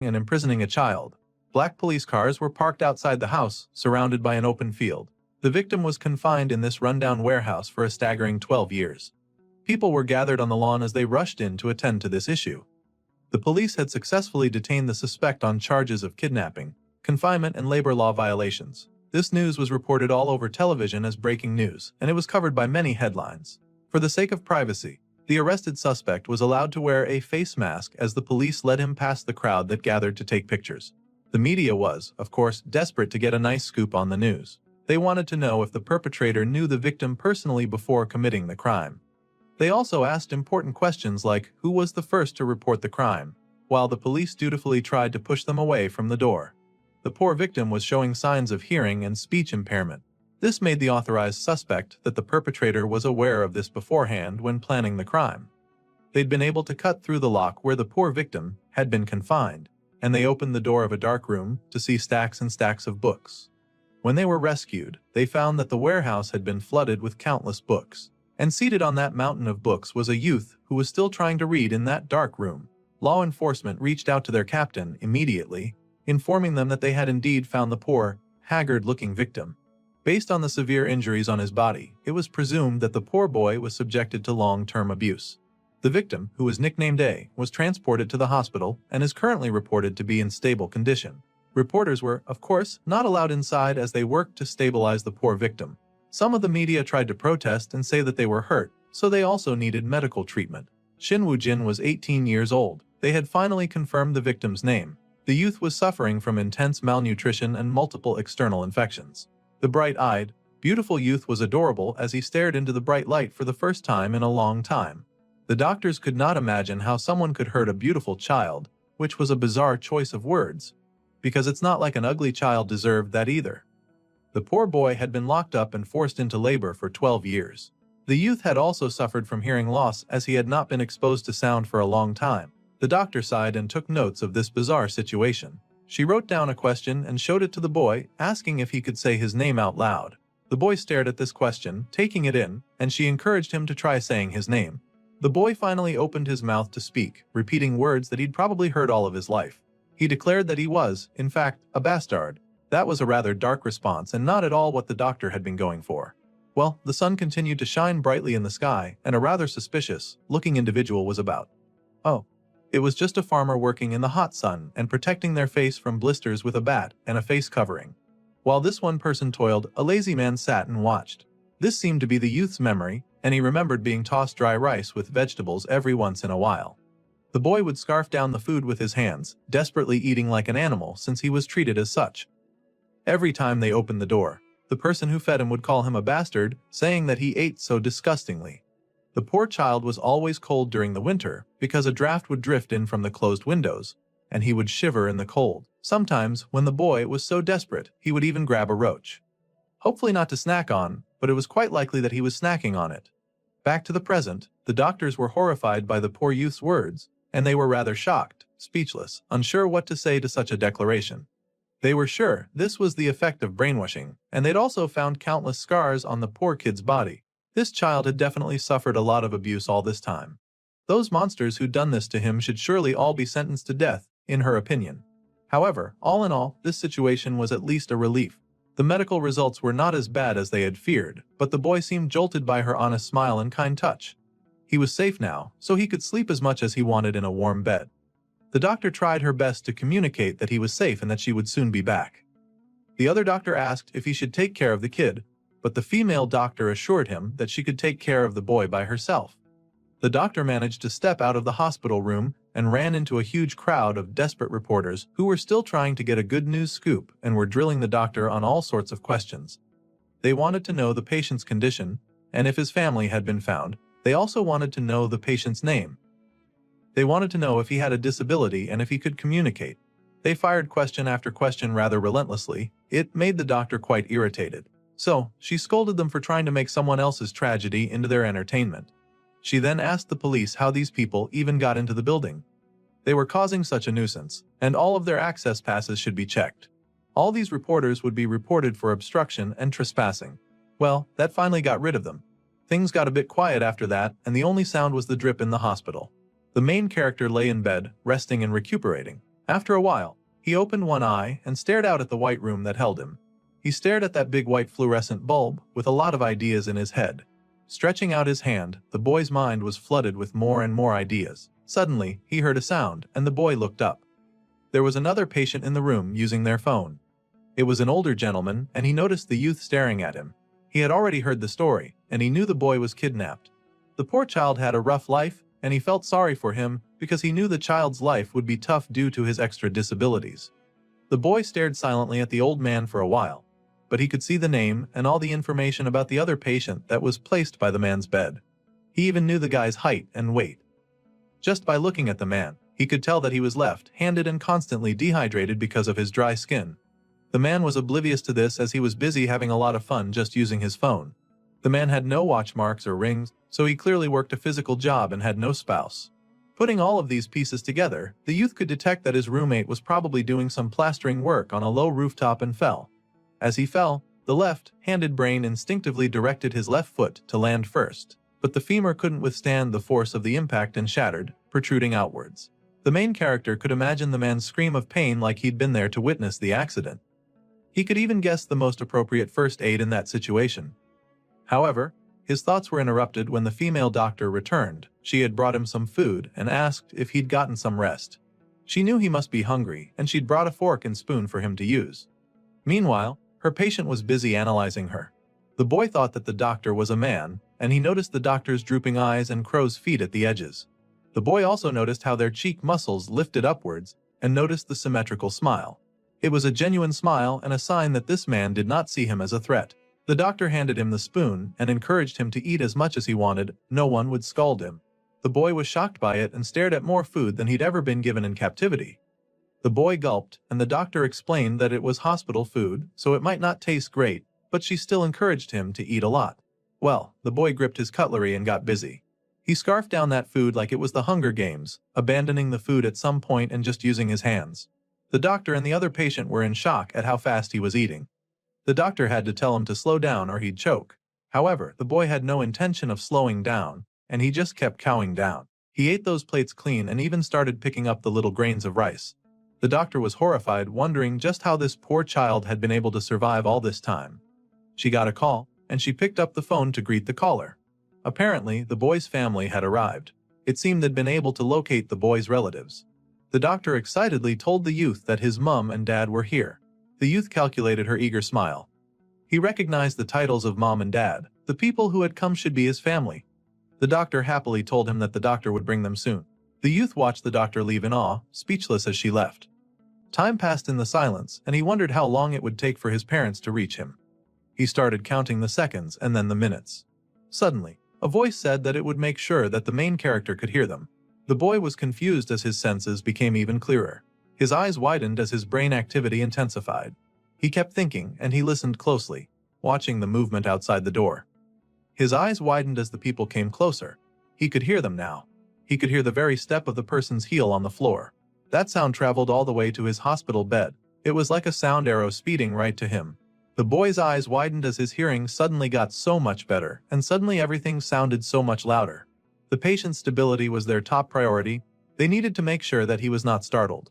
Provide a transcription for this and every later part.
and imprisoning a child. Black police cars were parked outside the house, surrounded by an open field. The victim was confined in this rundown warehouse for a staggering 12 years. People were gathered on the lawn as they rushed in to attend to this issue. The police had successfully detained the suspect on charges of kidnapping, confinement, and labor law violations. This news was reported all over television as breaking news, and it was covered by many headlines. For the sake of privacy, the arrested suspect was allowed to wear a face mask as the police led him past the crowd that gathered to take pictures. The media was, of course, desperate to get a nice scoop on the news. They wanted to know if the perpetrator knew the victim personally before committing the crime. They also asked important questions like who was the first to report the crime, while the police dutifully tried to push them away from the door. The poor victim was showing signs of hearing and speech impairment. This made the authorized suspect that the perpetrator was aware of this beforehand when planning the crime. They'd been able to cut through the lock where the poor victim had been confined, and they opened the door of a dark room to see stacks and stacks of books. When they were rescued, they found that the warehouse had been flooded with countless books. And seated on that mountain of books was a youth who was still trying to read in that dark room. Law enforcement reached out to their captain immediately, informing them that they had indeed found the poor, haggard-looking victim. Based on the severe injuries on his body, it was presumed that the poor boy was subjected to long-term abuse. The victim, who was nicknamed A, was transported to the hospital and is currently reported to be in stable condition. Reporters were, of course, not allowed inside as they worked to stabilize the poor victim. Some of the media tried to protest and say that they were hurt, so they also needed medical treatment. Shin Woo-jin was 18 years old. They had finally confirmed the victim's name. The youth was suffering from intense malnutrition and multiple external infections. The bright-eyed, beautiful youth was adorable as he stared into the bright light for the first time in a long time. The doctors could not imagine how someone could hurt a beautiful child, which was a bizarre choice of words, because it's not like an ugly child deserved that either. The poor boy had been locked up and forced into labor for 12 years. The youth had also suffered from hearing loss as he had not been exposed to sound for a long time. The doctor sighed and took notes of this bizarre situation. She wrote down a question and showed it to the boy, asking if he could say his name out loud. The boy stared at this question, taking it in, and she encouraged him to try saying his name. The boy finally opened his mouth to speak, repeating words that he'd probably heard all of his life. He declared that he was, in fact, a bastard. That was a rather dark response and not at all what the doctor had been going for. Well, the sun continued to shine brightly in the sky, and a rather suspicious-looking individual was about. Oh. It was just a farmer working in the hot sun and protecting their face from blisters with a bat and a face covering. While this one person toiled, a lazy man sat and watched. This seemed to be the youth's memory, and he remembered being tossed dry rice with vegetables every once in a while. The boy would scarf down the food with his hands, desperately eating like an animal since he was treated as such. Every time they opened the door, the person who fed him would call him a bastard, saying that he ate so disgustingly. The poor child was always cold during the winter because a draft would drift in from the closed windows, and he would shiver in the cold. Sometimes, when the boy was so desperate, he would even grab a roach. Hopefully not to snack on, but it was quite likely that he was snacking on it. Back to the present, the doctors were horrified by the poor youth's words, and they were rather shocked, speechless, unsure what to say to such a declaration. They were sure this was the effect of brainwashing, and they'd also found countless scars on the poor kid's body. This child had definitely suffered a lot of abuse all this time. Those monsters who'd done this to him should surely all be sentenced to death, in her opinion. However, all in all, this situation was at least a relief. The medical results were not as bad as they had feared, but the boy seemed jolted by her honest smile and kind touch. He was safe now, so he could sleep as much as he wanted in a warm bed. The doctor tried her best to communicate that he was safe and that she would soon be back. The other doctor asked if he should take care of the kid, but the female doctor assured him that she could take care of the boy by herself. The doctor managed to step out of the hospital room and ran into a huge crowd of desperate reporters who were still trying to get a good news scoop and were drilling the doctor on all sorts of questions. They wanted to know the patient's condition, and if his family had been found. They also wanted to know the patient's name. They wanted to know if he had a disability and if he could communicate. They fired question after question rather relentlessly. It made the doctor quite irritated. So, she scolded them for trying to make someone else's tragedy into their entertainment. She then asked the police how these people even got into the building. They were causing such a nuisance, and all of their access passes should be checked. All these reporters would be reported for obstruction and trespassing. Well, that finally got rid of them. Things got a bit quiet after that, and the only sound was the drip in the hospital. The main character lay in bed, resting and recuperating. After a while, he opened one eye and stared out at the white room that held him. He stared at that big white fluorescent bulb with a lot of ideas in his head. Stretching out his hand, the boy's mind was flooded with more and more ideas. Suddenly, he heard a sound, and the boy looked up. There was another patient in the room using their phone. It was an older gentleman, and he noticed the youth staring at him. He had already heard the story, and he knew the boy was kidnapped. The poor child had a rough life, and he felt sorry for him because he knew the child's life would be tough due to his extra disabilities. The boy stared silently at the old man for a while, but he could see the name and all the information about the other patient that was placed by the man's bed. He even knew the guy's height and weight. Just by looking at the man, he could tell that he was left-handed and constantly dehydrated because of his dry skin. The man was oblivious to this as he was busy having a lot of fun just using his phone. The man had no watch marks or rings, so he clearly worked a physical job and had no spouse. Putting all of these pieces together, the youth could detect that his roommate was probably doing some plastering work on a low rooftop and fell. As he fell, the left-handed brain instinctively directed his left foot to land first, but the femur couldn't withstand the force of the impact and shattered, protruding outwards. The main character could imagine the man's scream of pain like he'd been there to witness the accident. He could even guess the most appropriate first aid in that situation. However, his thoughts were interrupted when the female doctor returned. She had brought him some food and asked if he'd gotten some rest. She knew he must be hungry, and she'd brought a fork and spoon for him to use. Meanwhile, her patient was busy analyzing her. The boy thought that the doctor was a man, and he noticed the doctor's drooping eyes and crow's feet at the edges. The boy also noticed how their cheek muscles lifted upwards and noticed the symmetrical smile. It was a genuine smile and a sign that this man did not see him as a threat. The doctor handed him the spoon and encouraged him to eat as much as he wanted. No one would scold him. The boy was shocked by it and stared at more food than he'd ever been given in captivity. The boy gulped, and the doctor explained that it was hospital food, so it might not taste great, but she still encouraged him to eat a lot. Well, the boy gripped his cutlery and got busy. He scarfed down that food like it was the Hunger Games, abandoning the food at some point and just using his hands. The doctor and the other patient were in shock at how fast he was eating. The doctor had to tell him to slow down or he'd choke. However, the boy had no intention of slowing down, and he just kept chowing down. He ate those plates clean and even started picking up the little grains of rice. The doctor was horrified, wondering just how this poor child had been able to survive all this time. She got a call, and she picked up the phone to greet the caller. Apparently, the boy's family had arrived. It seemed they'd been able to locate the boy's relatives. The doctor excitedly told the youth that his mom and dad were here. The youth calculated her eager smile. He recognized the titles of mom and dad. The people who had come should be his family. The doctor happily told him that the doctor would bring them soon. The youth watched the doctor leave in awe, speechless as she left. Time passed in the silence, and he wondered how long it would take for his parents to reach him. He started counting the seconds and then the minutes. Suddenly, a voice said that it would make sure that the main character could hear them. The boy was confused as his senses became even clearer. His eyes widened as his brain activity intensified. He kept thinking, and he listened closely, watching the movement outside the door. His eyes widened as the people came closer. He could hear them now. He could hear the very step of the person's heel on the floor. That sound traveled all the way to his hospital bed. It was like a sound arrow speeding right to him. The boy's eyes widened as his hearing suddenly got so much better, and suddenly everything sounded so much louder. The patient's stability was their top priority. They needed to make sure that he was not startled.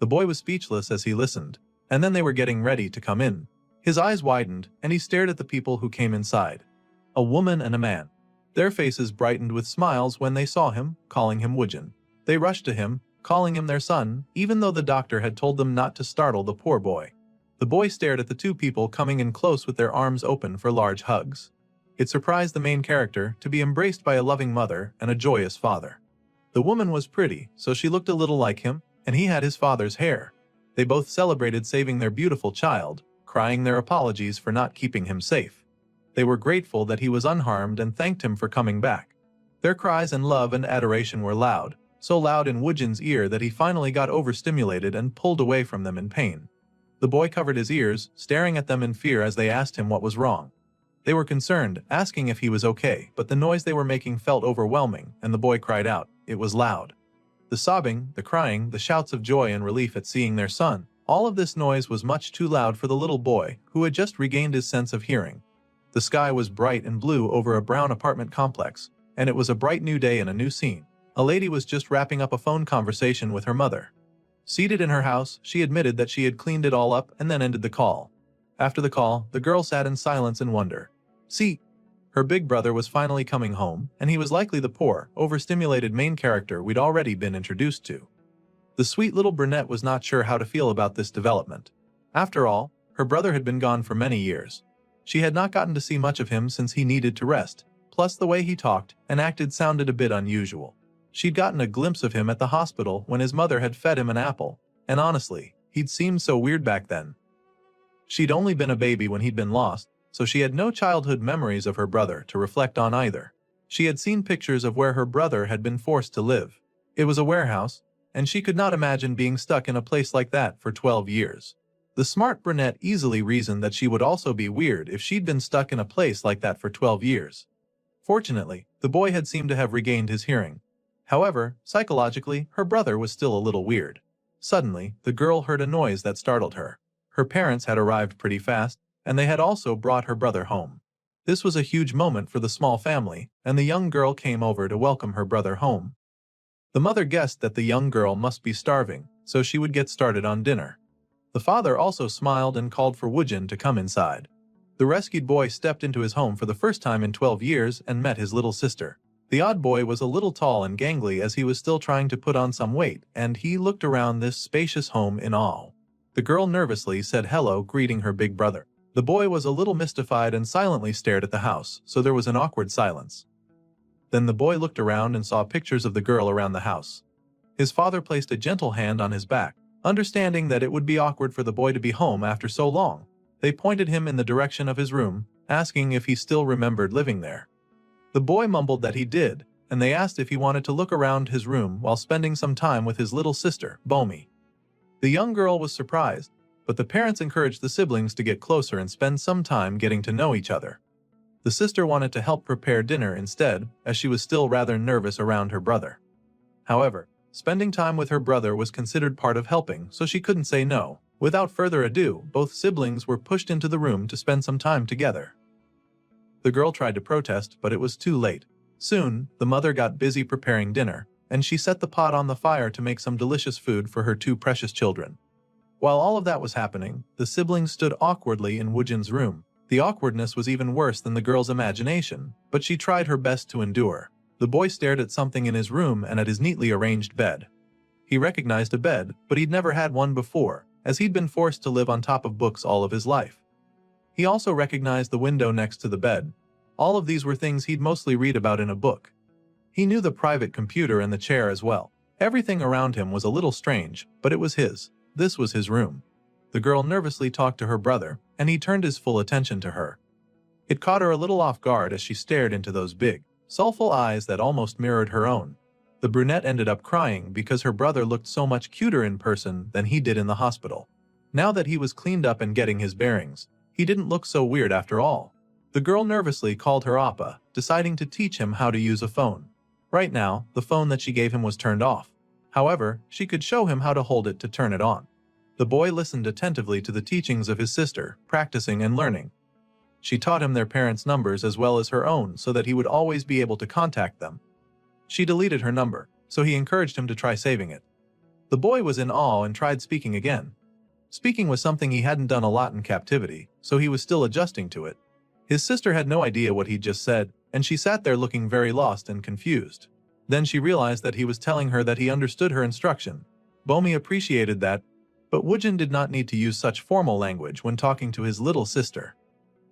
The boy was speechless as he listened, and then they were getting ready to come in. His eyes widened, and he stared at the people who came inside. A woman and a man. Their faces brightened with smiles when they saw him, calling him Wujin. They rushed to him, calling him their son, even though the doctor had told them not to startle the poor boy. The boy stared at the two people coming in close with their arms open for large hugs. It surprised the main character to be embraced by a loving mother and a joyous father. The woman was pretty, so she looked a little like him, and he had his father's hair. They both celebrated saving their beautiful child, crying their apologies for not keeping him safe. They were grateful that he was unharmed and thanked him for coming back. Their cries and love and adoration were loud, so loud in Wujin's ear that he finally got overstimulated and pulled away from them in pain. The boy covered his ears, staring at them in fear as they asked him what was wrong. They were concerned, asking if he was okay, but the noise they were making felt overwhelming, and the boy cried out. It was loud. The sobbing, the crying, the shouts of joy and relief at seeing their son. All of this noise was much too loud for the little boy, who had just regained his sense of hearing. The sky was bright and blue over a brown apartment complex, and it was a bright new day and a new scene. A lady was just wrapping up a phone conversation with her mother. Seated in her house, she admitted that she had cleaned it all up and then ended the call. After the call, the girl sat in silence and wonder. See, her big brother was finally coming home, and he was likely the poor, overstimulated main character we'd already been introduced to. The sweet little brunette was not sure how to feel about this development. After all, her brother had been gone for many years. She had not gotten to see much of him since he needed to rest, plus the way he talked and acted sounded a bit unusual. She'd gotten a glimpse of him at the hospital when his mother had fed him an apple, and honestly, he'd seemed so weird back then. She'd only been a baby when he'd been lost, so she had no childhood memories of her brother to reflect on either. She had seen pictures of where her brother had been forced to live. It was a warehouse, and she could not imagine being stuck in a place like that for 12 years. The smart brunette easily reasoned that she would also be weird if she'd been stuck in a place like that for 12 years. Fortunately, the boy had seemed to have regained his hearing. However, psychologically, her brother was still a little weird. Suddenly, the girl heard a noise that startled her. Her parents had arrived pretty fast, and they had also brought her brother home. This was a huge moment for the small family, and the young girl came over to welcome her brother home. The mother guessed that the young girl must be starving, so she would get started on dinner. The father also smiled and called for Woojin to come inside. The rescued boy stepped into his home for the first time in 12 years and met his little sister. The odd boy was a little tall and gangly as he was still trying to put on some weight, and he looked around this spacious home in awe. The girl nervously said hello, greeting her big brother. The boy was a little mystified and silently stared at the house, so there was an awkward silence. Then the boy looked around and saw pictures of the girl around the house. His father placed a gentle hand on his back, understanding that it would be awkward for the boy to be home after so long. They pointed him in the direction of his room, asking if he still remembered living there. The boy mumbled that he did, and they asked if he wanted to look around his room while spending some time with his little sister, Bomi. The young girl was surprised, but the parents encouraged the siblings to get closer and spend some time getting to know each other. The sister wanted to help prepare dinner instead, as she was still rather nervous around her brother. However, spending time with her brother was considered part of helping, so she couldn't say no. Without further ado, both siblings were pushed into the room to spend some time together. The girl tried to protest, but it was too late. Soon, the mother got busy preparing dinner, and she set the pot on the fire to make some delicious food for her two precious children. While all of that was happening, the siblings stood awkwardly in Woojin's room. The awkwardness was even worse than the girl's imagination, but she tried her best to endure. The boy stared at something in his room and at his neatly arranged bed. He recognized a bed, but he'd never had one before, as he'd been forced to live on top of books all of his life. He also recognized the window next to the bed. All of these were things he'd mostly read about in a book. He knew the private computer and the chair as well. Everything around him was a little strange, but it was his. This was his room. The girl nervously talked to her brother, and he turned his full attention to her. It caught her a little off guard as she stared into those big, soulful eyes that almost mirrored her own. The brunette ended up crying because her brother looked so much cuter in person than he did in the hospital. Now that he was cleaned up and getting his bearings, he didn't look so weird after all. The girl nervously called her appa, deciding to teach him how to use a phone. Right now, the phone that she gave him was turned off. However, she could show him how to hold it to turn it on. The boy listened attentively to the teachings of his sister, practicing and learning. She taught him their parents' numbers as well as her own so that he would always be able to contact them. She deleted her number, so he encouraged him to try saving it. The boy was in awe and tried speaking again. Speaking was something he hadn't done a lot in captivity, so he was still adjusting to it. His sister had no idea what he'd just said, and she sat there looking very lost and confused. Then she realized that he was telling her that he understood her instruction. Bomi appreciated that, but Woojin did not need to use such formal language when talking to his little sister.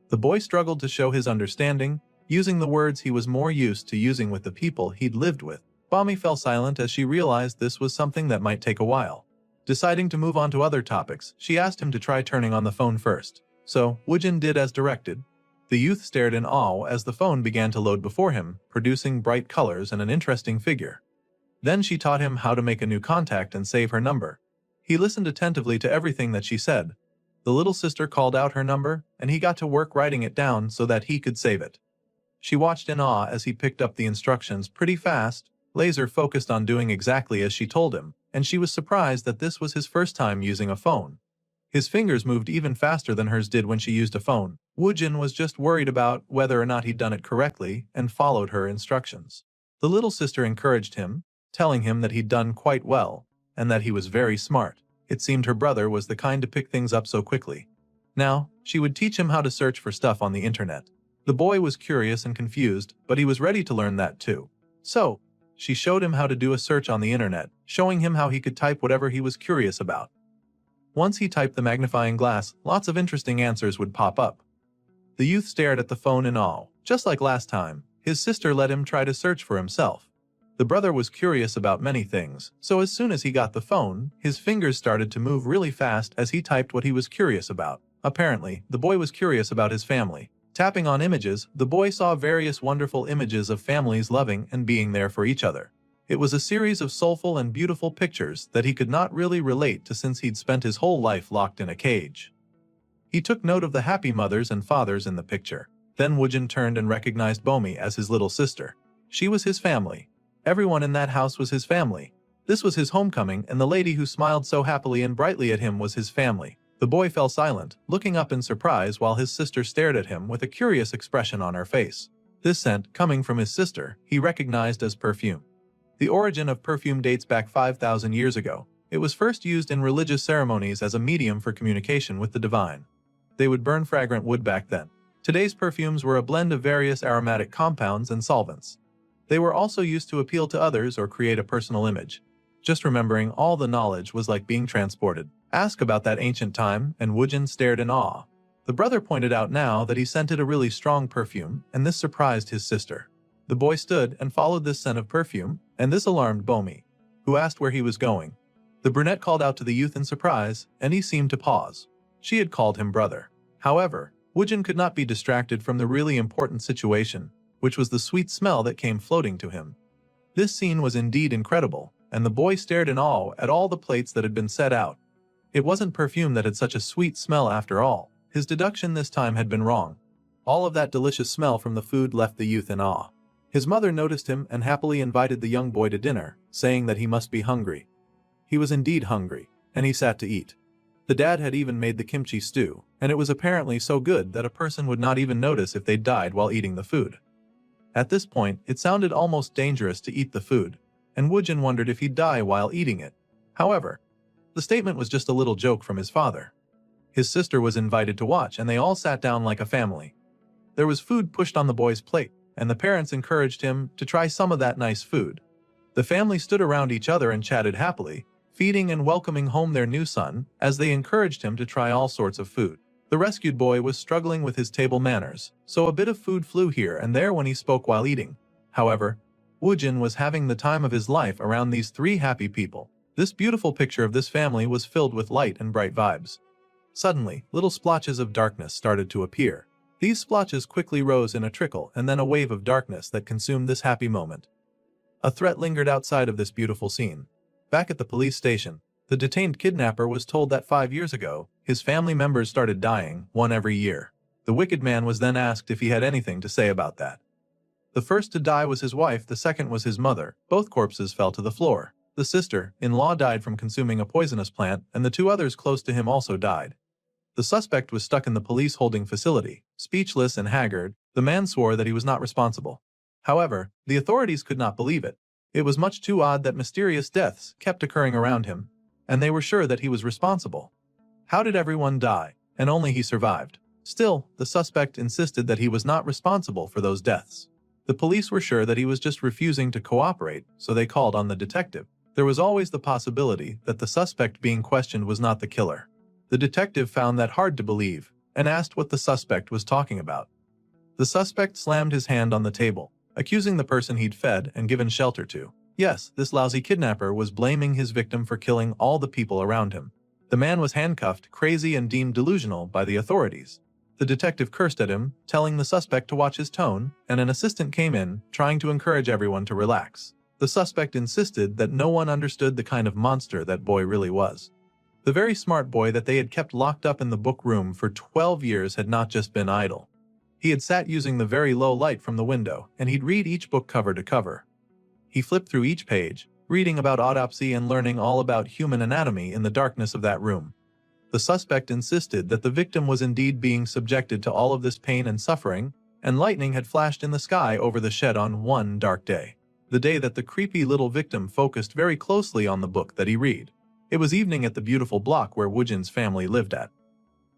The boy struggled to show his understanding, using the words he was more used to using with the people he'd lived with. Bomi fell silent as she realized this was something that might take a while. Deciding to move on to other topics, she asked him to try turning on the phone first. So, Woojin did as directed. The youth stared in awe as the phone began to load before him, producing bright colors and an interesting figure. Then she taught him how to make a new contact and save her number. He listened attentively to everything that she said. The little sister called out her number, and he got to work writing it down so that he could save it. She watched in awe as he picked up the instructions pretty fast, laser focused on doing exactly as she told him, and she was surprised that this was his first time using a phone. His fingers moved even faster than hers did when she used a phone. Woojin was just worried about whether or not he'd done it correctly and followed her instructions. The little sister encouraged him, telling him that he'd done quite well, and that he was very smart. It seemed her brother was the kind to pick things up so quickly. Now, she would teach him how to search for stuff on the internet. The boy was curious and confused, but he was ready to learn that too. So, she showed him how to do a search on the internet, showing him how he could type whatever he was curious about. Once he typed the magnifying glass, lots of interesting answers would pop up. The youth stared at the phone in awe. Just like last time, his sister let him try to search for himself. The brother was curious about many things, so as soon as he got the phone, his fingers started to move really fast as he typed what he was curious about. Apparently, the boy was curious about his family. Tapping on images, the boy saw various wonderful images of families loving and being there for each other. It was a series of soulful and beautiful pictures that he could not really relate to since he'd spent his whole life locked in a cage. He took note of the happy mothers and fathers in the picture. Then Woojin turned and recognized Bomi as his little sister. She was his family. Everyone in that house was his family. This was his homecoming, and the lady who smiled so happily and brightly at him was his family. The boy fell silent, looking up in surprise while his sister stared at him with a curious expression on her face. This scent, coming from his sister, he recognized as perfume. The origin of perfume dates back 5,000 years ago. It was first used in religious ceremonies as a medium for communication with the divine. They would burn fragrant wood back then. Today's perfumes were a blend of various aromatic compounds and solvents. They were also used to appeal to others or create a personal image. Just remembering all the knowledge was like being transported. Ask about that ancient time, and Woojin stared in awe. The brother pointed out now that he scented a really strong perfume, and this surprised his sister. The boy stood and followed this scent of perfume, and this alarmed Bomi, who asked where he was going. The brunette called out to the youth in surprise, and he seemed to pause. She had called him brother. However, Woojin could not be distracted from the really important situation, which was the sweet smell that came floating to him. This scene was indeed incredible, and the boy stared in awe at all the plates that had been set out. It wasn't perfume that had such a sweet smell after all. His deduction this time had been wrong. All of that delicious smell from the food left the youth in awe. His mother noticed him and happily invited the young boy to dinner, saying that he must be hungry. He was indeed hungry, and he sat to eat. The dad had even made the kimchi stew, and it was apparently so good that a person would not even notice if they died while eating the food. At this point, it sounded almost dangerous to eat the food, and Woojin wondered if he'd die while eating it. However, the statement was just a little joke from his father. His sister was invited to watch, and they all sat down like a family. There was food pushed on the boy's plate, and the parents encouraged him to try some of that nice food. The family stood around each other and chatted happily, feeding and welcoming home their new son, as they encouraged him to try all sorts of food. The rescued boy was struggling with his table manners, so a bit of food flew here and there when he spoke while eating. However, Woojin was having the time of his life around these three happy people. This beautiful picture of this family was filled with light and bright vibes. Suddenly, little splotches of darkness started to appear. These splotches quickly rose in a trickle and then a wave of darkness that consumed this happy moment. A threat lingered outside of this beautiful scene. Back at the police station, the detained kidnapper was told that 5 years ago, his family members started dying, one every year. The wicked man was then asked if he had anything to say about that. The first to die was his wife, the second was his mother. Both corpses fell to the floor. The sister-in-law died from consuming a poisonous plant, and the two others close to him also died. The suspect was stuck in the police holding facility. Speechless and haggard, the man swore that he was not responsible. However, the authorities could not believe it. It was much too odd that mysterious deaths kept occurring around him, and they were sure that he was responsible. How did everyone die, and only he survived? Still, the suspect insisted that he was not responsible for those deaths. The police were sure that he was just refusing to cooperate, so they called on the detective. There was always the possibility that the suspect being questioned was not the killer. The detective found that hard to believe, and asked what the suspect was talking about. The suspect slammed his hand on the table, accusing the person he'd fed and given shelter to. Yes, this lousy kidnapper was blaming his victim for killing all the people around him. The man was handcuffed, crazy, and deemed delusional by the authorities. The detective cursed at him, telling the suspect to watch his tone, and an assistant came in, trying to encourage everyone to relax. The suspect insisted that no one understood the kind of monster that boy really was. The very smart boy that they had kept locked up in the book room for 12 years had not just been idle. He had sat using the very low light from the window, and he'd read each book cover to cover. He flipped through each page, reading about autopsy and learning all about human anatomy in the darkness of that room. The suspect insisted that the victim was indeed being subjected to all of this pain and suffering, and lightning had flashed in the sky over the shed on one dark day. the day that the creepy little victim focused very closely on the book that he read. It was evening at the beautiful block where Woojin's family lived at.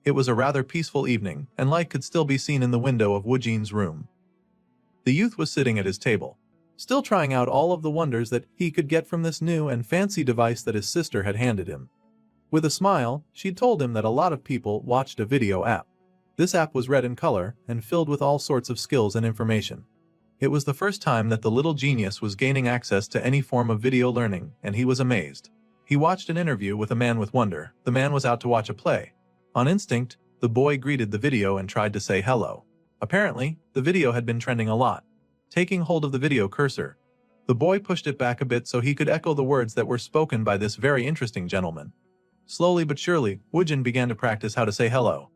It was a rather peaceful evening, and light could still be seen in the window of Woojin's room. The youth was sitting at his table, still trying out all of the wonders that he could get from this new and fancy device that his sister had handed him. With a smile, she told him that a lot of people watched a video app. This app was red in color and filled with all sorts of skills and information. It was the first time that the little genius was gaining access to any form of video learning, and he was amazed. He watched an interview with a man with wonder. The man was out to watch a play. On instinct, the boy greeted the video and tried to say hello. Apparently, the video had been trending a lot. Taking hold of the video cursor, the boy pushed it back a bit so he could echo the words that were spoken by this very interesting gentleman. Slowly but surely, Woojin began to practice how to say hello.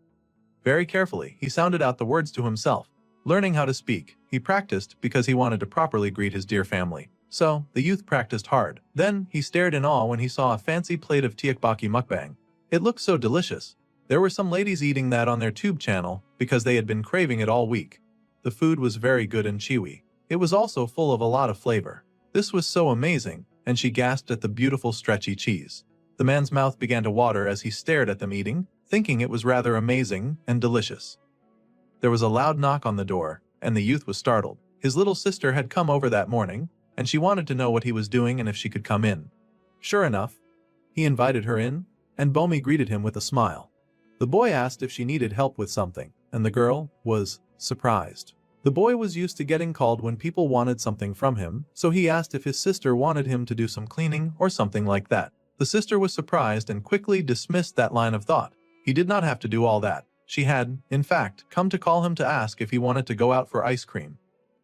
Very carefully, he sounded out the words to himself. Learning how to speak, he practiced because he wanted to properly greet his dear family. So, the youth practiced hard. Then, he stared in awe when he saw a fancy plate of tteokbokki mukbang. It looked so delicious. There were some ladies eating that on their tube channel because they had been craving it all week. The food was very good and chewy. It was also full of a lot of flavor. This was so amazing, and she gasped at the beautiful stretchy cheese. The man's mouth began to water as he stared at them eating, thinking it was rather amazing and delicious. There was a loud knock on the door, and the youth was startled. His little sister had come over that morning, and she wanted to know what he was doing and if she could come in. Sure enough, he invited her in, and Bomi greeted him with a smile. The boy asked if she needed help with something, and the girl was surprised. The boy was used to getting called when people wanted something from him, so he asked if his sister wanted him to do some cleaning or something like that. The sister was surprised and quickly dismissed that line of thought. He did not have to do all that. She had, in fact, come to call him to ask if he wanted to go out for ice cream.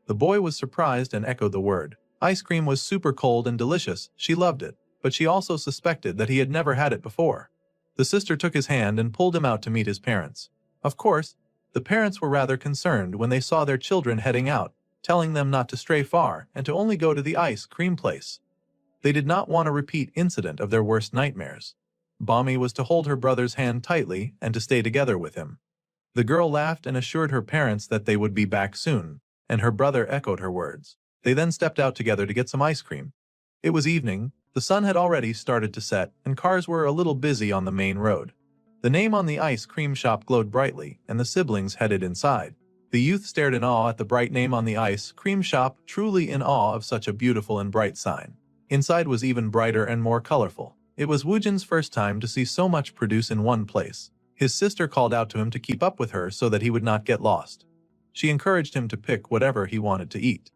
The boy was surprised and echoed the word. Ice cream was super cold and delicious. She loved it, but she also suspected that he had never had it before. The sister took his hand and pulled him out to meet his parents. Of course, the parents were rather concerned when they saw their children heading out, telling them not to stray far and to only go to the ice cream place. They did not want a repeat incident of their worst nightmares. Bomi was to hold her brother's hand tightly and to stay together with him. The girl laughed and assured her parents that they would be back soon, and her brother echoed her words. They then stepped out together to get some ice cream. It was evening, the sun had already started to set, and cars were a little busy on the main road. The name on the ice cream shop glowed brightly, and the siblings headed inside. The youth stared in awe at the bright name on the ice cream shop, truly in awe of such a beautiful and bright sign. Inside was even brighter and more colorful. It was Woojin's first time to see so much produce in one place. His sister called out to him to keep up with her so that he would not get lost. She encouraged him to pick whatever he wanted to eat.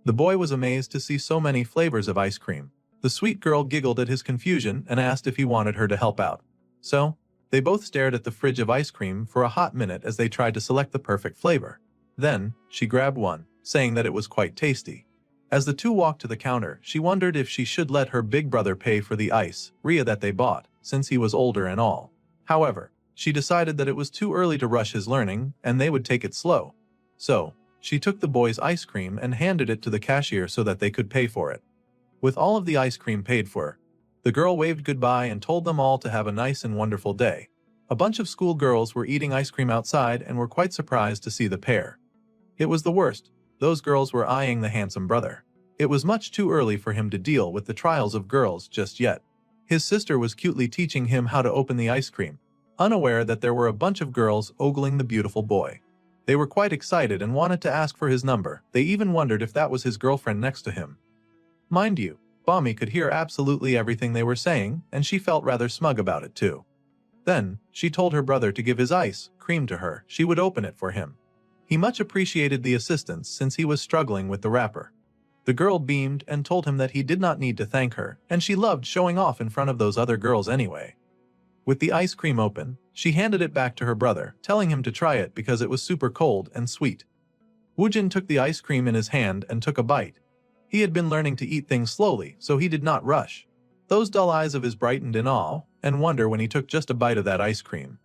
The boy was amazed to see so many flavors of ice cream. The sweet girl giggled at his confusion and asked if he wanted her to help out. So, they both stared at the fridge of ice cream for a hot minute as they tried to select the perfect flavor. Then, she grabbed one, saying that it was quite tasty. As the two walked to the counter, she wondered if she should let her big brother pay for the ice cream that they bought, since he was older and all. However, she decided that it was too early to rush his learning, and they would take it slow. So, she took the boy's ice cream and handed it to the cashier so that they could pay for it. With all of the ice cream paid for, the girl waved goodbye and told them all to have a nice and wonderful day. A bunch of school girls were eating ice cream outside and were quite surprised to see the pair. It was the worst. Those girls were eyeing the handsome brother. It was much too early for him to deal with the trials of girls just yet. His sister was cutely teaching him how to open the ice cream, unaware that there were a bunch of girls ogling the beautiful boy. They were quite excited and wanted to ask for his number. They even wondered if that was his girlfriend next to him. Mind you, Bomi could hear absolutely everything they were saying, and she felt rather smug about it too. Then, she told her brother to give his ice cream to her. She would open it for him. He much appreciated the assistance since he was struggling with the wrapper. The girl beamed and told him that he did not need to thank her, and she loved showing off in front of those other girls anyway. With the ice cream open, she handed it back to her brother, telling him to try it because it was super cold and sweet. Woojin took the ice cream in his hand and took a bite. He had been learning to eat things slowly, so he did not rush. Those dull eyes of his brightened in awe and wonder when he took just a bite of that ice cream.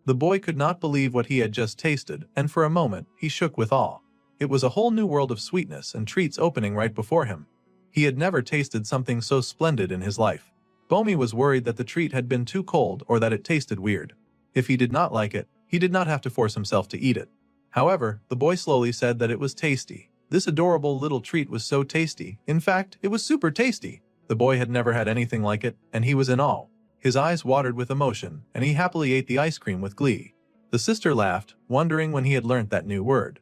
The boy could not believe what he had just tasted, and for a moment, he shook with awe. It was a whole new world of sweetness and treats opening right before him. He had never tasted something so splendid in his life. Bomi was worried that the treat had been too cold or that it tasted weird. If he did not like it, he did not have to force himself to eat it. However, the boy slowly said that it was tasty. This adorable little treat was so tasty. In fact, it was super tasty. The boy had never had anything like it, and he was in awe. His eyes watered with emotion, and he happily ate the ice cream with glee. The sister laughed, wondering when he had learnt that new word.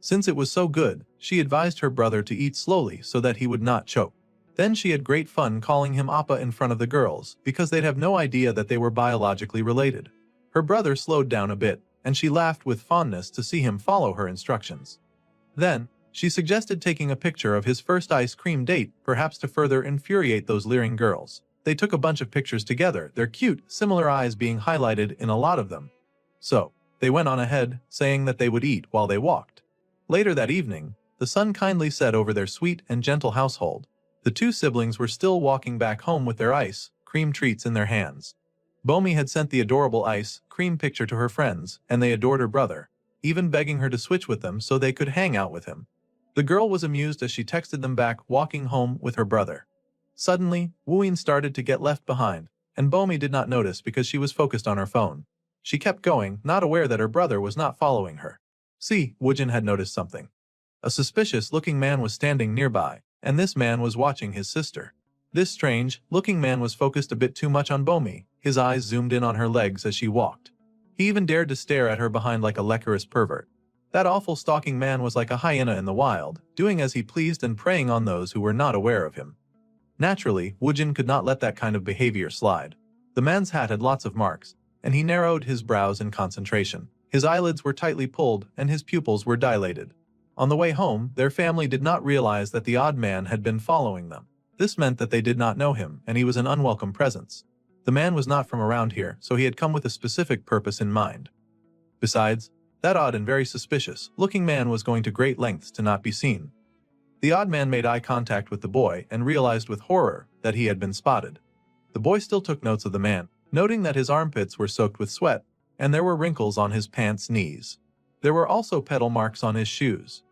Since it was so good, she advised her brother to eat slowly so that he would not choke. Then she had great fun calling him Appa in front of the girls, because they'd have no idea that they were biologically related. Her brother slowed down a bit, and she laughed with fondness to see him follow her instructions. Then, she suggested taking a picture of his first ice cream date, perhaps to further infuriate those leering girls. They took a bunch of pictures together, their cute, similar eyes being highlighted in a lot of them. So, they went on ahead, saying that they would eat while they walked. Later that evening, the sun kindly set over their sweet and gentle household. The two siblings were still walking back home with their ice cream treats in their hands. Bomi had sent the adorable ice cream picture to her friends, and they adored her brother, even begging her to switch with them so they could hang out with him. The girl was amused as she texted them back walking home with her brother. Suddenly, Wooin started to get left behind, and Bomi did not notice because she was focused on her phone. She kept going, not aware that her brother was not following her. See, Woojin had noticed something. A suspicious-looking man was standing nearby, and this man was watching his sister. This strange-looking man was focused a bit too much on Bomi. His eyes zoomed in on her legs as she walked. He even dared to stare at her behind like a lecherous pervert. That awful stalking man was like a hyena in the wild, doing as he pleased and preying on those who were not aware of him. Naturally, Woojin could not let that kind of behavior slide. The man's hat had lots of marks, and he narrowed his brows in concentration. His eyelids were tightly pulled, and his pupils were dilated. On the way home, their family did not realize that the odd man had been following them. This meant that they did not know him, and he was an unwelcome presence. The man was not from around here, so he had come with a specific purpose in mind. Besides, that odd and very suspicious-looking man was going to great lengths to not be seen. The odd man made eye contact with the boy and realized with horror that he had been spotted. The boy still took notes of the man, noting that his armpits were soaked with sweat, and there were wrinkles on his pants' knees. There were also pedal marks on his shoes.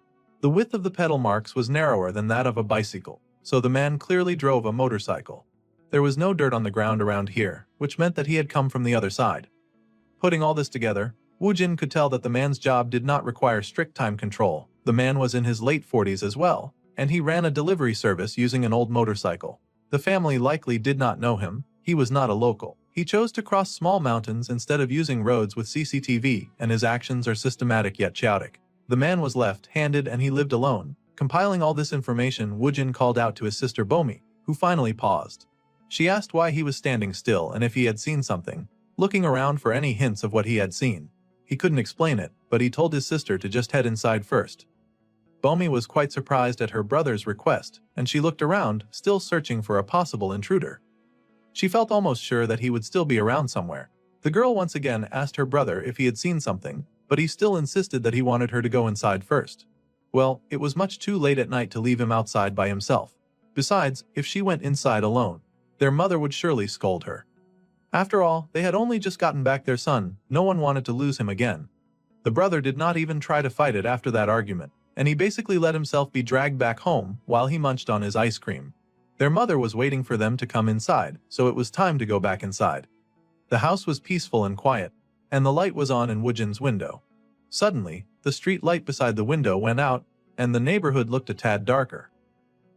The width of the pedal marks was narrower than that of a bicycle, so the man clearly drove a motorcycle. There was no dirt on the ground around here, which meant that he had come from the other side. Putting all this together, Woojin could tell that the man's job did not require strict time control. The man was in his late 40s as well, and he ran a delivery service using an old motorcycle. The family likely did not know him. He was not a local. He chose to cross small mountains instead of using roads with CCTV, and his actions are systematic yet chaotic. The man was left-handed and he lived alone. Compiling all this information, Woojin called out to his sister Bomi, who finally paused. She asked why he was standing still and if he had seen something, looking around for any hints of what he had seen. He couldn't explain it, but he told his sister to just head inside first. Bomi was quite surprised at her brother's request, and she looked around, still searching for a possible intruder. She felt almost sure that he would still be around somewhere. The girl once again asked her brother if he had seen something, but he still insisted that he wanted her to go inside first. Well, it was much too late at night to leave him outside by himself. Besides, if she went inside alone, their mother would surely scold her. After all, they had only just gotten back their son. No one wanted to lose him again. The brother did not even try to fight it after that argument, and he basically let himself be dragged back home while he munched on his ice cream. Their mother was waiting for them to come inside, so it was time to go back inside. The house was peaceful and quiet, and the light was on in Woojin's window. Suddenly, the street light beside the window went out, and the neighborhood looked a tad darker.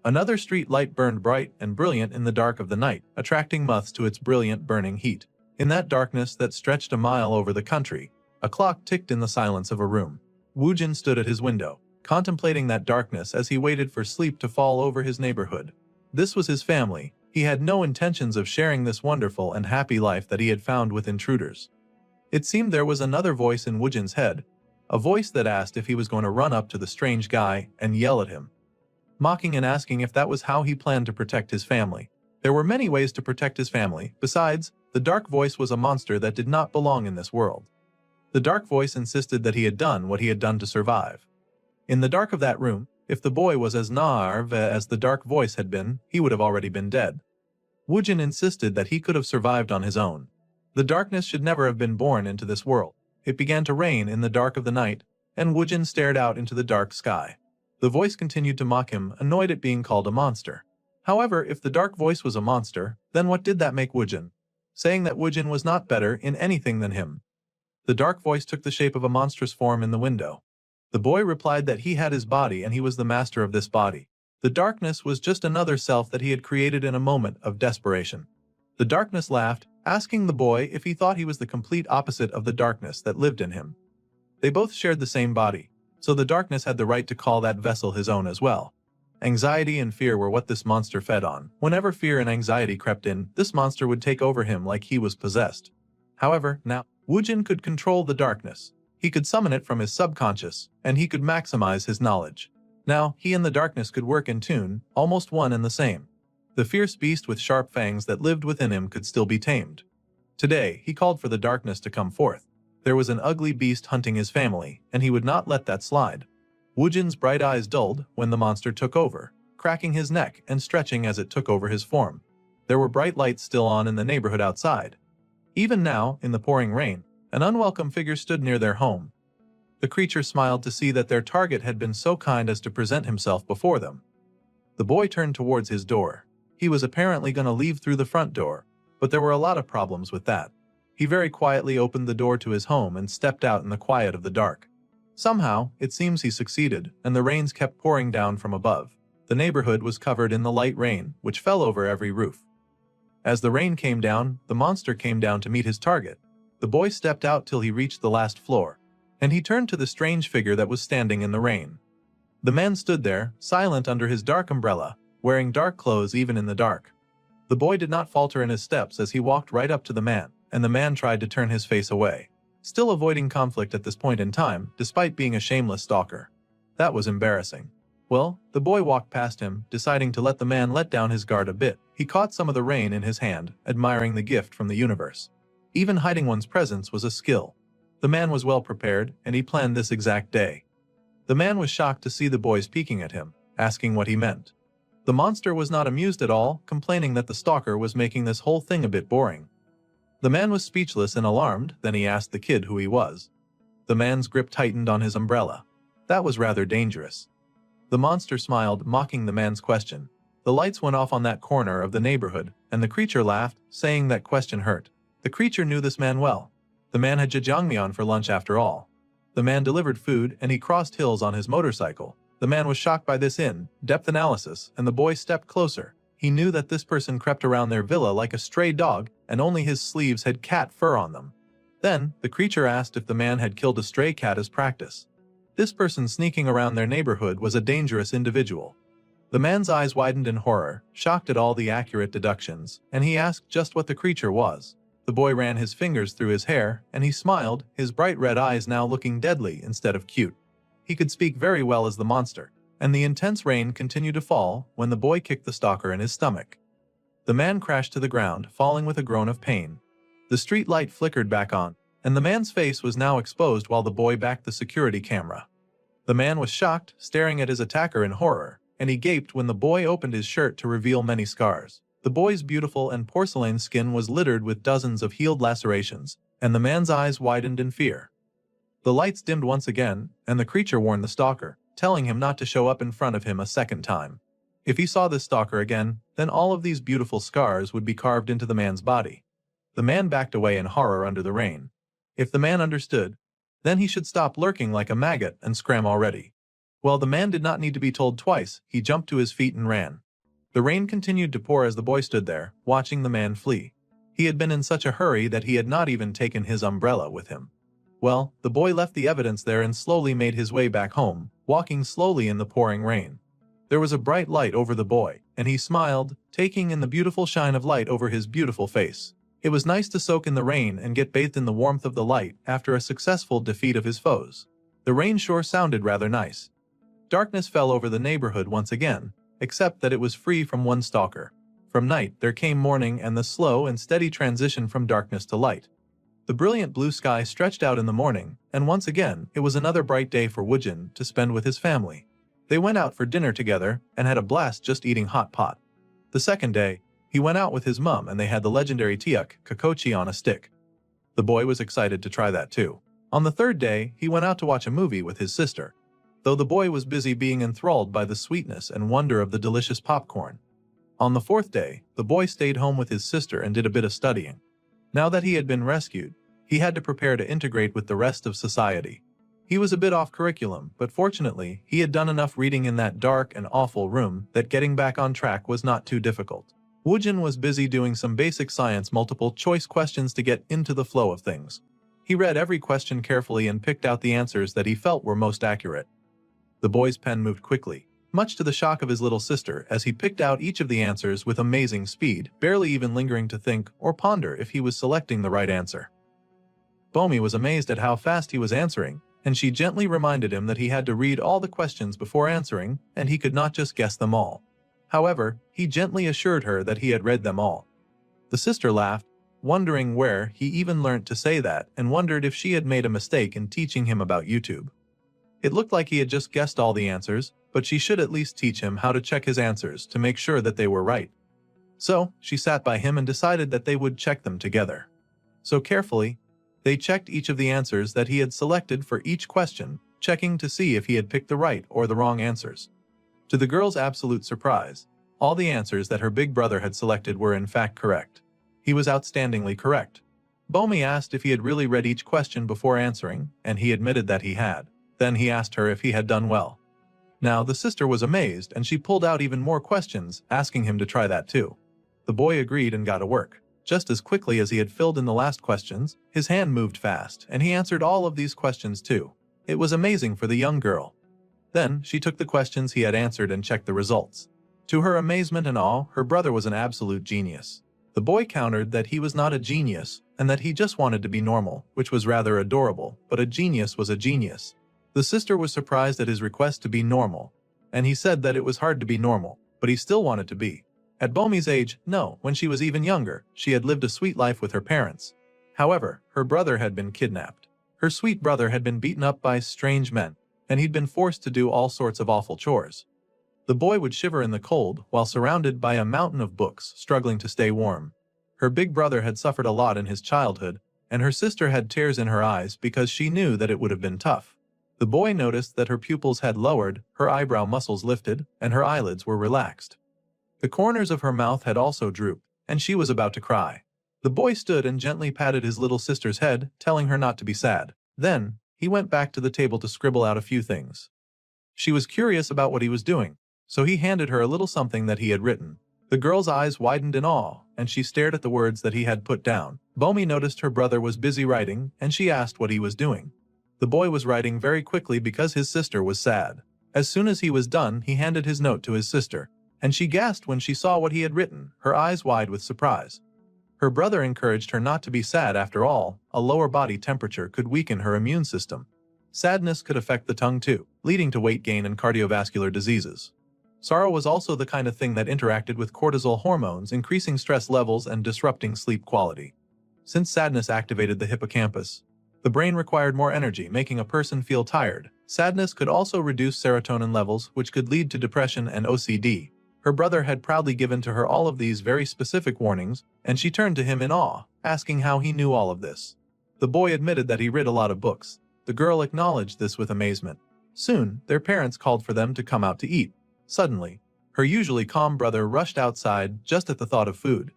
Another street light burned bright and brilliant in the dark of the night, attracting moths to its brilliant burning heat. In that darkness that stretched a mile over the country, a clock ticked in the silence of a room. Woojin stood at his window, contemplating that darkness as he waited for sleep to fall over his neighborhood. This was his family. He had no intentions of sharing this wonderful and happy life that he had found with intruders. It seemed there was another voice in Woojin's head, a voice that asked if he was going to run up to the strange guy and yell at him, mocking and asking if that was how he planned to protect his family. There were many ways to protect his family. Besides, the dark voice was a monster that did not belong in this world. The dark voice insisted that he had done what he had done to survive. In the dark of that room, if the boy was as naive as the dark voice had been, he would have already been dead. Woojin insisted that he could have survived on his own. The darkness should never have been born into this world. It began to rain in the dark of the night, and Woojin stared out into the dark sky. The voice continued to mock him, annoyed at being called a monster. However, if the dark voice was a monster, then what did that make Woojin? Saying that Woojin was not better in anything than him. The dark voice took the shape of a monstrous form in the window. The boy replied that he had his body and he was the master of this body. The darkness was just another self that he had created in a moment of desperation. The darkness laughed, asking the boy if he thought he was the complete opposite of the darkness that lived in him. They both shared the same body, so the darkness had the right to call that vessel his own as well. Anxiety and fear were what this monster fed on. Whenever fear and anxiety crept in, this monster would take over him like he was possessed. However, now, Woojin could control the darkness. He could summon it from his subconscious, and he could maximize his knowledge. Now, he and the darkness could work in tune, almost one and the same. The fierce beast with sharp fangs that lived within him could still be tamed. Today, he called for the darkness to come forth. There was an ugly beast hunting his family, and he would not let that slide. Woojin's bright eyes dulled when the monster took over, cracking his neck and stretching as it took over his form. There were bright lights still on in the neighborhood outside. Even now, in the pouring rain, an unwelcome figure stood near their home. The creature smiled to see that their target had been so kind as to present himself before them. The boy turned towards his door. He was apparently going to leave through the front door, but there were a lot of problems with that. He very quietly opened the door to his home and stepped out in the quiet of the dark. Somehow, it seems he succeeded, and the rains kept pouring down from above. The neighborhood was covered in the light rain, which fell over every roof. As the rain came down, the monster came down to meet his target. The boy stepped out till he reached the last floor, and he turned to the strange figure that was standing in the rain. The man stood there, silent under his dark umbrella, wearing dark clothes even in the dark. The boy did not falter in his steps as he walked right up to the man, and the man tried to turn his face away, still avoiding conflict at this point in time, despite being a shameless stalker. That was embarrassing. Well, the boy walked past him, deciding to let the man let down his guard a bit. He caught some of the rain in his hand, admiring the gift from the universe. Even hiding one's presence was a skill. The man was well prepared, and he planned this exact day. The man was shocked to see the boys peeking at him, asking what he meant. The monster was not amused at all, complaining that the stalker was making this whole thing a bit boring. The man was speechless and alarmed, then he asked the kid who he was. The man's grip tightened on his umbrella. That was rather dangerous. The monster smiled, mocking the man's question. The lights went off on that corner of the neighborhood, and the creature laughed, saying that question hurt. The creature knew this man well. The man had jjajangmyeon for lunch after all. The man delivered food, and he crossed hills on his motorcycle. The man was shocked by this in-depth analysis, and the boy stepped closer. He knew that this person crept around their villa like a stray dog, and only his sleeves had cat fur on them. Then, the creature asked if the man had killed a stray cat as practice. This person sneaking around their neighborhood was a dangerous individual. The man's eyes widened in horror, shocked at all the accurate deductions, and he asked just what the creature was. The boy ran his fingers through his hair, and he smiled, his bright red eyes now looking deadly instead of cute. He could speak very well as the monster, and the intense rain continued to fall when the boy kicked the stalker in his stomach. The man crashed to the ground, falling with a groan of pain. The street light flickered back on, and the man's face was now exposed while the boy backed the security camera. The man was shocked, staring at his attacker in horror, and he gaped when the boy opened his shirt to reveal many scars. The boy's beautiful and porcelain skin was littered with dozens of healed lacerations, and the man's eyes widened in fear. The lights dimmed once again, and the creature warned the stalker, telling him not to show up in front of him a second time. If he saw this stalker again, then all of these beautiful scars would be carved into the man's body. The man backed away in horror under the rain. If the man understood, then he should stop lurking like a maggot and scram already. Well, the man did not need to be told twice. He jumped to his feet and ran. The rain continued to pour as the boy stood there, watching the man flee. He had been in such a hurry that he had not even taken his umbrella with him. Well, the boy left the evidence there and slowly made his way back home, walking slowly in the pouring rain. There was a bright light over the boy, and he smiled, taking in the beautiful shine of light over his beautiful face. It was nice to soak in the rain and get bathed in the warmth of the light after a successful defeat of his foes. The rain sure sounded rather nice. Darkness fell over the neighborhood once again, except that it was free from one stalker. From night there came morning and the slow and steady transition from darkness to light. The brilliant blue sky stretched out in the morning, and once again it was another bright day for Woojin to spend with his family. They went out for dinner together and had a blast just eating hot pot. The second day, he went out with his mum and they had the legendary tiuk kakochi on a stick. The boy was excited to try that too. On the third day, he went out to watch a movie with his sister, though the boy was busy being enthralled by the sweetness and wonder of the delicious popcorn. On the fourth day, the boy stayed home with his sister and did a bit of studying. Now that he had been rescued, he had to prepare to integrate with the rest of society. He was a bit off curriculum, but fortunately, he had done enough reading in that dark and awful room that getting back on track was not too difficult. Woojin was busy doing some basic science multiple choice questions to get into the flow of things. He read every question carefully and picked out the answers that he felt were most accurate. The boy's pen moved quickly, much to the shock of his little sister, as he picked out each of the answers with amazing speed, barely even lingering to think or ponder if he was selecting the right answer. Bomi was amazed at how fast he was answering, and she gently reminded him that he had to read all the questions before answering, and he could not just guess them all. However, he gently assured her that he had read them all. The sister laughed, wondering where he even learnt to say that, and wondered if she had made a mistake in teaching him about YouTube. It looked like he had just guessed all the answers, but she should at least teach him how to check his answers to make sure that they were right. So, she sat by him and decided that they would check them together. So carefully, they checked each of the answers that he had selected for each question, checking to see if he had picked the right or the wrong answers. To the girl's absolute surprise, all the answers that her big brother had selected were in fact correct. He was outstandingly correct. Bomi asked if he had really read each question before answering, and he admitted that he had. Then he asked her if he had done well. Now the sister was amazed, and she pulled out even more questions, asking him to try that too. The boy agreed and got to work. Just as quickly as he had filled in the last questions, his hand moved fast, and he answered all of these questions too. It was amazing for the young girl. Then, she took the questions he had answered and checked the results. To her amazement and awe, her brother was an absolute genius. The boy countered that he was not a genius, and that he just wanted to be normal, which was rather adorable, but a genius was a genius. The sister was surprised at his request to be normal, and he said that it was hard to be normal, but he still wanted to be. At Bomi's age, no, when she was even younger, she had lived a sweet life with her parents. However, her brother had been kidnapped. Her sweet brother had been beaten up by strange men, and he'd been forced to do all sorts of awful chores. The boy would shiver in the cold while surrounded by a mountain of books, struggling to stay warm. Her big brother had suffered a lot in his childhood, and her sister had tears in her eyes because she knew that it would have been tough. The boy noticed that her pupils had lowered, her eyebrow muscles lifted, and her eyelids were relaxed. The corners of her mouth had also drooped, and she was about to cry. The boy stood and gently patted his little sister's head, telling her not to be sad. Then, he went back to the table to scribble out a few things. She was curious about what he was doing, so he handed her a little something that he had written. The girl's eyes widened in awe, and she stared at the words that he had put down. Bomi noticed her brother was busy writing, and she asked what he was doing. The boy was writing very quickly because his sister was sad. As soon as he was done, he handed his note to his sister, and she gasped when she saw what he had written, her eyes wide with surprise. Her brother encouraged her not to be sad. After all, a lower body temperature could weaken her immune system. Sadness could affect the tongue too, leading to weight gain and cardiovascular diseases. Sorrow was also the kind of thing that interacted with cortisol hormones, increasing stress levels and disrupting sleep quality. Since sadness activated the hippocampus, the brain required more energy, making a person feel tired. Sadness could also reduce serotonin levels, which could lead to depression and OCD. Her brother had proudly given to her all of these very specific warnings, and she turned to him in awe, asking how he knew all of this. The boy admitted that he read a lot of books. The girl acknowledged this with amazement. Soon, their parents called for them to come out to eat. Suddenly, her usually calm brother rushed outside just at the thought of food.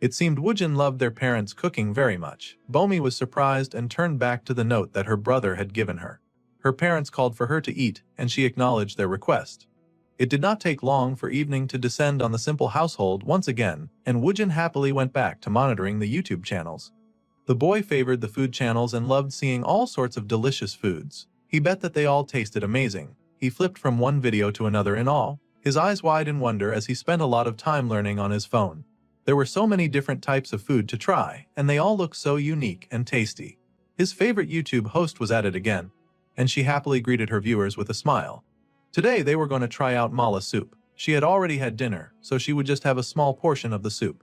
It seemed Woojin loved their parents' cooking very much. Bomi was surprised and turned back to the note that her brother had given her. Her parents called for her to eat, and she acknowledged their request. It did not take long for evening to descend on the simple household once again, and Woojin happily went back to monitoring the YouTube channels. The boy favored the food channels and loved seeing all sorts of delicious foods. He bet that they all tasted amazing. He flipped from one video to another in awe, his eyes wide in wonder as he spent a lot of time learning on his phone. There were so many different types of food to try, and they all looked so unique and tasty. His favorite YouTube host was at it again, and she happily greeted her viewers with a smile. Today they were going to try out mala soup. She had already had dinner, so she would just have a small portion of the soup.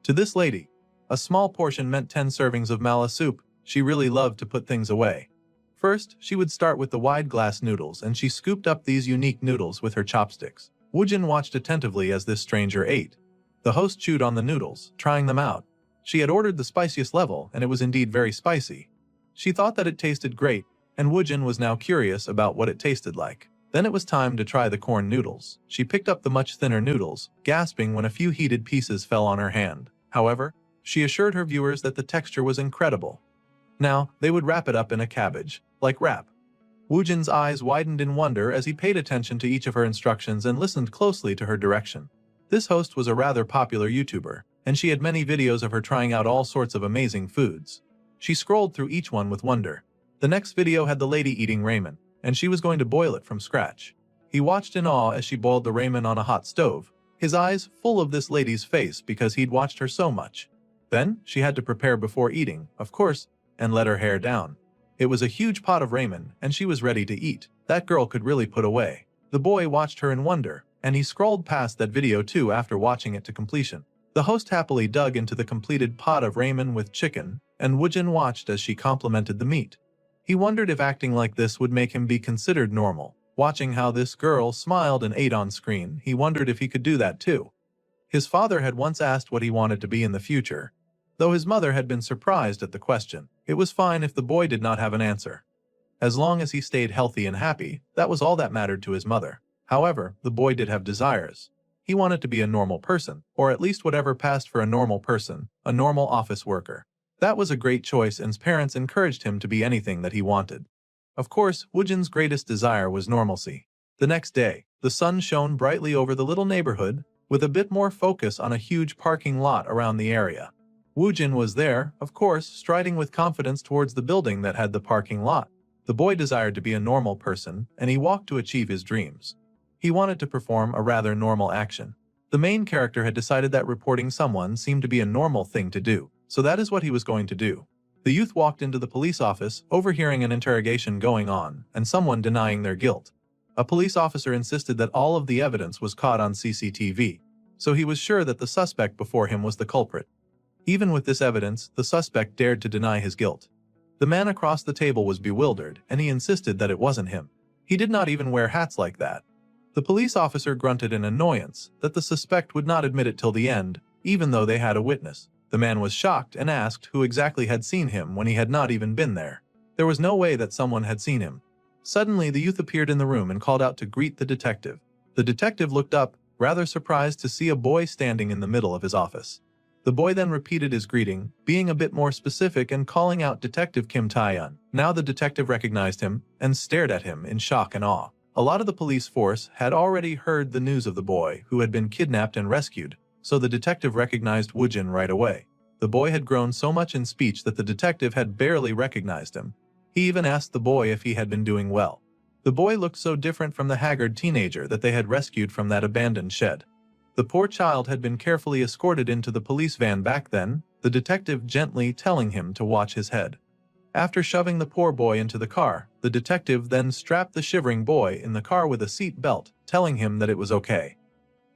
To this lady, a small portion meant 10 servings of mala soup. She really loved to put things away. First, she would start with the wide glass noodles, and she scooped up these unique noodles with her chopsticks. Woojin watched attentively as this stranger ate. The host chewed on the noodles, trying them out. She had ordered the spiciest level, and it was indeed very spicy. She thought that it tasted great, and Woojin was now curious about what it tasted like. Then it was time to try the corn noodles. She picked up the much thinner noodles, gasping when a few heated pieces fell on her hand. However, she assured her viewers that the texture was incredible. Now, they would wrap it up in a cabbage, like wrap. Woojin's eyes widened in wonder as he paid attention to each of her instructions and listened closely to her direction. This host was a rather popular YouTuber, and she had many videos of her trying out all sorts of amazing foods. She scrolled through each one with wonder. The next video had the lady eating ramen, and she was going to boil it from scratch. He watched in awe as she boiled the ramen on a hot stove, his eyes full of this lady's face because he'd watched her so much. Then, she had to prepare before eating, of course, and let her hair down. It was a huge pot of ramen, and she was ready to eat. That girl could really put away. The boy watched her in wonder, and he scrolled past that video too after watching it to completion. The host happily dug into the completed pot of ramen with chicken, and Woojin watched as she complimented the meat. He wondered if acting like this would make him be considered normal. Watching how this girl smiled and ate on screen, he wondered if he could do that too. His father had once asked what he wanted to be in the future. Though his mother had been surprised at the question, it was fine if the boy did not have an answer. As long as he stayed healthy and happy, that was all that mattered to his mother. However, the boy did have desires. He wanted to be a normal person, or at least whatever passed for a normal person, a normal office worker. That was a great choice, and his parents encouraged him to be anything that he wanted. Of course, Woojin's greatest desire was normalcy. The next day, the sun shone brightly over the little neighborhood, with a bit more focus on a huge parking lot around the area. Woojin was there, of course, striding with confidence towards the building that had the parking lot. The boy desired to be a normal person, and he walked to achieve his dreams. He wanted to perform a rather normal action. The main character had decided that reporting someone seemed to be a normal thing to do, so that is what he was going to do. The youth walked into the police office, overhearing an interrogation going on, and someone denying their guilt. A police officer insisted that all of the evidence was caught on CCTV, so he was sure that the suspect before him was the culprit. Even with this evidence, the suspect dared to deny his guilt. The man across the table was bewildered, and he insisted that it wasn't him. He did not even wear hats like that. The police officer grunted in annoyance that the suspect would not admit it till the end, even though they had a witness. The man was shocked and asked who exactly had seen him when he had not even been there. There was no way that someone had seen him. Suddenly, the youth appeared in the room and called out to greet the detective. The detective looked up, rather surprised to see a boy standing in the middle of his office. The boy then repeated his greeting, being a bit more specific and calling out Detective Kim Tae-yeon. Now the detective recognized him and stared at him in shock and awe. A lot of the police force had already heard the news of the boy who had been kidnapped and rescued, so the detective recognized Woojin right away. The boy had grown so much in speech that the detective had barely recognized him. He even asked the boy if he had been doing well. The boy looked so different from the haggard teenager that they had rescued from that abandoned shed. The poor child had been carefully escorted into the police van back then, the detective gently telling him to watch his head. After shoving the poor boy into the car, the detective then strapped the shivering boy in the car with a seat belt, telling him that it was okay.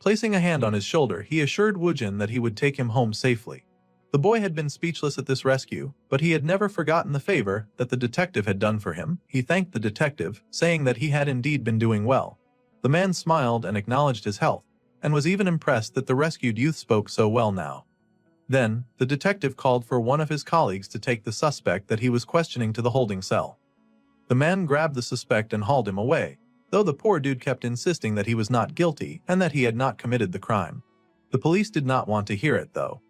Placing a hand on his shoulder, he assured Woojin that he would take him home safely. The boy had been speechless at this rescue, but he had never forgotten the favor that the detective had done for him. He thanked the detective, saying that he had indeed been doing well. The man smiled and acknowledged his health, and was even impressed that the rescued youth spoke so well now. Then, the detective called for one of his colleagues to take the suspect that he was questioning to the holding cell. The man grabbed the suspect and hauled him away, though the poor dude kept insisting that he was not guilty and that he had not committed the crime. The police did not want to hear it, though.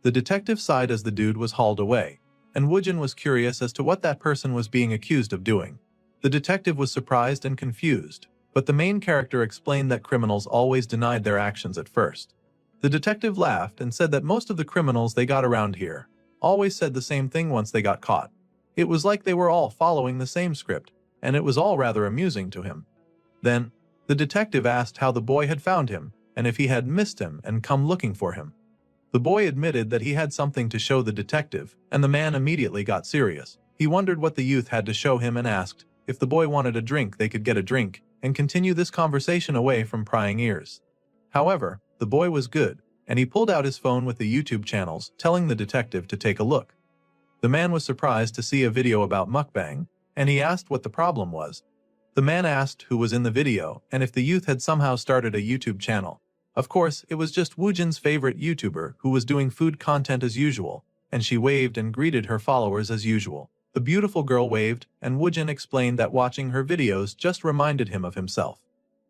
The detective sighed as the dude was hauled away, and Woojin was curious as to what that person was being accused of doing. The detective was surprised and confused, but the main character explained that criminals always denied their actions at first. The detective laughed and said that most of the criminals they got around here always said the same thing once they got caught. It was like they were all following the same script, and it was all rather amusing to him. Then, the detective asked how the boy had found him, and if he had missed him and come looking for him. The boy admitted that he had something to show the detective, and the man immediately got serious. He wondered what the youth had to show him and asked if the boy wanted a drink they could get a drink, and continue this conversation away from prying ears. However, the boy was good, and he pulled out his phone with the YouTube channels, telling the detective to take a look. The man was surprised to see a video about mukbang, and he asked what the problem was. The man asked who was in the video and if the youth had somehow started a YouTube channel. Of course, it was just Woojin's favorite YouTuber who was doing food content as usual, and she waved and greeted her followers as usual. The beautiful girl waved, and Woojin explained that watching her videos just reminded him of himself.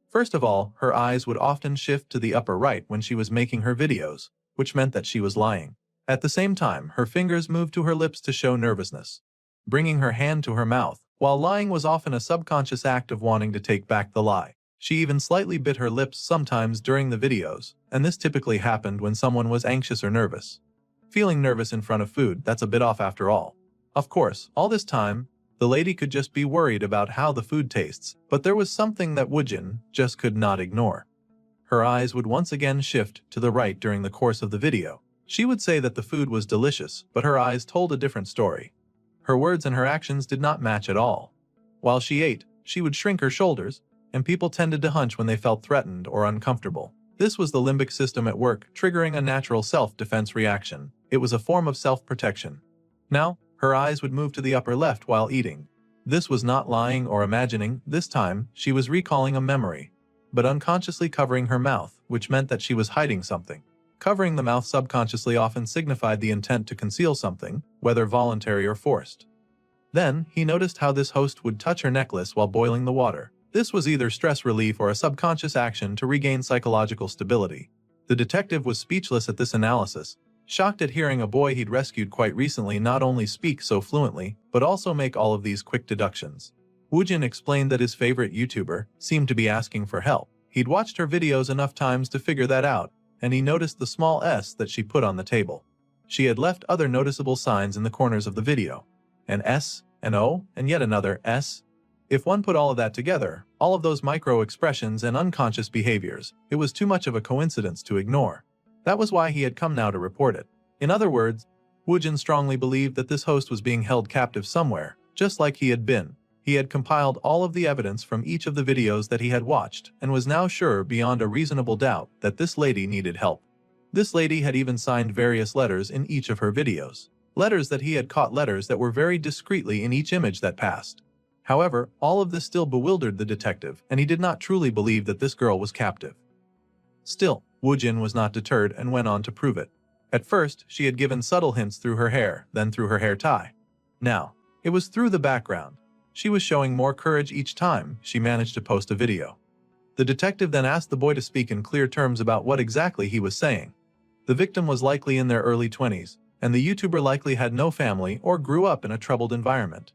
First of all, her eyes would often shift to the upper right when she was making her videos, which meant that she was lying. At the same time, her fingers moved to her lips to show nervousness. Bringing her hand to her mouth, While lying was often a subconscious act of wanting to take back the lie. She even slightly bit her lips sometimes during the videos, and this typically happened when someone was anxious or nervous. Feeling nervous in front of food, that's a bit off after all. Of course, all this time, the lady could just be worried about how the food tastes, but there was something that Woojin just could not ignore. Her eyes would once again shift to the right during the course of the video. She would say that the food was delicious, but her eyes told a different story. Her words and her actions did not match at all. While she ate, she would shrink her shoulders, and people tended to hunch when they felt threatened or uncomfortable. This was the limbic system at work, triggering a natural self-defense reaction. It was a form of self-protection. Now, her eyes would move to the upper left while eating. This was not lying or imagining. This time, she was recalling a memory, but unconsciously covering her mouth, which meant that she was hiding something. Covering the mouth subconsciously often signified the intent to conceal something, whether voluntary or forced. Then, he noticed how this host would touch her necklace while boiling the water. This was either stress relief or a subconscious action to regain psychological stability. The detective was speechless at this analysis, shocked at hearing a boy he'd rescued quite recently not only speak so fluently, but also make all of these quick deductions. Woojin explained that his favorite YouTuber seemed to be asking for help. He'd watched her videos enough times to figure that out, and he noticed the small S that she put on the table. She had left other noticeable signs in the corners of the video. An S, an O, and yet another S. If one put all of that together, all of those micro-expressions and unconscious behaviors, it was too much of a coincidence to ignore. That was why he had come now to report it. In other words, Woojin strongly believed that this host was being held captive somewhere, just like he had been. He had compiled all of the evidence from each of the videos that he had watched and was now sure beyond a reasonable doubt that this lady needed help. This lady had even signed various letters in each of her videos. Letters that he had caught, letters that were very discreetly in each image that passed. However, all of this still bewildered the detective, and he did not truly believe that this girl was captive. Still, Woojin was not deterred and went on to prove it. At first, she had given subtle hints through her hair, then through her hair tie. Now, it was through the background. She was showing more courage each time she managed to post a video. The detective then asked the boy to speak in clear terms about what exactly he was saying. The victim was likely in their early 20s, and the YouTuber likely had no family or grew up in a troubled environment.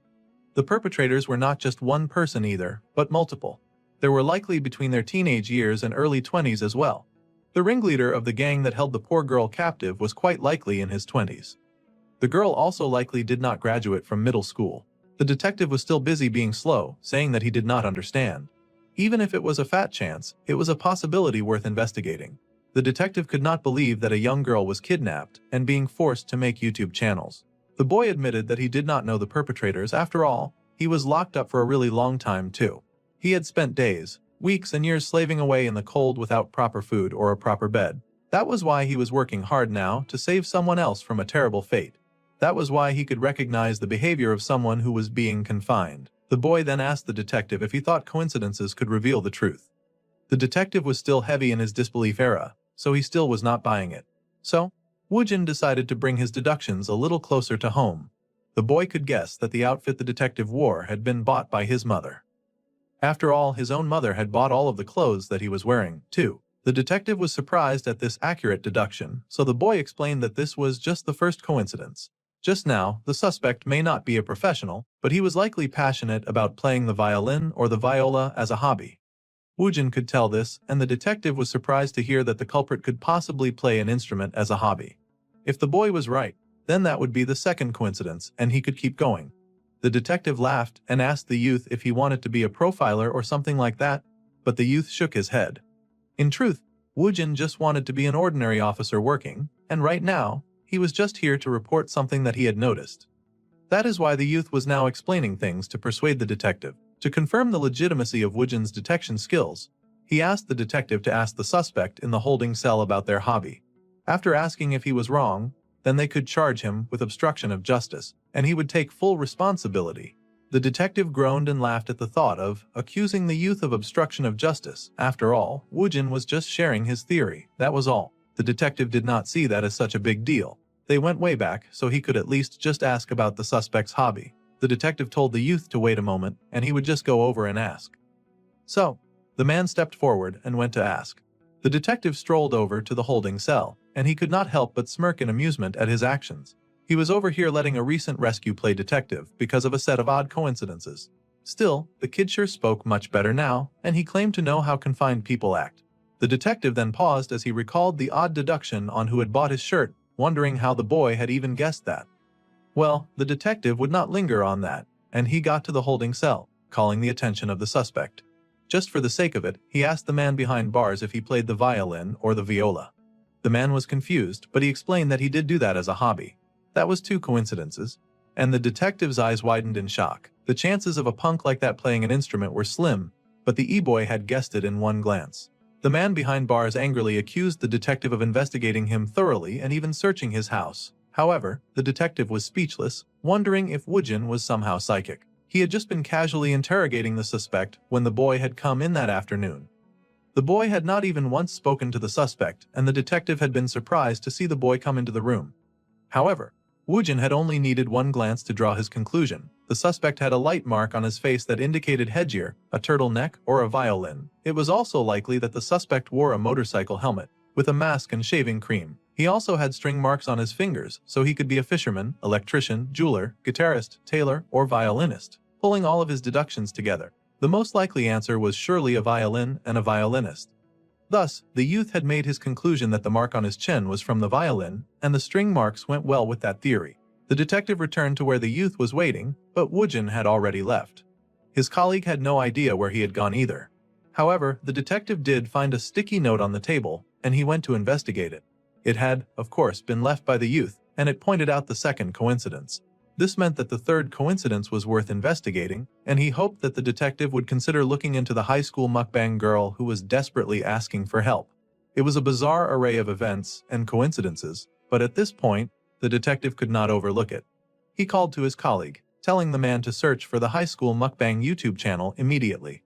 The perpetrators were not just one person either, but multiple. They were likely between their teenage years and early 20s as well. The ringleader of the gang that held the poor girl captive was quite likely in his 20s. The girl also likely did not graduate from middle school. The detective was still busy being slow, saying that he did not understand. Even if it was a fat chance, it was a possibility worth investigating. The detective could not believe that a young girl was kidnapped and being forced to make YouTube channels. The boy admitted that he did not know the perpetrators. After all, he was locked up for a really long time too. He had spent days, weeks, and years slaving away in the cold without proper food or a proper bed. That was why he was working hard now to save someone else from a terrible fate. That was why he could recognize the behavior of someone who was being confined. The boy then asked the detective if he thought coincidences could reveal the truth. The detective was still heavy in his disbelief era, so he still was not buying it. So, Woojin decided to bring his deductions a little closer to home. The boy could guess that the outfit the detective wore had been bought by his mother. After all, his own mother had bought all of the clothes that he was wearing, too. The detective was surprised at this accurate deduction, so the boy explained that this was just the first coincidence. Just now, the suspect may not be a professional, but he was likely passionate about playing the violin or the viola as a hobby. Woojin could tell this, and the detective was surprised to hear that the culprit could possibly play an instrument as a hobby. If the boy was right, then that would be the second coincidence, and he could keep going. The detective laughed and asked the youth if he wanted to be a profiler or something like that, but the youth shook his head. In truth, Woojin just wanted to be an ordinary officer working, and right now, he was just here to report something that he had noticed. That is why the youth was now explaining things to persuade the detective. To confirm the legitimacy of Woojin's detection skills, he asked the detective to ask the suspect in the holding cell about their hobby. After asking if he was wrong, then they could charge him with obstruction of justice, and he would take full responsibility. The detective groaned and laughed at the thought of accusing the youth of obstruction of justice. After all, Woojin was just sharing his theory, that was all. The detective did not see that as such a big deal. They went way back, so he could at least just ask about the suspect's hobby. The detective told the youth to wait a moment, and he would just go over and ask. So, the man stepped forward and went to ask. The detective strolled over to the holding cell, and he could not help but smirk in amusement at his actions. He was over here letting a recent rescue play detective because of a set of odd coincidences. Still, the kid sure spoke much better now, and he claimed to know how confined people act. The detective then paused as he recalled the odd deduction on who had bought his shirt, wondering how the boy had even guessed that. Well, the detective would not linger on that, and he got to the holding cell, calling the attention of the suspect. Just for the sake of it, he asked the man behind bars if he played the violin or the viola. The man was confused, but he explained that he did do that as a hobby. That was two coincidences, and the detective's eyes widened in shock. The chances of a punk like that playing an instrument were slim, but the e-boy had guessed it in one glance. The man behind bars angrily accused the detective of investigating him thoroughly and even searching his house. However, the detective was speechless, wondering if Woojin was somehow psychic. He had just been casually interrogating the suspect when the boy had come in that afternoon. The boy had not even once spoken to the suspect, and the detective had been surprised to see the boy come into the room. However, Woojin had only needed one glance to draw his conclusion. The suspect had a light mark on his face that indicated headgear, a turtleneck, or a violin. It was also likely that the suspect wore a motorcycle helmet, with a mask and shaving cream. He also had string marks on his fingers, so he could be a fisherman, electrician, jeweler, guitarist, tailor, or violinist. Pulling all of his deductions together, the most likely answer was surely a violin and a violinist. Thus, the youth had made his conclusion that the mark on his chin was from the violin, and the string marks went well with that theory. The detective returned to where the youth was waiting, but Woojin had already left. His colleague had no idea where he had gone either. However, the detective did find a sticky note on the table, and he went to investigate it. It had, of course, been left by the youth, and it pointed out the second coincidence. This meant that the third coincidence was worth investigating, and he hoped that the detective would consider looking into the high school mukbang girl who was desperately asking for help. It was a bizarre array of events and coincidences, but at this point, the detective could not overlook it. He called to his colleague, telling the man to search for the high school mukbang YouTube channel immediately.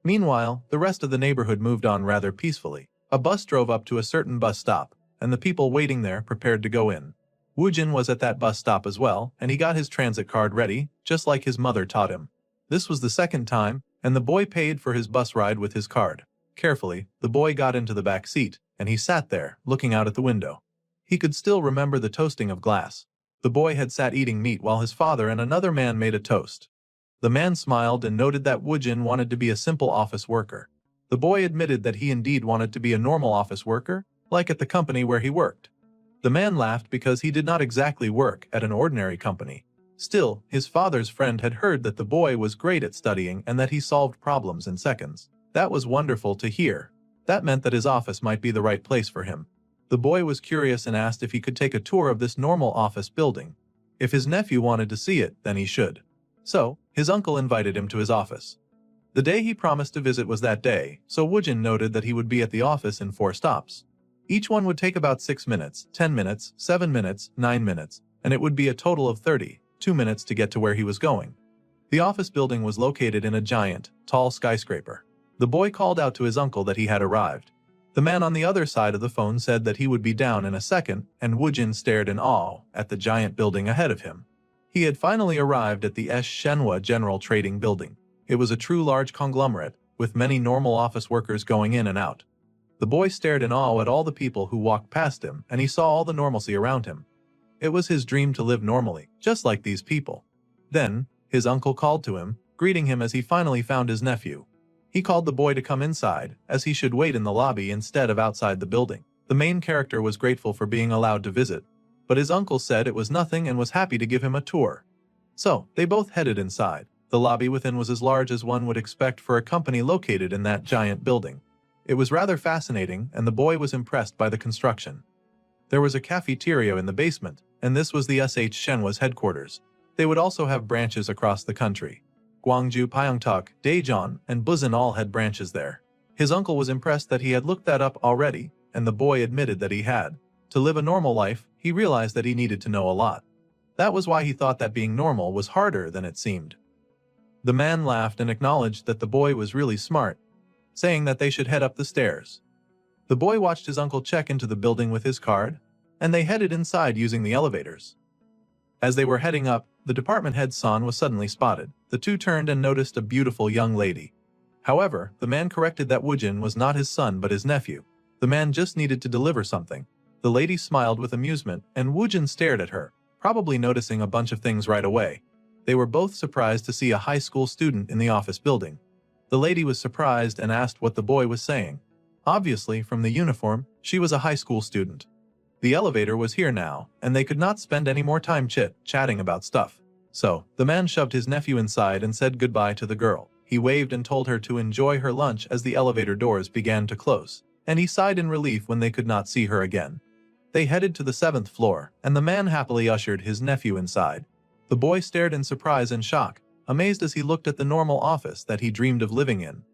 Meanwhile, the rest of the neighborhood moved on rather peacefully. A bus drove up to a certain bus stop, and the people waiting there prepared to go in. Woojin was at that bus stop as well, and he got his transit card ready, just like his mother taught him. This was the second time, and the boy paid for his bus ride with his card. Carefully, the boy got into the back seat, and he sat there, looking out at the window. He could still remember the toasting of glass. The boy had sat eating meat while his father and another man made a toast. The man smiled and noted that Woojin wanted to be a simple office worker. The boy admitted that he indeed wanted to be a normal office worker, like at the company where he worked. The man laughed because he did not exactly work at an ordinary company. Still, his father's friend had heard that the boy was great at studying and that he solved problems in seconds. That was wonderful to hear. That meant that his office might be the right place for him. The boy was curious and asked if he could take a tour of this normal office building. If his nephew wanted to see it, then he should. So, his uncle invited him to his office. The day he promised to visit was that day, so Woojin noted that he would be at the office in 4 stops. Each one would take about 6 minutes, 10 minutes, 7 minutes, 9 minutes, and it would be a total of 32 minutes to get to where he was going. The office building was located in a giant, tall skyscraper. The boy called out to his uncle that he had arrived. The man on the other side of the phone said that he would be down in a second, and Woojin stared in awe at the giant building ahead of him. He had finally arrived at the Manhwa General Trading Building. It was a true large conglomerate, with many normal office workers going in and out. The boy stared in awe at all the people who walked past him, and he saw all the normalcy around him. It was his dream to live normally, just like these people. Then, his uncle called to him, greeting him as he finally found his nephew. He called the boy to come inside, as he should wait in the lobby instead of outside the building. The main character was grateful for being allowed to visit, but his uncle said it was nothing and was happy to give him a tour. So, they both headed inside. The lobby within was as large as one would expect for a company located in that giant building. It was rather fascinating, and the boy was impressed by the construction. There was a cafeteria in the basement, and this was the Manhwa's headquarters. They would also have branches across the country. Gwangju, Pyeongtaek, Daejeon, and Busan all had branches there. His uncle was impressed that he had looked that up already, and the boy admitted that he had. To live a normal life, he realized that he needed to know a lot. That was why he thought that being normal was harder than it seemed. The man laughed and acknowledged that the boy was really smart, saying that they should head up the stairs. The boy watched his uncle check into the building with his card, and they headed inside using the elevators. As they were heading up, the department head's son was suddenly spotted. The two turned and noticed a beautiful young lady. However, the man corrected that Woojin was not his son but his nephew. The man just needed to deliver something. The lady smiled with amusement, and Woojin stared at her. probably noticing a bunch of things right away. They were both surprised to see a high school student in the office building. The lady was surprised and asked what the boy was saying. Obviously, from the uniform, she was a high school student. The elevator was here now, and they could not spend any more time chatting about stuff. So, the man shoved his nephew inside and said goodbye to the girl. He waved and told her to enjoy her lunch as the elevator doors began to close, and he sighed in relief when they could not see her again. They headed to the 7th floor, and the man happily ushered his nephew inside. The boy stared in surprise and shock, amazed as he looked at the normal office that he dreamed of living in.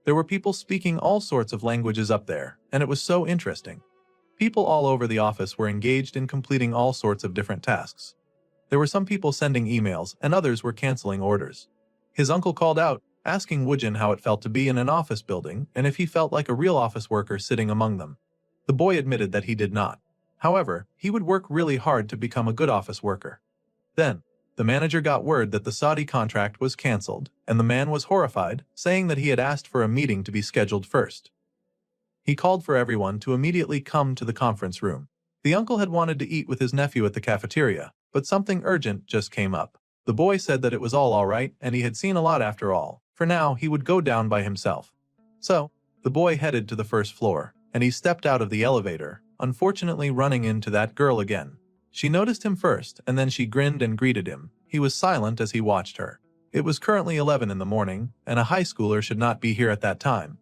There were people speaking all sorts of languages up there, and it was so interesting. People all over the office were engaged in completing all sorts of different tasks. There were some people sending emails, and others were canceling orders. His uncle called out, asking Woojin how it felt to be in an office building and if he felt like a real office worker sitting among them. The boy admitted that he did not. However, he would work really hard to become a good office worker. Then, the manager got word that the Saudi contract was cancelled, and the man was horrified, saying that he had asked for a meeting to be scheduled first. He called for everyone to immediately come to the conference room. The uncle had wanted to eat with his nephew at the cafeteria, but something urgent just came up. The boy said that it was all right and he had seen a lot after all. For now, he would go down by himself. So, the boy headed to the 1st floor, and he stepped out of the elevator, unfortunately running into that girl again. She noticed him first, and then she grinned and greeted him. He was silent as he watched her. It was currently 11 in the morning, and a high schooler should not be here at that time.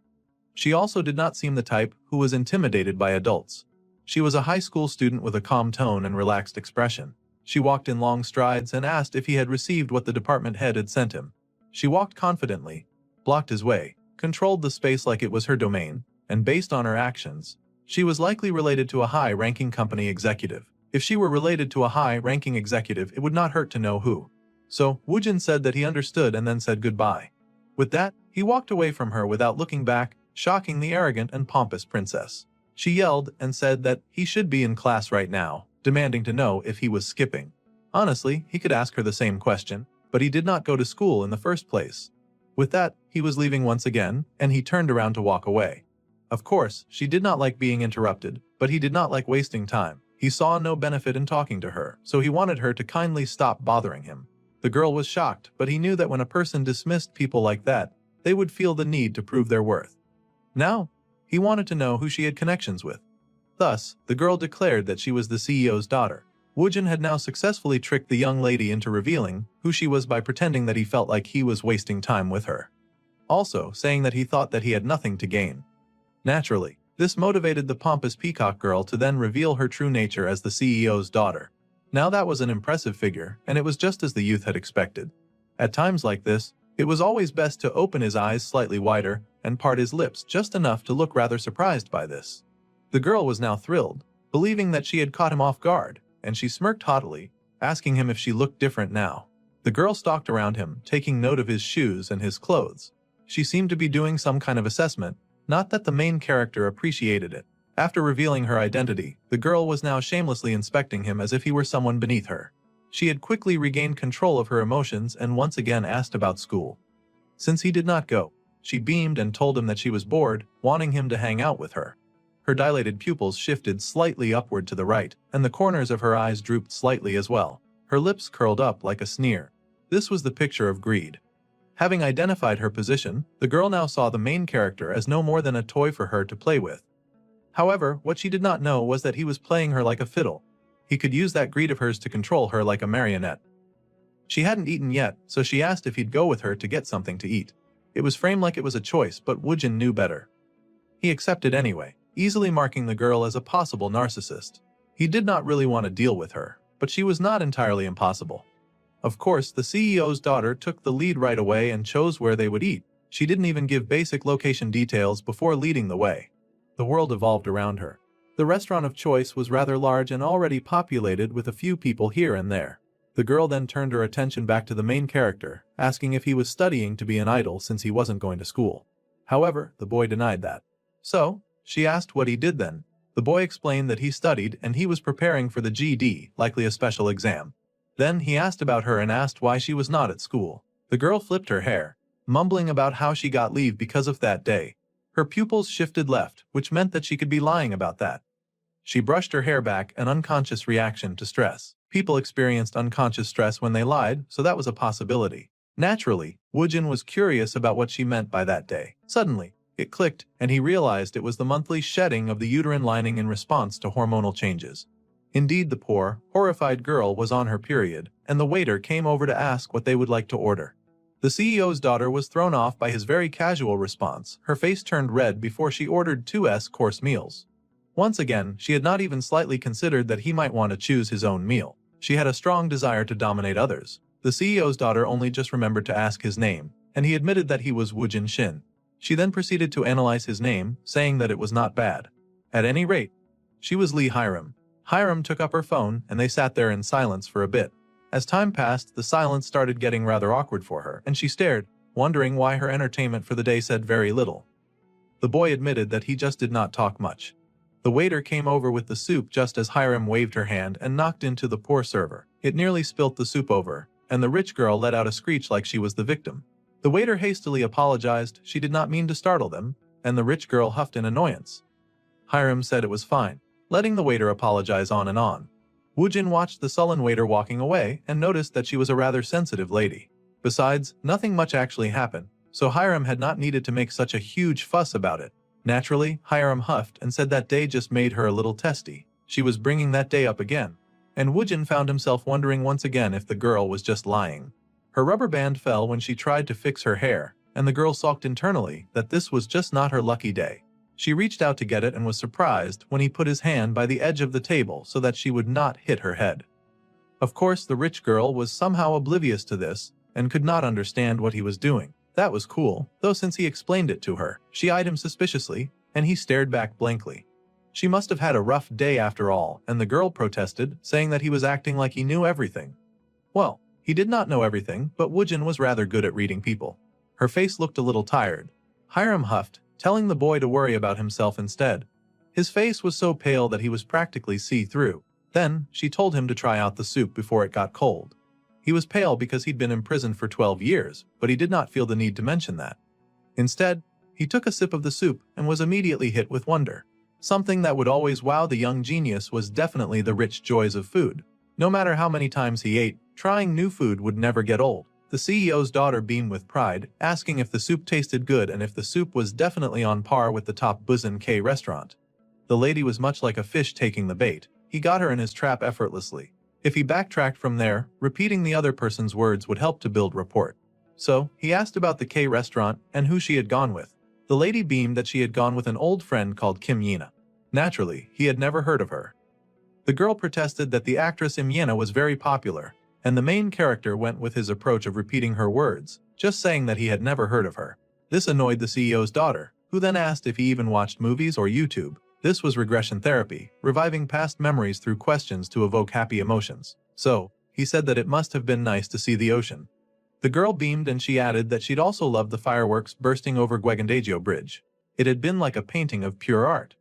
She also did not seem the type who was intimidated by adults. She was a high school student with a calm tone and relaxed expression. She walked in long strides and asked if he had received what the department head had sent him. She walked confidently, blocked his way, controlled the space like it was her domain, and based on her actions, she was likely related to a high-ranking company executive. If she were related to a high-ranking executive, it would not hurt to know who. So, Woojin said that he understood and then said goodbye. With that, he walked away from her without looking back, shocking the arrogant and pompous princess. She yelled and said that he should be in class right now, demanding to know if he was skipping. Honestly, he could ask her the same question, but he did not go to school in the first place. With that, he was leaving once again, and he turned around to walk away. Of course, she did not like being interrupted, but he did not like wasting time. He saw no benefit in talking to her, so he wanted her to kindly stop bothering him. The girl was shocked, but he knew that when a person dismissed people like that, they would feel the need to prove their worth. Now, he wanted to know who she had connections with. Thus, the girl declared that she was the CEO's daughter. Woojin had now successfully tricked the young lady into revealing who she was by pretending that he felt like he was wasting time with her. Also, saying that he thought that he had nothing to gain. Naturally, this motivated the pompous peacock girl to then reveal her true nature as the CEO's daughter. Now that was an impressive figure, and it was just as the youth had expected. At times like this, it was always best to open his eyes slightly wider and part his lips just enough to look rather surprised by this. The girl was now thrilled, believing that she had caught him off guard, and she smirked haughtily, asking him if she looked different now. The girl stalked around him, taking note of his shoes and his clothes. She seemed to be doing some kind of assessment, not that the main character appreciated it. After revealing her identity, the girl was now shamelessly inspecting him as if he were someone beneath her. She had quickly regained control of her emotions and once again asked about school. Since he did not go, she beamed and told him that she was bored, wanting him to hang out with her. Her dilated pupils shifted slightly upward to the right, and the corners of her eyes drooped slightly as well. Her lips curled up like a sneer. This was the picture of greed. Having identified her position, the girl now saw the main character as no more than a toy for her to play with. However, what she did not know was that he was playing her like a fiddle. He could use that greed of hers to control her like a marionette. She hadn't eaten yet, so she asked if he'd go with her to get something to eat. It was framed like it was a choice, but Woojin knew better. He accepted anyway, easily marking the girl as a possible narcissist. He did not really want to deal with her, but she was not entirely impossible. Of course, the CEO's daughter took the lead right away and chose where they would eat. She didn't even give basic location details before leading the way. The world evolved around her. The restaurant of choice was rather large and already populated with a few people here and there. The girl then turned her attention back to the main character, asking if he was studying to be an idol since he wasn't going to school. However, the boy denied that. So, she asked what he did then. The boy explained that he studied and he was preparing for the GD, likely a special exam. Then he asked about her and asked why she was not at school. The girl flipped her hair, mumbling about how she got leave because of that day. Her pupils shifted left, which meant that she could be lying about that. She brushed her hair back, an unconscious reaction to stress. People experienced unconscious stress when they lied, so that was a possibility. Naturally, Woojin was curious about what she meant by that day. Suddenly, it clicked, and he realized it was the monthly shedding of the uterine lining in response to hormonal changes. Indeed, the poor, horrified girl was on her period, and the waiter came over to ask what they would like to order. The CEO's daughter was thrown off by his very casual response. Her face turned red before she ordered 2 course meals. Once again, she had not even slightly considered that he might want to choose his own meal. She had a strong desire to dominate others. The CEO's daughter only just remembered to ask his name, and he admitted that he was Woojin Shin. She then proceeded to analyze his name, saying that it was not bad. At any rate, she was Lee Hiram. Hiram took up her phone, and they sat there in silence for a bit. As time passed, the silence started getting rather awkward for her, and she stared, wondering why her entertainment for the day said very little. The boy admitted that he just did not talk much. The waiter came over with the soup just as Hiram waved her hand and knocked into the poor server. It nearly spilt the soup over, and the rich girl let out a screech like she was the victim. The waiter hastily apologized. She did not mean to startle them, and the rich girl huffed in annoyance. Hiram said it was fine, letting the waiter apologize on and on. Woojin watched the sullen waiter walking away and noticed that she was a rather sensitive lady. Besides, nothing much actually happened, so Hiram had not needed to make such a huge fuss about it. Naturally, Hiram huffed and said that day just made her a little testy. She was bringing that day up again, and Woojin found himself wondering once again if the girl was just lying. Her rubber band fell when she tried to fix her hair, and the girl sulked internally that this was just not her lucky day. She reached out to get it and was surprised when he put his hand by the edge of the table so that she would not hit her head. Of course, the rich girl was somehow oblivious to this and could not understand what he was doing. That was cool, though since he explained it to her, she eyed him suspiciously, and he stared back blankly. She must have had a rough day after all, and the girl protested, saying that he was acting like he knew everything. Well, he did not know everything, but Woojin was rather good at reading people. Her face looked a little tired. Hiram huffed, telling the boy to worry about himself instead. His face was so pale that he was practically see-through. Then, she told him to try out the soup before it got cold. He was pale because he'd been imprisoned for 12 years, but he did not feel the need to mention that. Instead, he took a sip of the soup and was immediately hit with wonder. Something that would always wow the young genius was definitely the rich joys of food. No matter how many times he ate, trying new food would never get old. The CEO's daughter beamed with pride, asking if the soup tasted good and if the soup was definitely on par with the top Busan K restaurant. The lady was much like a fish taking the bait. He got her in his trap effortlessly. If he backtracked from there, repeating the other person's words would help to build rapport. So, he asked about the K restaurant and who she had gone with. The lady beamed that she had gone with an old friend called Kim Yena. Naturally, he had never heard of her. The girl protested that the actress Im Yena was very popular, and the main character went with his approach of repeating her words, just saying that he had never heard of her. This annoyed the CEO's daughter, who then asked if he even watched movies or YouTube. This was regression therapy, reviving past memories through questions to evoke happy emotions. So, he said that it must have been nice to see the ocean. The girl beamed and she added that she'd also loved the fireworks bursting over Gwegendagio Bridge. It had been like a painting of pure art.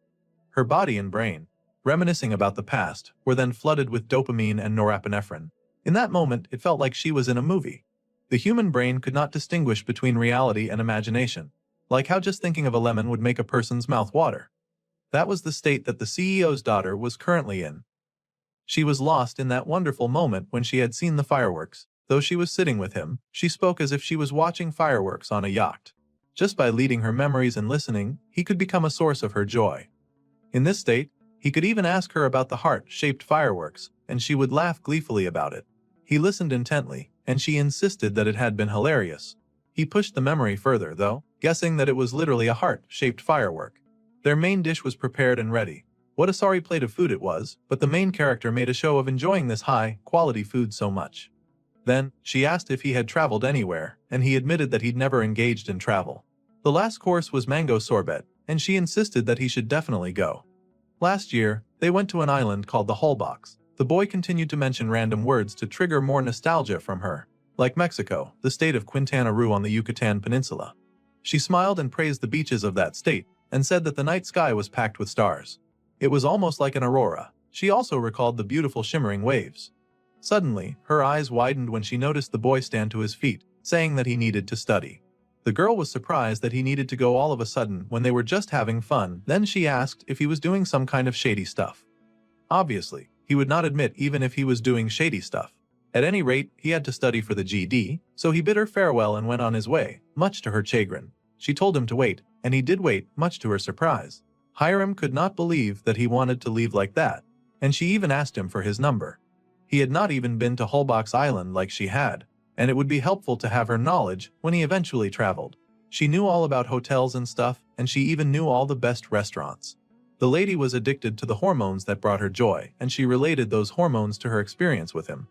Her body and brain, reminiscing about the past, were then flooded with dopamine and norepinephrine. In that moment, it felt like she was in a movie. The human brain could not distinguish between reality and imagination, like how just thinking of a lemon would make a person's mouth water. That was the state that the CEO's daughter was currently in. She was lost in that wonderful moment when she had seen the fireworks. Though she was sitting with him, she spoke as if she was watching fireworks on a yacht. Just by leading her memories and listening, he could become a source of her joy. In this state, he could even ask her about the heart-shaped fireworks, and she would laugh gleefully about it. He listened intently, and she insisted that it had been hilarious. He pushed the memory further, though, guessing that it was literally a heart-shaped firework. Their main dish was prepared and ready. What a sorry plate of food it was, but the main character made a show of enjoying this high-quality food so much. Then, she asked if he had traveled anywhere, and he admitted that he'd never engaged in travel. The last course was mango sorbet, and she insisted that he should definitely go. Last year, they went to an island called the Hullbox. The boy continued to mention random words to trigger more nostalgia from her, like Mexico, the state of Quintana Roo on the Yucatan Peninsula. She smiled and praised the beaches of that state, and said that the night sky was packed with stars. It was almost like an aurora. She also recalled the beautiful shimmering waves. Suddenly, her eyes widened when she noticed the boy stand to his feet, saying that he needed to study. The girl was surprised that he needed to go all of a sudden when they were just having fun. Then she asked if he was doing some kind of shady stuff. Obviously, He would not admit even if he was doing shady stuff. At any rate, he had to study for the GD, so he bid her farewell and went on his way, much to her chagrin. She told him to wait, and he did wait, much to her surprise. Hiram could not believe that he wanted to leave like that, and she even asked him for his number. He had not even been to Holbox Island like she had, and it would be helpful to have her knowledge when he eventually traveled. She knew all about hotels and stuff, and she even knew all the best restaurants. The lady was addicted to the hormones that brought her joy, and she related those hormones to her experience with him.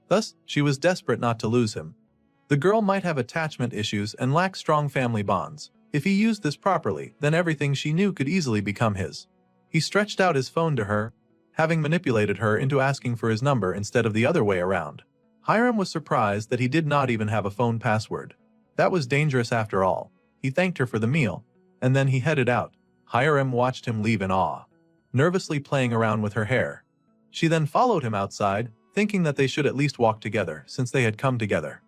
Thus, she was desperate not to lose him. The girl might have attachment issues and lack strong family bonds. If he used this properly, then everything she knew could easily become his. He stretched out his phone to her, having manipulated her into asking for his number instead of the other way around. Hiram was surprised that he did not even have a phone password. That was dangerous after all. He thanked her for the meal, and then he headed out. Hiram watched him leave in awe, nervously playing around with her hair. She then followed him outside, thinking that they should at least walk together since they had come together.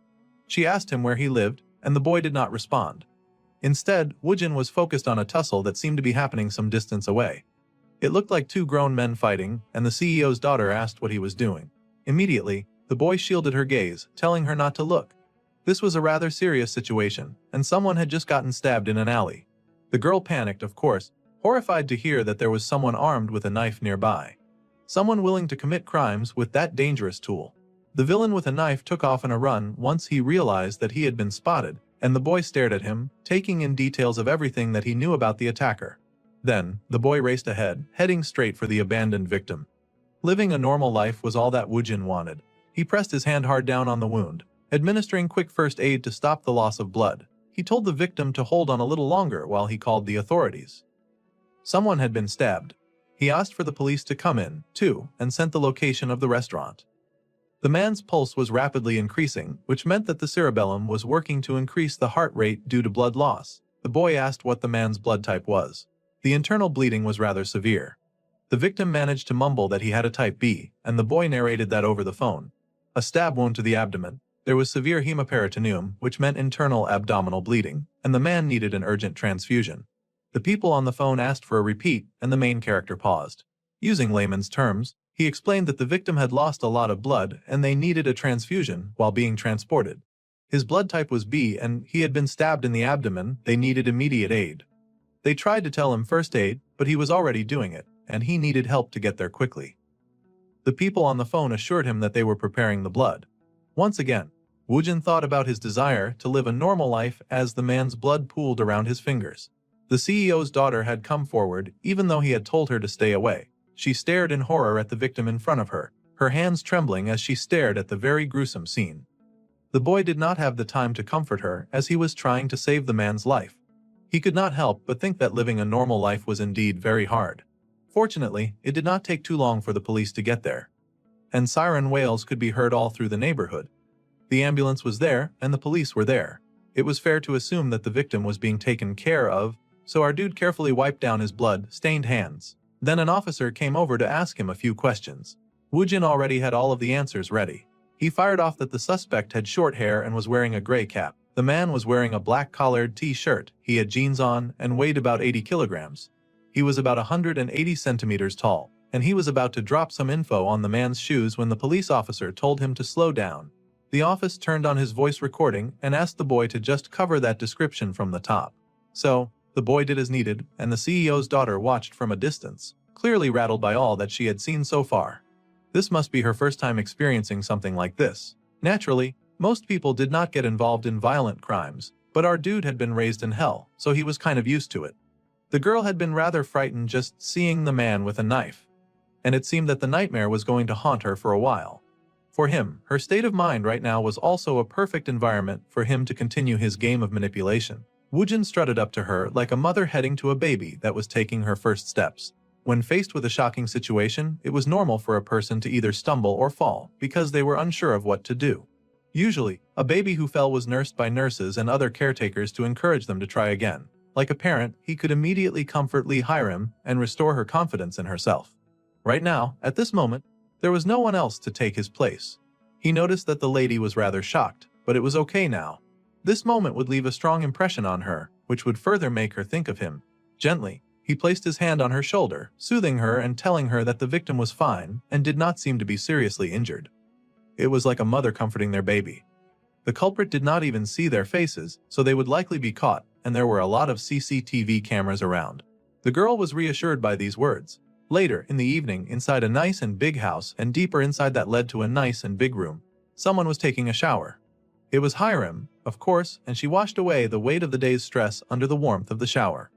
She asked him where he lived, and the boy did not respond. Instead, Woojin was focused on a tussle that seemed to be happening some distance away. It looked like two grown men fighting, and the CEO's daughter asked what he was doing. Immediately, the boy shielded her gaze, telling her not to look. This was a rather serious situation, and someone had just gotten stabbed in an alley. The girl panicked, of course, horrified to hear that there was someone armed with a knife nearby. Someone willing to commit crimes with that dangerous tool. The villain with a knife took off on a run once he realized that he had been spotted, and the boy stared at him, taking in details of everything that he knew about the attacker. Then, the boy raced ahead, heading straight for the abandoned victim. Living a normal life was all that Woojin wanted. He pressed his hand hard down on the wound, administering quick first aid to stop the loss of blood. He told the victim to hold on a little longer while he called the authorities. Someone had been stabbed. He asked for the police to come in, too, and sent the location of the restaurant. The man's pulse was rapidly increasing, which meant that the cerebellum was working to increase the heart rate due to blood loss. The boy asked what the man's blood type was. The internal bleeding was rather severe. The victim managed to mumble that he had a type B, and the boy narrated that over the phone. A stab wound to the abdomen. There was severe hemiperitoneum, which meant internal abdominal bleeding, and the man needed an urgent transfusion. The people on the phone asked for a repeat, and the main character paused. Using layman's terms, he explained that the victim had lost a lot of blood and they needed a transfusion while being transported. His blood type was B and he had been stabbed in the abdomen. They needed immediate aid. They tried to tell him first aid, but he was already doing it, and he needed help to get there quickly. The people on the phone assured him that they were preparing the blood. Once again, Woojin thought about his desire to live a normal life as the man's blood pooled around his fingers. The CEO's daughter had come forward even though he had told her to stay away. She stared in horror at the victim in front of her, her hands trembling as she stared at the very gruesome scene. The boy did not have the time to comfort her as he was trying to save the man's life. He could not help but think that living a normal life was indeed very hard. Fortunately, it did not take too long for the police to get there, and siren wails could be heard all through the neighborhood. The ambulance was there, and the police were there. It was fair to assume that the victim was being taken care of, so our dude carefully wiped down his blood-stained hands. Then an officer came over to ask him a few questions. Woojin already had all of the answers ready. He fired off that the suspect had short hair and was wearing a gray cap. The man was wearing a black-collared t-shirt, he had jeans on, and weighed about 80 kilograms. He was about 180 centimeters tall, and he was about to drop some info on the man's shoes when the police officer told him to slow down. The officer turned on his voice recording and asked the boy to just cover that description from the top. So, the boy did as needed, and the CEO's daughter watched from a distance, clearly rattled by all that she had seen so far. This must be her first time experiencing something like this. Naturally, most people did not get involved in violent crimes, but our dude had been raised in hell, so he was kind of used to it. The girl had been rather frightened just seeing the man with a knife, and it seemed that the nightmare was going to haunt her for a while. For him, her state of mind right now was also a perfect environment for him to continue his game of manipulation. Woojin strutted up to her like a mother heading to a baby that was taking her first steps. When faced with a shocking situation, it was normal for a person to either stumble or fall because they were unsure of what to do. Usually, a baby who fell was nursed by nurses and other caretakers to encourage them to try again. Like a parent, he could immediately comfort Hiram and restore her confidence in herself. Right now, at this moment, there was no one else to take his place. He noticed that the lady was rather shocked, but it was okay now. This moment would leave a strong impression on her, which would further make her think of him. Gently, He placed his hand on her shoulder, soothing her and telling her that the victim was fine and did not seem to be seriously injured. It was like a mother comforting their baby. The culprit did not even see their faces, so they would likely be caught, and there were a lot of CCTV cameras around. The girl was reassured by these words. Later, in the evening, inside a nice and big house, and deeper inside that led to a nice and big room, someone was taking a shower. It was Hiram, of course, and she washed away the weight of the day's stress under the warmth of the shower.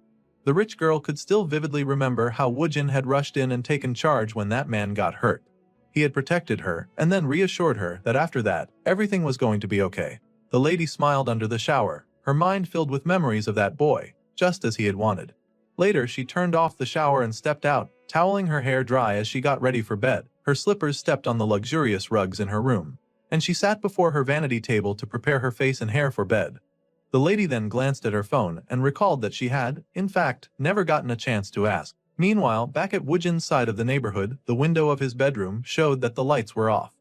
The rich girl could still vividly remember how Woojin had rushed in and taken charge when that man got hurt. He had protected her and then reassured her that after that, everything was going to be okay. The lady smiled under the shower, her mind filled with memories of that boy, just as he had wanted. Later, she turned off the shower and stepped out, toweling her hair dry as she got ready for bed. Her slippers stepped on the luxurious rugs in her room, and she sat before her vanity table to prepare her face and hair for bed. The lady then glanced at her phone and recalled that she had, in fact, never gotten a chance to ask. Meanwhile, back at Woojin's side of the neighborhood, the window of his bedroom showed that the lights were off.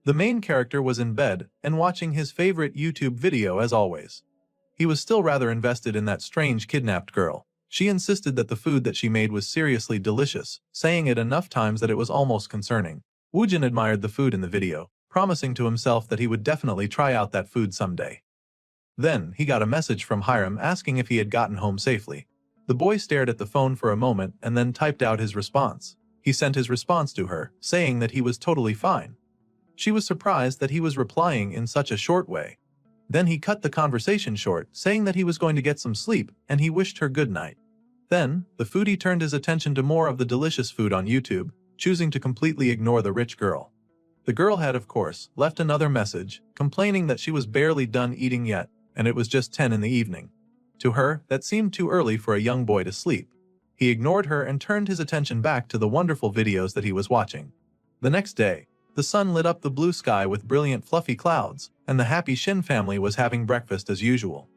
The main character was in bed and watching his favorite YouTube video as always. He was still rather invested in that strange kidnapped girl. She insisted that the food that she made was seriously delicious, saying it enough times that it was almost concerning. Woojin admired the food in the video, promising to himself that he would definitely try out that food someday. Then, he got a message from Hiram asking if he had gotten home safely. The boy stared at the phone for a moment and then typed out his response. He sent his response to her, saying that he was totally fine. She was surprised that he was replying in such a short way. Then he cut the conversation short, saying that he was going to get some sleep, and he wished her good night. Then, the foodie turned his attention to more of the delicious food on YouTube, choosing to completely ignore the rich girl. The girl had, of course, left another message, complaining that she was barely done eating yet, and it was just 10 in the evening. To her, that seemed too early for a young boy to sleep. He ignored her and turned his attention back to the wonderful videos that he was watching. The next day, the sun lit up the blue sky with brilliant fluffy clouds, and the happy Shin family was having breakfast as usual.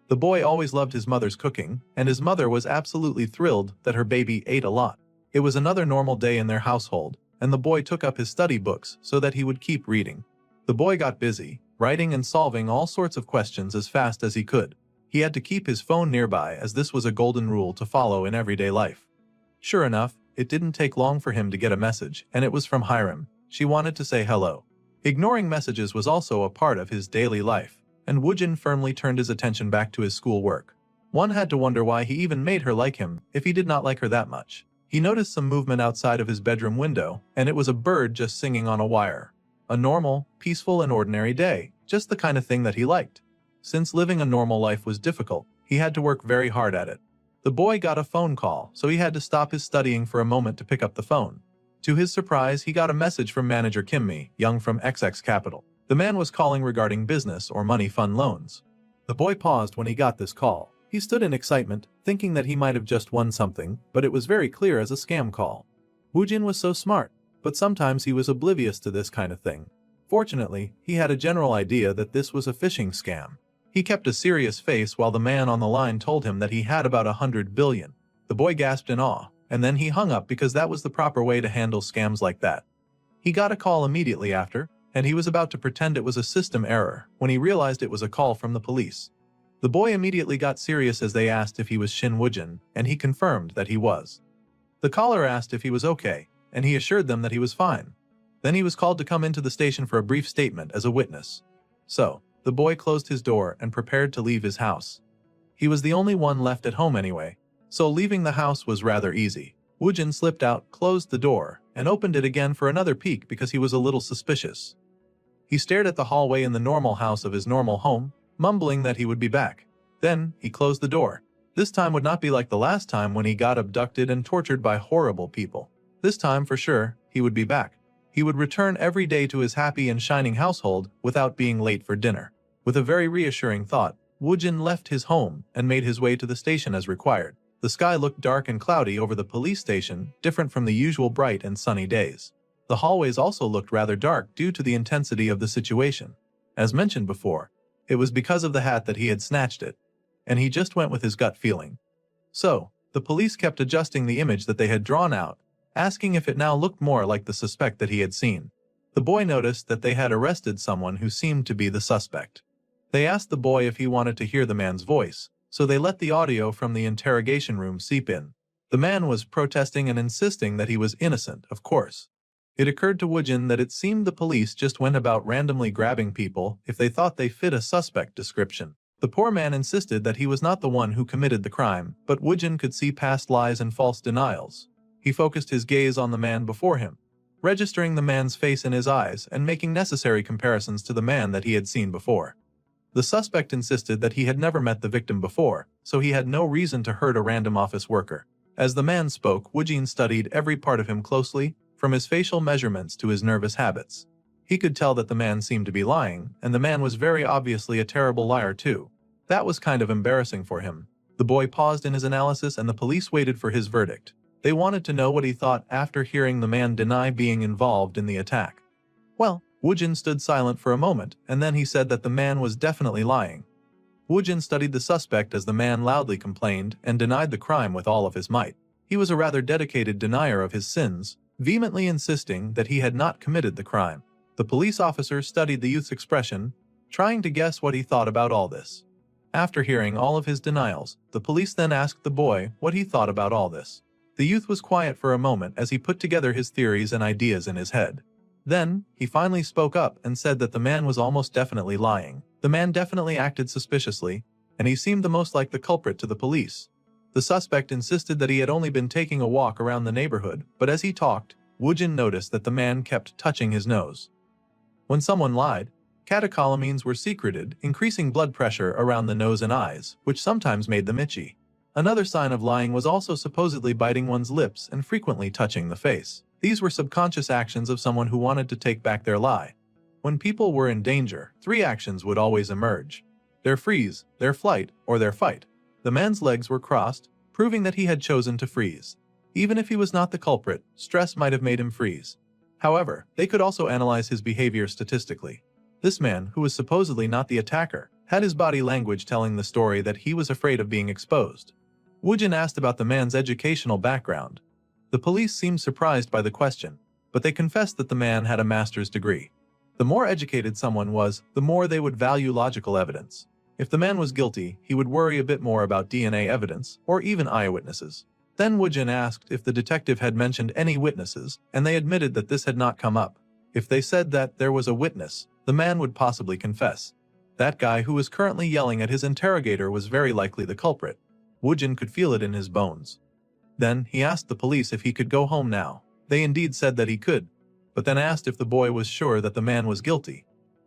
The boy always loved his mother's cooking, and his mother was absolutely thrilled that her baby ate a lot. It was another normal day in their household, and the boy took up his study books so that he would keep reading. The boy got busy, writing and solving all sorts of questions as fast as he could. He had to keep his phone nearby as this was a golden rule to follow in everyday life. Sure enough, it didn't take long for him to get a message, and it was from Hiram. She wanted to say hello. Ignoring messages was also a part of his daily life, and Woojin firmly turned his attention back to his schoolwork. One had to wonder why he even made her like him if he did not like her that much. He noticed some movement outside of his bedroom window, and it was a bird just singing on a wire. A normal, peaceful and ordinary day, just the kind of thing that he liked. Since living a normal life was difficult, he had to work very hard at it. The boy got a phone call, so he had to stop his studying for a moment to pick up the phone. To his surprise, he got a message from manager Kimmy, Young from XX Capital. The man was calling regarding business or money fund loans. The boy paused when he got this call. He stood in excitement, thinking that he might have just won something, but it was very clear as a scam call. Woojin was so smart, but sometimes he was oblivious to this kind of thing. Fortunately, he had a general idea that this was a phishing scam. He kept a serious face while the man on the line told him that he had about 100 billion. The boy gasped in awe, and then he hung up because that was the proper way to handle scams like that. He got a call immediately after, and he was about to pretend it was a system error when he realized it was a call from the police. The boy immediately got serious as they asked if he was Shin Woojin, and he confirmed that he was. The caller asked if he was okay, and he assured them that he was fine. Then he was called to come into the station for a brief statement as a witness. So, the boy closed his door and prepared to leave his house. He was the only one left at home anyway, so leaving the house was rather easy. Woojin slipped out, closed the door, and opened it again for another peek because he was a little suspicious. He stared at the hallway in the normal house of his normal home, mumbling that he would be back. Then, he closed the door. This time would not be like the last time when he got abducted and tortured by horrible people. This time, for sure, he would be back. He would return every day to his happy and shining household without being late for dinner. With a very reassuring thought, Woojin left his home and made his way to the station as required. The sky looked dark and cloudy over the police station, different from the usual bright and sunny days. The hallways also looked rather dark due to the intensity of the situation. As mentioned before, it was because of the hat that he had snatched it, and he just went with his gut feeling. So, the police kept adjusting the image that they had drawn out, asking if it now looked more like the suspect that he had seen. The boy noticed that they had arrested someone who seemed to be the suspect. They asked the boy if he wanted to hear the man's voice, so they let the audio from the interrogation room seep in. The man was protesting and insisting that he was innocent, of course. It occurred to Woojin that it seemed the police just went about randomly grabbing people if they thought they fit a suspect description. The poor man insisted that he was not the one who committed the crime, but Woojin could see past lies and false denials. He focused his gaze on the man before him, registering the man's face in his eyes and making necessary comparisons to the man that he had seen before. The suspect insisted that he had never met the victim before, so he had no reason to hurt a random office worker. As the man spoke, Woojin studied every part of him closely, from his facial measurements to his nervous habits. He could tell that the man seemed to be lying, and the man was very obviously a terrible liar too. That was kind of embarrassing for him. The boy paused in his analysis and the police waited for his verdict. They wanted to know what he thought after hearing the man deny being involved in the attack. Well, Woojin stood silent for a moment, and then he said that the man was definitely lying. Woojin studied the suspect as the man loudly complained and denied the crime with all of his might. He was a rather dedicated denier of his sins, vehemently insisting that he had not committed the crime. The police officer studied the youth's expression, trying to guess what he thought about all this. After hearing all of his denials, the police then asked the boy what he thought about all this. The youth was quiet for a moment as he put together his theories and ideas in his head. Then, he finally spoke up and said that the man was almost definitely lying. The man definitely acted suspiciously, and he seemed the most like the culprit to the police. The suspect insisted that he had only been taking a walk around the neighborhood, but as he talked, Woojin noticed that the man kept touching his nose. When someone lied, catecholamines were secreted, increasing blood pressure around the nose and eyes, which sometimes made them itchy. Another sign of lying was also supposedly biting one's lips and frequently touching the face. These were subconscious actions of someone who wanted to take back their lie. When people were in danger, three actions would always emerge: their freeze, their flight, or their fight. The man's legs were crossed, proving that he had chosen to freeze. Even if he was not the culprit, stress might have made him freeze. However, they could also analyze his behavior statistically. This man, who was supposedly not the attacker, had his body language telling the story that he was afraid of being exposed. Woojin asked about the man's educational background. The police seemed surprised by the question, but they confessed that the man had a master's degree. The more educated someone was, the more they would value logical evidence. If the man was guilty, he would worry a bit more about DNA evidence, or even eyewitnesses. Then Woojin asked if the detective had mentioned any witnesses, and they admitted that this had not come up. If they said that there was a witness, the man would possibly confess. That guy who was currently yelling at his interrogator was very likely the culprit. Woojin could feel it in his bones. Then he asked the police if he could go home now. They indeed said that he could, but then asked if the boy was sure that the man was guilty.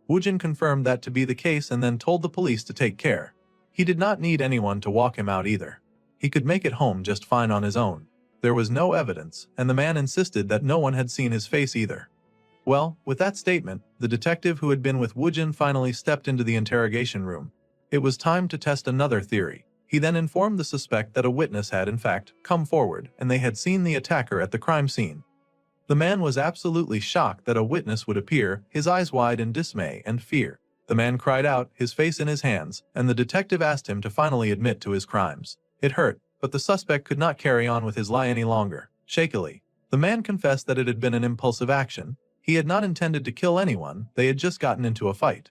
Woojin confirmed that to be the case and then told the police to take care. He did not need anyone to walk him out either. He could make it home just fine on his own. There was no evidence, and the man insisted that no one had seen his face either. Well, with that statement, the detective who had been with Woojin finally stepped into the interrogation room. It was time to test another theory. He then informed the suspect that a witness had in fact come forward and they had seen the attacker at the crime scene. The man was absolutely shocked that a witness would appear, his eyes wide in dismay and fear. The man cried out, his face in his hands, and the detective asked him to finally admit to his crimes. It hurt, but the suspect could not carry on with his lie any longer. Shakily, the man confessed that it had been an impulsive action. He had not intended to kill anyone, they had just gotten into a fight.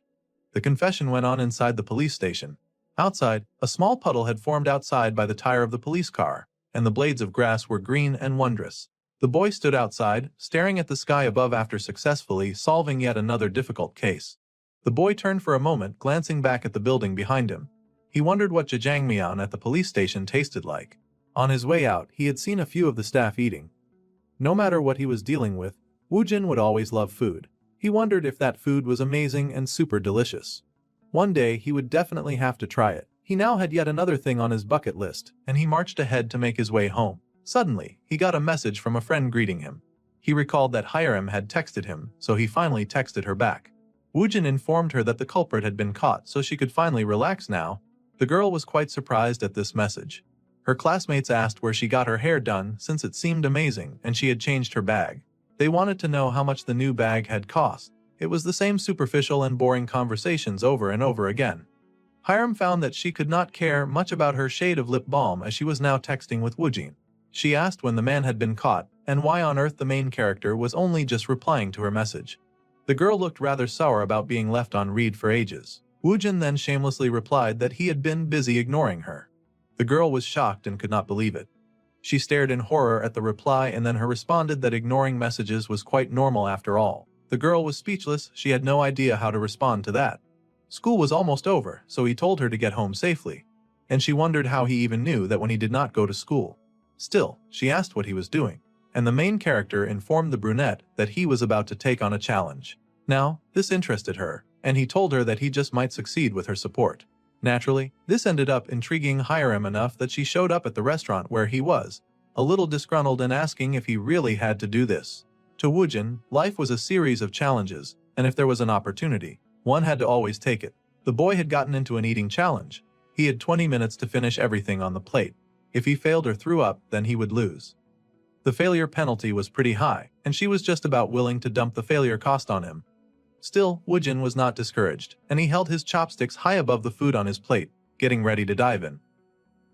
The confession went on inside the police station. Outside, a small puddle had formed outside by the tire of the police car, and the blades of grass were green and wondrous. The boy stood outside, staring at the sky above after successfully solving yet another difficult case. The boy turned for a moment, glancing back at the building behind him. He wondered what jjangmyeon at the police station tasted like. On his way out, he had seen a few of the staff eating. No matter what he was dealing with, Woojin would always love food. He wondered if that food was amazing and super delicious. One day he would definitely have to try it. He now had yet another thing on his bucket list, and he marched ahead to make his way home. Suddenly, he got a message from a friend greeting him. He recalled that Hiram had texted him, so he finally texted her back. Woojin informed her that the culprit had been caught so she could finally relax now. The girl was quite surprised at this message. Her classmates asked where she got her hair done since it seemed amazing and she had changed her bag. They wanted to know how much the new bag had cost. It was the same superficial and boring conversations over and over again. Hiram found that she could not care much about her shade of lip balm as she was now texting with Woojin. She asked when the man had been caught, and why on earth the main character was only just replying to her message. The girl looked rather sour about being left on read for ages. Woojin then shamelessly replied that he had been busy ignoring her. The girl was shocked and could not believe it. She stared in horror at the reply and then her responded that ignoring messages was quite normal after all. The girl was speechless, she had no idea how to respond to that. School was almost over, so he told her to get home safely. And she wondered how he even knew that when he did not go to school. Still, she asked what he was doing. And the main character informed the brunette that he was about to take on a challenge. Now, this interested her, and he told her that he just might succeed with her support. Naturally, this ended up intriguing Hiram enough that she showed up at the restaurant where he was, a little disgruntled and asking if he really had to do this. To Woojin, life was a series of challenges, and if there was an opportunity, one had to always take it. The boy had gotten into an eating challenge. He had 20 minutes to finish everything on the plate. If he failed or threw up, then he would lose. The failure penalty was pretty high, and she was just about willing to dump the failure cost on him. Still, Woojin was not discouraged, and he held his chopsticks high above the food on his plate, getting ready to dive in.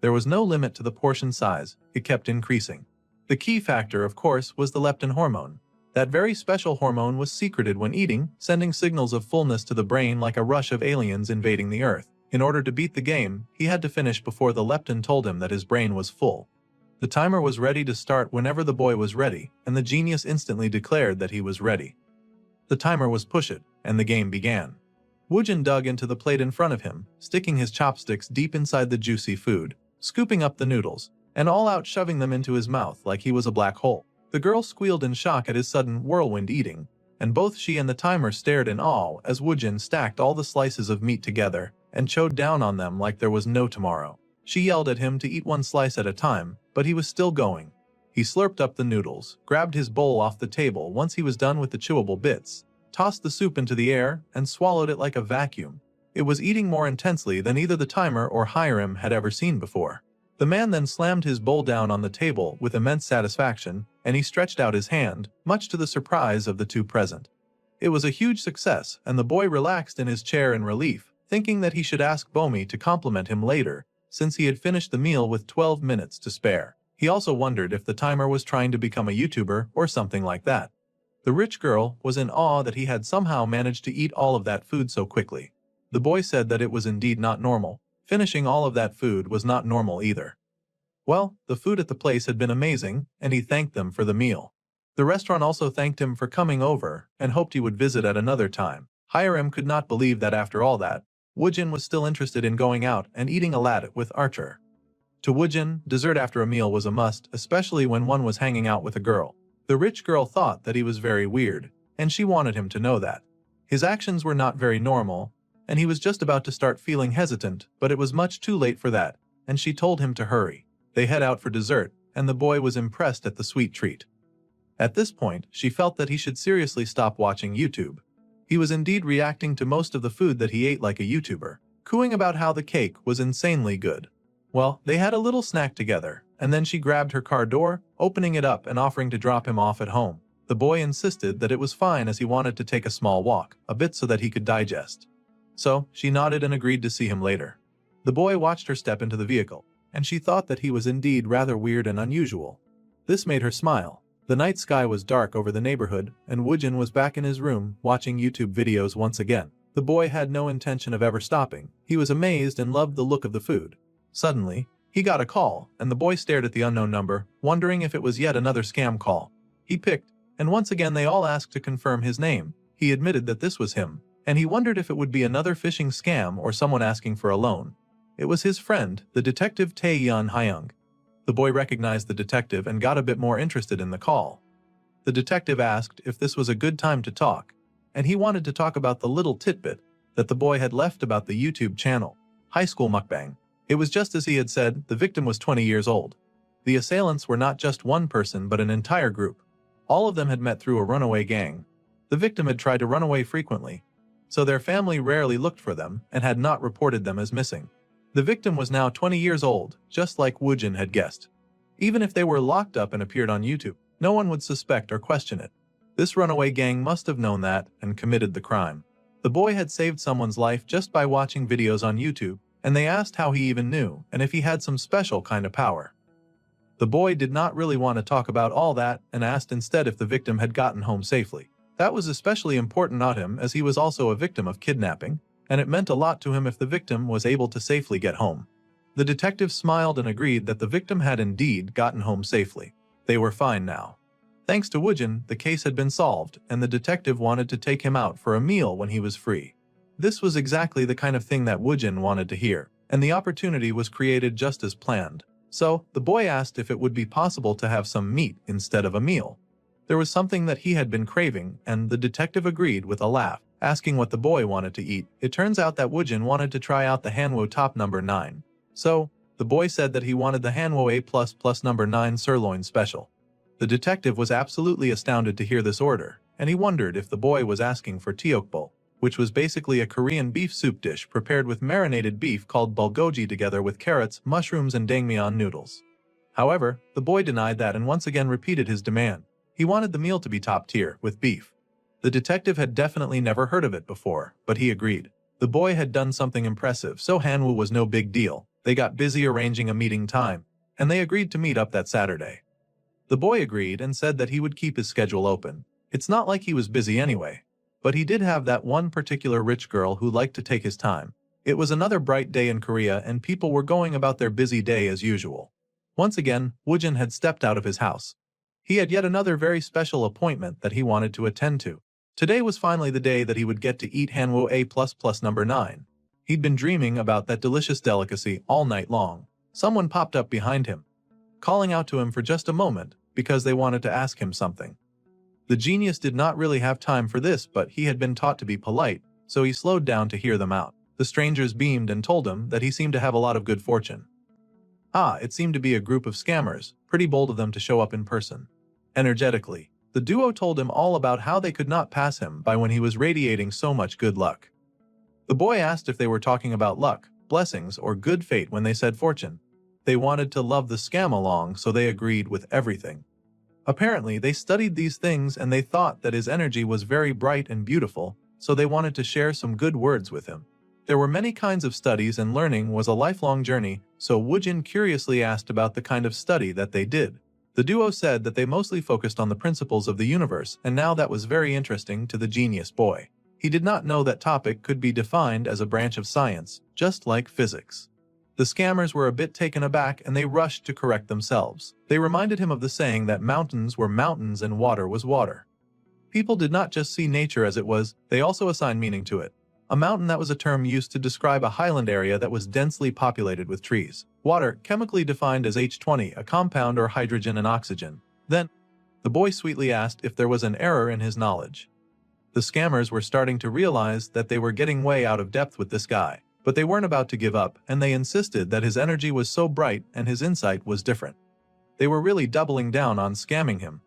There was no limit to the portion size, it kept increasing. The key factor, of course, was the leptin hormone. That very special hormone was secreted when eating, sending signals of fullness to the brain like a rush of aliens invading the Earth. In order to beat the game, he had to finish before the leptin told him that his brain was full. The timer was ready to start whenever the boy was ready, and the genius instantly declared that he was ready. The timer was pushed, and the game began. Woojin dug into the plate in front of him, sticking his chopsticks deep inside the juicy food, scooping up the noodles, and all out shoving them into his mouth like he was a black hole. The girl squealed in shock at his sudden whirlwind eating, and both she and the timer stared in awe as Woojin stacked all the slices of meat together and chowed down on them like there was no tomorrow. She yelled at him to eat one slice at a time, but he was still going. He slurped up the noodles, grabbed his bowl off the table once he was done with the chewable bits, tossed the soup into the air, and swallowed it like a vacuum. It was eating more intensely than either the timer or Hiram had ever seen before. The man then slammed his bowl down on the table with immense satisfaction, and he stretched out his hand, much to the surprise of the two present. It was a huge success, and the boy relaxed in his chair in relief, thinking that he should ask Bomi to compliment him later, since he had finished the meal with 12 minutes to spare. He also wondered if the timer was trying to become a YouTuber or something like that. The rich girl was in awe that he had somehow managed to eat all of that food so quickly. The boy said that it was indeed not normal. Finishing all of that food was not normal either. Well, the food at the place had been amazing, and he thanked them for the meal. The restaurant also thanked him for coming over and hoped he would visit at another time. Hiram could not believe that after all that, Woojin was still interested in going out and eating a lat with Archer. To Woojin, dessert after a meal was a must, especially when one was hanging out with a girl. The rich girl thought that he was very weird, and she wanted him to know that. His actions were not very normal, and he was just about to start feeling hesitant, but it was much too late for that, and she told him to hurry. They head out for dessert, and the boy was impressed at the sweet treat. At this point, she felt that he should seriously stop watching YouTube. He was indeed reacting to most of the food that he ate like a YouTuber, cooing about how the cake was insanely good. Well, they had a little snack together, and then she grabbed her car door, opening it up and offering to drop him off at home. The boy insisted that it was fine as he wanted to take a small walk, a bit so that he could digest. So, she nodded and agreed to see him later. The boy watched her step into the vehicle, and she thought that he was indeed rather weird and unusual. This made her smile. The night sky was dark over the neighborhood, and Woojin was back in his room, watching YouTube videos once again. The boy had no intention of ever stopping. He was amazed and loved the look of the food. Suddenly, he got a call, and the boy stared at the unknown number, wondering if it was yet another scam call. He picked, and once again they all asked to confirm his name. He admitted that this was him, and he wondered if it would be another phishing scam or someone asking for a loan. It was his friend, the detective Tae-yeon Hyung. The boy recognized the detective and got a bit more interested in the call. The detective asked if this was a good time to talk, and he wanted to talk about the little tidbit that the boy had left about the YouTube channel, High School Mukbang. It was just as he had said, the victim was 20 years old. The assailants were not just one person but an entire group. All of them had met through a runaway gang. The victim had tried to run away frequently, so their family rarely looked for them and had not reported them as missing. The victim was now 20 years old, just like Woojin had guessed. Even if they were locked up and appeared on YouTube, no one would suspect or question it. This runaway gang must have known that and committed the crime. The boy had saved someone's life just by watching videos on YouTube, and they asked how he even knew and if he had some special kind of power. The boy did not really want to talk about all that and asked instead if the victim had gotten home safely. That was especially important to him as he was also a victim of kidnapping, and it meant a lot to him if the victim was able to safely get home. The detective smiled and agreed that the victim had indeed gotten home safely. They were fine now. Thanks to Woojin, the case had been solved, and the detective wanted to take him out for a meal when he was free. This was exactly the kind of thing that Woojin wanted to hear, and the opportunity was created just as planned. So, the boy asked if it would be possible to have some meat instead of a meal. There was something that he had been craving, and the detective agreed with a laugh, asking what the boy wanted to eat. It turns out that Woojin wanted to try out the Manhwa top number 9. So, the boy said that he wanted the Manhwa A++ number 9 sirloin special. The detective was absolutely astounded to hear this order, and he wondered if the boy was asking for tteokbul, which was basically a Korean beef soup dish prepared with marinated beef called bulgogi together with carrots, mushrooms, and naengmyeon noodles. However, the boy denied that and once again repeated his demand. He wanted the meal to be top tier, with beef. The detective had definitely never heard of it before, but he agreed. The boy had done something impressive, so Manhwa was no big deal. They got busy arranging a meeting time, and they agreed to meet up that Saturday. The boy agreed and said that he would keep his schedule open. It's not like he was busy anyway. But he did have that one particular rich girl who liked to take his time. It was another bright day in Korea and people were going about their busy day as usual. Once again, Woojin had stepped out of his house. He had yet another very special appointment that he wanted to attend to. Today was finally the day that he would get to eat Manhwa A++ number 9. He'd been dreaming about that delicious delicacy all night long. Someone popped up behind him, calling out to him for just a moment because they wanted to ask him something. The genius did not really have time for this, but he had been taught to be polite, so he slowed down to hear them out. The strangers beamed and told him that he seemed to have a lot of good fortune. It seemed to be a group of scammers, pretty bold of them to show up in person. Energetically, the duo told him all about how they could not pass him by when he was radiating so much good luck. The boy asked if they were talking about luck, blessings, or good fate when they said fortune. They wanted to love the scam along, so they agreed with everything. Apparently, they studied these things and they thought that his energy was very bright and beautiful, so they wanted to share some good words with him. There were many kinds of studies and learning was a lifelong journey, so Woojin curiously asked about the kind of study that they did. The duo said that they mostly focused on the principles of the universe, and now that was very interesting to the genius boy. He did not know that topic could be defined as a branch of science, just like physics. The scammers were a bit taken aback and they rushed to correct themselves. They reminded him of the saying that mountains were mountains and water was water. People did not just see nature as it was, they also assigned meaning to it. A mountain, that was a term used to describe a highland area that was densely populated with trees. Water, chemically defined as H20, a compound or hydrogen and oxygen. Then, the boy sweetly asked if there was an error in his knowledge. The scammers were starting to realize that they were getting way out of depth with this guy. But they weren't about to give up, and they insisted that his energy was so bright and his insight was different. They were really doubling down on scamming him.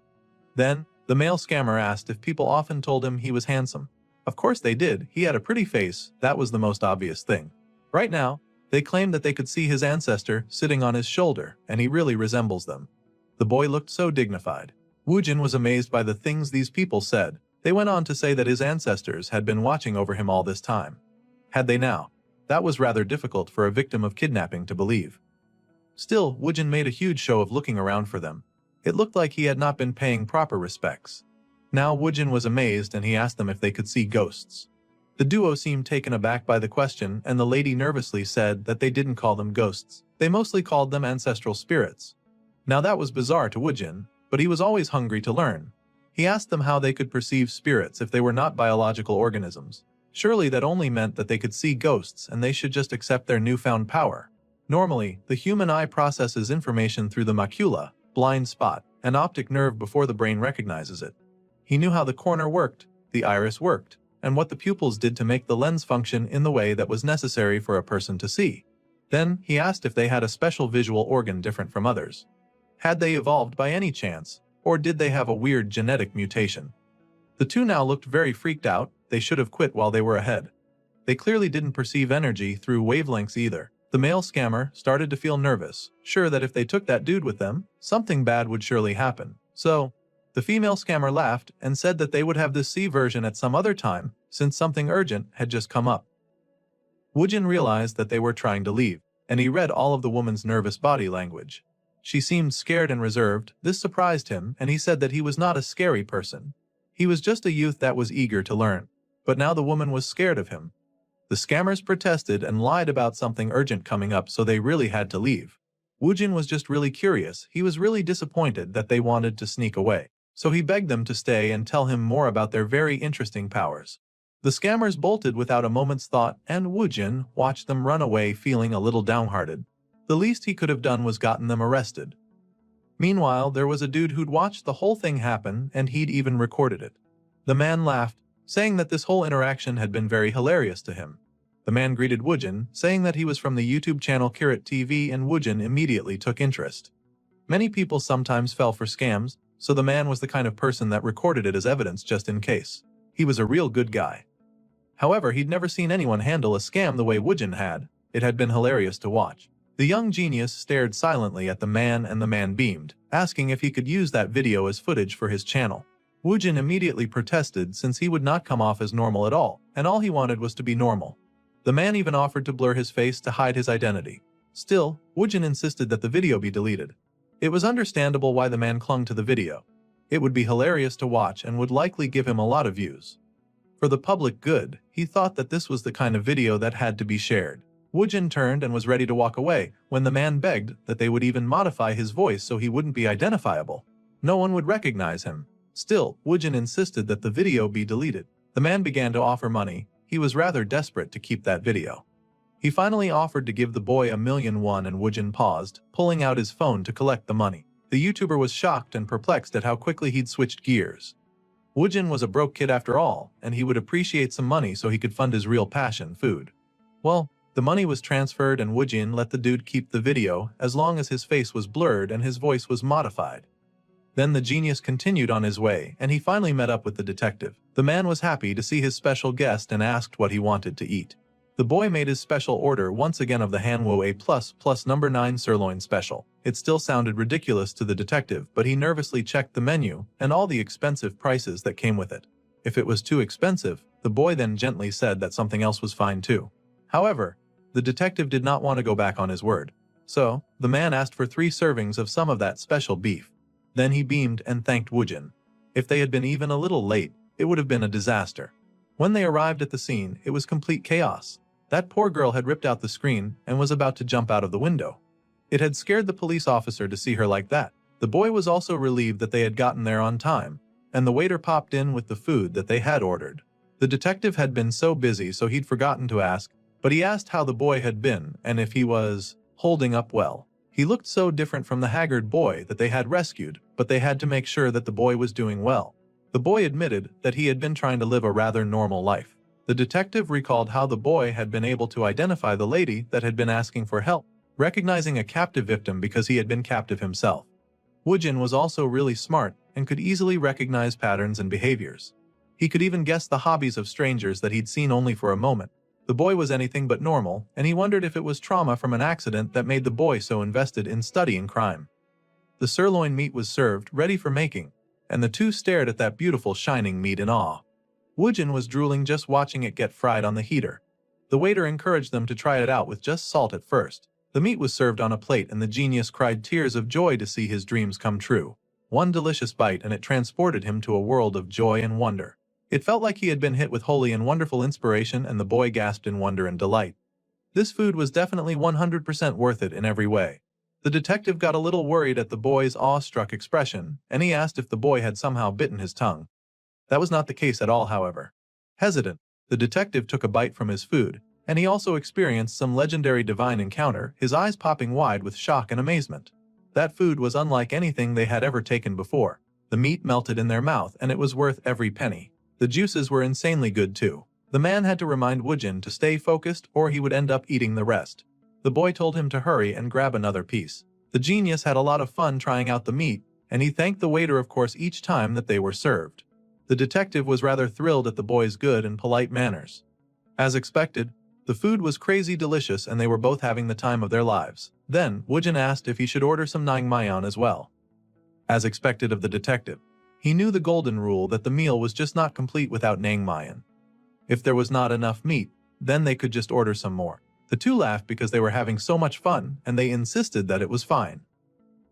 Then, the male scammer asked if people often told him he was handsome. Of course they did, he had a pretty face, that was the most obvious thing. Right now, they claimed that they could see his ancestor sitting on his shoulder, and he really resembles them. The boy looked so dignified. Woojin was amazed by the things these people said. They went on to say that his ancestors had been watching over him all this time. Had they now? That was rather difficult for a victim of kidnapping to believe. Still, Woojin made a huge show of looking around for them. It looked like he had not been paying proper respects. Now Woojin was amazed and he asked them if they could see ghosts. The duo seemed taken aback by the question, and the lady nervously said that they didn't call them ghosts. They mostly called them ancestral spirits. Now that was bizarre to Woojin, but he was always hungry to learn. He asked them how they could perceive spirits if they were not biological organisms. Surely that only meant that they could see ghosts and they should just accept their newfound power. Normally, the human eye processes information through the macula, blind spot, and optic nerve before the brain recognizes it. He knew how the cornea worked, the iris worked, and what the pupils did to make the lens function in the way that was necessary for a person to see. Then, he asked if they had a special visual organ different from others. Had they evolved by any chance, or did they have a weird genetic mutation? The two now looked very freaked out. They should have quit while they were ahead. They clearly didn't perceive energy through wavelengths either. The male scammer started to feel nervous, sure that if they took that dude with them, something bad would surely happen. So, the female scammer laughed and said that they would have this C version at some other time, since something urgent had just come up. Woojin realized that they were trying to leave, and he read all of the woman's nervous body language. She seemed scared and reserved. This surprised him, and he said that he was not a scary person. He was just a youth that was eager to learn. But now the woman was scared of him. The scammers protested and lied about something urgent coming up, so they really had to leave. Woojin was just really curious. He was really disappointed that they wanted to sneak away. So he begged them to stay and tell him more about their very interesting powers. The scammers bolted without a moment's thought, and Woojin watched them run away feeling a little downhearted. The least he could have done was gotten them arrested. Meanwhile, there was a dude who'd watched the whole thing happen, and he'd even recorded it. The man laughed, saying that this whole interaction had been very hilarious to him. The man greeted Woojin, saying that he was from the YouTube channel Kirat TV, and Woojin immediately took interest. Many people sometimes fell for scams, so the man was the kind of person that recorded it as evidence just in case. He was a real good guy. However, he'd never seen anyone handle a scam the way Woojin had. It had been hilarious to watch. The young genius stared silently at the man, and the man beamed, asking if he could use that video as footage for his channel. Woojin immediately protested since he would not come off as normal at all, and all he wanted was to be normal. The man even offered to blur his face to hide his identity. Still, Woojin insisted that the video be deleted. It was understandable why the man clung to the video. It would be hilarious to watch and would likely give him a lot of views. For the public good, he thought that this was the kind of video that had to be shared. Woojin turned and was ready to walk away when the man begged that they would even modify his voice so he wouldn't be identifiable. No one would recognize him. Still, Woojin insisted that the video be deleted. The man began to offer money. He was rather desperate to keep that video. He finally offered to give the boy $1,000,000 and Woojin paused, pulling out his phone to collect the money. The YouTuber was shocked and perplexed at how quickly he'd switched gears. Woojin was a broke kid after all, and he would appreciate some money so he could fund his real passion, food. Well, the money was transferred and Woojin let the dude keep the video as long as his face was blurred and his voice was modified. Then the genius continued on his way, and he finally met up with the detective. The man was happy to see his special guest and asked what he wanted to eat. The boy made his special order once again of the Manhwa A++ number 9 sirloin special. It still sounded ridiculous to the detective, but he nervously checked the menu and all the expensive prices that came with it. If it was too expensive, the boy then gently said that something else was fine too. However, the detective did not want to go back on his word. So, the man asked for 3 servings of some of that special beef. Then he beamed and thanked Woojin. If they had been even a little late, it would have been a disaster. When they arrived at the scene, it was complete chaos. That poor girl had ripped out the screen and was about to jump out of the window. It had scared the police officer to see her like that. The boy was also relieved that they had gotten there on time, and the waiter popped in with the food that they had ordered. The detective had been so busy so he'd forgotten to ask, but he asked how the boy had been and if he was holding up well. He looked so different from the haggard boy that they had rescued, but they had to make sure that the boy was doing well. The boy admitted that he had been trying to live a rather normal life. The detective recalled how the boy had been able to identify the lady that had been asking for help, recognizing a captive victim because he had been captive himself. Woojin was also really smart and could easily recognize patterns and behaviors. He could even guess the hobbies of strangers that he'd seen only for a moment. The boy was anything but normal, and he wondered if it was trauma from an accident that made the boy so invested in studying crime. The sirloin meat was served, ready for making, and the two stared at that beautiful shining meat in awe. Woojin was drooling just watching it get fried on the heater. The waiter encouraged them to try it out with just salt at first. The meat was served on a plate and the genius cried tears of joy to see his dreams come true. One delicious bite and it transported him to a world of joy and wonder. It felt like he had been hit with holy and wonderful inspiration, and the boy gasped in wonder and delight. This food was definitely 100% worth it in every way. The detective got a little worried at the boy's awestruck expression, and he asked if the boy had somehow bitten his tongue. That was not the case at all, however. Hesitant, the detective took a bite from his food, and he also experienced some legendary divine encounter, his eyes popping wide with shock and amazement. That food was unlike anything they had ever taken before. The meat melted in their mouth, and it was worth every penny. The juices were insanely good too. The man had to remind Woojin to stay focused or he would end up eating the rest. The boy told him to hurry and grab another piece. The genius had a lot of fun trying out the meat, and he thanked the waiter of course each time that they were served. The detective was rather thrilled at the boy's good and polite manners. As expected, the food was crazy delicious and they were both having the time of their lives. Then, Woojin asked if he should order some naengmyeon as well. As expected of the detective, he knew the golden rule that the meal was just not complete without naengmyeon. If there was not enough meat, then they could just order some more. The two laughed because they were having so much fun and they insisted that it was fine.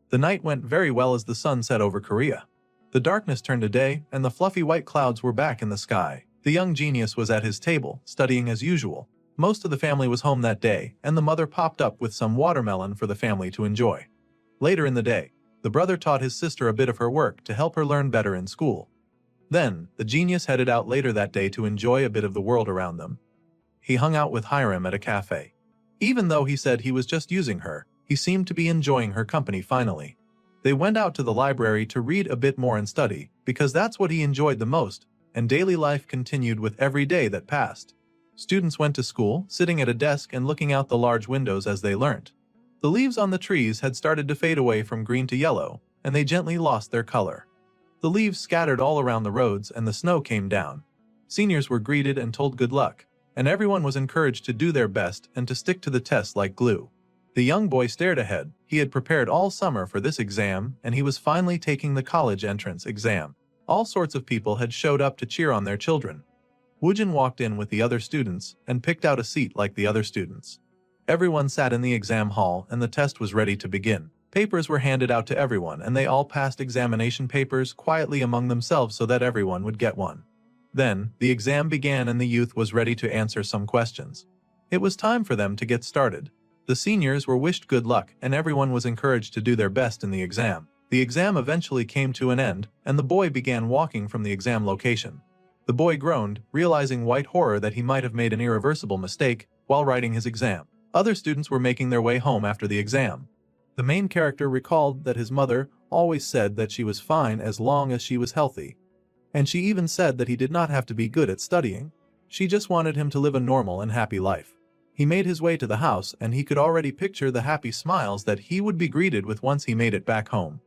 The night went very well as the sun set over Korea. The darkness turned to day, and the fluffy white clouds were back in the sky. The young genius was at his table, studying as usual. Most of the family was home that day, and the mother popped up with some watermelon for the family to enjoy. Later in the day, the brother taught his sister a bit of her work to help her learn better in school. Then, the genius headed out later that day to enjoy a bit of the world around them. He hung out with Hiram at a cafe. Even though he said he was just using her, he seemed to be enjoying her company finally. They went out to the library to read a bit more and study, because that's what he enjoyed the most, and daily life continued with every day that passed. Students went to school, sitting at a desk and looking out the large windows as they learnt. The leaves on the trees had started to fade away from green to yellow, and they gently lost their color. The leaves scattered all around the roads and the snow came down. Seniors were greeted and told good luck, and everyone was encouraged to do their best and to stick to the test like glue. The young boy stared ahead. He had prepared all summer for this exam, and he was finally taking the college entrance exam. All sorts of people had showed up to cheer on their children. Woojin walked in with the other students and picked out a seat like the other students. Everyone sat in the exam hall and the test was ready to begin. Papers were handed out to everyone and they all passed examination papers quietly among themselves so that everyone would get one. Then, the exam began and the youth was ready to answer some questions. It was time for them to get started. The seniors were wished good luck and everyone was encouraged to do their best in the exam. The exam eventually came to an end and the boy began walking from the exam location. The boy groaned, realizing white horror that he might have made an irreversible mistake while writing his exam. Other students were making their way home after the exam. The main character recalled that his mother always said that she was fine as long as she was healthy. And she even said that he did not have to be good at studying. She just wanted him to live a normal and happy life. He made his way to the house and he could already picture the happy smiles that he would be greeted with once he made it back home.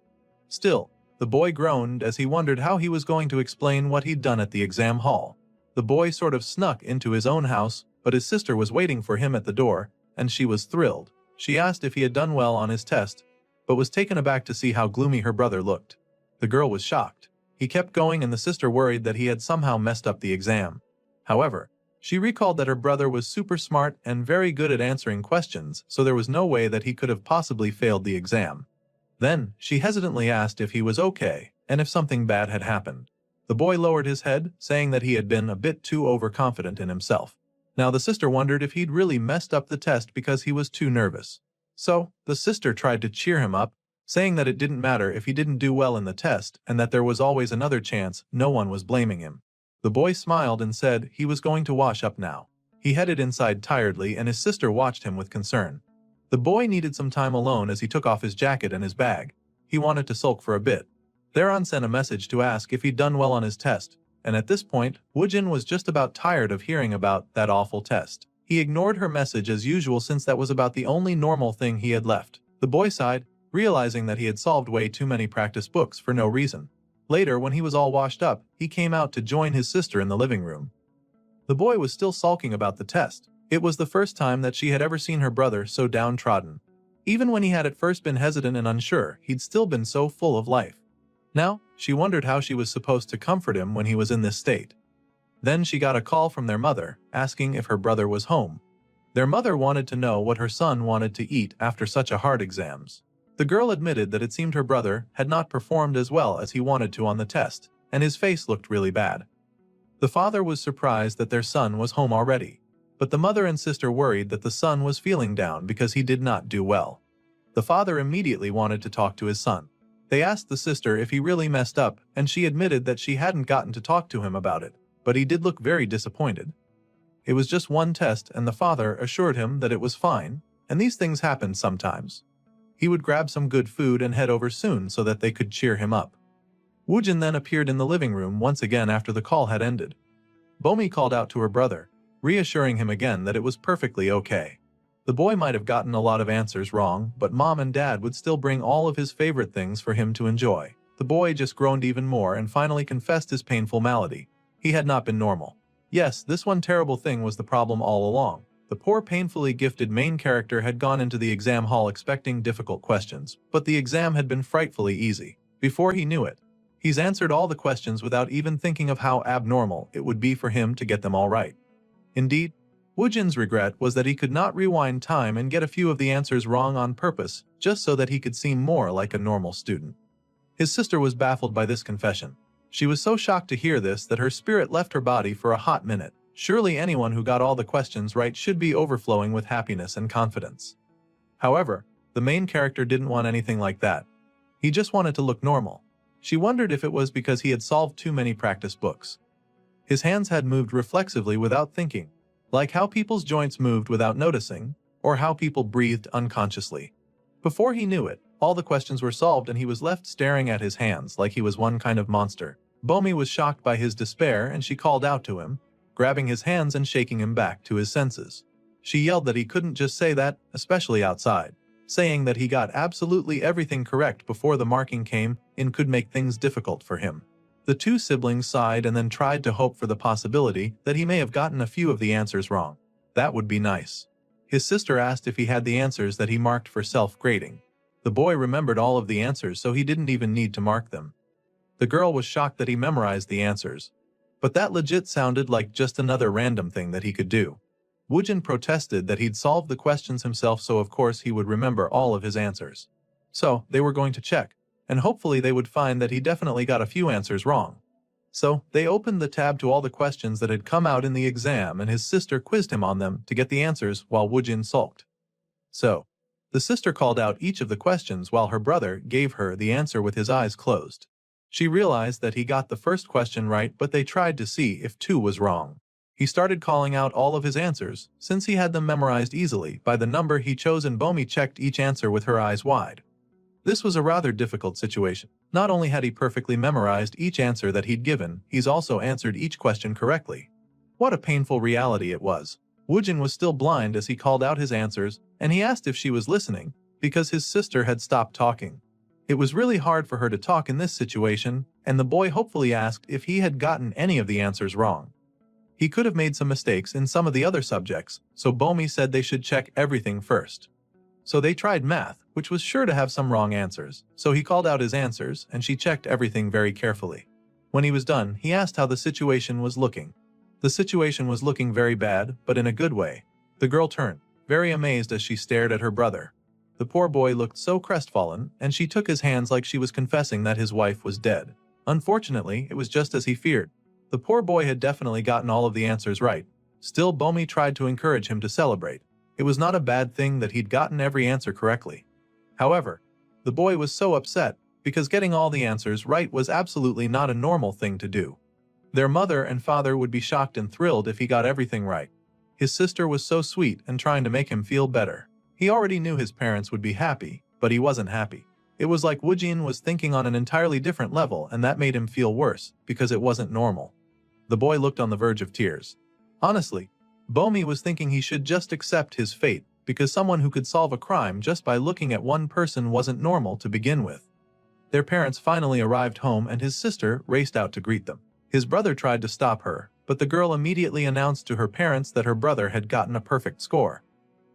Still, the boy groaned as he wondered how he was going to explain what he'd done at the exam hall. The boy sort of snuck into his own house, but his sister was waiting for him at the door, and she was thrilled. She asked if he had done well on his test, but was taken aback to see how gloomy her brother looked. The girl was shocked. He kept going and the sister worried that he had somehow messed up the exam. However, she recalled that her brother was super smart and very good at answering questions, so there was no way that he could have possibly failed the exam. Then, she hesitantly asked if he was okay, and if something bad had happened. The boy lowered his head, saying that he had been a bit too overconfident in himself. Now the sister wondered if he'd really messed up the test because he was too nervous. So, the sister tried to cheer him up, saying that it didn't matter if he didn't do well in the test and that there was always another chance, no one was blaming him. The boy smiled and said he was going to wash up now. He headed inside tiredly and his sister watched him with concern. The boy needed some time alone as he took off his jacket and his bag. He wanted to sulk for a bit. Theron sent a message to ask if he'd done well on his test, and at this point, Woojin was just about tired of hearing about that awful test. He ignored her message as usual since that was about the only normal thing he had left. The boy sighed, realizing that he had solved way too many practice books for no reason. Later, when he was all washed up, he came out to join his sister in the living room. The boy was still sulking about the test. It was the first time that she had ever seen her brother so downtrodden. Even when he had at first been hesitant and unsure, he'd still been so full of life. Now, she wondered how she was supposed to comfort him when he was in this state. Then she got a call from their mother, asking if her brother was home. Their mother wanted to know what her son wanted to eat after such a hard exams. The girl admitted that it seemed her brother had not performed as well as he wanted to on the test, and his face looked really bad. The father was surprised that their son was home already. But the mother and sister worried that the son was feeling down because he did not do well. The father immediately wanted to talk to his son. They asked the sister if he really messed up, and she admitted that she hadn't gotten to talk to him about it, but he did look very disappointed. It was just one test, and the father assured him that it was fine, and these things happened sometimes. He would grab some good food and head over soon so that they could cheer him up. Woojin then appeared in the living room once again after the call had ended. Bomi called out to her brother, reassuring him again that it was perfectly okay. The boy might have gotten a lot of answers wrong, but mom and dad would still bring all of his favorite things for him to enjoy. The boy just groaned even more and finally confessed his painful malady. He had not been normal. Yes, this one terrible thing was the problem all along. The poor painfully gifted main character had gone into the exam hall expecting difficult questions, but the exam had been frightfully easy. Before he knew it, he's answered all the questions without even thinking of how abnormal it would be for him to get them all right. Indeed, Woojin's regret was that he could not rewind time and get a few of the answers wrong on purpose, just so that he could seem more like a normal student. His sister was baffled by this confession. She was so shocked to hear this that her spirit left her body for a hot minute. Surely anyone who got all the questions right should be overflowing with happiness and confidence. However, the main character didn't want anything like that. He just wanted to look normal. She wondered if it was because he had solved too many practice books. His hands had moved reflexively without thinking, like how people's joints moved without noticing, or how people breathed unconsciously. Before he knew it, all the questions were solved and he was left staring at his hands like he was one kind of monster. Bomi was shocked by his despair and she called out to him, grabbing his hands and shaking him back to his senses. She yelled that he couldn't just say that, especially outside. Saying that he got absolutely everything correct before the marking came in could make things difficult for him. The two siblings sighed and then tried to hope for the possibility that he may have gotten a few of the answers wrong. That would be nice. His sister asked if he had the answers that he marked for self-grading. The boy remembered all of the answers, so he didn't even need to mark them. The girl was shocked that he memorized the answers. But that legit sounded like just another random thing that he could do. Woojin protested that he'd solved the questions himself, so of course he would remember all of his answers. So, they were going to check, and hopefully they would find that he definitely got a few answers wrong. So, they opened the tab to all the questions that had come out in the exam and his sister quizzed him on them to get the answers while Woojin sulked. So, the sister called out each of the questions while her brother gave her the answer with his eyes closed. She realized that he got the first question right, but they tried to see if 2 was wrong. He started calling out all of his answers, since he had them memorized easily by the number he chose, and Bomi checked each answer with her eyes wide. This was a rather difficult situation. Not only had he perfectly memorized each answer that he'd given, he's also answered each question correctly. What a painful reality it was. Woojin was still blind as he called out his answers, and he asked if she was listening, because his sister had stopped talking. It was really hard for her to talk in this situation, and the boy hopefully asked if he had gotten any of the answers wrong. He could have made some mistakes in some of the other subjects, so Bomi said they should check everything first. So they tried math, which was sure to have some wrong answers, so he called out his answers and she checked everything very carefully. When he was done, he asked how the situation was looking. The situation was looking very bad, but in a good way. The girl turned, very amazed as she stared at her brother. The poor boy looked so crestfallen, and she took his hands like she was confessing that his wife was dead. Unfortunately, it was just as he feared. The poor boy had definitely gotten all of the answers right. Still, Bomi tried to encourage him to celebrate. It was not a bad thing that he'd gotten every answer correctly. However, the boy was so upset because getting all the answers right was absolutely not a normal thing to do. Their mother and father would be shocked and thrilled if he got everything right. His sister was so sweet and trying to make him feel better. He already knew his parents would be happy, but he wasn't happy. It was like Woojin was thinking on an entirely different level, and that made him feel worse because it wasn't normal. The boy looked on the verge of tears. Honestly, Bomi was thinking he should just accept his fate because someone who could solve a crime just by looking at one person wasn't normal to begin with. Their parents finally arrived home and his sister raced out to greet them. His brother tried to stop her, but the girl immediately announced to her parents that her brother had gotten a perfect score.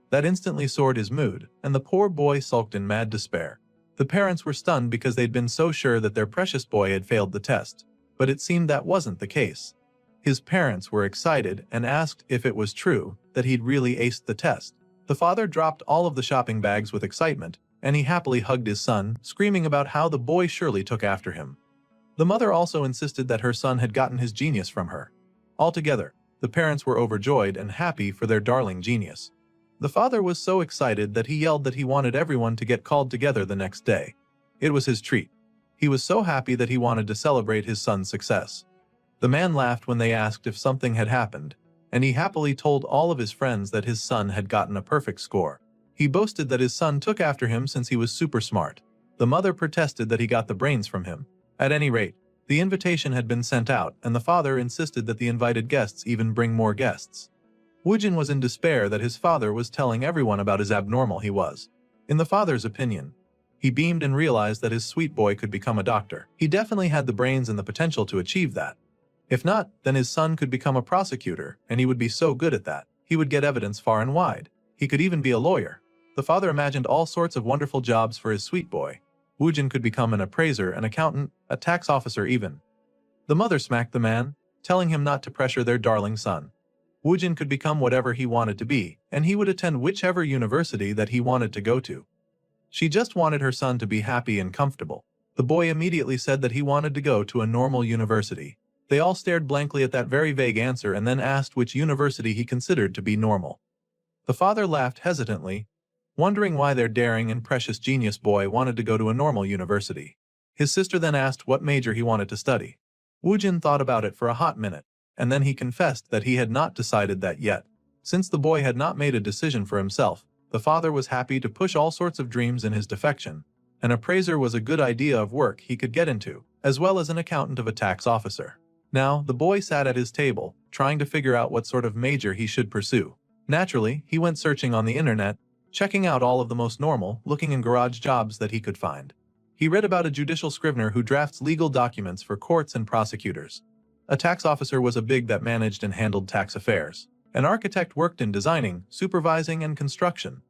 That instantly soared his mood, and the poor boy sulked in mad despair. The parents were stunned because they'd been so sure that their precious boy had failed the test, but it seemed that wasn't the case. His parents were excited and asked if it was true that he'd really aced the test. The father dropped all of the shopping bags with excitement, and he happily hugged his son, screaming about how the boy surely took after him. The mother also insisted that her son had gotten his genius from her. Altogether, the parents were overjoyed and happy for their darling genius. The father was so excited that he yelled that he wanted everyone to get called together the next day. It was his treat. He was so happy that he wanted to celebrate his son's success. The man laughed when they asked if something had happened, and he happily told all of his friends that his son had gotten a perfect score. He boasted that his son took after him since he was super smart. The mother protested that he got the brains from him. At any rate, the invitation had been sent out, and the father insisted that the invited guests even bring more guests. Woojin was in despair that his father was telling everyone about his abnormal he was. In the father's opinion, he beamed and realized that his sweet boy could become a doctor. He definitely had the brains and the potential to achieve that. If not, then his son could become a prosecutor, and he would be so good at that. He would get evidence far and wide. He could even be a lawyer. The father imagined all sorts of wonderful jobs for his sweet boy. Woojin could become an appraiser, an accountant, a tax officer even. The mother smacked the man, telling him not to pressure their darling son. Woojin could become whatever he wanted to be, and he would attend whichever university that he wanted to go to. She just wanted her son to be happy and comfortable. The boy immediately said that he wanted to go to a normal university. They all stared blankly at that very vague answer and then asked which university he considered to be normal. The father laughed hesitantly, wondering why their daring and precious genius boy wanted to go to a normal university. His sister then asked what major he wanted to study. Woojin thought about it for a hot minute, and then he confessed that he had not decided that yet. Since the boy had not made a decision for himself, the father was happy to push all sorts of dreams in his defection. An appraiser was a good idea of work he could get into, as well as an accountant of a tax officer. Now, the boy sat at his table, trying to figure out what sort of major he should pursue. Naturally, he went searching on the internet, checking out all of the most normal-looking and garage jobs that he could find. He read about a judicial scrivener who drafts legal documents for courts and prosecutors. A tax officer was a big that managed and handled tax affairs. An architect worked in designing, supervising, and construction.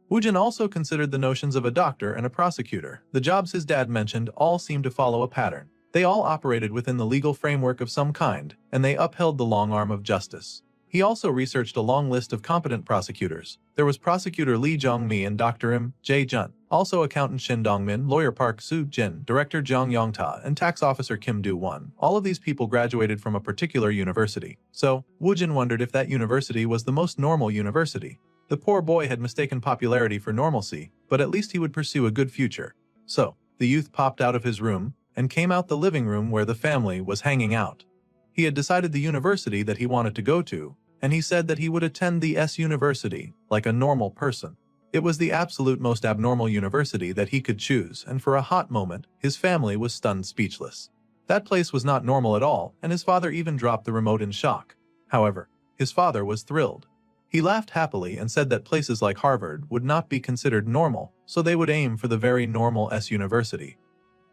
Woojin also considered the notions of a doctor and a prosecutor. The jobs his dad mentioned all seemed to follow a pattern. They all operated within the legal framework of some kind, and they upheld the long arm of justice. He also researched a long list of competent prosecutors. There was Prosecutor Lee Jong-mi and Dr. Im Jae-jun, also Accountant Shin Dong-min, Lawyer Park Soo-jin, Director Jong Yong-ta, and Tax Officer Kim Do-won. All of these people graduated from a particular university. So, Woojin wondered if that university was the most normal university. The poor boy had mistaken popularity for normalcy, but at least he would pursue a good future. So, the youth popped out of his room and came out the living room where the family was hanging out. He had decided the university that he wanted to go to, and he said that he would attend the S university, like a normal person. It was the absolute most abnormal university that he could choose, and for a hot moment, his family was stunned speechless. That place was not normal at all, and his father even dropped the remote in shock. However, his father was thrilled. He laughed happily and said that places like Harvard would not be considered normal, so they would aim for the very normal S university.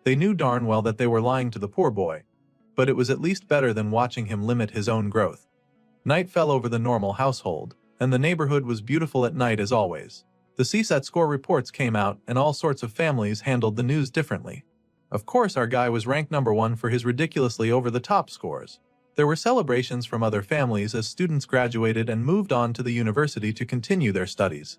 They knew darn well that they were lying to the poor boy, but it was at least better than watching him limit his own growth. Night fell over the normal household, and the neighborhood was beautiful at night as always. The CSAT score reports came out, and all sorts of families handled the news differently. Of course, our guy was ranked #1 for his ridiculously over-the-top scores. There were celebrations from other families as students graduated and moved on to the university to continue their studies.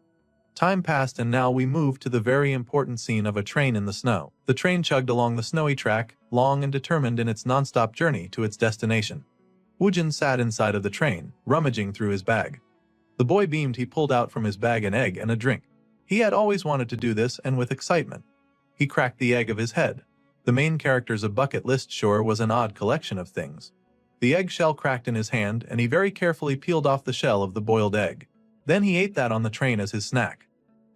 Time passed, and now we moved to the very important scene of a train in the snow. The train chugged along the snowy track, long and determined in its non-stop journey to its destination. Woojin sat inside of the train, rummaging through his bag. The boy beamed. He pulled out from his bag an egg and a drink. He had always wanted to do this, and with excitement. He cracked the egg of his head. The main character's bucket list sure was an odd collection of things. The eggshell cracked in his hand, and he very carefully peeled off the shell of the boiled egg. Then he ate that on the train as his snack.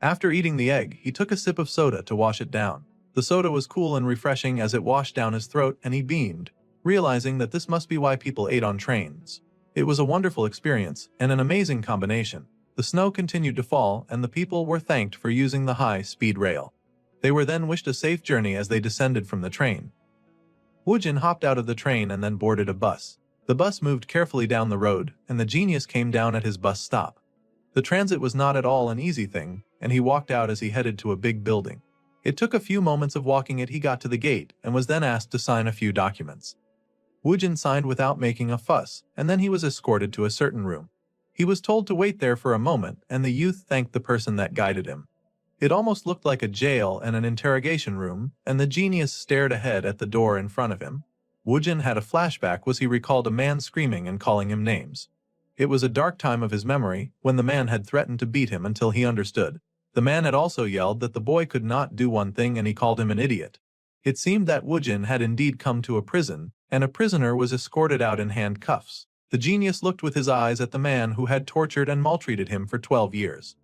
After eating the egg, he took a sip of soda to wash it down. The soda was cool and refreshing as it washed down his throat, and he beamed, realizing that this must be why people ate on trains. It was a wonderful experience, and an amazing combination. The snow continued to fall, and the people were thanked for using the high-speed rail. They were then wished a safe journey as they descended from the train. Woojin hopped out of the train and then boarded a bus. The bus moved carefully down the road, and the genius came down at his bus stop. The transit was not at all an easy thing, and he walked out as he headed to a big building. It took a few moments of walking it. He got to the gate and was then asked to sign a few documents. Woojin signed without making a fuss, and then he was escorted to a certain room. He was told to wait there for a moment, and the youth thanked the person that guided him. It almost looked like a jail and an interrogation room, and the genius stared ahead at the door in front of him. Woojin had a flashback as he recalled a man screaming and calling him names. It was a dark time of his memory, when the man had threatened to beat him until he understood. The man had also yelled that the boy could not do one thing, and he called him an idiot. It seemed that Woojin had indeed come to a prison, and a prisoner was escorted out in handcuffs. The genius looked with his eyes at the man who had tortured and maltreated him for 12 years.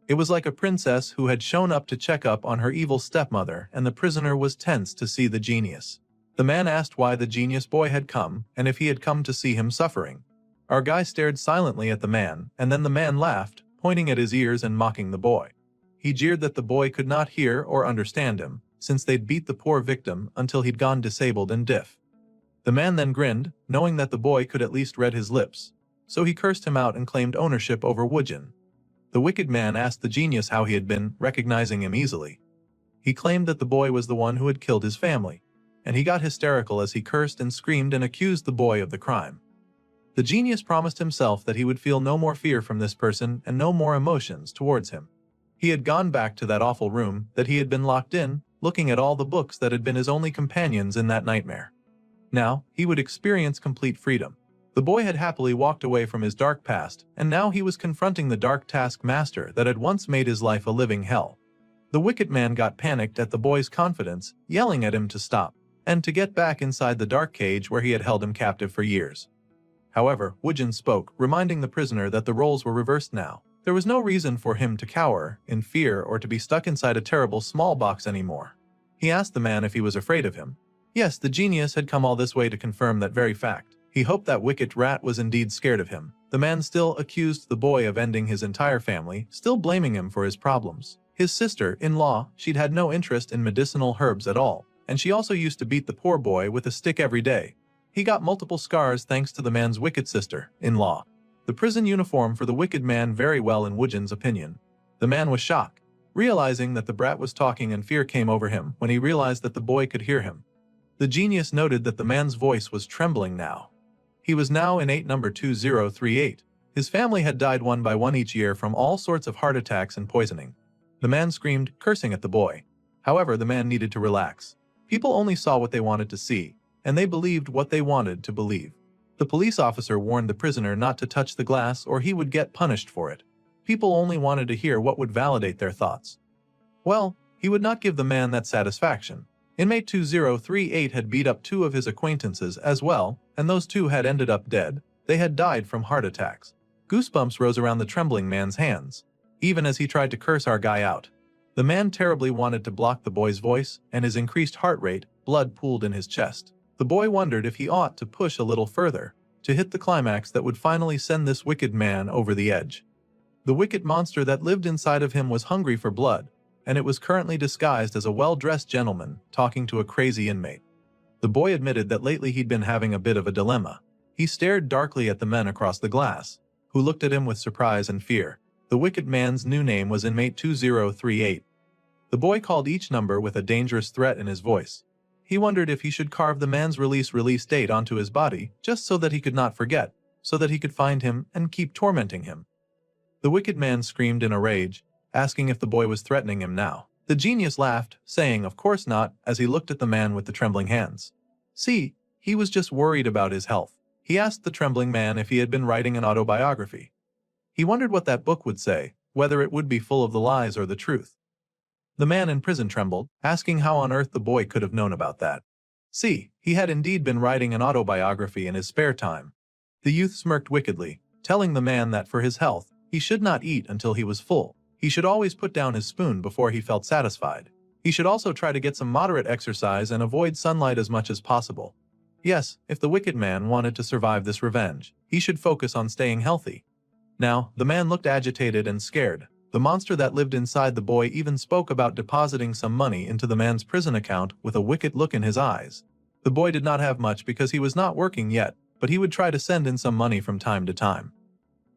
It was like a princess who had shown up to check up on her evil stepmother, and the prisoner was tense to see the genius. The man asked why the genius boy had come, and if he had come to see him suffering. Our guy stared silently at the man, and then the man laughed, pointing at his ears and mocking the boy. He jeered that the boy could not hear or understand him, since they'd beat the poor victim until he'd gone disabled and deaf. The man then grinned, knowing that the boy could at least read his lips. So he cursed him out and claimed ownership over Woojin. The wicked man asked the genius how he had been, recognizing him easily. He claimed that the boy was the one who had killed his family, and he got hysterical as he cursed and screamed and accused the boy of the crime. The genius promised himself that he would feel no more fear from this person and no more emotions towards him. He had gone back to that awful room that he had been locked in, looking at all the books that had been his only companions in that nightmare. Now, he would experience complete freedom. The boy had happily walked away from his dark past, and now he was confronting the dark taskmaster that had once made his life a living hell. The wicked man got panicked at the boy's confidence, yelling at him to stop, and to get back inside the dark cage where he had held him captive for years. However, Woojin spoke, reminding the prisoner that the roles were reversed now. There was no reason for him to cower in fear or to be stuck inside a terrible small box anymore. He asked the man if he was afraid of him. Yes, the genius had come all this way to confirm that very fact. He hoped that wicked rat was indeed scared of him. The man still accused the boy of ending his entire family, still blaming him for his problems. His sister-in-law, she'd had no interest in medicinal herbs at all, and she also used to beat the poor boy with a stick every day. He got multiple scars thanks to the man's wicked sister-in-law. The prison uniform for the wicked man very well in Woojin's opinion. The man was shocked, realizing that the brat was talking, and fear came over him when he realized that the boy could hear him. The genius noted that the man's voice was trembling now. He was now in number 2038. His family had died one by one each year from all sorts of heart attacks and poisoning. The man screamed, cursing at the boy. However, the man needed to relax. People only saw what they wanted to see, and they believed what they wanted to believe. The police officer warned the prisoner not to touch the glass or he would get punished for it. People only wanted to hear what would validate their thoughts. Well, he would not give the man that satisfaction. Inmate 2038 had beat up 2 of his acquaintances as well, and those 2 had ended up dead. They had died from heart attacks. Goosebumps rose around the trembling man's hands, even as he tried to curse our guy out. The man terribly wanted to block the boy's voice, and his increased heart rate, blood pooled in his chest. The boy wondered if he ought to push a little further, to hit the climax that would finally send this wicked man over the edge. The wicked monster that lived inside of him was hungry for blood, and it was currently disguised as a well-dressed gentleman talking to a crazy inmate. The boy admitted that lately he'd been having a bit of a dilemma. He stared darkly at the men across the glass, who looked at him with surprise and fear. The wicked man's new name was Inmate 2038. The boy called each number with a dangerous threat in his voice. He wondered if he should carve the man's release date onto his body, just so that he could not forget, so that he could find him and keep tormenting him. The wicked man screamed in a rage, asking if the boy was threatening him now. The genius laughed, saying of course not, as he looked at the man with the trembling hands. See, he was just worried about his health. He asked the trembling man if he had been writing an autobiography. He wondered what that book would say, whether it would be full of the lies or the truth. The man in prison trembled, asking how on earth the boy could have known about that. See, he had indeed been writing an autobiography in his spare time. The youth smirked wickedly, telling the man that for his health, he should not eat until he was full. He should always put down his spoon before he felt satisfied. He should also try to get some moderate exercise and avoid sunlight as much as possible. Yes, if the wicked man wanted to survive this revenge, he should focus on staying healthy. Now, the man looked agitated and scared. The monster that lived inside the boy even spoke about depositing some money into the man's prison account with a wicked look in his eyes. The boy did not have much because he was not working yet, but he would try to send in some money from time to time.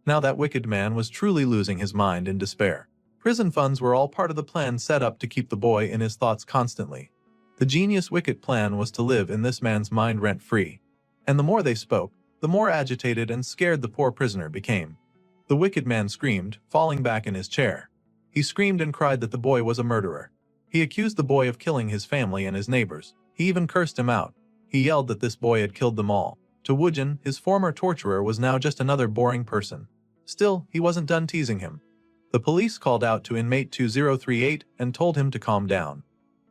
Now that wicked man was truly losing his mind in despair. Prison funds were all part of the plan set up to keep the boy in his thoughts constantly. The genius wicked plan was to live in this man's mind rent-free. And the more they spoke, the more agitated and scared the poor prisoner became. The wicked man screamed, falling back in his chair. He screamed and cried that the boy was a murderer. He accused the boy of killing his family and his neighbors. He even cursed him out. He yelled that this boy had killed them all. To Woojin, his former torturer was now just another boring person. Still, he wasn't done teasing him. The police called out to inmate 2038 and told him to calm down.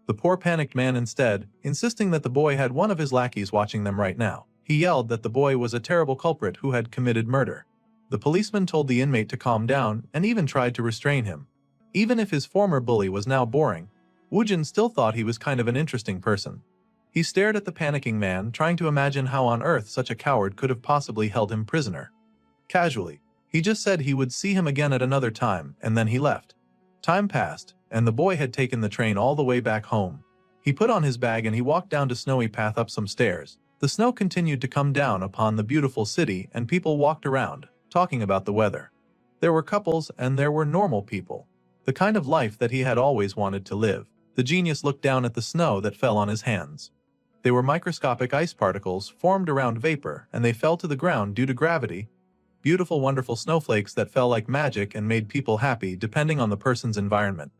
The poor panicked man instead, insisting that the boy had one of his lackeys watching them right now. He yelled that the boy was a terrible culprit who had committed murder. The policeman told the inmate to calm down and even tried to restrain him. Even if his former bully was now boring, Woojin still thought he was kind of an interesting person. He stared at the panicking man, trying to imagine how on earth such a coward could have possibly held him prisoner. Casually, he just said he would see him again at another time, and then he left. Time passed, and the boy had taken the train all the way back home. He put on his bag and he walked down the snowy path up some stairs. The snow continued to come down upon the beautiful city, and people walked around, talking about the weather. There were couples and there were normal people. The kind of life that he had always wanted to live. The genius looked down at the snow that fell on his hands. They were microscopic ice particles formed around vapor, and they fell to the ground due to gravity. Beautiful, wonderful snowflakes that fell like magic and made people happy depending on the person's environment.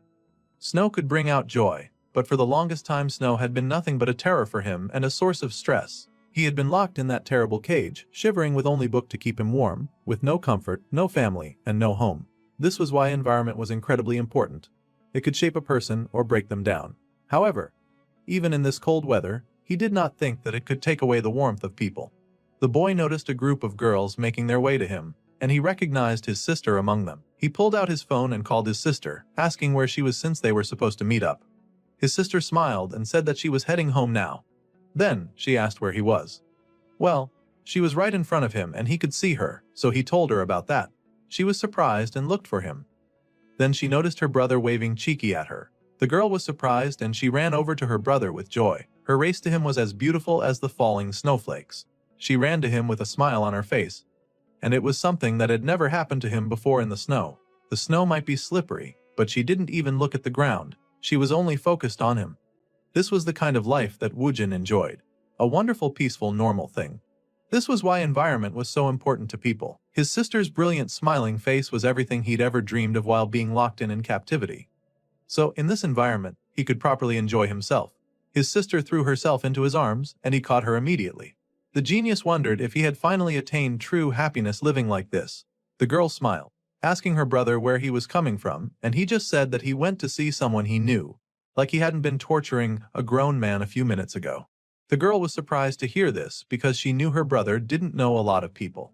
Snow could bring out joy, but for the longest time snow had been nothing but a terror for him and a source of stress. He had been locked in that terrible cage, shivering with only book to keep him warm, with no comfort, no family, and no home. This was why environment was incredibly important. It could shape a person or break them down. However, even in this cold weather, he did not think that it could take away the warmth of people. The boy noticed a group of girls making their way to him, and he recognized his sister among them. He pulled out his phone and called his sister, asking where she was since they were supposed to meet up. His sister smiled and said that she was heading home now. Then, she asked where he was. Well, she was right in front of him and he could see her, so he told her about that. She was surprised and looked for him. Then she noticed her brother waving cheeky at her. The girl was surprised and she ran over to her brother with joy. Her race to him was as beautiful as the falling snowflakes. She ran to him with a smile on her face. And it was something that had never happened to him before in the snow. The snow might be slippery, but she didn't even look at the ground. She was only focused on him. This was the kind of life that Woojin enjoyed. A wonderful, peaceful, normal thing. This was why environment was so important to people. His sister's brilliant smiling face was everything he'd ever dreamed of while being locked in captivity. So, in this environment, he could properly enjoy himself. His sister threw herself into his arms, and he caught her immediately. The genius wondered if he had finally attained true happiness living like this. The girl smiled, asking her brother where he was coming from, and he just said that he went to see someone he knew, like he hadn't been torturing a grown man a few minutes ago. The girl was surprised to hear this because she knew her brother didn't know a lot of people.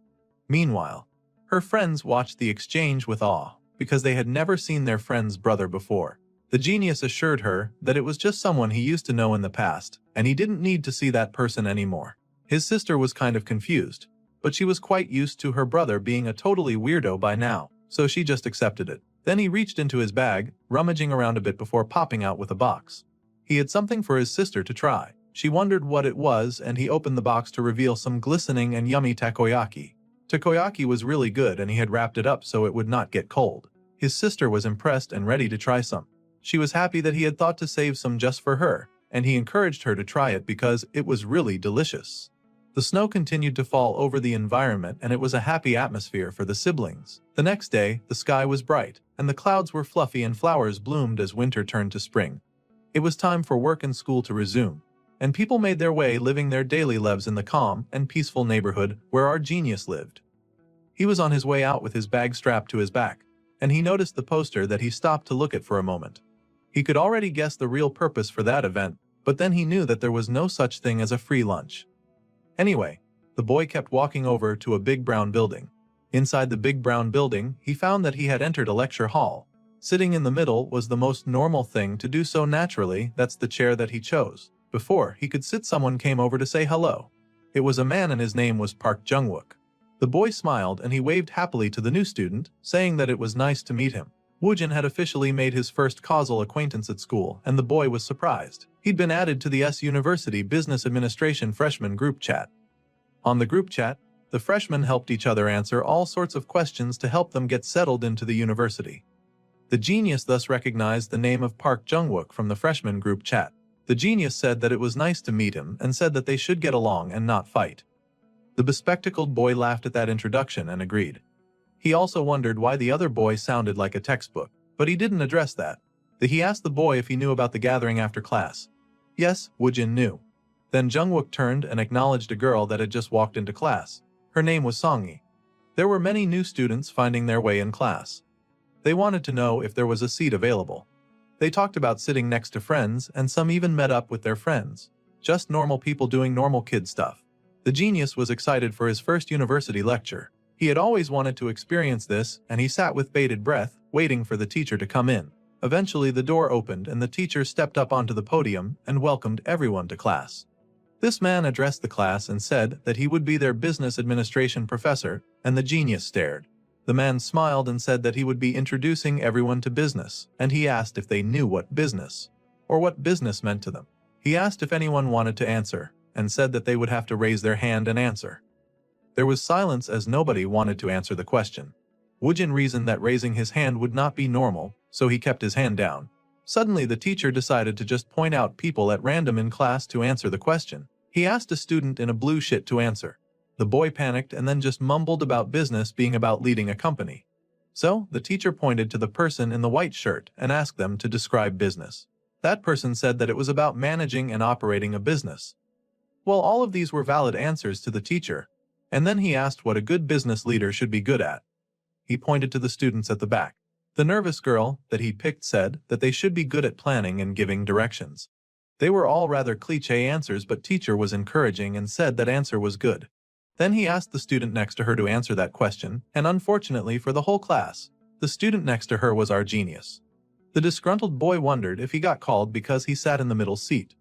Meanwhile, her friends watched the exchange with awe because they had never seen their friend's brother before. The genius assured her that it was just someone he used to know in the past, and he didn't need to see that person anymore. His sister was kind of confused, but she was quite used to her brother being a totally weirdo by now, so she just accepted it. Then he reached into his bag, rummaging around a bit before popping out with a box. He had something for his sister to try. She wondered what it was, and he opened the box to reveal some glistening and yummy takoyaki. Takoyaki was really good and he had wrapped it up so it would not get cold. His sister was impressed and ready to try some. She was happy that he had thought to save some just for her, and he encouraged her to try it because it was really delicious. The snow continued to fall over the environment and it was a happy atmosphere for the siblings. The next day, the sky was bright, and the clouds were fluffy and flowers bloomed as winter turned to spring. It was time for work and school to resume, and people made their way living their daily lives in the calm and peaceful neighborhood where our genius lived. He was on his way out with his bag strapped to his back, and he noticed the poster that he stopped to look at for a moment. He could already guess the real purpose for that event, but then he knew that there was no such thing as a free lunch. Anyway, the boy kept walking over to a big brown building. Inside the big brown building, he found that he had entered a lecture hall. Sitting in the middle was the most normal thing to do, so naturally, that's the chair that he chose. Before he could sit, someone came over to say hello. It was a man and his name was Park Jung-wook. The boy smiled and he waved happily to the new student, saying that it was nice to meet him. Woojin had officially made his first causal acquaintance at school, and the boy was surprised. He'd been added to the University Business Administration freshman group chat. On the group chat, the freshmen helped each other answer all sorts of questions to help them get settled into the university. The genius thus recognized the name of Park Jung-wook from the freshman group chat. The genius said that it was nice to meet him and said that they should get along and not fight. The bespectacled boy laughed at that introduction and agreed. He also wondered why the other boy sounded like a textbook, but he didn't address that. He asked the boy if he knew about the gathering after class. Yes, Woojin knew. Then Jung-wook turned and acknowledged a girl that had just walked into class. Her name was Songi. There were many new students finding their way in class. They wanted to know if there was a seat available. They talked about sitting next to friends, and some even met up with their friends. Just normal people doing normal kid stuff. The genius was excited for his first university lecture. He had always wanted to experience this, and he sat with bated breath, waiting for the teacher to come in. Eventually the door opened and the teacher stepped up onto the podium and welcomed everyone to class. This man addressed the class and said that he would be their business administration professor, and the genius stared. The man smiled and said that he would be introducing everyone to business, and he asked if they knew what business, or what business meant to them. He asked if anyone wanted to answer, and said that they would have to raise their hand and answer. There was silence as nobody wanted to answer the question. Woojin reasoned that raising his hand would not be normal, so he kept his hand down. Suddenly the teacher decided to just point out people at random in class to answer the question. He asked a student in a blue shirt to answer. The boy panicked and then just mumbled about business being about leading a company. So, the teacher pointed to the person in the white shirt and asked them to describe business. That person said that it was about managing and operating a business. Well, all of these were valid answers to the teacher, and then he asked what a good business leader should be good at. He pointed to the students at the back. The nervous girl that he picked said that they should be good at planning and giving directions. They were all rather cliché answers, but teacher was encouraging and said that answer was good. Then he asked the student next to her to answer that question, and unfortunately for the whole class, the student next to her was our genius. The disgruntled boy wondered if he got called because he sat in the middle seat.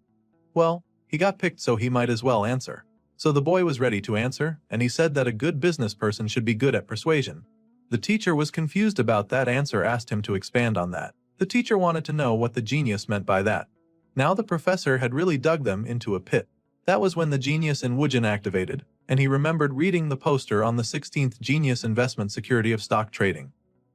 Well, he got picked, so he might as well answer. So the boy was ready to answer, and he said that a good business person should be good at persuasion. The teacher was confused about that answer, asked him to expand on that. The teacher wanted to know what the genius meant by that. Now the professor had really dug them into a pit. That was when the genius in Woojin activated, and he remembered reading the poster on the 16th Genius Investment Security of Stock Trading.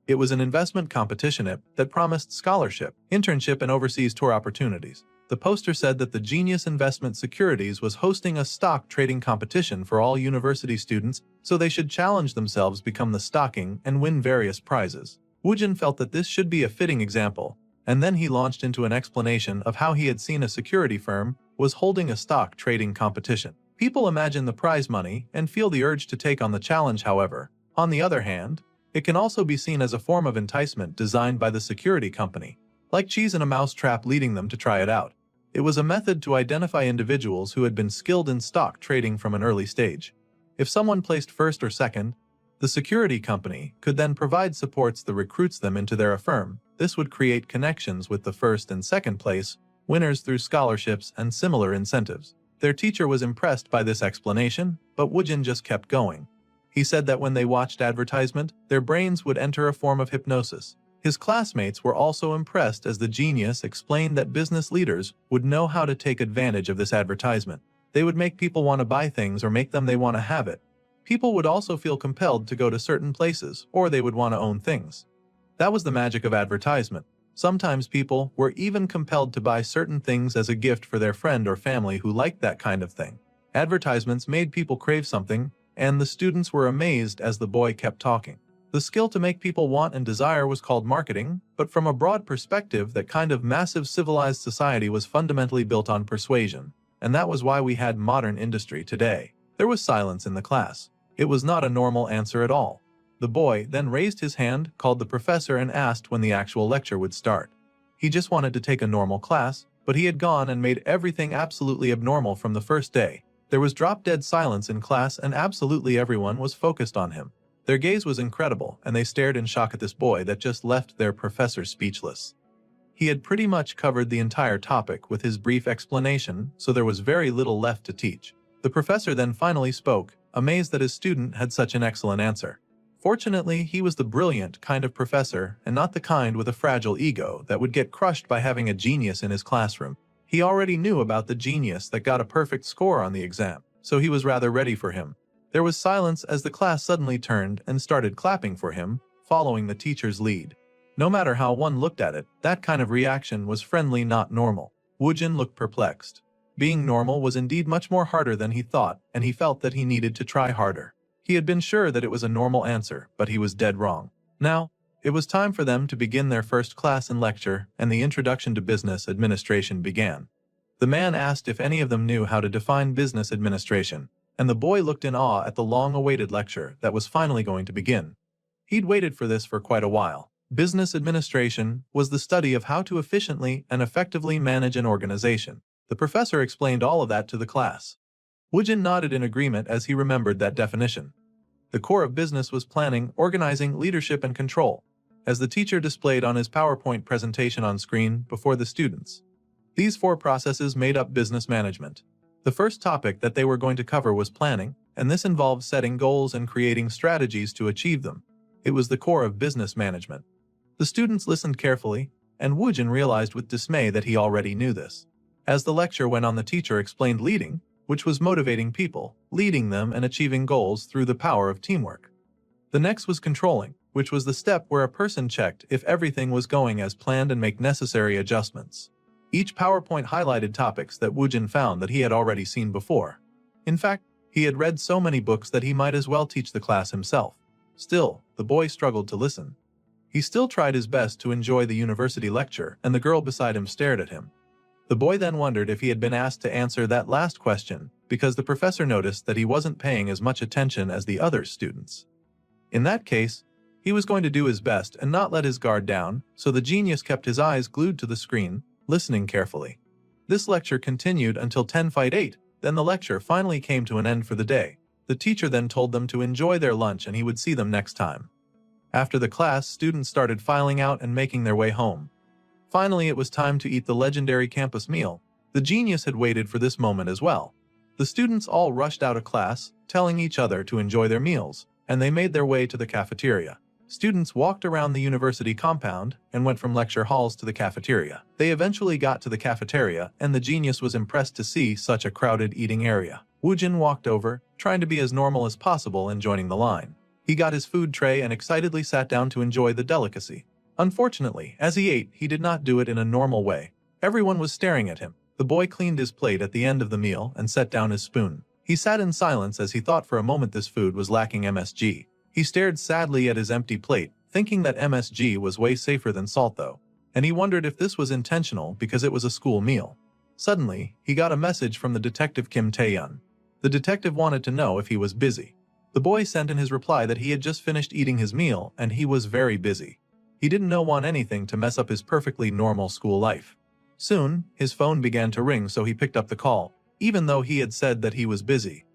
It was an investment competition app that promised scholarship, internship, and overseas tour opportunities. The poster said that the Genius Investment Securities was hosting a stock trading competition for all university students, so they should challenge themselves, become the stocking, and win various prizes. Woojin felt that this should be a fitting example, and then he launched into an explanation of how he had seen a security firm was holding a stock trading competition. People imagine the prize money and feel the urge to take on the challenge. However, on the other hand, it can also be seen as a form of enticement designed by the security company, like cheese in a mouse trap, leading them to try it out. It was a method to identify individuals who had been skilled in stock trading from an early stage. If someone placed first or second, the security company could then provide supports that recruits them into their firm. This would create connections with the first and second place winners through scholarships and similar incentives. Their teacher was impressed by this explanation, but Woojin just kept going. He said that when they watched advertisement, their brains would enter a form of hypnosis. His classmates were also impressed as the genius explained that business leaders would know how to take advantage of this advertisement. They would make people want to buy things or make them they want to have it. People would also feel compelled to go to certain places, or they would want to own things. That was the magic of advertisement. Sometimes people were even compelled to buy certain things as a gift for their friend or family who liked that kind of thing. Advertisements made people crave something, and the students were amazed as the boy kept talking. The skill to make people want and desire was called marketing, but from a broad perspective, that kind of massive civilized society was fundamentally built on persuasion, and that was why we had modern industry today. There was silence in the class. It was not a normal answer at all. The boy then raised his hand, called the professor, and asked when the actual lecture would start. He just wanted to take a normal class, but he had gone and made everything absolutely abnormal from the first day. There was drop-dead silence in class, and absolutely everyone was focused on him. Their gaze was incredible, and they stared in shock at this boy that just left their professor speechless. He had pretty much covered the entire topic with his brief explanation, so there was very little left to teach. The professor then finally spoke, amazed that his student had such an excellent answer. Fortunately, he was the brilliant kind of professor, and not the kind with a fragile ego that would get crushed by having a genius in his classroom. He already knew about the genius that got a perfect score on the exam, so he was rather ready for him. There was silence as the class suddenly turned and started clapping for him, following the teacher's lead. No matter how one looked at it, that kind of reaction was friendly, not normal. Woojin looked perplexed. Being normal was indeed much more harder than he thought, and he felt that he needed to try harder. He had been sure that it was a normal answer, but he was dead wrong. Now, it was time for them to begin their first class and lecture, and the introduction to business administration began. The man asked if any of them knew how to define business administration, and the boy looked in awe at the long-awaited lecture that was finally going to begin. He'd waited for this for quite a while. Business administration was the study of how to efficiently and effectively manage an organization. The professor explained all of that to the class. Woojin nodded in agreement as he remembered that definition. The core of business was planning, organizing, leadership, and control, as the teacher displayed on his PowerPoint presentation on screen before the students. These 4 processes made up business management. The first topic that they were going to cover was planning, and this involved setting goals and creating strategies to achieve them. It was the core of business management. The students listened carefully, and Woojin realized with dismay that he already knew this. As the lecture went on, the teacher explained leading, which was motivating people, leading them, and achieving goals through the power of teamwork. The next was controlling, which was the step where a person checked if everything was going as planned and make necessary adjustments. Each PowerPoint highlighted topics that Woojin found that he had already seen before. In fact, he had read so many books that he might as well teach the class himself. Still, the boy struggled to listen. He still tried his best to enjoy the university lecture, and the girl beside him stared at him. The boy then wondered if he had been asked to answer that last question, because the professor noticed that he wasn't paying as much attention as the other students. In that case, he was going to do his best and not let his guard down, so the genius kept his eyes glued to the screen, listening carefully. This lecture continued until 10:08, then the lecture finally came to an end for the day. The teacher then told them to enjoy their lunch and he would see them next time. After the class, students started filing out and making their way home. Finally, it was time to eat the legendary campus meal. The genius had waited for this moment as well. The students all rushed out of class, telling each other to enjoy their meals, and they made their way to the cafeteria. Students walked around the university compound and went from lecture halls to the cafeteria. They eventually got to the cafeteria, and the genius was impressed to see such a crowded eating area. Woojin walked over, trying to be as normal as possible and joining the line. He got his food tray and excitedly sat down to enjoy the delicacy. Unfortunately, as he ate, he did not do it in a normal way. Everyone was staring at him. The boy cleaned his plate at the end of the meal and set down his spoon. He sat in silence as he thought for a moment this food was lacking MSG. He stared sadly at his empty plate, thinking that MSG was way safer than salt though. And he wondered if this was intentional because it was a school meal. Suddenly, he got a message from the detective Kim Tae-yun. The detective wanted to know if he was busy. The boy sent in his reply that he had just finished eating his meal and he was very busy. He didn't want anything to mess up his perfectly normal school life. Soon, his phone began to ring, so he picked up the call, even though he had said that he was busy.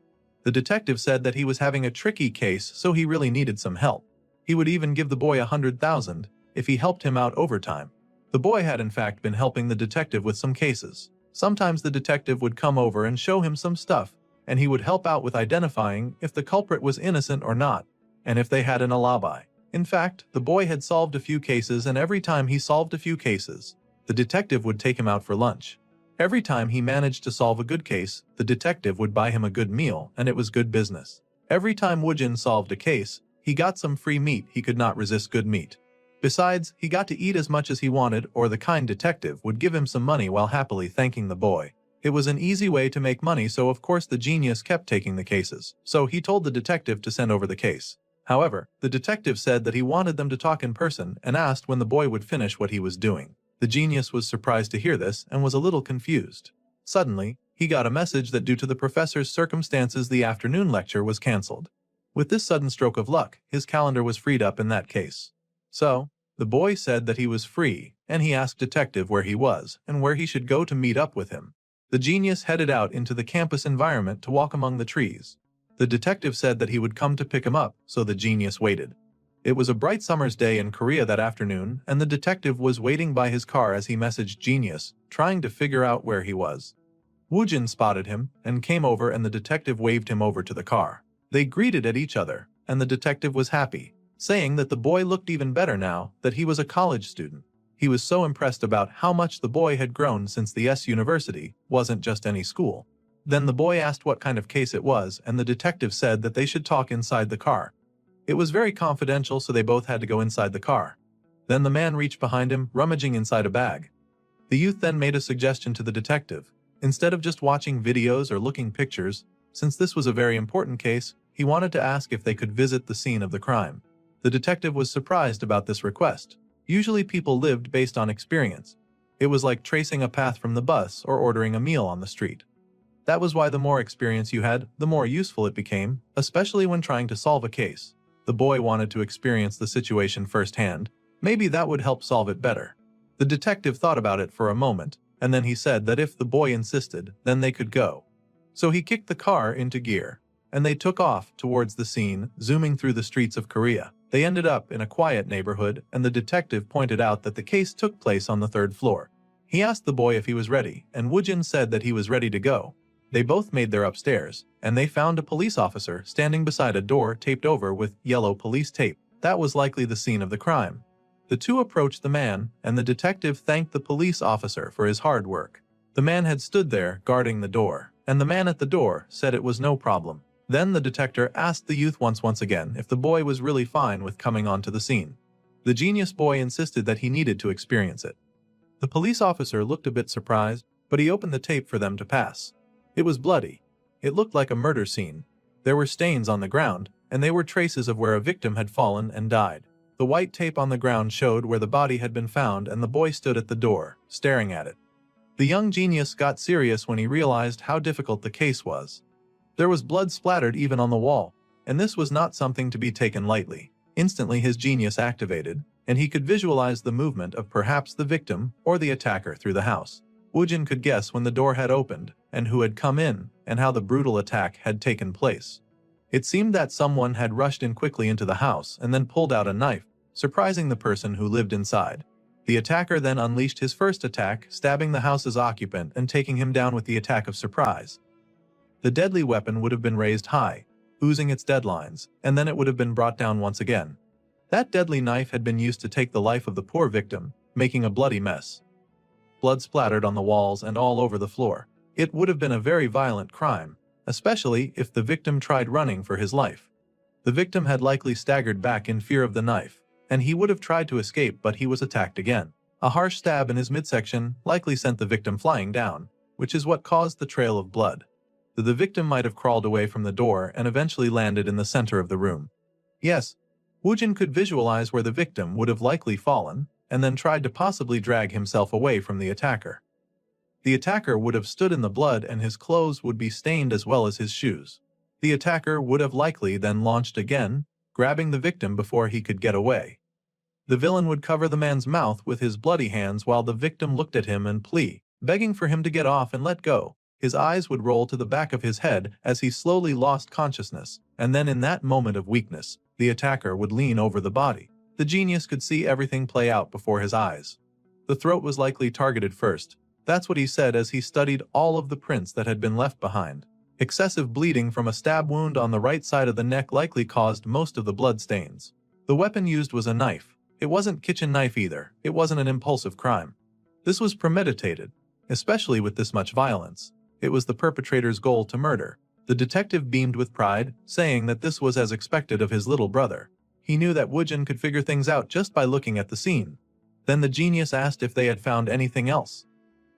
The detective said that he was having a tricky case, so he really needed some help. He would even give the boy 100,000 if he helped him out overtime. The boy had in fact been helping the detective with some cases. Sometimes the detective would come over and show him some stuff, and he would help out with identifying if the culprit was innocent or not, and if they had an alibi. In fact, the boy had solved a few cases, and every time he solved a few cases, the detective would take him out for lunch. Every time he managed to solve a good case, the detective would buy him a good meal, and it was good business. Every time Woojin solved a case, he got some free meat. He could not resist good meat. Besides, he got to eat as much as he wanted, or the kind detective would give him some money while happily thanking the boy. It was an easy way to make money, so of course the genius kept taking the cases. So he told the detective to send over the case. However, the detective said that he wanted them to talk in person and asked when the boy would finish what he was doing. The genius was surprised to hear this and was a little confused. Suddenly, he got a message that due to the professor's circumstances the afternoon lecture was cancelled. With this sudden stroke of luck, his calendar was freed up in that case. So, the boy said that he was free, and he asked detective where he was and where he should go to meet up with him. The genius headed out into the campus environment to walk among the trees. The detective said that he would come to pick him up, so the genius waited. It was a bright summer's day in Korea that afternoon, and the detective was waiting by his car as he messaged Genius, trying to figure out where he was. Woojin spotted him and came over, and the detective waved him over to the car. They greeted at each other, and the detective was happy, saying that the boy looked even better now that he was a college student. He was so impressed about how much the boy had grown since the university wasn't just any school. Then the boy asked what kind of case it was, and the detective said that they should talk inside the car. It was very confidential, so they both had to go inside the car. Then the man reached behind him, rummaging inside a bag. The youth then made a suggestion to the detective. Instead of just watching videos or looking pictures, since this was a very important case, he wanted to ask if they could visit the scene of the crime. The detective was surprised about this request. Usually people lived based on experience. It was like tracing a path from the bus or ordering a meal on the street. That was why the more experience you had, the more useful it became, especially when trying to solve a case. The boy wanted to experience the situation firsthand. Maybe that would help solve it better. The detective thought about it for a moment, and then he said that if the boy insisted, then they could go. So he kicked the car into gear, and they took off towards the scene, zooming through the streets of Korea. They ended up in a quiet neighborhood, and the detective pointed out that the case took place on the 3rd floor. He asked the boy if he was ready, and Woojin said that he was ready to go. They both made their upstairs, and they found a police officer standing beside a door taped over with yellow police tape. That was likely the scene of the crime. The two approached the man, and the detective thanked the police officer for his hard work. The man had stood there guarding the door, and the man at the door said it was no problem. Then the detective asked the youth once again if the boy was really fine with coming onto the scene. The genius boy insisted that he needed to experience it. The police officer looked a bit surprised, but he opened the tape for them to pass. It was bloody. It looked like a murder scene. There were stains on the ground, and they were traces of where a victim had fallen and died. The white tape on the ground showed where the body had been found, and the boy stood at the door, staring at it. The young genius got serious when he realized how difficult the case was. There was blood splattered even on the wall, and this was not something to be taken lightly. Instantly his genius activated, and he could visualize the movement of perhaps the victim or the attacker through the house. Woojin could guess when the door had opened, and who had come in, and how the brutal attack had taken place. It seemed that someone had rushed in quickly into the house and then pulled out a knife, surprising the person who lived inside. The attacker then unleashed his first attack, stabbing the house's occupant and taking him down with the attack of surprise. The deadly weapon would have been raised high, oozing its deadlines, and then it would have been brought down once again. That deadly knife had been used to take the life of the poor victim, making a bloody mess. Blood splattered on the walls and all over the floor. It would have been a very violent crime, especially if the victim tried running for his life. The victim had likely staggered back in fear of the knife, and he would have tried to escape, but he was attacked again. A harsh stab in his midsection likely sent the victim flying down, which is what caused the trail of blood. The victim might have crawled away from the door and eventually landed in the center of the room. Yes, Woojin could visualize where the victim would have likely fallen, and then tried to possibly drag himself away from the attacker. The attacker would have stood in the blood and his clothes would be stained as well as his shoes. The attacker would have likely then launched again, grabbing the victim before he could get away. The villain would cover the man's mouth with his bloody hands while the victim looked at him and plead, begging for him to get off and let go. His eyes would roll to the back of his head as he slowly lost consciousness, and then in that moment of weakness, the attacker would lean over the body. The genius could see everything play out before his eyes. The throat was likely targeted first. That's what he said as he studied all of the prints that had been left behind. Excessive bleeding from a stab wound on the right side of the neck likely caused most of the blood stains. The weapon used was a knife. It wasn't kitchen knife either. It wasn't an impulsive crime. This was premeditated, especially with this much violence. It was the perpetrator's goal to murder. The detective beamed with pride, saying that this was as expected of his little brother. He knew that Woojin could figure things out just by looking at the scene. Then the genius asked if they had found anything else.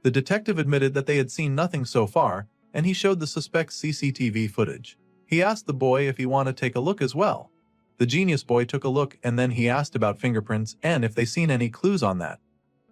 The detective admitted that they had seen nothing so far, and he showed the suspect's CCTV footage. He asked the boy if he wanted to take a look as well. The genius boy took a look and then he asked about fingerprints and if they seen any clues on that.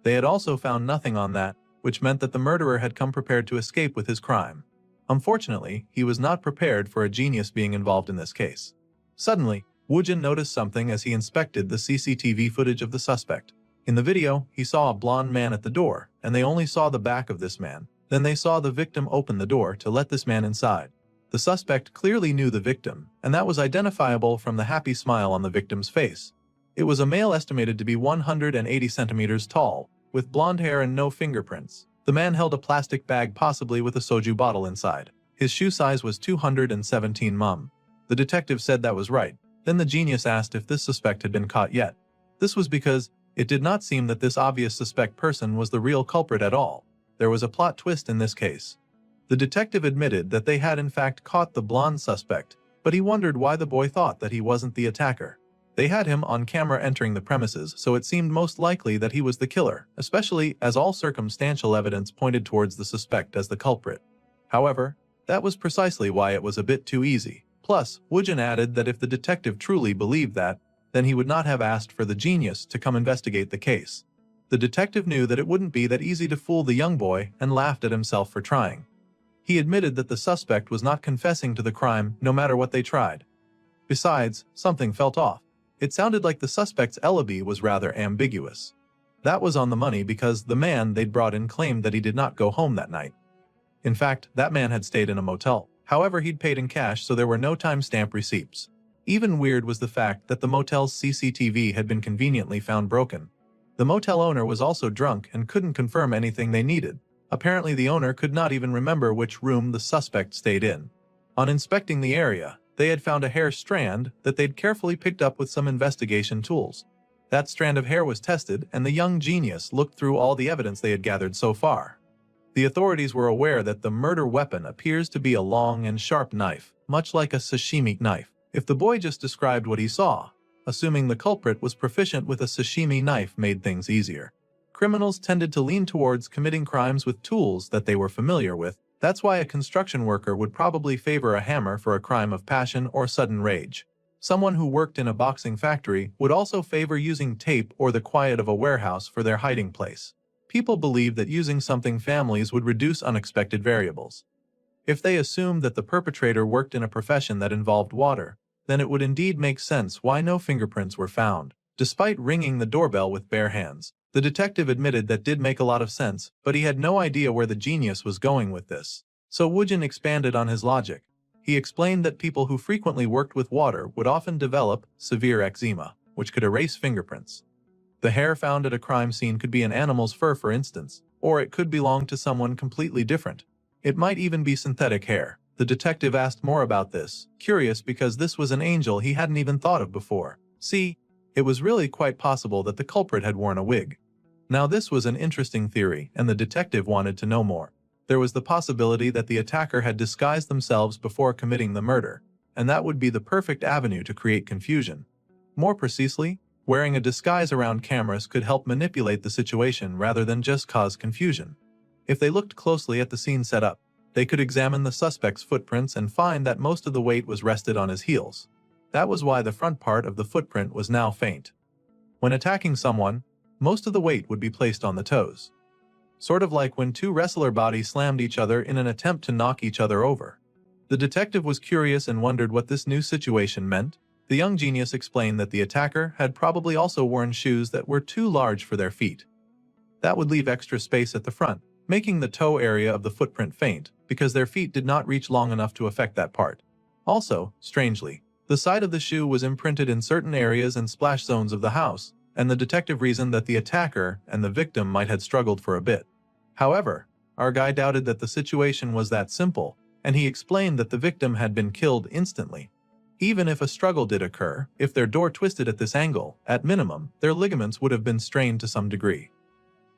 They had also found nothing on that, which meant that the murderer had come prepared to escape with his crime. Unfortunately, he was not prepared for a genius being involved in this case. Suddenly, Woojin noticed something as he inspected the CCTV footage of the suspect. In the video, he saw a blonde man at the door, and they only saw the back of this man. Then they saw the victim open the door to let this man inside. The suspect clearly knew the victim, and that was identifiable from the happy smile on the victim's face. It was a male estimated to be 180 centimeters tall, with blonde hair and no fingerprints. The man held a plastic bag possibly with a soju bottle inside. His shoe size was 217 mm. The detective said that was right. Then the genius asked if this suspect had been caught yet. This was because it did not seem that this obvious suspect person was the real culprit at all. There was a plot twist in this case. The detective admitted that they had in fact caught the blonde suspect, but he wondered why the boy thought that he wasn't the attacker. They had him on camera entering the premises, so it seemed most likely that he was the killer, especially as all circumstantial evidence pointed towards the suspect as the culprit. However, that was precisely why it was a bit too easy. Plus, Woojin added that if the detective truly believed that, then he would not have asked for the genius to come investigate the case. The detective knew that it wouldn't be that easy to fool the young boy and laughed at himself for trying. He admitted that the suspect was not confessing to the crime no matter what they tried. Besides, something felt off. It sounded like the suspect's alibi was rather ambiguous. That was on the money because the man they'd brought in claimed that he did not go home that night. In fact, that man had stayed in a motel. However, he'd paid in cash, so there were no timestamp receipts. Even weird was the fact that the motel's CCTV had been conveniently found broken. The motel owner was also drunk and couldn't confirm anything they needed. Apparently the owner could not even remember which room the suspect stayed in. On inspecting the area, they had found a hair strand that they'd carefully picked up with some investigation tools. That strand of hair was tested, and the young genius looked through all the evidence they had gathered so far. The authorities were aware that the murder weapon appears to be a long and sharp knife, much like a sashimi knife. If the boy just described what he saw, assuming the culprit was proficient with a sashimi knife made things easier. Criminals tended to lean towards committing crimes with tools that they were familiar with. That's why a construction worker would probably favor a hammer for a crime of passion or sudden rage. Someone who worked in a boxing factory would also favor using tape or the quiet of a warehouse for their hiding place. People believed that using something families would reduce unexpected variables. If they assumed that the perpetrator worked in a profession that involved water, then it would indeed make sense why no fingerprints were found. Despite ringing the doorbell with bare hands, the detective admitted that did make a lot of sense, but he had no idea where the genius was going with this. So Woojin expanded on his logic. He explained that people who frequently worked with water would often develop severe eczema, which could erase fingerprints. The hair found at a crime scene could be an animal's fur, for instance, or it could belong to someone completely different. It might even be synthetic hair. The detective asked more about this, curious because this was an angel he hadn't even thought of before. See, it was really quite possible that the culprit had worn a wig. Now this was an interesting theory, and the detective wanted to know more. There was the possibility that the attacker had disguised themselves before committing the murder, and that would be the perfect avenue to create confusion. More precisely, wearing a disguise around cameras could help manipulate the situation rather than just cause confusion. If they looked closely at the scene setup, they could examine the suspect's footprints and find that most of the weight was rested on his heels. That was why the front part of the footprint was now faint. When attacking someone, most of the weight would be placed on the toes. Sort of like when two wrestler bodies slammed each other in an attempt to knock each other over. The detective was curious and wondered what this new situation meant. The young genius explained that the attacker had probably also worn shoes that were too large for their feet. That would leave extra space at the front, making the toe area of the footprint faint, because their feet did not reach long enough to affect that part. Also, strangely, the side of the shoe was imprinted in certain areas and splash zones of the house, and the detective reasoned that the attacker and the victim might have struggled for a bit. However, our guy doubted that the situation was that simple, and he explained that the victim had been killed instantly. Even if a struggle did occur, if their door twisted at this angle, at minimum, their ligaments would have been strained to some degree.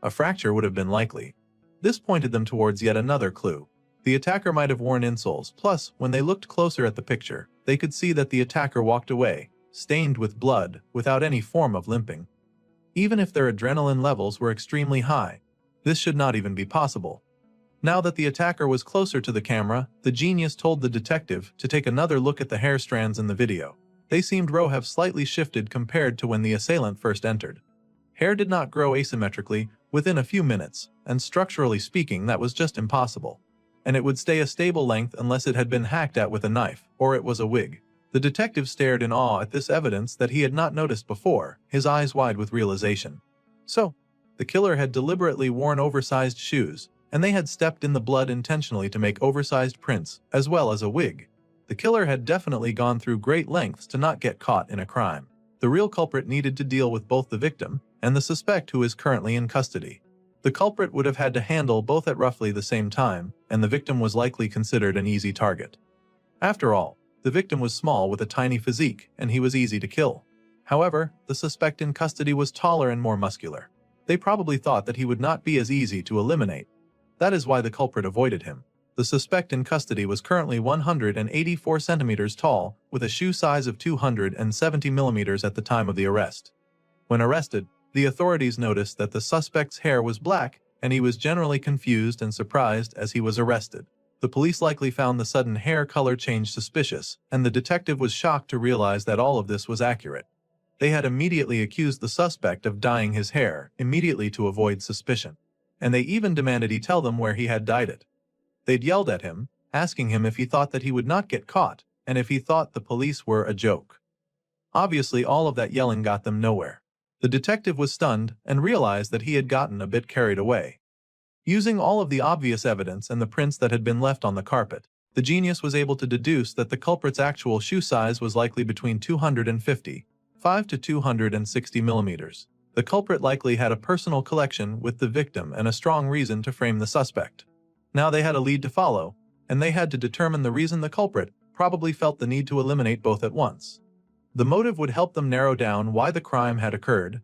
A fracture would have been likely. This pointed them towards yet another clue. The attacker might have worn insoles, plus, when they looked closer at the picture, they could see that the attacker walked away, stained with blood, without any form of limping. Even if their adrenaline levels were extremely high, this should not even be possible. Now that the attacker was closer to the camera, the genius told the detective to take another look at the hair strands in the video. They seemed to have slightly shifted compared to when the assailant first entered. Hair did not grow asymmetrically within a few minutes, and structurally speaking that was just impossible. And it would stay a stable length unless it had been hacked at with a knife, or it was a wig. The detective stared in awe at this evidence that he had not noticed before, his eyes wide with realization. So, the killer had deliberately worn oversized shoes, and they had stepped in the blood intentionally to make oversized prints, as well as a wig. The killer had definitely gone through great lengths to not get caught in a crime. The real culprit needed to deal with both the victim and the suspect who is currently in custody. The culprit would have had to handle both at roughly the same time, and the victim was likely considered an easy target. After all, the victim was small with a tiny physique, and he was easy to kill. However, the suspect in custody was taller and more muscular. They probably thought that he would not be as easy to eliminate. That is why the culprit avoided him. The suspect in custody was currently 184 centimeters tall, with a shoe size of 270 millimeters at the time of the arrest. When arrested, the authorities noticed that the suspect's hair was black, and he was generally confused and surprised as he was arrested. The police likely found the sudden hair color change suspicious, and the detective was shocked to realize that all of this was accurate. They had immediately accused the suspect of dyeing his hair, immediately to avoid suspicion. And they even demanded he tell them where he had dyed it. They'd yelled at him, asking him if he thought that he would not get caught, and if he thought the police were a joke. Obviously, all of that yelling got them nowhere. The detective was stunned and realized that he had gotten a bit carried away. Using all of the obvious evidence and the prints that had been left on the carpet, the genius was able to deduce that the culprit's actual shoe size was likely between 255 to 260 millimeters. The culprit likely had a personal collection with the victim and a strong reason to frame the suspect. Now they had a lead to follow, and they had to determine the reason the culprit probably felt the need to eliminate both at once. The motive would help them narrow down why the crime had occurred,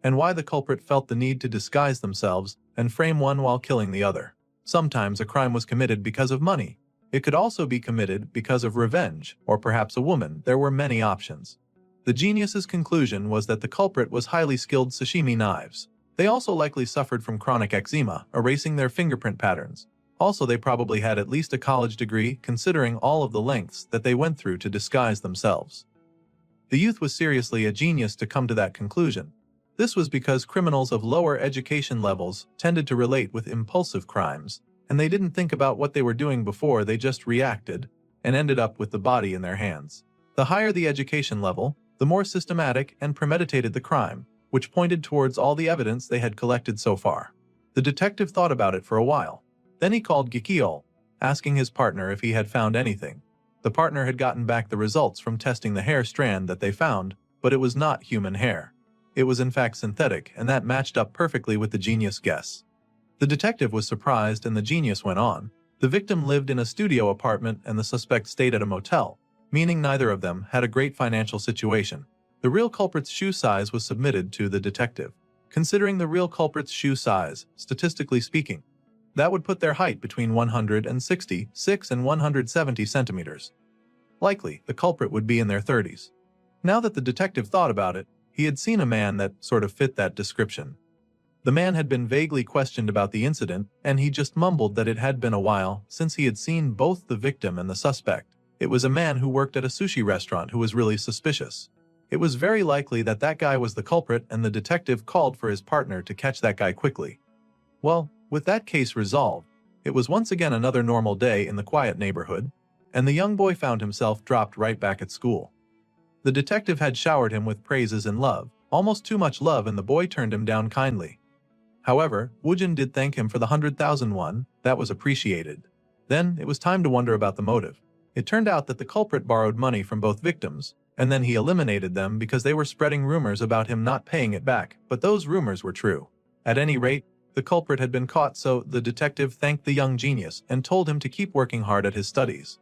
and why the culprit felt the need to disguise themselves and frame one while killing the other. Sometimes a crime was committed because of money. It could also be committed because of revenge, or perhaps a woman. There were many options. The genius's conclusion was that the culprit was highly skilled sashimi knives. They also likely suffered from chronic eczema, erasing their fingerprint patterns. Also, they probably had at least a college degree, considering all of the lengths that they went through to disguise themselves. The youth was seriously a genius to come to that conclusion. This was because criminals of lower education levels tended to relate with impulsive crimes, and they didn't think about what they were doing before, they just reacted, and ended up with the body in their hands. The higher the education level, the more systematic and premeditated the crime, which pointed towards all the evidence they had collected so far. The detective thought about it for a while. Then he called Yahello, asking his partner if he had found anything. The partner had gotten back the results from testing the hair strand that they found, but it was not human hair. It was in fact synthetic, and that matched up perfectly with the genius guess. The detective was surprised, and the genius went on. The victim lived in a studio apartment and the suspect stayed at a motel, meaning neither of them had a great financial situation. The real culprit's shoe size was submitted to the detective. Considering the real culprit's shoe size, statistically speaking, that would put their height between 166 and 170 centimeters. Likely, the culprit would be in their 30s. Now that the detective thought about it, he had seen a man that sort of fit that description. The man had been vaguely questioned about the incident, and he just mumbled that it had been a while since he had seen both the victim and the suspect. It was a man who worked at a sushi restaurant who was really suspicious. It was very likely that that guy was the culprit, and the detective called for his partner to catch that guy quickly. Well, with that case resolved, it was once again another normal day in the quiet neighborhood, and the young boy found himself dropped right back at school. The detective had showered him with praises and love, almost too much love, and the boy turned him down kindly. However, Woojin did thank him for the 100,000 won, that was appreciated. Then, it was time to wonder about the motive. It turned out that the culprit borrowed money from both victims, and then he eliminated them because they were spreading rumors about him not paying it back, but those rumors were true. At any rate, the culprit had been caught, so the detective thanked the young genius and told him to keep working hard at his studies.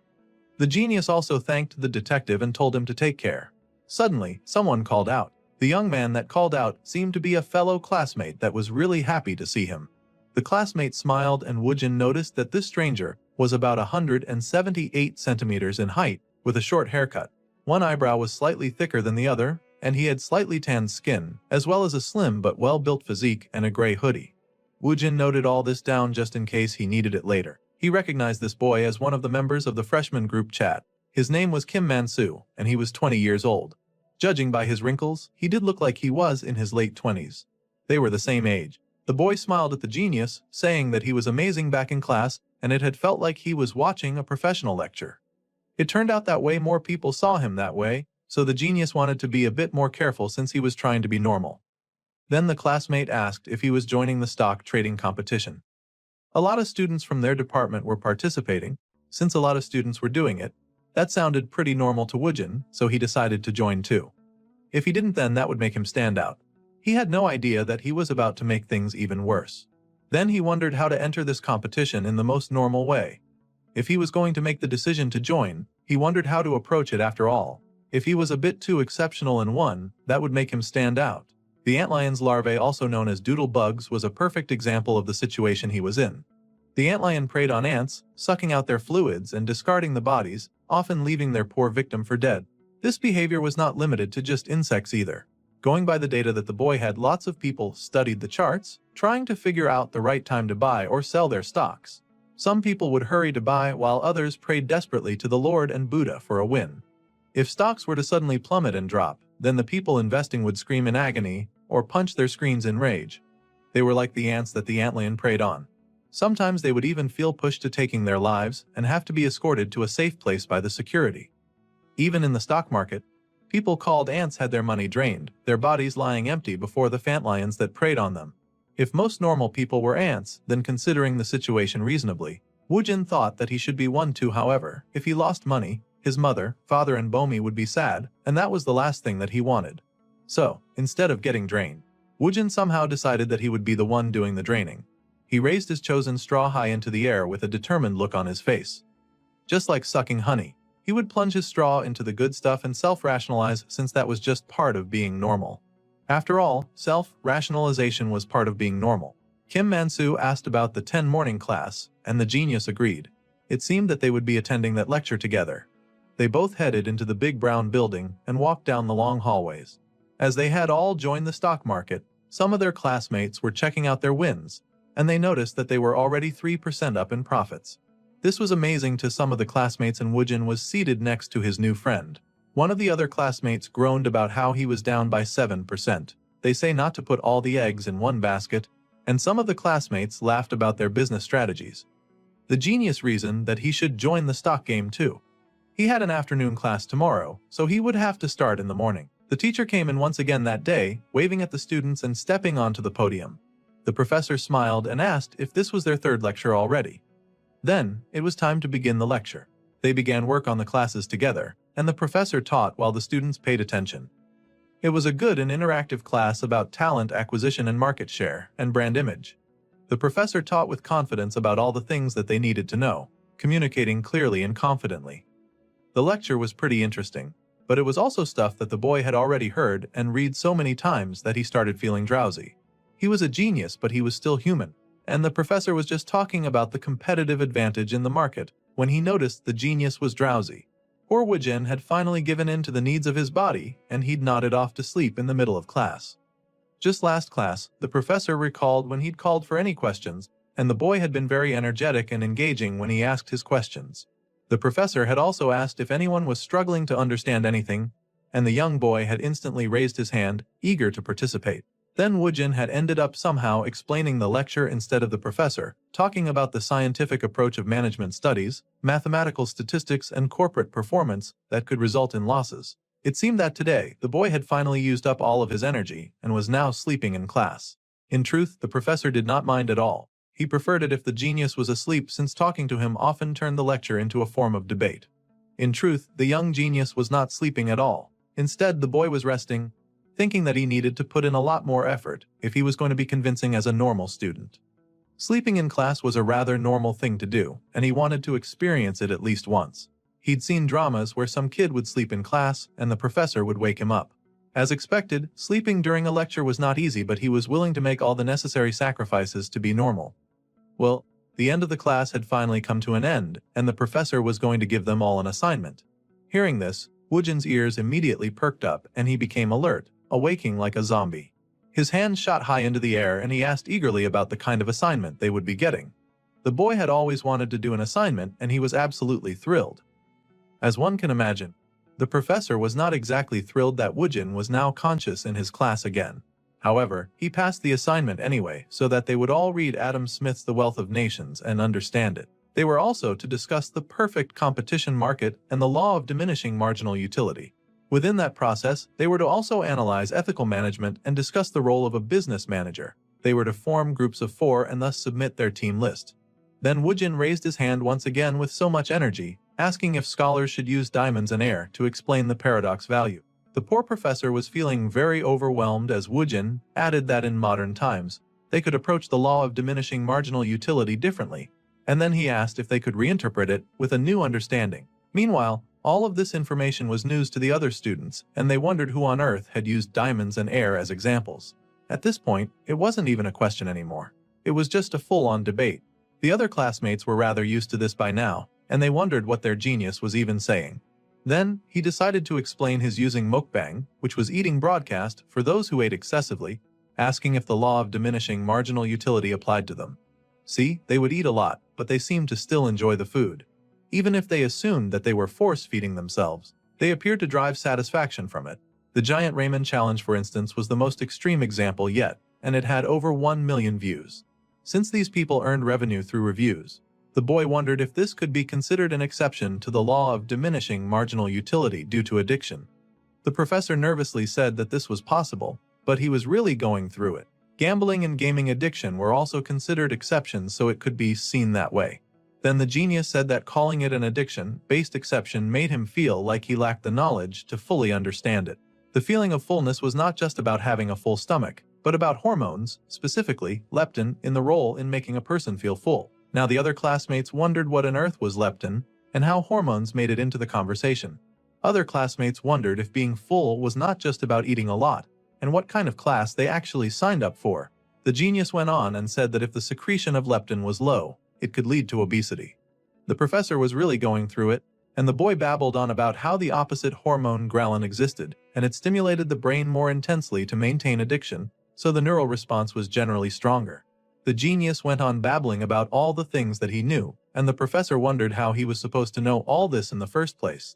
The genius also thanked the detective and told him to take care. Suddenly, someone called out. The young man that called out seemed to be a fellow classmate that was really happy to see him. The classmate smiled, and Woojin noticed that this stranger was about 178 centimeters in height, with a short haircut. One eyebrow was slightly thicker than the other, and he had slightly tanned skin, as well as a slim but well-built physique and a gray hoodie. Woojin noted all this down just in case he needed it later. He recognized this boy as one of the members of the freshman group chat. His name was Kim Man-soo, and he was 20 years old. Judging by his wrinkles, he did look like he was in his late 20s. They were the same age. The boy smiled at the genius, saying that he was amazing back in class, and it had felt like he was watching a professional lecture. It turned out that way more people saw him that way, so the genius wanted to be a bit more careful since he was trying to be normal. Then the classmate asked if he was joining the stock trading competition. A lot of students from their department were participating. Since a lot of students were doing it, that sounded pretty normal to Woojin, so he decided to join too. If he didn't, then that would make him stand out. He had no idea that he was about to make things even worse. Then he wondered how to enter this competition in the most normal way. If he was going to make the decision to join, he wondered how to approach it after all. If he was a bit too exceptional in one, that would make him stand out. The antlion's larvae, also known as doodle bugs, was a perfect example of the situation he was in. The antlion preyed on ants, sucking out their fluids and discarding the bodies, often leaving their poor victim for dead. This behavior was not limited to just insects either. Going by the data that the boy had, lots of people studied the charts, trying to figure out the right time to buy or sell their stocks. Some people would hurry to buy, while others prayed desperately to the Lord and Buddha for a win. If stocks were to suddenly plummet and drop, then the people investing would scream in agony or punch their screens in rage. They were like the ants that the antlion preyed on. Sometimes they would even feel pushed to taking their lives and have to be escorted to a safe place by the security. Even in the stock market, people called ants had their money drained, their bodies lying empty before the antlions that preyed on them. If most normal people were ants, then considering the situation reasonably, Woojin thought that he should be one too. However, if he lost money, his mother, father and Bomi would be sad, and that was the last thing that he wanted. So, instead of getting drained, Woojin somehow decided that he would be the one doing the draining. He raised his chosen straw high into the air with a determined look on his face. Just like sucking honey, he would plunge his straw into the good stuff and self-rationalize, since that was just part of being normal. After all, self-rationalization was part of being normal. Kim Man-soo asked about the 10 morning class, and the genius agreed. It seemed that they would be attending that lecture together. They both headed into the big brown building and walked down the long hallways. As they had all joined the stock market, some of their classmates were checking out their wins, and they noticed that they were already 3% up in profits. This was amazing to some of the classmates, and Woojin was seated next to his new friend. One of the other classmates groaned about how he was down by 7%. they say not to put all the eggs in one basket, and some of the classmates laughed about their business strategies. The genius reasoned that he should join the stock game too. He had an afternoon class tomorrow, so he would have to start in the morning. The teacher came in once again that day, waving at the students and stepping onto the podium. The professor smiled and asked if this was their third lecture already. Then, it was time to begin the lecture. They began work on the classes together, and the professor taught while the students paid attention. It was a good and interactive class about talent acquisition and market share, and brand image. The professor taught with confidence about all the things that they needed to know, communicating clearly and confidently. The lecture was pretty interesting, but it was also stuff that the boy had already heard and read so many times that he started feeling drowsy. He was a genius, but he was still human, and the professor was just talking about the competitive advantage in the market when he noticed the genius was drowsy. Poor Wujin had finally given in to the needs of his body, and he'd nodded off to sleep in the middle of class. Just last class, the professor recalled when he'd called for any questions, and the boy had been very energetic and engaging when he asked his questions. The professor had also asked if anyone was struggling to understand anything, and the young boy had instantly raised his hand, eager to participate. Then Wujin had ended up somehow explaining the lecture instead of the professor, talking about the scientific approach of management studies, mathematical statistics, and corporate performance that could result in losses. It seemed that today, the boy had finally used up all of his energy and was now sleeping in class. In truth, the professor did not mind at all. He preferred it if the genius was asleep, since talking to him often turned the lecture into a form of debate. In truth, the young genius was not sleeping at all. Instead, the boy was resting, thinking that he needed to put in a lot more effort if he was going to be convincing as a normal student. Sleeping in class was a rather normal thing to do, and he wanted to experience it at least once. He'd seen dramas where some kid would sleep in class and the professor would wake him up. As expected, sleeping during a lecture was not easy, but he was willing to make all the necessary sacrifices to be normal. Well, the end of the class had finally come to an end, and the professor was going to give them all an assignment. Hearing this, Wujin's ears immediately perked up and he became alert, awaking like a zombie. His hands shot high into the air and he asked eagerly about the kind of assignment they would be getting. The boy had always wanted to do an assignment and he was absolutely thrilled. As one can imagine, the professor was not exactly thrilled that Wujin was now conscious in his class again. However, he passed the assignment anyway so that they would all read Adam Smith's The Wealth of Nations and understand it. They were also to discuss the perfect competition market and the law of diminishing marginal utility. Within that process, they were to also analyze ethical management and discuss the role of a business manager. They were to form groups of 4 and thus submit their team list. Then Wujin raised his hand once again with so much energy, asking if scholars should use diamonds and air to explain the paradox value. The poor professor was feeling very overwhelmed as Wujin added that in modern times, they could approach the law of diminishing marginal utility differently, and then he asked if they could reinterpret it with a new understanding. Meanwhile, all of this information was news to the other students, and they wondered who on earth had used diamonds and air as examples. At this point, it wasn't even a question anymore. It was just a full-on debate. The other classmates were rather used to this by now, and they wondered what their genius was even saying. Then, he decided to explain his using mukbang, which was eating broadcast, for those who ate excessively, asking if the law of diminishing marginal utility applied to them. See, they would eat a lot, but they seemed to still enjoy the food. Even if they assumed that they were force-feeding themselves, they appeared to derive satisfaction from it. The Giant Ramen Challenge, for instance, was the most extreme example yet, and it had over 1 million views. Since these people earned revenue through reviews, the boy wondered if this could be considered an exception to the law of diminishing marginal utility due to addiction. The professor nervously said that this was possible, but he was really going through it. Gambling and gaming addiction were also considered exceptions, so it could be seen that way. Then the genius said that calling it an addiction-based exception made him feel like he lacked the knowledge to fully understand it. The feeling of fullness was not just about having a full stomach, but about hormones, specifically leptin, in the role in making a person feel full. Now the other classmates wondered what on earth was leptin, and how hormones made it into the conversation. Other classmates wondered if being full was not just about eating a lot, and what kind of class they actually signed up for. The genius went on and said that if the secretion of leptin was low, it could lead to obesity. The professor was really going through it, and the boy babbled on about how the opposite hormone ghrelin existed, and it stimulated the brain more intensely to maintain addiction, so the neural response was generally stronger. The genius went on babbling about all the things that he knew, and the professor wondered how he was supposed to know all this in the first place.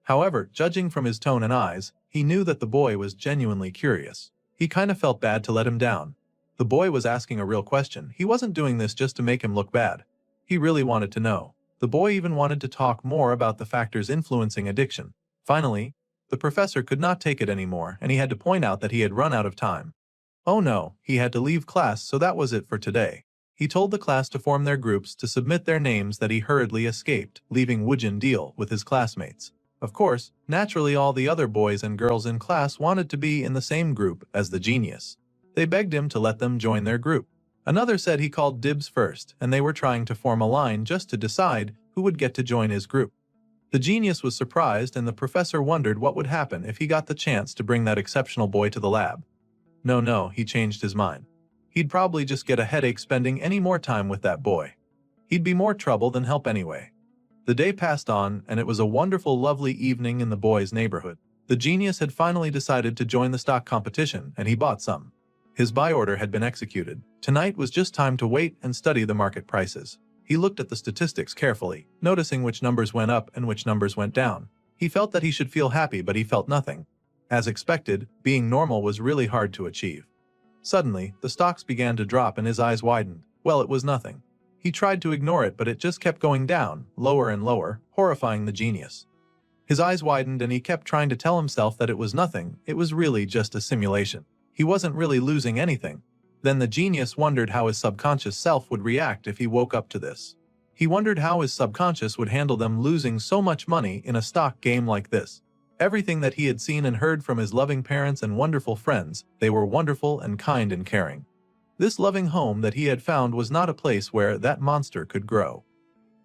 However, judging from his tone and eyes, he knew that the boy was genuinely curious. He kinda felt bad to let him down. The boy was asking a real question. He wasn't doing this just to make him look bad. He really wanted to know. The boy even wanted to talk more about the factors influencing addiction. Finally, the professor could not take it anymore, and he had to point out that he had run out of time. Oh no, he had to leave class, so that was it for today. He told the class to form their groups to submit their names that he hurriedly escaped, leaving Woojin deal with his classmates. Of course, naturally all the other boys and girls in class wanted to be in the same group as the genius. They begged him to let them join their group. Another said he called dibs first, and they were trying to form a line just to decide who would get to join his group. The genius was surprised, and the professor wondered what would happen if he got the chance to bring that exceptional boy to the lab. No, he changed his mind. He'd probably just get a headache spending any more time with that boy. He'd be more trouble than help anyway. The day passed on, and it was a wonderful, lovely evening in the boy's neighborhood. The genius had finally decided to join the stock competition, and he bought some. His buy order had been executed. Tonight was just time to wait and study the market prices. He looked at the statistics carefully, noticing which numbers went up and which numbers went down. He felt that he should feel happy, but he felt nothing. As expected, being normal was really hard to achieve. Suddenly, the stocks began to drop and his eyes widened. Well, it was nothing. He tried to ignore it, but it just kept going down, lower and lower, horrifying the genius. His eyes widened and he kept trying to tell himself that it was nothing. It was really just a simulation. He wasn't really losing anything. Then the genius wondered how his subconscious self would react if he woke up to this. He wondered how his subconscious would handle them losing so much money in a stock game like this. Everything that he had seen and heard from his loving parents and wonderful friends, they were wonderful and kind and caring. This loving home that he had found was not a place where that monster could grow.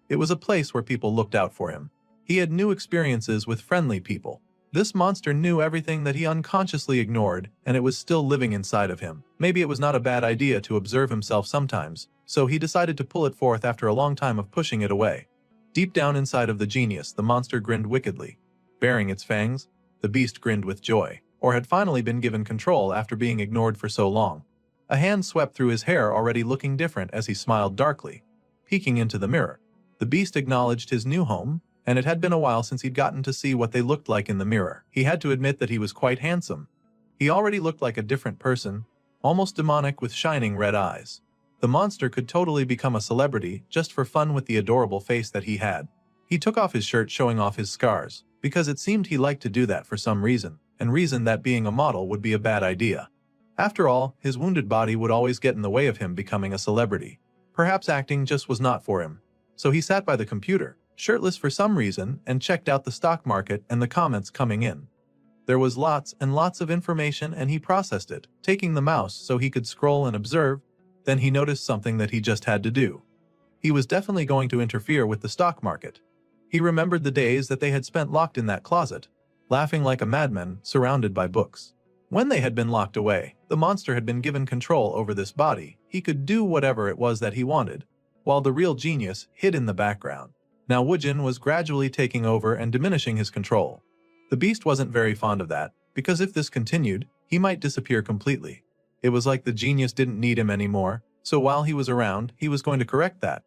It was a place where people looked out for him. He had new experiences with friendly people. This monster knew everything that he unconsciously ignored, and it was still living inside of him. Maybe it was not a bad idea to observe himself sometimes, so he decided to pull it forth after a long time of pushing it away. Deep down inside of the genius, the monster grinned wickedly. Baring its fangs, the beast grinned with joy, or had finally been given control after being ignored for so long. A hand swept through his hair, already looking different as he smiled darkly. Peeking into the mirror, the beast acknowledged his new home, and it had been a while since he'd gotten to see what they looked like in the mirror. He had to admit that he was quite handsome. He already looked like a different person, almost demonic with shining red eyes. The monster could totally become a celebrity just for fun with the adorable face that he had. He took off his shirt, showing off his scars, because it seemed he liked to do that for some reason, and reasoned that being a model would be a bad idea. After all, his wounded body would always get in the way of him becoming a celebrity. Perhaps acting just was not for him. So he sat by the computer, shirtless for some reason, and checked out the stock market and the comments coming in. There was lots and lots of information, and he processed it, taking the mouse so he could scroll and observe. Then he noticed something that he just had to do. He was definitely going to interfere with the stock market. He remembered the days that they had spent locked in that closet, laughing like a madman, surrounded by books. When they had been locked away, the monster had been given control over this body. He could do whatever it was that he wanted, while the real genius hid in the background. Now Woojin was gradually taking over and diminishing his control. The beast wasn't very fond of that, because if this continued, he might disappear completely. It was like the genius didn't need him anymore, so while he was around, he was going to correct that.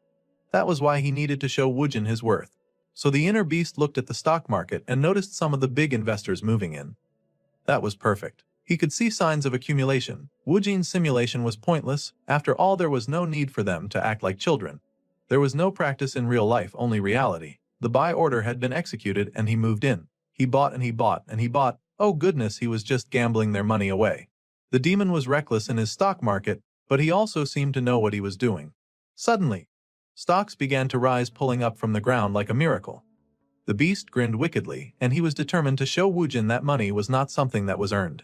That was why he needed to show Woojin his worth. So the inner beast looked at the stock market and noticed some of the big investors moving in. That was perfect. He could see signs of accumulation. Woojin's simulation was pointless. After all, there was no need for them to act like children. There was no practice in real life, only reality. The buy order had been executed and he moved in. He bought and he bought and he bought. Oh goodness, he was just gambling their money away. The demon was reckless in his stock market, but he also seemed to know what he was doing. Suddenly, stocks began to rise, pulling up from the ground like a miracle. The beast grinned wickedly, and he was determined to show Woojin that money was not something that was earned.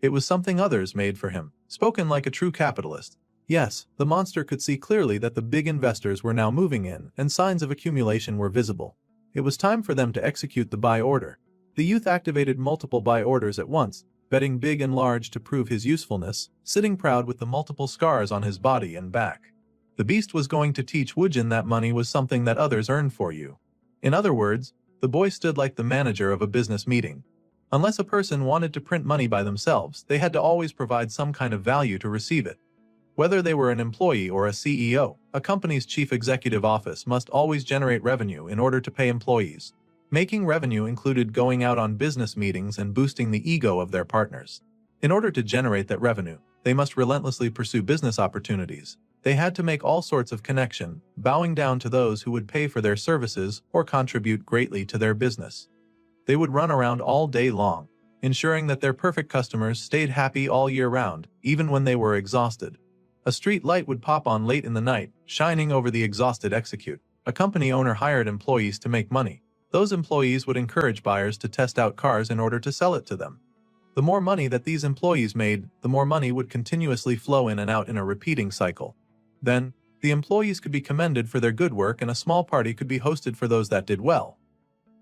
It was something others made for him, spoken like a true capitalist. Yes, the monster could see clearly that the big investors were now moving in, and signs of accumulation were visible. It was time for them to execute the buy order. The youth activated multiple buy orders at once, betting big and large to prove his usefulness, sitting proud with the multiple scars on his body and back. The beast was going to teach Woojin that money was something that others earned for you. In other words, the boy stood like the manager of a business meeting. Unless a person wanted to print money by themselves, they had to always provide some kind of value to receive it. Whether they were an employee or a CEO, a company's chief executive office must always generate revenue in order to pay employees. Making revenue included going out on business meetings and boosting the ego of their partners. In order to generate that revenue, they must relentlessly pursue business opportunities. They had to make all sorts of connection, bowing down to those who would pay for their services or contribute greatly to their business. They would run around all day long, ensuring that their perfect customers stayed happy all year round, even when they were exhausted. A street light would pop on late in the night, shining over the exhausted execute. A company owner hired employees to make money. Those employees would encourage buyers to test out cars in order to sell it to them. The more money that these employees made, the more money would continuously flow in and out in a repeating cycle. Then, the employees could be commended for their good work and a small party could be hosted for those that did well.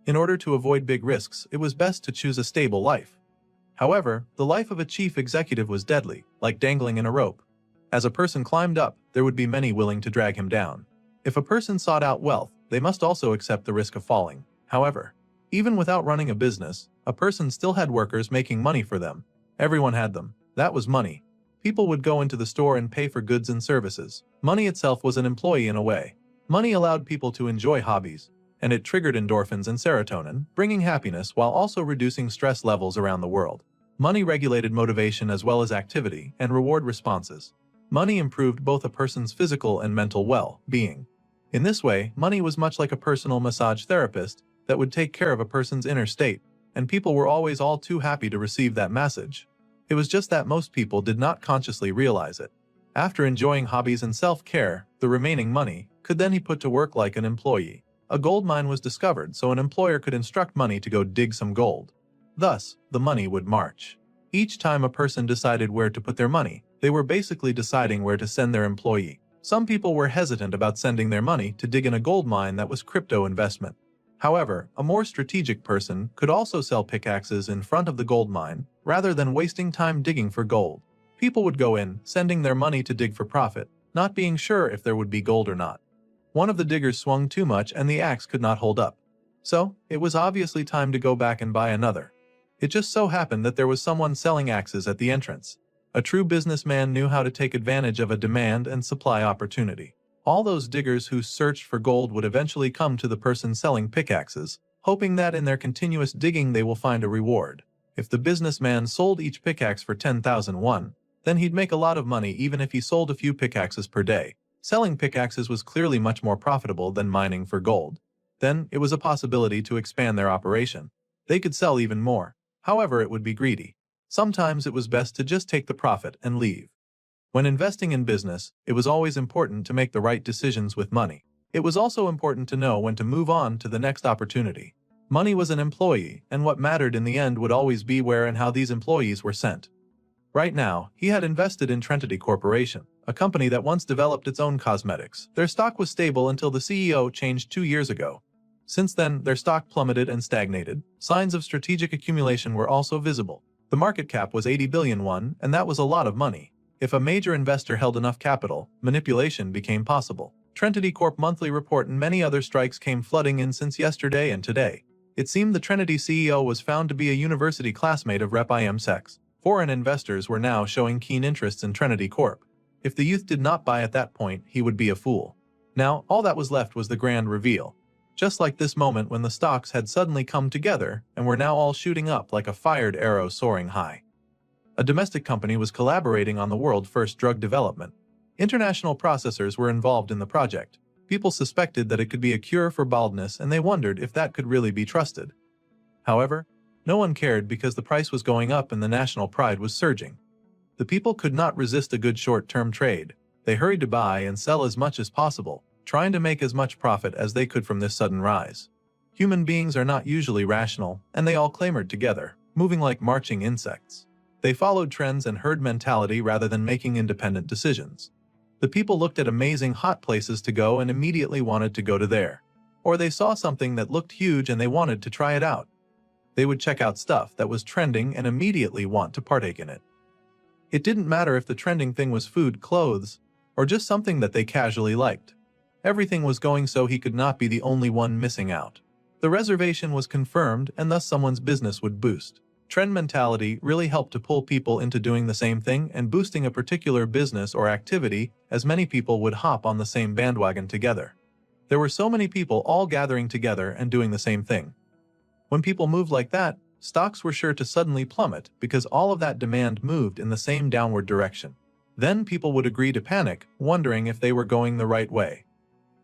In order to avoid big risks, it was best to choose a stable life. However, the life of a chief executive was deadly, like dangling in a rope. As a person climbed up, there would be many willing to drag him down. If a person sought out wealth, they must also accept the risk of falling. However, even without running a business, a person still had workers making money for them. Everyone had them. That was money. People would go into the store and pay for goods and services. Money itself was an employee in a way. Money allowed people to enjoy hobbies, and it triggered endorphins and serotonin, bringing happiness while also reducing stress levels around the world. Money regulated motivation as well as activity and reward responses. Money improved both a person's physical and mental well-being. In this way, money was much like a personal massage therapist that would take care of a person's inner state, and people were always all too happy to receive that massage. It was just that most people did not consciously realize it. After enjoying hobbies and self-care, the remaining money could then be put to work like an employee. A gold mine was discovered, so an employer could instruct money to go dig some gold. Thus, the money would march. Each time a person decided where to put their money, they were basically deciding where to send their employee. Some people were hesitant about sending their money to dig in a gold mine that was crypto investment. However, a more strategic person could also sell pickaxes in front of the gold mine, rather than wasting time digging for gold. People would go in, sending their money to dig for profit, not being sure if there would be gold or not. One of the diggers swung too much and the axe could not hold up. So, it was obviously time to go back and buy another. It just so happened that there was someone selling axes at the entrance. A true businessman knew how to take advantage of a demand and supply opportunity. All those diggers who searched for gold would eventually come to the person selling pickaxes, hoping that in their continuous digging they will find a reward. If the businessman sold each pickaxe for 10,000 won, then he'd make a lot of money even if he sold a few pickaxes per day. Selling pickaxes was clearly much more profitable than mining for gold. Then, it was a possibility to expand their operation. They could sell even more. However, it would be greedy. Sometimes it was best to just take the profit and leave. When investing in business, it was always important to make the right decisions with money. It was also important to know when to move on to the next opportunity. Money was an employee, and what mattered in the end would always be where and how these employees were sent. Right now, he had invested in Trinity Corporation, a company that once developed its own cosmetics. Their stock was stable until the CEO changed 2 years ago. Since then, their stock plummeted and stagnated. Signs of strategic accumulation were also visible. The market cap was 80 billion won, and that was a lot of money. If a major investor held enough capital, manipulation became possible. Trinity Corp monthly report and many other strikes came flooding in since yesterday and today. It seemed the Trinity CEO was found to be a university classmate of Rep. IM Sex. Foreign investors were now showing keen interests in Trinity Corp. If the youth did not buy at that point, he would be a fool. Now, all that was left was the grand reveal. Just like this moment when the stocks had suddenly come together and were now all shooting up like a fired arrow soaring high. A domestic company was collaborating on the world's first drug development. International processors were involved in the project. People suspected that it could be a cure for baldness and they wondered if that could really be trusted. However, no one cared because the price was going up and the national pride was surging. The people could not resist a good short-term trade. They hurried to buy and sell as much as possible, trying to make as much profit as they could from this sudden rise. Human beings are not usually rational, and they all clamored together, moving like marching insects. They followed trends and herd mentality rather than making independent decisions. The people looked at amazing hot places to go and immediately wanted to go to there. Or they saw something that looked huge and they wanted to try it out. They would check out stuff that was trending and immediately want to partake in it. It didn't matter if the trending thing was food, clothes, or just something that they casually liked. Everything was going so he could not be the only one missing out. The reservation was confirmed and thus someone's business would boost. Trend mentality really helped to pull people into doing the same thing and boosting a particular business or activity, as many people would hop on the same bandwagon together. There were so many people all gathering together and doing the same thing. When people moved like that, stocks were sure to suddenly plummet because all of that demand moved in the same downward direction. Then people would agree to panic, wondering if they were going the right way.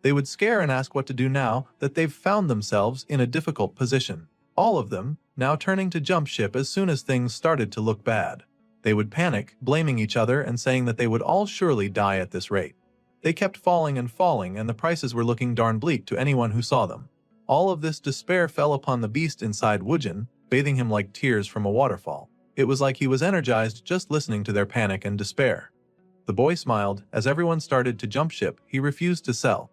They would scare and ask what to do now that they've found themselves in a difficult position. All of them, now turning to jump ship as soon as things started to look bad. They would panic, blaming each other and saying that they would all surely die at this rate. They kept falling and falling, and the prices were looking darn bleak to anyone who saw them. All of this despair fell upon the beast inside Woojin, bathing him like tears from a waterfall. It was like he was energized just listening to their panic and despair. The boy smiled. As everyone started to jump ship, he refused to sell.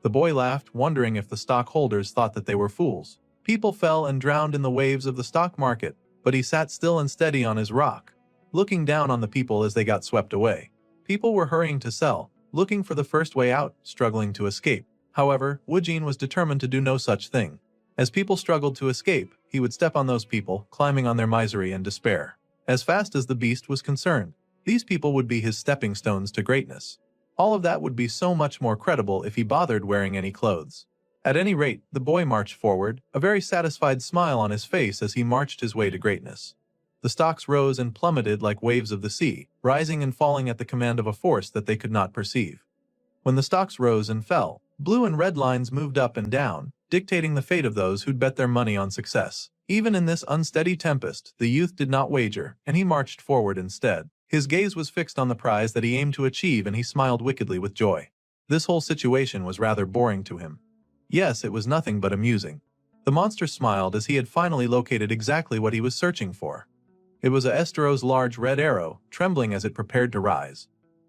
The boy laughed, wondering if the stockholders thought that they were fools. People fell and drowned in the waves of the stock market, but he sat still and steady on his rock, looking down on the people as they got swept away. People were hurrying to sell, looking for the first way out, struggling to escape. However, Woojin was determined to do no such thing. As people struggled to escape, he would step on those people, climbing on their misery and despair. As fast as the beast was concerned, these people would be his stepping stones to greatness. All of that would be so much more credible if he bothered wearing any clothes. At any rate, the boy marched forward, a very satisfied smile on his face as he marched his way to greatness. The stocks rose and plummeted like waves of the sea, rising and falling at the command of a force that they could not perceive. When the stocks rose and fell, blue and red lines moved up and down, dictating the fate of those who'd bet their money on success. Even in this unsteady tempest, the youth did not wager, and he marched forward instead. His gaze was fixed on the prize that he aimed to achieve, and he smiled wickedly with joy. This whole situation was rather boring to him. Yes, it was nothing but amusing. The monster smiled as he had finally located exactly what he was searching for. It was Estero's large red arrow, trembling as it prepared to rise.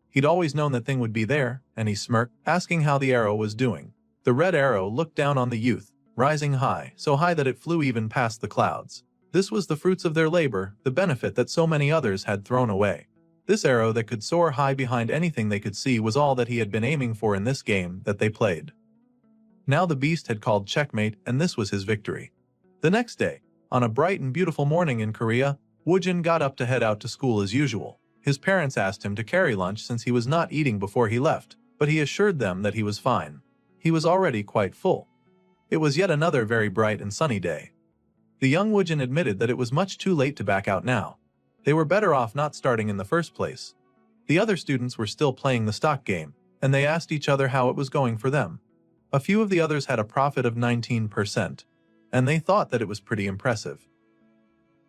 He'd always known that thing would be there, and he smirked, asking how the arrow was doing. The red arrow looked down on the youth, rising high, so high that it flew even past the clouds. This was the fruits of their labor, the benefit that so many others had thrown away. This arrow that could soar high behind anything they could see was all that he had been aiming for in this game that they played. Now the beast had called checkmate, and this was his victory. The next day, on a bright and beautiful morning in Korea, Woojin got up to head out to school as usual. His parents asked him to carry lunch since he was not eating before he left, but he assured them that he was fine. He was already quite full. It was yet another very bright and sunny day. The young Woojin admitted that it was much too late to back out now. They were better off not starting in the first place. The other students were still playing the stock game, and they asked each other how it was going for them. A few of the others had a profit of 19%, and they thought that it was pretty impressive.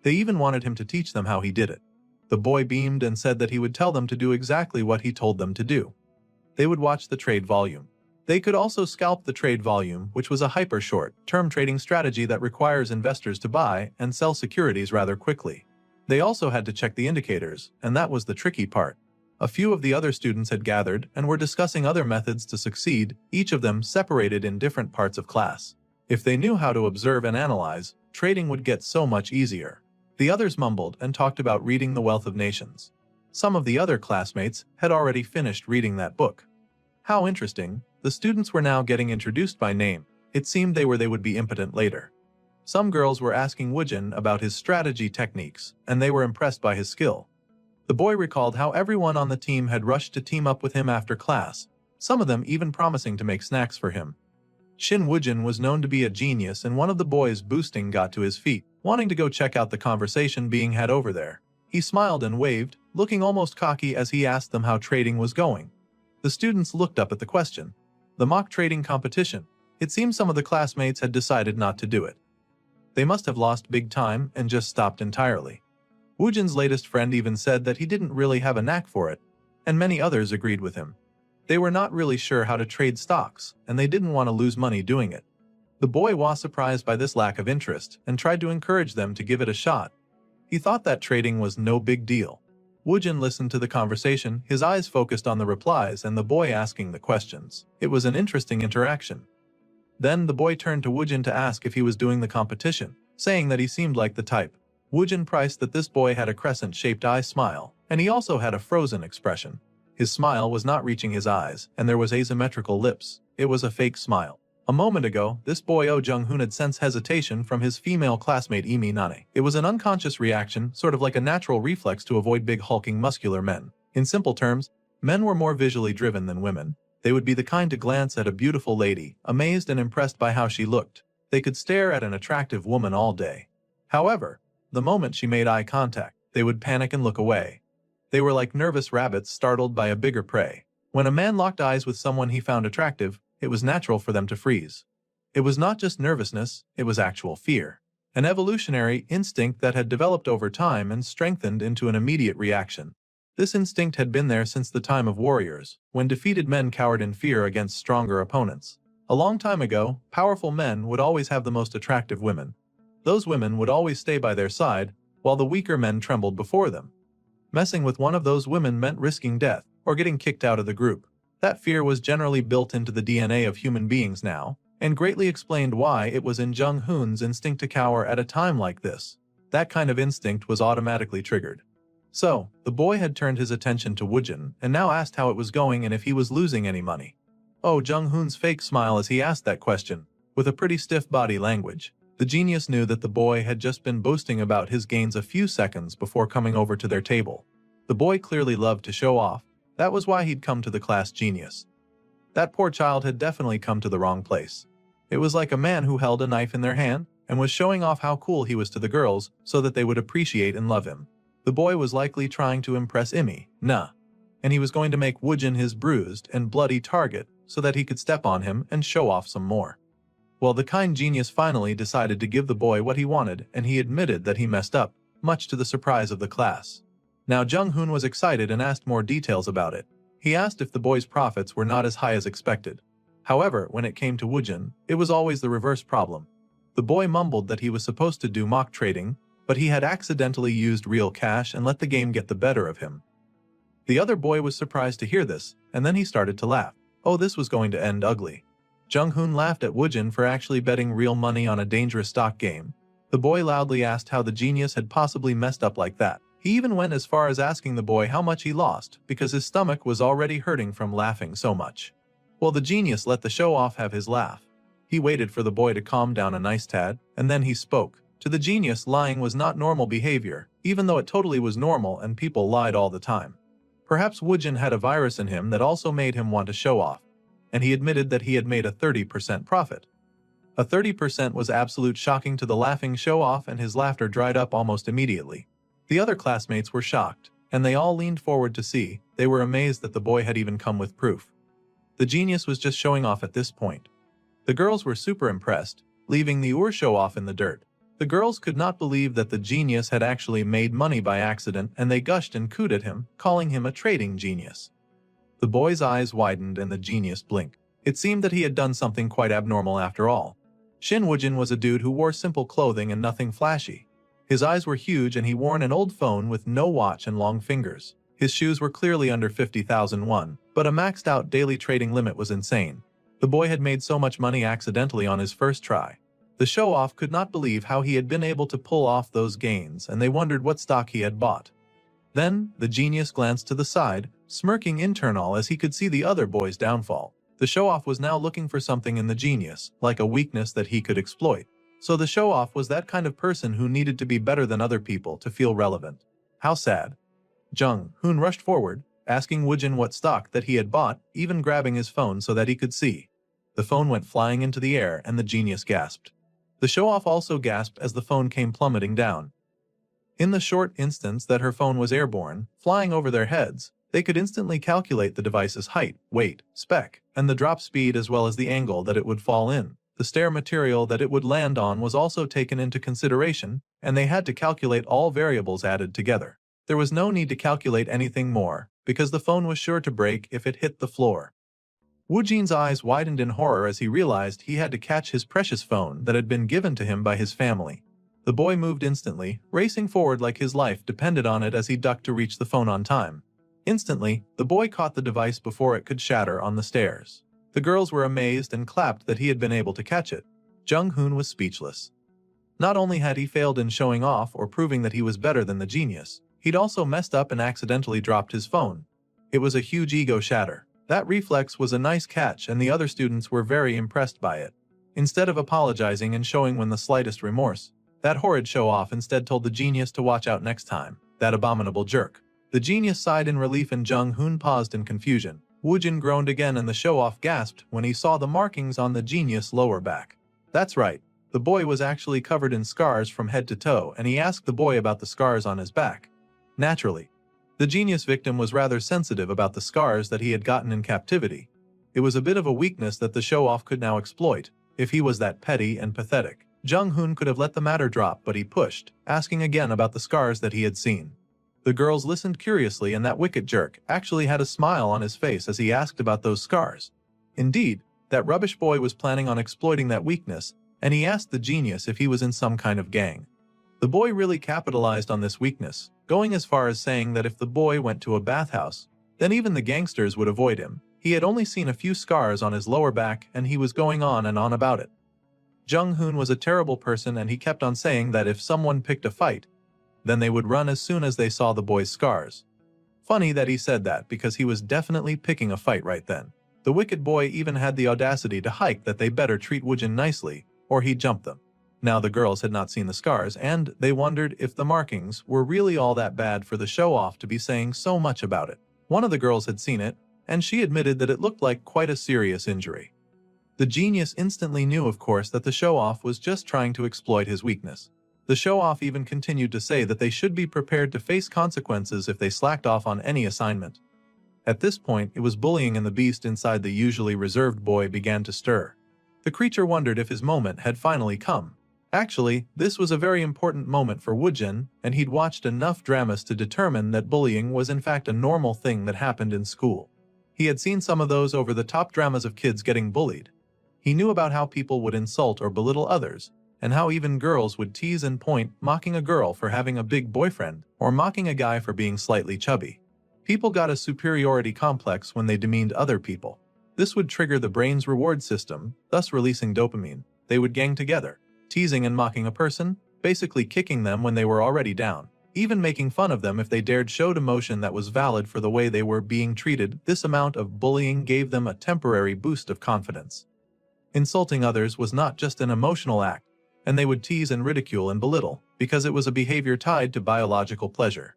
They even wanted him to teach them how he did it. The boy beamed and said that he would tell them to do exactly what he told them to do. They would watch the trade volume. They could also scalp the trade volume, which was a hyper-short-term trading strategy that requires investors to buy and sell securities rather quickly. They also had to check the indicators, and that was the tricky part. A few of the other students had gathered and were discussing other methods to succeed, each of them separated in different parts of class. If they knew how to observe and analyze, trading would get so much easier. The others mumbled and talked about reading The Wealth of Nations. Some of the other classmates had already finished reading that book. How interesting, the students were now getting introduced by name. It seemed they would be impotent later. Some girls were asking Woojin about his strategy techniques, and they were impressed by his skill. The boy recalled how everyone on the team had rushed to team up with him after class, some of them even promising to make snacks for him. Shin Woojin was known to be a genius, and one of the boys boosting got to his feet, wanting to go check out the conversation being had over there. He smiled and waved, looking almost cocky as he asked them how trading was going. The students looked up at the question. The mock trading competition. It seemed some of the classmates had decided not to do it. They must have lost big time and just stopped entirely. Woojin's latest friend even said that he didn't really have a knack for it, and many others agreed with him. They were not really sure how to trade stocks, and they didn't want to lose money doing it. The boy was surprised by this lack of interest and tried to encourage them to give it a shot. He thought that trading was no big deal. Woojin listened to the conversation, his eyes focused on the replies and the boy asking the questions. It was an interesting interaction. Then the boy turned to Woojin to ask if he was doing the competition, saying that he seemed like the type. Woojin priced that this boy had a crescent-shaped eye smile, and he also had a frozen expression. His smile was not reaching his eyes, and there was asymmetrical lips. It was a fake smile. A moment ago, this boy Oh Jung-hoon had sensed hesitation from his female classmate Imi Nane. It was an unconscious reaction, sort of like a natural reflex to avoid big hulking muscular men. In simple terms, men were more visually driven than women. They would be the kind to glance at a beautiful lady, amazed and impressed by how she looked. They could stare at an attractive woman all day. However, the moment she made eye contact, they would panic and look away. They were like nervous rabbits startled by a bigger prey. When a man locked eyes with someone he found attractive, it was natural for them to freeze. It was not just nervousness, it was actual fear. An evolutionary instinct that had developed over time and strengthened into an immediate reaction. This instinct had been there since the time of warriors, when defeated men cowered in fear against stronger opponents. A long time ago, powerful men would always have the most attractive women. Those women would always stay by their side, while the weaker men trembled before them. Messing with one of those women meant risking death, or getting kicked out of the group. That fear was generally built into the DNA of human beings now, and greatly explained why it was in Jung Hoon's instinct to cower at a time like this. That kind of instinct was automatically triggered. So, the boy had turned his attention to Woojin, and now asked how it was going and if he was losing any money. Oh, Jung Hoon's fake smile as he asked that question, with a pretty stiff body language. The genius knew that the boy had just been boasting about his gains a few seconds before coming over to their table. The boy clearly loved to show off. That was why he'd come to the class genius. That poor child had definitely come to the wrong place. It was like a man who held a knife in their hand and was showing off how cool he was to the girls so that they would appreciate and love him. The boy was likely trying to impress Imi, and he was going to make Woojin his bruised and bloody target so that he could step on him and show off some more. Well, the kind genius finally decided to give the boy what he wanted, and he admitted that he messed up, much to the surprise of the class. Now Jung Hoon was excited and asked more details about it. He asked if the boy's profits were not as high as expected. However, when it came to Woojin, it was always the reverse problem. The boy mumbled that he was supposed to do mock trading, but he had accidentally used real cash and let the game get the better of him. The other boy was surprised to hear this, and then he started to laugh. Oh, this was going to end ugly. Jung Hoon laughed at Woojin for actually betting real money on a dangerous stock game. The boy loudly asked how the genius had possibly messed up like that. He even went as far as asking the boy how much he lost, because his stomach was already hurting from laughing so much. Well, the genius let the show-off have his laugh. He waited for the boy to calm down a nice tad, and then he spoke. To the genius, lying was not normal behavior, even though it totally was normal and people lied all the time. Perhaps Woojin had a virus in him that also made him want to show off, and he admitted that he had made a 30% profit. A 30% was absolute shocking to the laughing show-off, and his laughter dried up almost immediately. The other classmates were shocked, and they all leaned forward to see. They were amazed that the boy had even come with proof. The genius was just showing off at this point. The girls were super impressed, leaving the show-off in the dirt. The girls could not believe that the genius had actually made money by accident, and they gushed and cooed at him, calling him a trading genius. The boy's eyes widened and the genius blinked. It seemed that he had done something quite abnormal after all. Shin Woojin was a dude who wore simple clothing and nothing flashy. His eyes were huge and he wore an old phone with no watch and long fingers. His shoes were clearly under 50,000 won, but a maxed out daily trading limit was insane. The boy had made so much money accidentally on his first try. The show-off could not believe how he had been able to pull off those gains, and they wondered what stock he had bought. Then, the genius glanced to the side, smirking internal as he could see the other boy's downfall. The show-off was now looking for something in the genius, like a weakness that he could exploit. So the show-off was that kind of person who needed to be better than other people to feel relevant. How sad. Jung Hoon rushed forward, asking Woojin what stock that he had bought, even grabbing his phone so that he could see. The phone went flying into the air and the genius gasped. The show-off also gasped as the phone came plummeting down. In the short instance that her phone was airborne, flying over their heads, they could instantly calculate the device's height, weight, spec, and the drop speed as well as the angle that it would fall in. The stair material that it would land on was also taken into consideration, and they had to calculate all variables added together. There was no need to calculate anything more, because the phone was sure to break if it hit the floor. Woojin's eyes widened in horror as he realized he had to catch his precious phone that had been given to him by his family. The boy moved instantly, racing forward like his life depended on it as he ducked to reach the phone on time. Instantly, the boy caught the device before it could shatter on the stairs. The girls were amazed and clapped that he had been able to catch it. Jung Hoon was speechless. Not only had he failed in showing off or proving that he was better than the genius, he'd also messed up and accidentally dropped his phone. It was a huge ego shatter. That reflex was a nice catch and the other students were very impressed by it. Instead of apologizing and showing the slightest remorse, that horrid show-off instead told the genius to watch out next time, that abominable jerk. The genius sighed in relief and Jung Hoon paused in confusion. Woojin groaned again and the show-off gasped when he saw the markings on the genius' lower back. That's right. The boy was actually covered in scars from head to toe, and he asked the boy about the scars on his back. Naturally, the genius victim was rather sensitive about the scars that he had gotten in captivity. It was a bit of a weakness that the show-off could now exploit. If he was that petty and pathetic, Jung-hoon could have let the matter drop, but he pushed, asking again about the scars that he had seen. The girls listened curiously, and that wicked jerk actually had a smile on his face as he asked about those scars. Indeed, that rubbish boy was planning on exploiting that weakness, and he asked the genius if he was in some kind of gang. The boy really capitalized on this weakness, going as far as saying that if the boy went to a bathhouse, then even the gangsters would avoid him. He had only seen a few scars on his lower back, and he was going on and on about it. Jung-hoon was a terrible person, and he kept on saying that if someone picked a fight, then they would run as soon as they saw the boy's scars. Funny that he said that, because he was definitely picking a fight right then. The wicked boy even had the audacity to hike that they better treat Woojin nicely, or he'd jump them. Now the girls had not seen the scars, and they wondered if the markings were really all that bad for the show-off to be saying so much about it. One of the girls had seen it, and she admitted that it looked like quite a serious injury. The genius instantly knew, of course, that the show-off was just trying to exploit his weakness. The show-off even continued to say that they should be prepared to face consequences if they slacked off on any assignment. At this point, it was bullying, and the beast inside the usually reserved boy began to stir. The creature wondered if his moment had finally come. Actually, this was a very important moment for Woojin, and he'd watched enough dramas to determine that bullying was in fact a normal thing that happened in school. He had seen some of those over-the-top dramas of kids getting bullied. He knew about how people would insult or belittle others, and how even girls would tease and point, mocking a girl for having a big boyfriend, or mocking a guy for being slightly chubby. People got a superiority complex when they demeaned other people. This would trigger the brain's reward system, thus releasing dopamine. They would gang together, teasing and mocking a person, basically kicking them when they were already down, even making fun of them if they dared showed emotion that was valid for the way they were being treated. This amount of bullying gave them a temporary boost of confidence. Insulting others was not just an emotional act, and they would tease and ridicule and belittle, because it was a behavior tied to biological pleasure.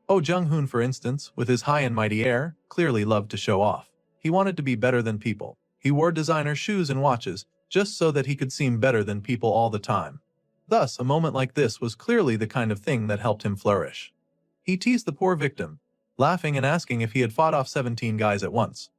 Oh, Jung-hoon, for instance, with his high and mighty air, clearly loved to show off. He wanted to be better than people. He wore designer shoes and watches, just so that he could seem better than people all the time. Thus, a moment like this was clearly the kind of thing that helped him flourish. He teased the poor victim, laughing and asking if he had fought off 17 guys at once.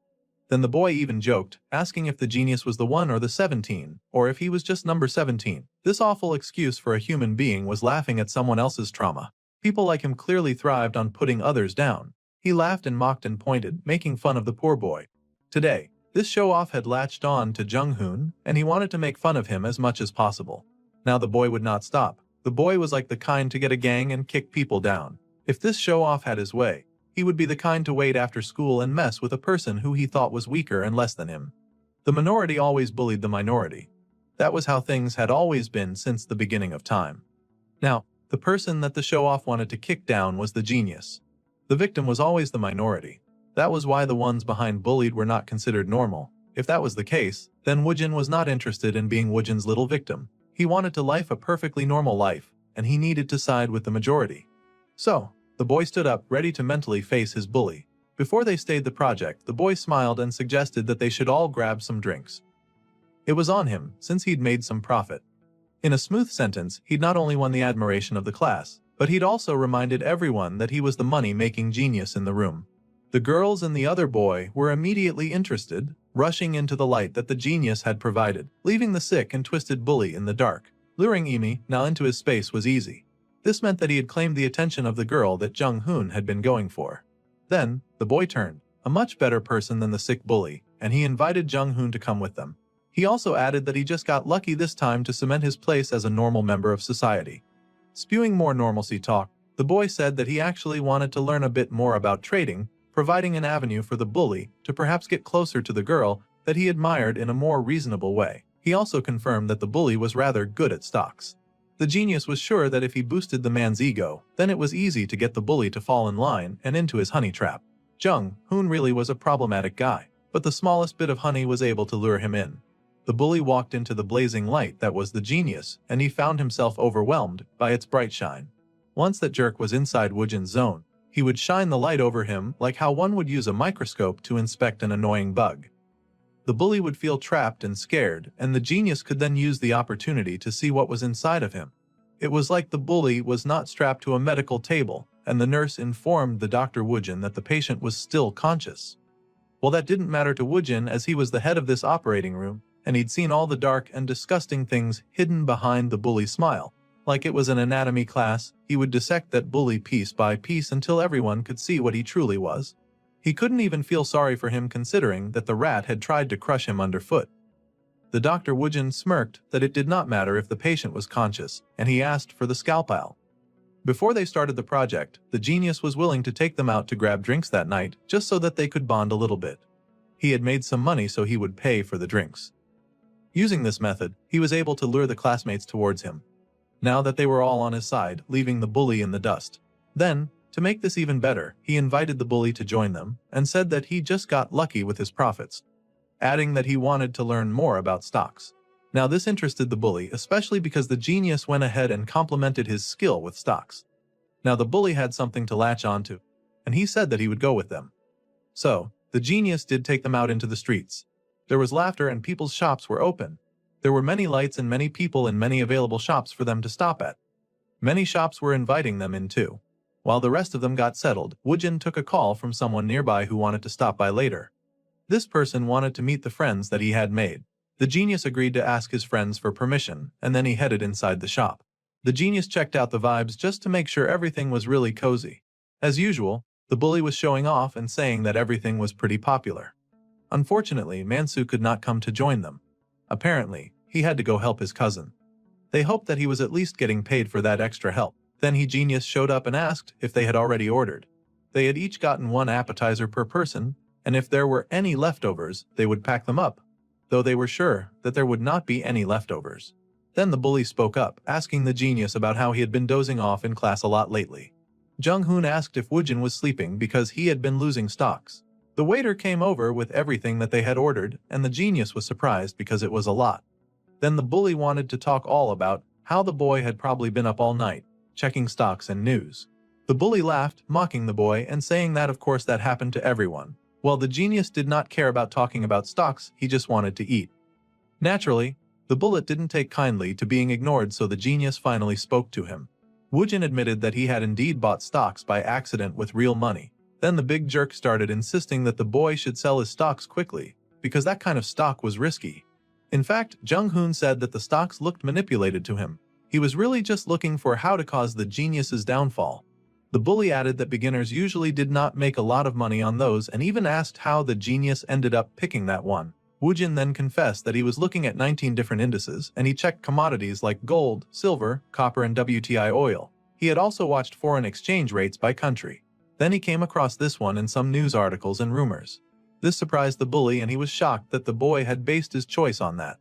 Then the boy even joked, asking if the genius was the 1 or the 17, or if he was just number 17. This awful excuse for a human being was laughing at someone else's trauma. People like him clearly thrived on putting others down. He laughed and mocked and pointed, making fun of the poor boy. Today, this show-off had latched on to Jung-hoon, and he wanted to make fun of him as much as possible. Now the boy would not stop. The boy was like the kind to get a gang and kick people down. If this show-off had his way, he would be the kind to wait after school and mess with a person who he thought was weaker and less than him. The minority always bullied the minority. That was how things had always been since the beginning of time. Now, the person that the show-off wanted to kick down was the genius. The victim was always the minority. That was why the ones behind bullied were not considered normal. If that was the case, then Woojin was not interested in being Woojin's little victim. He wanted to live a perfectly normal life, and he needed to side with the majority. So, the boy stood up, ready to mentally face his bully. Before they stayed the project, the boy smiled and suggested that they should all grab some drinks. It was on him, since he'd made some profit. In a smooth sentence, he'd not only won the admiration of the class, but he'd also reminded everyone that he was the money-making genius in the room. The girls and the other boy were immediately interested, rushing into the light that the genius had provided, leaving the sick and twisted bully in the dark. Luring Emi now into his space was easy. This meant that he had claimed the attention of the girl that Jung-hoon had been going for. Then, the boy turned, a much better person than the sick bully, and he invited Jung-hoon to come with them. He also added that he just got lucky this time to cement his place as a normal member of society. Spewing more normalcy talk, the boy said that he actually wanted to learn a bit more about trading, providing an avenue for the bully to perhaps get closer to the girl that he admired in a more reasonable way. He also confirmed that the bully was rather good at stocks. The genius was sure that if he boosted the man's ego, then it was easy to get the bully to fall in line and into his honey trap. Jung-hoon really was a problematic guy, but the smallest bit of honey was able to lure him in. The bully walked into the blazing light that was the genius, and he found himself overwhelmed by its bright shine. Once that jerk was inside Woojin's zone, he would shine the light over him like how one would use a microscope to inspect an annoying bug. the bully would feel trapped and scared, and the genius could then use the opportunity to see what was inside of him. It was like the bully was not strapped to a medical table, and the nurse informed the Dr. Woojin that the patient was still conscious. Well, that didn't matter to Woojin, as he was the head of this operating room, and he'd seen all the dark and disgusting things hidden behind the bully's smile. Like it was an anatomy class, he would dissect that bully piece by piece until everyone could see what he truly was. He couldn't even feel sorry for him, considering that the rat had tried to crush him underfoot. The Dr. Woojin smirked that it did not matter if the patient was conscious, and he asked for the scalpel. Before they started the project, the genius was willing to take them out to grab drinks that night, just so that they could bond a little bit. He had made some money, so he would pay for the drinks. Using this method, he was able to lure the classmates towards him, now that they were all on his side, leaving the bully in the dust. Then, to make this even better, he invited the bully to join them, and said that he just got lucky with his profits, adding that he wanted to learn more about stocks. Now this interested the bully, especially because the genius went ahead and complimented his skill with stocks. Now the bully had something to latch onto, and he said that he would go with them. So, the genius did take them out into the streets. There was laughter and people's shops were open. There were many lights and many people and many available shops for them to stop at. Many shops were inviting them in too. While the rest of them got settled, Woojin took a call from someone nearby who wanted to stop by later. This person wanted to meet the friends that he had made. The genius agreed to ask his friends for permission, and then he headed inside the shop. The genius checked out the vibes just to make sure everything was really cozy. As usual, the bully was showing off and saying that everything was pretty popular. Unfortunately, Mansu could not come to join them. Apparently, he had to go help his cousin. They hoped that he was at least getting paid for that extra help. Then genius showed up and asked if they had already ordered. They had each gotten one appetizer per person, and if there were any leftovers, they would pack them up, though they were sure that there would not be any leftovers. Then the bully spoke up, asking the genius about how he had been dozing off in class a lot lately. Jung-hoon asked if Woojin was sleeping because he had been losing stocks. The waiter came over with everything that they had ordered, and the genius was surprised because it was a lot. Then the bully wanted to talk all about how the boy had probably been up all night, checking stocks and news. The bully laughed, mocking the boy and saying that of course that happened to everyone. While the genius did not care about talking about stocks, he just wanted to eat. Naturally, the bullet didn't take kindly to being ignored, so the genius finally spoke to him. Woojin admitted that he had indeed bought stocks by accident with real money. Then the big jerk started insisting that the boy should sell his stocks quickly, because that kind of stock was risky. In fact, Jung-hoon said that the stocks looked manipulated to him. He was really just looking for how to cause the genius's downfall. The bully added that beginners usually did not make a lot of money on those, and even asked how the genius ended up picking that one. Woojin then confessed that he was looking at 19 different indices, and he checked commodities like gold, silver, copper, and WTI oil. He had also watched foreign exchange rates by country. Then he came across this one in some news articles and rumors. This surprised the bully, and he was shocked that the boy had based his choice on that.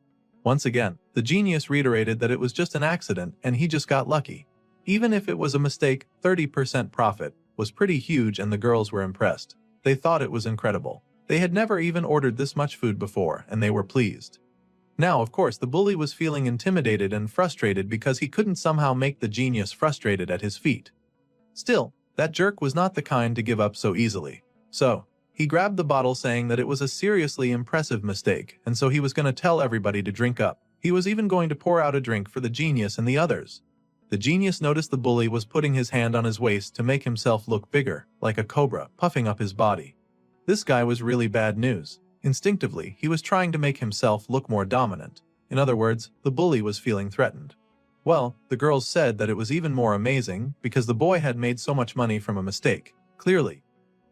Once again, the genius reiterated that it was just an accident and he just got lucky. Even if it was a mistake, 30% profit was pretty huge, and the girls were impressed. They thought it was incredible. They had never even ordered this much food before, and they were pleased. Now, of course, the bully was feeling intimidated and frustrated because he couldn't somehow make the genius frustrated at his feet. Still, that jerk was not the kind to give up so easily. So, he grabbed the bottle, saying that it was a seriously impressive mistake, and so he was going to tell everybody to drink up. He was even going to pour out a drink for the genius and the others. The genius noticed the bully was putting his hand on his waist to make himself look bigger, like a cobra, puffing up his body. This guy was really bad news. Instinctively, he was trying to make himself look more dominant. In other words, the bully was feeling threatened. Well, the girls said that it was even more amazing because the boy had made so much money from a mistake. Clearly,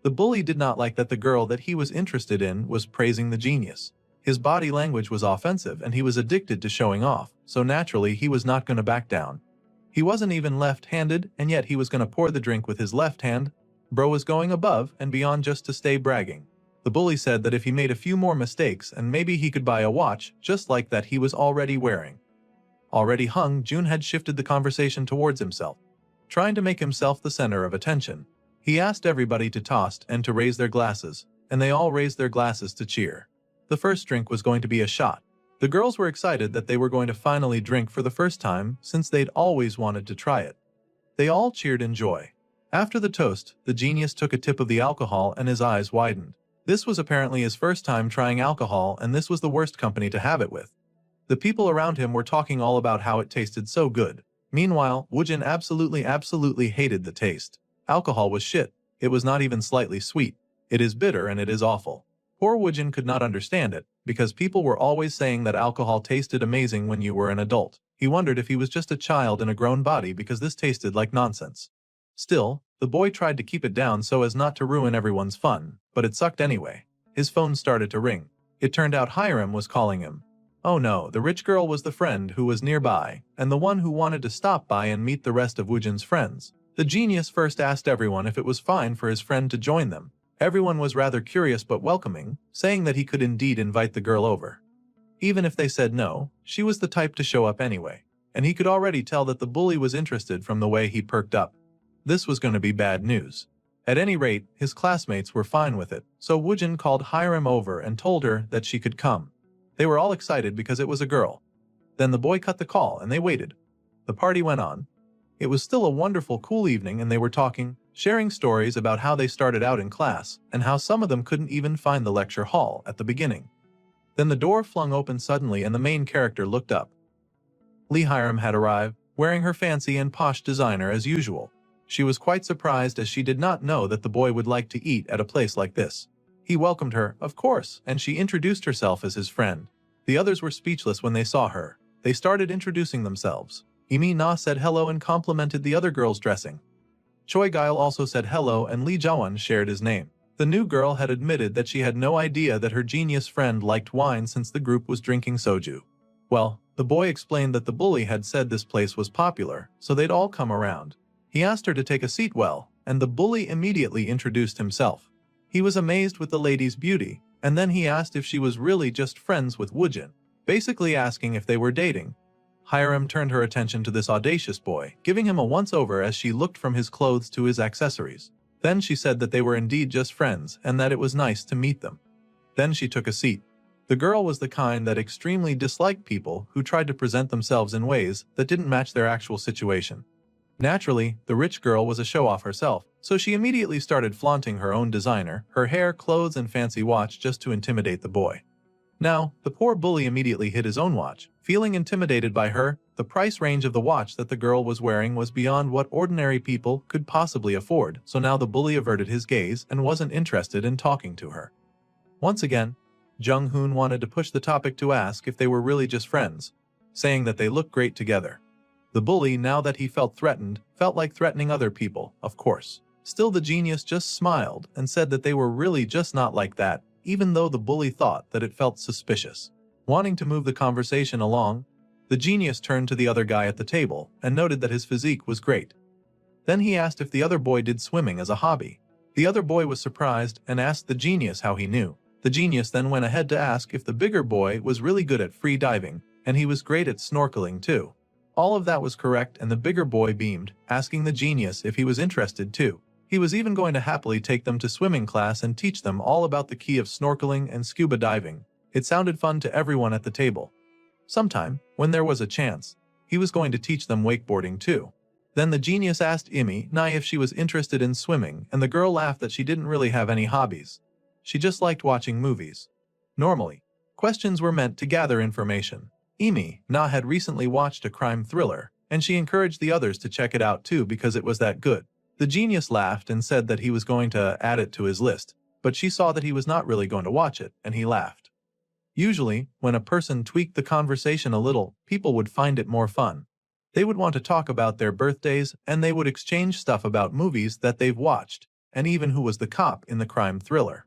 the bully did not like that the girl that he was interested in was praising the genius. His body language was offensive, and he was addicted to showing off, so naturally he was not going to back down. He wasn't even left-handed, and yet he was going to pour the drink with his left hand. Bro was going above and beyond just to stay bragging. The bully said that if he made a few more mistakes and maybe he could buy a watch just like that he was already wearing. Already Hung Jun had shifted the conversation towards himself, trying to make himself the center of attention. He asked everybody to toast and to raise their glasses, and they all raised their glasses to cheer. The first drink was going to be a shot. The girls were excited that they were going to finally drink for the first time since they'd always wanted to try it. They all cheered in joy. After the toast, the genius took a tip of the alcohol and his eyes widened. This was apparently his first time trying alcohol, and this was the worst company to have it with. The people around him were talking all about how it tasted so good. Meanwhile, Woojin absolutely hated the taste. Alcohol was shit. It was not even slightly sweet. It is bitter and it is awful. Poor Woojin could not understand it, because people were always saying that alcohol tasted amazing when you were an adult. He wondered if he was just a child in a grown body because this tasted like nonsense. Still, the boy tried to keep it down so as not to ruin everyone's fun, but it sucked anyway. His phone started to ring. It turned out Hiram was calling him. Oh no, the rich girl was the friend who was nearby, and the one who wanted to stop by and meet the rest of Woojin's friends. The genius first asked everyone if it was fine for his friend to join them. Everyone was rather curious but welcoming, saying that he could indeed invite the girl over. Even if they said no, she was the type to show up anyway, and he could already tell that the bully was interested from the way he perked up. This was going to be bad news. At any rate, his classmates were fine with it, so Woojin called Hiram over and told her that she could come. They were all excited because it was a girl. Then the boy cut the call and they waited. The party went on. It was still a wonderful cool evening and they were talking, sharing stories about how they started out in class and how some of them couldn't even find the lecture hall at the beginning. Then the door flung open suddenly and the main character looked up. Lee Hiram had arrived, wearing her fancy and posh designer as usual. She was quite surprised as she did not know that the boy would like to eat at a place like this. He welcomed her, of course, and she introduced herself as his friend. The others were speechless when they saw her. They started introducing themselves. Imi Na said hello and complimented the other girl's dressing. Choi Gile also said hello and Lee Jawan shared his name. The new girl had admitted that she had no idea that her genius friend liked wine since the group was drinking soju. Well, the boy explained that the bully had said this place was popular, so they'd all come around. He asked her to take a seat and the bully immediately introduced himself. He was amazed with the lady's beauty, and then he asked if she was really just friends with Woojin, basically asking if they were dating. Hiram turned her attention to this audacious boy, giving him a once-over as she looked from his clothes to his accessories. Then she said that they were indeed just friends and that it was nice to meet them. Then she took a seat. The girl was the kind that extremely disliked people who tried to present themselves in ways that didn't match their actual situation. Naturally, the rich girl was a show-off herself, so she immediately started flaunting her own designer, her hair, clothes, and fancy watch just to intimidate the boy. Now, the poor bully immediately hid his own watch. Feeling intimidated by her, the price range of the watch that the girl was wearing was beyond what ordinary people could possibly afford, so now the bully averted his gaze and wasn't interested in talking to her. Once again, Jung Hoon wanted to push the topic to ask if they were really just friends, saying that they looked great together. The bully, now that he felt threatened, felt like threatening other people, of course. Still, the genius just smiled and said that they were really just not like that, even though the bully thought that it felt suspicious. Wanting to move the conversation along, the genius turned to the other guy at the table and noted that his physique was great. Then he asked if the other boy did swimming as a hobby. The other boy was surprised and asked the genius how he knew. The genius then went ahead to ask if the bigger boy was really good at free diving, and he was great at snorkeling too. All of that was correct and the bigger boy beamed, asking the genius if he was interested too. He was even going to happily take them to swimming class and teach them all about the key of snorkeling and scuba diving. It sounded fun to everyone at the table. Sometime, when there was a chance, he was going to teach them wakeboarding too. Then the genius asked Imi Na if she was interested in swimming, and the girl laughed that she didn't really have any hobbies. She just liked watching movies. Normally, questions were meant to gather information. Imi Na had recently watched a crime thriller, and she encouraged the others to check it out too because it was that good. The genius laughed and said that he was going to add it to his list, but she saw that he was not really going to watch it, and he laughed. Usually, when a person tweaked the conversation a little, people would find it more fun. They would want to talk about their birthdays, and they would exchange stuff about movies that they've watched, and even who was the cop in the crime thriller.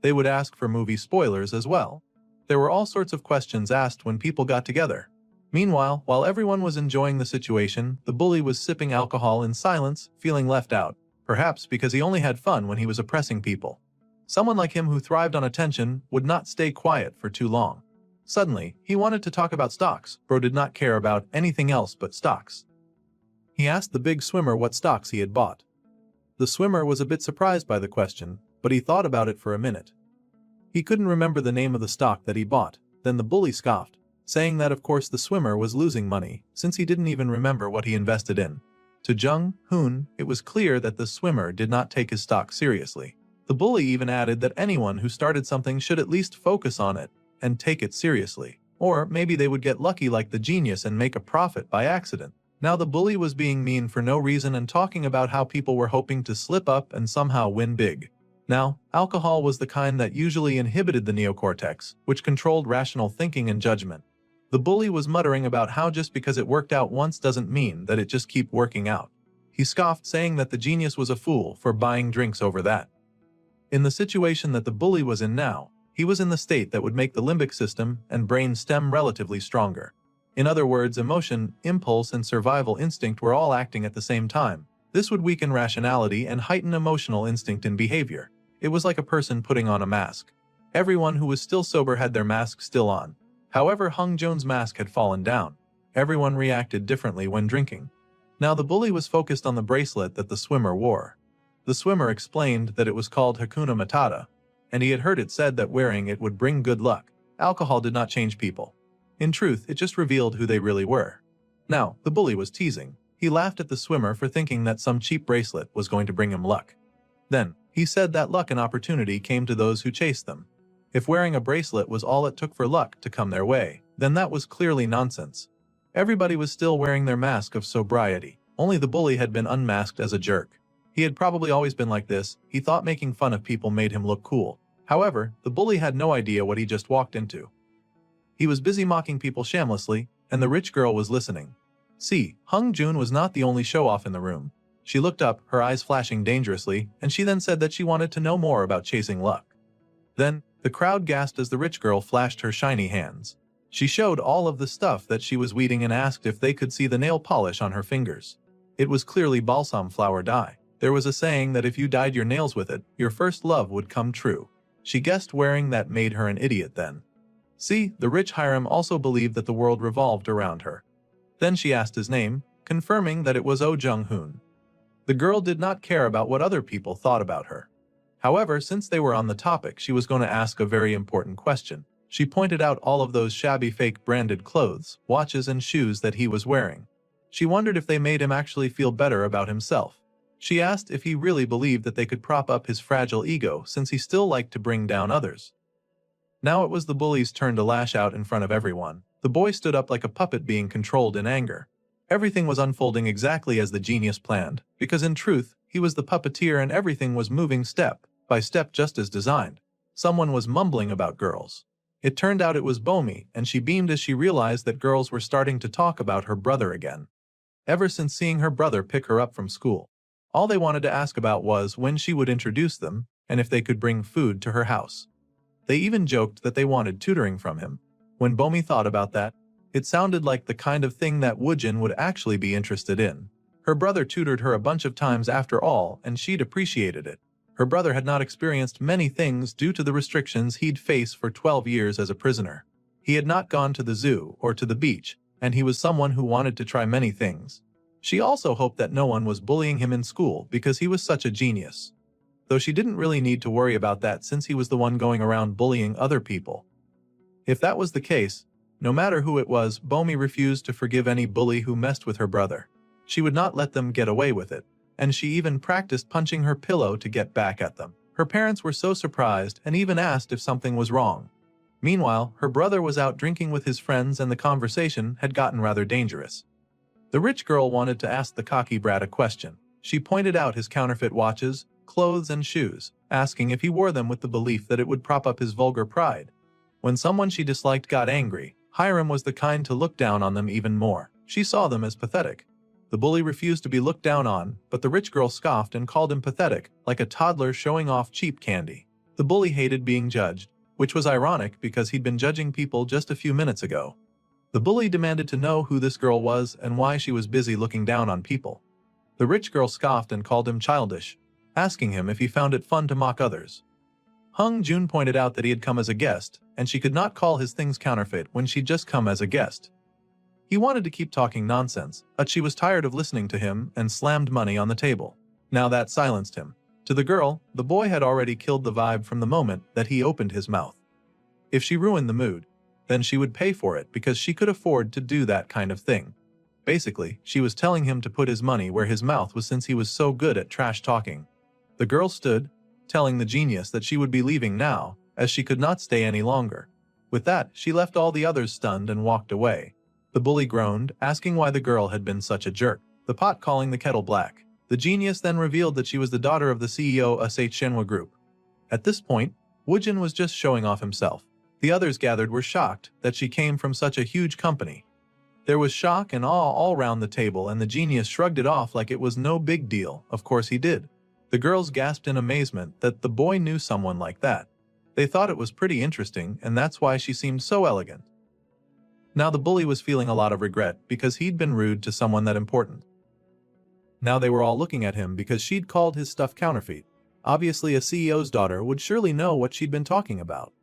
They would ask for movie spoilers as well. There were all sorts of questions asked when people got together. Meanwhile, while everyone was enjoying the situation, the bully was sipping alcohol in silence, feeling left out, perhaps because he only had fun when he was oppressing people. Someone like him who thrived on attention would not stay quiet for too long. Suddenly, he wanted to talk about stocks. Bro did not care about anything else but stocks. He asked the big swimmer what stocks he had bought. The swimmer was a bit surprised by the question, but he thought about it for a minute. He couldn't remember the name of the stock that he bought. Then the bully scoffed, saying that of course the swimmer was losing money, since he didn't even remember what he invested in. To Jung Hoon, it was clear that the swimmer did not take his stock seriously. The bully even added that anyone who started something should at least focus on it and take it seriously. Or maybe they would get lucky like the genius and make a profit by accident. Now the bully was being mean for no reason and talking about how people were hoping to slip up and somehow win big. Now, alcohol was the kind that usually inhibited the neocortex, which controlled rational thinking and judgment. The bully was muttering about how just because it worked out once doesn't mean that it just keep working out. He scoffed, saying that the genius was a fool for buying drinks over that. In the situation that the bully was in now, he was in the state that would make the limbic system and brain stem relatively stronger. In other words, emotion, impulse, and survival instinct were all acting at the same time. This would weaken rationality and heighten emotional instinct in behavior. It was like a person putting on a mask. Everyone who was still sober had their mask still on. However, Hung Joon's mask had fallen down. Everyone reacted differently when drinking. Now the bully was focused on the bracelet that the swimmer wore. The swimmer explained that it was called Hakuna Matata, and he had heard it said that wearing it would bring good luck. Alcohol did not change people. In truth, it just revealed who they really were. Now, the bully was teasing. He laughed at the swimmer for thinking that some cheap bracelet was going to bring him luck. Then, he said that luck and opportunity came to those who chased them. If wearing a bracelet was all it took for luck to come their way, then that was clearly nonsense. Everybody was still wearing their mask of sobriety. Only the bully had been unmasked as a jerk. He had probably always been like this. He thought making fun of people made him look cool. However, the bully had no idea what he just walked into. He was busy mocking people shamelessly, and the rich girl was listening. See, Hung Joon was not the only show-off in the room. She looked up, her eyes flashing dangerously, and she then said that she wanted to know more about chasing luck. Then, the crowd gasped as the rich girl flashed her shiny hands. She showed all of the stuff that she was weeding and asked if they could see the nail polish on her fingers. It was clearly balsam flower dye. There was a saying that if you dyed your nails with it, your first love would come true. She guessed wearing that made her an idiot then. See, the rich Hiram also believed that the world revolved around her. Then she asked his name, confirming that it was Oh Jung-hoon. The girl did not care about what other people thought about her. However, since they were on the topic, she was going to ask a very important question. She pointed out all of those shabby fake branded clothes, watches, and shoes that he was wearing. She wondered if they made him actually feel better about himself. She asked if he really believed that they could prop up his fragile ego since he still liked to bring down others. Now it was the bully's turn to lash out in front of everyone. The boy stood up like a puppet being controlled in anger. Everything was unfolding exactly as the genius planned, because in truth, he was the puppeteer and everything was moving step by step just as designed. Someone was mumbling about girls. It turned out it was Bomi, and she beamed as she realized that girls were starting to talk about her brother again. Ever since seeing her brother pick her up from school, all they wanted to ask about was when she would introduce them and if they could bring food to her house. They even joked that they wanted tutoring from him. When Bomi thought about that, it sounded like the kind of thing that Woojin would actually be interested in. Her brother tutored her a bunch of times after all, and she'd appreciated it. Her brother had not experienced many things due to the restrictions he'd faced for 12 years as a prisoner. He had not gone to the zoo or to the beach, and he was someone who wanted to try many things. She also hoped that no one was bullying him in school because he was such a genius. Though she didn't really need to worry about that since he was the one going around bullying other people. If that was the case, no matter who it was, Bomi refused to forgive any bully who messed with her brother. She would not let them get away with it, and she even practiced punching her pillow to get back at them. Her parents were so surprised and even asked if something was wrong. Meanwhile, her brother was out drinking with his friends and the conversation had gotten rather dangerous. The rich girl wanted to ask the cocky brat a question. She pointed out his counterfeit watches, clothes, and shoes, asking if he wore them with the belief that it would prop up his vulgar pride. When someone she disliked got angry, Hiram was the kind to look down on them even more. She saw them as pathetic. The bully refused to be looked down on, but the rich girl scoffed and called him pathetic, like a toddler showing off cheap candy. The bully hated being judged, which was ironic because he'd been judging people just a few minutes ago. The bully demanded to know who this girl was and why she was busy looking down on people. The rich girl scoffed and called him childish, asking him if he found it fun to mock others. Hung Joon pointed out that he had come as a guest, and she could not call his things counterfeit when she'd just come as a guest. He wanted to keep talking nonsense, but she was tired of listening to him and slammed money on the table. Now that silenced him. To the girl, the boy had already killed the vibe from the moment that he opened his mouth. If she ruined the mood, then she would pay for it because she could afford to do that kind of thing. Basically, she was telling him to put his money where his mouth was since he was so good at trash talking. The girl stood, telling the genius that she would be leaving now, as she could not stay any longer. With that, she left all the others stunned and walked away. The bully groaned, asking why the girl had been such a jerk, the pot calling the kettle black. The genius then revealed that she was the daughter of the CEO of Shenhua Group. At this point, Woojin was just showing off himself. The others gathered were shocked that she came from such a huge company. There was shock and awe all round the table, and the genius shrugged it off like it was no big deal. Of course he did. The girls gasped in amazement that the boy knew someone like that. They thought it was pretty interesting, and that's why she seemed so elegant. Now the bully was feeling a lot of regret because he'd been rude to someone that important. Now they were all looking at him because she'd called his stuff counterfeit. Obviously a CEO's daughter would surely know what she'd been talking about.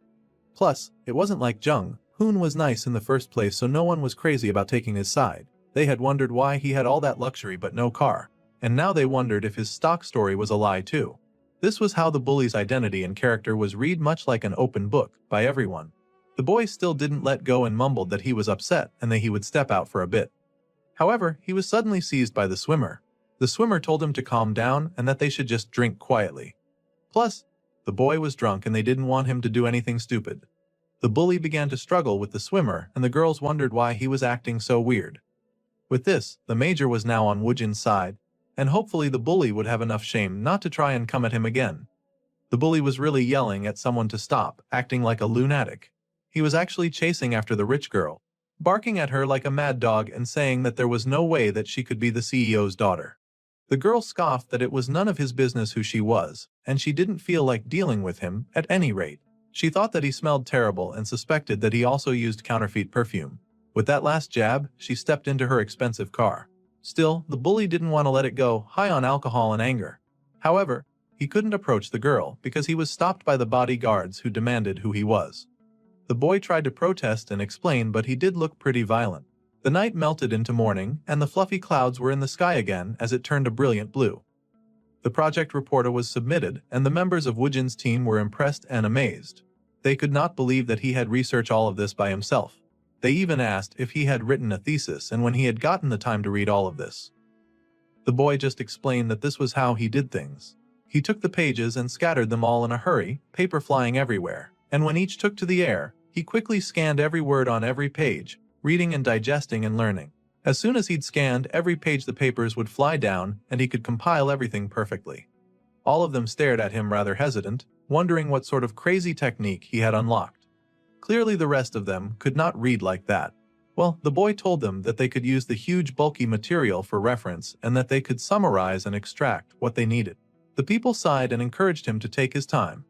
Plus, it wasn't like Jung Hoon was nice in the first place, so no one was crazy about taking his side. They had wondered why he had all that luxury but no car, and now they wondered if his stock story was a lie too. This was how the bully's identity and character was read much like an open book by everyone. The boy still didn't let go and mumbled that he was upset and that he would step out for a bit. However, he was suddenly seized by the swimmer. The swimmer told him to calm down and that they should just drink quietly. Plus, the boy was drunk and they didn't want him to do anything stupid. The bully began to struggle with the swimmer, and the girls wondered why he was acting so weird. With this, the major was now on Woojin's side, and hopefully the bully would have enough shame not to try and come at him again. The bully was really yelling at someone to stop, acting like a lunatic. He was actually chasing after the rich girl, barking at her like a mad dog and saying that there was no way that she could be the CEO's daughter. The girl scoffed that it was none of his business who she was, and she didn't feel like dealing with him at any rate. She thought that he smelled terrible and suspected that he also used counterfeit perfume. With that last jab, she stepped into her expensive car. Still, the bully didn't want to let it go, high on alcohol and anger. However, he couldn't approach the girl because he was stopped by the bodyguards who demanded who he was. The boy tried to protest and explain, but he did look pretty violent. The night melted into morning, and the fluffy clouds were in the sky again as it turned a brilliant blue. The project report was submitted, and the members of Woojin's team were impressed and amazed. They could not believe that he had researched all of this by himself. They even asked if he had written a thesis and when he had gotten the time to read all of this. The boy just explained that this was how he did things. He took the pages and scattered them all in a hurry, paper flying everywhere, and when each took to the air, he quickly scanned every word on every page, reading and digesting and learning. As soon as he'd scanned every page, the papers would fly down and he could compile everything perfectly. All of them stared at him rather hesitant, wondering what sort of crazy technique he had unlocked. Clearly the rest of them could not read like that. Well, the boy told them that they could use the huge bulky material for reference and that they could summarize and extract what they needed. The people sighed and encouraged him to take his time.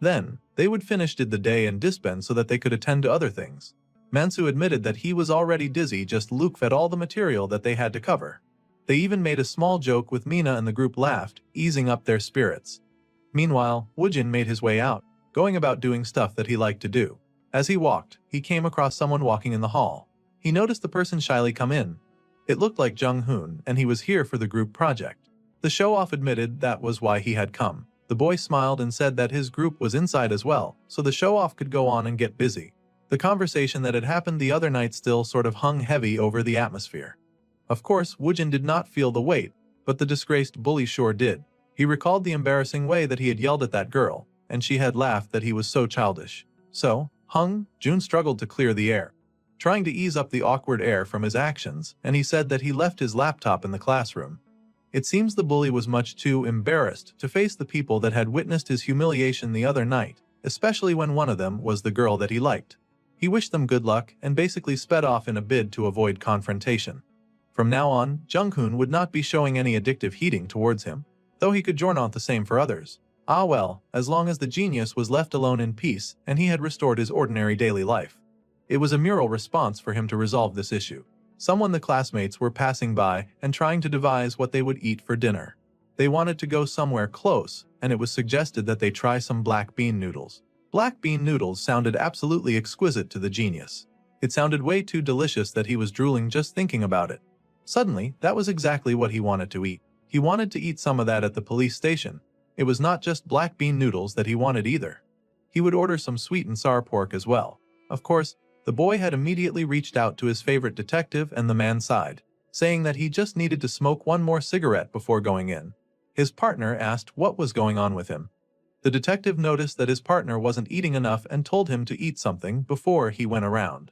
Then, they would finish the day and disband so that they could attend to other things. Mansu admitted that he was already dizzy just look at all the material that they had to cover. They even made a small joke with Mina and the group laughed, easing up their spirits. Meanwhile, Woojin made his way out, going about doing stuff that he liked to do. As he walked, he came across someone walking in the hall. He noticed the person shyly come in. It looked like Jung Hoon, and he was here for the group project. The show-off admitted that was why he had come. The boy smiled and said that his group was inside as well, so the show-off could go on and get busy. The conversation that had happened the other night still sort of hung heavy over the atmosphere. Of course, Woojin did not feel the weight, but the disgraced bully sure did. He recalled the embarrassing way that he had yelled at that girl, and she had laughed that he was so childish. So, Jun struggled to clear the air, trying to ease up the awkward air from his actions, and he said that he left his laptop in the classroom. It seems the bully was much too embarrassed to face the people that had witnessed his humiliation the other night, especially when one of them was the girl that he liked. He wished them good luck and basically sped off in a bid to avoid confrontation. From now on, Jung-hoon would not be showing any addictive heating towards him, though he could join on the same for others. Ah well, as long as the genius was left alone in peace and he had restored his ordinary daily life. It was a mural response for him to resolve this issue. Someone the classmates were passing by and trying to devise what they would eat for dinner. They wanted to go somewhere close, and it was suggested that they try some black bean noodles. Black bean noodles sounded absolutely exquisite to the genius. It sounded way too delicious that he was drooling just thinking about it. Suddenly, that was exactly what he wanted to eat. He wanted to eat some of that at the police station. It was not just black bean noodles that he wanted either. He would order some sweet and sour pork as well. Of course, the boy had immediately reached out to his favorite detective and the man sighed, saying that he just needed to smoke one more cigarette before going in. His partner asked what was going on with him. The detective noticed that his partner wasn't eating enough and told him to eat something before he went around.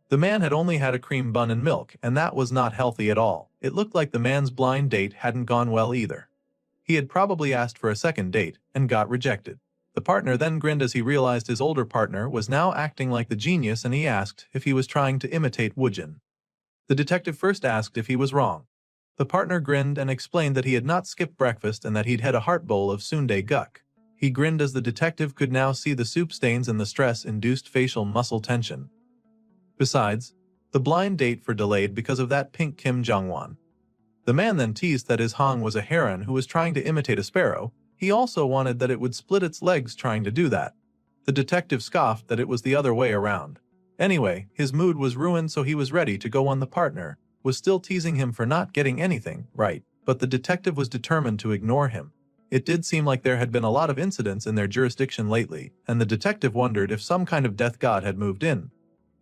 The man had only had a cream bun and milk, and that was not healthy at all. It looked like the man's blind date hadn't gone well either. He had probably asked for a second date and got rejected. The partner then grinned as he realized his older partner was now acting like the genius, and he asked if he was trying to imitate Woojin. The detective first asked if he was wrong. The partner grinned and explained that he had not skipped breakfast and that he'd had a heart bowl of sundae guk. He grinned as the detective could now see the soup stains and the stress-induced facial muscle tension. Besides, the blind date for delayed because of that pink Kim Jong-won. The man then teased that his Hong was a heron who was trying to imitate a sparrow. He also wanted that it would split its legs trying to do that. The detective scoffed that it was the other way around. Anyway, his mood was ruined, so he was ready to go on. The partner was still teasing him for not getting anything right, but the detective was determined to ignore him. It did seem like there had been a lot of incidents in their jurisdiction lately, and the detective wondered if some kind of death god had moved in.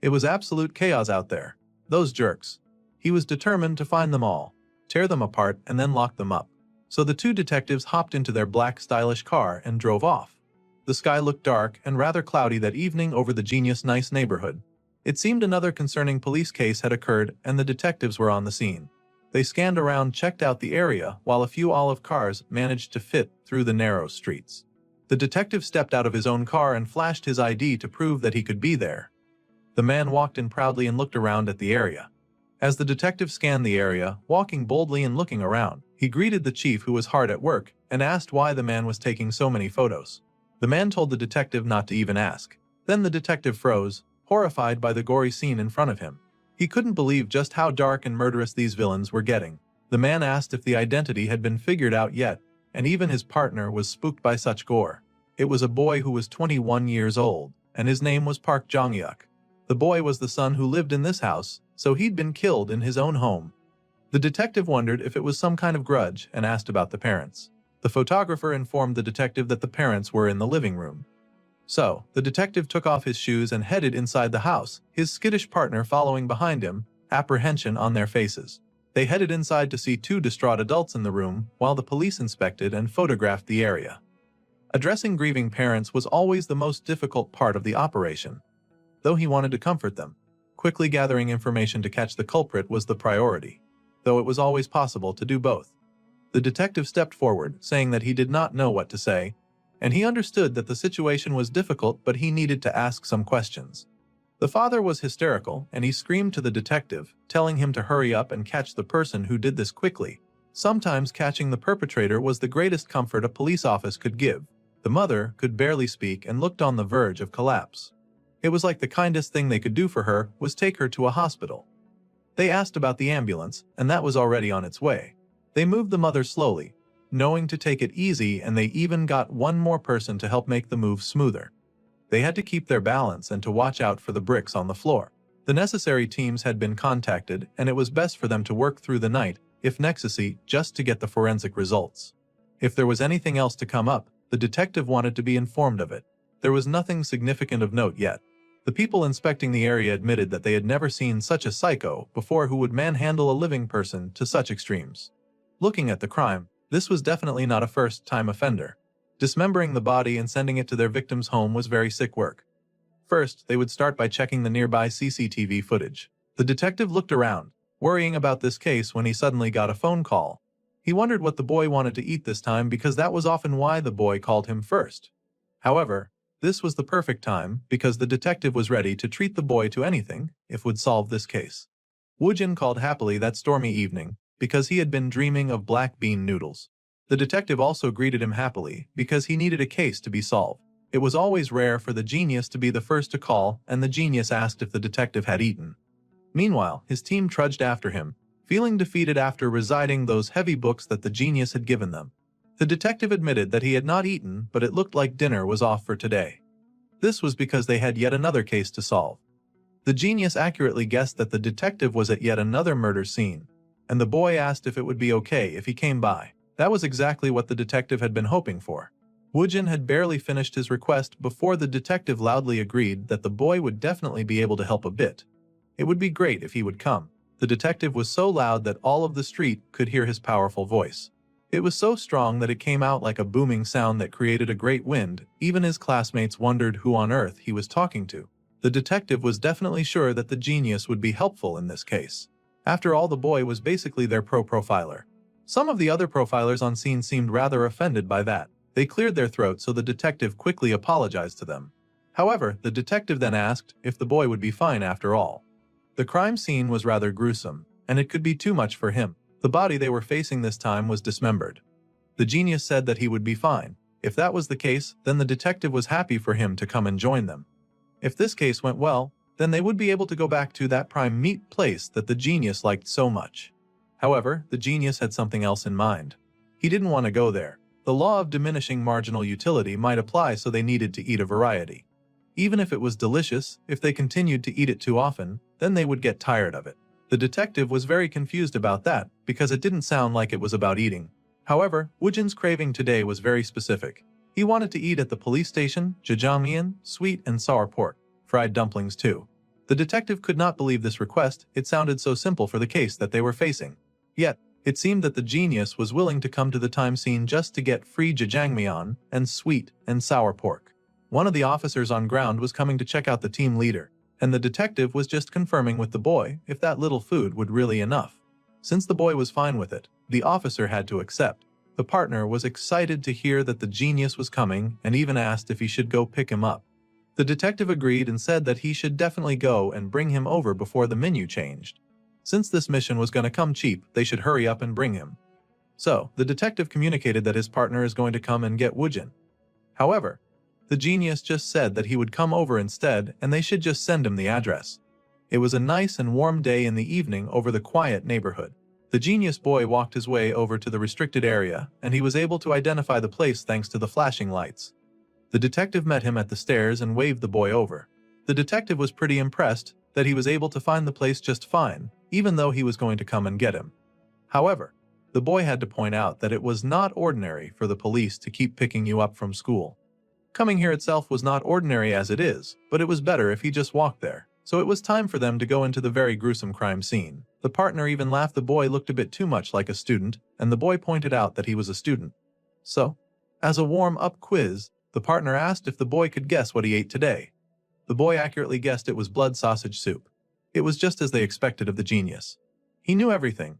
It was absolute chaos out there. Those jerks. He was determined to find them all, tear them apart, and then lock them up. So the two detectives hopped into their black stylish car and drove off. The sky looked dark and rather cloudy that evening over the genius nice neighborhood. It seemed another concerning police case had occurred and the detectives were on the scene. They scanned around, checked out the area, while a few olive cars managed to fit through the narrow streets. The detective stepped out of his own car and flashed his ID to prove that he could be there. The man walked in proudly and looked around at the area. As the detective scanned the area, walking boldly and looking around, he greeted the chief, who was hard at work, and asked why the man was taking so many photos. The man told the detective not to even ask. Then the detective froze, horrified by the gory scene in front of him. He couldn't believe just how dark and murderous these villains were getting. The man asked if the identity had been figured out yet, and even his partner was spooked by such gore. It was a boy who was 21 years old, and his name was Park Jong-hyuk. The boy was the son who lived in this house, so he'd been killed in his own home. The detective wondered if it was some kind of grudge and asked about the parents. The photographer informed the detective that the parents were in the living room. So, the detective took off his shoes and headed inside the house, his skittish partner following behind him, apprehension on their faces. They headed inside to see two distraught adults in the room, while the police inspected and photographed the area. Addressing grieving parents was always the most difficult part of the operation. Though he wanted to comfort them, quickly gathering information to catch the culprit was the priority, though it was always possible to do both. The detective stepped forward, saying that he did not know what to say, and he understood that the situation was difficult, but he needed to ask some questions. The father was hysterical, and he screamed to the detective, telling him to hurry up and catch the person who did this quickly. Sometimes catching the perpetrator was the greatest comfort a police office could give. The mother could barely speak and looked on the verge of collapse. It was like the kindest thing they could do for her was take her to a hospital. They asked about the ambulance, and that was already on its way. They moved the mother slowly, knowing to take it easy, and they even got one more person to help make the move smoother. They had to keep their balance and to watch out for the bricks on the floor. The necessary teams had been contacted, and it was best for them to work through the night, if necessary, just to get the forensic results. If there was anything else to come up, the detective wanted to be informed of it. There was nothing significant of note yet. The people inspecting the area admitted that they had never seen such a psycho before who would manhandle a living person to such extremes. Looking at the crime, this was definitely not a first-time offender. Dismembering the body and sending it to their victim's home was very sick work. First, they would start by checking the nearby CCTV footage. The detective looked around, worrying about this case, when he suddenly got a phone call. He wondered what the boy wanted to eat this time, because that was often why the boy called him first. However, this was the perfect time, because the detective was ready to treat the boy to anything if would solve this case. Woojin called happily that stormy evening, because he had been dreaming of black bean noodles. The detective also greeted him happily, because he needed a case to be solved. It was always rare for the genius to be the first to call, and the genius asked if the detective had eaten. Meanwhile, his team trudged after him, feeling defeated after reciting those heavy books that the genius had given them. The detective admitted that he had not eaten, but it looked like dinner was off for today. This was because they had yet another case to solve. The genius accurately guessed that the detective was at yet another murder scene, and the boy asked if it would be okay if he came by. That was exactly what the detective had been hoping for. Woojin had barely finished his request before the detective loudly agreed that the boy would definitely be able to help a bit. It would be great if he would come. The detective was so loud that all of the street could hear his powerful voice. It was so strong that it came out like a booming sound that created a great wind. Even his classmates wondered who on earth he was talking to. The detective was definitely sure that the genius would be helpful in this case. After all, the boy was basically their profiler. Some of the other profilers on scene seemed rather offended by that. They cleared their throats, so the detective quickly apologized to them. However, the detective then asked if the boy would be fine after all. The crime scene was rather gruesome, and it could be too much for him. The body they were facing this time was dismembered. The genius said that he would be fine. If that was the case, then the detective was happy for him to come and join them. If this case went well, then they would be able to go back to that prime meat place that the genius liked so much. However, the genius had something else in mind. He didn't want to go there. The law of diminishing marginal utility might apply, so they needed to eat a variety. Even if it was delicious, if they continued to eat it too often, then they would get tired of it. The detective was very confused about that, because it didn't sound like it was about eating. However, Woojin's craving today was very specific. He wanted to eat at the police station, jjajangmyeon, sweet and sour pork, fried dumplings too. The detective could not believe this request. It sounded so simple for the case that they were facing. Yet, it seemed that the genius was willing to come to the time scene just to get free jjajangmyeon and sweet and sour pork. One of the officers on ground was coming to check out the team leader, and the detective was just confirming with the boy if that little food would really enough. Since the boy was fine with it, the officer had to accept. The partner was excited to hear that the genius was coming and even asked if he should go pick him up. The detective agreed and said that he should definitely go and bring him over before the menu changed. Since this mission was going to come cheap, they should hurry up and bring him. So, the detective communicated that his partner is going to come and get Woojin. However, the genius just said that he would come over instead and they should just send him the address. It was a nice and warm day in the evening over the quiet neighborhood. The genius boy walked his way over to the restricted area, and he was able to identify the place thanks to the flashing lights. The detective met him at the stairs and waved the boy over. The detective was pretty impressed that he was able to find the place just fine, even though he was going to come and get him. However, the boy had to point out that it was not ordinary for the police to keep picking you up from school. Coming here itself was not ordinary as it is, but it was better if he just walked there. So it was time for them to go into the very gruesome crime scene. The partner even laughed. The boy looked a bit too much like a student, and the boy pointed out that he was a student. So, as a warm-up quiz, the partner asked if the boy could guess what he ate today. The boy accurately guessed it was blood sausage soup. It was just as they expected of the genius. He knew everything.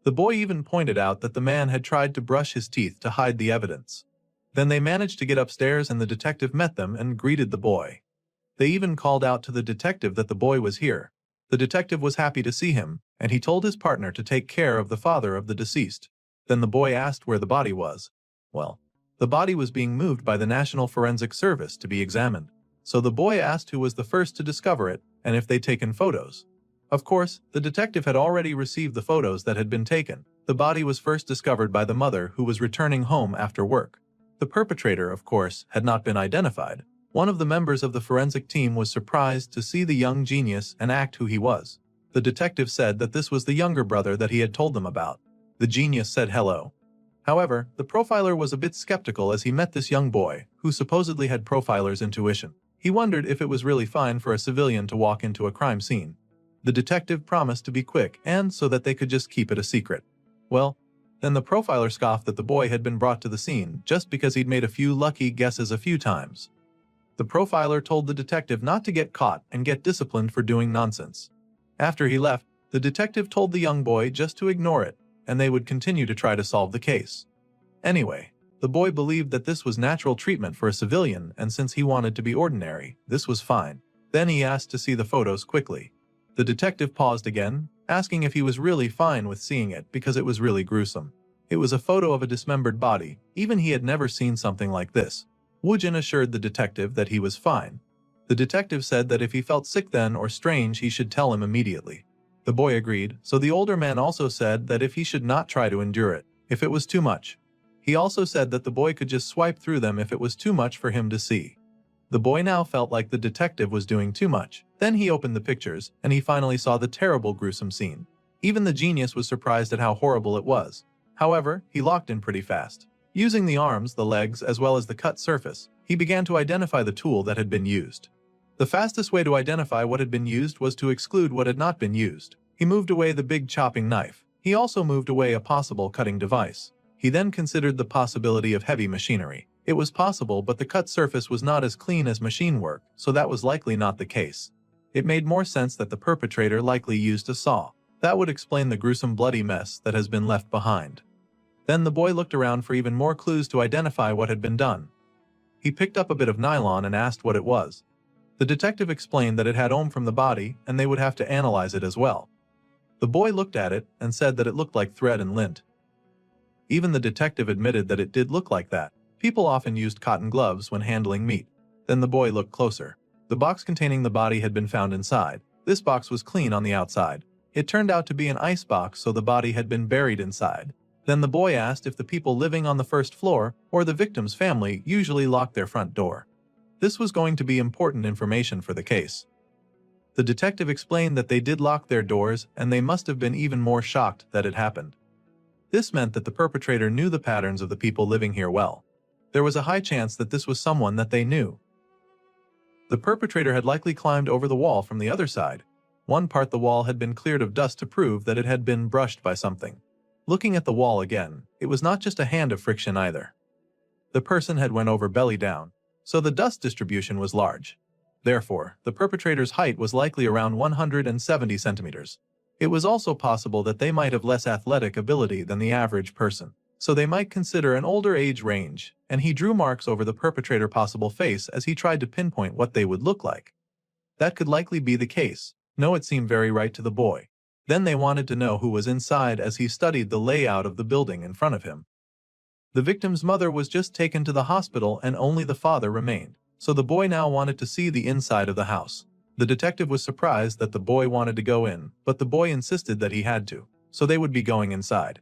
The boy even pointed out that the man had tried to brush his teeth to hide the evidence. Then they managed to get upstairs and the detective met them and greeted the boy. They even called out to the detective that the boy was here. The detective was happy to see him, and he told his partner to take care of the father of the deceased. Then the boy asked where the body was. Well, the body was being moved by the National Forensic Service to be examined. So the boy asked who was the first to discover it, and if they'd taken photos. Of course, the detective had already received the photos that had been taken. The body was first discovered by the mother who was returning home after work. The perpetrator, of course, had not been identified. One of the members of the forensic team was surprised to see the young genius and act who he was. The detective said that this was the younger brother that he had told them about. The genius said hello. However, the profiler was a bit skeptical as he met this young boy, who supposedly had profiler's intuition. He wondered if it was really fine for a civilian to walk into a crime scene. The detective promised to be quick and so that they could just keep it a secret. Well, then the profiler scoffed that the boy had been brought to the scene just because he'd made a few lucky guesses a few times. The profiler told the detective not to get caught and get disciplined for doing nonsense. After he left, the detective told the young boy just to ignore it, and they would continue to try to solve the case. Anyway, the boy believed that this was natural treatment for a civilian, and since he wanted to be ordinary, this was fine. Then he asked to see the photos quickly. The detective paused again, asking if he was really fine with seeing it because it was really gruesome. It was a photo of a dismembered body. Even he had never seen something like this. Woojin assured the detective that he was fine. The detective said that if he felt sick then or strange, he should tell him immediately. The boy agreed, so the older man also said that if he should not try to endure it, if it was too much. He also said that the boy could just swipe through them if it was too much for him to see. The boy now felt like the detective was doing too much. Then he opened the pictures, and he finally saw the terrible gruesome scene. Even the genius was surprised at how horrible it was. However, he locked in pretty fast. Using the arms, the legs, as well as the cut surface, he began to identify the tool that had been used. The fastest way to identify what had been used was to exclude what had not been used. He moved away the big chopping knife. He also moved away a possible cutting device. He then considered the possibility of heavy machinery. It was possible, but the cut surface was not as clean as machine work, so that was likely not the case. It made more sense that the perpetrator likely used a saw. That would explain the gruesome bloody mess that has been left behind. Then the boy looked around for even more clues to identify what had been done. He picked up a bit of nylon and asked what it was. The detective explained that it had ohm from the body and they would have to analyze it as well. The boy looked at it and said that it looked like thread and lint. Even the detective admitted that it did look like that. People often used cotton gloves when handling meat. Then the boy looked closer. The box containing the body had been found inside. This box was clean on the outside. It turned out to be an ice box, so the body had been buried inside. Then the boy asked if the people living on the first floor or the victim's family usually locked their front door. This was going to be important information for the case. The detective explained that they did lock their doors and they must have been even more shocked that it happened. This meant that the perpetrator knew the patterns of the people living here well. There was a high chance that this was someone that they knew. The perpetrator had likely climbed over the wall from the other side. One part the wall had been cleared of dust to prove that it had been brushed by something. Looking at the wall again, it was not just a hand of friction either. The person had went over belly down, so the dust distribution was large. Therefore, the perpetrator's height was likely around 170 centimeters. It was also possible that they might have less athletic ability than the average person, so they might consider an older age range, and he drew marks over the perpetrator's possible face as he tried to pinpoint what they would look like. That could likely be the case. No, it seemed very right to the boy. Then they wanted to know who was inside as he studied the layout of the building in front of him. The victim's mother was just taken to the hospital and only the father remained, so the boy now wanted to see the inside of the house. The detective was surprised that the boy wanted to go in, but the boy insisted that he had to, so they would be going inside.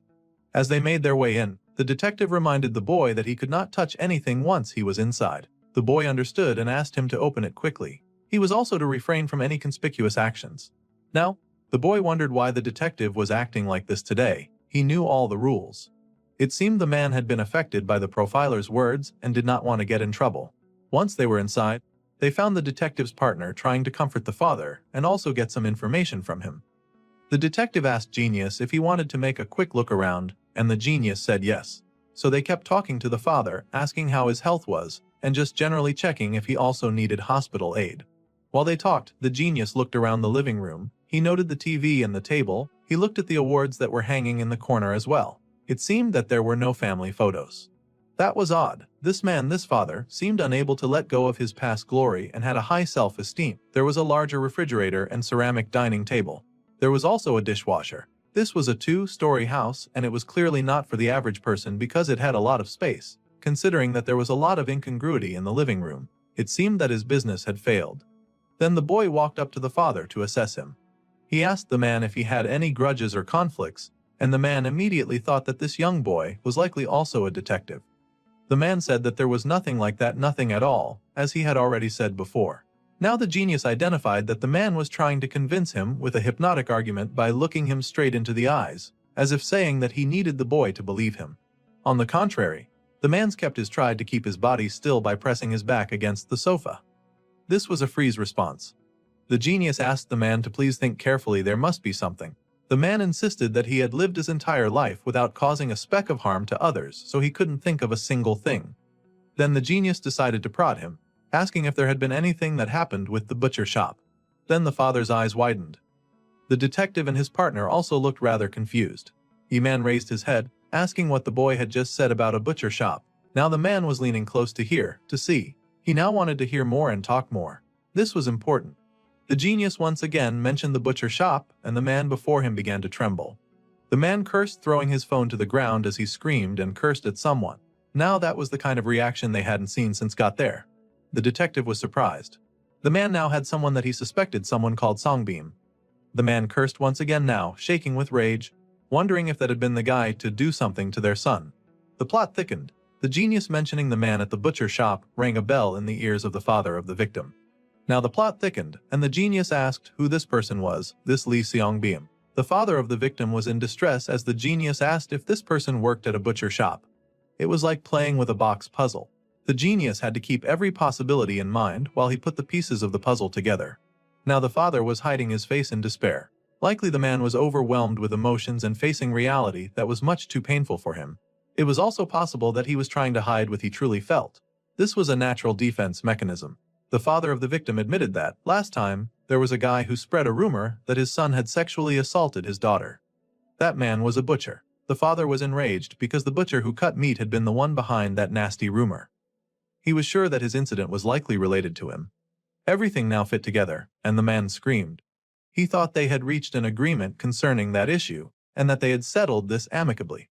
As they made their way in, the detective reminded the boy that he could not touch anything once he was inside. The boy understood and asked him to open it quickly. He was also to refrain from any conspicuous actions. Now, the boy wondered why the detective was acting like this today. He knew all the rules. It seemed the man had been affected by the profiler's words and did not want to get in trouble. Once they were inside, they found the detective's partner trying to comfort the father and also get some information from him. The detective asked Genius if he wanted to make a quick look around, and the genius said yes. So they kept talking to the father, asking how his health was, and just generally checking if he also needed hospital aid. While they talked, the genius looked around the living room. He noted the TV and the table. He looked at the awards that were hanging in the corner as well. It seemed that there were no family photos. That was odd. This father, seemed unable to let go of his past glory and had a high self-esteem. There was a larger refrigerator and ceramic dining table. There was also a dishwasher. This was a 2-story house, and it was clearly not for the average person because it had a lot of space. Considering that there was a lot of incongruity in the living room, it seemed that his business had failed. Then the boy walked up to the father to assess him. He asked the man if he had any grudges or conflicts, and the man immediately thought that this young boy was likely also a detective. The man said that there was nothing like that, nothing at all, as he had already said before. Now the genius identified that the man was trying to convince him with a hypnotic argument by looking him straight into the eyes, as if saying that he needed the boy to believe him. On the contrary, the man kept his tried to keep his body still by pressing his back against the sofa. This was a freeze response. The genius asked the man to please think carefully, there must be something. The man insisted that he had lived his entire life without causing a speck of harm to others, so he couldn't think of a single thing. Then the genius decided to prod him, asking if there had been anything that happened with the butcher shop. Then the father's eyes widened. The detective and his partner also looked rather confused. The man raised his head, asking what the boy had just said about a butcher shop. Now the man was leaning close to hear, to see. He now wanted to hear more and talk more. This was important. The genius once again mentioned the butcher shop, and the man before him began to tremble. The man cursed, throwing his phone to the ground as he screamed and cursed at someone. Now that was the kind of reaction they hadn't seen since got there. The detective was surprised. The man now had someone that he suspected, someone called Songbeam. The man cursed once again now, shaking with rage, wondering if that had been the guy to do something to their son. The plot thickened. The genius mentioning the man at the butcher shop rang a bell in the ears of the father of the victim. Now the plot thickened, and the genius asked who this person was, this Lee Seong-beam. The father of the victim was in distress as the genius asked if this person worked at a butcher shop. It was like playing with a box puzzle. The genius had to keep every possibility in mind while he put the pieces of the puzzle together. Now the father was hiding his face in despair. Likely the man was overwhelmed with emotions and facing reality that was much too painful for him. It was also possible that he was trying to hide what he truly felt. This was a natural defense mechanism. The father of the victim admitted that, last time, there was a guy who spread a rumor that his son had sexually assaulted his daughter. That man was a butcher. The father was enraged because the butcher who cut meat had been the one behind that nasty rumor. He was sure that his incident was likely related to him. Everything now fit together, and the man screamed. He thought they had reached an agreement concerning that issue, and that they had settled this amicably.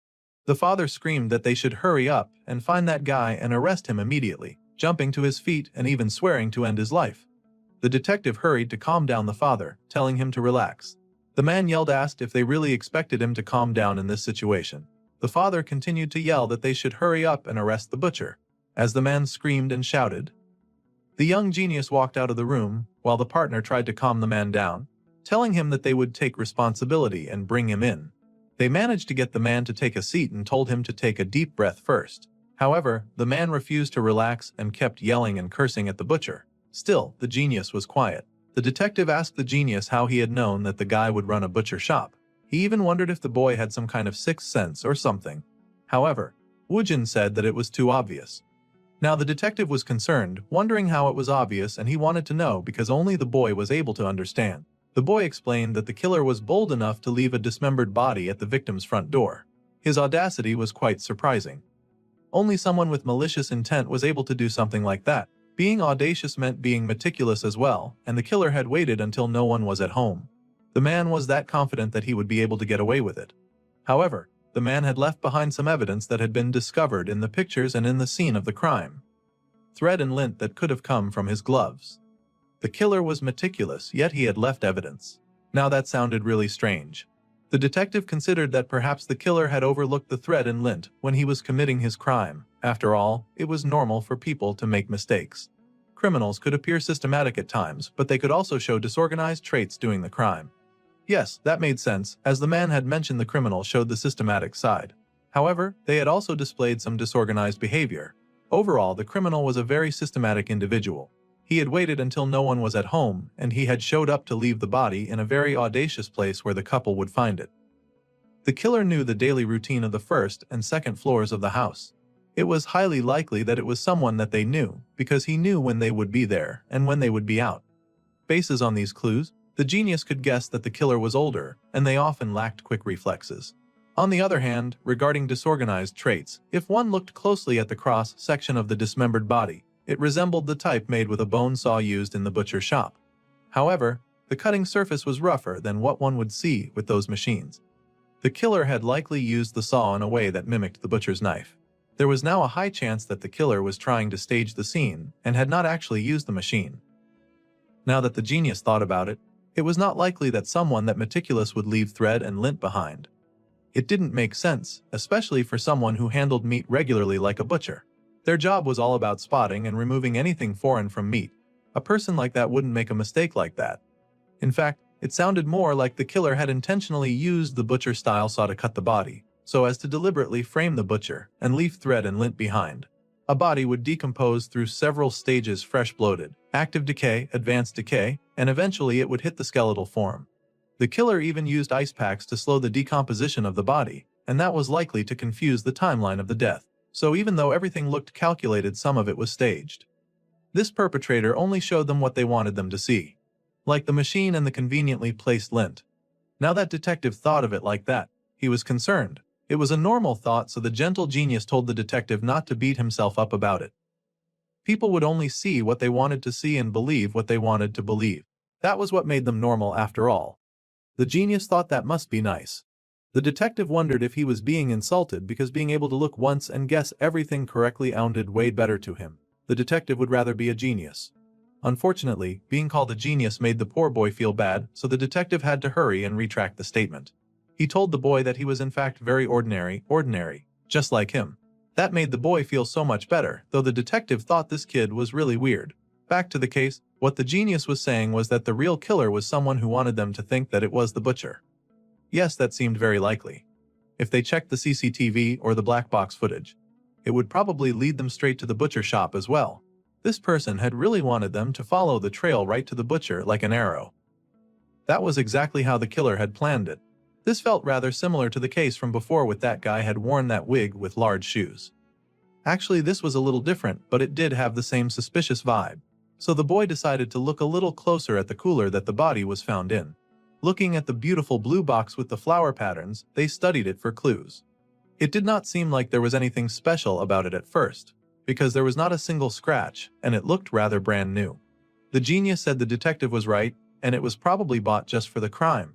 The father screamed that they should hurry up and find that guy and arrest him immediately, jumping to his feet and even swearing to end his life. The detective hurried to calm down the father, telling him to relax. The man asked if they really expected him to calm down in this situation. The father continued to yell that they should hurry up and arrest the butcher, as the man screamed and shouted. The young genius walked out of the room, while the partner tried to calm the man down, telling him that they would take responsibility and bring him in. They managed to get the man to take a seat and told him to take a deep breath first. However, the man refused to relax and kept yelling and cursing at the butcher. Still, the genius was quiet. The detective asked the genius how he had known that the guy would run a butcher shop. He even wondered if the boy had some kind of sixth sense or something. However, Woojin said that it was too obvious. Now the detective was concerned, wondering how it was obvious, and he wanted to know because only the boy was able to understand. The boy explained that the killer was bold enough to leave a dismembered body at the victim's front door. His audacity was quite surprising. Only someone with malicious intent was able to do something like that. Being audacious meant being meticulous as well, and the killer had waited until no one was at home. The man was that confident that he would be able to get away with it. However, the man had left behind some evidence that had been discovered in the pictures and in the scene of the crime. Thread and lint that could have come from his gloves. The killer was meticulous, yet he had left evidence. Now that sounded really strange. The detective considered that perhaps the killer had overlooked the thread and lint when he was committing his crime. After all, it was normal for people to make mistakes. Criminals could appear systematic at times, but they could also show disorganized traits doing the crime. Yes, that made sense, as the man had mentioned the criminal showed the systematic side. However, they had also displayed some disorganized behavior. Overall, the criminal was a very systematic individual. He had waited until no one was at home, and he had showed up to leave the body in a very audacious place where the couple would find it. The killer knew the daily routine of the first and second floors of the house. It was highly likely that it was someone that they knew, because he knew when they would be there and when they would be out. Based on these clues, the genius could guess that the killer was older, and they often lacked quick reflexes. On the other hand, regarding disorganized traits, if one looked closely at the cross-section of the dismembered body, it resembled the type made with a bone saw used in the butcher shop. However, the cutting surface was rougher than what one would see with those machines. The killer had likely used the saw in a way that mimicked the butcher's knife. There was now a high chance that the killer was trying to stage the scene and had not actually used the machine. Now that the genius thought about it, it was not likely that someone that meticulous would leave thread and lint behind. It didn't make sense, especially for someone who handled meat regularly like a butcher. Their job was all about spotting and removing anything foreign from meat. A person like that wouldn't make a mistake like that. In fact, it sounded more like the killer had intentionally used the butcher-style saw to cut the body, so as to deliberately frame the butcher and leave thread and lint behind. A body would decompose through several stages: fresh bloated, active decay, advanced decay, and eventually it would hit the skeletal form. The killer even used ice packs to slow the decomposition of the body, and that was likely to confuse the timeline of the death. So even though everything looked calculated, some of it was staged. This perpetrator only showed them what they wanted them to see, like the machine and the conveniently placed lint. Now that detective thought of it like that, he was concerned. It was a normal thought, so the gentle genius told the detective not to beat himself up about it. People would only see what they wanted to see and believe what they wanted to believe. That was what made them normal after all. The genius thought that must be nice. The detective wondered if he was being insulted because being able to look once and guess everything correctly sounded way better to him. The detective would rather be a genius. Unfortunately, being called a genius made the poor boy feel bad, so the detective had to hurry and retract the statement. He told the boy that he was in fact very ordinary, just like him. That made the boy feel so much better, though the detective thought this kid was really weird. Back to the case, what the genius was saying was that the real killer was someone who wanted them to think that it was the butcher. Yes, that seemed very likely. If they checked the CCTV or the black box footage, it would probably lead them straight to the butcher shop as well. This person had really wanted them to follow the trail right to the butcher like an arrow. That was exactly how the killer had planned it. This felt rather similar to the case from before with that guy had worn that wig with large shoes. Actually, this was a little different, but it did have the same suspicious vibe. So the boy decided to look a little closer at the cooler that the body was found in. Looking at the beautiful blue box with the flower patterns, they studied it for clues. It did not seem like there was anything special about it at first, because there was not a single scratch, and it looked rather brand new. The genius said the detective was right, and it was probably bought just for the crime.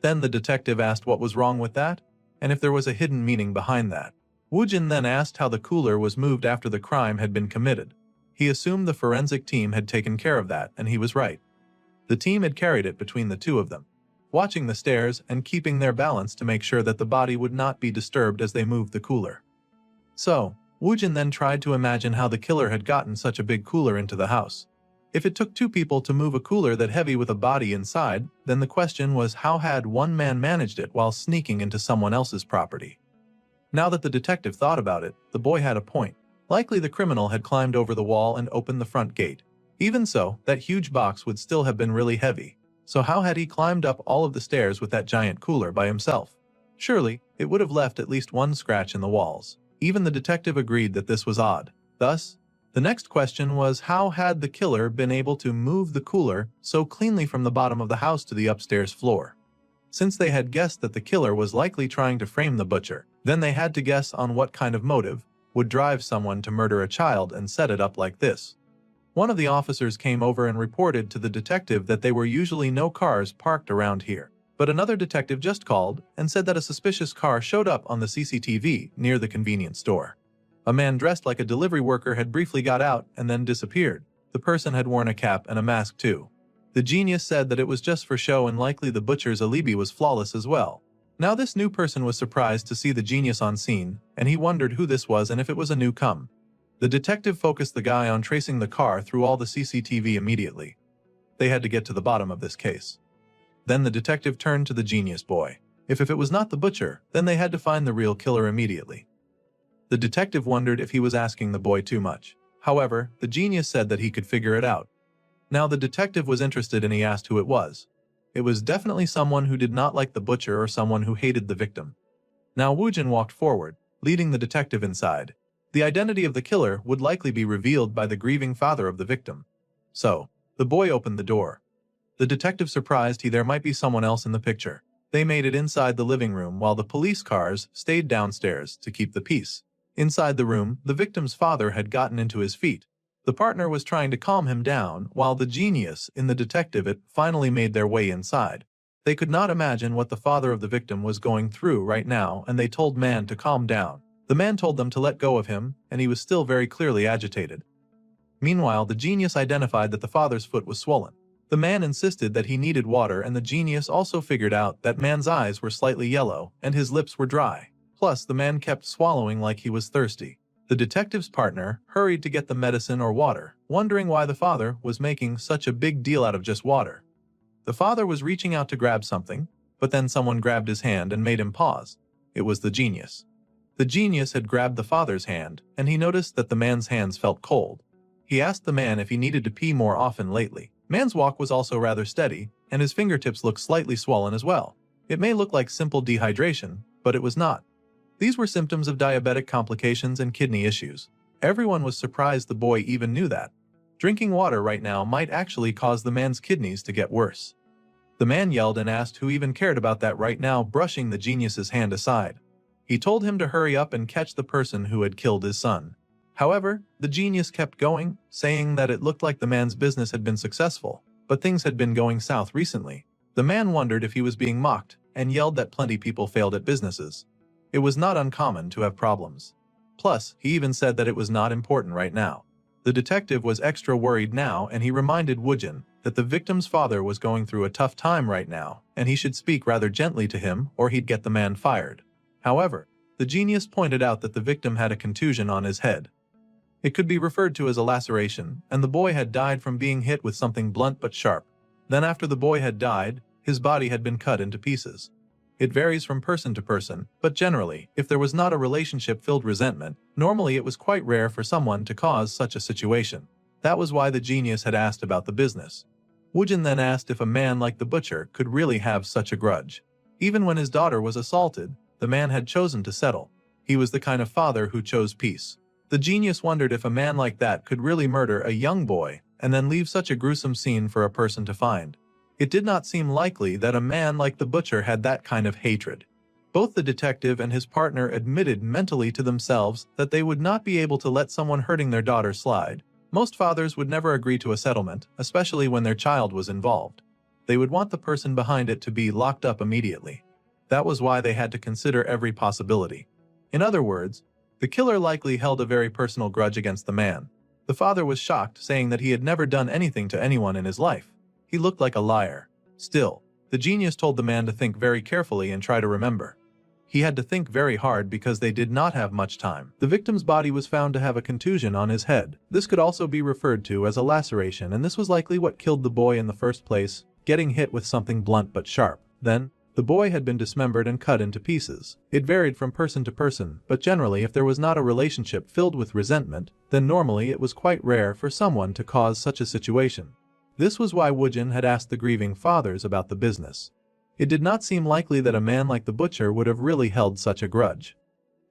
Then the detective asked what was wrong with that, and if there was a hidden meaning behind that. Woojin then asked how the cooler was moved after the crime had been committed. He assumed the forensic team had taken care of that, and he was right. The team had carried it between the two of them, watching the stairs and keeping their balance to make sure that the body would not be disturbed as they moved the cooler. So, Woojin then tried to imagine how the killer had gotten such a big cooler into the house. If it took two people to move a cooler that heavy with a body inside, then the question was how had one man managed it while sneaking into someone else's property? Now that the detective thought about it, the boy had a point. Likely the criminal had climbed over the wall and opened the front gate. Even so, that huge box would still have been really heavy. So how had he climbed up all of the stairs with that giant cooler by himself? Surely, it would have left at least one scratch in the walls. Even the detective agreed that this was odd. Thus, the next question was how had the killer been able to move the cooler so cleanly from the bottom of the house to the upstairs floor? Since they had guessed that the killer was likely trying to frame the butcher, then they had to guess on what kind of motive would drive someone to murder a child and set it up like this. One of the officers came over and reported to the detective that there were usually no cars parked around here. But another detective just called and said that a suspicious car showed up on the CCTV near the convenience store. A man dressed like a delivery worker had briefly got out and then disappeared. The person had worn a cap and a mask too. The genius said that it was just for show and likely the butcher's alibi was flawless as well. Now this new person was surprised to see the genius on scene, and he wondered who this was and if it was a newcomer. The detective focused the guy on tracing the car through all the CCTV immediately. They had to get to the bottom of this case. Then the detective turned to the genius boy. If it was not the butcher, then they had to find the real killer immediately. The detective wondered if he was asking the boy too much. However, the genius said that he could figure it out. Now the detective was interested and he asked who it was. It was definitely someone who did not like the butcher or someone who hated the victim. Now Woojin walked forward, leading the detective inside. The identity of the killer would likely be revealed by the grieving father of the victim. So, the boy opened the door. The detective surprised there might be someone else in the picture. They made it inside the living room while the police cars stayed downstairs to keep the peace. Inside the room, the victim's father had gotten into his feet. The partner was trying to calm him down while the genius in the detective finally made their way inside. They could not imagine what the father of the victim was going through right now and they told man to calm down. The man told them to let go of him, and he was still very clearly agitated. Meanwhile, the genius identified that the father's foot was swollen. The man insisted that he needed water, and the genius also figured out that man's eyes were slightly yellow and his lips were dry. Plus, the man kept swallowing like he was thirsty. The detective's partner hurried to get the medicine or water, wondering why the father was making such a big deal out of just water. The father was reaching out to grab something, but then someone grabbed his hand and made him pause. It was the genius. The genius had grabbed the father's hand, and he noticed that the man's hands felt cold. He asked the man if he needed to pee more often lately. Man's walk was also rather steady, and his fingertips looked slightly swollen as well. It may look like simple dehydration, but it was not. These were symptoms of diabetic complications and kidney issues. Everyone was surprised the boy even knew that. Drinking water right now might actually cause the man's kidneys to get worse. The man yelled and asked who even cared about that right now, brushing the genius's hand aside. He told him to hurry up and catch the person who had killed his son. However, the genius kept going, saying that it looked like the man's business had been successful, but things had been going south recently. The man wondered if he was being mocked, and yelled that plenty people failed at businesses. It was not uncommon to have problems. Plus, he even said that it was not important right now. The detective was extra worried now, and he reminded Woojin that the victim's father was going through a tough time right now, and he should speak rather gently to him or he'd get the man fired. However, the genius pointed out that the victim had a contusion on his head. It could be referred to as a laceration, and the boy had died from being hit with something blunt but sharp. Then after the boy had died, his body had been cut into pieces. It varies from person to person, but generally, if there was not a relationship-filled resentment, normally it was quite rare for someone to cause such a situation. That was why the genius had asked about the business. Woojin then asked if a man like the butcher could really have such a grudge. Even when his daughter was assaulted, the man had chosen to settle. He was the kind of father who chose peace. The genius wondered if a man like that could really murder a young boy and then leave such a gruesome scene for a person to find. It did not seem likely that a man like the butcher had that kind of hatred. Both the detective and his partner admitted mentally to themselves that they would not be able to let someone hurting their daughter slide. Most fathers would never agree to a settlement, especially when their child was involved. They would want the person behind it to be locked up immediately. That was why they had to consider every possibility. In other words, the killer likely held a very personal grudge against the man. The father was shocked, saying that he had never done anything to anyone in his life. He looked like a liar. Still, the genius told the man to think very carefully and try to remember. He had to think very hard because they did not have much time. The victim's body was found to have a contusion on his head. This could also be referred to as a laceration, and this was likely what killed the boy in the first place, getting hit with something blunt but sharp. Then, the boy had been dismembered and cut into pieces. It varied from person to person, but generally if there was not a relationship filled with resentment, then normally it was quite rare for someone to cause such a situation. This was why Woojin had asked the grieving fathers about the business. It did not seem likely that a man like the butcher would have really held such a grudge.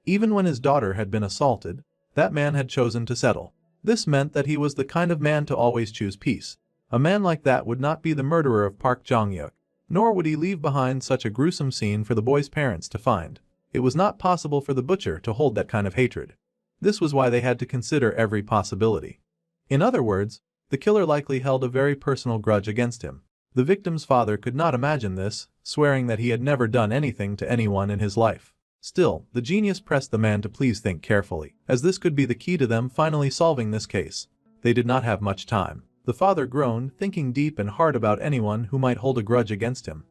Even when his daughter had been assaulted, that man had chosen to settle. This meant that he was the kind of man to always choose peace. A man like that would not be the murderer of Park Jong-hyuk, nor would he leave behind such a gruesome scene for the boy's parents to find. It was not possible for the butcher to hold that kind of hatred. This was why they had to consider every possibility. In other words, the killer likely held a very personal grudge against him. The victim's father could not imagine this, swearing that he had never done anything to anyone in his life. Still, the genius pressed the man to please think carefully, as this could be the key to them finally solving this case. They did not have much time. The father groaned, thinking deep and hard about anyone who might hold a grudge against him.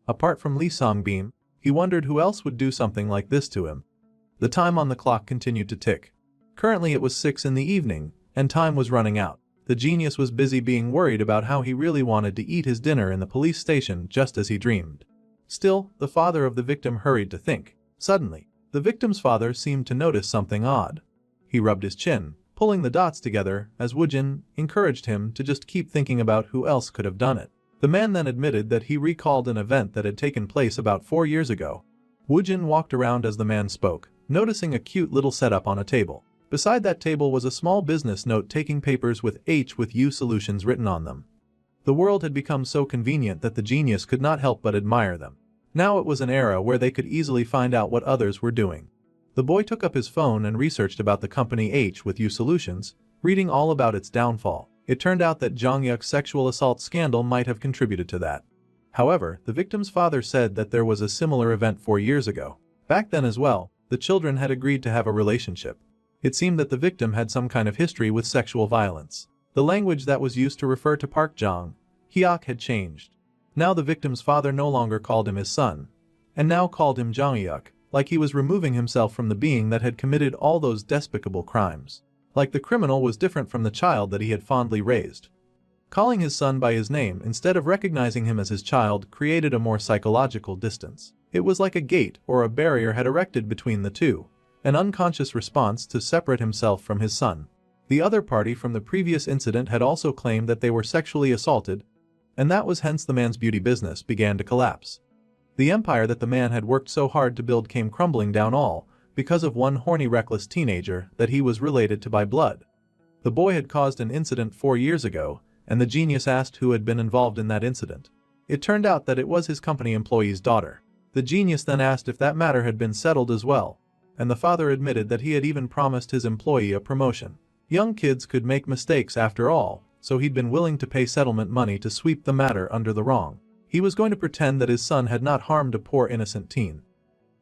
Apart from Lee Songbin, he wondered who else would do something like this to him. The time on the clock continued to tick. Currently it was 6 in the evening, and time was running out. The genius was busy being worried about how he really wanted to eat his dinner in the police station just as he dreamed. Still, the father of the victim hurried to think. Suddenly, the victim's father seemed to notice something odd. He rubbed his chin, pulling the dots together as Woojin encouraged him to just keep thinking about who else could have done it. The man then admitted that he recalled an event that had taken place about 4 years ago. Woojin walked around as the man spoke, noticing a cute little setup on a table. Beside that table was a small business note-taking papers with H with U solutions written on them. The world had become so convenient that the genius could not help but admire them. Now it was an era where they could easily find out what others were doing. The boy took up his phone and researched about the company H with U Solutions, reading all about its downfall. It turned out that Jong-hyuk's sexual assault scandal might have contributed to that. However, the victim's father said that there was a similar event 4 years ago. Back then as well, the children had agreed to have a relationship. It seemed that the victim had some kind of history with sexual violence. The language that was used to refer to Park Jong-hyuk had changed. Now the victim's father no longer called him his son, and now called him Jong-hyuk, like he was removing himself from the being that had committed all those despicable crimes. Like the criminal was different from the child that he had fondly raised. Calling his son by his name instead of recognizing him as his child created a more psychological distance. It was like a gate or a barrier had erected between the two. An unconscious response to separate himself from his son. The other party from the previous incident had also claimed that they were sexually assaulted, and that was hence the man's beauty business began to collapse. The empire that the man had worked so hard to build came crumbling down all because of one horny reckless teenager that he was related to by blood. The boy had caused an incident 4 years ago, and the genius asked who had been involved in that incident. It turned out that it was his company employee's daughter. The genius then asked if that matter had been settled as well, and the father admitted that he had even promised his employee a promotion. Young kids could make mistakes after all, so he'd been willing to pay settlement money to sweep the matter under the wrong. He was going to pretend that his son had not harmed a poor innocent teen.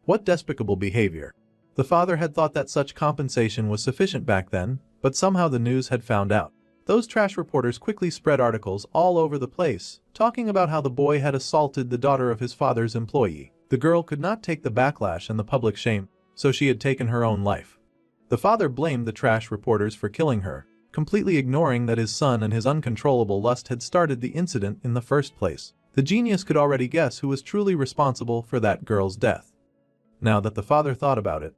What despicable behavior. The father had thought that such compensation was sufficient back then, but somehow the news had found out. Those trash reporters quickly spread articles all over the place, talking about how the boy had assaulted the daughter of his father's employee. The girl could not take the backlash and the public shame, so she had taken her own life. The father blamed the trash reporters for killing her, completely ignoring that his son and his uncontrollable lust had started the incident in the first place. The genius could already guess who was truly responsible for that girl's death. Now that the father thought about it,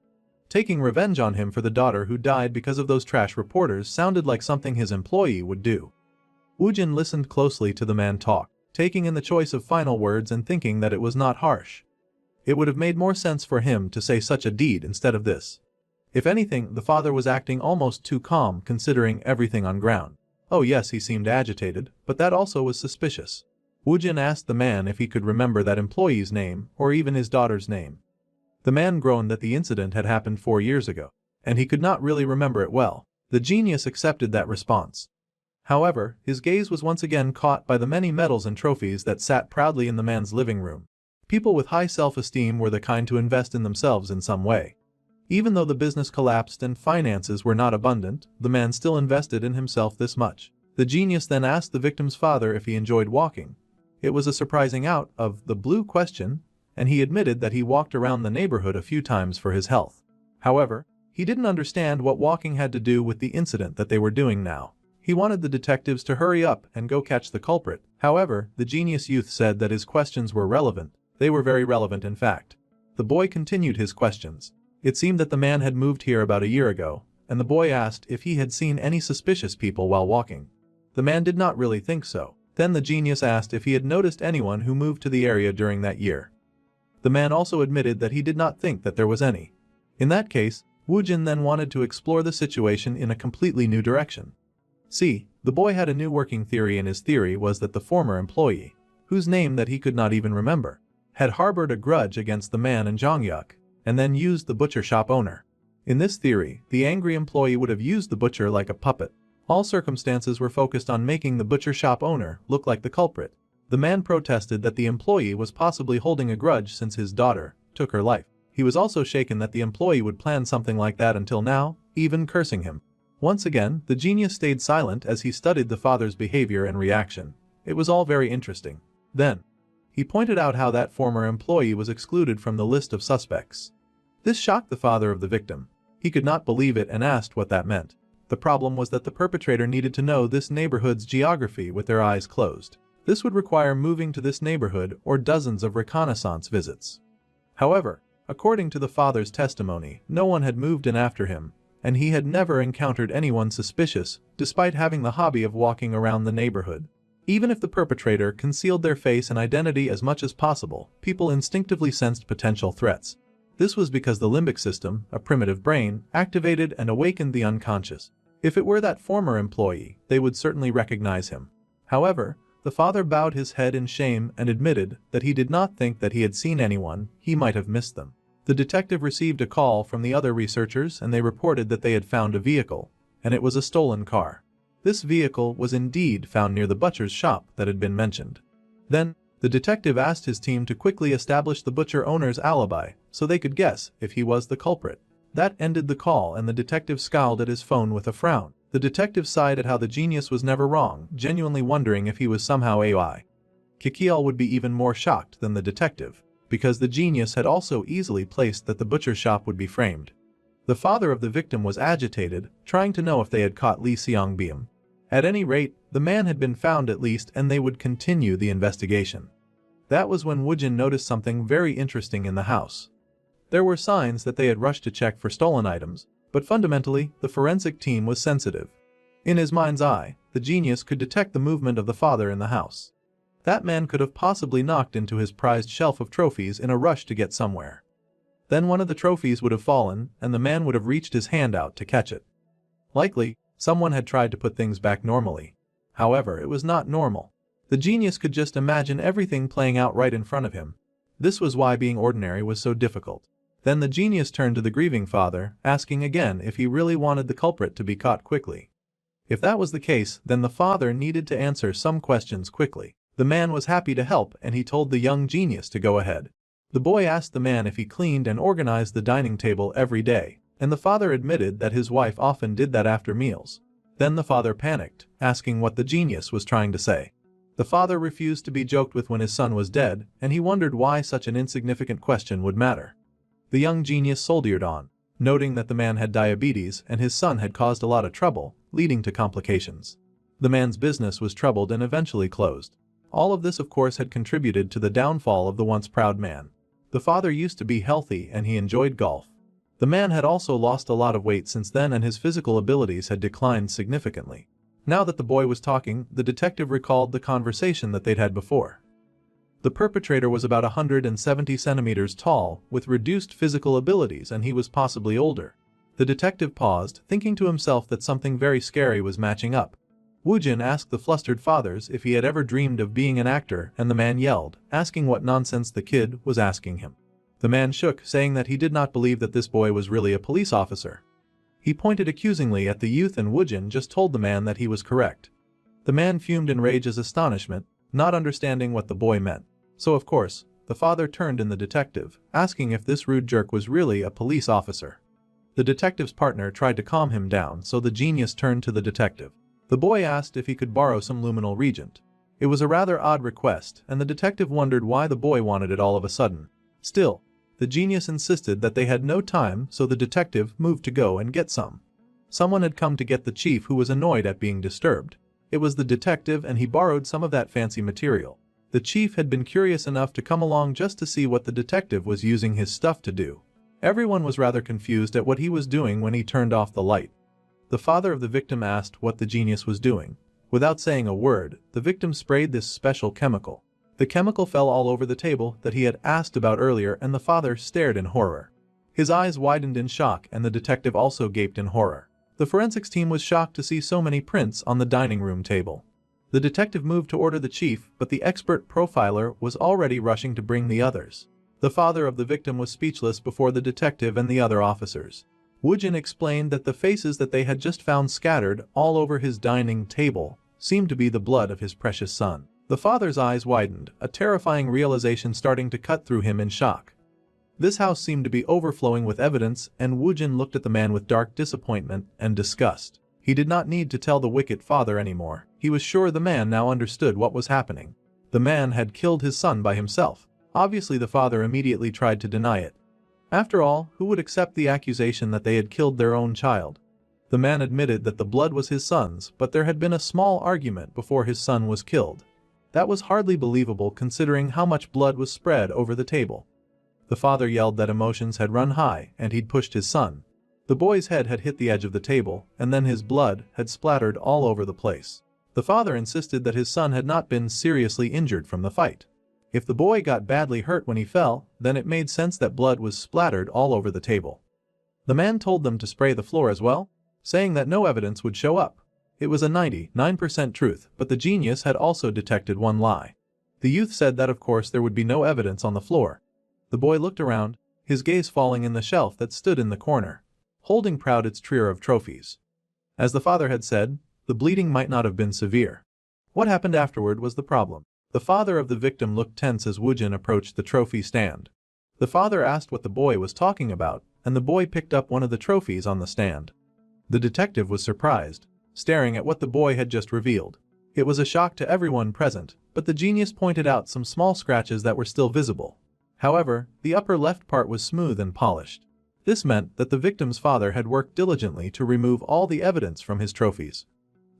taking revenge on him for the daughter who died because of those trash reporters sounded like something his employee would do. Woojin listened closely to the man talk, taking in the choice of final words and thinking that it was not harsh. It would have made more sense for him to say such a deed instead of this. If anything, the father was acting almost too calm considering everything on ground. Oh yes, he seemed agitated, but that also was suspicious. Woojin asked the man if he could remember that employee's name or even his daughter's name. The man groaned that the incident had happened 4 years ago, and he could not really remember it well. The genius accepted that response. However, his gaze was once again caught by the many medals and trophies that sat proudly in the man's living room. People with high self-esteem were the kind to invest in themselves in some way. Even though the business collapsed and finances were not abundant, the man still invested in himself this much. The genius then asked the victim's father if he enjoyed walking. It was a surprising out of the blue question, and he admitted that he walked around the neighborhood a few times for his health. However, he didn't understand what walking had to do with the incident that they were doing now. He wanted the detectives to hurry up and go catch the culprit. However, the genius youth said that his questions were relevant. They were very relevant in fact. The boy continued his questions. It seemed that the man had moved here about a year ago, and the boy asked if he had seen any suspicious people while walking. The man did not really think so. Then the genius asked if he had noticed anyone who moved to the area during that year. The man also admitted that he did not think that there was any. In that case, Woojin then wanted to explore the situation in a completely new direction. See, the boy had a new working theory, and his theory was that the former employee, whose name that he could not even remember, had harbored a grudge against the man in Jongyuk, and then used the butcher shop owner. In this theory, the angry employee would have used the butcher like a puppet. All circumstances were focused on making the butcher shop owner look like the culprit. The man protested that the employee was possibly holding a grudge since his daughter took her life. He was also shaken that the employee would plan something like that until now, even cursing him. Once again, the genius stayed silent as he studied the father's behavior and reaction. It was all very interesting. Then, he pointed out how that former employee was excluded from the list of suspects. This shocked the father of the victim. He could not believe it and asked what that meant. The problem was that the perpetrator needed to know this neighborhood's geography with their eyes closed. This would require moving to this neighborhood or dozens of reconnaissance visits. However, according to the father's testimony, no one had moved in after him, and he had never encountered anyone suspicious despite having the hobby of walking around the neighborhood. Even if the perpetrator concealed their face and identity as much as possible, people instinctively sensed potential threats. This was because the limbic system, a primitive brain, activated and awakened the unconscious. If it were that former employee, they would certainly recognize him. However, the father bowed his head in shame and admitted that he did not think that he had seen anyone. He might have missed them. The detective received a call from the other researchers, and they reported that they had found a vehicle, and it was a stolen car. This vehicle was indeed found near the butcher's shop that had been mentioned. Then, the detective asked his team to quickly establish the butcher owner's alibi so they could guess if he was the culprit. That ended the call, and the detective scowled at his phone with a frown. The detective sighed at how the genius was never wrong, genuinely wondering if he was somehow AI. Kikiel would be even more shocked than the detective, because the genius had also easily placed that the butcher shop would be framed. The father of the victim was agitated, trying to know if they had caught Lee Seong-beom. At any rate, the man had been found at least, and they would continue the investigation. That was when Woojin noticed something very interesting in the house. There were signs that they had rushed to check for stolen items, but fundamentally, the forensic team was sensitive. In his mind's eye, the genius could detect the movement of the father in the house. That man could have possibly knocked into his prized shelf of trophies in a rush to get somewhere. Then one of the trophies would have fallen, and the man would have reached his hand out to catch it. Likely, someone had tried to put things back normally. However, it was not normal. The genius could just imagine everything playing out right in front of him. This was why being ordinary was so difficult. Then the genius turned to the grieving father, asking again if he really wanted the culprit to be caught quickly. If that was the case, then the father needed to answer some questions quickly. The man was happy to help, and he told the young genius to go ahead. The boy asked the man if he cleaned and organized the dining table every day, and the father admitted that his wife often did that after meals. Then the father panicked, asking what the genius was trying to say. The father refused to be joked with when his son was dead, and he wondered why such an insignificant question would matter. The young genius soldiered on, noting that the man had diabetes and his son had caused a lot of trouble, leading to complications. The man's business was troubled and eventually closed. All of this, of course, had contributed to the downfall of the once proud man. The father used to be healthy and he enjoyed golf. The man had also lost a lot of weight since then, and his physical abilities had declined significantly. Now that the boy was talking, the detective recalled the conversation that they'd had before. The perpetrator was about 170 centimeters tall, with reduced physical abilities, and he was possibly older. The detective paused, thinking to himself that something very scary was matching up. Woojin asked the flustered fathers if he had ever dreamed of being an actor, and the man yelled, asking what nonsense the kid was asking him. The man shook, saying that he did not believe that this boy was really a police officer. He pointed accusingly at the youth, and Woojin just told the man that he was correct. The man fumed in rage as astonishment, not understanding what the boy meant. So of course, the father turned in the detective, asking if this rude jerk was really a police officer. The detective's partner tried to calm him down, so the genius turned to the detective. The boy asked if he could borrow some luminal reagent. It was a rather odd request, and the detective wondered why the boy wanted it all of a sudden. Still, the genius insisted that they had no time, so the detective moved to go and get some. Someone had come to get the chief, who was annoyed at being disturbed. It was the detective, and he borrowed some of that fancy material. The chief had been curious enough to come along just to see what the detective was using his stuff to do. Everyone was rather confused at what he was doing when he turned off the light. The father of the victim asked what the genius was doing. Without saying a word, the victim sprayed this special chemical. The chemical fell all over the table that he had asked about earlier, and the father stared in horror. His eyes widened in shock, and the detective also gaped in horror. The forensics team was shocked to see so many prints on the dining room table. The detective moved to order the chief, but the expert profiler was already rushing to bring the others. The father of the victim was speechless before the detective and the other officers. Woojin explained that the faces that they had just found scattered all over his dining table seemed to be the blood of his precious son. The father's eyes widened, a terrifying realization starting to cut through him in shock. This house seemed to be overflowing with evidence, and Woojin looked at the man with dark disappointment and disgust. He did not need to tell the wicked father anymore. He was sure the man now understood what was happening. The man had killed his son by himself. Obviously, the father immediately tried to deny it. After all, who would accept the accusation that they had killed their own child? The man admitted that the blood was his son's, but there had been a small argument before his son was killed. That was hardly believable considering how much blood was spread over the table. The father yelled that emotions had run high and he'd pushed his son. The boy's head had hit the edge of the table, and then his blood had splattered all over the place. The father insisted that his son had not been seriously injured from the fight. If the boy got badly hurt when he fell, then it made sense that blood was splattered all over the table. The man told them to spray the floor as well, saying that no evidence would show up. It was a 99% truth, but the genius had also detected one lie. The youth said that of course there would be no evidence on the floor. The boy looked around, his gaze falling in the shelf that stood in the corner, holding proud its trio of trophies. As the father had said, the bleeding might not have been severe. What happened afterward was the problem. The father of the victim looked tense as Woojin approached the trophy stand. The father asked what the boy was talking about, and the boy picked up one of the trophies on the stand. The detective was surprised, staring at what the boy had just revealed. It was a shock to everyone present, but the genius pointed out some small scratches that were still visible. However, the upper left part was smooth and polished. This meant that the victim's father had worked diligently to remove all the evidence from his trophies.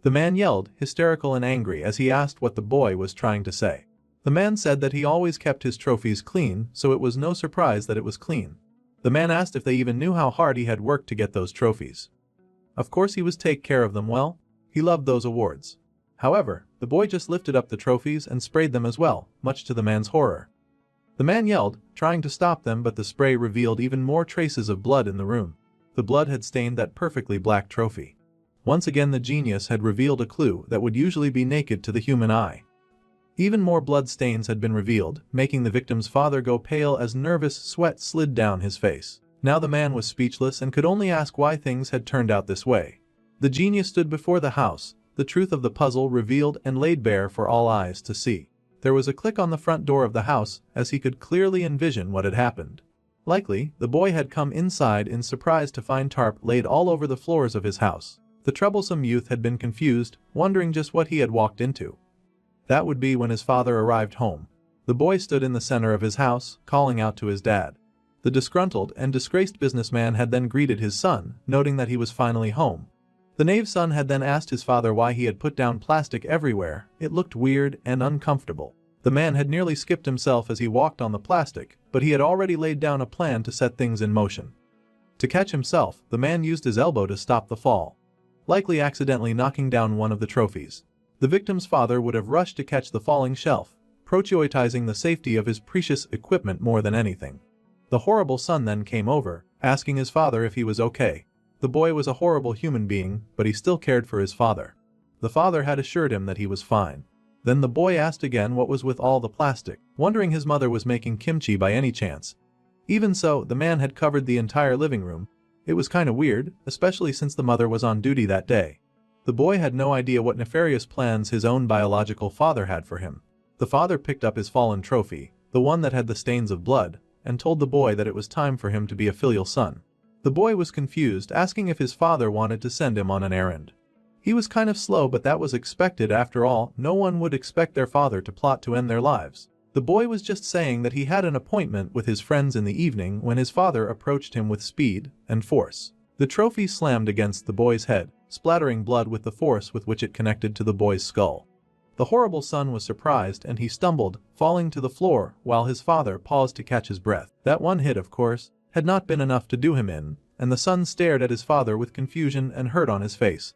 The man yelled, hysterical and angry, as he asked what the boy was trying to say. The man said that he always kept his trophies clean, so it was no surprise that it was clean. The man asked if they even knew how hard he had worked to get those trophies. Of course he was take care of them well. He loved those awards. However, the boy just lifted up the trophies and sprayed them as well, much to the man's horror. The man yelled, trying to stop them, but the spray revealed even more traces of blood in the room. The blood had stained that perfectly black trophy. Once again the genius had revealed a clue that would usually be naked to the human eye. Even more blood stains had been revealed, making the victim's father go pale as nervous sweat slid down his face. Now the man was speechless and could only ask why things had turned out this way. The genius stood before the house, the truth of the puzzle revealed and laid bare for all eyes to see. There was a click on the front door of the house as he could clearly envision what had happened. Likely, the boy had come inside in surprise to find tarp laid all over the floors of his house. The troublesome youth had been confused, wondering just what he had walked into. That would be when his father arrived home. The boy stood in the center of his house, calling out to his dad. The disgruntled and disgraced businessman had then greeted his son, noting that he was finally home. The knave's son had then asked his father why he had put down plastic everywhere. It looked weird and uncomfortable. The man had nearly skipped himself as he walked on the plastic, but he had already laid down a plan to set things in motion. To catch himself, the man used his elbow to stop the fall, likely accidentally knocking down one of the trophies. The victim's father would have rushed to catch the falling shelf, prioritizing the safety of his precious equipment more than anything. The horrible son then came over, asking his father if he was okay. The boy was a horrible human being, but he still cared for his father. The father had assured him that he was fine. Then the boy asked again what was with all the plastic, wondering his mother was making kimchi by any chance. Even so, the man had covered the entire living room. It was kinda weird, especially since the mother was on duty that day. The boy had no idea what nefarious plans his own biological father had for him. The father picked up his fallen trophy, the one that had the stains of blood, and told the boy that it was time for him to be a filial son. The boy was confused, asking if his father wanted to send him on an errand. He was kind of slow, but that was expected. After all, no one would expect their father to plot to end their lives. The boy was just saying that he had an appointment with his friends in the evening when his father approached him with speed and force. The trophy slammed against the boy's head, splattering blood with the force with which it connected to the boy's skull. The horrible son was surprised and he stumbled, falling to the floor while his father paused to catch his breath. That one hit, of course, had not been enough to do him in, and the son stared at his father with confusion and hurt on his face.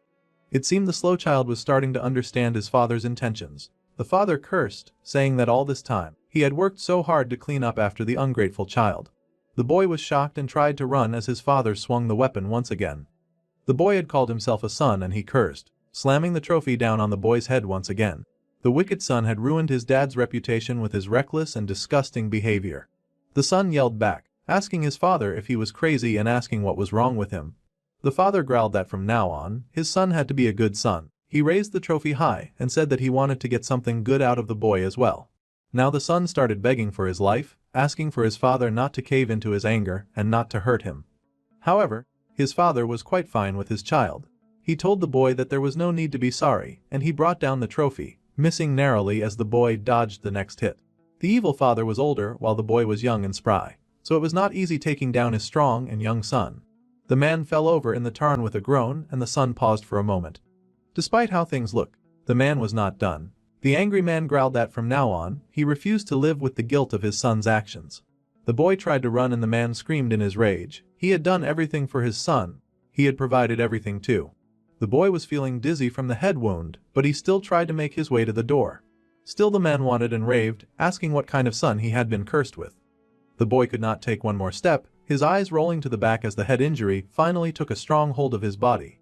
It seemed the slow child was starting to understand his father's intentions. The father cursed, saying that all this time, he had worked so hard to clean up after the ungrateful child. The boy was shocked and tried to run as his father swung the weapon once again. The boy had called himself a son and he cursed, slamming the trophy down on the boy's head once again. The wicked son had ruined his dad's reputation with his reckless and disgusting behavior. The son yelled back, asking his father if he was crazy and asking what was wrong with him. The father growled that from now on, his son had to be a good son. He raised the trophy high and said that he wanted to get something good out of the boy as well. Now the son started begging for his life, asking for his father not to cave into his anger and not to hurt him. However, his father was quite fine with his child. He told the boy that there was no need to be sorry, and he brought down the trophy, missing narrowly as the boy dodged the next hit. The evil father was older while the boy was young and spry, so it was not easy taking down his strong and young son. The man fell over in the tarn with a groan and the son paused for a moment. Despite how things looked, the man was not done. The angry man growled that from now on, he refused to live with the guilt of his son's actions. The boy tried to run and the man screamed in his rage. He had done everything for his son. He had provided everything too. The boy was feeling dizzy from the head wound, but he still tried to make his way to the door. Still the man wanted and raved, asking what kind of son he had been cursed with. The boy could not take one more step, his eyes rolling to the back as the head injury finally took a strong hold of his body.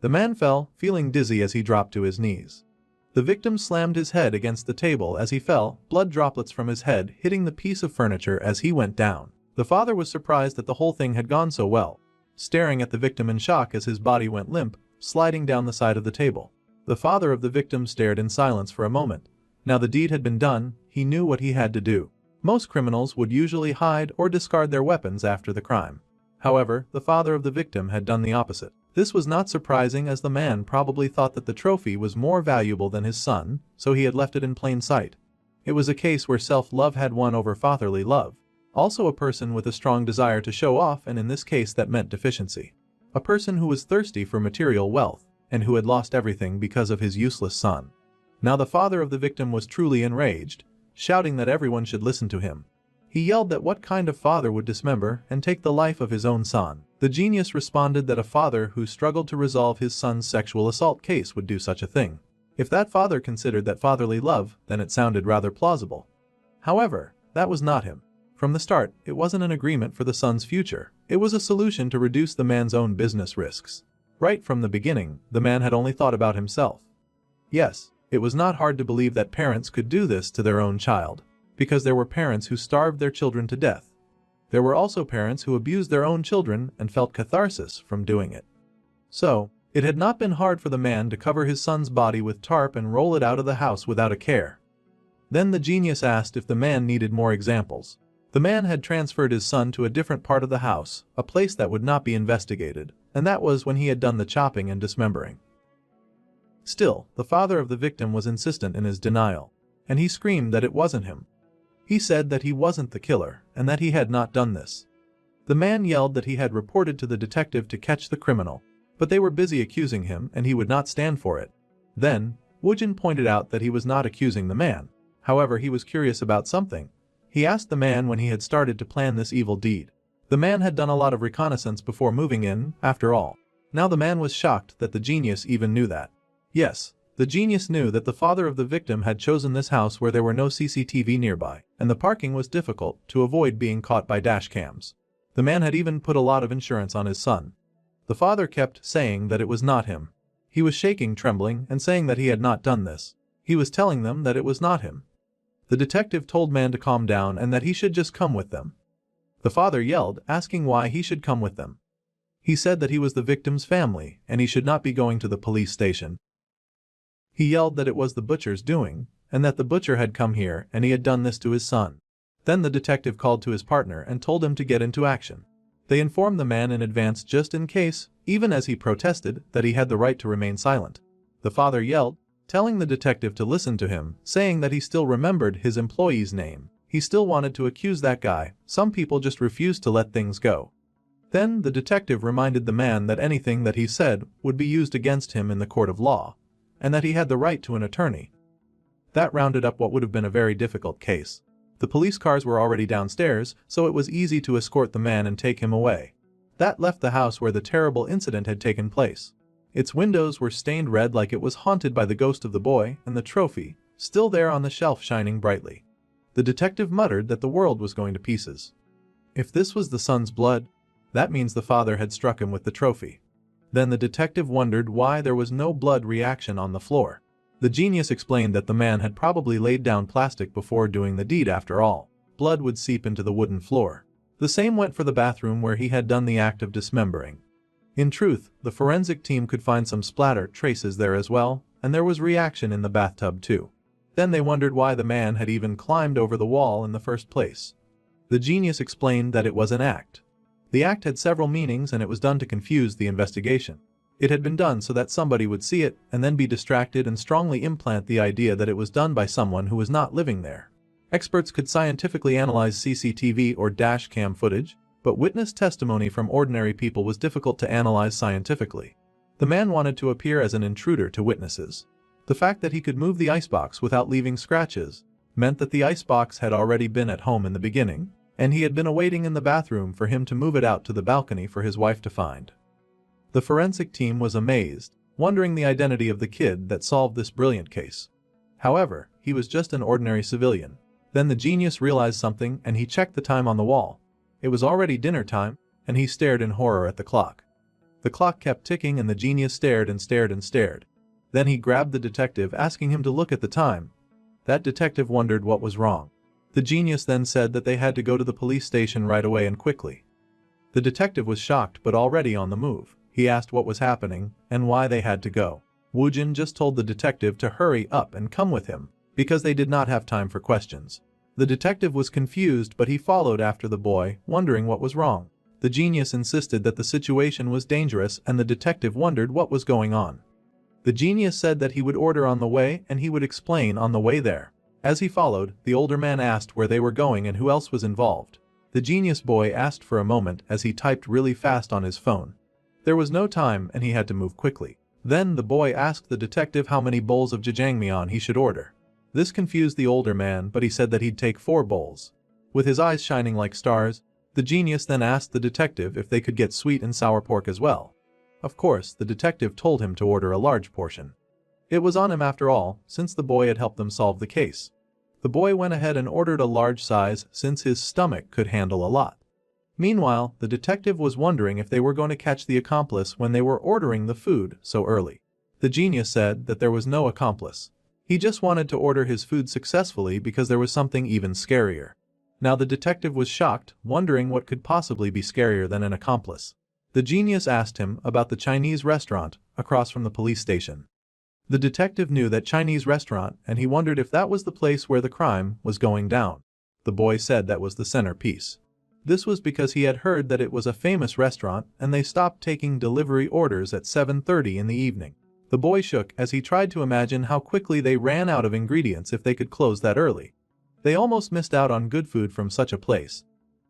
The man fell, feeling dizzy as he dropped to his knees. The victim slammed his head against the table as he fell, blood droplets from his head hitting the piece of furniture as he went down. The father was surprised that the whole thing had gone so well, staring at the victim in shock as his body went limp, sliding down the side of the table. The father of the victim stared in silence for a moment. Now the deed had been done, he knew what he had to do. Most criminals would usually hide or discard their weapons after the crime. However, the father of the victim had done the opposite. This was not surprising as the man probably thought that the trophy was more valuable than his son, so he had left it in plain sight. It was a case where self-love had won over fatherly love. Also a person with a strong desire to show off, and in this case that meant deficiency. A person who was thirsty for material wealth, and who had lost everything because of his useless son. Now the father of the victim was truly enraged, shouting that everyone should listen to him. He yelled that what kind of father would dismember and take the life of his own son. The genius responded that a father who struggled to resolve his son's sexual assault case would do such a thing. If that father considered that fatherly love, then it sounded rather plausible. However, that was not him. From the start, it wasn't an agreement for the son's future. It was a solution to reduce the man's own business risks. Right from the beginning, the man had only thought about himself. Yes, it was not hard to believe that parents could do this to their own child, because there were parents who starved their children to death. There were also parents who abused their own children and felt catharsis from doing it. So, it had not been hard for the man to cover his son's body with tarp and roll it out of the house without a care. Then the genius asked if the man needed more examples. The man had transferred his son to a different part of the house, a place that would not be investigated, and that was when he had done the chopping and dismembering. Still, the father of the victim was insistent in his denial, and he screamed that it wasn't him. He said that he wasn't the killer and that he had not done this. The man yelled that he had reported to the detective to catch the criminal, but they were busy accusing him and he would not stand for it. Then, Woojin pointed out that he was not accusing the man. However, he was curious about something. He asked the man when he had started to plan this evil deed. The man had done a lot of reconnaissance before moving in, after all. Now the man was shocked that the genius even knew that. Yes, The genius knew that the father of the victim had chosen this house where there were no CCTV nearby, and the parking was difficult to avoid being caught by dash cams. The man had even put a lot of insurance on his son. The father kept saying that it was not him. He was shaking, trembling, and saying that he had not done this. He was telling them that it was not him. The detective told man to calm down and that he should just come with them. The father yelled, asking why he should come with them. He said that he was the victim's family and he should not be going to the police station. He yelled that it was the butcher's doing, and that the butcher had come here and he had done this to his son. Then the detective called to his partner and told him to get into action. They informed the man in advance just in case, even as he protested, that he had the right to remain silent. The father yelled, telling the detective to listen to him, saying that he still remembered his employee's name. He still wanted to accuse that guy. Some people just refused to let things go. Then the detective reminded the man that anything that he said would be used against him in the court of law, and that he had the right to an attorney. That rounded up what would have been a very difficult case. The police cars were already downstairs, so it was easy to escort the man and take him away. That left the house where the terrible incident had taken place. Its windows were stained red like it was haunted by the ghost of the boy, and the trophy, still there on the shelf shining brightly. The detective muttered that the world was going to pieces. If this was the son's blood, that means the father had struck him with the trophy. Then the detective wondered why there was no blood reaction on the floor. The genius explained that the man had probably laid down plastic before doing the deed after all. Blood would seep into the wooden floor. The same went for the bathroom where he had done the act of dismembering. In truth, the forensic team could find some splatter traces there as well, and there was reaction in the bathtub too. Then they wondered why the man had even climbed over the wall in the first place. The genius explained that it was an act. The act had several meanings and it was done to confuse the investigation. It had been done so that somebody would see it and then be distracted and strongly implant the idea that it was done by someone who was not living there. Experts could scientifically analyze CCTV or dash cam footage, but witness testimony from ordinary people was difficult to analyze scientifically. The man wanted to appear as an intruder to witnesses. The fact that he could move the icebox without leaving scratches meant that the icebox had already been at home in the beginning, and he had been awaiting in the bathroom for him to move it out to the balcony for his wife to find. The forensic team was amazed, wondering the identity of the kid that solved this brilliant case. However, he was just an ordinary civilian. Then the genius realized something and he checked the time on the wall. It was already dinner time, and he stared in horror at the clock. The clock kept ticking and the genius stared and stared and stared. Then he grabbed the detective, asking him to look at the time. That detective wondered what was wrong. The genius then said that they had to go to the police station right away and quickly. The detective was shocked but already on the move. He asked what was happening and why they had to go. Woojin just told the detective to hurry up and come with him, because they did not have time for questions. The detective was confused but he followed after the boy, wondering what was wrong. The genius insisted that the situation was dangerous and the detective wondered what was going on. The genius said that he would order on the way and he would explain on the way there. As he followed, the older man asked where they were going and who else was involved. The genius boy asked for a moment as he typed really fast on his phone. There was no time and he had to move quickly. Then the boy asked the detective how many bowls of jjajangmyeon he should order. This confused the older man but he said that he'd take 4 bowls. With his eyes shining like stars, the genius then asked the detective if they could get sweet and sour pork as well. Of course, the detective told him to order a large portion. It was on him after all, since the boy had helped them solve the case. The boy went ahead and ordered a large size since his stomach could handle a lot. Meanwhile, the detective was wondering if they were going to catch the accomplice when they were ordering the food so early. The genius said that there was no accomplice. He just wanted to order his food successfully because there was something even scarier. Now the detective was shocked, wondering what could possibly be scarier than an accomplice. The genius asked him about the Chinese restaurant across from the police station. The detective knew that Chinese restaurant and he wondered if that was the place where the crime was going down. The boy said that was the centerpiece. This was because he had heard that it was a famous restaurant and they stopped taking delivery orders at 7:30 in the evening. The boy shook as he tried to imagine how quickly they ran out of ingredients if they could close that early. They almost missed out on good food from such a place.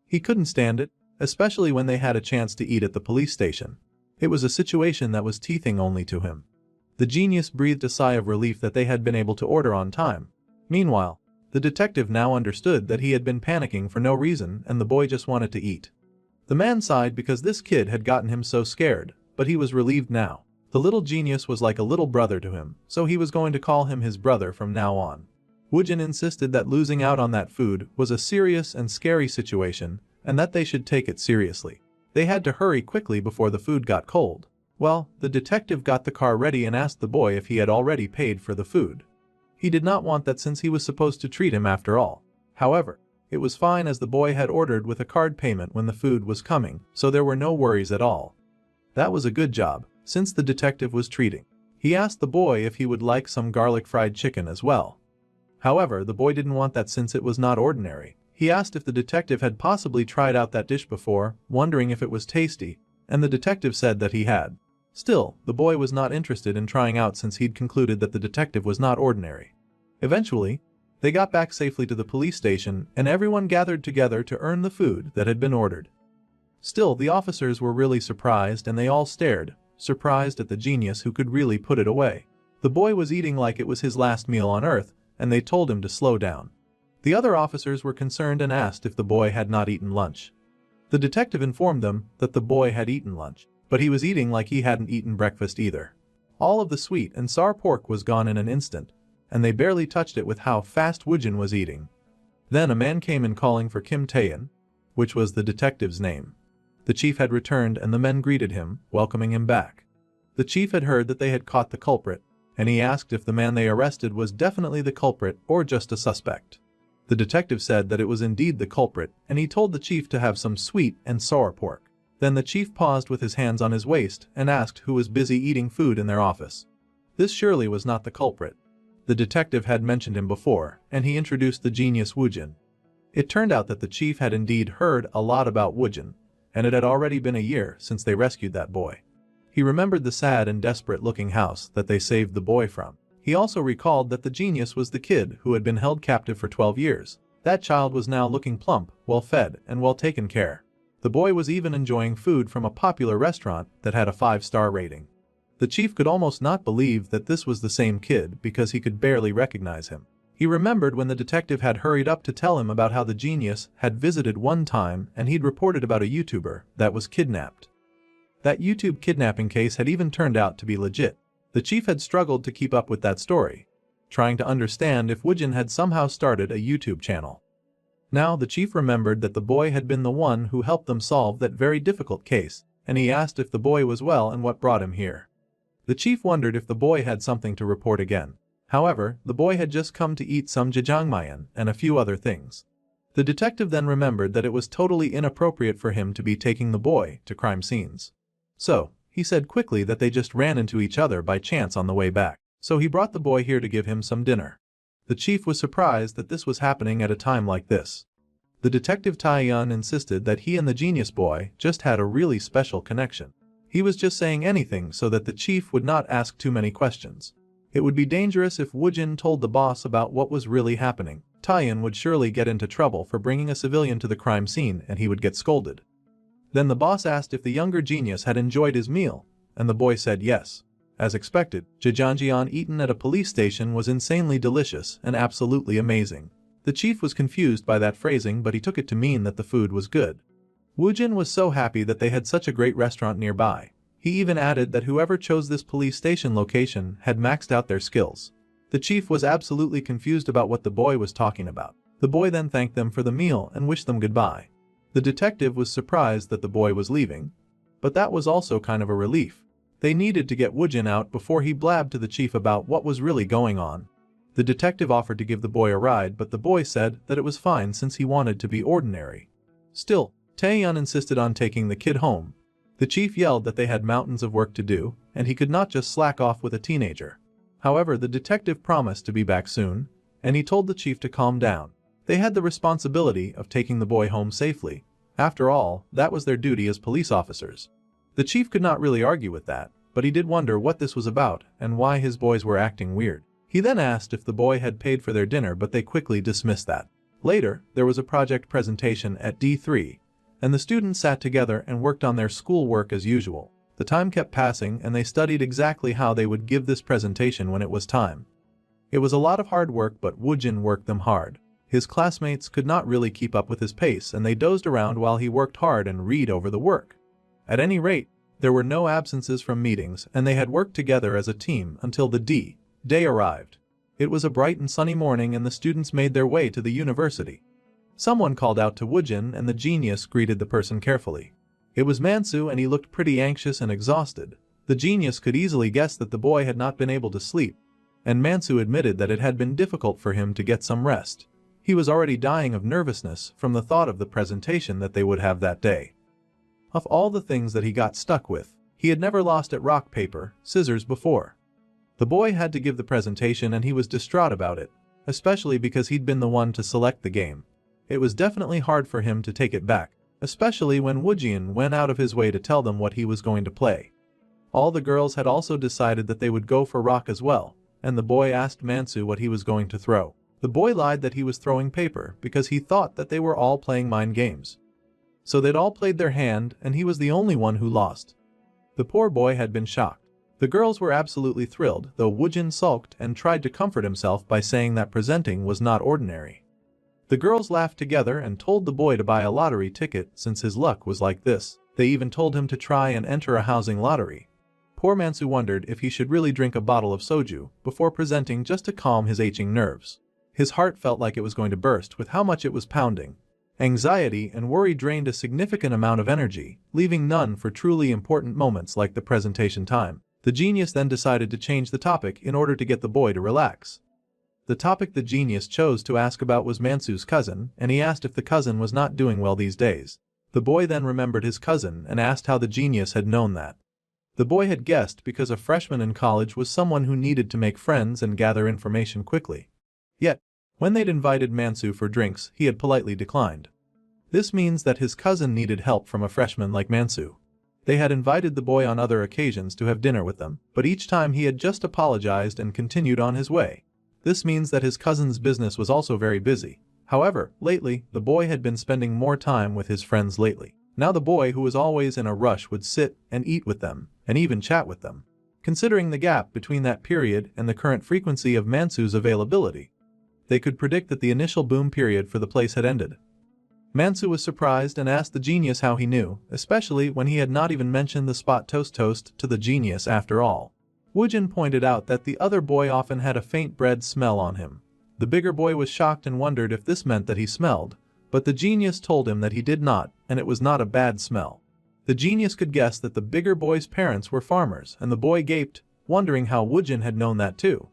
He couldn't stand it, especially when they had a chance to eat at the police station. It was a situation that was teething only to him. The genius breathed a sigh of relief that they had been able to order on time. Meanwhile, the detective now understood that he had been panicking for no reason and the boy just wanted to eat. The man sighed because this kid had gotten him so scared, but he was relieved now. The little genius was like a little brother to him, so he was going to call him his brother from now on. Woojin insisted that losing out on that food was a serious and scary situation and that they should take it seriously. They had to hurry quickly before the food got cold. Well, the detective got the car ready and asked the boy if he had already paid for the food. He did not want that since he was supposed to treat him after all. However, it was fine as the boy had ordered with a card payment when the food was coming, so there were no worries at all. That was a good job, since the detective was treating. He asked the boy if he would like some garlic fried chicken as well. However, the boy didn't want that since it was not ordinary. He asked if the detective had possibly tried out that dish before, wondering if it was tasty, and the detective said that he had. Still, the boy was not interested in trying out since he'd concluded that the detective was not ordinary. Eventually, they got back safely to the police station and everyone gathered together to earn the food that had been ordered. Still, the officers were really surprised and they all stared, surprised at the genius who could really put it away. The boy was eating like it was his last meal on Earth, and they told him to slow down. The other officers were concerned and asked if the boy had not eaten lunch. The detective informed them that the boy had eaten lunch, but he was eating like he hadn't eaten breakfast either. All of the sweet and sour pork was gone in an instant, and they barely touched it with how fast Woojin was eating. Then a man came in calling for Kim Taeyeon, which was the detective's name. The chief had returned and the men greeted him, welcoming him back. The chief had heard that they had caught the culprit, and he asked if the man they arrested was definitely the culprit or just a suspect. The detective said that it was indeed the culprit, and he told the chief to have some sweet and sour pork. Then the chief paused with his hands on his waist and asked who was busy eating food in their office. This surely was not the culprit. The detective had mentioned him before, and he introduced the genius Woojin. It turned out that the chief had indeed heard a lot about Woojin, and it had already been a year since they rescued that boy. He remembered the sad and desperate-looking house that they saved the boy from. He also recalled that the genius was the kid who had been held captive for 12 years. That child was now looking plump, well-fed, and well taken care. The boy was even enjoying food from a popular restaurant that had a 5-star rating. The chief could almost not believe that this was the same kid because he could barely recognize him. He remembered when the detective had hurried up to tell him about how the genius had visited one time and he'd reported about a YouTuber that was kidnapped. That YouTube kidnapping case had even turned out to be legit. The chief had struggled to keep up with that story, trying to understand if Woojin had somehow started a YouTube channel. Now the chief remembered that the boy had been the one who helped them solve that very difficult case, and he asked if the boy was well and what brought him here. The chief wondered if the boy had something to report again. However, the boy had just come to eat some jjajangmyeon and a few other things. The detective then remembered that it was totally inappropriate for him to be taking the boy to crime scenes. So, he said quickly that they just ran into each other by chance on the way back. So he brought the boy here to give him some dinner. The chief was surprised that this was happening at a time like this. The detective Taeyeon insisted that he and the genius boy just had a really special connection. He was just saying anything so that the chief would not ask too many questions. It would be dangerous if Woojin told the boss about what was really happening. Taeyeon would surely get into trouble for bringing a civilian to the crime scene and he would get scolded. Then the boss asked if the younger genius had enjoyed his meal, and the boy said yes. As expected, jjajangmyeon eaten at a police station was insanely delicious and absolutely amazing. The chief was confused by that phrasing but he took it to mean that the food was good. Woojin was so happy that they had such a great restaurant nearby. He even added that whoever chose this police station location had maxed out their skills. The chief was absolutely confused about what the boy was talking about. The boy then thanked them for the meal and wished them goodbye. The detective was surprised that the boy was leaving, but that was also kind of a relief. They needed to get Woojin out before he blabbed to the chief about what was really going on. The detective offered to give the boy a ride but the boy said that it was fine since he wanted to be ordinary. Still, Taeyeon insisted on taking the kid home. The chief yelled that they had mountains of work to do and he could not just slack off with a teenager. However, the detective promised to be back soon, and he told the chief to calm down. They had the responsibility of taking the boy home safely. After all, that was their duty as police officers. The chief could not really argue with that, but he did wonder what this was about and why his boys were acting weird. He then asked if the boy had paid for their dinner but they quickly dismissed that. Later, there was a project presentation at D3, and the students sat together and worked on their schoolwork as usual. The time kept passing and they studied exactly how they would give this presentation when it was time. It was a lot of hard work but Woojin worked them hard. His classmates could not really keep up with his pace and they dozed around while he worked hard and read over the work. At any rate, There were no absences from meetings and they had worked together as a team until the day arrived. It was a bright and sunny morning and the students made their way to the university. Someone called out to Woojin and the genius greeted the person carefully. It was Mansu and he looked pretty anxious and exhausted. The genius could easily guess that the boy had not been able to sleep, and Mansu admitted that it had been difficult for him to get some rest. He was already dying of nervousness from the thought of the presentation that they would have that day. Of all the things that he got stuck with, he had never lost at rock, paper, scissors before. The boy had to give the presentation and he was distraught about it, especially because he'd been the one to select the game. It was definitely hard for him to take it back, especially when Woojin went out of his way to tell them what he was going to play. All the girls had also decided that they would go for rock as well, and the boy asked Mansu what he was going to throw. The boy lied that he was throwing paper because he thought that they were all playing mind games. So they'd all played their hand and he was the only one who lost. The poor boy had been shocked. The girls were absolutely thrilled, though Woojin sulked and tried to comfort himself by saying that presenting was not ordinary. The girls laughed together and told the boy to buy a lottery ticket since his luck was like this. They even told him to try and enter a housing lottery. Poor Mansu wondered if he should really drink a bottle of soju before presenting just to calm his aching nerves. His heart felt like it was going to burst with how much it was pounding. Anxiety and worry drained a significant amount of energy, leaving none for truly important moments like the presentation time. The genius then decided to change the topic in order to get the boy to relax. The topic the genius chose to ask about was Mansu's cousin, and he asked if the cousin was not doing well these days. The boy then remembered his cousin and asked how the genius had known that. The boy had guessed because a freshman in college was someone who needed to make friends and gather information quickly. Yet, when they'd invited Mansu for drinks, he had politely declined. This means that his cousin needed help from a freshman like Mansu. They had invited the boy on other occasions to have dinner with them, but each time he had just apologized and continued on his way. This means that his cousin's business was also very busy. However, lately, the boy had been spending more time with his friends lately. Now the boy, who was always in a rush, would sit and eat with them, and even chat with them. Considering the gap between that period and the current frequency of Mansu's availability, they could predict that the initial boom period for the place had ended. Mansu was surprised and asked the genius how he knew, especially when he had not even mentioned the spot toast to the genius after all. Woojin pointed out that the other boy often had a faint bread smell on him. The bigger boy was shocked and wondered if this meant that he smelled, but the genius told him that he did not, and it was not a bad smell. The genius could guess that the bigger boy's parents were farmers, and the boy gaped, wondering how Woojin had known that too.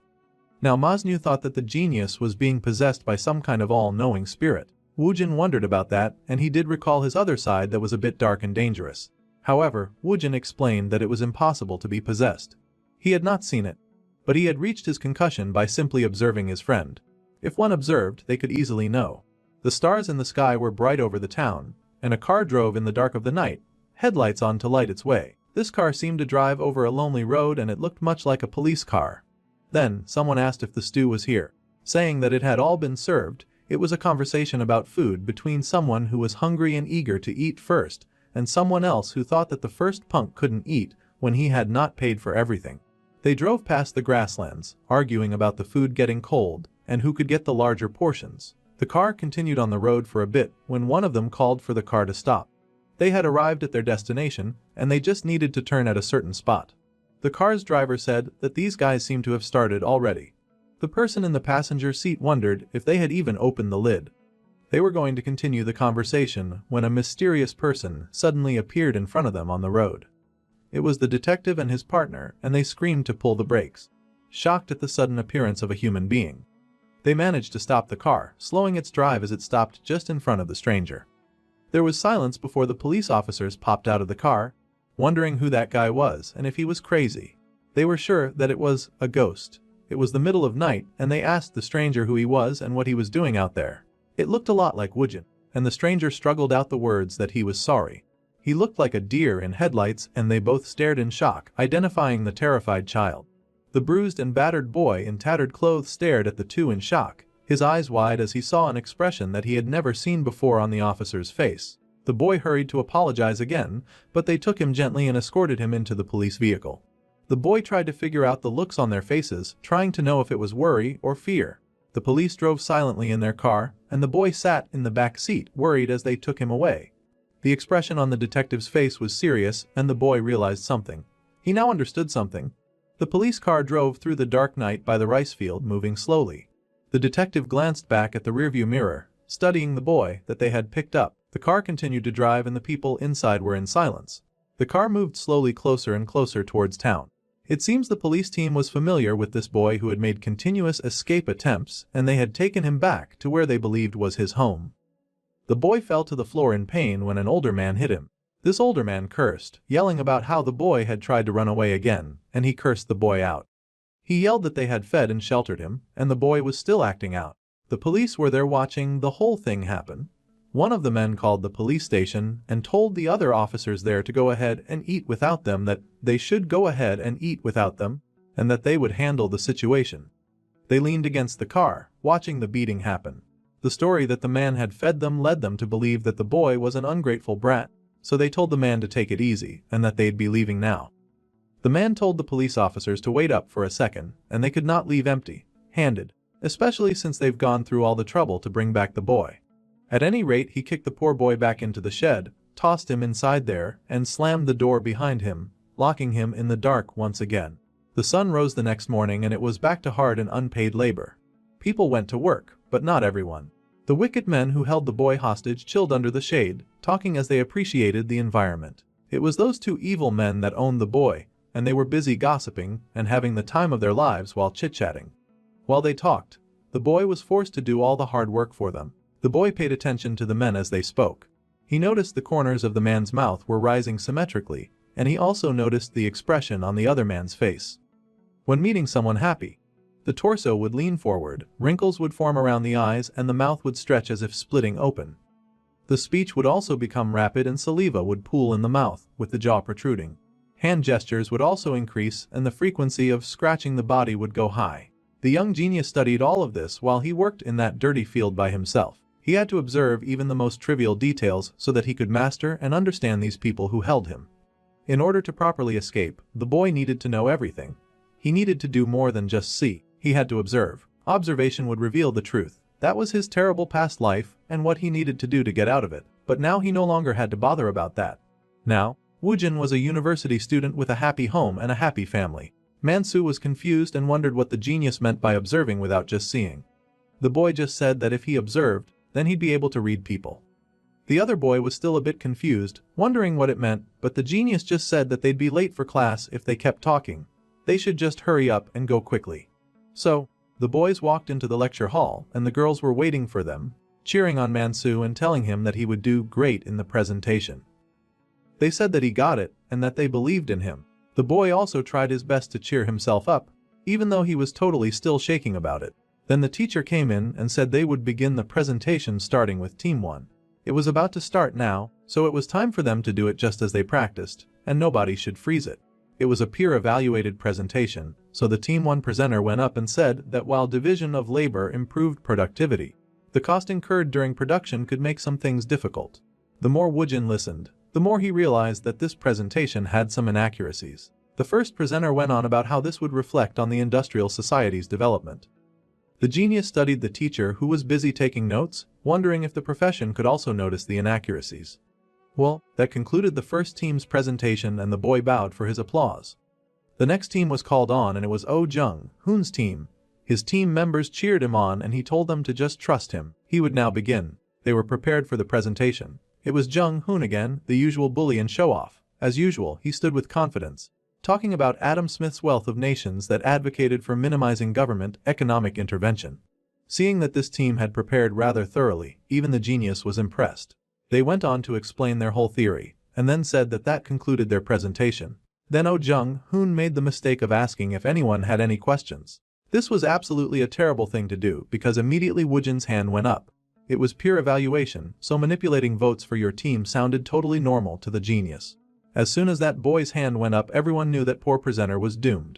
Now Masnu thought that the genius was being possessed by some kind of all-knowing spirit. Woojin wondered about that, and he did recall his other side that was a bit dark and dangerous. However, Woojin explained that it was impossible to be possessed. He had not seen it, but he had reached his concussion by simply observing his friend. If one observed, they could easily know. The stars in the sky were bright over the town, and a car drove in the dark of the night, headlights on to light its way. This car seemed to drive over a lonely road and it looked much like a police car. Then, someone asked if the stew was here. Saying that it had all been served, it was a conversation about food between someone who was hungry and eager to eat first, and someone else who thought that the first punk couldn't eat when he had not paid for everything. They drove past the grasslands, arguing about the food getting cold and who could get the larger portions. The car continued on the road for a bit when one of them called for the car to stop. They had arrived at their destination and they just needed to turn at a certain spot. The car's driver said that these guys seemed to have started already. The person in the passenger seat wondered if they had even opened the lid. They were going to continue the conversation when a mysterious person suddenly appeared in front of them on the road. It was the detective and his partner, and they screamed to pull the brakes, shocked at the sudden appearance of a human being. They managed to stop the car, slowing its drive as it stopped just in front of the stranger. There was silence before the police officers popped out of the car, wondering who that guy was and if he was crazy. They were sure that it was a ghost. It was the middle of night, and they asked the stranger who he was and what he was doing out there. It looked a lot like Woojin, and the stranger struggled out the words that he was sorry. He looked like a deer in headlights, and they both stared in shock, identifying the terrified child. The bruised and battered boy in tattered clothes stared at the two in shock, his eyes wide as he saw an expression that he had never seen before on the officer's face. The boy hurried to apologize again, but they took him gently and escorted him into the police vehicle. The boy tried to figure out the looks on their faces, trying to know if it was worry or fear. The police drove silently in their car, and the boy sat in the back seat, worried as they took him away. The expression on the detective's face was serious, and the boy realized something. He now understood something. The police car drove through the dark night by the rice field, moving slowly. The detective glanced back at the rearview mirror, studying the boy that they had picked up. The car continued to drive and the people inside were in silence. The car moved slowly closer and closer towards town. It seems the police team was familiar with this boy who had made continuous escape attempts, and they had taken him back to where they believed was his home. The boy fell to the floor in pain when an older man hit him. This older man cursed, yelling about how the boy had tried to run away again, and he cursed the boy out. He yelled that they had fed and sheltered him, and the boy was still acting out. The police were there watching the whole thing happen. One of the men called the police station and told the other officers there to go ahead and eat without them, that they should go ahead and eat without them, and that they would handle the situation. They leaned against the car, watching the beating happen. The story that the man had fed them led them to believe that the boy was an ungrateful brat, so they told the man to take it easy and that they'd be leaving now. The man told the police officers to wait up for a second, and they could not leave empty-handed, especially since they've gone through all the trouble to bring back the boy. At any rate, he kicked the poor boy back into the shed, tossed him inside there, and slammed the door behind him, locking him in the dark once again. The sun rose the next morning and it was back to hard and unpaid labor. People went to work, but not everyone. The wicked men who held the boy hostage chilled under the shade, talking as they appreciated the environment. It was those two evil men that owned the boy, and they were busy gossiping and having the time of their lives while chit-chatting. While they talked, the boy was forced to do all the hard work for them. The boy paid attention to the men as they spoke. He noticed the corners of the man's mouth were rising symmetrically, and he also noticed the expression on the other man's face. When meeting someone happy, the torso would lean forward, wrinkles would form around the eyes, and the mouth would stretch as if splitting open. The speech would also become rapid and saliva would pool in the mouth, with the jaw protruding. Hand gestures would also increase and the frequency of scratching the body would go high. The young genius studied all of this while he worked in that dirty field by himself. He had to observe even the most trivial details so that he could master and understand these people who held him. In order to properly escape, the boy needed to know everything. He needed to do more than just see. He had to observe. Observation would reveal the truth. That was his terrible past life and what he needed to do to get out of it. But now he no longer had to bother about that. Now, Woojin was a university student with a happy home and a happy family. Mansu was confused and wondered what the genius meant by observing without just seeing. The boy just said that if he observed, then he'd be able to read people. The other boy was still a bit confused, wondering what it meant, but the genius just said that they'd be late for class if they kept talking. They should just hurry up and go quickly. So, the boys walked into the lecture hall and the girls were waiting for them, cheering on Mansu and telling him that he would do great in the presentation. They said that he got it and that they believed in him. The boy also tried his best to cheer himself up, even though he was totally still shaking about it. Then the teacher came in and said they would begin the presentation starting with Team 1. It was about to start now, so it was time for them to do it just as they practiced, and nobody should freeze it. It was a peer-evaluated presentation, so the Team 1 presenter went up and said that while division of labor improved productivity, the cost incurred during production could make some things difficult. The more Woojin listened, the more he realized that this presentation had some inaccuracies. The first presenter went on about how this would reflect on the industrial society's development. The genius studied the teacher who was busy taking notes, wondering if the profession could also notice the inaccuracies. Well, that concluded the first team's presentation and the boy bowed for his applause. The next team was called on and it was Oh Jung-hoon's team. His team members cheered him on and he told them to just trust him. He would now begin. They were prepared for the presentation. It was Jung-hoon again, the usual bully and show-off. As usual, he stood with confidence, talking about Adam Smith's wealth of nations that advocated for minimizing government economic intervention. Seeing that this team had prepared rather thoroughly, even the genius was impressed. They went on to explain their whole theory, and then said that that concluded their presentation. Then Oh Jung-hoon made the mistake of asking if anyone had any questions. This was absolutely a terrible thing to do because immediately Woojin's hand went up. It was peer evaluation, so manipulating votes for your team sounded totally normal to the genius. As soon as that boy's hand went up, everyone knew that poor presenter was doomed.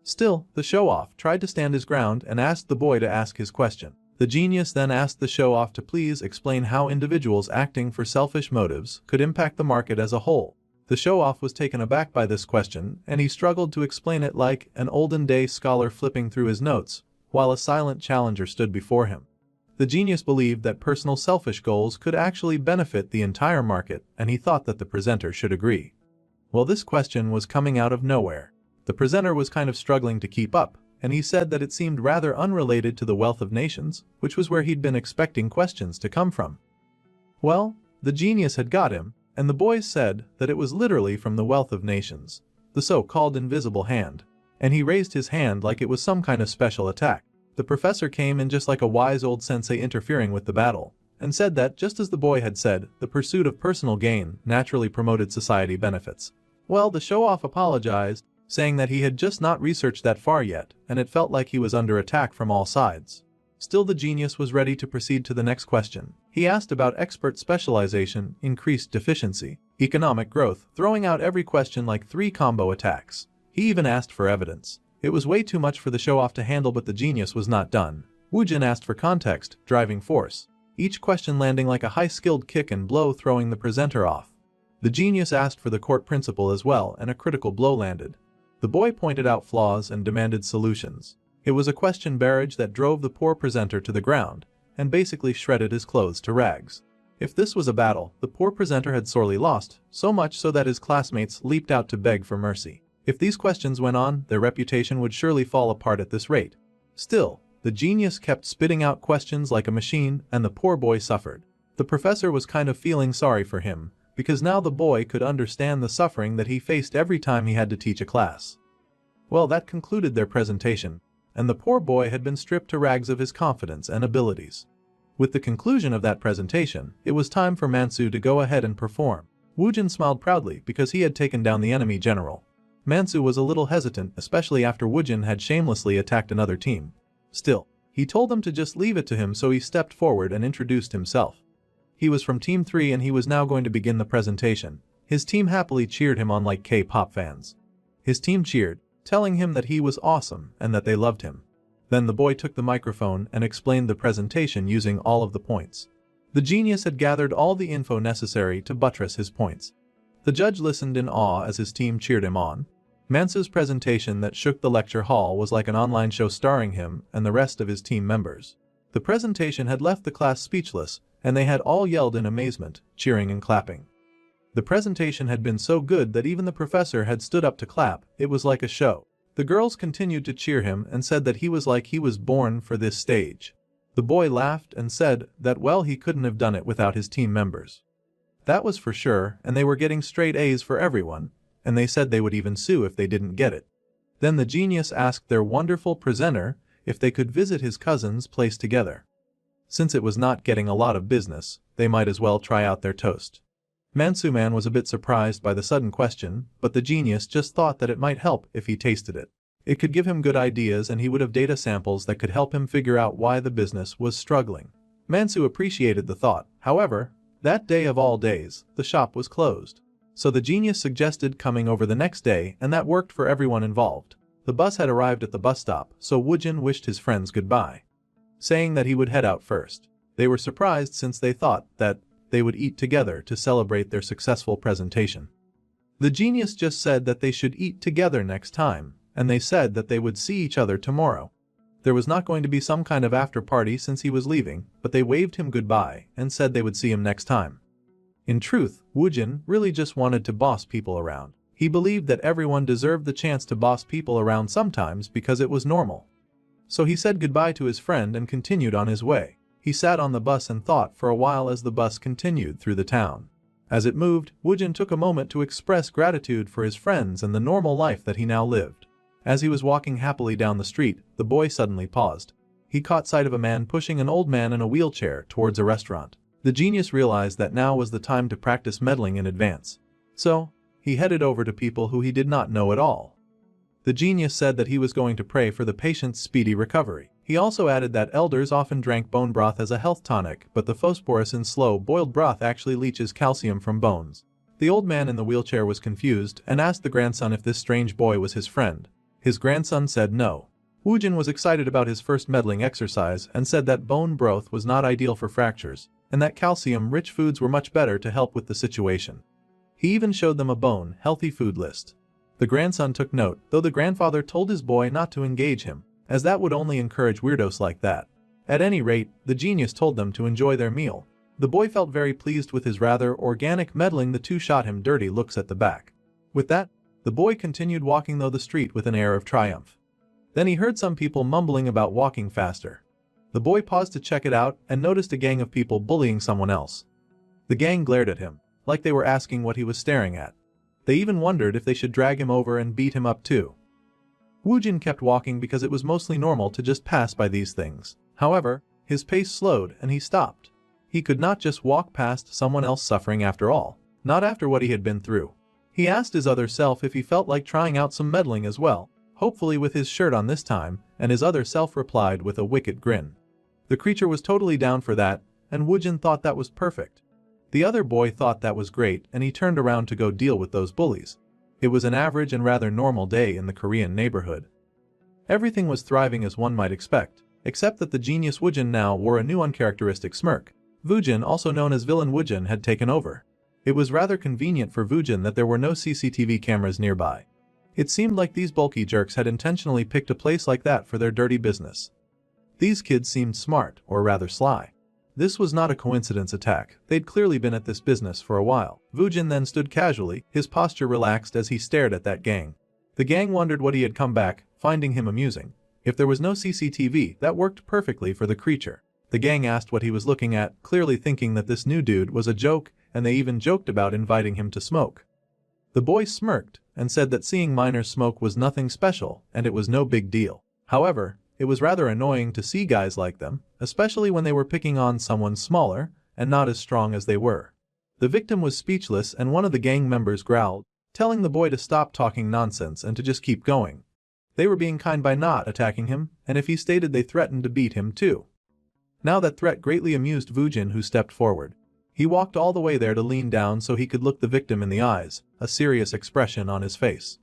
Still, the show-off tried to stand his ground and asked the boy to ask his question. The genius then asked the show-off to please explain how individuals acting for selfish motives could impact the market as a whole. The show-off was taken aback by this question and he struggled to explain it like an olden-day scholar flipping through his notes, while a silent challenger stood before him. The genius believed that personal selfish goals could actually benefit the entire market, and he thought that the presenter should agree. Well, this question was coming out of nowhere. The presenter was kind of struggling to keep up, and he said that it seemed rather unrelated to the wealth of nations, which was where he'd been expecting questions to come from. Well, the genius had got him, and the boys said that it was literally from the wealth of nations, the so-called invisible hand. And he raised his hand like it was some kind of special attack. The professor came in just like a wise old sensei interfering with the battle, and said that, just as the boy had said, the pursuit of personal gain naturally promoted society benefits. Well, the show-off apologized, saying that he had just not researched that far yet, and it felt like he was under attack from all sides. Still, the genius was ready to proceed to the next question. He asked about expert specialization, increased deficiency, economic growth, throwing out every question like 3 combo attacks. He even asked for evidence. It was way too much for the show-off to handle, but the genius was not done. Woojin asked for context, driving force. Each question landing like a high-skilled kick and blow, throwing the presenter off. The genius asked for the court principle as well, and a critical blow landed. The boy pointed out flaws and demanded solutions. It was a question barrage that drove the poor presenter to the ground, and basically shredded his clothes to rags. If this was a battle, the poor presenter had sorely lost, so much so that his classmates leaped out to beg for mercy. If these questions went on, their reputation would surely fall apart at this rate. Still, the genius kept spitting out questions like a machine, and the poor boy suffered. The professor was kind of feeling sorry for him, because now the boy could understand the suffering that he faced every time he had to teach a class. Well, that concluded their presentation, and the poor boy had been stripped to rags of his confidence and abilities. With the conclusion of that presentation, it was time for Mansu to go ahead and perform. Woojin smiled proudly because he had taken down the enemy general. Mansu was a little hesitant, especially after Woojin had shamelessly attacked another team. Still, he told them to just leave it to him, so he stepped forward and introduced himself. He was from Team 3 and he was now going to begin the presentation. His team happily cheered him on like K-pop fans. His team cheered, telling him that he was awesome and that they loved him. Then the boy took the microphone and explained the presentation using all of the points. The genius had gathered all the info necessary to buttress his points. The judge listened in awe as his team cheered him on. Mansu's presentation that shook the lecture hall was like an online show starring him and the rest of his team members. The presentation had left the class speechless, and they had all yelled in amazement, cheering and clapping. The presentation had been so good that even the professor had stood up to clap. It was like a show. The girls continued to cheer him and said that he was like he was born for this stage. The boy laughed and said that, well, he couldn't have done it without his team members. That was for sure, and they were getting straight A's for everyone, and they said they would even sue if they didn't get it. Then the genius asked their wonderful presenter if they could visit his cousin's place together. Since it was not getting a lot of business, they might as well try out their toast. Mansu Man was a bit surprised by the sudden question, but the genius just thought that it might help if he tasted it. It could give him good ideas and he would have data samples that could help him figure out why the business was struggling. Mansu appreciated the thought. However, that day of all days, the shop was closed. So the genius suggested coming over the next day, and that worked for everyone involved. The bus had arrived at the bus stop, so Woojin wished his friends goodbye, saying that he would head out first. They were surprised since they thought that they would eat together to celebrate their successful presentation. The genius just said that they should eat together next time, and they said that they would see each other tomorrow. There was not going to be some kind of after party since he was leaving, but they waved him goodbye and said they would see him next time. In truth, Woojin really just wanted to boss people around. He believed that everyone deserved the chance to boss people around sometimes because it was normal. So he said goodbye to his friend and continued on his way. He sat on the bus and thought for a while as the bus continued through the town. As it moved, Woojin took a moment to express gratitude for his friends and the normal life that he now lived. As he was walking happily down the street, the boy suddenly paused. He caught sight of a man pushing an old man in a wheelchair towards a restaurant. The genius realized that now was the time to practice meddling in advance. So, he headed over to people who he did not know at all. The genius said that he was going to pray for the patient's speedy recovery. He also added that elders often drank bone broth as a health tonic, but the phosphorus in slow-boiled broth actually leaches calcium from bones. The old man in the wheelchair was confused and asked the grandson if this strange boy was his friend. His grandson said no. Woojin was excited about his first meddling exercise and said that bone broth was not ideal for fractures, and that calcium-rich foods were much better to help with the situation. He even showed them a bone-healthy food list. The grandson took note, though the grandfather told his boy not to engage him, as that would only encourage weirdos like that. At any rate, the genius told them to enjoy their meal. The boy felt very pleased with his rather organic meddling. The two shot him dirty looks at the back. With that, the boy continued walking through the street with an air of triumph. Then he heard some people mumbling about walking faster. The boy paused to check it out and noticed a gang of people bullying someone else. The gang glared at him, like they were asking what he was staring at. They even wondered if they should drag him over and beat him up too. Woojin kept walking because it was mostly normal to just pass by these things. However, his pace slowed and he stopped. He could not just walk past someone else suffering after all, not after what he had been through. He asked his other self if he felt like trying out some meddling as well, hopefully with his shirt on this time, and his other self replied with a wicked grin. The creature was totally down for that, and Woojin thought that was perfect. The other boy thought that was great and he turned around to go deal with those bullies. It was an average and rather normal day in the Korean neighborhood. Everything was thriving as one might expect, except that the genius Woojin now wore a new uncharacteristic smirk. Woojin, also known as Villain Woojin, had taken over. It was rather convenient for Woojin that there were no CCTV cameras nearby. It seemed like these bulky jerks had intentionally picked a place like that for their dirty business. These kids seemed smart, or rather sly. This was not a coincidence attack, they'd clearly been at this business for a while. Woojin then stood casually, his posture relaxed as he stared at that gang. The gang wondered what he had come back, finding him amusing. If there was no CCTV, that worked perfectly for the creature. The gang asked what he was looking at, clearly thinking that this new dude was a joke, and they even joked about inviting him to smoke. The boy smirked and said that seeing minors smoke was nothing special and it was no big deal. However, it was rather annoying to see guys like them, especially when they were picking on someone smaller and not as strong as they were. The victim was speechless and one of the gang members growled, telling the boy to stop talking nonsense and to just keep going. They were being kind by not attacking him, and if he stated they threatened to beat him too. Now that threat greatly amused Woojin, who stepped forward. He walked all the way there to lean down so he could look the victim in the eyes, a serious expression on his face.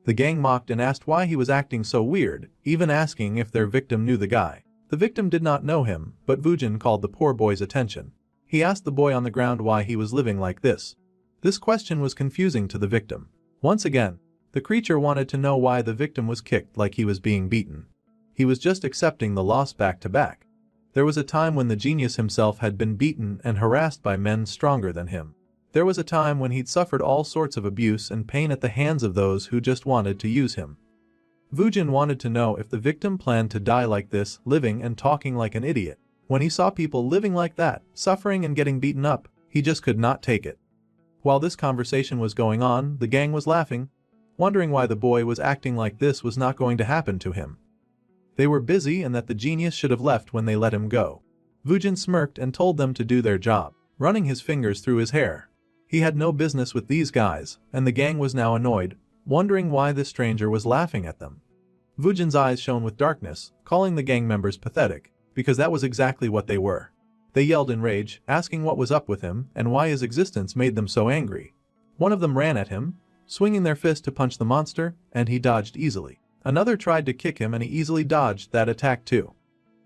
The gang mocked and asked why he was acting so weird, even asking if their victim knew the guy. The victim did not know him, but Woojin called the poor boy's attention. He asked the boy on the ground why he was living like this. This question was confusing to the victim. Once again, the creature wanted to know why the victim was kicked like he was being beaten. He was just accepting the loss back to back. There was a time when the genius himself had been beaten and harassed by men stronger than him. There was a time when he'd suffered all sorts of abuse and pain at the hands of those who just wanted to use him. Woojin wanted to know if the victim planned to die like this, living and talking like an idiot. When he saw people living like that, suffering and getting beaten up, he just could not take it. While this conversation was going on, the gang was laughing, wondering why the boy was acting like this was not going to happen to him. They were busy and that the genius should have left when they let him go. Woojin smirked and told them to do their job, running his fingers through his hair. He had no business with these guys, and the gang was now annoyed, wondering why this stranger was laughing at them. Woojin's eyes shone with darkness, calling the gang members pathetic, because that was exactly what they were. They yelled in rage, asking what was up with him and why his existence made them so angry. One of them ran at him, swinging their fist to punch the monster, and he dodged easily. Another tried to kick him and he easily dodged that attack too.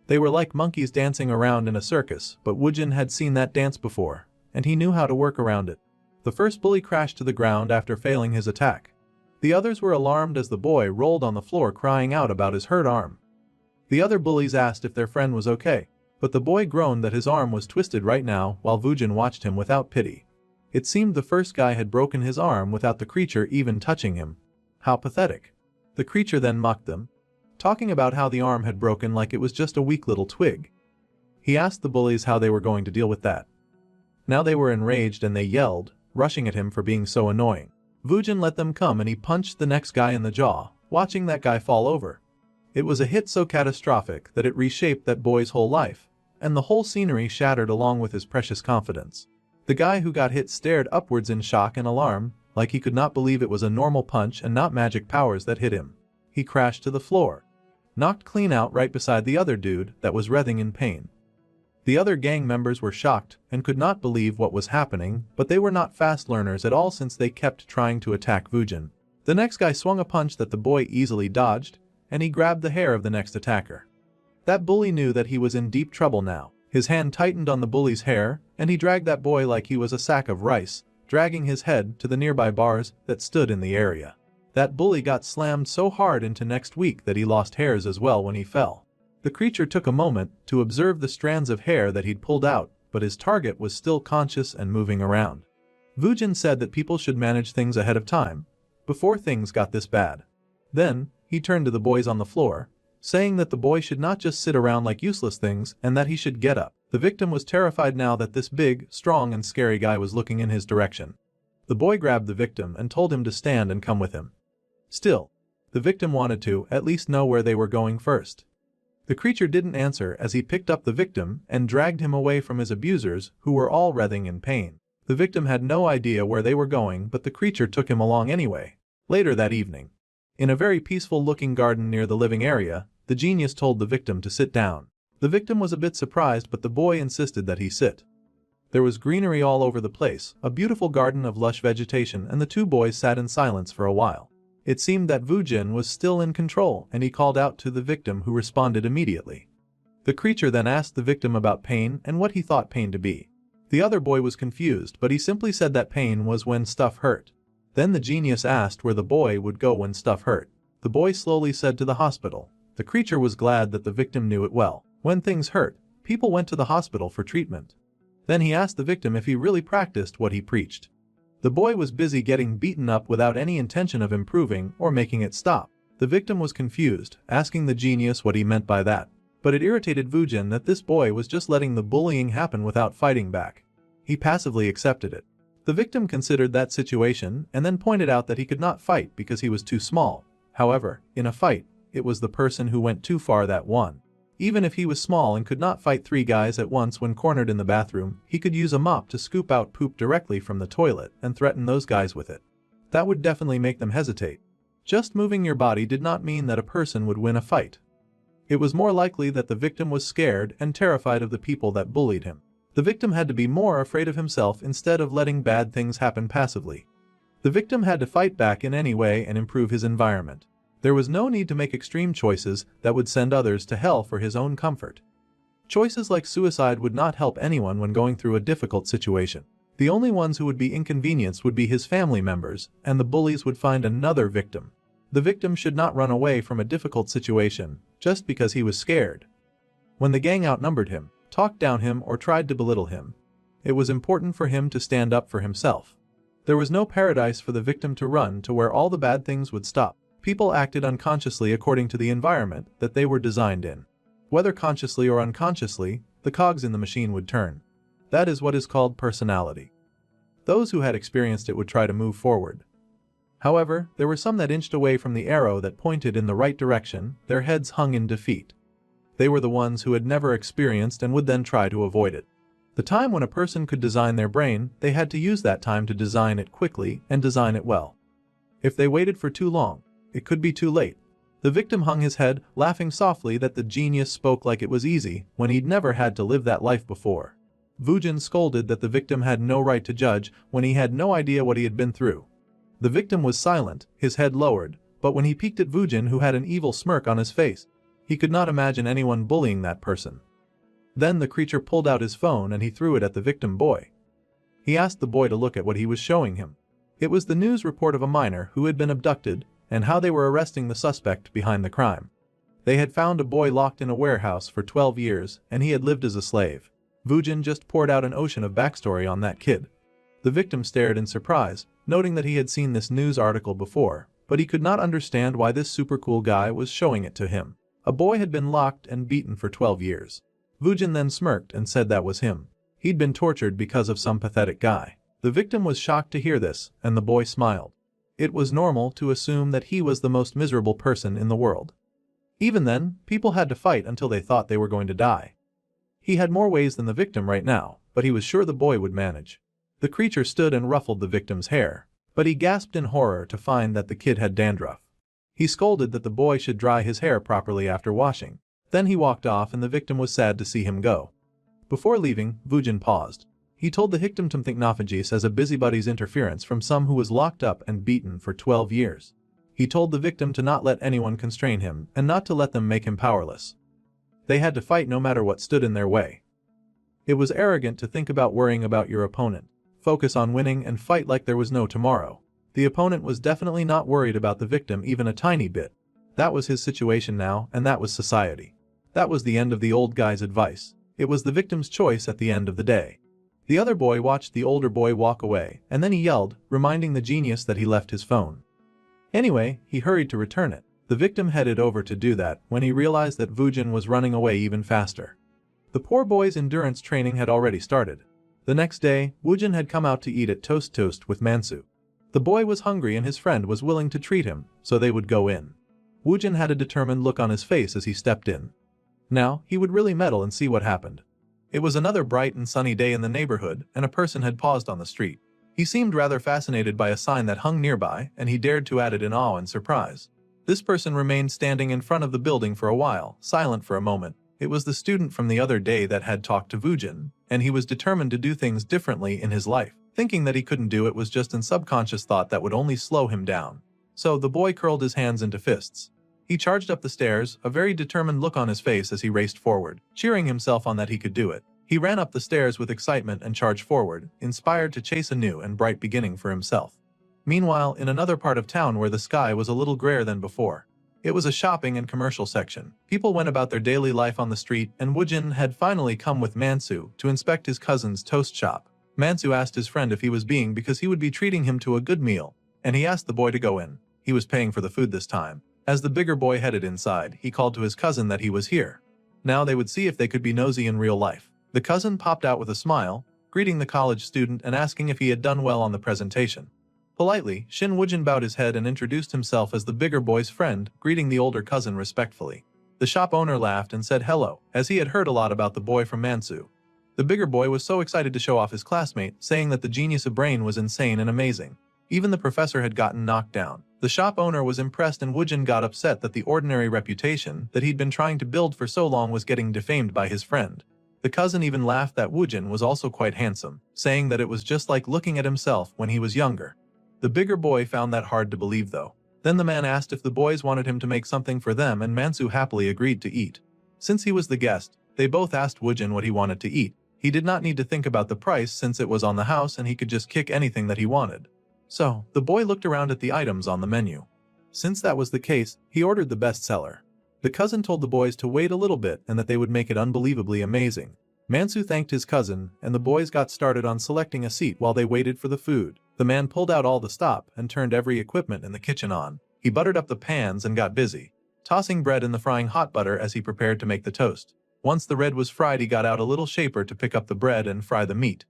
They were like monkeys dancing around in a circus, but Woojin had seen that dance before, and he knew how to work around it. The first bully crashed to the ground after failing his attack. The others were alarmed as the boy rolled on the floor crying out about his hurt arm. The other bullies asked if their friend was okay, but the boy groaned that his arm was twisted right now while Woojin watched him without pity. It seemed the first guy had broken his arm without the creature even touching him. How pathetic. The creature then mocked them, talking about how the arm had broken like it was just a weak little twig. He asked the bullies how they were going to deal with that. Now they were enraged and they yelled, rushing at him for being so annoying. Woojin let them come and he punched the next guy in the jaw, watching that guy fall over. It was a hit so catastrophic that it reshaped that boy's whole life, and the whole scenery shattered along with his precious confidence. The guy who got hit stared upwards in shock and alarm, like he could not believe it was a normal punch and not magic powers that hit him. He crashed to the floor, knocked clean out right beside the other dude that was writhing in pain. The other gang members were shocked and could not believe what was happening, but they were not fast learners at all since they kept trying to attack Woojin. The next guy swung a punch that the boy easily dodged, and he grabbed the hair of the next attacker. That bully knew that he was in deep trouble now. His hand tightened on the bully's hair, and he dragged that boy like he was a sack of rice, dragging his head to the nearby bars that stood in the area. That bully got slammed so hard into next week that he lost hairs as well when he fell. The creature took a moment to observe the strands of hair that he'd pulled out, but his target was still conscious and moving around. Vujin said that people should manage things ahead of time, before things got this bad. Then, he turned to the boys on the floor, saying that the boy should not just sit around like useless things and that he should get up. The victim was terrified now that this big, strong and scary guy was looking in his direction. The boy grabbed the victim and told him to stand and come with him. Still, the victim wanted to at least know where they were going first. The creature didn't answer as he picked up the victim and dragged him away from his abusers who were all writhing in pain. The victim had no idea where they were going, but the creature took him along anyway. Later that evening, in a very peaceful-looking garden near the living area, the genius told the victim to sit down. The victim was a bit surprised, but the boy insisted that he sit. There was greenery all over the place, a beautiful garden of lush vegetation, and the two boys sat in silence for a while. It seemed that Vujin was still in control, and he called out to the victim, who responded immediately. The creature then asked the victim about pain and what he thought pain to be. The other boy was confused, but he simply said that pain was when stuff hurt. Then the genius asked where the boy would go when stuff hurt. The boy slowly said to the hospital. The creature was glad that the victim knew it well. When things hurt, people went to the hospital for treatment. Then he asked the victim if he really practiced what he preached. The boy was busy getting beaten up without any intention of improving or making it stop. The victim was confused, asking the genius what he meant by that. But it irritated Vujin that this boy was just letting the bullying happen without fighting back. He passively accepted it. The victim considered that situation and then pointed out that he could not fight because he was too small. However, in a fight, it was the person who went too far that won. Even if he was small and could not fight three guys at once when cornered in the bathroom, he could use a mop to scoop out poop directly from the toilet and threaten those guys with it. That would definitely make them hesitate. Just moving your body did not mean that a person would win a fight. It was more likely that the victim was scared and terrified of the people that bullied him. The victim had to be more afraid of himself instead of letting bad things happen passively. The victim had to fight back in any way and improve his environment. There was no need to make extreme choices that would send others to hell for his own comfort. Choices like suicide would not help anyone when going through a difficult situation. The only ones who would be inconvenienced would be his family members, and the bullies would find another victim. The victim should not run away from a difficult situation just because he was scared. When the gang outnumbered him, talked down him, or tried to belittle him, it was important for him to stand up for himself. There was no paradise for the victim to run to where all the bad things would stop. People acted unconsciously according to the environment that they were designed in. Whether consciously or unconsciously, the cogs in the machine would turn. That is what is called personality. Those who had experienced it would try to move forward. However, there were some that inched away from the arrow that pointed in the right direction, their heads hung in defeat. They were the ones who had never experienced and would then try to avoid it. The time when a person could design their brain, they had to use that time to design it quickly and design it well. If they waited for too long, it could be too late. The victim hung his head, laughing softly that the genius spoke like it was easy when he'd never had to live that life before. Vujin scolded that the victim had no right to judge when he had no idea what he had been through. The victim was silent, his head lowered, but when he peeked at Vujin, who had an evil smirk on his face, he could not imagine anyone bullying that person. Then the creature pulled out his phone and he threw it at the victim boy. He asked the boy to look at what he was showing him. It was the news report of a minor who had been abducted and how they were arresting the suspect behind the crime. They had found a boy locked in a warehouse for 12 years and he had lived as a slave. Vujin just poured out an ocean of backstory on that kid. The victim stared in surprise, noting that he had seen this news article before, but he could not understand why this super cool guy was showing it to him. A boy had been locked and beaten for 12 years. Vujin then smirked and said that was him. He'd been tortured because of some pathetic guy. The victim was shocked to hear this, and the boy smiled. It was normal to assume that he was the most miserable person in the world. Even then, people had to fight until they thought they were going to die. He had more ways than the victim right now, but he was sure the boy would manage. The creature stood and ruffled the victim's hair, but he gasped in horror to find that the kid had dandruff. He scolded that the boy should dry his hair properly after washing. Then he walked off and the victim was sad to see him go. Before leaving, Vujin paused. He told the victim to think Nafajis as a busybody's interference from some who was locked up and beaten for 12 years. He told the victim to not let anyone constrain him and not to let them make him powerless. They had to fight no matter what stood in their way. It was arrogant to think about worrying about your opponent. Focus on winning and fight like there was no tomorrow. The opponent was definitely not worried about the victim even a tiny bit. That was his situation now, and that was society. That was the end of the old guy's advice. It was the victim's choice at the end of the day. The other boy watched the older boy walk away, and then he yelled, reminding the genius that he left his phone. Anyway, he hurried to return it. The victim headed over to do that when he realized that Woojin was running away even faster. The poor boy's endurance training had already started. The next day, Woojin had come out to eat at Toast with Mansu. The boy was hungry and his friend was willing to treat him, so they would go in. Woojin had a determined look on his face as he stepped in. Now, he would really meddle and see what happened. It was another bright and sunny day in the neighborhood, and a person had paused on the street. He seemed rather fascinated by a sign that hung nearby, and he dared to add it in awe and surprise. This person remained standing in front of the building for a while, silent for a moment. It was the student from the other day that had talked to Woojin, and he was determined to do things differently in his life. Thinking that he couldn't do it was just an subconscious thought that would only slow him down. So the boy curled his hands into fists. He charged up the stairs, a very determined look on his face as he raced forward, cheering himself on that he could do it. He ran up the stairs with excitement and charged forward, inspired to chase a new and bright beginning for himself. Meanwhile, in another part of town where the sky was a little grayer than before. It was a shopping and commercial section. People went about their daily life on the street, and Woojin had finally come with Mansu to inspect his cousin's toast shop. Mansu asked his friend if he was being because he would be treating him to a good meal, and he asked the boy to go in. He was paying for the food this time. As the bigger boy headed inside, he called to his cousin that he was here. Now they would see if they could be nosy in real life. The cousin popped out with a smile, greeting the college student and asking if he had done well on the presentation. Politely, Shin Woojin bowed his head and introduced himself as the bigger boy's friend, greeting the older cousin respectfully. The shop owner laughed and said hello, as he had heard a lot about the boy from Mansu. The bigger boy was so excited to show off his classmate, saying that the genius of brain was insane and amazing. Even the professor had gotten knocked down. The shop owner was impressed, and Woojin got upset that the ordinary reputation that he'd been trying to build for so long was getting defamed by his friend. The cousin even laughed that Woojin was also quite handsome, saying that it was just like looking at himself when he was younger. The bigger boy found that hard to believe though. Then the man asked if the boys wanted him to make something for them, and Mansu happily agreed to eat. Since he was the guest, they both asked Woojin what he wanted to eat. He did not need to think about the price since it was on the house and he could just kick anything that he wanted. So, the boy looked around at the items on the menu. Since that was the case, he ordered the bestseller. The cousin told the boys to wait a little bit and that they would make it unbelievably amazing. Mansu thanked his cousin, and the boys got started on selecting a seat while they waited for the food. The man pulled out all the stop and turned every equipment in the kitchen on. He buttered up the pans and got busy, tossing bread in the frying hot butter as he prepared to make the toast. Once the bread was fried, he got out a little shaper to pick up the bread and fry the meat.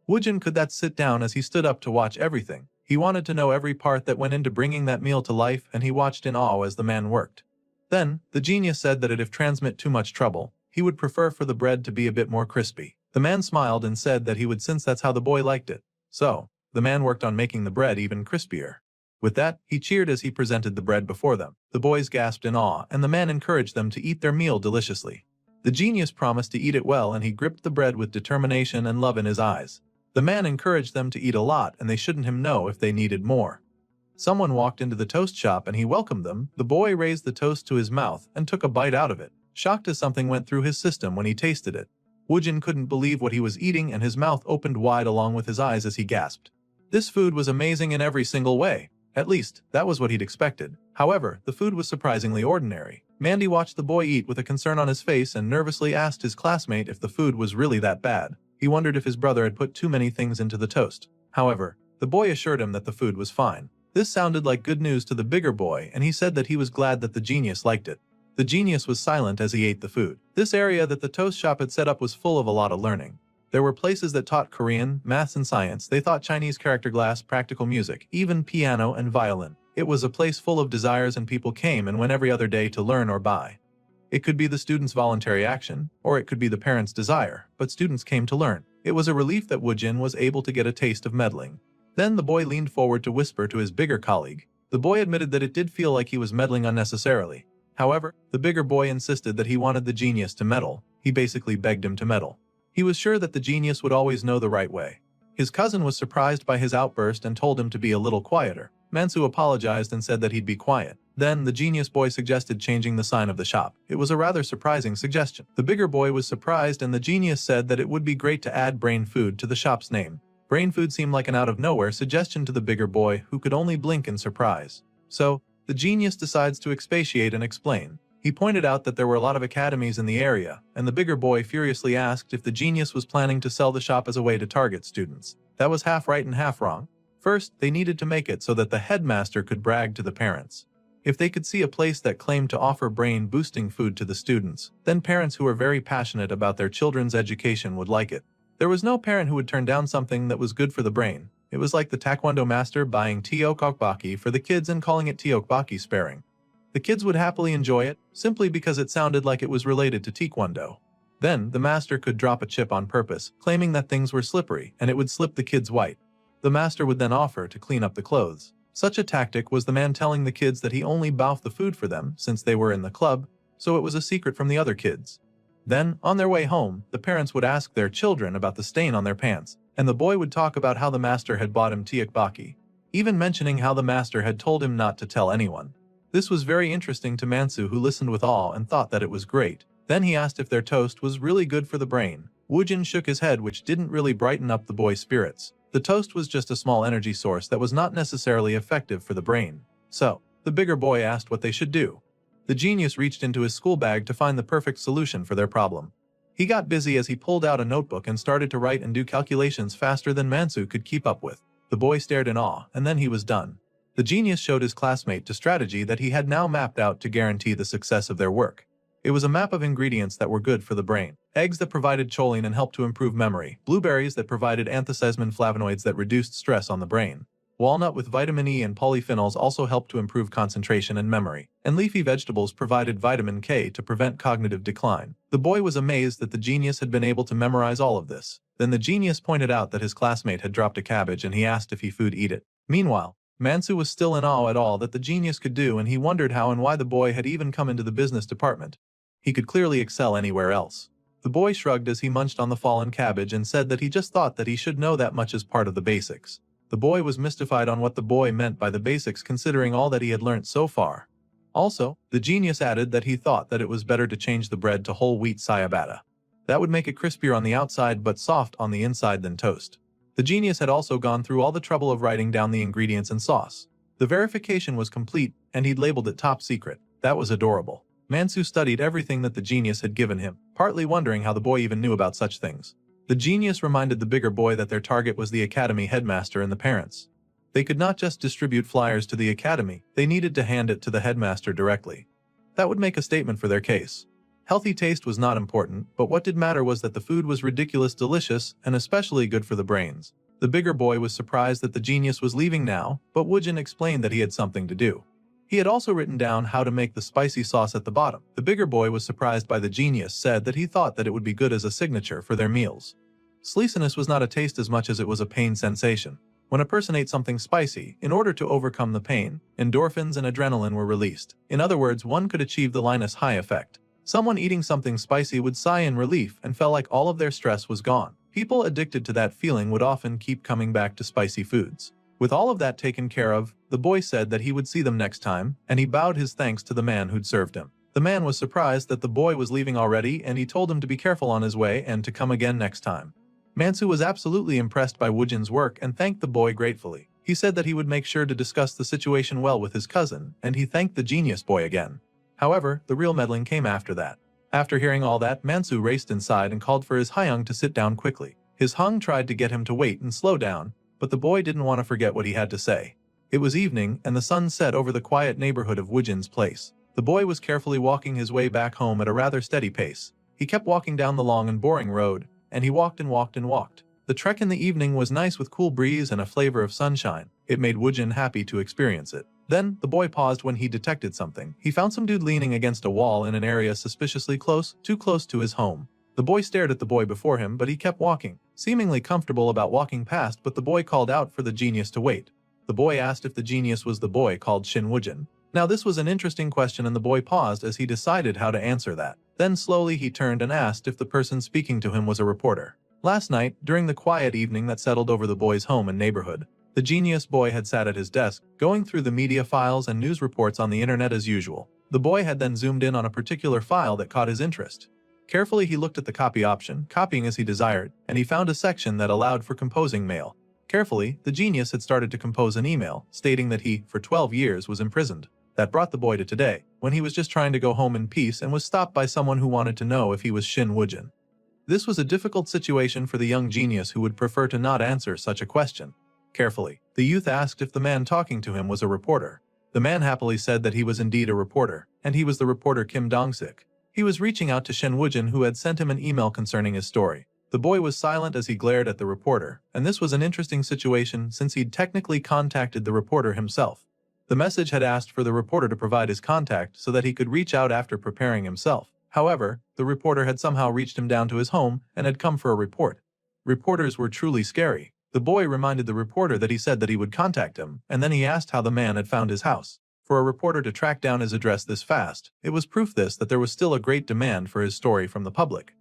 Woojin could not sit down as he stood up to watch everything. He wanted to know every part that went into bringing that meal to life, and he watched in awe as the man worked. Then, the genius said that if transmit too much trouble, he would prefer for the bread to be a bit more crispy. The man smiled and said that he would, since that's how the boy liked it. So, the man worked on making the bread even crispier. With that, he cheered as he presented the bread before them. The boys gasped in awe, and the man encouraged them to eat their meal deliciously. The genius promised to eat it well, and he gripped the bread with determination and love in his eyes. The man encouraged them to eat a lot, and they shouldn't him know if they needed more. Someone walked into the toast shop and he welcomed them. The boy raised the toast to his mouth and took a bite out of it, shocked as something went through his system when he tasted it. Woojin couldn't believe what he was eating, and his mouth opened wide along with his eyes as he gasped. This food was amazing in every single way. At least, that was what he'd expected. However, the food was surprisingly ordinary. Mandy watched the boy eat with a concern on his face and nervously asked his classmate if the food was really that bad. He wondered if his brother had put too many things into the toast. However, the boy assured him that the food was fine. This sounded like good news to the bigger boy, and he said that he was glad that the genius liked it. The genius was silent as he ate the food. This area that the toast shop had set up was full of a lot of learning. There were places that taught Korean, maths and science. They taught Chinese character glass, practical music, even piano and violin. It was a place full of desires, and people came and went every other day to learn or buy. It could be the students' voluntary action, or it could be the parents' desire, but students came to learn. It was a relief that Woojin was able to get a taste of meddling. Then the boy leaned forward to whisper to his bigger colleague. The boy admitted that it did feel like he was meddling unnecessarily. However, the bigger boy insisted that he wanted the genius to meddle. He basically begged him to meddle. He was sure that the genius would always know the right way. His cousin was surprised by his outburst and told him to be a little quieter. Mansu apologized and said that he'd be quiet. Then, the genius boy suggested changing the sign of the shop. It was a rather surprising suggestion. The bigger boy was surprised, and the genius said that it would be great to add brain food to the shop's name. Brain food seemed like an out-of-nowhere suggestion to the bigger boy, who could only blink in surprise. So, the genius decides to expatiate and explain. He pointed out that there were a lot of academies in the area, and the bigger boy furiously asked if the genius was planning to sell the shop as a way to target students. That was half right and half wrong. First, they needed to make it so that the headmaster could brag to the parents. If they could see a place that claimed to offer brain-boosting food to the students, then parents who were very passionate about their children's education would like it. There was no parent who would turn down something that was good for the brain. It was like the taekwondo master buying teokbokki for the kids and calling it teokbokki sparring. The kids would happily enjoy it, simply because it sounded like it was related to taekwondo. Then, the master could drop a chip on purpose, claiming that things were slippery, and it would slip the kids white. The master would then offer to clean up the clothes. Such a tactic was the man telling the kids that he only boufed the food for them since they were in the club, so it was a secret from the other kids. Then, on their way home, the parents would ask their children about the stain on their pants, and the boy would talk about how the master had bought him teokbokki, even mentioning how the master had told him not to tell anyone. This was very interesting to Mansu, who listened with awe and thought that it was great. Then he asked if their toast was really good for the brain. Woojin shook his head, which didn't really brighten up the boy's spirits. The toast was just a small energy source that was not necessarily effective for the brain. So, the bigger boy asked what they should do. The genius reached into his school bag to find the perfect solution for their problem. He got busy as he pulled out a notebook and started to write and do calculations faster than Mansu could keep up with. The boy stared in awe, and then he was done. The genius showed his classmate a strategy that he had now mapped out to guarantee the success of their work. It was a map of ingredients that were good for the brain. Eggs that provided choline and helped to improve memory. Blueberries that provided anthocyanin flavonoids that reduced stress on the brain. Walnut with vitamin E and polyphenols also helped to improve concentration and memory. And leafy vegetables provided vitamin K to prevent cognitive decline. The boy was amazed that the genius had been able to memorize all of this. Then the genius pointed out that his classmate had dropped a cabbage and he asked if he would eat it. Meanwhile, Mansu was still in awe at all that the genius could do, and he wondered how and why the boy had even come into the business department. He could clearly excel anywhere else. The boy shrugged as he munched on the fallen cabbage and said that he just thought that he should know that much as part of the basics. The boy was mystified on what the boy meant by the basics, considering all that he had learnt so far. Also, the genius added that he thought that it was better to change the bread to whole wheat ciabatta. That would make it crispier on the outside but soft on the inside than toast. The genius had also gone through all the trouble of writing down the ingredients and sauce. The verification was complete, and he'd labeled it top secret. That was adorable. Mansu studied everything that the genius had given him, partly wondering how the boy even knew about such things. The genius reminded the bigger boy that their target was the academy headmaster and the parents. They could not just distribute flyers to the academy, they needed to hand it to the headmaster directly. That would make a statement for their case. Healthy taste was not important, but what did matter was that the food was ridiculous delicious and especially good for the brains. The bigger boy was surprised that the genius was leaving now, but Woojin explained that he had something to do. He had also written down how to make the spicy sauce at the bottom. The bigger boy was surprised by the genius, said that he thought that it would be good as a signature for their meals. Sleaziness was not a taste as much as it was a pain sensation. When a person ate something spicy, in order to overcome the pain, endorphins and adrenaline were released. In other words, one could achieve the Linus high effect. Someone eating something spicy would sigh in relief and felt like all of their stress was gone. People addicted to that feeling would often keep coming back to spicy foods. With all of that taken care of, the boy said that he would see them next time, and he bowed his thanks to the man who'd served him. The man was surprised that the boy was leaving already, and he told him to be careful on his way and to come again next time. Mansu was absolutely impressed by Woojin's work and thanked the boy gratefully. He said that he would make sure to discuss the situation well with his cousin, and he thanked the genius boy again. However, the real meddling came after that. After hearing all that, Mansu raced inside and called for his Hyung to sit down quickly. His Hung tried to get him to wait and slow down, but the boy didn't want to forget what he had to say. It was evening, and the sun set over the quiet neighborhood of Woojin's place. The boy was carefully walking his way back home at a rather steady pace. He kept walking down the long and boring road, and he walked and walked and walked. The trek in the evening was nice with cool breeze and a flavor of sunshine. It made Woojin happy to experience it. Then, the boy paused when he detected something. He found some dude leaning against a wall in an area suspiciously close, too close to his home. The boy stared at the boy before him, but he kept walking, seemingly comfortable about walking past, but the boy called out for the genius to wait. The boy asked if the genius was the boy called Shin Woojin. Now this was an interesting question, and the boy paused as he decided how to answer that. Then slowly he turned and asked if the person speaking to him was a reporter. Last night, during the quiet evening that settled over the boy's home and neighborhood, the genius boy had sat at his desk, going through the media files and news reports on the internet as usual. The boy had then zoomed in on a particular file that caught his interest. Carefully he looked at the copy option, copying as he desired, and he found a section that allowed for composing mail. Carefully, the genius had started to compose an email, stating that he, for 12 years, was imprisoned. That brought the boy to today, when he was just trying to go home in peace and was stopped by someone who wanted to know if he was Shin Woojin. This was a difficult situation for the young genius who would prefer to not answer such a question. Carefully, the youth asked if the man talking to him was a reporter. The man happily said that he was indeed a reporter, and he was the reporter Kim Dong-sik. He was reaching out to Shin Woojin, who had sent him an email concerning his story. The boy was silent as he glared at the reporter, and this was an interesting situation since he'd technically contacted the reporter himself. The message had asked for the reporter to provide his contact so that he could reach out after preparing himself. However, the reporter had somehow reached him down to his home and had come for a report. Reporters were truly scary. The boy reminded the reporter that he said that he would contact him, and then he asked how the man had found his house. For a reporter to track down his address this fast, it was proof that there was still a great demand for his story from the public.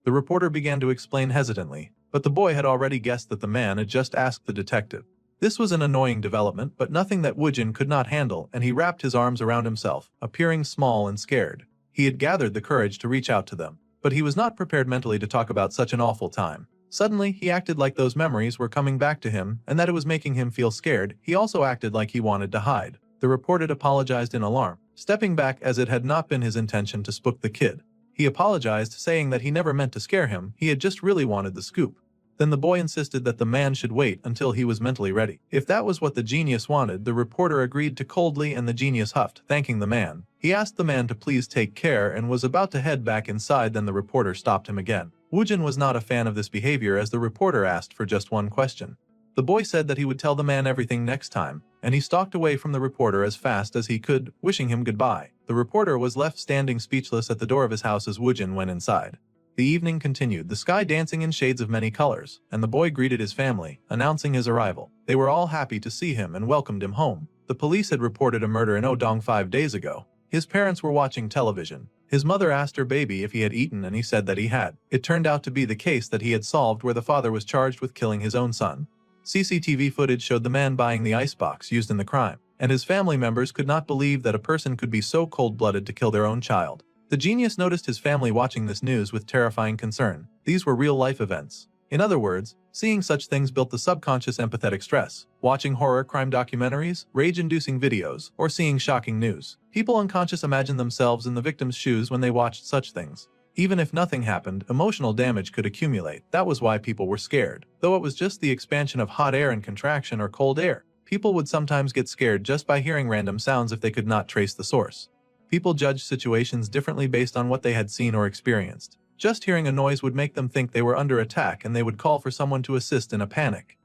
The reporter began to explain hesitantly, but the boy had already guessed that the man had just asked the detective. This was an annoying development, but nothing that Woojin could not handle, and he wrapped his arms around himself, appearing small and scared. He had gathered the courage to reach out to them, but he was not prepared mentally to talk about such an awful time. Suddenly, he acted like those memories were coming back to him and that it was making him feel scared. He also acted like he wanted to hide. The reporter apologized in alarm, stepping back as it had not been his intention to spook the kid. He apologized, saying that he never meant to scare him, he had just really wanted the scoop. Then the boy insisted that the man should wait until he was mentally ready. If that was what the genius wanted, the reporter agreed to coldly and the genius huffed, thanking the man. He asked the man to please take care and was about to head back inside, then the reporter stopped him again. Woojin was not a fan of this behavior as the reporter asked for just one question. The boy said that he would tell the man everything next time, and he stalked away from the reporter as fast as he could, wishing him goodbye. The reporter was left standing speechless at the door of his house as Woojin went inside. The evening continued, the sky dancing in shades of many colors, and the boy greeted his family, announcing his arrival. They were all happy to see him and welcomed him home. The police had reported a murder in Odong 5 days ago. His parents were watching television. His mother asked her baby if he had eaten and he said that he had. It turned out to be the case that he had solved where the father was charged with killing his own son. CCTV footage showed the man buying the icebox used in the crime, and his family members could not believe that a person could be so cold-blooded to kill their own child. The genius noticed his family watching this news with terrifying concern. These were real-life events. In other words, seeing such things built the subconscious empathetic stress. Watching horror crime documentaries, rage-inducing videos, or seeing shocking news. People unconscious imagine themselves in the victim's shoes when they watched such things. Even if nothing happened, emotional damage could accumulate. That was why people were scared. Though it was just the expansion of hot air and contraction or cold air, people would sometimes get scared just by hearing random sounds if they could not trace the source. People judged situations differently based on what they had seen or experienced. Just hearing a noise would make them think they were under attack and they would call for someone to assist in a panic.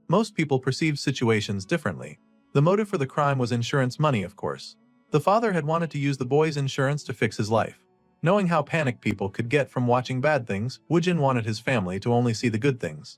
Most people perceived situations differently. The motive for the crime was insurance money, of course. The father had wanted to use the boy's insurance to fix his life. Knowing how panicked people could get from watching bad things, Woojin wanted his family to only see the good things.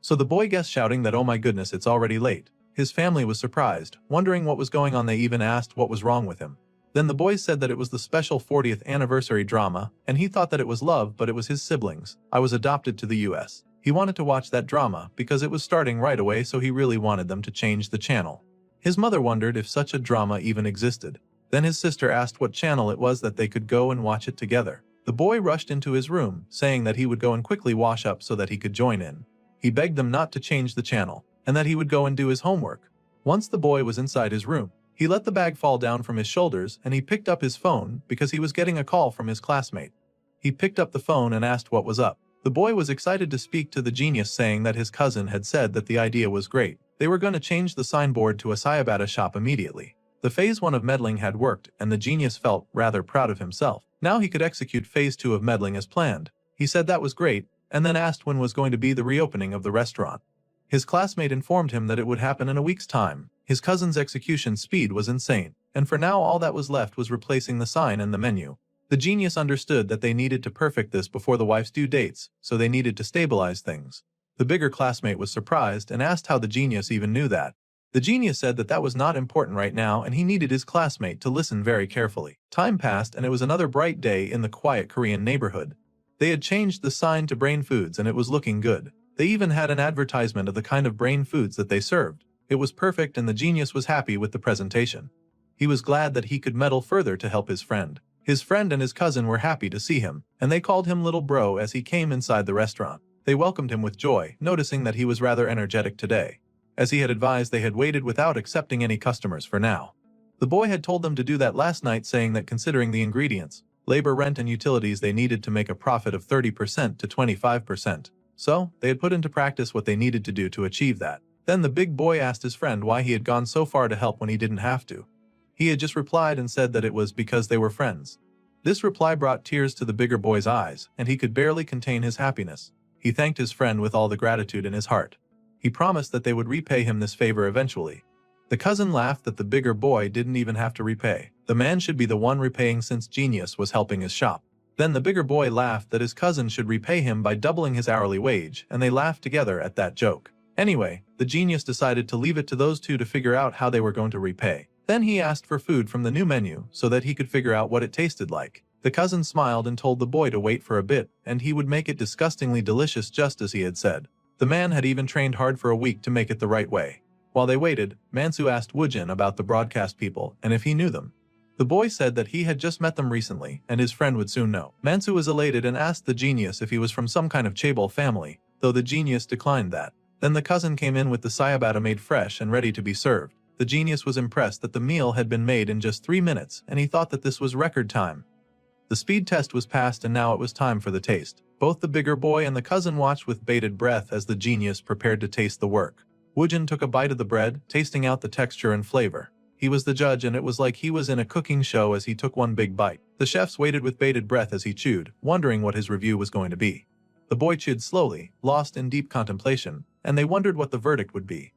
So the boy guessed, shouting that, "Oh my goodness, it's already late." His family was surprised, wondering what was going on. They even asked what was wrong with him. Then the boy said that it was the special 40th anniversary drama, and he thought that it was love, but it was his siblings. I was adopted to the US. He wanted to watch that drama because it was starting right away, so he really wanted them to change the channel. His mother wondered if such a drama even existed. Then his sister asked what channel it was that they could go and watch it together. The boy rushed into his room, saying that he would go and quickly wash up so that he could join in. He begged them not to change the channel, and that he would go and do his homework. Once the boy was inside his room, he let the bag fall down from his shoulders and he picked up his phone because he was getting a call from his classmate. He picked up the phone and asked what was up. The boy was excited to speak to the genius, saying that his cousin had said that the idea was great. They were going to change the signboard to a Sayabata shop immediately. The phase 1 of meddling had worked and the genius felt rather proud of himself. Now he could execute phase 2 of meddling as planned. He said that was great and then asked when was going to be the reopening of the restaurant. His classmate informed him that it would happen in a week's time. His cousin's execution speed was insane, and for now all that was left was replacing the sign and the menu. The genius understood that they needed to perfect this before the wife's due dates, so they needed to stabilize things. The bigger classmate was surprised and asked how the genius even knew that. The genius said that that was not important right now and he needed his classmate to listen very carefully. Time passed and it was another bright day in the quiet Korean neighborhood. They had changed the sign to brain foods and it was looking good. They even had an advertisement of the kind of brain foods that they served. It was perfect and the genius was happy with the presentation. He was glad that he could meddle further to help his friend. His friend and his cousin were happy to see him, and they called him Little Bro as he came inside the restaurant. They welcomed him with joy, noticing that he was rather energetic today. As he had advised, they had waited without accepting any customers for now. The boy had told them to do that last night, saying that considering the ingredients, labor, rent, and utilities, they needed to make a profit of 30% to 25%. So, they had put into practice what they needed to do to achieve that. Then the big boy asked his friend why he had gone so far to help when he didn't have to. He had just replied and said that it was because they were friends. This reply brought tears to the bigger boy's eyes, and he could barely contain his happiness. He thanked his friend with all the gratitude in his heart. He promised that they would repay him this favor eventually. The cousin laughed that the bigger boy didn't even have to repay. The man should be the one repaying since Genius was helping his shop. Then the bigger boy laughed that his cousin should repay him by doubling his hourly wage, and they laughed together at that joke. Anyway, the genius decided to leave it to those two to figure out how they were going to repay. Then he asked for food from the new menu so that he could figure out what it tasted like. The cousin smiled and told the boy to wait for a bit, and he would make it disgustingly delicious just as he had said. The man had even trained hard for a week to make it the right way. While they waited, Mansu asked Woojin about the broadcast people and if he knew them. The boy said that he had just met them recently, and his friend would soon know. Mansu was elated and asked the genius if he was from some kind of chaebol family, though the genius declined that. Then the cousin came in with the sayabata made fresh and ready to be served. The genius was impressed that the meal had been made in just 3 minutes, and he thought that this was record time. The speed test was passed, and now it was time for the taste. Both the bigger boy and the cousin watched with bated breath as the genius prepared to taste the work. Woojin took a bite of the bread, tasting out the texture and flavor. He was the judge, and it was like he was in a cooking show as he took one big bite. The chefs waited with bated breath as he chewed, wondering what his review was going to be. The boy chewed slowly, lost in deep contemplation, and they wondered what the verdict would be.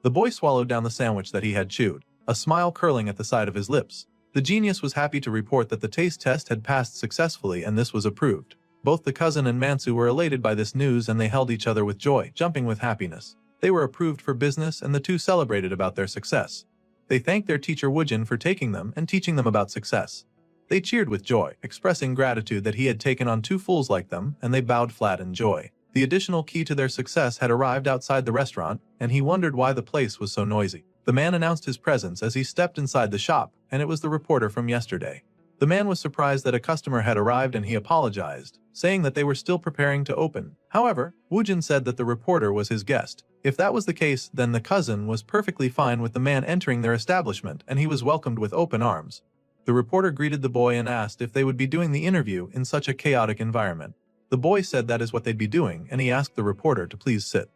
The boy swallowed down the sandwich that he had chewed, a smile curling at the side of his lips. The genius was happy to report that the taste test had passed successfully, and this was approved. Both the cousin and Mansu were elated by this news, and they held each other with joy, jumping with happiness. They were approved for business, and the two celebrated about their success. They thanked their teacher Woojin for taking them and teaching them about success. They cheered with joy, expressing gratitude that he had taken on two fools like them, and they bowed flat in joy. The additional key to their success had arrived outside the restaurant, and he wondered why the place was so noisy. The man announced his presence as he stepped inside the shop, and it was the reporter from yesterday. The man was surprised that a customer had arrived, and he apologized, saying that they were still preparing to open. However, Woojin said that the reporter was his guest. If that was the case, then the cousin was perfectly fine with the man entering their establishment, and he was welcomed with open arms. The reporter greeted the boy and asked if they would be doing the interview in such a chaotic environment. The boy said that is what they'd be doing, and he asked the reporter to please sit.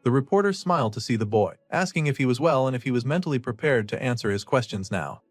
The reporter smiled to see the boy, asking if he was well and if he was mentally prepared to answer his questions now.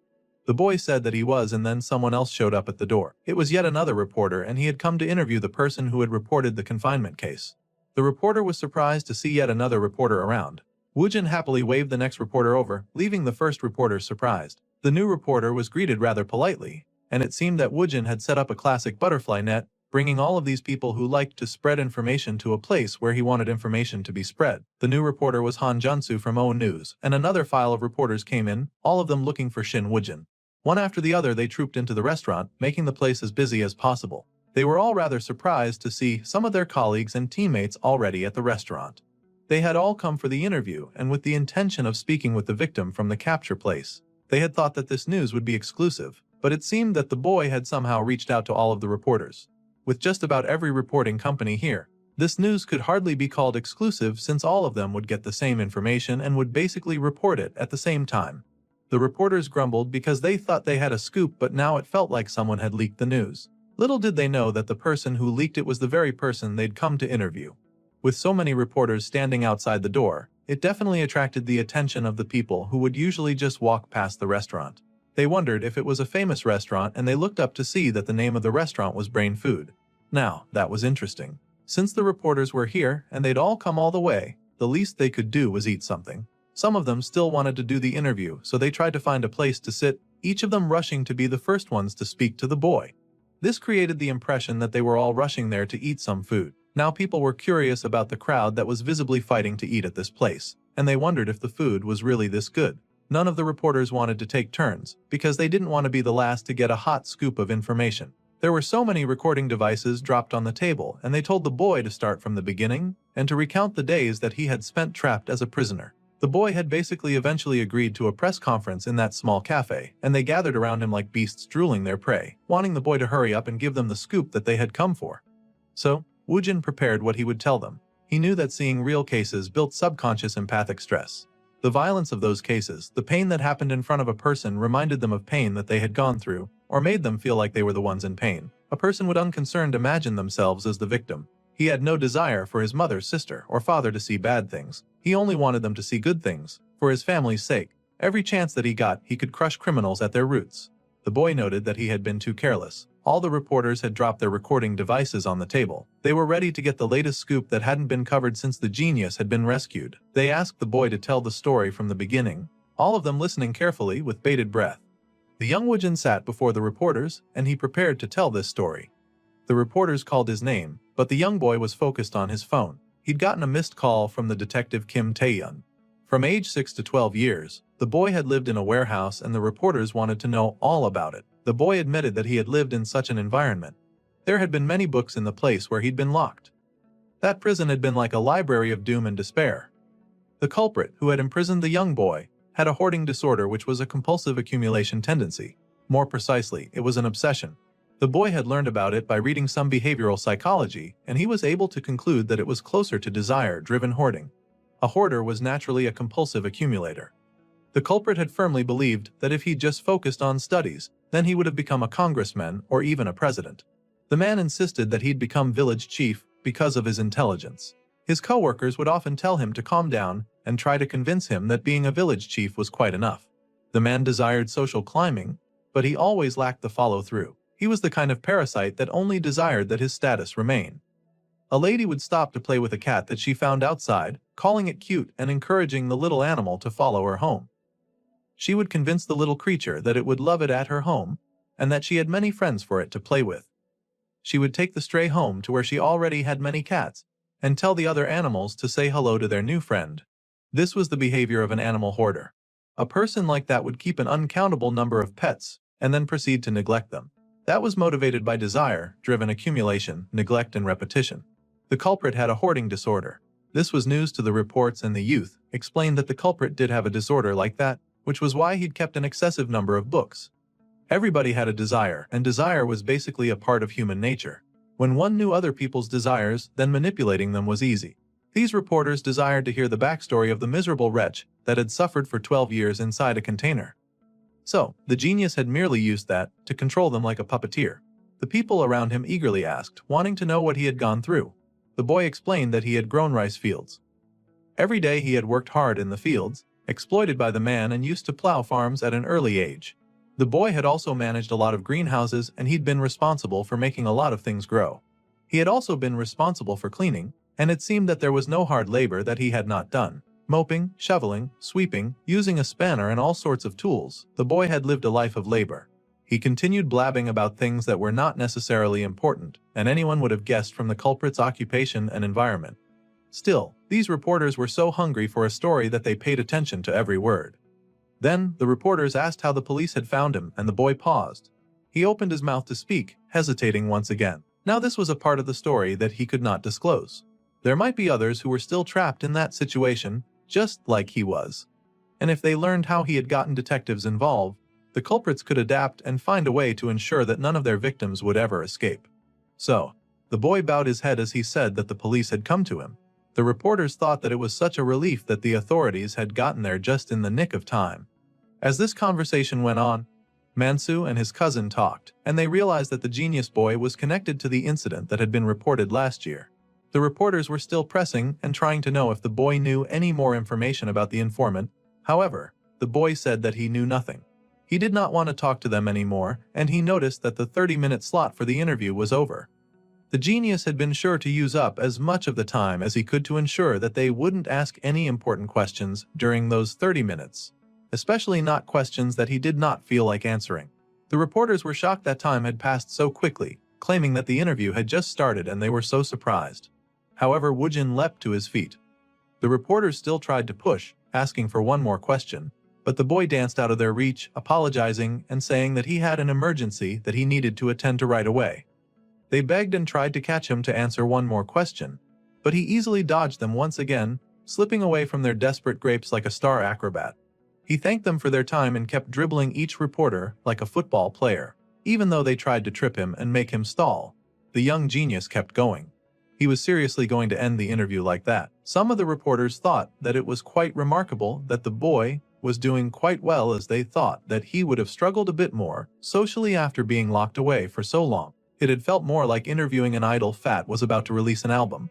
The boy said that he was, and then someone else showed up at the door. It was yet another reporter, and he had come to interview the person who had reported the confinement case. The reporter was surprised to see yet another reporter around. Woojin happily waved the next reporter over, leaving the first reporter surprised. The new reporter was greeted rather politely, and it seemed that Woojin had set up a classic butterfly net, bringing all of these people who liked to spread information to a place where he wanted information to be spread. The new reporter was Han Junsu from O News, and another file of reporters came in, all of them looking for Shin Woojin. One after the other they trooped into the restaurant, making the place as busy as possible. They were all rather surprised to see some of their colleagues and teammates already at the restaurant. They had all come for the interview and with the intention of speaking with the victim from the capture place. They had thought that this news would be exclusive, but it seemed that the boy had somehow reached out to all of the reporters. With just about every reporting company here, this news could hardly be called exclusive since all of them would get the same information and would basically report it at the same time. The reporters grumbled because they thought they had a scoop, but now it felt like someone had leaked the news. Little did they know that the person who leaked it was the very person they'd come to interview. With so many reporters standing outside the door, it definitely attracted the attention of the people who would usually just walk past the restaurant. They wondered if it was a famous restaurant, and they looked up to see that the name of the restaurant was Brain Food. Now, that was interesting. Since the reporters were here and they'd all come all the way, the least they could do was eat something. Some of them still wanted to do the interview, so they tried to find a place to sit, each of them rushing to be the first ones to speak to the boy. This created the impression that they were all rushing there to eat some food. Now people were curious about the crowd that was visibly fighting to eat at this place, and they wondered if the food was really this good. None of the reporters wanted to take turns, because they didn't want to be the last to get a hot scoop of information. There were so many recording devices dropped on the table, and they told the boy to start from the beginning, and to recount the days that he had spent trapped as a prisoner. The boy had basically eventually agreed to a press conference in that small cafe, and they gathered around him like beasts drooling their prey, wanting the boy to hurry up and give them the scoop that they had come for. So, Woojin prepared what he would tell them. He knew that seeing real cases built subconscious empathic stress. The violence of those cases, the pain that happened in front of a person reminded them of pain that they had gone through, or made them feel like they were the ones in pain. A person would unconcerned imagine themselves as the victim. He had no desire for his mother, sister, or father to see bad things. He only wanted them to see good things, for his family's sake. Every chance that he got, he could crush criminals at their roots. The boy noted that he had been too careless. All the reporters had dropped their recording devices on the table. They were ready to get the latest scoop that hadn't been covered since the genius had been rescued. They asked the boy to tell the story from the beginning, all of them listening carefully with bated breath. The young Woojin sat before the reporters, and he prepared to tell this story. The reporters called his name, but the young boy was focused on his phone. He'd gotten a missed call from the detective Kim Tae-yun. From age 6 to 12 years, the boy had lived in a warehouse and the reporters wanted to know all about it. The boy admitted that he had lived in such an environment. There had been many books in the place where he'd been locked. That prison had been like a library of doom and despair. The culprit, who had imprisoned the young boy, had a hoarding disorder which was a compulsive accumulation tendency. More precisely, it was an obsession. The boy had learned about it by reading some behavioral psychology, and he was able to conclude that it was closer to desire-driven hoarding. A hoarder was naturally a compulsive accumulator. The culprit had firmly believed that if he'd just focused on studies, then he would have become a congressman or even a president. The man insisted that he'd become village chief because of his intelligence. His co-workers would often tell him to calm down and try to convince him that being a village chief was quite enough. The man desired social climbing, but he always lacked the follow-through. He was the kind of parasite that only desired that his status remain. A lady would stop to play with a cat that she found outside, calling it cute and encouraging the little animal to follow her home. She would convince the little creature that it would love it at her home, and that she had many friends for it to play with. She would take the stray home to where she already had many cats, and tell the other animals to say hello to their new friend. This was the behavior of an animal hoarder. A person like that would keep an uncountable number of pets, and then proceed to neglect them. That was motivated by desire-driven accumulation, neglect, and repetition. The culprit had a hoarding disorder. This was news to the reports, and the youth explained that the culprit did have a disorder like that, which was why he'd kept an excessive number of books. Everybody had a desire, and desire was basically a part of human nature. When one knew other people's desires, then manipulating them was easy. These reporters desired to hear the backstory of the miserable wretch that had suffered for 12 years inside a container. So, the genius had merely used that to control them like a puppeteer. The people around him eagerly asked, wanting to know what he had gone through. The boy explained that he had grown rice fields. Every day he had worked hard in the fields, exploited by the man, and used to plow farms at an early age. The boy had also managed a lot of greenhouses, and he'd been responsible for making a lot of things grow. He had also been responsible for cleaning, and it seemed that there was no hard labor that he had not done. Moping, shoveling, sweeping, using a spanner, and all sorts of tools, the boy had lived a life of labor. He continued blabbing about things that were not necessarily important, and anyone would have guessed from the culprit's occupation and environment. Still, these reporters were so hungry for a story that they paid attention to every word. Then, the reporters asked how the police had found him, and the boy paused. He opened his mouth to speak, hesitating once again. Now this was a part of the story that he could not disclose. There might be others who were still trapped in that situation, just like he was. And if they learned how he had gotten detectives involved, the culprits could adapt and find a way to ensure that none of their victims would ever escape. So, the boy bowed his head as he said that the police had come to him. The reporters thought that it was such a relief that the authorities had gotten there just in the nick of time. As this conversation went on, Mansu and his cousin talked, and they realized that the genius boy was connected to the incident that had been reported last year. The reporters were still pressing and trying to know if the boy knew any more information about the informant. However, the boy said that he knew nothing. He did not want to talk to them anymore, and he noticed that the 30-minute slot for the interview was over. The genius had been sure to use up as much of the time as he could to ensure that they wouldn't ask any important questions during those 30 minutes, especially not questions that he did not feel like answering. The reporters were shocked that time had passed so quickly, claiming that the interview had just started, and they were so surprised. However, Woojin leapt to his feet. The reporters still tried to push, asking for one more question, but the boy danced out of their reach, apologizing and saying that he had an emergency that he needed to attend to right away. They begged and tried to catch him to answer one more question, but he easily dodged them once again, slipping away from their desperate grapes like a star acrobat. He thanked them for their time and kept dribbling each reporter like a football player. Even though they tried to trip him and make him stall, the young genius kept going. he was seriously going to end the interview like that. Some of the reporters thought that it was quite remarkable that the boy was doing quite well, as they thought that he would have struggled a bit more socially after being locked away for so long. It had felt more like interviewing an idol fat was about to release an album.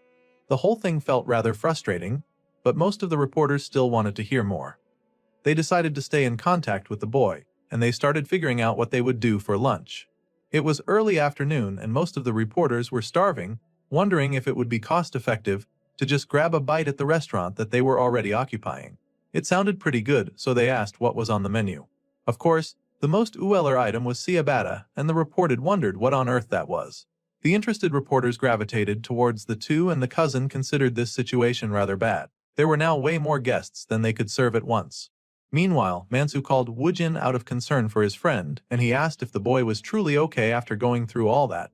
The whole thing felt rather frustrating, but most of the reporters still wanted to hear more. They decided to stay in contact with the boy, and they started figuring out what they would do for lunch. It was early afternoon and most of the reporters were starving, wondering if it would be cost-effective to just grab a bite at the restaurant that they were already occupying. It sounded pretty good, so they asked what was on the menu. Of course, the most Ueller item was ciabatta, and the reporter wondered what on earth that was. The interested reporters gravitated towards the two, and the cousin considered this situation rather bad. There were now way more guests than they could serve at once. Meanwhile, Mansu called Woojin out of concern for his friend, and he asked if the boy was truly okay after going through all that.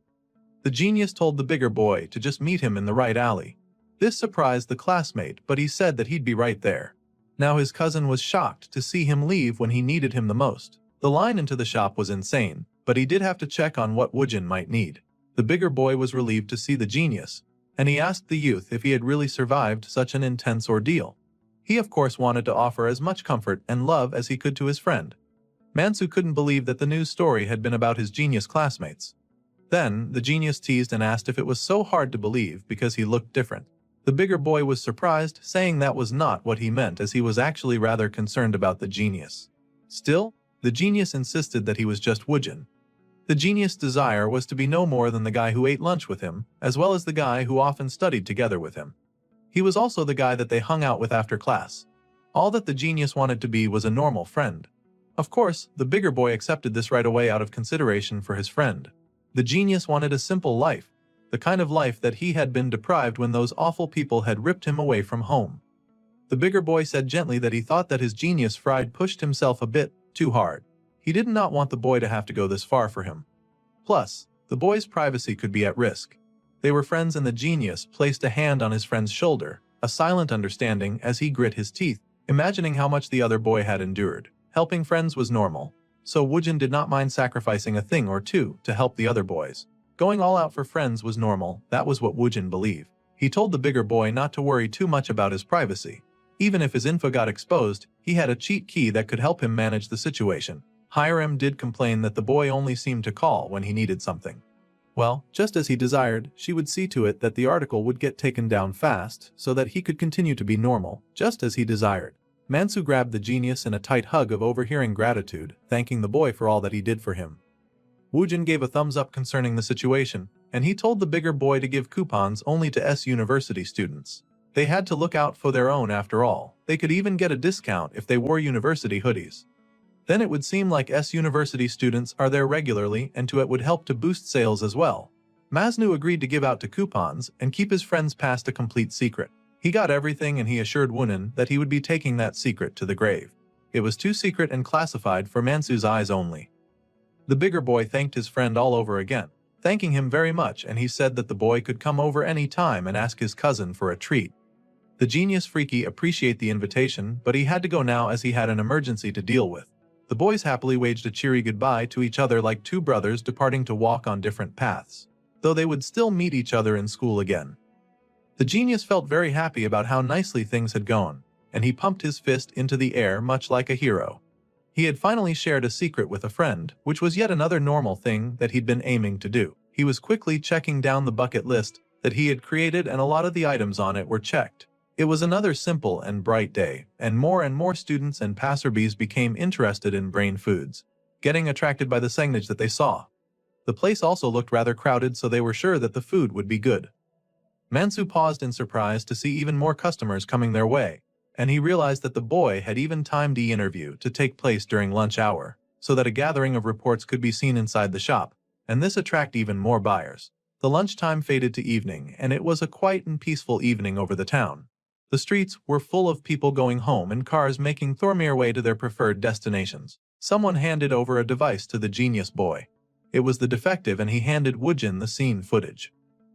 The genius told the bigger boy to just meet him in the right alley. This surprised the classmate, but he said that he'd be right there. Now his cousin was shocked to see him leave when he needed him the most. The line into the shop was insane, but he did have to check on what Woojin might need. The bigger boy was relieved to see the genius, and he asked the youth if he had really survived such an intense ordeal. He of course wanted to offer as much comfort and love as he could to his friend. Mansu couldn't believe that the news story had been about his genius classmates. Then, the genius teased and asked if it was so hard to believe because he looked different. The bigger boy was surprised, saying that was not what he meant, as he was actually rather concerned about the genius. Still, the genius insisted that he was just Woojin. The genius' desire was to be no more than the guy who ate lunch with him, as well as the guy who often studied together with him. He was also the guy that they hung out with after class. All that the genius wanted to be was a normal friend. Of course, the bigger boy accepted this right away out of consideration for his friend. The genius wanted a simple life, the kind of life that he had been deprived when those awful people had ripped him away from home. The bigger boy said gently that he thought that his genius friend pushed himself a bit too hard. He did not want the boy to have to go this far for him. Plus, the boy's privacy could be at risk. They were friends, and the genius placed a hand on his friend's shoulder, a silent understanding as he grit his teeth, imagining how much the other boy had endured. Helping friends was normal, so Woojin did not mind sacrificing a thing or two to help the other boys. Going all out for friends was normal, that was what Woojin believed. He told the bigger boy not to worry too much about his privacy. Even if his info got exposed, he had a cheat key that could help him manage the situation. Hiram did complain that the boy only seemed to call when he needed something. Well, just as he desired, she would see to it that the article would get taken down fast so that he could continue to be normal, just as he desired. Mansu grabbed the genius in a tight hug of overhearing gratitude, thanking the boy for all that he did for him. Woojin gave a thumbs up concerning the situation, and he told the bigger boy to give coupons only to S University students. They had to look out for their own after all. They could even get a discount if they wore university hoodies. Then it would seem like S University students are there regularly, and it would help to boost sales as well. Masnu agreed to give out to coupons and keep his friend's past a complete secret. He got everything, and he assured Woonan that he would be taking that secret to the grave. It was too secret and classified for Mansu's eyes only. The bigger boy thanked his friend all over again, thanking him very much, and he said that the boy could come over any time and ask his cousin for a treat. The genius freaky appreciated the invitation, but he had to go now as he had an emergency to deal with. The boys happily waged a cheery goodbye to each other like two brothers departing to walk on different paths, though they would still meet each other in school again. The genius felt very happy about how nicely things had gone, and he pumped his fist into the air much like a hero. He had finally shared a secret with a friend, which was yet another normal thing that he'd been aiming to do. He was quickly checking down the bucket list that he had created, and a lot of the items on it were checked. It was another simple and bright day, and more students and passerbys became interested in brain foods, getting attracted by the signage that they saw. The place also looked rather crowded, so they were sure that the food would be good. Mansu paused in surprise to see even more customers coming their way, and he realized that the boy had even timed the interview to take place during lunch hour, so that a gathering of reports could be seen inside the shop, and this attracted even more buyers. The lunchtime faded to evening, and it was a quiet and peaceful evening over the town. The streets were full of people going home and cars making their way to their preferred destinations. Someone handed over a device to the genius boy. It was the detective, and he handed Woojin the scene footage.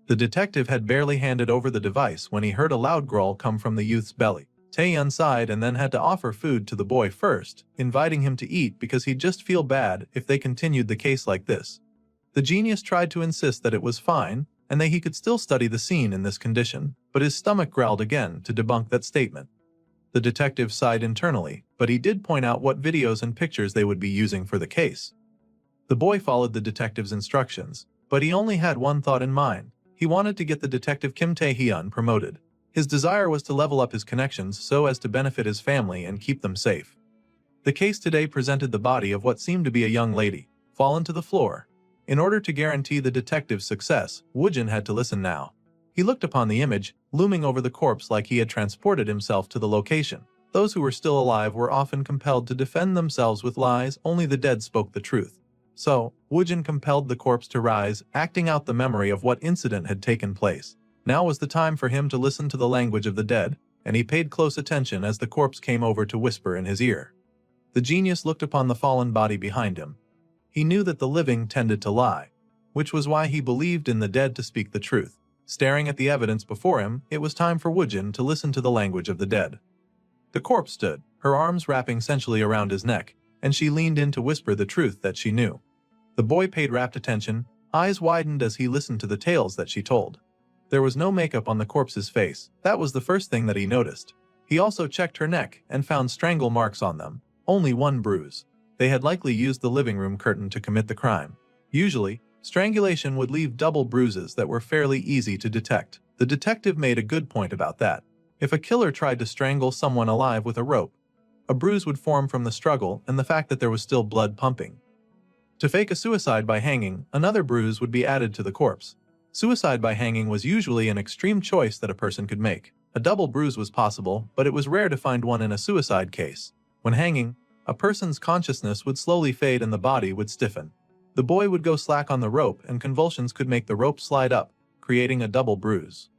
The detective had barely handed over the device when he heard a loud growl come from the youth's belly. Taeyun sighed and then had to offer food to the boy first, inviting him to eat because he'd just feel bad if they continued the case like this. The genius tried to insist that it was fine, and that he could still study the scene in this condition, but his stomach growled again to debunk that statement. The detective sighed internally, but he did point out what videos and pictures they would be using for the case. The boy followed the detective's instructions, but he only had one thought in mind. He wanted to get the detective Kim Tae-hyun promoted. His desire was to level up his connections so as to benefit his family and keep them safe. The case today presented the body of what seemed to be a young lady, fallen to the floor. In order to guarantee the detective's success, Woojin had to listen now. He looked upon the image, looming over the corpse like he had transported himself to the location. Those who were still alive were often compelled to defend themselves with lies, only the dead spoke the truth. So, Woojin compelled the corpse to rise, acting out the memory of what incident had taken place. Now was the time for him to listen to the language of the dead, and he paid close attention as the corpse came over to whisper in his ear. The genius looked upon the fallen body behind him. He knew that the living tended to lie, which was why he believed in the dead to speak the truth. Staring at the evidence before him, it was time for Woojin to listen to the language of the dead. The corpse stood, her arms wrapping sensually around his neck, and she leaned in to whisper the truth that she knew. The boy paid rapt attention, eyes widened as he listened to the tales that she told. There was no makeup on the corpse's face. That was the first thing that he noticed. He also checked her neck and found strangle marks on them. Only one bruise. They had likely used the living room curtain to commit the crime. Usually, strangulation would leave double bruises that were fairly easy to detect. The detective made a good point about that. If a killer tried to strangle someone alive with a rope, a bruise would form from the struggle and the fact that there was still blood pumping. To fake a suicide by hanging, another bruise would be added to the corpse. Suicide by hanging was usually an extreme choice that a person could make. A double bruise was possible, but it was rare to find one in a suicide case. When hanging, a person's consciousness would slowly fade and the body would stiffen. The boy would go slack on the rope and convulsions could make the rope slide up, creating a double bruise.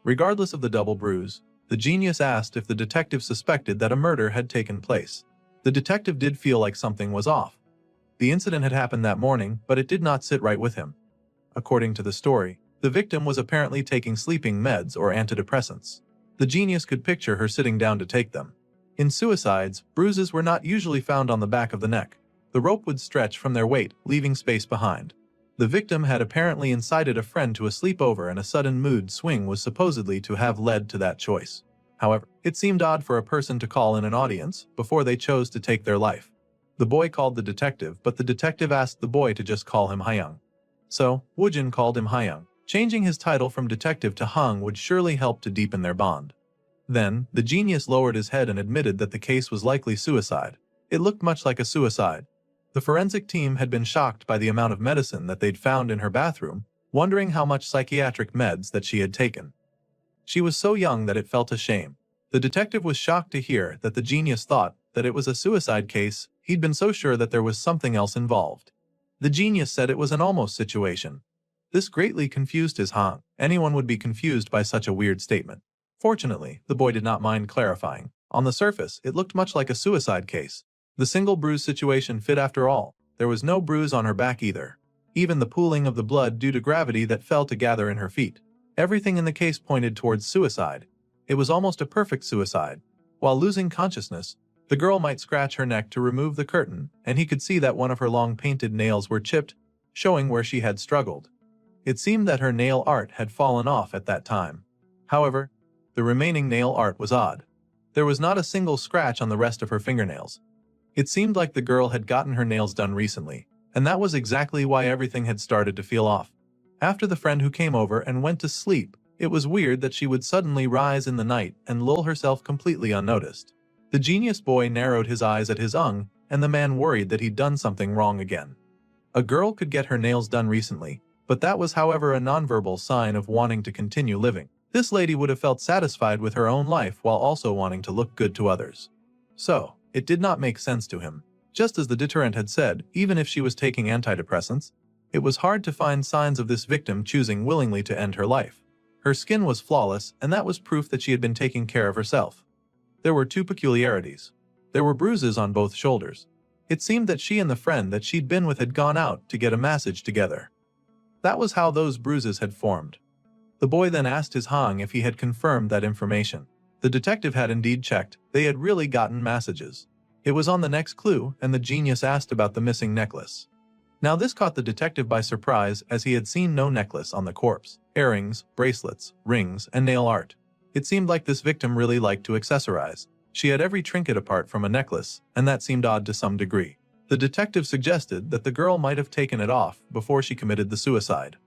Regardless of the double bruise, the genius asked if the detective suspected that a murder had taken place. The detective did feel like something was off. The incident had happened that morning, but it did not sit right with him. According to the story, the victim was apparently taking sleeping meds or antidepressants. The genius could picture her sitting down to take them. In suicides, bruises were not usually found on the back of the neck. The rope would stretch from their weight, leaving space behind. The victim had apparently incited a friend to a sleepover and a sudden mood swing was supposedly to have led to that choice. However, it seemed odd for a person to call in an audience before they chose to take their life. The boy called the detective, but the detective asked the boy to just call him Hyung. So, Woojin called him Hyung. Changing his title from detective to Hung would surely help to deepen their bond. Then, the genius lowered his head and admitted that the case was likely suicide. It looked much like a suicide. The forensic team had been shocked by the amount of medicine that they'd found in her bathroom, wondering how much psychiatric meds that she had taken. She was so young that it felt a shame. The detective was shocked to hear that the genius thought that it was a suicide case. He'd been so sure that there was something else involved. The genius said it was an almost situation. This greatly confused his Hong. Anyone would be confused by such a weird statement. Fortunately, the boy did not mind clarifying. On the surface, it looked much like a suicide case. The single bruise situation fit after all. There was no bruise on her back either. Even the pooling of the blood due to gravity that fell to gather in her feet. Everything in the case pointed towards suicide. It was almost a perfect suicide. While losing consciousness, the girl might scratch her neck to remove the curtain, and he could see that one of her long painted nails were chipped, showing where she had struggled. It seemed that her nail art had fallen off at that time. However, the remaining nail art was odd. There was not a single scratch on the rest of her fingernails. It seemed like the girl had gotten her nails done recently, and that was exactly why everything had started to feel off. After the friend who came over and went to sleep, it was weird that she would suddenly rise in the night and lull herself completely unnoticed. The genius boy narrowed his eyes at his and the man worried that he'd done something wrong again. A girl could get her nails done recently, but that was however a nonverbal sign of wanting to continue living. This lady would have felt satisfied with her own life while also wanting to look good to others. So, it did not make sense to him. Just as the deterrent had said, even if she was taking antidepressants, it was hard to find signs of this victim choosing willingly to end her life. Her skin was flawless, and that was proof that she had been taking care of herself. There were two peculiarities. There were bruises on both shoulders. It seemed that she and the friend that she'd been with had gone out to get a massage together. That was how those bruises had formed. The boy then asked his Hong if he had confirmed that information. The detective had indeed checked. They had really gotten massages. It was on the next clue, and the genius asked about the missing necklace. Now this caught the detective by surprise, as he had seen no necklace on the corpse, earrings, bracelets, rings, and nail art. It seemed like this victim really liked to accessorize. She had every trinket apart from a necklace, and that seemed odd to some degree. The detective suggested that the girl might have taken it off before she committed the suicide.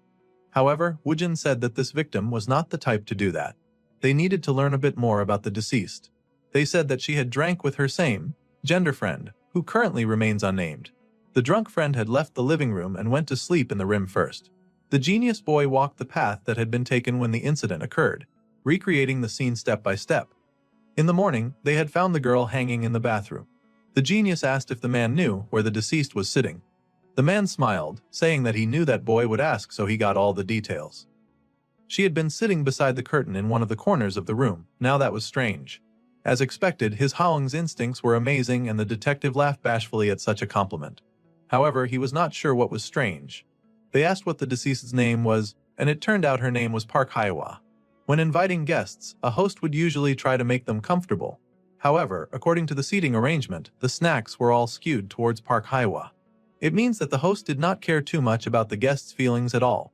However, Woojin said that this victim was not the type to do that. They needed to learn a bit more about the deceased. They said that she had drank with her same gender friend, who currently remains unnamed. The drunk friend had left the living room and went to sleep in the room first. The genius boy walked the path that had been taken when the incident occurred, recreating the scene step by step. In the morning, they had found the girl hanging in the bathroom. The genius asked if the man knew where the deceased was sitting. The man smiled, saying that he knew that boy would ask, so he got all the details. She had been sitting beside the curtain in one of the corners of the room. Now that was strange. As expected, his Haoong's instincts were amazing, and the detective laughed bashfully at such a compliment. However, he was not sure what was strange. They asked what the deceased's name was, and it turned out her name was Park Hye-hwa. When inviting guests, a host would usually try to make them comfortable. However, according to the seating arrangement, the snacks were all skewed towards Park Hye-hwa. It means that the host did not care too much about the guests' feelings at all.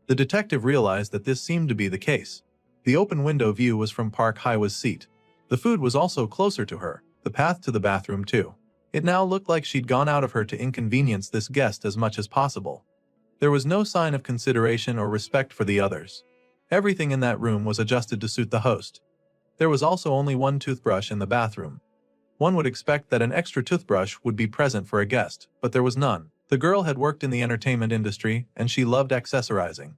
The detective realized that this seemed to be the case. The open window view was from Park Hye-hwa's seat. The food was also closer to her, the path to the bathroom too. It now looked like she'd gone out of her to inconvenience this guest as much as possible. There was no sign of consideration or respect for the others. Everything in that room was adjusted to suit the host. There was also only one toothbrush in the bathroom. One would expect that an extra toothbrush would be present for a guest, but there was none. The girl had worked in the entertainment industry, and she loved accessorizing.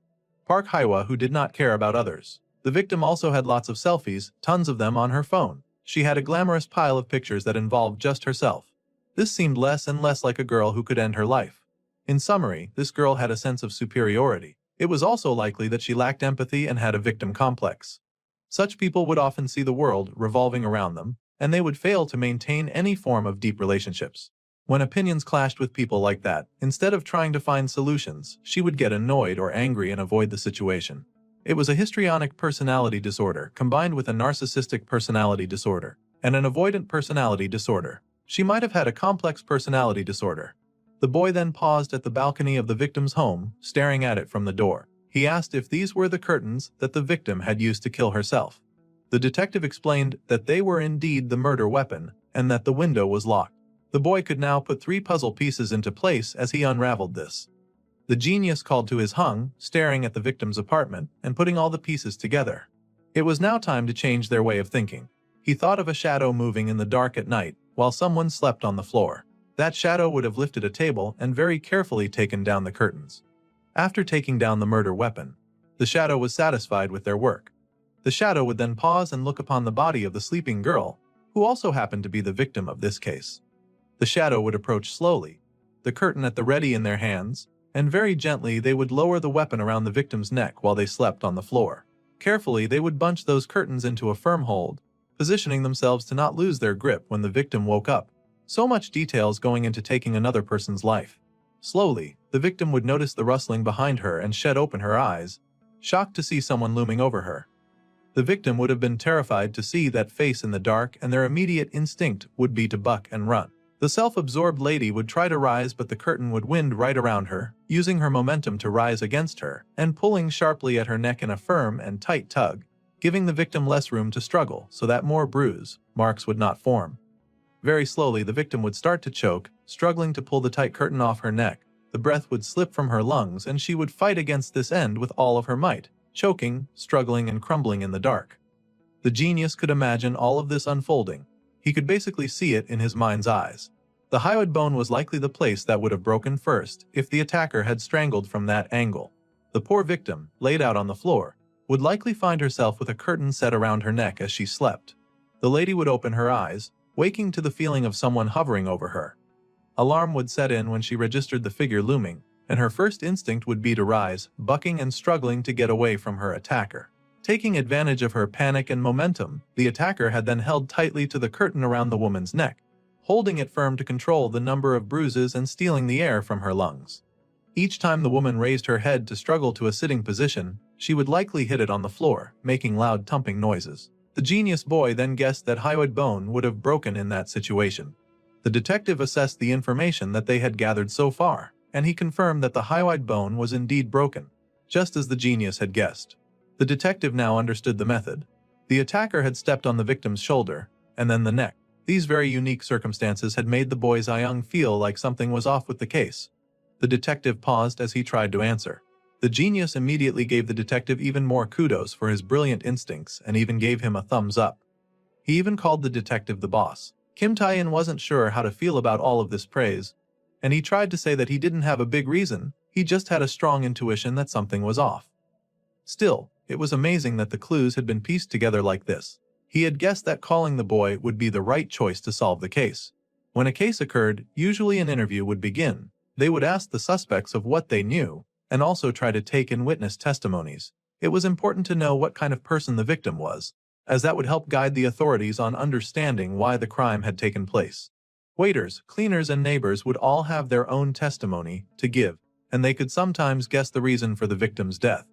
Park Hye-hwa, who did not care about others. The victim also had lots of selfies, tons of them on her phone. She had a glamorous pile of pictures that involved just herself. This seemed less and less like a girl who could end her life. In summary, this girl had a sense of superiority. It was also likely that she lacked empathy and had a victim complex. Such people would often see the world revolving around them, and they would fail to maintain any form of deep relationships. When opinions clashed with people like that, instead of trying to find solutions, she would get annoyed or angry and avoid the situation. It was a histrionic personality disorder combined with a narcissistic personality disorder and an avoidant personality disorder. She might have had a complex personality disorder. The boy then paused at the balcony of the victim's home, staring at it from the door. He asked if these were the curtains that the victim had used to kill herself. The detective explained that they were indeed the murder weapon and that the window was locked. The boy could now put 3 puzzle pieces into place as he unraveled this. The genius called to his Haoong, staring at the victim's apartment and putting all the pieces together. It was now time to change their way of thinking. He thought of a shadow moving in the dark at night while someone slept on the floor. That shadow would have lifted a table and very carefully taken down the curtains. After taking down the murder weapon, the shadow was satisfied with their work. The shadow would then pause and look upon the body of the sleeping girl, who also happened to be the victim of this case. The shadow would approach slowly, the curtain at the ready in their hands, and very gently they would lower the weapon around the victim's neck while they slept on the floor. Carefully, they would bunch those curtains into a firm hold, positioning themselves to not lose their grip when the victim woke up. So much details going into taking another person's life. Slowly, the victim would notice the rustling behind her and shed open her eyes, shocked to see someone looming over her. The victim would have been terrified to see that face in the dark, and their immediate instinct would be to buck and run. The self-absorbed lady would try to rise, but the curtain would wind right around her, using her momentum to rise against her, and pulling sharply at her neck in a firm and tight tug, giving the victim less room to struggle so that more bruise marks would not form. Very slowly, the victim would start to choke, struggling to pull the tight curtain off her neck. The breath would slip from her lungs, and she would fight against this end with all of her might, choking, struggling, and crumbling in the dark. The genius could imagine all of this unfolding. He could basically see it in his mind's eyes. The hyoid bone was likely the place that would have broken first if the attacker had strangled from that angle. The poor victim, laid out on the floor, would likely find herself with a curtain set around her neck as she slept. The lady would open her eyes, waking to the feeling of someone hovering over her. Alarm would set in when she registered the figure looming, and her first instinct would be to rise, bucking and struggling to get away from her attacker. Taking advantage of her panic and momentum, the attacker had then held tightly to the curtain around the woman's neck, holding it firm to control the number of bruises and stealing the air from her lungs. Each time the woman raised her head to struggle to a sitting position, she would likely hit it on the floor, making loud thumping noises. The genius boy then guessed that hyoid bone would have broken in that situation. The detective assessed the information that they had gathered so far, and he confirmed that the hyoid bone was indeed broken, just as the genius had guessed. The detective now understood the method. The attacker had stepped on the victim's shoulder, and then the neck. These very unique circumstances had made the boy Xiang feel like something was off with the case. The detective paused as he tried to answer. The genius immediately gave the detective even more kudos for his brilliant instincts and even gave him a thumbs up. He even called the detective the boss. Kim Tae-in wasn't sure how to feel about all of this praise, and he tried to say that he didn't have a big reason, he just had a strong intuition that something was off. Still, it was amazing that the clues had been pieced together like this. He had guessed that calling the boy would be the right choice to solve the case. When a case occurred, usually an interview would begin. They would ask the suspects of what they knew, and also try to take in witness testimonies. It was important to know what kind of person the victim was, as that would help guide the authorities on understanding why the crime had taken place. Waiters, cleaners, and neighbors would all have their own testimony to give, and they could sometimes guess the reason for the victim's death.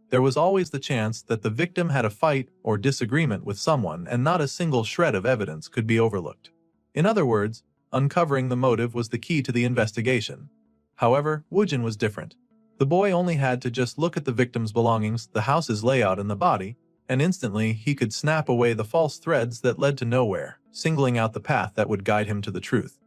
There was always the chance that the victim had a fight or disagreement with someone, and not a single shred of evidence could be overlooked. In other words, uncovering the motive was the key to the investigation. However, Woojin was different. The boy only had to just look at the victim's belongings, the house's layout, and the body, and instantly he could snap away the false threads that led to nowhere, singling out the path that would guide him to the truth.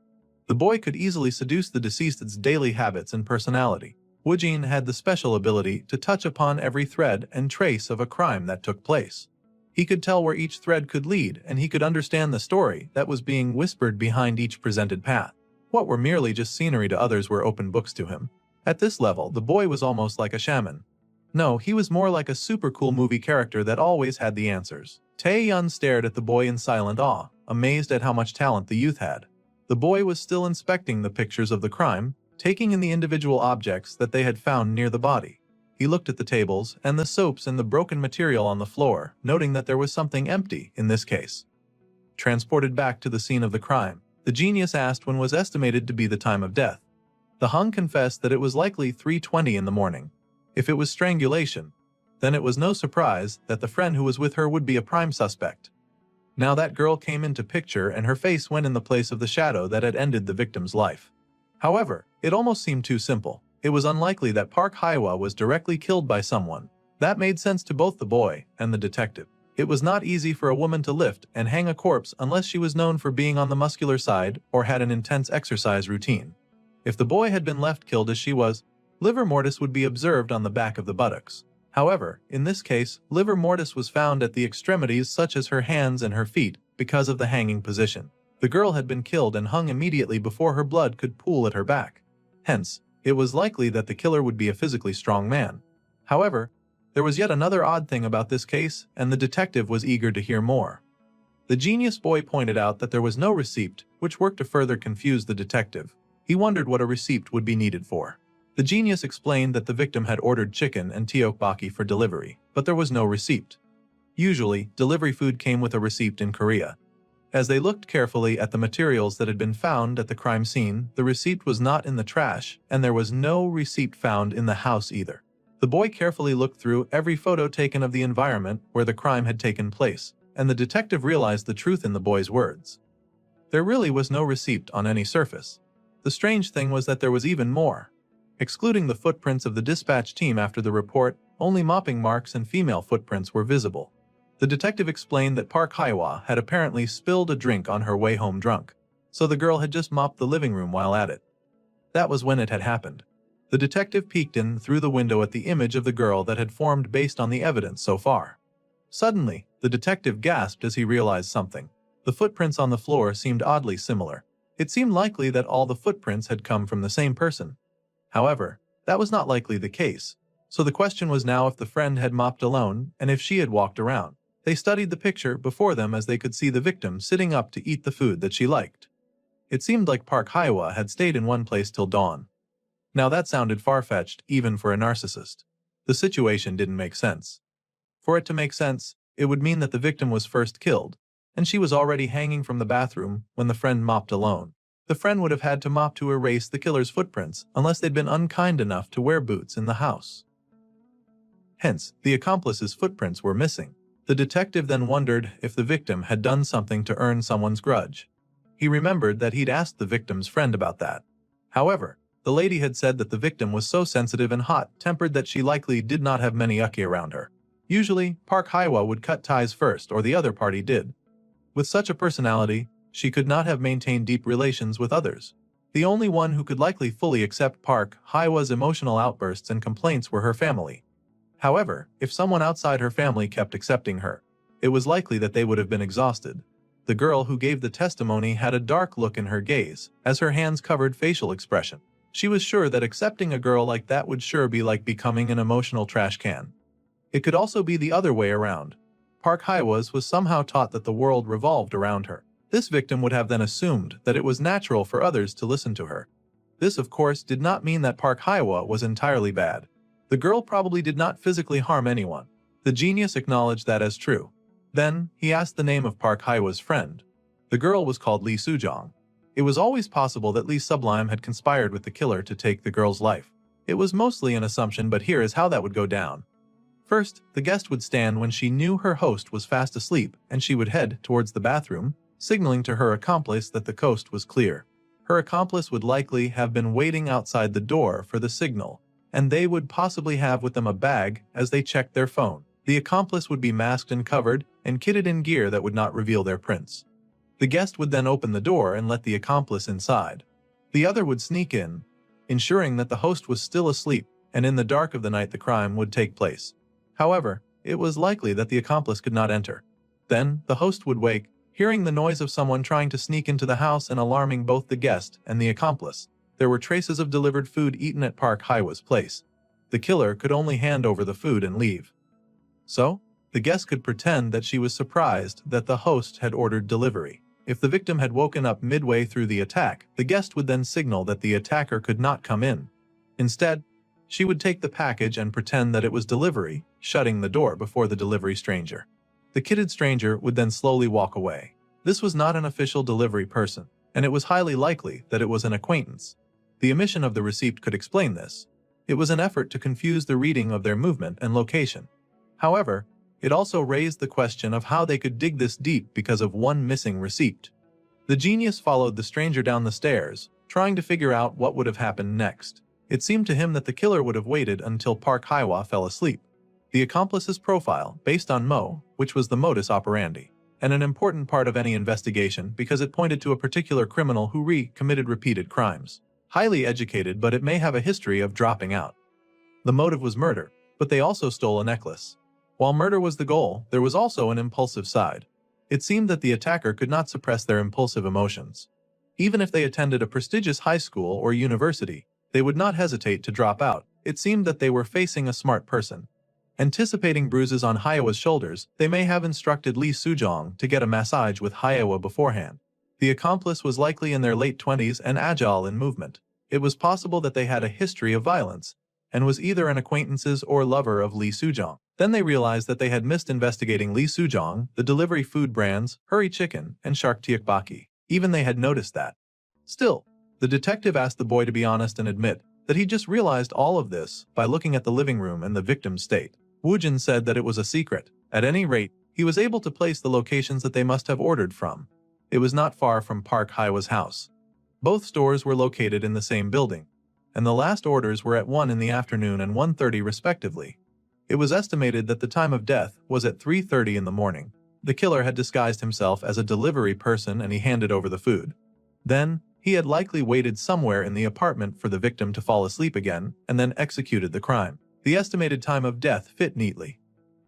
The boy could easily seduce the deceased's daily habits and personality. Woojin had the special ability to touch upon every thread and trace of a crime that took place. He could tell where each thread could lead, and he could understand the story that was being whispered behind each presented path. What were merely just scenery to others were open books to him. At this level, the boy was almost like a shaman. No, he was more like a super cool movie character that always had the answers. Tae-yun stared at the boy in silent awe, amazed at how much talent the youth had. The boy was still inspecting the pictures of the crime, taking in the individual objects that they had found near the body. He looked at the tables and the soaps and the broken material on the floor, noting that there was something empty in this case. Transported back to the scene of the crime, the genius asked when was estimated to be the time of death. The hung confessed that it was likely 3:20 in the morning. If it was strangulation, then it was no surprise that the friend who was with her would be a prime suspect. Now that girl came into picture and her face went in the place of the shadow that had ended the victim's life. However, it almost seemed too simple. It was unlikely that Park Hye-wha was directly killed by someone. That made sense to both the boy and the detective. It was not easy for a woman to lift and hang a corpse unless she was known for being on the muscular side or had an intense exercise routine. If the boy had been left killed as she was, livor mortis would be observed on the back of the buttocks. However, in this case, livor mortis was found at the extremities such as her hands and her feet because of the hanging position. The girl had been killed and hung immediately before her blood could pool at her back. Hence, it was likely that the killer would be a physically strong man. However, there was yet another odd thing about this case, and the detective was eager to hear more. The genius boy pointed out that there was no receipt, which worked to further confuse the detective. He wondered what a receipt would be needed for. The genius explained that the victim had ordered chicken and tteokbokki for delivery, but there was no receipt. Usually, delivery food came with a receipt in Korea. As they looked carefully at the materials that had been found at the crime scene, the receipt was not in the trash, and there was no receipt found in the house either. The boy carefully looked through every photo taken of the environment where the crime had taken place, and the detective realized the truth in the boy's words. There really was no receipt on any surface. The strange thing was that there was even more. Excluding the footprints of the dispatch team after the report, only mopping marks and female footprints were visible. The detective explained that Park Hye-wha had apparently spilled a drink on her way home drunk, so the girl had just mopped the living room while at it. That was when it had happened. The detective peeked in through the window at the image of the girl that had formed based on the evidence so far. Suddenly, the detective gasped as he realized something. The footprints on the floor seemed oddly similar. It seemed likely that all the footprints had come from the same person. However, that was not likely the case, so the question was now if the friend had mopped alone and if she had walked around. They studied the picture before them as they could see the victim sitting up to eat the food that she liked. It seemed like Park Hye-wha had stayed in one place till dawn. Now that sounded far-fetched even for a narcissist. The situation didn't make sense. For it to make sense, it would mean that the victim was first killed, and she was already hanging from the bathroom when the friend mopped alone. The friend would have had to mop to erase the killer's footprints unless they'd been unkind enough to wear boots in the house. Hence, the accomplice's footprints were missing. The detective then wondered if the victim had done something to earn someone's grudge. He remembered that he'd asked the victim's friend about that. However, The lady had said that the victim was so sensitive and hot-tempered that she likely did not have many uki around her. Usually, Park Hae-won would cut ties first or the other party did. With such a personality, she could not have maintained deep relations with others. The only one who could likely fully accept Park Hae-won's emotional outbursts and complaints were her family. However, if someone outside her family kept accepting her, it was likely that they would have been exhausted. The girl who gave the testimony had a dark look in her gaze, as her hands covered facial expression. She was sure that accepting a girl like that would sure be like becoming an emotional trash can. It could also be the other way around. Park Hae-won was somehow taught that the world revolved around her. This victim would have then assumed that it was natural for others to listen to her. This, of course, did not mean that Park Hae-won was entirely bad. The girl probably did not physically harm anyone. The genius acknowledged that as true. Then, he asked the name of Park Hae-won's friend. The girl was called Lee Soo-jong. It was always possible that Lee Sublime had conspired with the killer to take the girl's life. It was mostly an assumption, but here is how that would go down. First, the guest would stand when she knew her host was fast asleep, and she would head towards the bathroom, signaling to her accomplice that the coast was clear. Her accomplice would likely have been waiting outside the door for the signal, and they would possibly have with them a bag as they checked their phone. The accomplice would be masked and covered, and kitted in gear that would not reveal their prints. The guest would then open the door and let the accomplice inside. The other would sneak in, ensuring that the host was still asleep, and in the dark of the night the crime would take place. However, it was likely that the accomplice could not enter. Then, the host would wake, hearing the noise of someone trying to sneak into the house and alarming both the guest and the accomplice. There were traces of delivered food eaten at Park Hae-won's place. The killer could only hand over the food and leave. So, the guest could pretend that she was surprised that the host had ordered delivery. If the victim had woken up midway through the attack, the guest would then signal that the attacker could not come in. Instead, she would take the package and pretend that it was delivery, shutting the door before the delivery stranger. The kitted stranger would then slowly walk away. This was not an official delivery person, and it was highly likely that it was an acquaintance. The omission of the receipt could explain this. It was an effort to confuse the reading of their movement and location. However, it also raised the question of how they could dig this deep because of one missing receipt. The genius followed the stranger down the stairs, trying to figure out what would have happened next. It seemed to him that the killer would have waited until Park Hae-won fell asleep. The accomplice's profile, based on Mo, which was the modus operandi, and an important part of any investigation because it pointed to a particular criminal who committed repeated crimes. Highly educated, but it may have a history of dropping out. The motive was murder, but they also stole a necklace. While murder was the goal, there was also an impulsive side. It seemed that the attacker could not suppress their impulsive emotions. Even if they attended a prestigious high school or university, they would not hesitate to drop out. It seemed that they were facing a smart person. Anticipating bruises on Hae-won's shoulders, they may have instructed Lee Soo-jong to get a massage with Hae-won beforehand. The accomplice was likely in their late 20s and agile in movement. It was possible that they had a history of violence, and was either an acquaintance or lover of Lee Soo-jong. Then they realized that they had missed investigating Lee Soo-jong, the delivery food brands, Hurry Chicken, and Shark Baki. Even they had noticed that. Still, the detective asked the boy to be honest and admit that he just realized all of this by looking at the living room and the victim's state. Woojin said that it was a secret. At any rate, he was able to place the locations that they must have ordered from. It was not far from Park Hae-won's house. Both stores were located in the same building, and the last orders were at 1 in the afternoon and 1:30 respectively. It was estimated that the time of death was at 3:30 in the morning. The killer had disguised himself as a delivery person and he handed over the food. Then, he had likely waited somewhere in the apartment for the victim to fall asleep again and then executed the crime. The estimated time of death fit neatly.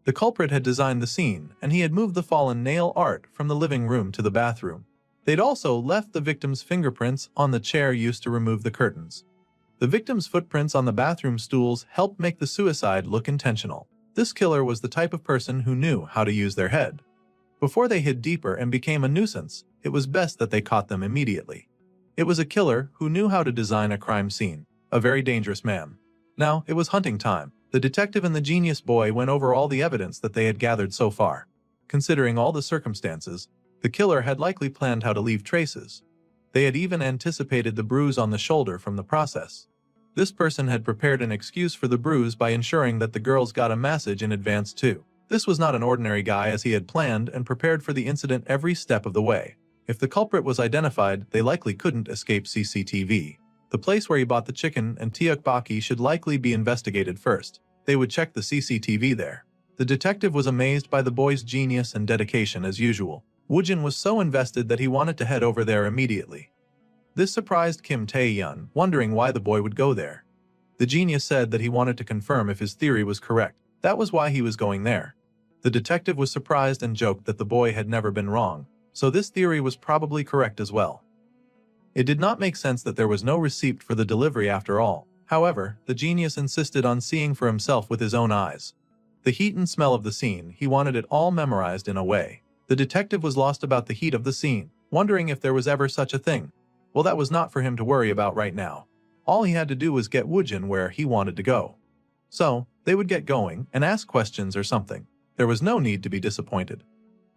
The culprit had designed the scene and he had moved the fallen nail art from the living room to the bathroom. They'd also left the victim's fingerprints on the chair used to remove the curtains. The victim's footprints on the bathroom stools helped make the suicide look intentional. This killer was the type of person who knew how to use their head. Before they hid deeper and became a nuisance, it was best that they caught them immediately. It was a killer who knew how to design a crime scene, a very dangerous man. Now, it was hunting time. The detective and the genius boy went over all the evidence that they had gathered so far. Considering all the circumstances, the killer had likely planned how to leave traces. They had even anticipated the bruise on the shoulder from the process. This person had prepared an excuse for the bruise by ensuring that the girls got a massage in advance too. This was not an ordinary guy, as he had planned and prepared for the incident every step of the way. If the culprit was identified, they likely couldn't escape CCTV. The place where he bought the chicken and tteokbokki should likely be investigated first. They would check the CCTV there. The detective was amazed by the boy's genius and dedication as usual. Woojin was so invested that he wanted to head over there immediately. This surprised Kim Tae-yeon, wondering why the boy would go there. The genius said that he wanted to confirm if his theory was correct. That was why he was going there. The detective was surprised and joked that the boy had never been wrong, so this theory was probably correct as well. It did not make sense that there was no receipt for the delivery after all. However, the genius insisted on seeing for himself with his own eyes. The heat and smell of the scene, he wanted it all memorized in a way. The detective was lost about the heat of the scene, wondering if there was ever such a thing. Well, that was not for him to worry about right now. All he had to do was get Woojin where he wanted to go. So, they would get going and ask questions or something. There was no need to be disappointed.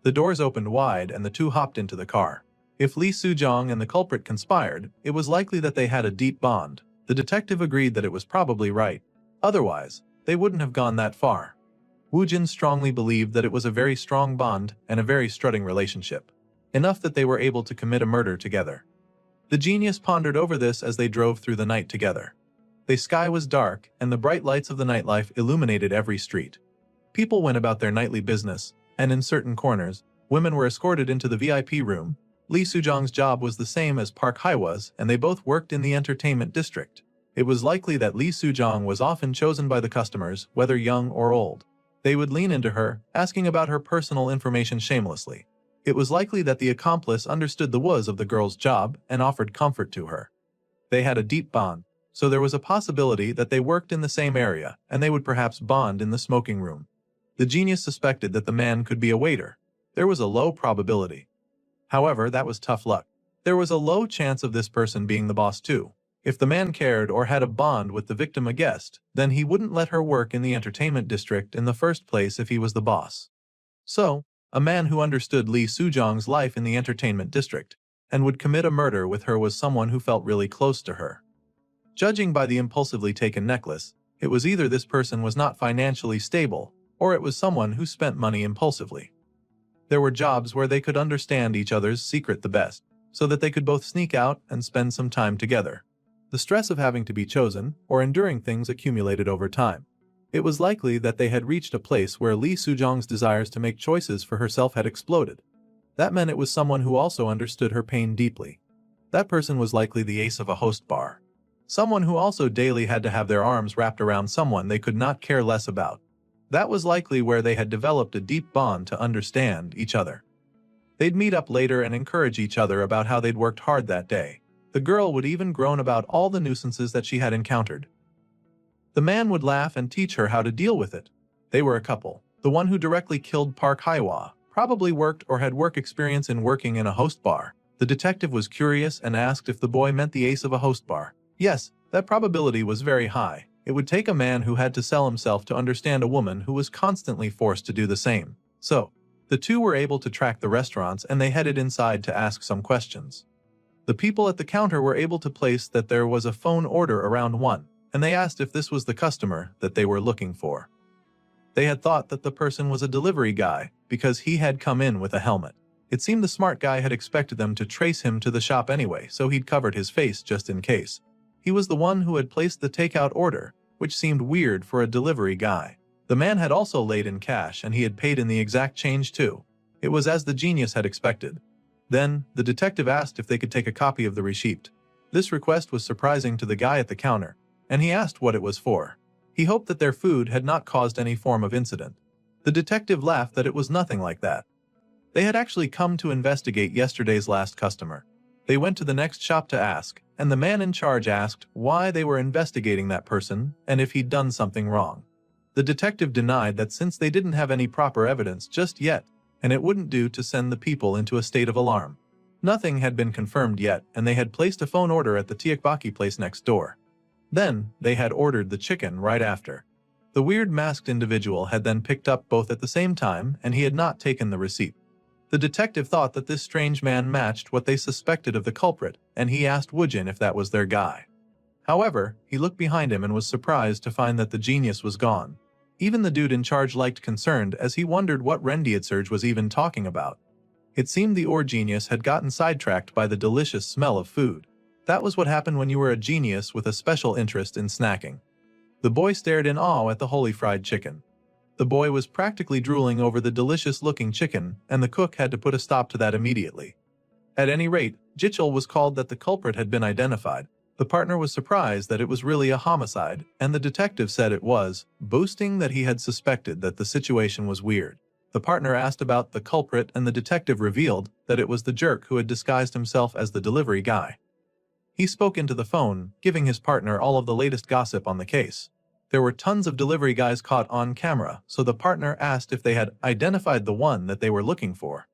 The doors opened wide and the two hopped into the car. If Lee Soo-jong and the culprit conspired, it was likely that they had a deep bond. The detective agreed that it was probably right. Otherwise, they wouldn't have gone that far. Woojin strongly believed that it was a very strong bond and a very strutting relationship. Enough that they were able to commit a murder together. The genius pondered over this as they drove through the night together. The sky was dark and the bright lights of the nightlife illuminated every street. People went about their nightly business, and in certain corners, women were escorted into the VIP room. Lee Soo-jong's job was the same as Park Hae-hwa's, and they both worked in the entertainment district. It was likely that Lee Soo-jong was often chosen by the customers, whether young or old. They would lean into her, asking about her personal information shamelessly. It was likely that the accomplice understood the woes of the girl's job and offered comfort to her. They had a deep bond, so there was a possibility that they worked in the same area, and they would perhaps bond in the smoking room. The genius suspected that the man could be a waiter. There was a low probability. However, that was tough luck. There was a low chance of this person being the boss too. If the man cared or had a bond with the victim, a guest, then he wouldn't let her work in the entertainment district in the first place if he was the boss. So, a man who understood Lee Soo-jong's life in the entertainment district and would commit a murder with her was someone who felt really close to her. Judging by the impulsively taken necklace, it was either this person was not financially stable, or it was someone who spent money impulsively. There were jobs where they could understand each other's secret the best, so that they could both sneak out and spend some time together. The stress of having to be chosen or enduring things accumulated over time. It was likely that they had reached a place where Lee Soo-jong's desires to make choices for herself had exploded. That meant it was someone who also understood her pain deeply. That person was likely the ace of a host bar. Someone who also daily had to have their arms wrapped around someone they could not care less about. That was likely where they had developed a deep bond to understand each other. They'd meet up later and encourage each other about how they'd worked hard that day. The girl would even groan about all the nuisances that she had encountered. The man would laugh and teach her how to deal with it. They were a couple. The one who directly killed Park Hae-hwa probably worked or had work experience in working in a host bar. The detective was curious and asked if the boy meant the ace of a host bar. Yes, that probability was very high. It would take a man who had to sell himself to understand a woman who was constantly forced to do the same. So, the two were able to track the restaurants and they headed inside to ask some questions. The people at the counter were able to place that there was a phone order around 1, and they asked if this was the customer that they were looking for. They had thought that the person was a delivery guy because he had come in with a helmet. It seemed the smart guy had expected them to trace him to the shop anyway, so he'd covered his face just in case. He was the one who had placed the takeout order, which seemed weird for a delivery guy. The man had also laid in cash and he had paid in the exact change too. It was as the genius had expected. Then, the detective asked if they could take a copy of the receipt. This request was surprising to the guy at the counter, and he asked what it was for. He hoped that their food had not caused any form of incident. The detective laughed that it was nothing like that. They had actually come to investigate yesterday's last customer. They went to the next shop to ask, and the man in charge asked why they were investigating that person and if he'd done something wrong. The detective denied that since they didn't have any proper evidence just yet, and it wouldn't do to send the people into a state of alarm. Nothing had been confirmed yet, and they had placed a phone order at the tteokbokki place next door. Then, they had ordered the chicken right after. The weird masked individual had then picked up both at the same time, and he had not taken the receipt. The detective thought that this strange man matched what they suspected of the culprit, and he asked Woojin if that was their guy. However, he looked behind him and was surprised to find that the genius was gone. Even the dude in charge looked concerned as he wondered what Rendietsurge was even talking about. It seemed the ore genius had gotten sidetracked by the delicious smell of food. That was what happened when you were a genius with a special interest in snacking. The boy stared in awe at the holy fried chicken. The boy was practically drooling over the delicious-looking chicken, and the cook had to put a stop to that immediately. At any rate, Jichel was called that the culprit had been identified. The partner was surprised that it was really a homicide, and the detective said it was, boasting that he had suspected that the situation was weird. The partner asked about the culprit, and the detective revealed that it was the jerk who had disguised himself as the delivery guy. He spoke into the phone, giving his partner all of the latest gossip on the case. There were tons of delivery guys caught on camera, so the partner asked if they had identified the one that they were looking for.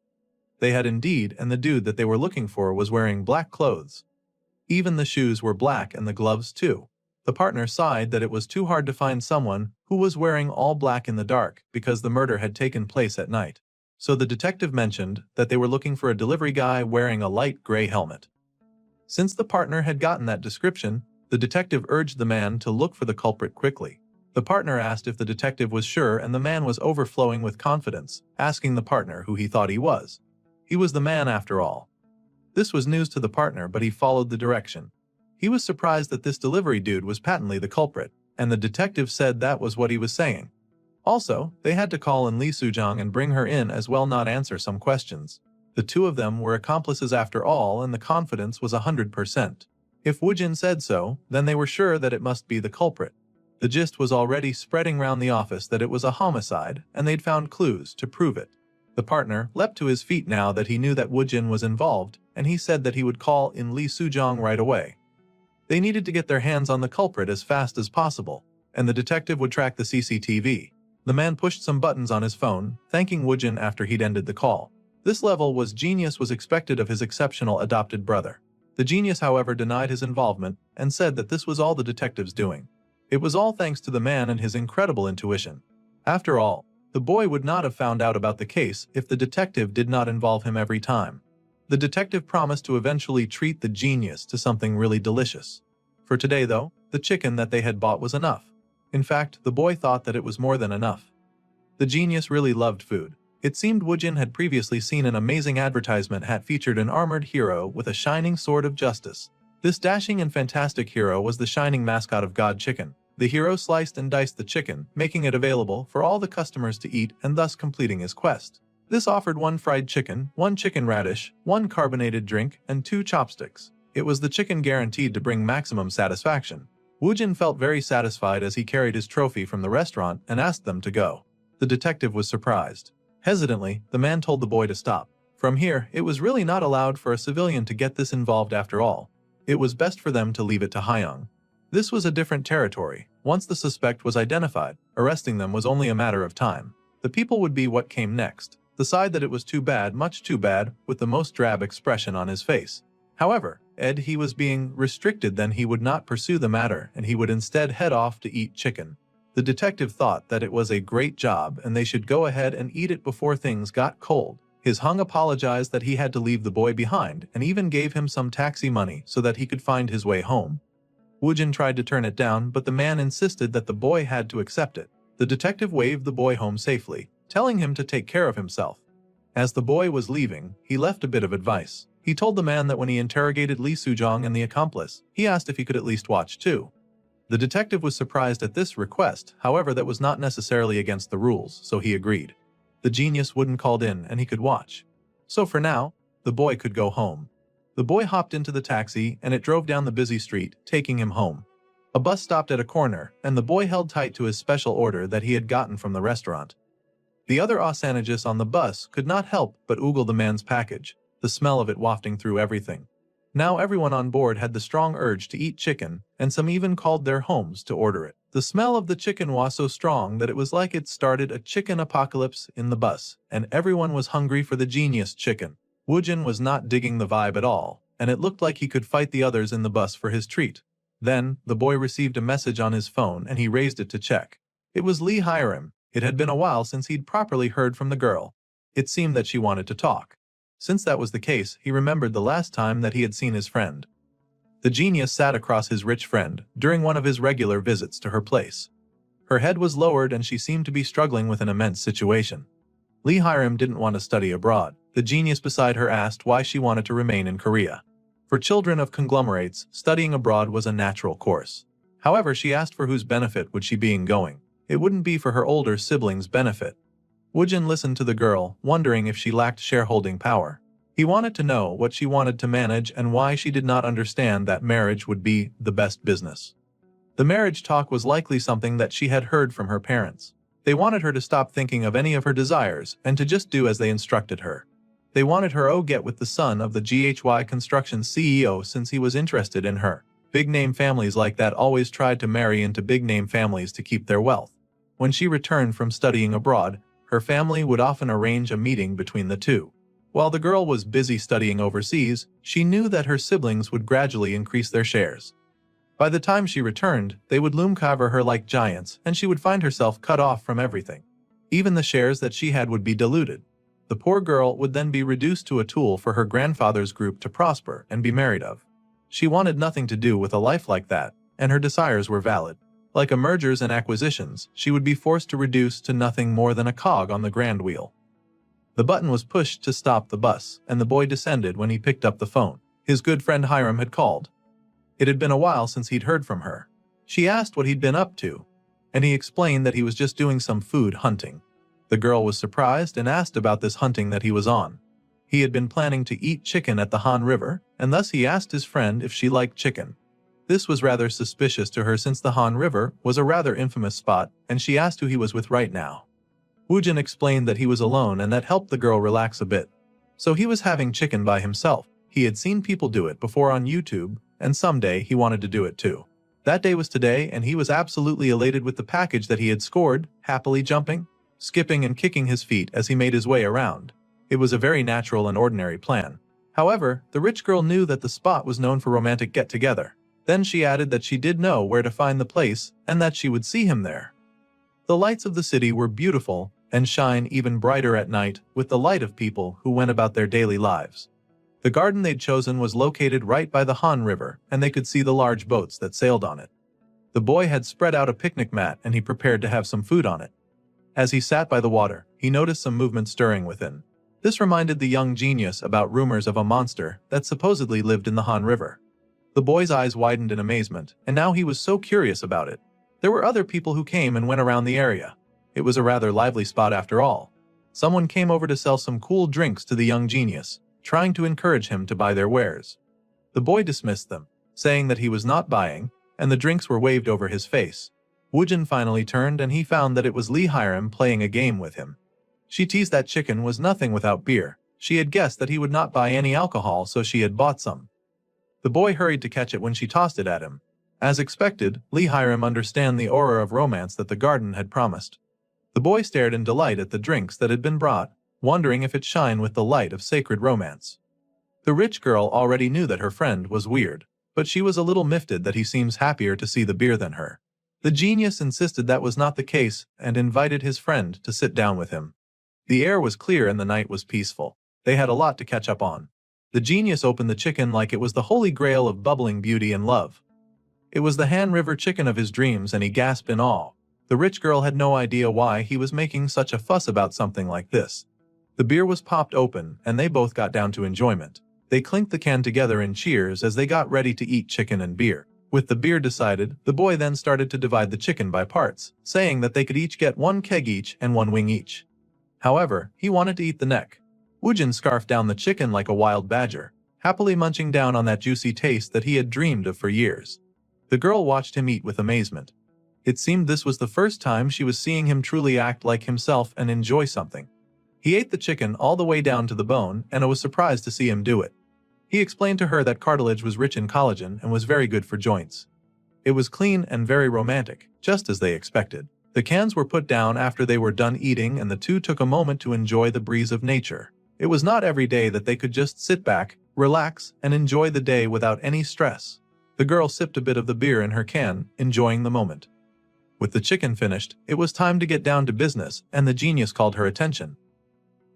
They had indeed, and the dude that they were looking for was wearing black clothes. Even the shoes were black and the gloves too. The partner sighed that it was too hard to find someone who was wearing all black in the dark because the murder had taken place at night. So the detective mentioned that they were looking for a delivery guy wearing a light gray helmet. Since the partner had gotten that description, the detective urged the man to look for the culprit quickly. The partner asked if the detective was sure, and the man was overflowing with confidence, asking the partner who he thought he was. He was the man after all. This was news to the partner, but he followed the direction. He was surprised that this delivery dude was patently the culprit, and the detective said that was what he was saying. Also, they had to call in Lee Sujong and bring her in as well, not answer some questions. The two of them were accomplices after all, and the confidence was 100%. If Woojin said so, then they were sure that it must be the culprit. The gist was already spreading round the office that it was a homicide, and they'd found clues to prove it. The partner leapt to his feet now that he knew that Woojin was involved, and he said that he would call in Lee Sujong right away. They needed to get their hands on the culprit as fast as possible, and the detective would track the CCTV. The man pushed some buttons on his phone, thanking Woojin after he'd ended the call. This level was genius was expected of his exceptional adopted brother. The genius, however, denied his involvement and said that this was all the detective's doing. It was all thanks to the man and his incredible intuition. After all, the boy would not have found out about the case if the detective did not involve him every time. The detective promised to eventually treat the genius to something really delicious. For today, though, the chicken that they had bought was enough. In fact, the boy thought that it was more than enough. The genius really loved food. It seemed Woojin had previously seen an amazing advertisement that featured an armored hero with a shining sword of justice. This dashing and fantastic hero was the shining mascot of God Chicken. The hero sliced and diced the chicken, making it available for all the customers to eat and thus completing his quest. This offered 1 fried chicken, 1 chicken radish, 1 carbonated drink, and 2 chopsticks. It was the chicken guaranteed to bring maximum satisfaction. Woojin felt very satisfied as he carried his trophy from the restaurant and asked them to go. The detective was surprised. Hesitantly, the man told the boy to stop. From here, it was really not allowed for a civilian to get this involved after all. It was best for them to leave it to Hyung. This was a different territory. Once the suspect was identified, arresting them was only a matter of time. The people would be what came next. The side that it was too bad, much too bad, with the most drab expression on his face. However, he was being restricted, then he would not pursue the matter and he would instead head off to eat chicken. The detective thought that it was a great job and they should go ahead and eat it before things got cold. His Hung apologized that he had to leave the boy behind and even gave him some taxi money so that he could find his way home. Woojin tried to turn it down, but the man insisted that the boy had to accept it. The detective waved the boy home safely, telling him to take care of himself. As the boy was leaving, he left a bit of advice. He told the man that when he interrogated Lee Sujong and the accomplice, he asked if he could at least watch too. The detective was surprised at this request, however that was not necessarily against the rules, so he agreed. The genius wouldn't called in and he could watch. So for now, the boy could go home. The boy hopped into the taxi and it drove down the busy street, taking him home. A bus stopped at a corner and the boy held tight to his special order that he had gotten from the restaurant. The other Osanages on the bus could not help but oogle the man's package, the smell of it wafting through everything. Now everyone on board had the strong urge to eat chicken, and some even called their homes to order it. The smell of the chicken was so strong that it was like it started a chicken apocalypse in the bus, and everyone was hungry for the genius chicken. Woojin was not digging the vibe at all, and it looked like he could fight the others in the bus for his treat. Then, the boy received a message on his phone and he raised it to check. It was Lee Hiram. It had been a while since he'd properly heard from the girl. It seemed that she wanted to talk. Since that was the case, he remembered the last time that he had seen his friend. The genius sat across his rich friend during one of his regular visits to her place. Her head was lowered and she seemed to be struggling with an immense situation. Lee Hiram didn't want to study abroad. The genius beside her asked why she wanted to remain in Korea. For children of conglomerates, studying abroad was a natural course. However, she asked for whose benefit would she be going. It wouldn't be for her older siblings' benefit. Woojin listened to the girl, wondering if she lacked shareholding power. He wanted to know what she wanted to manage and why she did not understand that marriage would be the best business. The marriage talk was likely something that she had heard from her parents. They wanted her to stop thinking of any of her desires and to just do as they instructed her. They wanted her to get with the son of the GHY Construction CEO since he was interested in her. Big-name families like that always tried to marry into big-name families to keep their wealth. When she returned from studying abroad, her family would often arrange a meeting between the two. While the girl was busy studying overseas, she knew that her siblings would gradually increase their shares. By the time she returned, they would loom over her like giants, and she would find herself cut off from everything. Even the shares that she had would be diluted. The poor girl would then be reduced to a tool for her grandfather's group to prosper and be married of. She wanted nothing to do with a life like that, and her desires were valid. Like a mergers and acquisitions, she would be forced to reduce to nothing more than a cog on the grand wheel. The button was pushed to stop the bus, and the boy descended when he picked up the phone. His good friend Hiram had called. It had been a while since he'd heard from her. She asked what he'd been up to, and he explained that he was just doing some food hunting. The girl was surprised and asked about this hunting that he was on. He had been planning to eat chicken at the Han River, and thus he asked his friend if she liked chicken. This was rather suspicious to her since the Han River was a rather infamous spot, and she asked who he was with right now. Woojin explained that he was alone and that helped the girl relax a bit. So he was having chicken by himself. He had seen people do it before on YouTube, and someday he wanted to do it too. That day was today, and he was absolutely elated with the package that he had scored, happily jumping, skipping and kicking his feet as he made his way around. It was a very natural and ordinary plan. However, the rich girl knew that the spot was known for romantic get-together. Then she added that she did know where to find the place and that she would see him there. The lights of the city were beautiful and shine even brighter at night with the light of people who went about their daily lives. The garden they'd chosen was located right by the Han River, and they could see the large boats that sailed on it. The boy had spread out a picnic mat and he prepared to have some food on it. As he sat by the water, he noticed some movement stirring within. This reminded the young genius about rumors of a monster that supposedly lived in the Han River. The boy's eyes widened in amazement, and now he was so curious about it. There were other people who came and went around the area. It was a rather lively spot after all. Someone came over to sell some cool drinks to the young genius, trying to encourage him to buy their wares. The boy dismissed them, saying that he was not buying, and the drinks were waved over his face. Woojin finally turned and he found that it was Lee Hiram playing a game with him. She teased that chicken was nothing without beer. She had guessed that he would not buy any alcohol, so she had bought some. The boy hurried to catch it when she tossed it at him. As expected, Lee Hiram understood the aura of romance that the garden had promised. The boy stared in delight at the drinks that had been brought, wondering if it shine with the light of sacred romance. The rich girl already knew that her friend was weird, but she was a little miffed that he seems happier to see the beer than her. The genius insisted that was not the case and invited his friend to sit down with him. The air was clear and the night was peaceful. They had a lot to catch up on. The genius opened the chicken like it was the holy grail of bubbling beauty and love. It was the Han River chicken of his dreams, and he gasped in awe. The rich girl had no idea why he was making such a fuss about something like this. The beer was popped open, and they both got down to enjoyment. They clinked the can together in cheers as they got ready to eat chicken and beer. With the beer decided, the boy then started to divide the chicken by parts, saying that they could each get one keg each and one wing each. However, he wanted to eat the neck. Woojin scarfed down the chicken like a wild badger, happily munching down on that juicy taste that he had dreamed of for years. The girl watched him eat with amazement. It seemed this was the first time she was seeing him truly act like himself and enjoy something. He ate the chicken all the way down to the bone, and was surprised to see him do it. He explained to her that cartilage was rich in collagen and was very good for joints. It was clean and very romantic, just as they expected. The cans were put down after they were done eating, and the two took a moment to enjoy the breeze of nature. It was not every day that they could just sit back, relax, and enjoy the day without any stress. The girl sipped a bit of the beer in her can, enjoying the moment. With the chicken finished, it was time to get down to business, and the genius called her attention.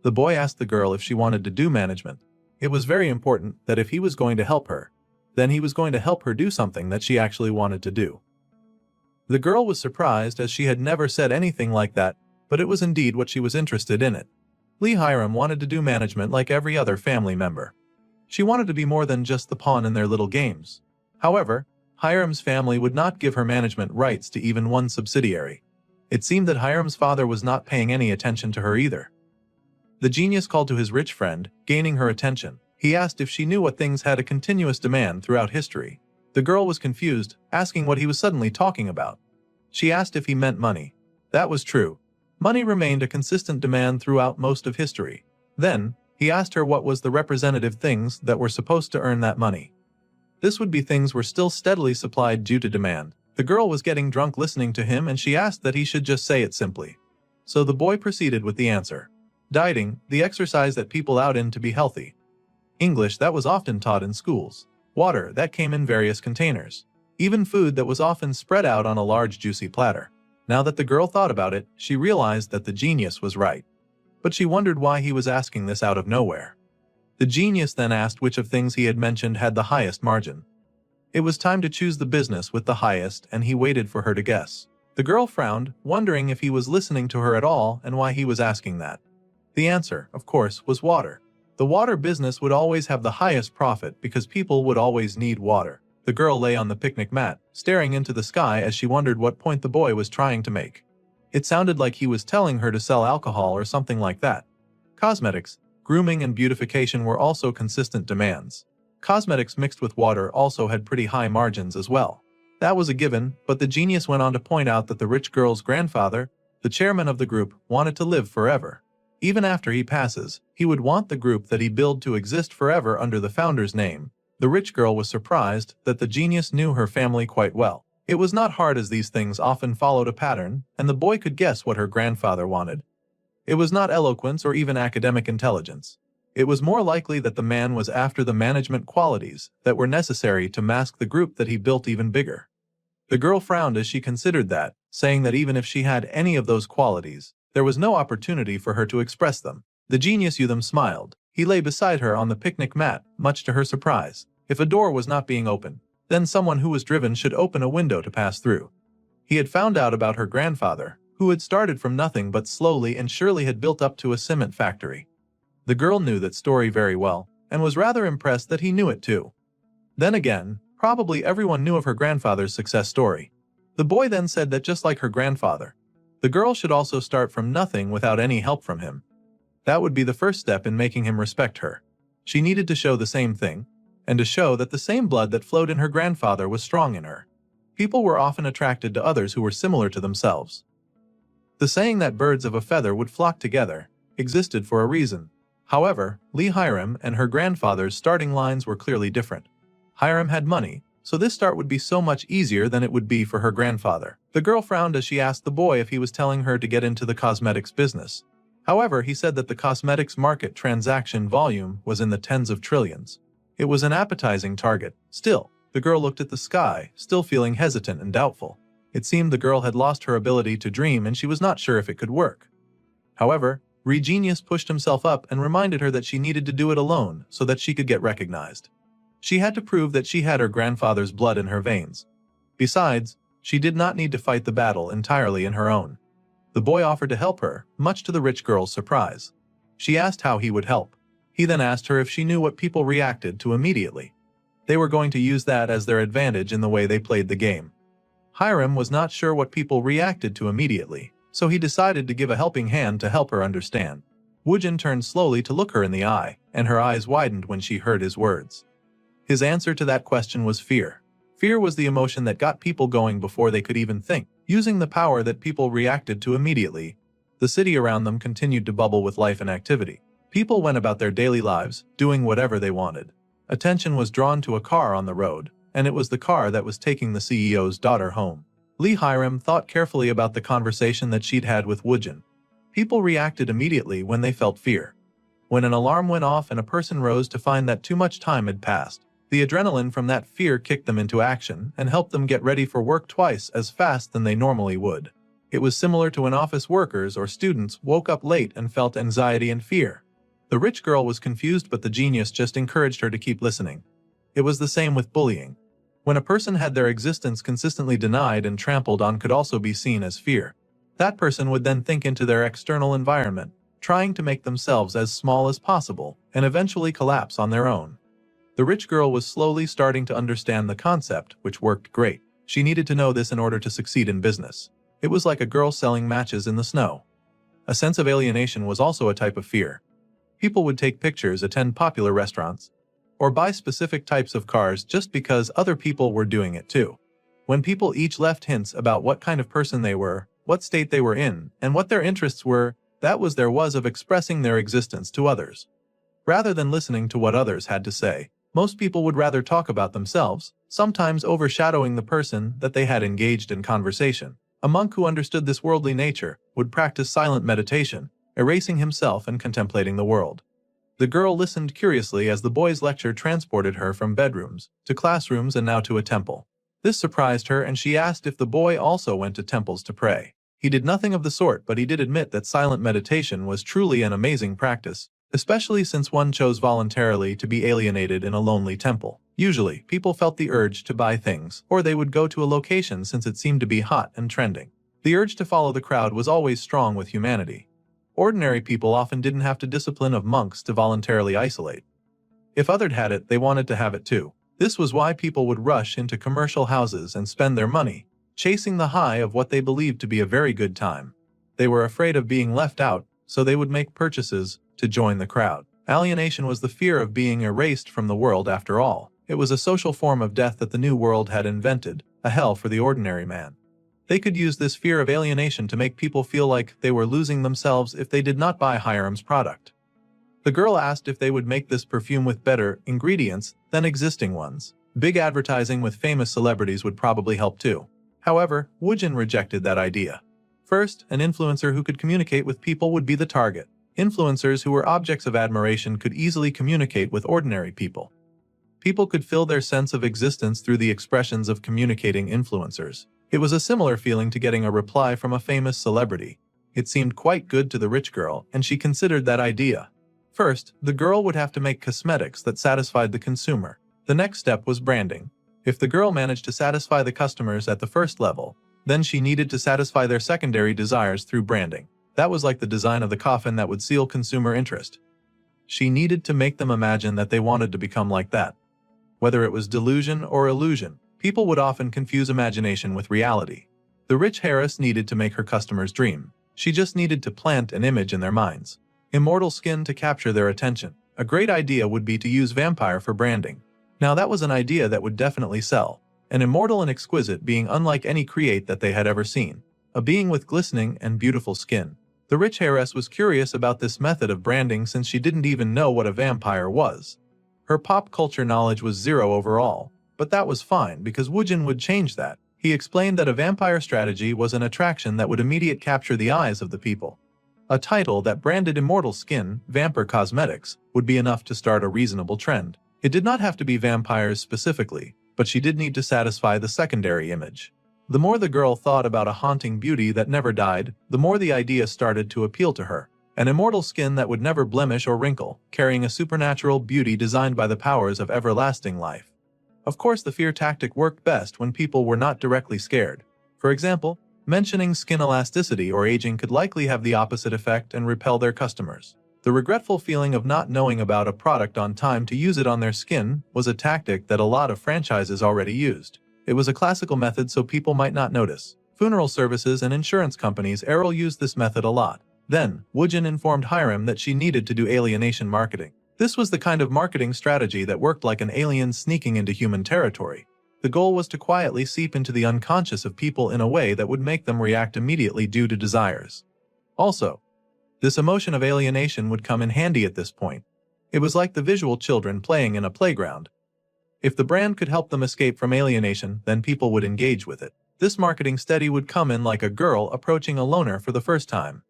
The boy asked the girl if she wanted to do management. It was very important that if he was going to help her, then he was going to help her do something that she actually wanted to do. The girl was surprised as she had never said anything like that, but it was indeed what she was interested in it. Lee Hiram wanted to do management like every other family member. She wanted to be more than just the pawn in their little games. However, Hiram's family would not give her management rights to even one subsidiary. It seemed that Hiram's father was not paying any attention to her either. The genius called to his rich friend, gaining her attention. He asked if she knew what things had a continuous demand throughout history. The girl was confused, asking what he was suddenly talking about. She asked if he meant money. That was true. Money remained a consistent demand throughout most of history. Then, he asked her what was the representative things that were supposed to earn that money. This would be things were still steadily supplied due to demand. The girl was getting drunk listening to him and she asked that he should just say it simply. So the boy proceeded with the answer. Dieting, the exercise that people out in to be healthy. English, that was often taught in schools. Water, that came in various containers. Even food that was often spread out on a large juicy platter. Now that the girl thought about it, she realized that the genius was right. But she wondered why he was asking this out of nowhere. The genius then asked which of things he had mentioned had the highest margin. It was time to choose the business with the highest, and he waited for her to guess. The girl frowned, wondering if he was listening to her at all and why he was asking that. The answer, of course, was water. The water business would always have the highest profit because people would always need water. The girl lay on the picnic mat, staring into the sky as she wondered what point the boy was trying to make. It sounded like he was telling her to sell alcohol or something like that. Cosmetics, grooming and beautification were also consistent demands. Cosmetics mixed with water also had pretty high margins as well. That was a given, but the genius went on to point out that the rich girl's grandfather, the chairman of the group, wanted to live forever. Even after he passes, he would want the group that he built to exist forever under the founder's name. The rich girl was surprised that the genius knew her family quite well. It was not hard as these things often followed a pattern, and the boy could guess what her grandfather wanted. It was not eloquence or even academic intelligence. It was more likely that the man was after the management qualities that were necessary to mask the group that he built even bigger. The girl frowned as she considered that, saying that even if she had any of those qualities, there was no opportunity for her to express them. The genius Yudam smiled. He lay beside her on the picnic mat, much to her surprise. If a door was not being opened, then someone who was driven should open a window to pass through. He had found out about her grandfather, who had started from nothing but slowly and surely had built up to a cement factory. The girl knew that story very well, and was rather impressed that he knew it too. Then again, probably everyone knew of her grandfather's success story. The boy then said that just like her grandfather, the girl should also start from nothing without any help from him. That would be the first step in making him respect her. She needed to show the same thing, and to show that the same blood that flowed in her grandfather was strong in her. People were often attracted to others who were similar to themselves. The saying that birds of a feather would flock together existed for a reason. However, Lee Hiram and her grandfather's starting lines were clearly different. Hiram had money, so this start would be so much easier than it would be for her grandfather. The girl frowned as she asked the boy if he was telling her to get into the cosmetics business. However, he said that the cosmetics market transaction volume was in the tens of trillions. It was an appetizing target. Still, the girl looked at the sky, still feeling hesitant and doubtful. It seemed the girl had lost her ability to dream and she was not sure if it could work. However, Regenius pushed himself up and reminded her that she needed to do it alone so that she could get recognized. She had to prove that she had her grandfather's blood in her veins. Besides, she did not need to fight the battle entirely in her own. The boy offered to help her, much to the rich girl's surprise. She asked how he would help. He then asked her if she knew what people reacted to immediately. They were going to use that as their advantage in the way they played the game. Hiram was not sure what people reacted to immediately, so he decided to give a helping hand to help her understand. Woojin turned slowly to look her in the eye, and her eyes widened when she heard his words. His answer to that question was fear. Fear was the emotion that got people going before they could even think. Using the power that people reacted to immediately, the city around them continued to bubble with life and activity. People went about their daily lives, doing whatever they wanted. Attention was drawn to a car on the road, and it was the car that was taking the CEO's daughter home. Lee Hiram thought carefully about the conversation that she'd had with Woojin. People reacted immediately when they felt fear. When an alarm went off and a person rose to find that too much time had passed, the adrenaline from that fear kicked them into action and helped them get ready for work twice as fast than they normally would. It was similar to when office workers or students woke up late and felt anxiety and fear. The rich girl was confused, but the genius just encouraged her to keep listening. It was the same with bullying. When a person had their existence consistently denied and trampled on could also be seen as fear. That person would then think into their external environment, trying to make themselves as small as possible, and eventually collapse on their own. The rich girl was slowly starting to understand the concept, which worked great. She needed to know this in order to succeed in business. It was like a girl selling matches in the snow. A sense of alienation was also a type of fear. People would take pictures, attend popular restaurants, or buy specific types of cars just because other people were doing it too. When people each left hints about what kind of person they were, what state they were in, and what their interests were, that was their way of expressing their existence to others. Rather than listening to what others had to say, most people would rather talk about themselves, sometimes overshadowing the person that they had engaged in conversation. A monk who understood this worldly nature would practice silent meditation, erasing himself and contemplating the world. The girl listened curiously as the boy's lecture transported her from bedrooms to classrooms and now to a temple. This surprised her, and she asked if the boy also went to temples to pray. He did nothing of the sort, but he did admit that silent meditation was truly an amazing practice, especially since one chose voluntarily to be alienated in a lonely temple. Usually, people felt the urge to buy things, or they would go to a location since it seemed to be hot and trending. The urge to follow the crowd was always strong with humanity. Ordinary people often didn't have the discipline of monks to voluntarily isolate. If others had it, they wanted to have it too. This was why people would rush into commercial houses and spend their money, chasing the high of what they believed to be a very good time. They were afraid of being left out, so they would make purchases to join the crowd. Alienation was the fear of being erased from the world after all. It was a social form of death that the New World had invented, a hell for the ordinary man. They could use this fear of alienation to make people feel like they were losing themselves if they did not buy Hiram's product. The girl asked if they would make this perfume with better ingredients than existing ones. Big advertising with famous celebrities would probably help too. However, Woojin rejected that idea. First, an influencer who could communicate with people would be the target. Influencers who were objects of admiration could easily communicate with ordinary people. People could feel their sense of existence through the expressions of communicating influencers. It was a similar feeling to getting a reply from a famous celebrity. It seemed quite good to the rich girl, and she considered that idea. First, the girl would have to make cosmetics that satisfied the consumer. The next step was branding. If the girl managed to satisfy the customers at the first level, then she needed to satisfy their secondary desires through branding. That was like the design of the coffin that would seal consumer interest. She needed to make them imagine that they wanted to become like that. Whether it was delusion or illusion, people would often confuse imagination with reality. The rich heiress needed to make her customers dream. She just needed to plant an image in their minds. Immortal skin to capture their attention. A great idea would be to use vampire for branding. Now that was an idea that would definitely sell. An immortal and exquisite being unlike any create that they had ever seen. A being with glistening and beautiful skin. The rich heiress was curious about this method of branding since she didn't even know what a vampire was. Her pop culture knowledge was zero overall, but that was fine because Woojin would change that. He explained that a vampire strategy was an attraction that would immediately capture the eyes of the people. A title that branded immortal skin, vampire cosmetics, would be enough to start a reasonable trend. It did not have to be vampires specifically, but she did need to satisfy the secondary image. The more the girl thought about a haunting beauty that never died, the more the idea started to appeal to her. An immortal skin that would never blemish or wrinkle, carrying a supernatural beauty designed by the powers of everlasting life. Of course, the fear tactic worked best when people were not directly scared. For example, mentioning skin elasticity or aging could likely have the opposite effect and repel their customers. The regretful feeling of not knowing about a product on time to use it on their skin was a tactic that a lot of franchises already used. It was a classical method so people might not notice. Funeral services and insurance companies used this method a lot. Then, Woojin informed Hiram that she needed to do alienation marketing. This was the kind of marketing strategy that worked like an alien sneaking into human territory. The goal was to quietly seep into the unconscious of people in a way that would make them react immediately due to desires. Also, this emotion of alienation would come in handy at this point. It was like the visual children playing in a playground. If the brand could help them escape from alienation, then people would engage with it. This marketing study would come in like a girl approaching a loner for the first time.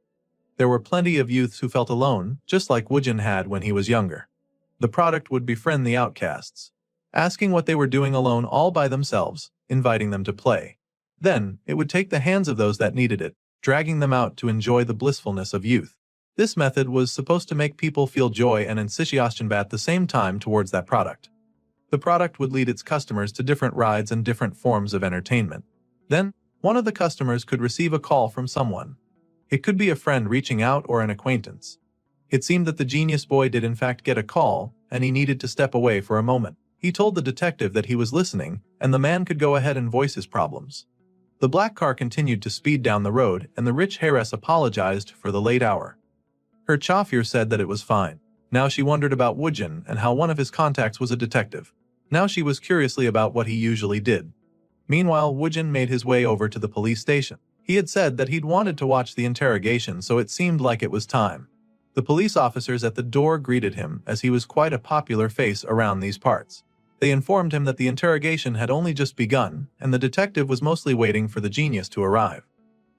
There were plenty of youths who felt alone, just like Woojin had when he was younger. The product would befriend the outcasts, asking what they were doing alone all by themselves, inviting them to play. Then, it would take the hands of those that needed it, dragging them out to enjoy the blissfulness of youth. This method was supposed to make people feel joy and enthusiasm at the same time towards that product. The product would lead its customers to different rides and different forms of entertainment. Then, one of the customers could receive a call from someone. It could be a friend reaching out or an acquaintance. It seemed that the genius boy did in fact get a call, and he needed to step away for a moment. He told the detective that he was listening, and the man could go ahead and voice his problems. The black car continued to speed down the road, and the rich heiress apologized for the late hour. Her chauffeur said that it was fine. Now she wondered about Woojin and how one of his contacts was a detective. Now she was curiously about what he usually did. Meanwhile, Woojin made his way over to the police station. He had said that he'd wanted to watch the interrogation, so it seemed like it was time. The police officers at the door greeted him, as he was quite a popular face around these parts. They informed him that the interrogation had only just begun, and the detective was mostly waiting for the genius to arrive.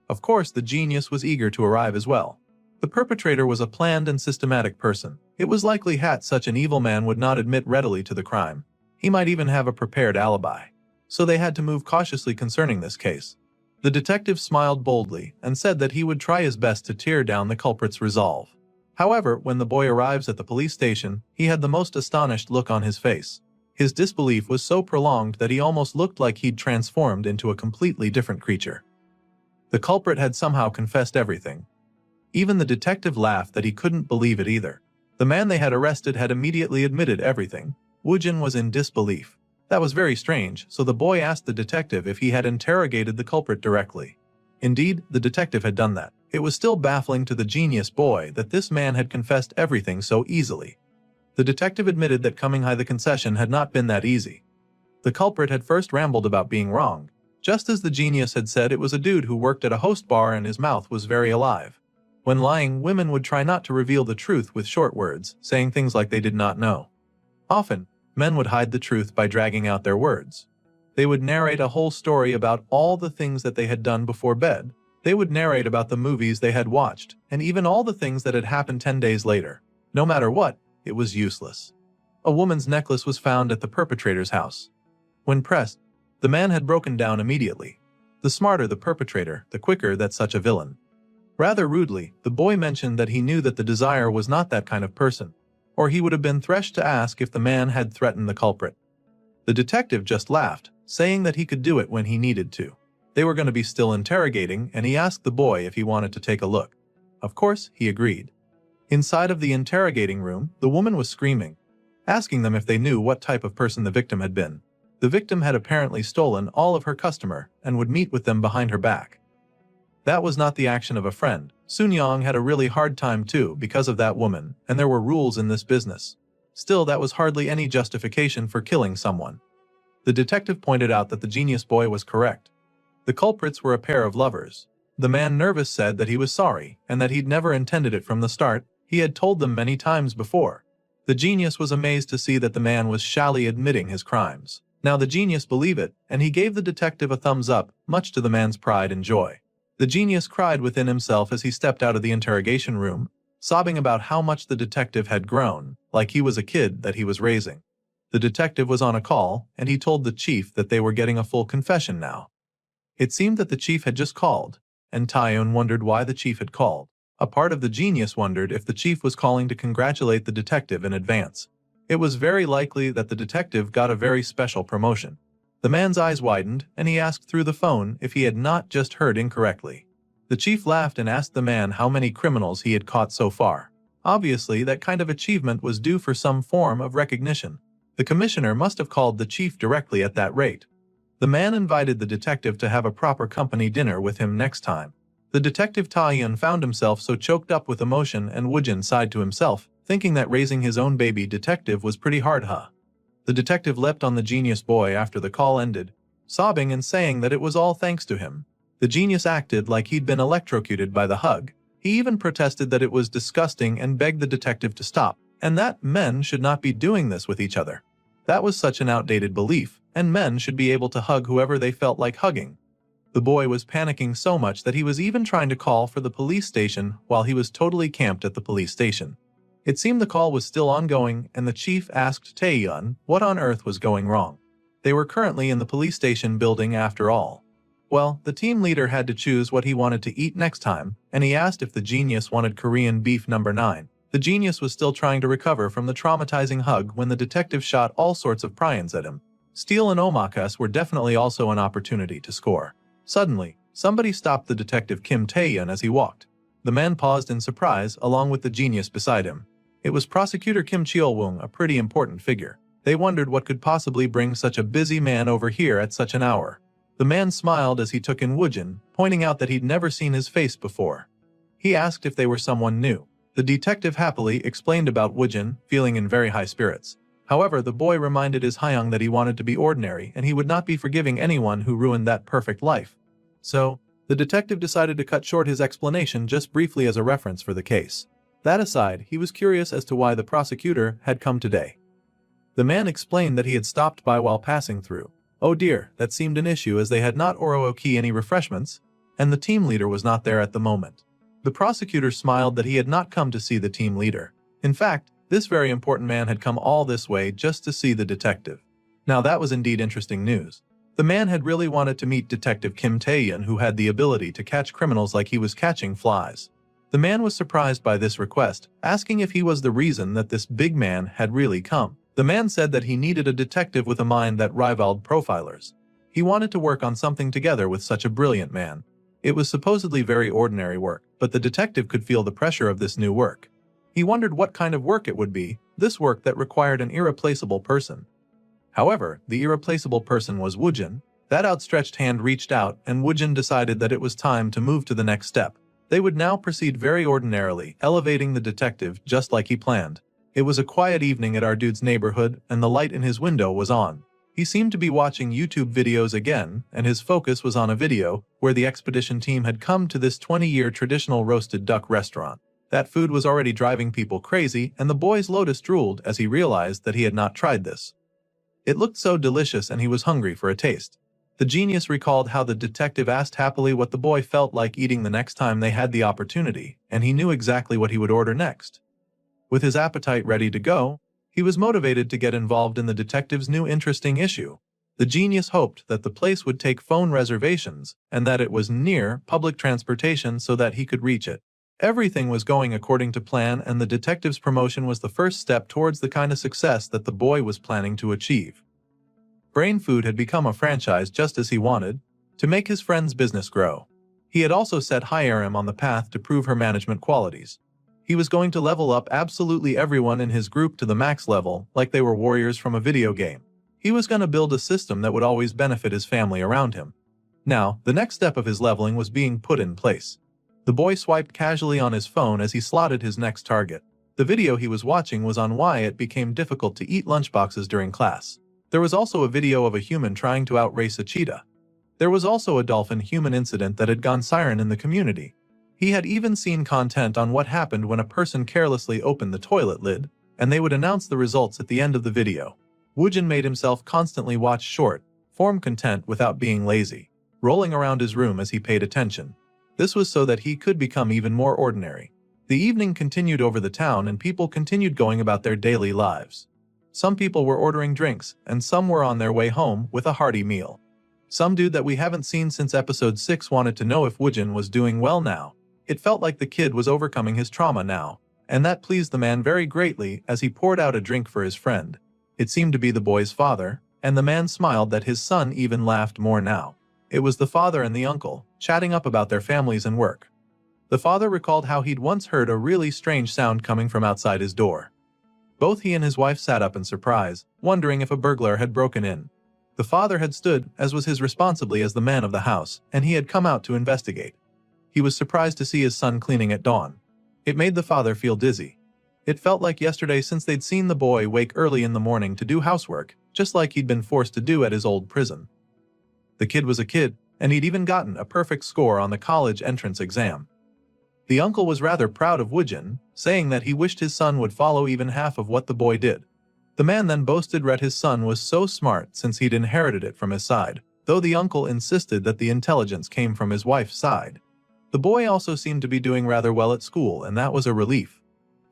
Of course, the genius was eager to arrive as well. The perpetrator was a planned and systematic person. It was likely that such an evil man would not admit readily to the crime. He might even have a prepared alibi. So they had to move cautiously concerning this case. The detective smiled boldly and said that he would try his best to tear down the culprit's resolve. However, when the boy arrives at the police station, he had the most astonished look on his face. His disbelief was so prolonged that he almost looked like he'd transformed into a completely different creature. The culprit had somehow confessed everything. Even the detective laughed that he couldn't believe it either. The man they had arrested had immediately admitted everything. Woojin was in disbelief. That was very strange, so the boy asked the detective if he had interrogated the culprit directly. Indeed, the detective had done that. It was still baffling to the genius boy that this man had confessed everything so easily. The detective admitted that coming by the concession had not been that easy. The culprit had first rambled about being wrong. Just as the genius had said, it was a dude who worked at a host bar and his mouth was very alive. When lying, women would try not to reveal the truth with short words, saying things like they did not know. Often, men would hide the truth by dragging out their words. They would narrate a whole story about all the things that they had done before bed. They would narrate about the movies they had watched, and even all the things that had happened 10 days later. No matter what, it was useless. A woman's necklace was found at the perpetrator's house. When pressed, the man had broken down immediately. The smarter the perpetrator, the quicker that such a villain. Rather rudely, the boy mentioned that he knew that the desire was not that kind of person, or he would have been threshed to ask if the man had threatened the culprit. The detective just laughed, saying that he could do it when he needed to. They were going to be still interrogating, and he asked the boy if he wanted to take a look. Of course, he agreed. Inside of the interrogating room, the woman was screaming, asking them if they knew what type of person the victim had been. The victim had apparently stolen all of her customer and would meet with them behind her back. That was not the action of a friend. Sun Yang had a really hard time too because of that woman, and there were rules in this business. Still, that was hardly any justification for killing someone. The detective pointed out that the genius boy was correct. The culprits were a pair of lovers. The man nervous said that he was sorry and that he'd never intended it from the start. He had told them many times before. The genius was amazed to see that the man was shyly admitting his crimes. Now the genius believed it, and he gave the detective a thumbs up, much to the man's pride and joy. The genius cried within himself as he stepped out of the interrogation room, sobbing about how much the detective had grown, like he was a kid that he was raising. The detective was on a call, and he told the chief that they were getting a full confession now. It seemed that the chief had just called, and Taeyun wondered why the chief had called. A part of the genius wondered if the chief was calling to congratulate the detective in advance. It was very likely that the detective got a very special promotion. The man's eyes widened, and he asked through the phone if he had not just heard incorrectly. The chief laughed and asked the man how many criminals he had caught so far. Obviously, that kind of achievement was due for some form of recognition. The commissioner must have called the chief directly at that rate. The man invited the detective to have a proper company dinner with him next time. The detective Taeyun found himself so choked up with emotion, and Woojin sighed to himself, thinking that raising his own baby detective was pretty hard, huh? The detective leapt on the genius boy after the call ended, sobbing and saying that it was all thanks to him. The genius acted like he'd been electrocuted by the hug. He even protested that it was disgusting and begged the detective to stop, and that men should not be doing this with each other. That was such an outdated belief, and men should be able to hug whoever they felt like hugging. The boy was panicking so much that he was even trying to call for the police station while he was totally camped at the police station. It seemed the call was still ongoing, and the chief asked Taeyun what on earth was going wrong. They were currently in the police station building after all. Well, the team leader had to choose what he wanted to eat next time, and he asked if the genius wanted Korean beef number 9. The genius was still trying to recover from the traumatizing hug when the detective shot all sorts of prions at him. Steel and omakas were definitely also an opportunity to score. Suddenly, somebody stopped the detective Kim Taeyun as he walked. The man paused in surprise along with the genius beside him. It was Prosecutor Kim Cheol-woong, a pretty important figure. They wondered what could possibly bring such a busy man over here at such an hour. The man smiled as he took in Woojin, pointing out that he'd never seen his face before. He asked if they were someone new. The detective happily explained about Woojin, feeling in very high spirits. However, the boy reminded his Hyung that he wanted to be ordinary and he would not be forgiving anyone who ruined that perfect life. So, the detective decided to cut short his explanation just briefly as a reference for the case. That aside, he was curious as to why the prosecutor had come today. The man explained that he had stopped by while passing through. Oh dear, that seemed an issue as they had not orooki any refreshments, and the team leader was not there at the moment. The prosecutor smiled that he had not come to see the team leader. In fact, this very important man had come all this way just to see the detective. Now that was indeed interesting news. The man had really wanted to meet Detective Kim Tae-yeon, who had the ability to catch criminals like he was catching flies. The man was surprised by this request, asking if he was the reason that this big man had really come. The man said that he needed a detective with a mind that rivaled profilers. He wanted to work on something together with such a brilliant man. It was supposedly very ordinary work, but the detective could feel the pressure of this new work. He wondered what kind of work it would be, this work that required an irreplaceable person. However, the irreplaceable person was Woojin. That outstretched hand reached out, and Woojin decided that it was time to move to the next step. They would now proceed very ordinarily, elevating the detective just like he planned. It was a quiet evening at our dude's neighborhood, and the light in his window was on. He seemed to be watching YouTube videos again, and his focus was on a video where the expedition team had come to this 20-year traditional roasted duck restaurant. That food was already driving people crazy, and the boy's lotus drooled as he realized that he had not tried this. It looked so delicious and he was hungry for a taste. The genius recalled how the detective asked happily what the boy felt like eating the next time they had the opportunity, and he knew exactly what he would order next. With his appetite ready to go, he was motivated to get involved in the detective's new interesting issue. The genius hoped that the place would take phone reservations and that it was near public transportation so that he could reach it. Everything was going according to plan, and the detective's promotion was the first step towards the kind of success that the boy was planning to achieve. Brain Food had become a franchise just as he wanted, to make his friend's business grow. He had also set Hyerim on the path to prove her management qualities. He was going to level up absolutely everyone in his group to the max level, like they were warriors from a video game. He was going to build a system that would always benefit his family around him. Now, the next step of his leveling was being put in place. The boy swiped casually on his phone as he slotted his next target. The video he was watching was on why it became difficult to eat lunchboxes during class. There was also a video of a human trying to outrace a cheetah. There was also a dolphin-human incident that had gone siren in the community. He had even seen content on what happened when a person carelessly opened the toilet lid, and they would announce the results at the end of the video. Woojin made himself constantly watch short-form content without being lazy, rolling around his room as he paid attention. This was so that he could become even more ordinary. The evening continued over the town and people continued going about their daily lives. Some people were ordering drinks, and some were on their way home with a hearty meal. Some dude that we haven't seen since episode 6 wanted to know if Woojin was doing well now. It felt like the kid was overcoming his trauma now, and that pleased the man very greatly as he poured out a drink for his friend. It seemed to be the boy's father, and the man smiled that his son even laughed more now. It was the father and the uncle, chatting up about their families and work. The father recalled how he'd once heard a really strange sound coming from outside his door. Both he and his wife sat up in surprise, wondering if a burglar had broken in. The father had stood, as was his responsibly as the man of the house, and he had come out to investigate. He was surprised to see his son cleaning at dawn. It made the father feel dizzy. It felt like yesterday since they'd seen the boy wake early in the morning to do housework, just like he'd been forced to do at his old prison. The kid was a kid, and he'd even gotten a perfect score on the college entrance exam. The uncle was rather proud of Woojin, saying that he wished his son would follow even half of what the boy did. The man then boasted that his son was so smart since he'd inherited it from his side, though the uncle insisted that the intelligence came from his wife's side. The boy also seemed to be doing rather well at school, and that was a relief.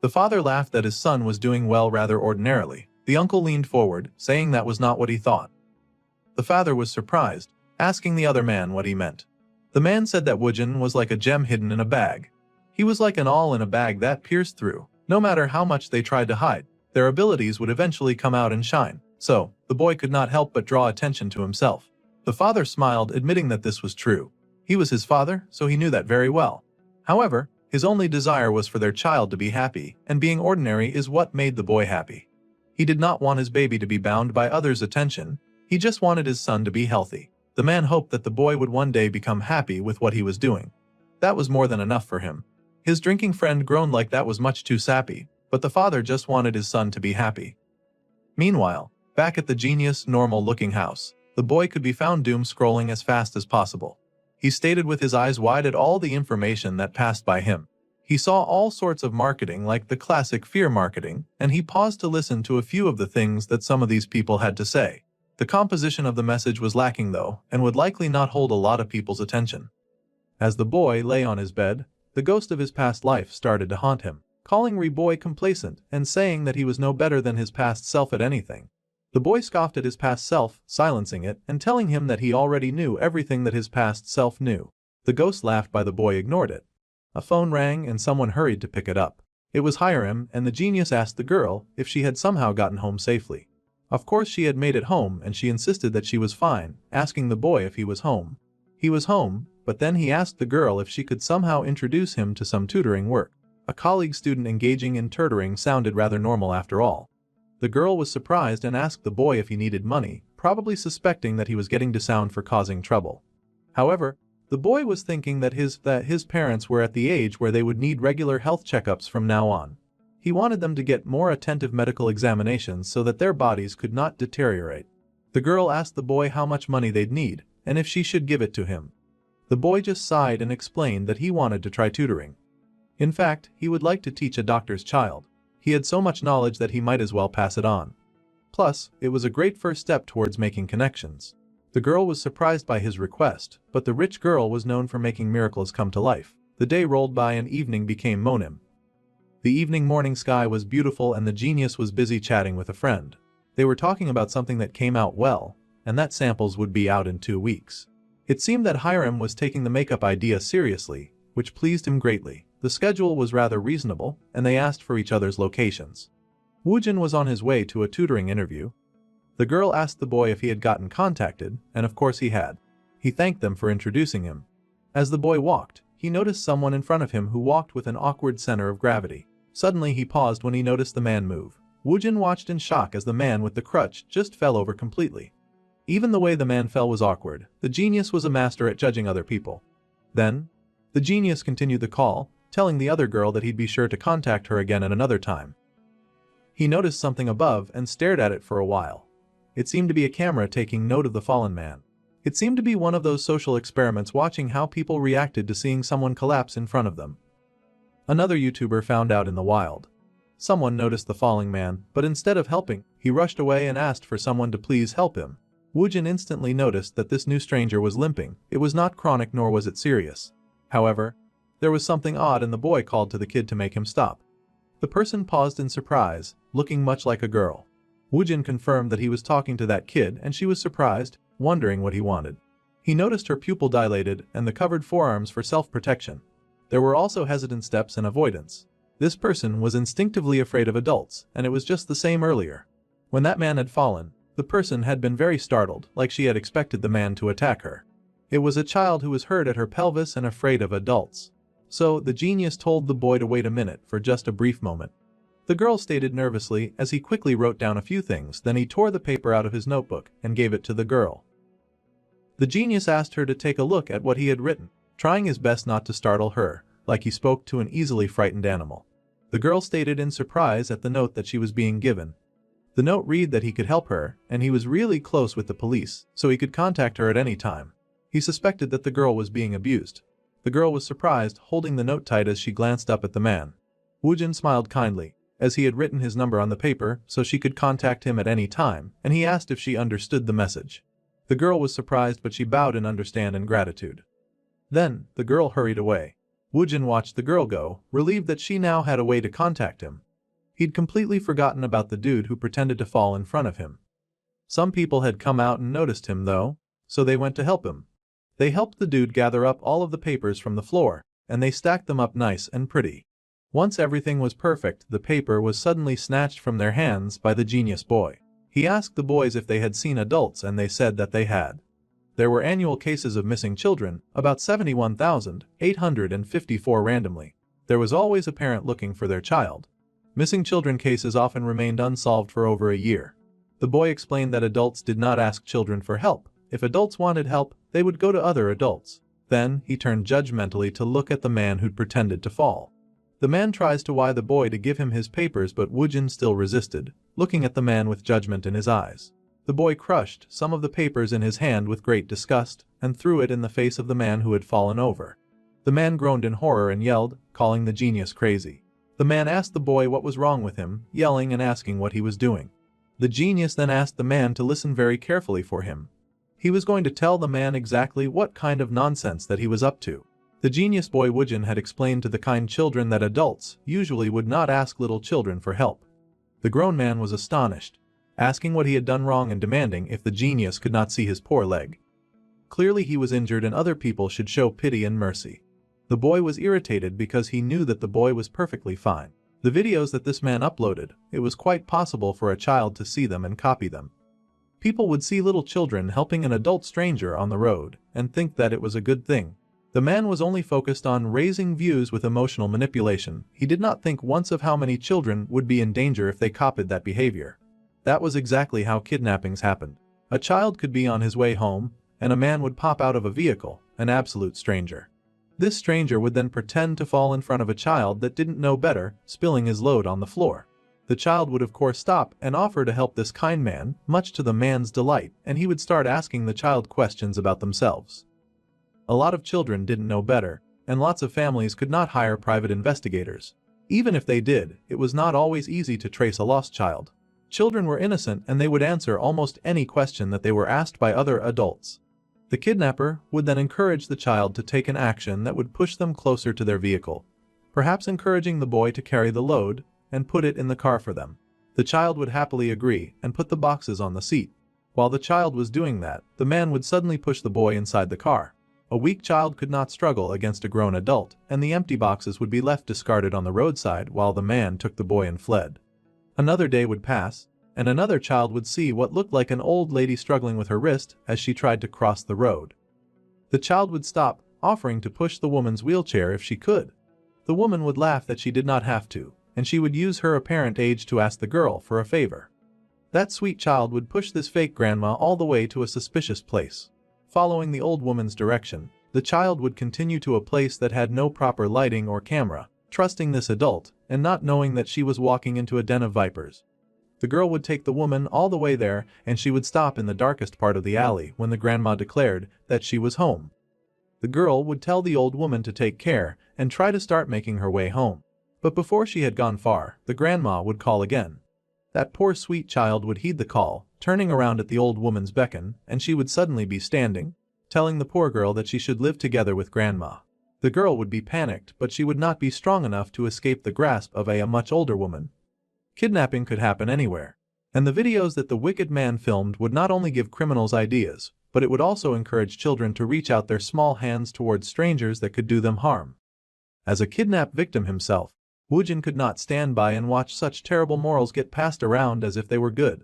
The father laughed that his son was doing well rather ordinarily. The uncle leaned forward, saying that was not what he thought. The father was surprised, asking the other man what he meant. The man said that Woojin was like a gem hidden in a bag. He was like an awl in a bag that pierced through. No matter how much they tried to hide, their abilities would eventually come out and shine. So, the boy could not help but draw attention to himself. The father smiled, admitting that this was true. He was his father, so he knew that very well. However, His only desire was for their child to be happy, and being ordinary is what made the boy happy. He did not want his baby to be bound by others' attention, he just wanted his son to be healthy. The man hoped that the boy would one day become happy with what he was doing. That was more than enough for him. His drinking friend groaned like that was much too sappy, but the father just wanted his son to be happy. Meanwhile, back at the genius, normal-looking house, the boy could be found doom scrolling as fast as possible. He stared with his eyes wide at all the information that passed by him. He saw all sorts of marketing like the classic fear marketing, and he paused to listen to a few of the things that some of these people had to say. The composition of the message was lacking though, and would likely not hold a lot of people's attention. As the boy lay on his bed, the ghost of his past life started to haunt him, calling boy complacent and saying that he was no better than his past self at anything. The boy scoffed at his past self, silencing it and telling him that he already knew everything that his past self knew. The ghost laughed, but the boy ignored it. A phone rang and someone hurried to pick it up. It was Hiram, and the genius asked the girl if she had somehow gotten home safely. Of course she had made it home, and she insisted that she was fine, asking the boy if he was home. He was home, but then he asked the girl if she could somehow introduce him to some tutoring work. A college student engaging in tutoring sounded rather normal after all. The girl was surprised and asked the boy if he needed money, probably suspecting that he was getting to sound for causing trouble. However, the boy was thinking that his parents were at the age where they would need regular health checkups from now on. He wanted them to get more attentive medical examinations so that their bodies could not deteriorate. The girl asked the boy how much money they'd need, and if she should give it to him. The boy just sighed and explained that he wanted to try tutoring. In fact, he would like to teach a doctor's child. He had so much knowledge that he might as well pass it on. Plus, it was a great first step towards making connections. The girl was surprised by his request, but the rich girl was known for making miracles come to life. The day rolled by and evening became monim. The evening morning sky was beautiful and the genius was busy chatting with a friend. They were talking about something that came out well, and that samples would be out in 2 weeks. It seemed that Hiram was taking the makeup idea seriously, which pleased him greatly. The schedule was rather reasonable, and they asked for each other's locations. Woojin was on his way to a tutoring interview. The girl asked the boy if he had gotten contacted, and of course he had. He thanked them for introducing him. As the boy walked, he noticed someone in front of him who walked with an awkward center of gravity. Suddenly he paused when he noticed the man move. Woojin watched in shock as the man with the crutch just fell over completely. Even the way the man fell was awkward. The genius was a master at judging other people. Then, the genius continued the call, telling the other girl that he'd be sure to contact her again at another time. He noticed something above and stared at it for a while. It seemed to be a camera taking note of the fallen man. It seemed to be one of those social experiments watching how people reacted to seeing someone collapse in front of them. Another YouTuber found out in the wild. Someone noticed the falling man, but instead of helping, he rushed away and asked for someone to please help him. Woojin instantly noticed that this new stranger was limping. It was not chronic nor was it serious. However, there was something odd and the boy called to the kid to make him stop. The person paused in surprise, looking much like a girl. Woojin confirmed that he was talking to that kid and she was surprised, wondering what he wanted. He noticed her pupil dilated and the covered forearms for self-protection. There were also hesitant steps and avoidance. This person was instinctively afraid of adults, and it was just the same earlier. When that man had fallen, the person had been very startled, like she had expected the man to attack her. It was a child who was hurt at her pelvis and afraid of adults. So, the genius told the boy to wait a minute for just a brief moment. The girl stated nervously as he quickly wrote down a few things, then he tore the paper out of his notebook and gave it to the girl. The genius asked her to take a look at what he had written, trying his best not to startle her, like he spoke to an easily frightened animal. The girl stated in surprise at the note that she was being given. The note read that he could help her, and he was really close with the police, so he could contact her at any time. He suspected that the girl was being abused. The girl was surprised, holding the note tight as she glanced up at the man. Woojin smiled kindly, as he had written his number on the paper so she could contact him at any time, and he asked if she understood the message. The girl was surprised but she bowed in understand and gratitude. Then, the girl hurried away. Woojin watched the girl go, relieved that she now had a way to contact him. He'd completely forgotten about the dude who pretended to fall in front of him. Some people had come out and noticed him though, so they went to help him. They helped the dude gather up all of the papers from the floor, and they stacked them up nice and pretty. Once everything was perfect, the paper was suddenly snatched from their hands by the genius boy. He asked the boys if they had seen adults and they said that they had. There were annual cases of missing children, about 71,854 randomly. There was always a parent looking for their child. Missing children cases often remained unsolved for over a year. The boy explained that adults did not ask children for help. If adults wanted help, they would go to other adults. Then, he turned judgmentally to look at the man who'd pretended to fall. The man tries to why the boy to give him his papers, but Woojin still resisted, looking at the man with judgment in his eyes. The boy crushed some of the papers in his hand with great disgust and threw it in the face of the man who had fallen over. The man groaned in horror and yelled, calling the genius crazy. The man asked the boy what was wrong with him, yelling and asking what he was doing. The genius then asked the man to listen very carefully for him. He was going to tell the man exactly what kind of nonsense that he was up to. The genius boy Woojin had explained to the kind children that adults usually would not ask little children for help. The grown man was astonished, asking what he had done wrong and demanding if the genius could not see his poor leg. Clearly he was injured and other people should show pity and mercy. The boy was irritated because he knew that the boy was perfectly fine. The videos that this man uploaded, it was quite possible for a child to see them and copy them. People would see little children helping an adult stranger on the road and think that it was a good thing. The man was only focused on raising views with emotional manipulation. He did not think once of how many children would be in danger if they copied that behavior. That was exactly how kidnappings happened. A child could be on his way home, and a man would pop out of a vehicle, an absolute stranger. This stranger would then pretend to fall in front of a child that didn't know better, spilling his load on the floor. The child would of course stop and offer to help this kind man, much to the man's delight, and he would start asking the child questions about themselves. A lot of children didn't know better, and lots of families could not hire private investigators. Even if they did, it was not always easy to trace a lost child. Children were innocent and they would answer almost any question that they were asked by other adults. The kidnapper would then encourage the child to take an action that would push them closer to their vehicle, perhaps encouraging the boy to carry the load and put it in the car for them. The child would happily agree and put the boxes on the seat. While the child was doing that, the man would suddenly push the boy inside the car. A weak child could not struggle against a grown adult, and the empty boxes would be left discarded on the roadside while the man took the boy and fled. Another day would pass, and another child would see what looked like an old lady struggling with her wrist as she tried to cross the road. The child would stop, offering to push the woman's wheelchair if she could. The woman would laugh that she did not have to, and she would use her apparent age to ask the girl for a favor. That sweet child would push this fake grandma all the way to a suspicious place. Following the old woman's direction, the child would continue to a place that had no proper lighting or camera, trusting this adult and not knowing that she was walking into a den of vipers. The girl would take the woman all the way there, and she would stop in the darkest part of the alley when the grandma declared that she was home. The girl would tell the old woman to take care and try to start making her way home. But before she had gone far, the grandma would call again. That poor sweet child would heed the call, turning around at the old woman's beckon, and she would suddenly be standing, telling the poor girl that she should live together with grandma. The girl would be panicked, but she would not be strong enough to escape the grasp of a much older woman. Kidnapping could happen anywhere, and the videos that the wicked man filmed would not only give criminals ideas, but it would also encourage children to reach out their small hands towards strangers that could do them harm. As a kidnapped victim himself, Woojin could not stand by and watch such terrible morals get passed around as if they were good.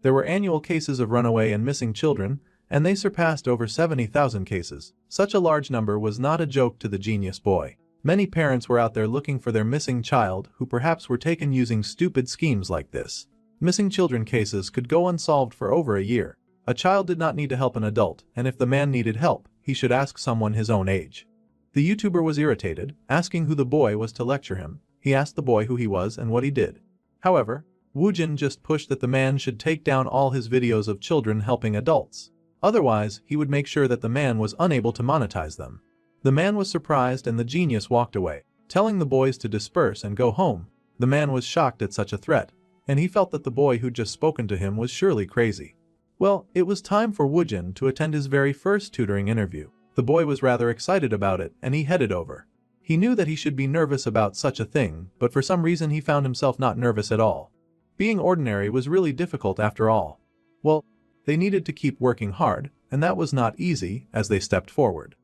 There were annual cases of runaway and missing children, and they surpassed over 70,000 cases. Such a large number was not a joke to the genius boy. Many parents were out there looking for their missing child who perhaps were taken using stupid schemes like this. Missing children cases could go unsolved for over a year. A child did not need to help an adult, and if the man needed help, he should ask someone his own age. The YouTuber was irritated, asking who the boy was to lecture him. He asked the boy who he was and what he did. However, Woojin just pushed that the man should take down all his videos of children helping adults. Otherwise, he would make sure that the man was unable to monetize them. The man was surprised and the genius walked away, telling the boys to disperse and go home. The man was shocked at such a threat, and he felt that the boy who'd just spoken to him was surely crazy. Well, it was time for Woojin to attend his very first tutoring interview. The boy was rather excited about it and he headed over. He knew that he should be nervous about such a thing, but for some reason he found himself not nervous at all. Being ordinary was really difficult after all. Well, they needed to keep working hard, and that was not easy as they stepped forward.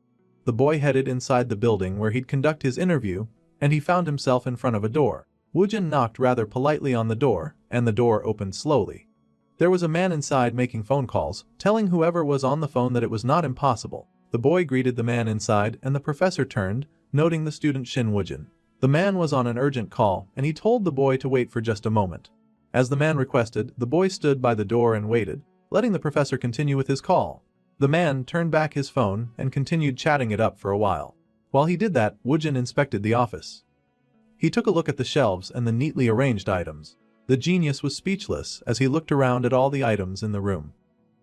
The boy headed inside the building where he'd conduct his interview, and he found himself in front of a door. Woojin knocked rather politely on the door, and the door opened slowly. There was a man inside making phone calls, telling whoever was on the phone that it was not impossible. The boy greeted the man inside and the professor turned, noting the student Shin Woojin. The man was on an urgent call, and he told the boy to wait for just a moment. As the man requested, the boy stood by the door and waited, letting the professor continue with his call. The man turned back his phone and continued chatting it up for a while. While he did that, Woojin inspected the office. He took a look at the shelves and the neatly arranged items. The genius was speechless as he looked around at all the items in the room.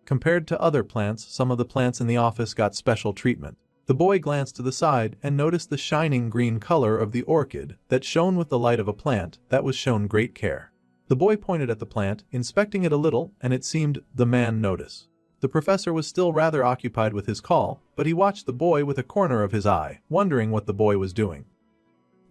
Compared to other plants, some of the plants in the office got special treatment. The boy glanced to the side and noticed the shining green color of the orchid that shone with the light of a plant that was shown great care. The boy pointed at the plant, inspecting it a little, and it seemed the man noticed. The professor was still rather occupied with his call, but he watched the boy with a corner of his eye, wondering what the boy was doing.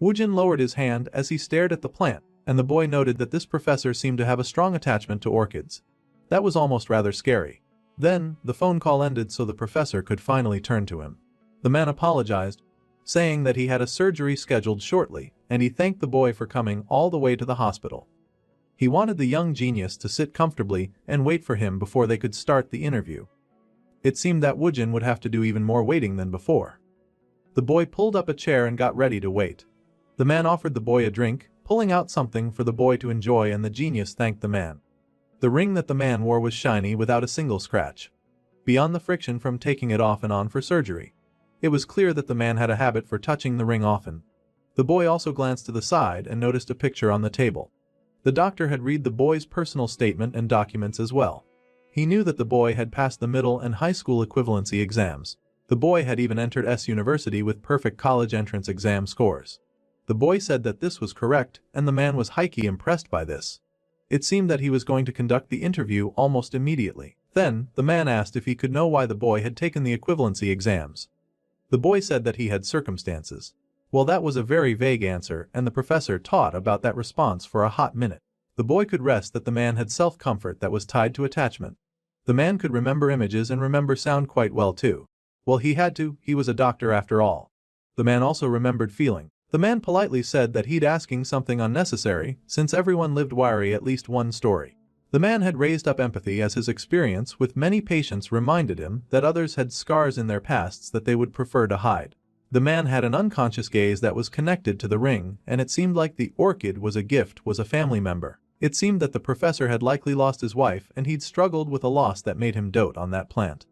Woojin lowered his hand as he stared at the plant, and the boy noted that this professor seemed to have a strong attachment to orchids. That was almost rather scary. Then, the phone call ended so the professor could finally turn to him. The man apologized, saying that he had a surgery scheduled shortly, and he thanked the boy for coming all the way to the hospital. He wanted the young genius to sit comfortably and wait for him before they could start the interview. It seemed that Woojin would have to do even more waiting than before. The boy pulled up a chair and got ready to wait. The man offered the boy a drink, pulling out something for the boy to enjoy, and the genius thanked the man. The ring that the man wore was shiny without a single scratch, beyond the friction from taking it off and on for surgery. It was clear that the man had a habit for touching the ring often. The boy also glanced to the side and noticed a picture on the table. The doctor had read the boy's personal statement and documents as well. He knew that the boy had passed the middle and high school equivalency exams. The boy had even entered S University with perfect college entrance exam scores. The boy said that this was correct, and the man was highly impressed by this. It seemed that he was going to conduct the interview almost immediately. Then, the man asked if he could know why the boy had taken the equivalency exams. The boy said that he had circumstances. Well, that was a very vague answer, and the professor thought about that response for a hot minute. The boy could rest that the man had self-comfort that was tied to attachment. The man could remember images and remember sound quite well too. Well, he had to, he was a doctor after all. The man also remembered feeling. The man politely said that he'd asking something unnecessary, since everyone lived wiry at least one story. The man had raised up empathy as his experience with many patients reminded him that others had scars in their pasts that they would prefer to hide. The man had an unconscious gaze that was connected to the ring, and it seemed like the orchid was a gift, was a family member. It seemed that the professor had likely lost his wife and he'd struggled with a loss that made him dote on that plant.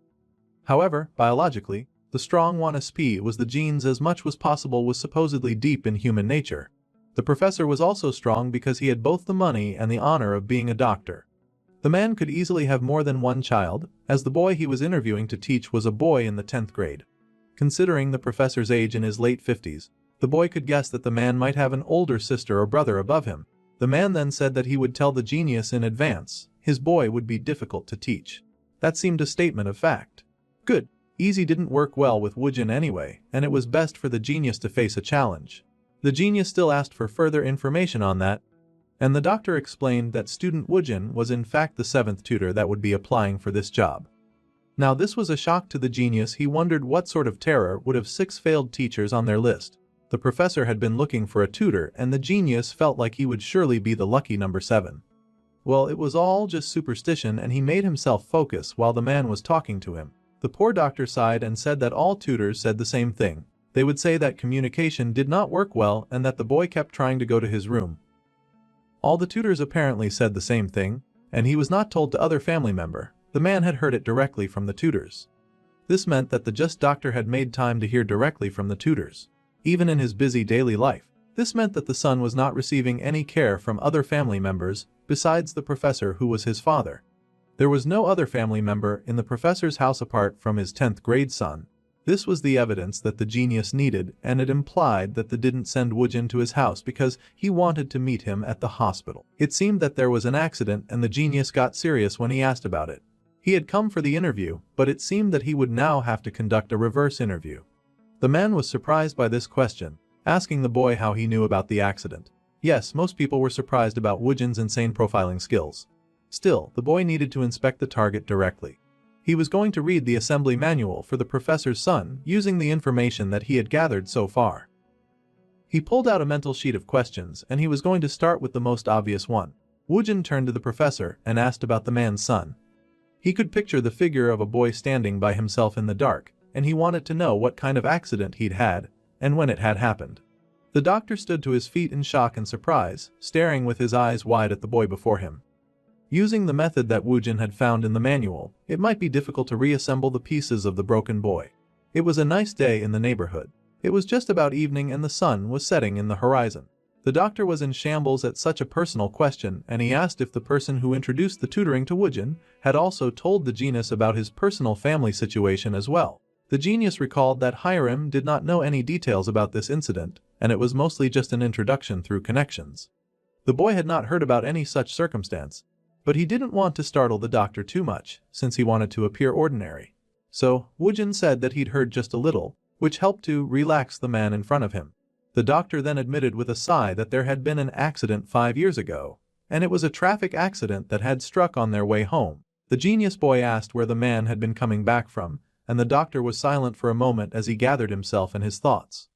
However, biologically, the strong 1sp was the genes as much as possible was supposedly deep in human nature. The professor was also strong because he had both the money and the honor of being a doctor. The man could easily have more than one child, as the boy he was interviewing to teach was a boy in the 10th grade. Considering the professor's age in his late 50s, the boy could guess that the man might have an older sister or brother above him. The man then said that he would tell the genius in advance his boy would be difficult to teach. That seemed a statement of fact. Good. Easy didn't work well with Woojin anyway, and it was best for the genius to face a challenge. The genius still asked for further information on that, and the doctor explained that student Woojin was in fact the 7th tutor that would be applying for this job. Now this was a shock to the genius. He wondered what sort of terror would have 6 failed teachers on their list. The professor had been looking for a tutor and the genius felt like he would surely be the lucky number 7. Well, it was all just superstition, and he made himself focus while the man was talking to him. The poor doctor sighed and said that all tutors said the same thing. They would say that communication did not work well and that the boy kept trying to go to his room. All the tutors apparently said the same thing, and he was not told to other family member. The man had heard it directly from the tutors. This meant that the just doctor had made time to hear directly from the tutors. Even in his busy daily life, this meant that the son was not receiving any care from other family members besides the professor who was his father. There was no other family member in the professor's house apart from his 10th grade son. This was the evidence that the genius needed, and it implied that they didn't send Woojin to his house because he wanted to meet him at the hospital. It seemed that there was an accident and the genius got serious when he asked about it. He had come for the interview, but it seemed that he would now have to conduct a reverse interview. The man was surprised by this question, asking the boy how he knew about the accident. Yes, most people were surprised about Woojin's insane profiling skills. Still, the boy needed to inspect the target directly. He was going to read the assembly manual for the professor's son using the information that he had gathered so far. He pulled out a mental sheet of questions and he was going to start with the most obvious one. Woojin turned to the professor and asked about the man's son. He could picture the figure of a boy standing by himself in the dark, and he wanted to know what kind of accident he'd had and when it had happened. The doctor stood to his feet in shock and surprise, staring with his eyes wide at the boy before him. Using the method that Woojin had found in the manual, it might be difficult to reassemble the pieces of the broken boy. It was a nice day in the neighborhood. It was just about evening and the sun was setting in the horizon. The doctor was in shambles at such a personal question, and he asked if the person who introduced the tutoring to Woojin had also told the genius about his personal family situation as well. The genius recalled that Hiram did not know any details about this incident, and it was mostly just an introduction through connections. The boy had not heard about any such circumstance, but he didn't want to startle the doctor too much, since he wanted to appear ordinary. So, Woojin said that he'd heard just a little, which helped to relax the man in front of him. The doctor then admitted with a sigh that there had been an accident 5 years ago, and it was a traffic accident that had struck on their way home. The genius boy asked where the man had been coming back from, and the doctor was silent for a moment as he gathered himself and his thoughts.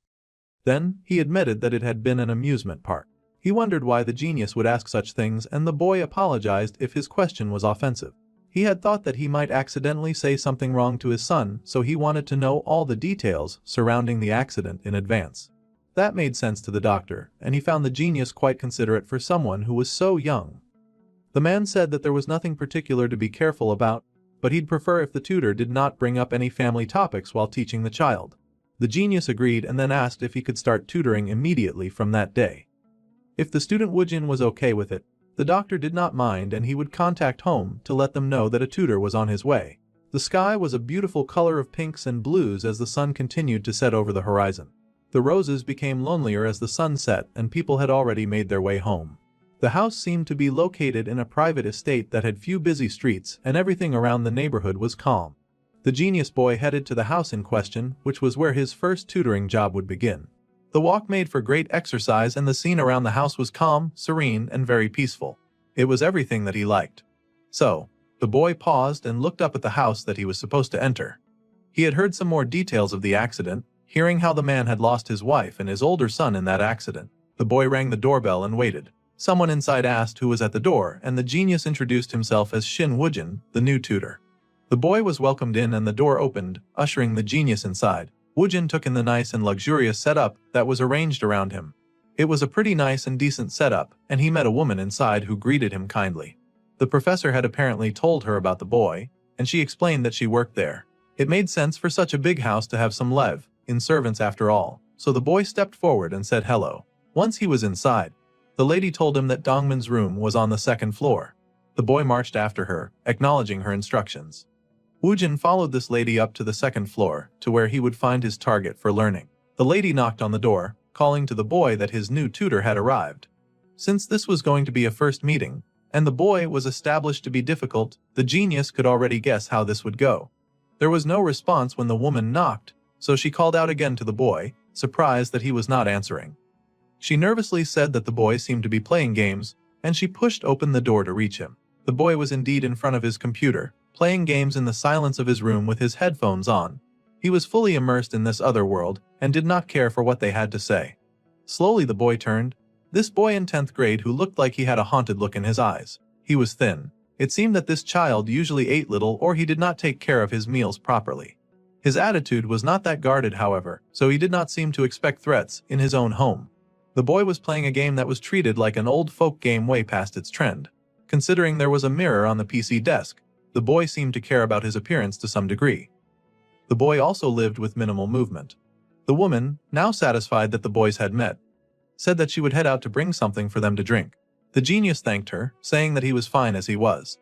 Then, he admitted that it had been an amusement park. He wondered why the genius would ask such things, and the boy apologized if his question was offensive. He had thought that he might accidentally say something wrong to his son, so he wanted to know all the details surrounding the accident in advance. That made sense to the doctor, and he found the genius quite considerate for someone who was so young. The man said that there was nothing particular to be careful about, but he'd prefer if the tutor did not bring up any family topics while teaching the child. The genius agreed and then asked if he could start tutoring immediately from that day. If the student Woojin was okay with it, the doctor did not mind, and he would contact home to let them know that a tutor was on his way. The sky was a beautiful color of pinks and blues as the sun continued to set over the horizon. The roses became lonelier as the sun set, and people had already made their way home. The house seemed to be located in a private estate that had few busy streets, and everything around the neighborhood was calm. The genius boy headed to the house in question, which was where his first tutoring job would begin. The walk made for great exercise, and the scene around the house was calm, serene, and very peaceful. It was everything that he liked. So, the boy paused and looked up at the house that he was supposed to enter. He had heard some more details of the accident, hearing how the man had lost his wife and his older son in that accident. The boy rang the doorbell and waited. Someone inside asked who was at the door, and the genius introduced himself as Shin Woojin, the new tutor. The boy was welcomed in and the door opened, ushering the genius inside. Woojin took in the nice and luxurious setup that was arranged around him. It was a pretty nice and decent setup, and he met a woman inside who greeted him kindly. The professor had apparently told her about the boy, and she explained that she worked there. It made sense for such a big house to have some live-in servants after all, so the boy stepped forward and said hello. Once he was inside, the lady told him that Dongman's room was on the second floor. The boy marched after her, acknowledging her instructions. Woojin followed this lady up to the second floor, to where he would find his target for learning. The lady knocked on the door, calling to the boy that his new tutor had arrived. Since this was going to be a first meeting, and the boy was established to be difficult, the genius could already guess how this would go. There was no response when the woman knocked, so she called out again to the boy, surprised that he was not answering. She nervously said that the boy seemed to be playing games, and she pushed open the door to reach him. The boy was indeed in front of his computer, playing games in the silence of his room with his headphones on. He was fully immersed in this other world, and did not care for what they had to say. Slowly the boy turned. This boy in 10th grade who looked like he had a haunted look in his eyes. He was thin. It seemed that this child usually ate little, or he did not take care of his meals properly. His attitude was not that guarded, however, so he did not seem to expect threats in his own home. The boy was playing a game that was treated like an old folk game way past its trend. Considering there was a mirror on the PC desk, the boy seemed to care about his appearance to some degree. The boy also lived with minimal movement. The woman, now satisfied that the boys had met, said that she would head out to bring something for them to drink. The genius thanked her, saying that he was fine as he was.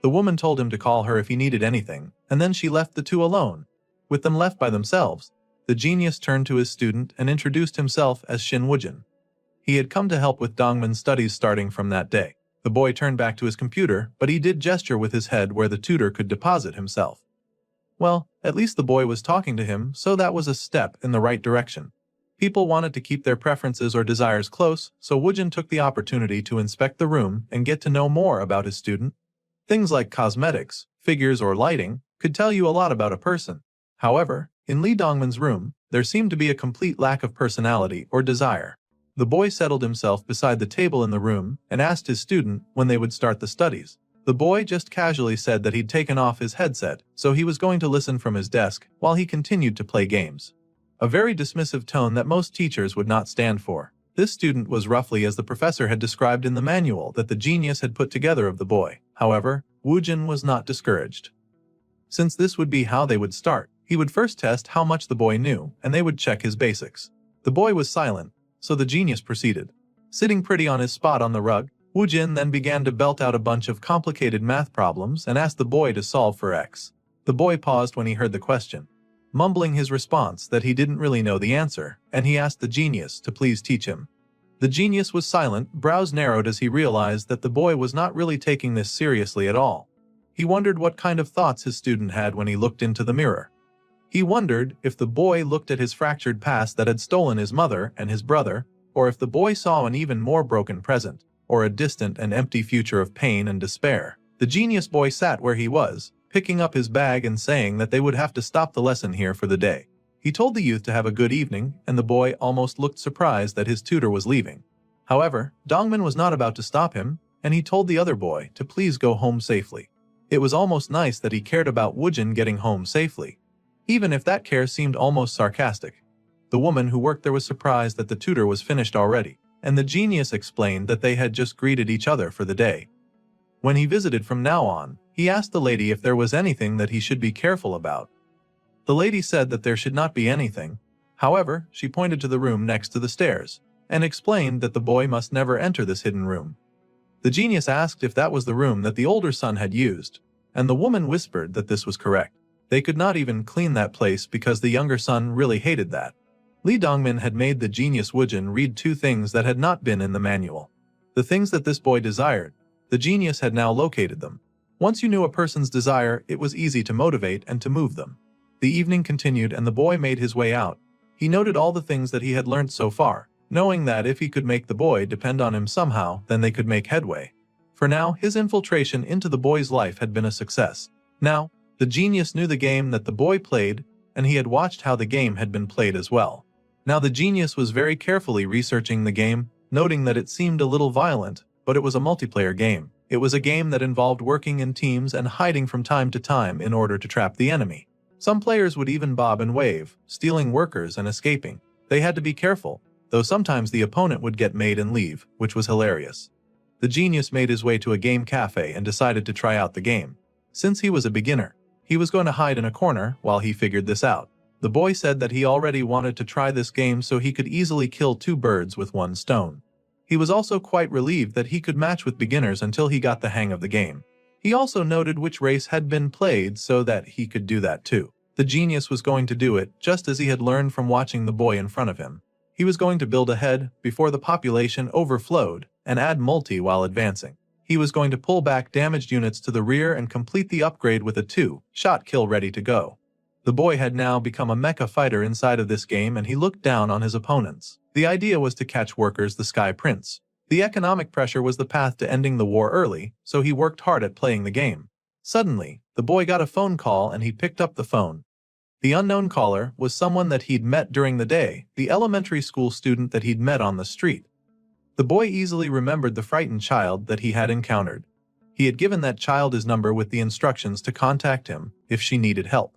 The woman told him to call her if he needed anything, and then she left the two alone. With them left by themselves, the genius turned to his student and introduced himself as Shin Woojin. He had come to help with Dongman's studies starting from that day. The boy turned back to his computer, but he did gesture with his head where the tutor could deposit himself. Well, at least the boy was talking to him, so that was a step in the right direction. People wanted to keep their preferences or desires close, so Woojin took the opportunity to inspect the room and get to know more about his student. Things like cosmetics, figures, or lighting could tell you a lot about a person. However, in Lee Dongman's room, there seemed to be a complete lack of personality or desire. The boy settled himself beside the table in the room and asked his student when they would start the studies. The boy just casually said that he'd taken off his headset, so he was going to listen from his desk while he continued to play games. a very dismissive tone that most teachers would not stand for. This student was roughly as the professor had described in the manual that the genius had put together of the boy. However, Woojin was not discouraged. Since this would be how they would start, he would first test how much the boy knew, and they would check his basics. The boy was silent, so the genius proceeded. Sitting pretty on his spot on the rug, Woojin then began to belt out a bunch of complicated math problems and asked the boy to solve for x. The boy paused when he heard the question, mumbling his response that he didn't really know the answer, and he asked the genius to please teach him. The genius was silent, brows narrowed as he realized that the boy was not really taking this seriously at all. He wondered what kind of thoughts his student had when he looked into the mirror. He wondered if the boy looked at his fractured past that had stolen his mother and his brother, or if the boy saw an even more broken present, or a distant and empty future of pain and despair. The genius boy sat where he was, picking up his bag and saying that they would have to stop the lesson here for the day. He told the youth to have a good evening, and the boy almost looked surprised that his tutor was leaving. However, Dongmin was not about to stop him, and he told the other boy to please go home safely. It was almost nice that he cared about Woojin getting home safely, even if that care seemed almost sarcastic. The woman who worked there was surprised that the tutor was finished already, and the genius explained that they had just greeted each other for the day. When he visited from now on, he asked the lady if there was anything that he should be careful about. The lady said that there should not be anything. However, she pointed to the room next to the stairs, and explained that the boy must never enter this hidden room. The genius asked if that was the room that the older son had used, and the woman whispered that this was correct. They could not even clean that place because the younger son really hated that. Lee Dongmin had made the genius Woojin read two things that had not been in the manual. The things that this boy desired, the genius had now located them. Once you knew a person's desire, it was easy to motivate and to move them. The evening continued and the boy made his way out. He noted all the things that he had learned so far, knowing that if he could make the boy depend on him somehow, then they could make headway. For now, his infiltration into the boy's life had been a success. Now, the genius knew the game that the boy played, and he had watched how the game had been played as well. Now the genius was very carefully researching the game, noting that it seemed a little violent, but it was a multiplayer game. It was a game that involved working in teams and hiding from time to time in order to trap the enemy. Some players would even bob and wave, stealing workers and escaping. They had to be careful, though sometimes the opponent would get made and leave, which was hilarious. The genius made his way to a game cafe and decided to try out the game. Since he was a beginner, he was going to hide in a corner while he figured this out. The boy said that he already wanted to try this game so he could easily kill two birds with one stone. He was also quite relieved that he could match with beginners until he got the hang of the game. He also noted which race had been played so that he could do that too. The genius was going to do it just as he had learned from watching the boy in front of him. He was going to build ahead before the population overflowed and add multi while advancing. He was going to pull back damaged units to the rear and complete the upgrade with a 2-shot kill ready to go. The boy had now become a mecha fighter inside of this game and he looked down on his opponents. The idea was to catch workers the Sky Prince. The economic pressure was the path to ending the war early, so he worked hard at playing the game. Suddenly, the boy got a phone call and he picked up the phone. The unknown caller was someone that he'd met during the day, the elementary school student that he'd met on the street. The boy easily remembered the frightened child that he had encountered. He had given that child his number with the instructions to contact him if she needed help.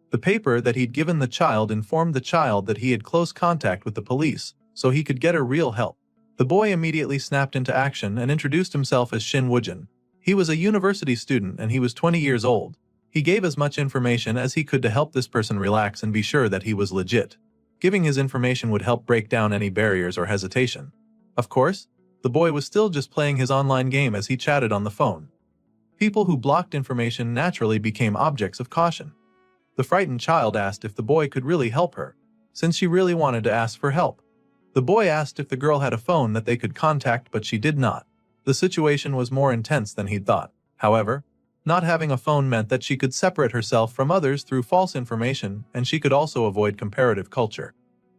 The paper that he'd given the child informed the child that he had close contact with the police, so he could get her real help. The boy immediately snapped into action and introduced himself as Shin Woojin. He was a university student and he was 20 years old. He gave as much information as he could to help this person relax and be sure that he was legit. Giving his information would help break down any barriers or hesitation. Of course, the boy was still just playing his online game as he chatted on the phone. People who blocked information naturally became objects of caution. The frightened child asked if the boy could really help her, since she really wanted to ask for help. The boy asked if the girl had a phone that they could contact, but she did not. The situation was more intense than he'd thought. However, not having a phone meant that she could separate herself from others through false information, and she could also avoid comparative culture.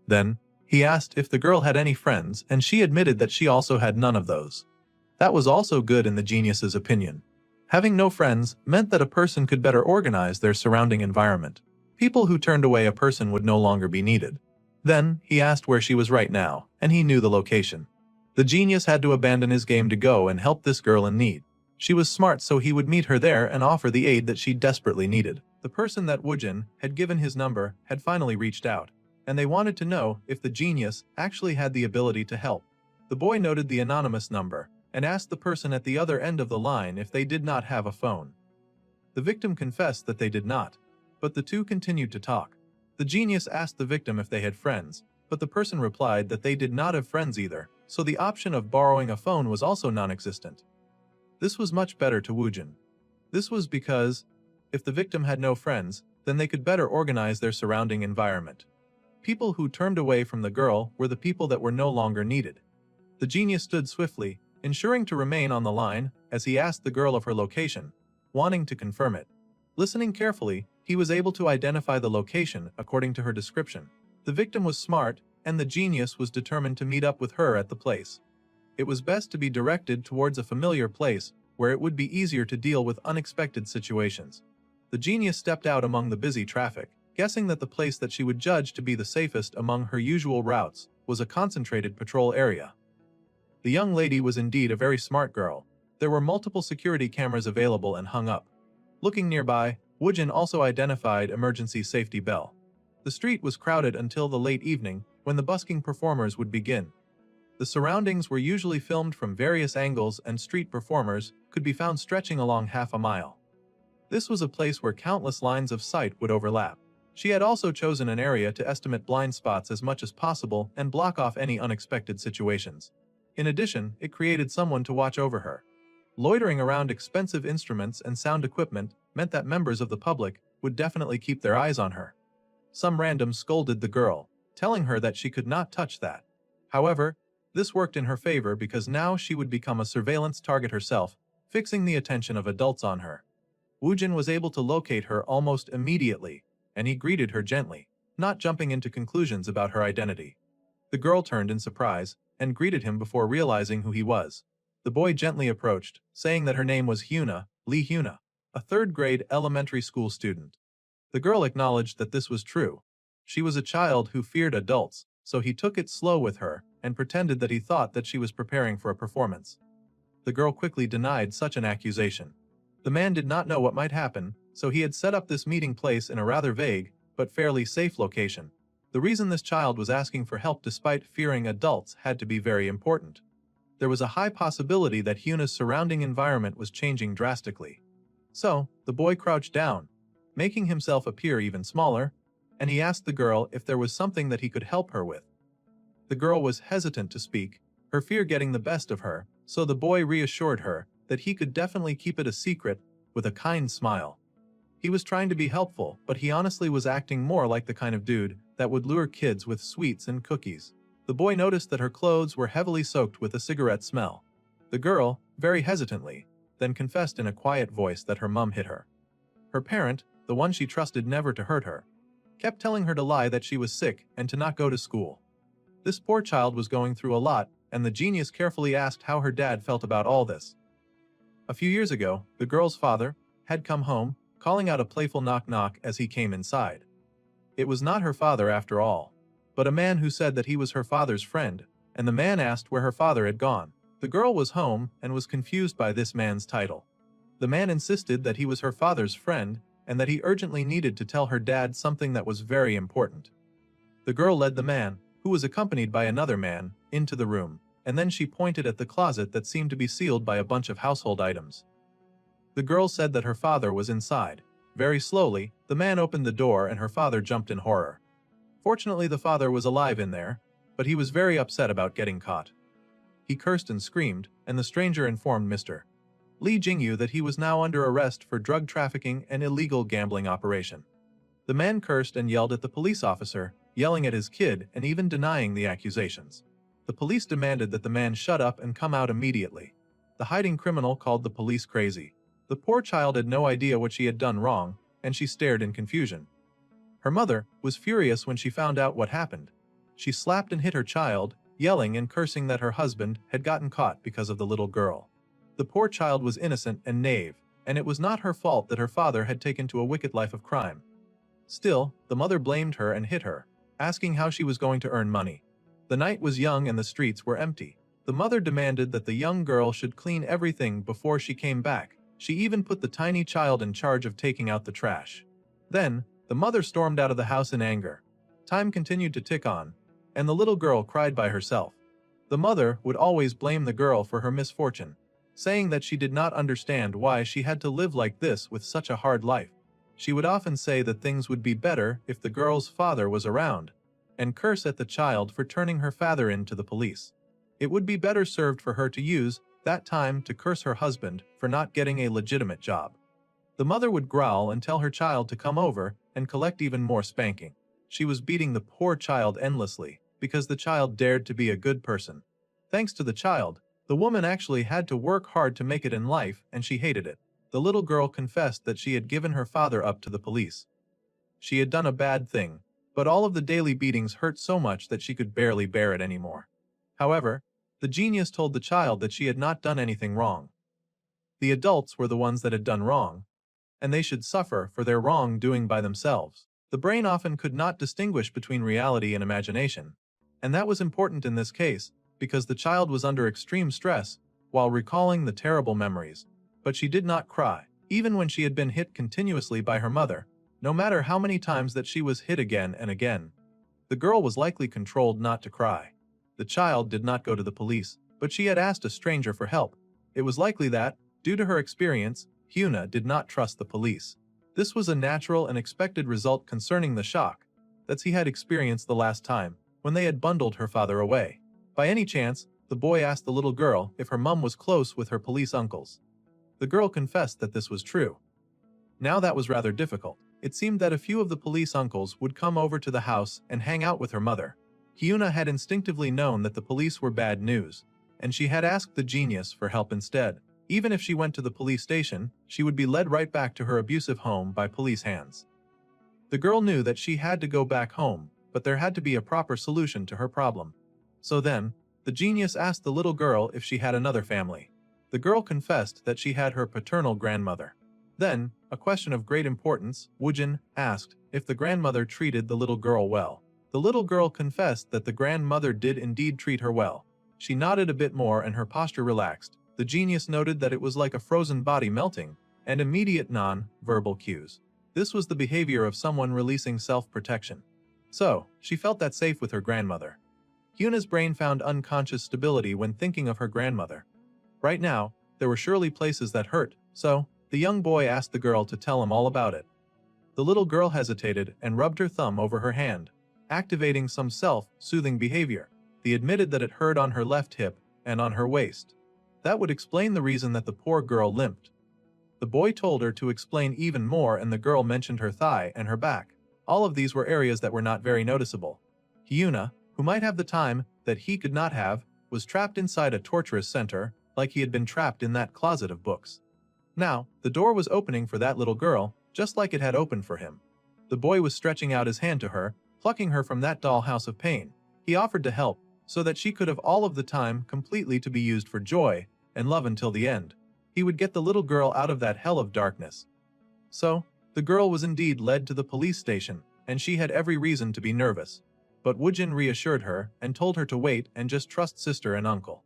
Then, he asked if the girl had any friends, and she admitted that she also had none of those. That was also good in the genius's opinion. Having no friends meant that a person could better organize their surrounding environment. People who turned away a person would no longer be needed. Then, he asked where she was right now, and he knew the location. The genius had to abandon his game to go and help this girl in need. She was smart, so he would meet her there and offer the aid that she desperately needed. The person that Woojin had given his number had finally reached out, and they wanted to know if the genius actually had the ability to help. The boy noted the anonymous number and asked the person at the other end of the line if they did not have a phone. The victim confessed that they did not, but the two continued to talk. The genius asked the victim if they had friends, but the person replied that they did not have friends either, so the option of borrowing a phone was also non-existent. This was much better to Woojin. This was because, if the victim had no friends, then they could better organize their surrounding environment. People who turned away from the girl were the people that were no longer needed. The genius stood swiftly, ensuring to remain on the line as he asked the girl of her location, wanting to confirm it. Listening carefully, he was able to identify the location according to her description. The victim was smart, and the genius was determined to meet up with her at the place. It was best to be directed towards a familiar place where it would be easier to deal with unexpected situations. The genius stepped out among the busy traffic, guessing that the place that she would judge to be the safest among her usual routes was a concentrated patrol area. The young lady was indeed a very smart girl. There were multiple security cameras available and hung up. Looking nearby, Woojin also identified emergency safety bell. The street was crowded until the late evening, when the busking performers would begin. The surroundings were usually filmed from various angles, and street performers could be found stretching along half a mile. This was a place where countless lines of sight would overlap. She had also chosen an area to estimate blind spots as much as possible and block off any unexpected situations. In addition, it created someone to watch over her. Loitering around expensive instruments and sound equipment meant that members of the public would definitely keep their eyes on her. Some random scolded the girl, telling her that she could not touch that. However, this worked in her favor because now she would become a surveillance target herself, fixing the attention of adults on her. Woojin was able to locate her almost immediately, and he greeted her gently, not jumping into conclusions about her identity. The girl turned in surprise and greeted him before realizing who he was. The boy gently approached, saying that her name was Lee Hyuna, a third-grade elementary school student. The girl acknowledged that this was true. She was a child who feared adults, so he took it slow with her and pretended that he thought that she was preparing for a performance. The girl quickly denied such an accusation. The man did not know what might happen, so he had set up this meeting place in a rather vague, but fairly safe location. The reason this child was asking for help despite fearing adults had to be very important. There was a high possibility that Hyuna's surrounding environment was changing drastically. So, the boy crouched down, making himself appear even smaller, and he asked the girl if there was something that he could help her with. The girl was hesitant to speak, her fear getting the best of her, so the boy reassured her that he could definitely keep it a secret with a kind smile. He was trying to be helpful, but he honestly was acting more like the kind of dude that would lure kids with sweets and cookies. The boy noticed that her clothes were heavily soaked with a cigarette smell. The girl, very hesitantly, then confessed in a quiet voice that her mum hit her. Her parent, the one she trusted never to hurt her, kept telling her to lie that she was sick and to not go to school. This poor child was going through a lot, and the genius carefully asked how her dad felt about all this. A few years ago, the girl's father had come home, calling out a playful knock-knock as he came inside. It was not her father after all, but a man who said that he was her father's friend, and the man asked where her father had gone. The girl was home and was confused by this man's title. The man insisted that he was her father's friend and that he urgently needed to tell her dad something that was very important. The girl led the man, who was accompanied by another man, into the room, and then she pointed at the closet that seemed to be sealed by a bunch of household items. The girl said that her father was inside. Very slowly, the man opened the door and her father jumped in horror. Fortunately, the father was alive in there, but he was very upset about getting caught. He cursed and screamed, and the stranger informed Mr. Lee Jingyu that he was now under arrest for drug trafficking and illegal gambling operation. The man cursed and yelled at the police officer, yelling at his kid and even denying the accusations. The police demanded that the man shut up and come out immediately. The hiding criminal called the police crazy. The poor child had no idea what she had done wrong, and she stared in confusion. Her mother was furious when she found out what happened. She slapped and hit her child, yelling and cursing that her husband had gotten caught because of the little girl. The poor child was innocent and naive, and it was not her fault that her father had taken to a wicked life of crime. Still, the mother blamed her and hit her, asking how she was going to earn money. The night was young and the streets were empty. The mother demanded that the young girl should clean everything before she came back. She even put the tiny child in charge of taking out the trash. Then, the mother stormed out of the house in anger. Time continued to tick on, and the little girl cried by herself. The mother would always blame the girl for her misfortune, saying that she did not understand why she had to live like this with such a hard life. She would often say that things would be better if the girl's father was around, and curse at the child for turning her father in to the police. It would be better served for her to use that time to curse her husband for not getting a legitimate job. The mother would growl and tell her child to come over and collect even more spanking. She was beating the poor child endlessly because the child dared to be a good person. Thanks to the child, the woman actually had to work hard to make it in life, and she hated it. The little girl confessed that she had given her father up to the police. She had done a bad thing, but all of the daily beatings hurt so much that she could barely bear it anymore. However, the genius told the child that she had not done anything wrong. The adults were the ones that had done wrong, and they should suffer for their wrongdoing by themselves. The brain often could not distinguish between reality and imagination, and that was important in this case because the child was under extreme stress while recalling the terrible memories. But she did not cry, even when she had been hit continuously by her mother, no matter how many times that she was hit again and again. The girl was likely controlled not to cry. The child did not go to the police, but she had asked a stranger for help. It was likely that, due to her experience, Hyuna did not trust the police. This was a natural and expected result concerning the shock that he had experienced the last time when they had bundled her father away. By any chance, the boy asked the little girl if her mum was close with her police uncles. The girl confessed that this was true. Now that was rather difficult. It seemed that a few of the police uncles would come over to the house and hang out with her mother. Hyuna had instinctively known that the police were bad news, and she had asked the genius for help instead. Even if she went to the police station, she would be led right back to her abusive home by police hands. The girl knew that she had to go back home, but there had to be a proper solution to her problem. So then, the genius asked the little girl if she had another family. The girl confessed that she had her paternal grandmother. Then, a question of great importance, Woojin asked if the grandmother treated the little girl well. The little girl confessed that the grandmother did indeed treat her well. She nodded a bit more and her posture relaxed. The genius noted that it was like a frozen body melting, and immediate non-verbal cues. This was the behavior of someone releasing self-protection. So, she felt that safe with her grandmother. Hyuna's brain found unconscious stability when thinking of her grandmother. Right now, there were surely places that hurt, so the young boy asked the girl to tell him all about it. The little girl hesitated and rubbed her thumb over her hand, activating some self-soothing behavior. He admitted that it hurt on her left hip and on her waist. That would explain the reason that the poor girl limped. The boy told her to explain even more, and the girl mentioned her thigh and her back. All of these were areas that were not very noticeable. Hyuna, who might have the time that he could not have, was trapped inside a torturous center, like he had been trapped in that closet of books. Now, the door was opening for that little girl, just like it had opened for him. The boy was stretching out his hand to her, plucking her from that dollhouse of pain. He offered to help, so that she could have all of the time completely to be used for joy and love until the end. He would get the little girl out of that hell of darkness. So, the girl was indeed led to the police station, and she had every reason to be nervous. But Woojin reassured her and told her to wait and just trust sister and uncle.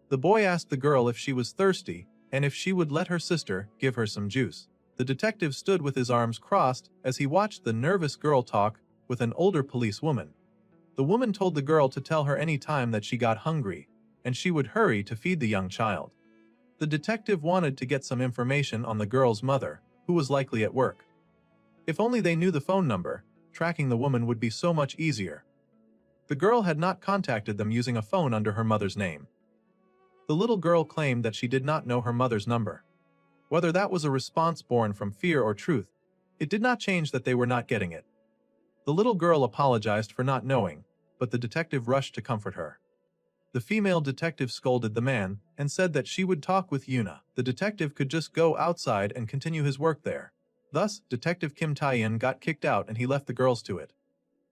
The boy asked the girl if she was thirsty and if she would let her sister give her some juice. The detective stood with his arms crossed as he watched the nervous girl talk with an older police woman. The woman told the girl to tell her any time that she got hungry, and she would hurry to feed the young child. The detective wanted to get some information on the girl's mother, who was likely at work. If only they knew the phone number, tracking the woman would be so much easier. The girl had not contacted them using a phone under her mother's name. The little girl claimed that she did not know her mother's number. Whether that was a response born from fear or truth, it did not change that they were not getting it. The little girl apologized for not knowing, but the detective rushed to comfort her. The female detective scolded the man and said that she would talk with Yuna. The detective could just go outside and continue his work there. Thus, Detective Kim Tae-in got kicked out and he left the girls to it.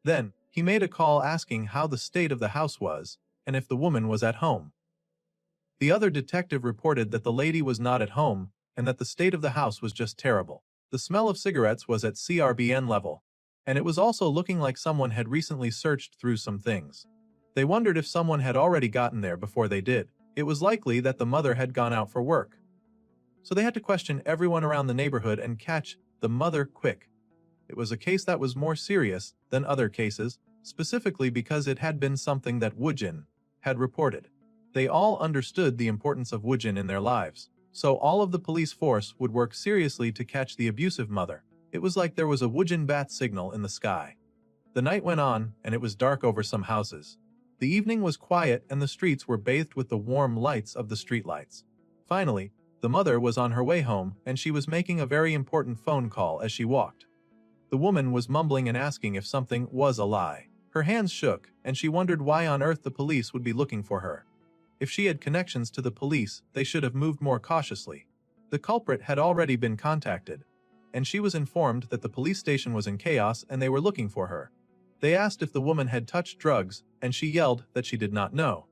Then, he made a call asking how the state of the house was and if the woman was at home. The other detective reported that the lady was not at home and that the state of the house was just terrible. The smell of cigarettes was at CRBN level, and it was also looking like someone had recently searched through some things. They wondered if someone had already gotten there before they did. It was likely that the mother had gone out for work. So they had to question everyone around the neighborhood and catch the mother quick. It was a case that was more serious than other cases, specifically because it had been something that Woojin had reported. They all understood the importance of Woojin in their lives, so all of the police force would work seriously to catch the abusive mother. It was like there was a Woojin bat signal in the sky. The night went on, and it was dark over some houses. The evening was quiet and the streets were bathed with the warm lights of the streetlights. Finally, the mother was on her way home and she was making a very important phone call as she walked. The woman was mumbling and asking if something was a lie. Her hands shook, and she wondered why on earth the police would be looking for her. If she had connections to the police, they should have moved more cautiously. The culprit had already been contacted, and she was informed that the police station was in chaos and they were looking for her. They asked if the woman had touched drugs, and she yelled that she did not know.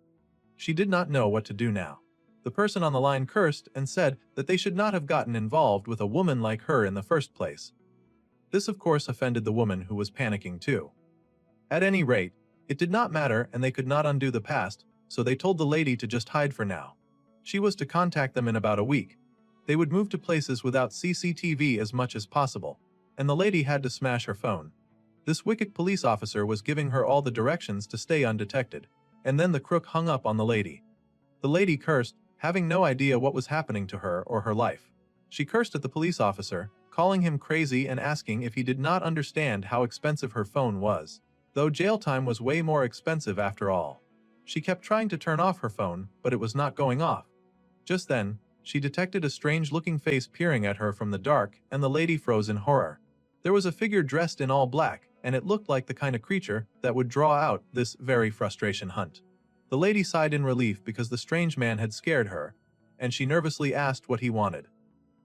She did not know what to do now. The person on the line cursed and said that they should not have gotten involved with a woman like her in the first place. This of course offended the woman, who was panicking too. At any rate, it did not matter and they could not undo the past, so they told the lady to just hide for now. She was to contact them in about a week. They would move to places without CCTV as much as possible, and the lady had to smash her phone. This wicked police officer was giving her all the directions to stay undetected, and then the crook hung up on the lady. The lady cursed, having no idea what was happening to her or her life. She cursed at the police officer, calling him crazy and asking if he did not understand how expensive her phone was, though jail time was way more expensive after all. She kept trying to turn off her phone, but it was not going off. Just then, she detected a strange-looking face peering at her from the dark, and the lady froze in horror. There was a figure dressed in all black, and it looked like the kind of creature that would draw out this very frustration hunt. The lady sighed in relief because the strange man had scared her, and she nervously asked what he wanted.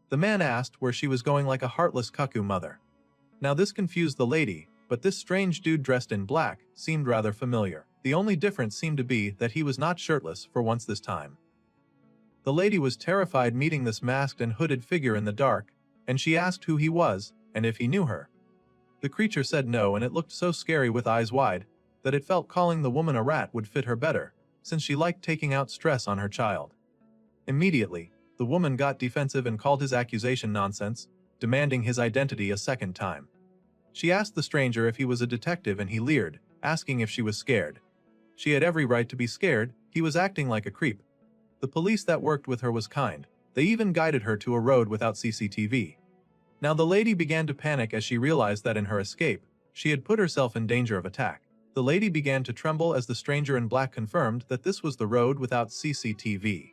The man asked where she was going like a heartless cuckoo mother. Now this confused the lady, but this strange dude dressed in black seemed rather familiar. The only difference seemed to be that he was not shirtless for once this time. The lady was terrified meeting this masked and hooded figure in the dark, and she asked who he was and if he knew her. The creature said no, and it looked so scary with eyes wide that it felt calling the woman a rat would fit her better, since she liked taking out stress on her child. Immediately, the woman got defensive and called his accusation nonsense, demanding his identity a second time. She asked the stranger if he was a detective and he leered, asking if she was scared. She had every right to be scared, he was acting like a creep. The police that worked with her was kind. They even guided her to a road without CCTV. Now the lady began to panic as she realized that in her escape, she had put herself in danger of attack. The lady began to tremble as the stranger in black confirmed that this was the road without CCTV.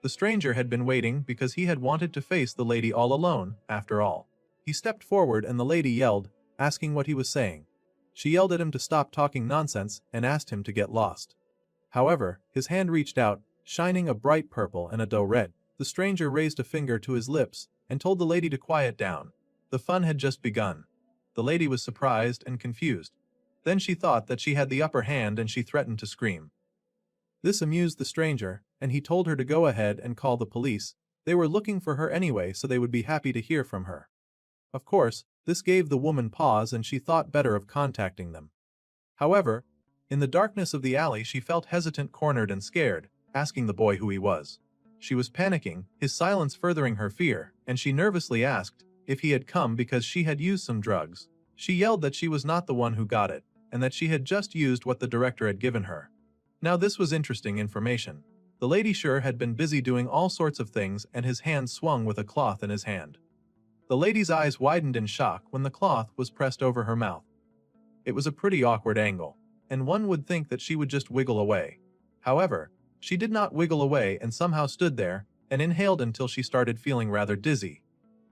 The stranger had been waiting because he had wanted to face the lady all alone, after all. He stepped forward and the lady yelled, asking what he was saying. She yelled at him to stop talking nonsense and asked him to get lost. However, his hand reached out, shining a bright purple and a dull red. The stranger raised a finger to his lips and told the lady to quiet down. The fun had just begun. The lady was surprised and confused. Then she thought that she had the upper hand and she threatened to scream. This amused the stranger, and he told her to go ahead and call the police. They were looking for her anyway, so they would be happy to hear from her. Of course, this gave the woman pause and she thought better of contacting them. However, in the darkness of the alley she felt hesitant, cornered and scared, asking the boy who he was. She was panicking, his silence furthering her fear, and she nervously asked if he had come because she had used some drugs. She yelled that she was not the one who got it, and that she had just used what the director had given her. Now this was interesting information. The lady sure had been busy doing all sorts of things, and his hand swung with a cloth in his hand. The lady's eyes widened in shock when the cloth was pressed over her mouth. It was a pretty awkward angle, and one would think that she would just wiggle away. However, she did not wiggle away and somehow stood there and inhaled until she started feeling rather dizzy.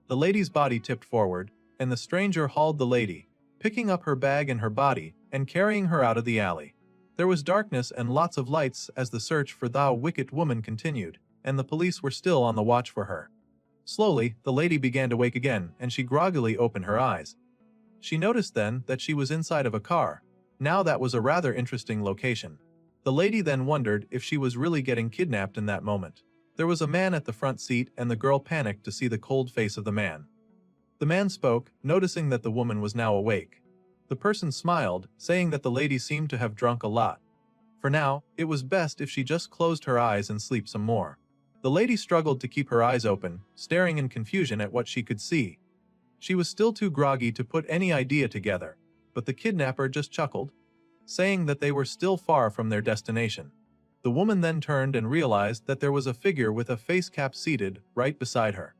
The lady's body tipped forward, and the stranger hauled the lady, picking up her bag and her body and carrying her out of the alley. There was darkness and lots of lights as the search for the wicked woman continued, and the police were still on the watch for her. Slowly, the lady began to wake again, and she groggily opened her eyes. She noticed then that she was inside of a car. Now that was a rather interesting location. The lady then wondered if she was really getting kidnapped in that moment. There was a man at the front seat, and the girl panicked to see the cold face of the man. The man spoke, noticing that the woman was now awake. The person smiled, saying that the lady seemed to have drunk a lot. For now, it was best if she just closed her eyes and sleep some more. The lady struggled to keep her eyes open, staring in confusion at what she could see. She was still too groggy to put any idea together, but the kidnapper just chuckled, saying that they were still far from their destination. The woman then turned and realized that there was a figure with a face cap seated right beside her.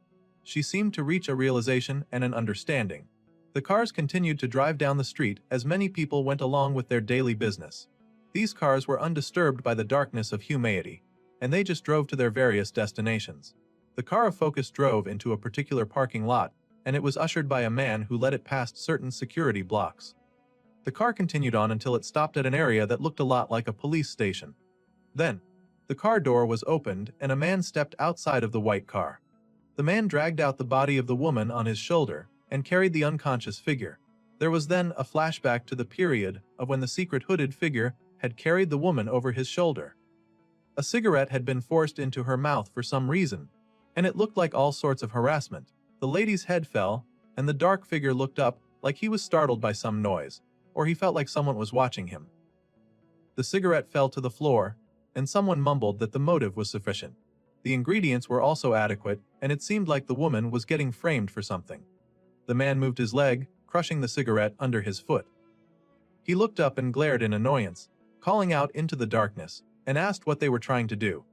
She seemed to reach a realization and an understanding. The cars continued to drive down the street as many people went along with their daily business. These cars were undisturbed by the darkness of humanity, and they just drove to their various destinations. The car of focus drove into a particular parking lot, and it was ushered by a man who led it past certain security blocks. The car continued on until it stopped at an area that looked a lot like a police station. Then, the car door was opened and a man stepped outside of the white car. The man dragged out the body of the woman on his shoulder and carried the unconscious figure. There was then a flashback to the period of when the secret hooded figure had carried the woman over his shoulder. A cigarette had been forced into her mouth for some reason, and it looked like all sorts of harassment. The lady's head fell, and the dark figure looked up like he was startled by some noise, or he felt like someone was watching him. The cigarette fell to the floor, and someone mumbled that the motive was sufficient. The ingredients were also adequate, and it seemed like the woman was getting framed for something. The man moved his leg, crushing the cigarette under his foot. He looked up and glared in annoyance, calling out into the darkness, and asked what they were trying to do.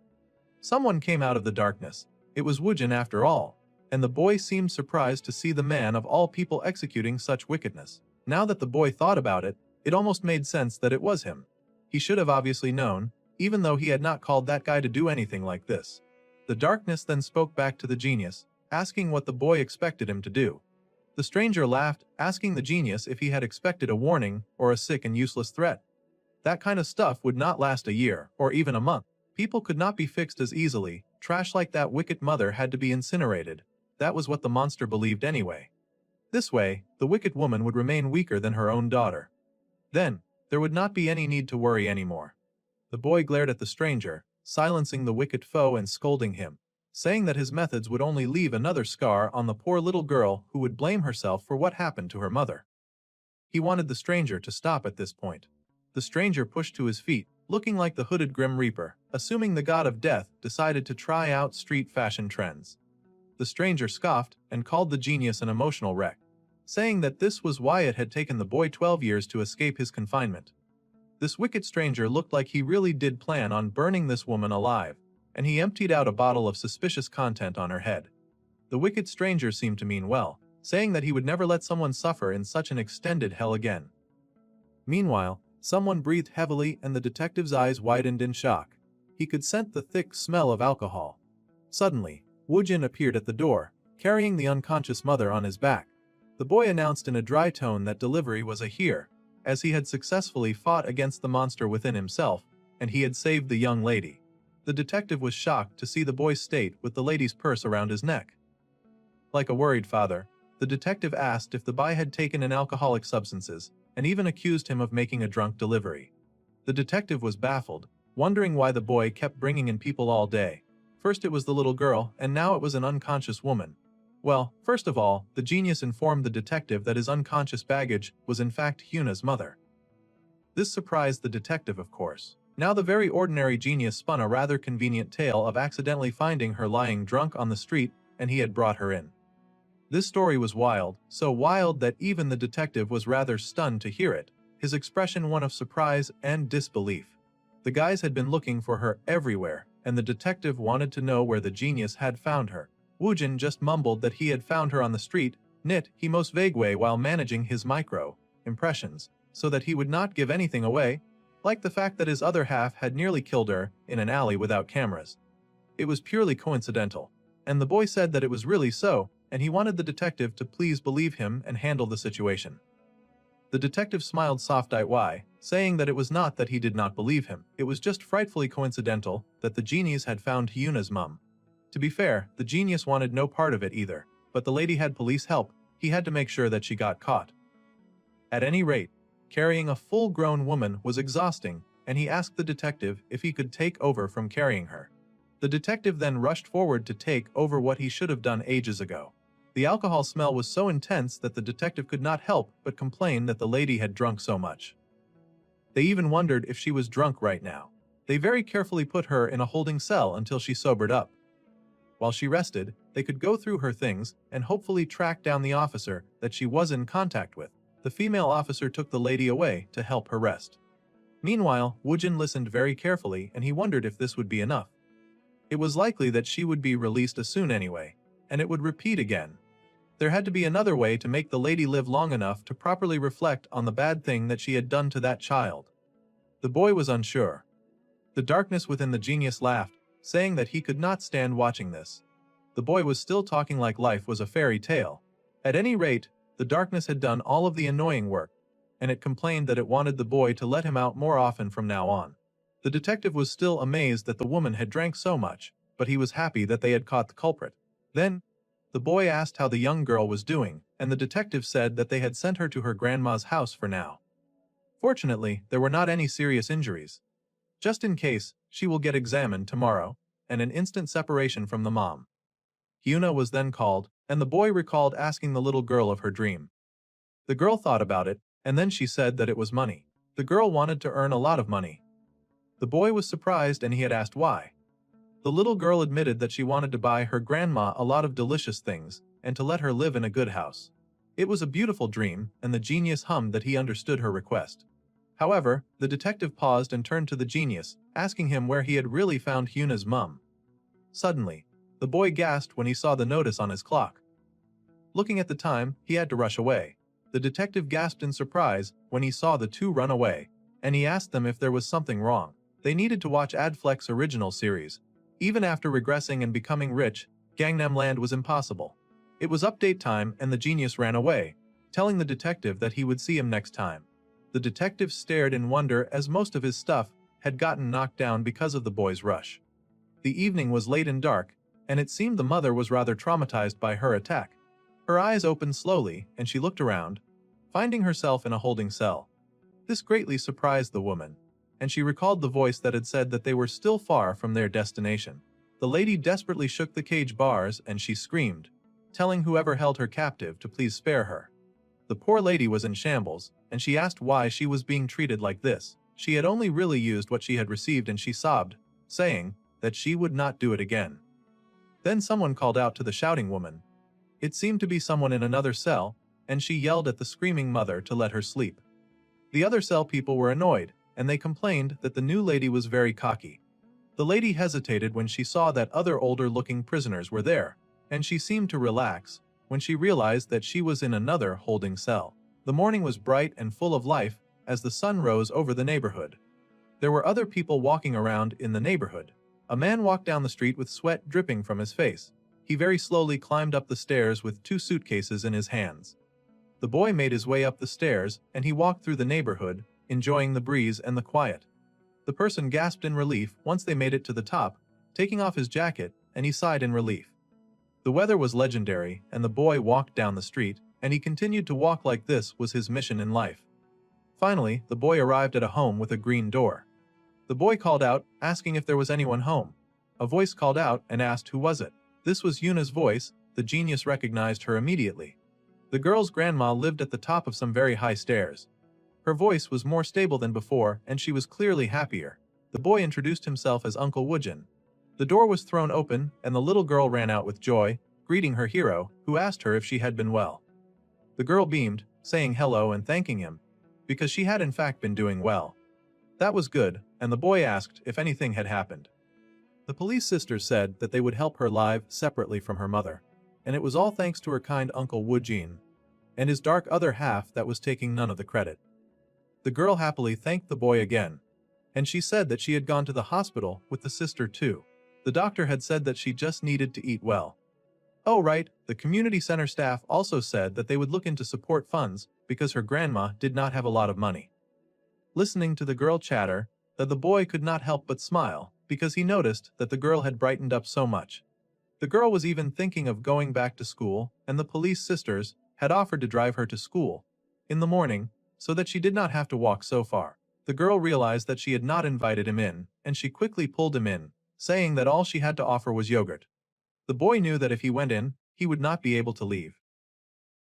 Someone came out of the darkness. It was Woojin after all, and the boy seemed surprised to see the man of all people executing such wickedness. Now that the boy thought about it, it almost made sense that it was him. He should have obviously known, even though he had not called that guy to do anything like this. The darkness then spoke back to the genius, asking what the boy expected him to do. The stranger laughed, asking the genius if he had expected a warning or a sick and useless threat. That kind of stuff would not last a year or even a month. People could not be fixed as easily. Trash like that wicked mother had to be incinerated. That was what the monster believed anyway. This way, the wicked woman would remain weaker than her own daughter. Then, there would not be any need to worry anymore. The boy glared at the stranger, silencing the wicked foe and scolding him, saying that his methods would only leave another scar on the poor little girl who would blame herself for what happened to her mother. He wanted the stranger to stop at this point. The stranger pushed to his feet, looking like the hooded Grim Reaper, assuming the god of death decided to try out street fashion trends. The stranger scoffed and called the genius an emotional wreck, saying that this was why it had taken the boy 12 years to escape his confinement. This wicked stranger looked like he really did plan on burning this woman alive, and he emptied out a bottle of suspicious content on her head. The wicked stranger seemed to mean well, saying that he would never let someone suffer in such an extended hell again. Meanwhile, someone breathed heavily and the detective's eyes widened in shock. He could scent the thick smell of alcohol. Suddenly, Woojin appeared at the door, carrying the unconscious mother on his back. The boy announced in a dry tone that delivery was a here, as he had successfully fought against the monster within himself, and he had saved the young lady. The detective was shocked to see the boy's state with the lady's purse around his neck. Like a worried father, the detective asked if the boy had taken in alcoholic substances, and even accused him of making a drunk delivery. The detective was baffled, wondering why the boy kept bringing in people all day. First it was the little girl, and now it was an unconscious woman. Well, first of all, the genius informed the detective that his unconscious baggage was in fact Hyuna's mother. This surprised the detective, of course. Now the very ordinary genius spun a rather convenient tale of accidentally finding her lying drunk on the street, and he had brought her in. This story was wild, so wild that even the detective was rather stunned to hear it, his expression one of surprise and disbelief. The guys had been looking for her everywhere, and the detective wanted to know where the genius had found her. Woojin just mumbled that he had found her on the street, knit he most vague way while managing his micro-impressions, so that he would not give anything away, like the fact that his other half had nearly killed her in an alley without cameras. It was purely coincidental, and the boy said that it was really so, and he wanted the detective to please believe him and handle the situation. The detective smiled soft-eyed, saying that it was not that he did not believe him, it was just frightfully coincidental that the genius had found Hyuna's mum. To be fair, the genius wanted no part of it either, but the lady had police help, he had to make sure that she got caught. At any rate, carrying a full-grown woman was exhausting, and he asked the detective if he could take over from carrying her. The detective then rushed forward to take over what he should have done ages ago. The alcohol smell was so intense that the detective could not help but complain that the lady had drunk so much. They even wondered if she was drunk right now. They very carefully put her in a holding cell until she sobered up. While she rested, they could go through her things and hopefully track down the officer that she was in contact with. The female officer took the lady away to help her rest. Meanwhile, Woojin listened very carefully and he wondered if this would be enough. It was likely that she would be released soon anyway, and it would repeat again. There had to be another way to make the lady live long enough to properly reflect on the bad thing that she had done to that child. The boy was unsure. The darkness within the genius laughed, saying that he could not stand watching this. The boy was still talking like life was a fairy tale. At any rate, the darkness had done all of the annoying work, and it complained that it wanted the boy to let him out more often from now on. The detective was still amazed that the woman had drank so much, but he was happy that they had caught the culprit. Then, the boy asked how the young girl was doing, and the detective said that they had sent her to her grandma's house for now. Fortunately, there were not any serious injuries. Just in case, she will get examined tomorrow, and an instant separation from the mom. Hyuna was then called, and the boy recalled asking the little girl of her dream. The girl thought about it, and then she said that it was money. The girl wanted to earn a lot of money. The boy was surprised and he had asked why. The little girl admitted that she wanted to buy her grandma a lot of delicious things, and to let her live in a good house. It was a beautiful dream, and the genius hummed that he understood her request. However, the detective paused and turned to the genius, asking him where he had really found Hyuna's mum. Suddenly, the boy gasped when he saw the notice on his clock. Looking at the time, he had to rush away. The detective gasped in surprise when he saw the two run away, and he asked them if there was something wrong. They needed to watch Adflex's original series. Even after regressing and becoming rich, Gangnam Land was impossible. It was update time and the genius ran away, telling the detective that he would see him next time. The detective stared in wonder as most of his stuff had gotten knocked down because of the boy's rush. The evening was late and dark, and it seemed the mother was rather traumatized by her attack. Her eyes opened slowly and she looked around, finding herself in a holding cell. This greatly surprised the woman, and she recalled the voice that had said that they were still far from their destination. The lady desperately shook the cage bars and she screamed, telling whoever held her captive to please spare her. The poor lady was in shambles, and she asked why she was being treated like this. She had only really used what she had received and she sobbed, saying that she would not do it again. Then someone called out to the shouting woman. It seemed to be someone in another cell, and she yelled at the screaming mother to let her sleep. The other cell people were annoyed, and they complained that the new lady was very cocky. The lady hesitated when she saw that other older-looking prisoners were there, and she seemed to relax when she realized that she was in another holding cell. The morning was bright and full of life as the sun rose over the neighborhood. There were other people walking around in the neighborhood. A man walked down the street with sweat dripping from his face. He very slowly climbed up the stairs with 2 suitcases in his hands. The boy made his way up the stairs and he walked through the neighborhood, enjoying the breeze and the quiet. The person gasped in relief once they made it to the top, taking off his jacket, and he sighed in relief. The weather was legendary, and the boy walked down the street, and he continued to walk like this was his mission in life. Finally, the boy arrived at a home with a green door. The boy called out, asking if there was anyone home. A voice called out and asked who was it. This was Yuna's voice. The genius recognized her immediately. The girl's grandma lived at the top of some very high stairs. Her voice was more stable than before, and she was clearly happier. The boy introduced himself as Uncle Woojin. The door was thrown open, and the little girl ran out with joy, greeting her hero, who asked her if she had been well. The girl beamed, saying hello and thanking him, because she had in fact been doing well. That was good, and the boy asked if anything had happened. The police sisters said that they would help her live separately from her mother, and it was all thanks to her kind Uncle Woojin and his dark other half that was taking none of the credit. The girl happily thanked the boy again, and she said that she had gone to the hospital with the sister too. The doctor had said that she just needed to eat well. Oh right, the community center staff also said that they would look into support funds because her grandma did not have a lot of money. Listening to the girl chatter, the boy could not help but smile because he noticed that the girl had brightened up so much. The girl was even thinking of going back to school, and the police sisters had offered to drive her to school in the morning so that she did not have to walk so far. The girl realized that she had not invited him in, and she quickly pulled him in, saying that all she had to offer was yogurt. The boy knew that if he went in, he would not be able to leave.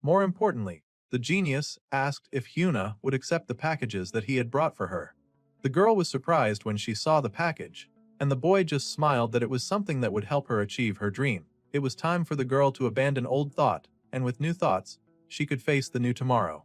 More importantly, the genius asked if Hyuna would accept the packages that he had brought for her. The girl was surprised when she saw the package, and the boy just smiled that it was something that would help her achieve her dream. It was time for the girl to abandon old thought, and with new thoughts, she could face the new tomorrow.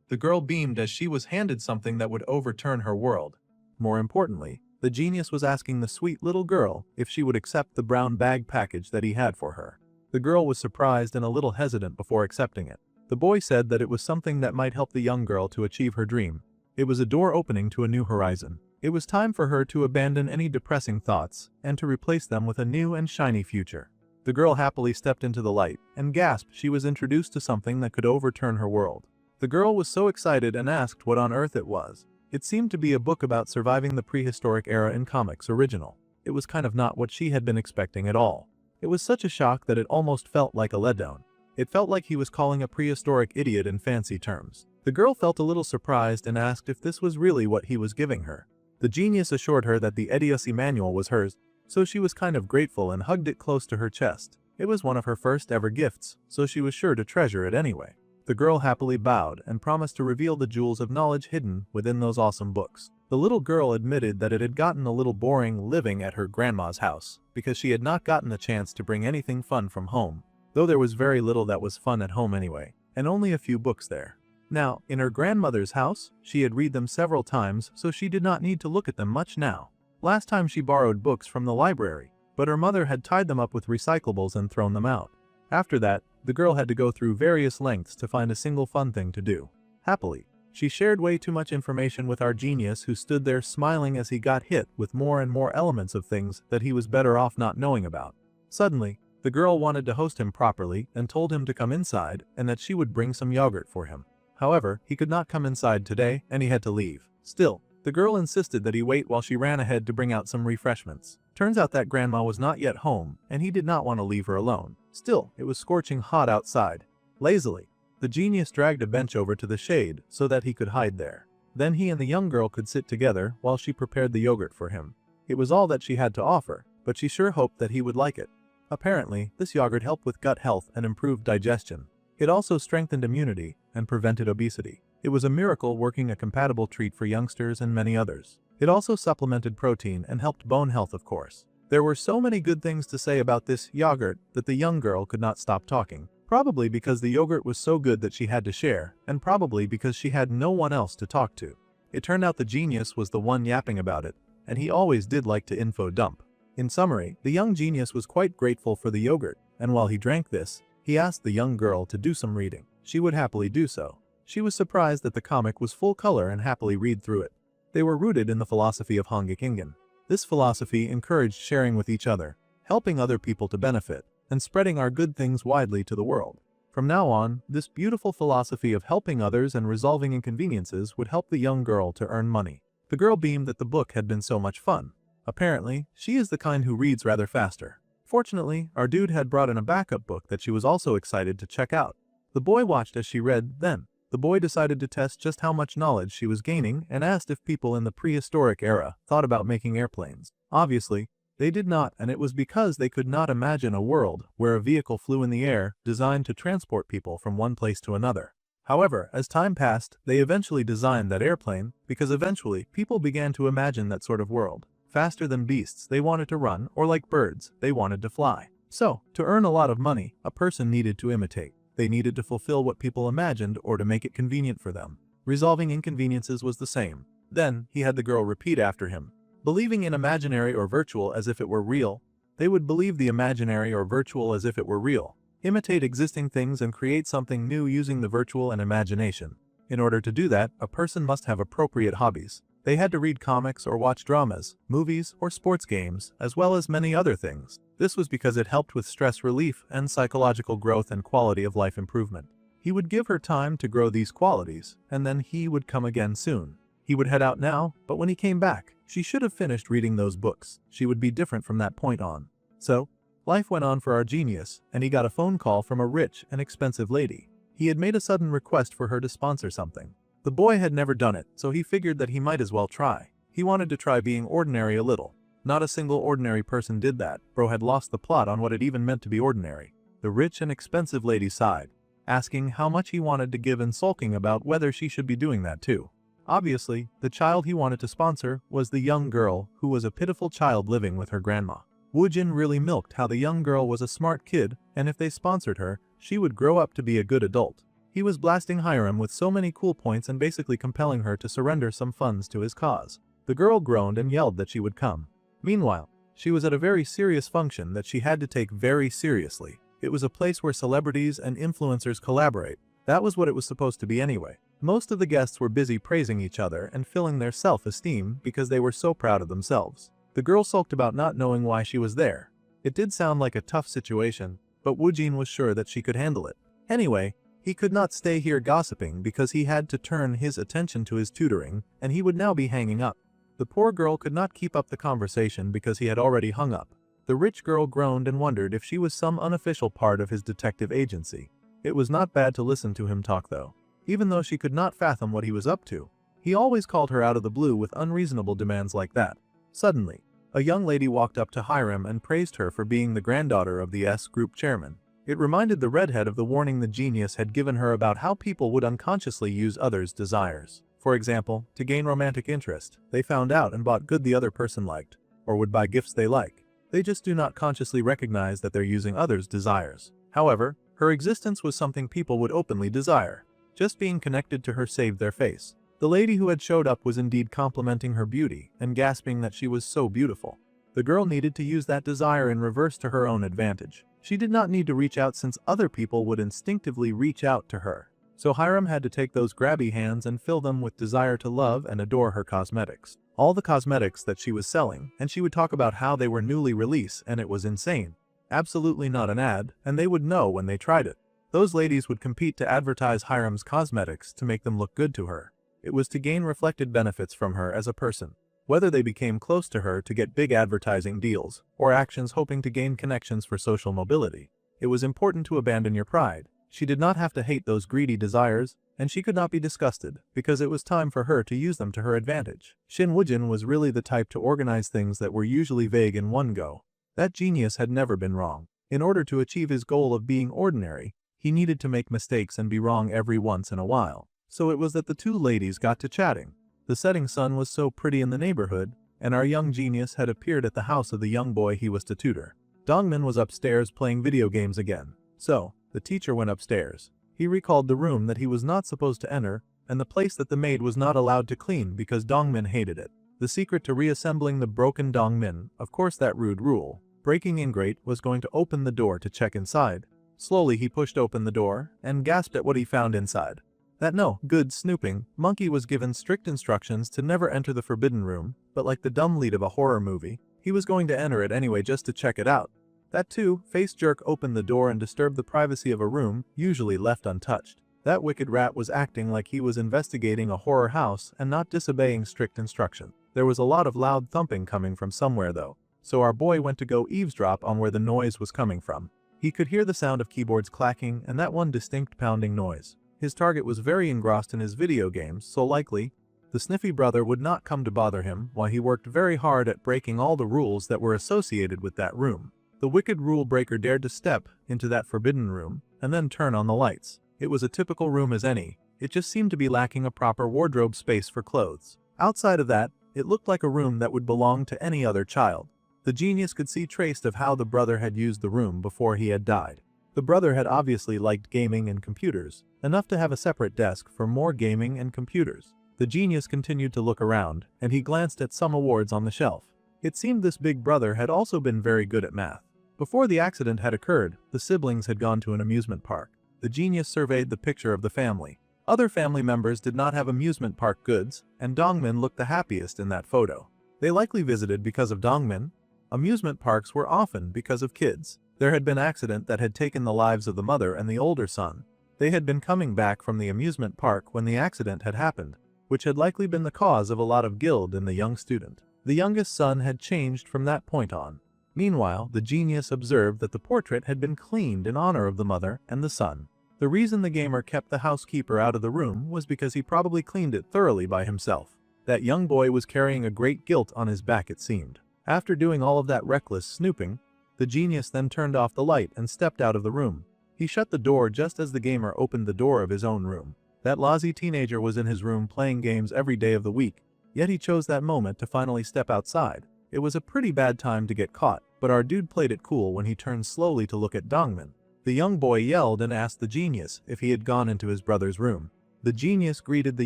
The girl beamed as she was handed something that would overturn her world. More importantly, the genius was asking the sweet little girl if she would accept the brown bag package that he had for her. The girl was surprised and a little hesitant before accepting it. The boy said that it was something that might help the young girl to achieve her dream. It was a door opening to a new horizon. It was time for her to abandon any depressing thoughts and to replace them with a new and shiny future. The girl happily stepped into the light and gasped she was introduced to something that could overturn her world. The girl was so excited and asked what on earth it was. It seemed to be a book about surviving the prehistoric era in comics original. It was kind of not what she had been expecting at all. It was such a shock that it almost felt like a letdown. It felt like he was calling a prehistoric idiot in fancy terms. The girl felt a little surprised and asked if this was really what he was giving her. The genius assured her that the idiocy manual was hers, so she was kind of grateful and hugged it close to her chest. It was one of her first ever gifts, so she was sure to treasure it anyway. The girl happily bowed and promised to reveal the jewels of knowledge hidden within those awesome books. The little girl admitted that it had gotten a little boring living at her grandma's house, because she had not gotten a chance to bring anything fun from home, though there was very little that was fun at home anyway, and only a few books there. Now, in her grandmother's house, she had read them several times, so she did not need to look at them much now. Last time she borrowed books from the library, but her mother had tied them up with recyclables and thrown them out. After that, the girl had to go through various lengths to find a single fun thing to do. Happily, she shared way too much information with our genius, who stood there smiling as he got hit with more and more elements of things that he was better off not knowing about. Suddenly, the girl wanted to host him properly and told him to come inside and that she would bring some yogurt for him. However, he could not come inside today and he had to leave. Still, the girl insisted that he wait while she ran ahead to bring out some refreshments. Turns out that grandma was not yet home and he did not want to leave her alone. Still, it was scorching hot outside. Lazily, the genius dragged a bench over to the shade so that he could hide there. Then he and the young girl could sit together while she prepared the yogurt for him. It was all that she had to offer, but she sure hoped that he would like it. Apparently, this yogurt helped with gut health and improved digestion. It also strengthened immunity and prevented obesity. It was a miracle working a compatible treat for youngsters and many others. It also supplemented protein and helped bone health, of course. There were so many good things to say about this yogurt that the young girl could not stop talking. Probably because the yogurt was so good that she had to share, and probably because she had no one else to talk to. It turned out the genius was the one yapping about it, and he always did like to info dump. In summary, the young genius was quite grateful for the yogurt, and while he drank this, he asked the young girl to do some reading. She would happily do so. She was surprised that the comic was full color and happily read through it. They were rooted in the philosophy of Hongakingen. This philosophy encouraged sharing with each other, helping other people to benefit, and spreading our good things widely to the world. From now on, this beautiful philosophy of helping others and resolving inconveniences would help the young girl to earn money. The girl beamed that the book had been so much fun. Apparently, she is the kind who reads rather faster. Fortunately, our dude had brought in a backup book that she was also excited to check out. The boy watched as she read, then the boy decided to test just how much knowledge she was gaining and asked if people in the prehistoric era thought about making airplanes. Obviously, they did not, and it was because they could not imagine a world where a vehicle flew in the air designed to transport people from one place to another. However, as time passed, they eventually designed that airplane because eventually people began to imagine that sort of world. Faster than beasts, they wanted to run, or like birds, they wanted to fly. So, to earn a lot of money, a person needed to imitate. They needed to fulfill what people imagined or to make it convenient for them. Resolving inconveniences was the same. Then, he had the girl repeat after him. Believing in imaginary or virtual as if it were real, they would believe the imaginary or virtual as if it were real. Imitate existing things and create something new using the virtual and imagination. In order to do that, a person must have appropriate hobbies. They had to read comics or watch dramas, movies, or sports games, as well as many other things. This was because it helped with stress relief and psychological growth and quality of life improvement. He would give her time to grow these qualities, and then he would come again soon. He would head out now, but when he came back, she should have finished reading those books. She would be different from that point on. So, life went on for our genius, and he got a phone call from a rich and expensive lady. He had made a sudden request for her to sponsor something. The boy had never done it, so he figured that he might as well try. He wanted to try being ordinary a little. Not a single ordinary person did that. Bro had lost the plot on what it even meant to be ordinary. The rich and expensive lady sighed, asking how much he wanted to give and sulking about whether she should be doing that too. Obviously, the child he wanted to sponsor was the young girl who was a pitiful child living with her grandma. Woojin really milked how the young girl was a smart kid, and if they sponsored her, she would grow up to be a good adult. He was blasting Hiram with so many cool points and basically compelling her to surrender some funds to his cause. The girl groaned and yelled that she would come. Meanwhile, she was at a very serious function that she had to take very seriously. It was a place where celebrities and influencers collaborate. That was what it was supposed to be anyway. Most of the guests were busy praising each other and filling their self-esteem because they were so proud of themselves. The girl sulked about not knowing why she was there. It did sound like a tough situation, but Woojin was sure that she could handle it. Anyway, he could not stay here gossiping because he had to turn his attention to his tutoring, and he would now be hanging up. The poor girl could not keep up the conversation because he had already hung up. The rich girl groaned and wondered if she was some unofficial part of his detective agency. It was not bad to listen to him talk though. Even though she could not fathom what he was up to, he always called her out of the blue with unreasonable demands like that. Suddenly, a young lady walked up to Hiram and praised her for being the granddaughter of the S-Group chairman. It reminded the redhead of the warning the genius had given her about how people would unconsciously use others' desires. For example, to gain romantic interest, they found out and bought good the other person liked, or would buy gifts they like. They just do not consciously recognize that they're using others' desires. However, her existence was something people would openly desire. Just being connected to her saved their face. The lady who had showed up was indeed complimenting her beauty and gasping that she was so beautiful. The girl needed to use that desire in reverse to her own advantage. She did not need to reach out since other people would instinctively reach out to her. So Hiram had to take those grabby hands and fill them with desire to love and adore her cosmetics. All the cosmetics that she was selling, and she would talk about how they were newly released and it was insane. Absolutely not an ad, and they would know when they tried it. Those ladies would compete to advertise Hiram's cosmetics to make them look good to her. It was to gain reflected benefits from her as a person. Whether they became close to her to get big advertising deals, or actions hoping to gain connections for social mobility, it was important to abandon your pride. She did not have to hate those greedy desires, and she could not be disgusted, because it was time for her to use them to her advantage. Shin Woojin was really the type to organize things that were usually vague in one go. That genius had never been wrong. In order to achieve his goal of being ordinary, he needed to make mistakes and be wrong every once in a while. So it was that the two ladies got to chatting. The setting sun was so pretty in the neighborhood, and our young genius had appeared at the house of the young boy he was to tutor. Dongmin was upstairs playing video games again. So, the teacher went upstairs. He recalled the room that he was not supposed to enter, and the place that the maid was not allowed to clean because Dongmin hated it. The secret to reassembling the broken Dongmin, of course that rude rule, breaking ingrate, was going to open the door to check inside. Slowly he pushed open the door, and gasped at what he found inside. That no good snooping monkey was given strict instructions to never enter the forbidden room, but like the dumb lead of a horror movie, he was going to enter it anyway just to check it out. That two-faced jerk opened the door and disturbed the privacy of a room usually left untouched. That wicked rat was acting like he was investigating a horror house and not disobeying strict instruction. There was a lot of loud thumping coming from somewhere though, so our boy went to go eavesdrop on where the noise was coming from. He could hear the sound of keyboards clacking and that one distinct pounding noise. His target was very engrossed in his video games, so likely, the sniffy brother would not come to bother him while he worked very hard at breaking all the rules that were associated with that room. The wicked rule breaker dared to step into that forbidden room and then turn on the lights. It was a typical room as any, it just seemed to be lacking a proper wardrobe space for clothes. Outside of that, it looked like a room that would belong to any other child. The genius could see traces of how the brother had used the room before he had died. The brother had obviously liked gaming and computers, enough to have a separate desk for more gaming and computers. The genius continued to look around, and he glanced at some awards on the shelf. It seemed this big brother had also been very good at math. Before the accident had occurred, the siblings had gone to an amusement park. The genius surveyed the picture of the family. Other family members did not have amusement park goods, and Dongmin looked the happiest in that photo. They likely visited because of Dongmin. Amusement parks were often because of kids. There had been an accident that had taken the lives of the mother and the older son. They had been coming back from the amusement park when the accident had happened, which had likely been the cause of a lot of guilt in the young student. The youngest son had changed from that point on. Meanwhile, the genius observed that the portrait had been cleaned in honor of the mother and the son. The reason the gamer kept the housekeeper out of the room was because he probably cleaned it thoroughly by himself. That young boy was carrying a great guilt on his back, it seemed. After doing all of that reckless snooping, the genius then turned off the light and stepped out of the room. He shut the door just as the gamer opened the door of his own room. That lousy teenager was in his room playing games every day of the week, yet he chose that moment to finally step outside. It was a pretty bad time to get caught, but our dude played it cool when he turned slowly to look at Dongmin. The young boy yelled and asked the genius if he had gone into his brother's room. The genius greeted the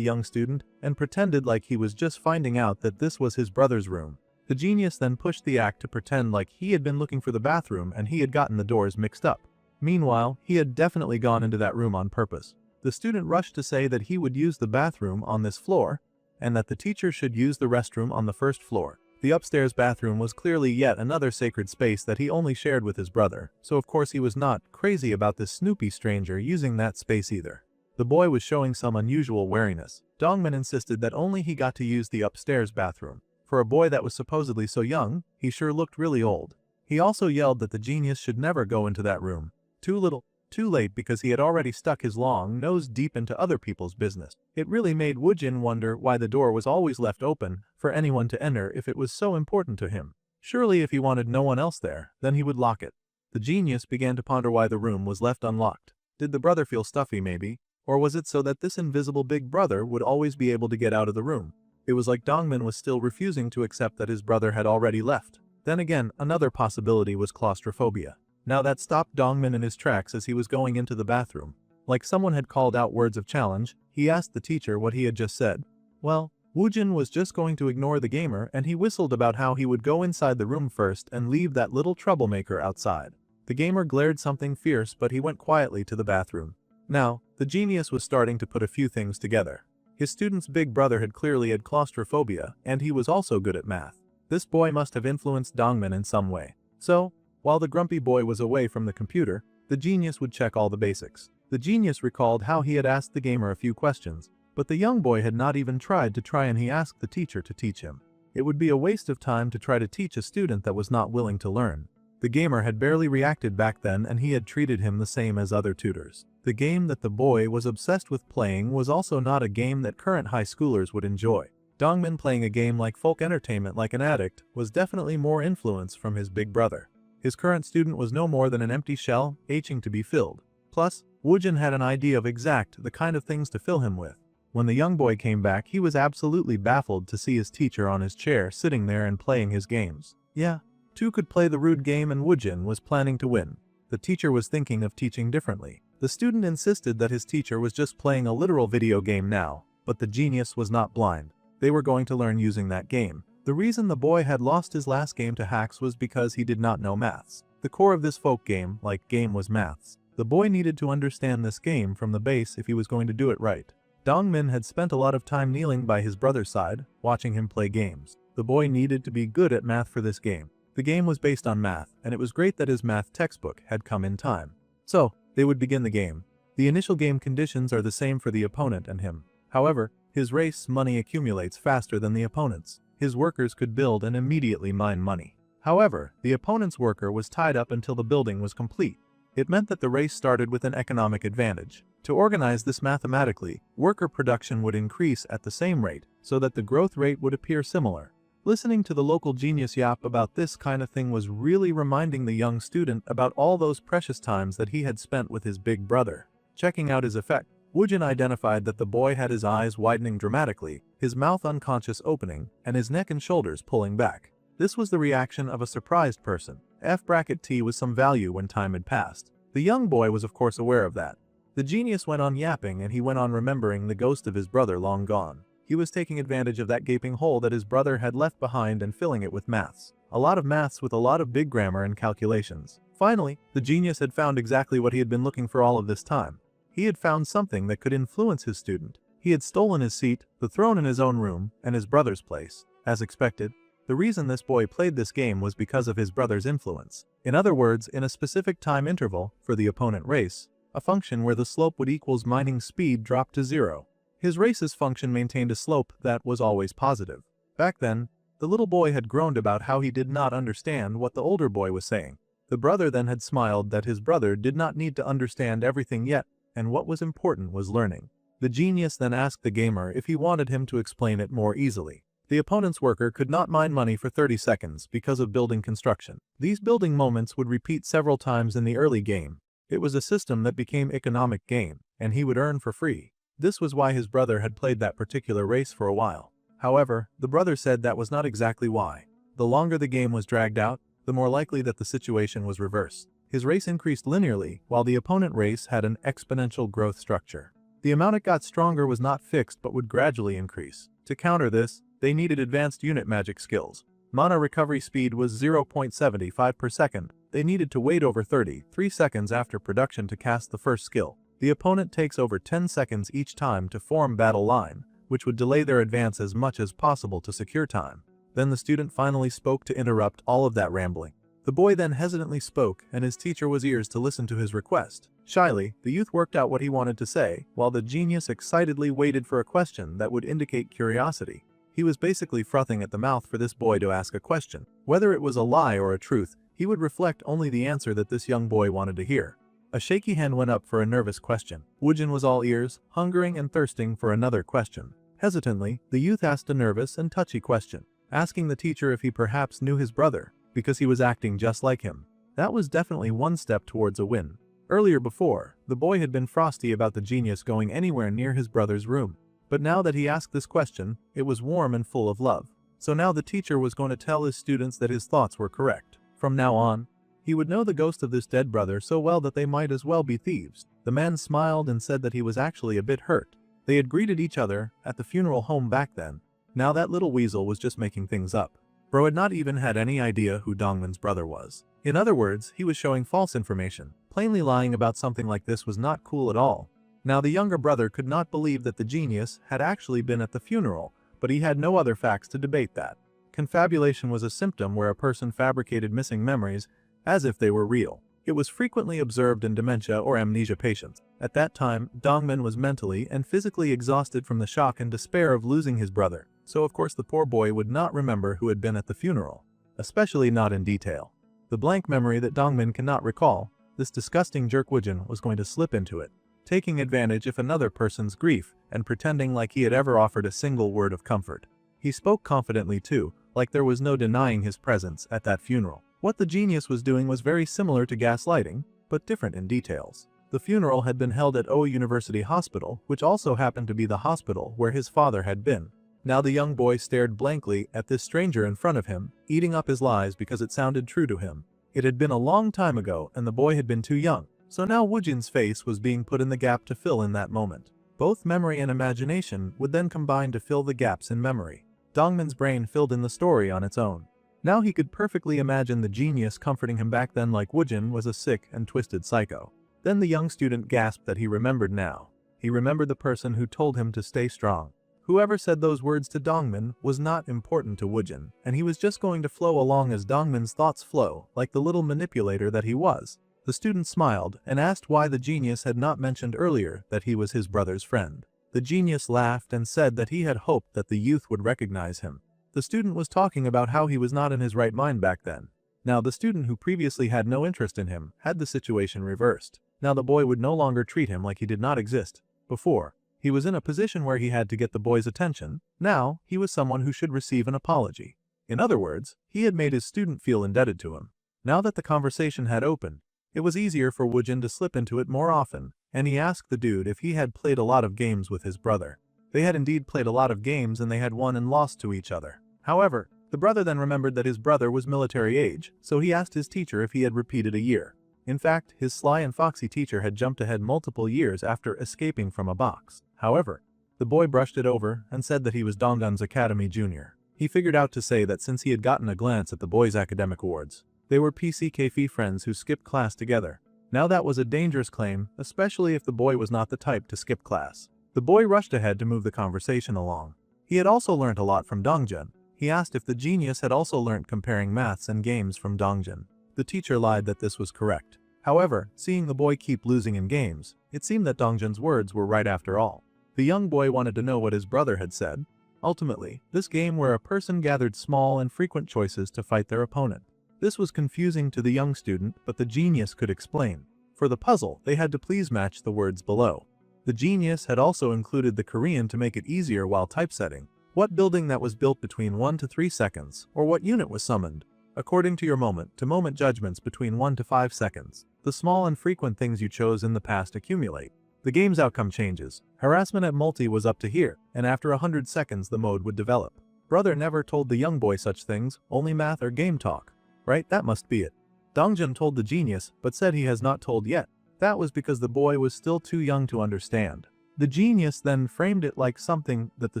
young student and pretended like he was just finding out that this was his brother's room. The genius then pushed the act to pretend like he had been looking for the bathroom and he had gotten the doors mixed up. Meanwhile, he had definitely gone into that room on purpose. The student rushed to say that he would use the bathroom on this floor and that the teacher should use the restroom on the first floor. The upstairs bathroom was clearly yet another sacred space that he only shared with his brother, so of course he was not crazy about this Snoopy stranger using that space either. The boy was showing some unusual wariness. Dongmin insisted that only he got to use the upstairs bathroom. For a boy that was supposedly so young, he sure looked really old. He also yelled that the genius should never go into that room. Too little, too late, because he had already stuck his long nose deep into other people's business. It really made Woojin wonder why the door was always left open for anyone to enter if it was so important to him. Surely if he wanted no one else there, then he would lock it. The genius began to ponder why the room was left unlocked. Did the brother feel stuffy maybe? Or was it so that this invisible big brother would always be able to get out of the room? It was like Dongmin was still refusing to accept that his brother had already left. Then again, another possibility was claustrophobia. Now that stopped Dongmin in his tracks as he was going into the bathroom. Like someone had called out words of challenge, he asked the teacher what he had just said. Well, Woojin was just going to ignore the gamer and he whistled about how he would go inside the room first and leave that little troublemaker outside. The gamer glared something fierce, but he went quietly to the bathroom. Now, the genius was starting to put a few things together. His student's big brother had clearly had claustrophobia, and he was also good at math. This boy must have influenced Dongmin in some way. So, while the grumpy boy was away from the computer, the genius would check all the basics. The genius recalled how he had asked the gamer a few questions, but the young boy had not even tried and he asked the teacher to teach him. It would be a waste of time to try to teach a student that was not willing to learn. The gamer had barely reacted back then and he had treated him the same as other tutors. The game that the boy was obsessed with playing was also not a game that current high schoolers would enjoy. Dongmin playing a game like folk entertainment like an addict was definitely more influence from his big brother. His current student was no more than an empty shell, aching to be filled. Plus, Woojin had an idea of the kind of things to fill him with. When the young boy came back, he was absolutely baffled to see his teacher on his chair sitting there and playing his games. Yeah, two could play the rude game and Woojin was planning to win. The teacher was thinking of teaching differently. The student insisted that his teacher was just playing a literal video game now, but the genius was not blind. They were going to learn using that game. The reason the boy had lost his last game to hacks was because he did not know maths. The core of this folk game, was maths. The boy needed to understand this game from the base if he was going to do it right. Dongmin had spent a lot of time kneeling by his brother's side, watching him play games. The boy needed to be good at math for this game. The game was based on math, and it was great that his math textbook had come in time. So, they would begin the game. The initial game conditions are the same for the opponent and him. However, his race money accumulates faster than the opponent's. His workers could build and immediately mine money. However, the opponent's worker was tied up until the building was complete. It meant that the race started with an economic advantage. To organize this mathematically, worker production would increase at the same rate, so that the growth rate would appear similar. Listening to the local genius yap about this kind of thing was really reminding the young student about all those precious times that he had spent with his big brother. Checking out his effect, Woojin identified that the boy had his eyes widening dramatically, his mouth unconscious opening, and his neck and shoulders pulling back. This was the reaction of a surprised person. F*T was some value when time had passed. The young boy was of course aware of that. The genius went on yapping and he went on remembering the ghost of his brother long gone. He was taking advantage of that gaping hole that his brother had left behind and filling it with maths. A lot of maths with a lot of big grammar and calculations. Finally, the genius had found exactly what he had been looking for all of this time. He had found something that could influence his student. He had stolen his seat, the throne in his own room, and his brother's place. As expected, the reason this boy played this game was because of his brother's influence. In other words, in a specific time interval for the opponent race, a function where the slope would equals mining speed dropped to 0. His race's function maintained a slope that was always positive. Back then, the little boy had groaned about how he did not understand what the older boy was saying. The brother then had smiled that his brother did not need to understand everything yet, and what was important was learning. The genius then asked the gamer if he wanted him to explain it more easily. The opponent's worker could not mine money for 30 seconds because of building construction. These building moments would repeat several times in the early game. It was a system that became economic game, and he would earn for free. This was why his brother had played that particular race for a while. However, the brother said that was not exactly why. The longer the game was dragged out, the more likely that the situation was reversed. His race increased linearly, while the opponent race had an exponential growth structure. The amount it got stronger was not fixed but would gradually increase. To counter this, they needed advanced unit magic skills. Mana recovery speed was 0.75 per second. They needed to wait over 33 seconds after production to cast the first skill. The opponent takes over 10 seconds each time to form battle line, which would delay their advance as much as possible to secure time. Then the student finally spoke to interrupt all of that rambling. The boy then hesitantly spoke, and his teacher was ears to listen to his request. Shyly, the youth worked out what he wanted to say, while the genius excitedly waited for a question that would indicate curiosity. He was basically frothing at the mouth for this boy to ask a question. Whether it was a lie or a truth, he would reflect only the answer that this young boy wanted to hear. A shaky hand went up for a nervous question. Woojin was all ears, hungering and thirsting for another question. Hesitantly, the youth asked a nervous and touchy question, asking the teacher if he perhaps knew his brother, because he was acting just like him. That was definitely one step towards a win. Earlier before, the boy had been frosty about the genius going anywhere near his brother's room. But now that he asked this question, it was warm and full of love. So now the teacher was going to tell his students that his thoughts were correct. From now on, he would know the ghost of this dead brother so well that they might as well be thieves. The man smiled and said that he was actually a bit hurt. They had greeted each other at the funeral home back then. Now that little weasel was just making things up. Bro had not even had any idea who Dongman's brother was. In other words, he was showing false information. Plainly lying about something like this was not cool at all. Now the younger brother could not believe that the genius had actually been at the funeral, but he had no other facts to debate that. Confabulation was a symptom where a person fabricated missing memories as if they were real. It was frequently observed in dementia or amnesia patients. At that time, Dongman was mentally and physically exhausted from the shock and despair of losing his brother, so of course the poor boy would not remember who had been at the funeral, especially not in detail. The blank memory that Dongman cannot recall, this disgusting jerk Woojin was going to slip into it, taking advantage of another person's grief and pretending like he had ever offered a single word of comfort. He spoke confidently too, like there was no denying his presence at that funeral. What the genius was doing was very similar to gaslighting, but different in details. The funeral had been held at Oa University Hospital, which also happened to be the hospital where his father had been. Now the young boy stared blankly at this stranger in front of him, eating up his lies because it sounded true to him. It had been a long time ago and the boy had been too young, so now Woojin's face was being put in the gap to fill in that moment. Both memory and imagination would then combine to fill the gaps in memory. Dongman's brain filled in the story on its own. Now he could perfectly imagine the genius comforting him back then like Woojin was a sick and twisted psycho. Then the young student gasped that he remembered now. He remembered the person who told him to stay strong. Whoever said those words to Dongman was not important to Woojin, and he was just going to flow along as Dongman's thoughts flow, like the little manipulator that he was. The student smiled and asked why the genius had not mentioned earlier that he was his brother's friend. The genius laughed and said that he had hoped that the youth would recognize him. The student was talking about how he was not in his right mind back then. Now the student who previously had no interest in him had the situation reversed. Now the boy would no longer treat him like he did not exist. Before, he was in a position where he had to get the boy's attention. Now, he was someone who should receive an apology. In other words, he had made his student feel indebted to him. Now that the conversation had opened, it was easier for Woojin to slip into it more often, and he asked the dude if he had played a lot of games with his brother. They had indeed played a lot of games and they had won and lost to each other. However, the brother then remembered that his brother was military age, so he asked his teacher if he had repeated a year. In fact, his sly and foxy teacher had jumped ahead multiple years after escaping from a box. However, the boy brushed it over and said that he was Donggun's Academy Junior. He figured out to say that since he had gotten a glance at the boy's academic awards, they were PCKF friends who skipped class together. Now that was a dangerous claim, especially if the boy was not the type to skip class. The boy rushed ahead to move the conversation along. He had also learned a lot from Dongjun. He asked if the genius had also learned comparing maths and games from Dongjun. The teacher lied that this was correct. However, seeing the boy keep losing in games, it seemed that Dongjun's words were right after all. The young boy wanted to know what his brother had said. Ultimately, this game where a person gathered small and frequent choices to fight their opponent. This was confusing to the young student, but the genius could explain. For the puzzle, they had to please match the words below. The genius had also included the Korean to make it easier while typesetting. What building that was built between 1 to 3 seconds, or what unit was summoned, according to your moment-to-moment judgments between 1 to 5 seconds. The small and frequent things you chose in the past accumulate. The game's outcome changes. Harassment at multi was up to here, and after 100 seconds the mode would develop. Brother never told the young boy such things, only math or game talk. Right, that must be it. Dongjun told the genius, but said he has not told yet. That was because the boy was still too young to understand. The genius then framed it like something that the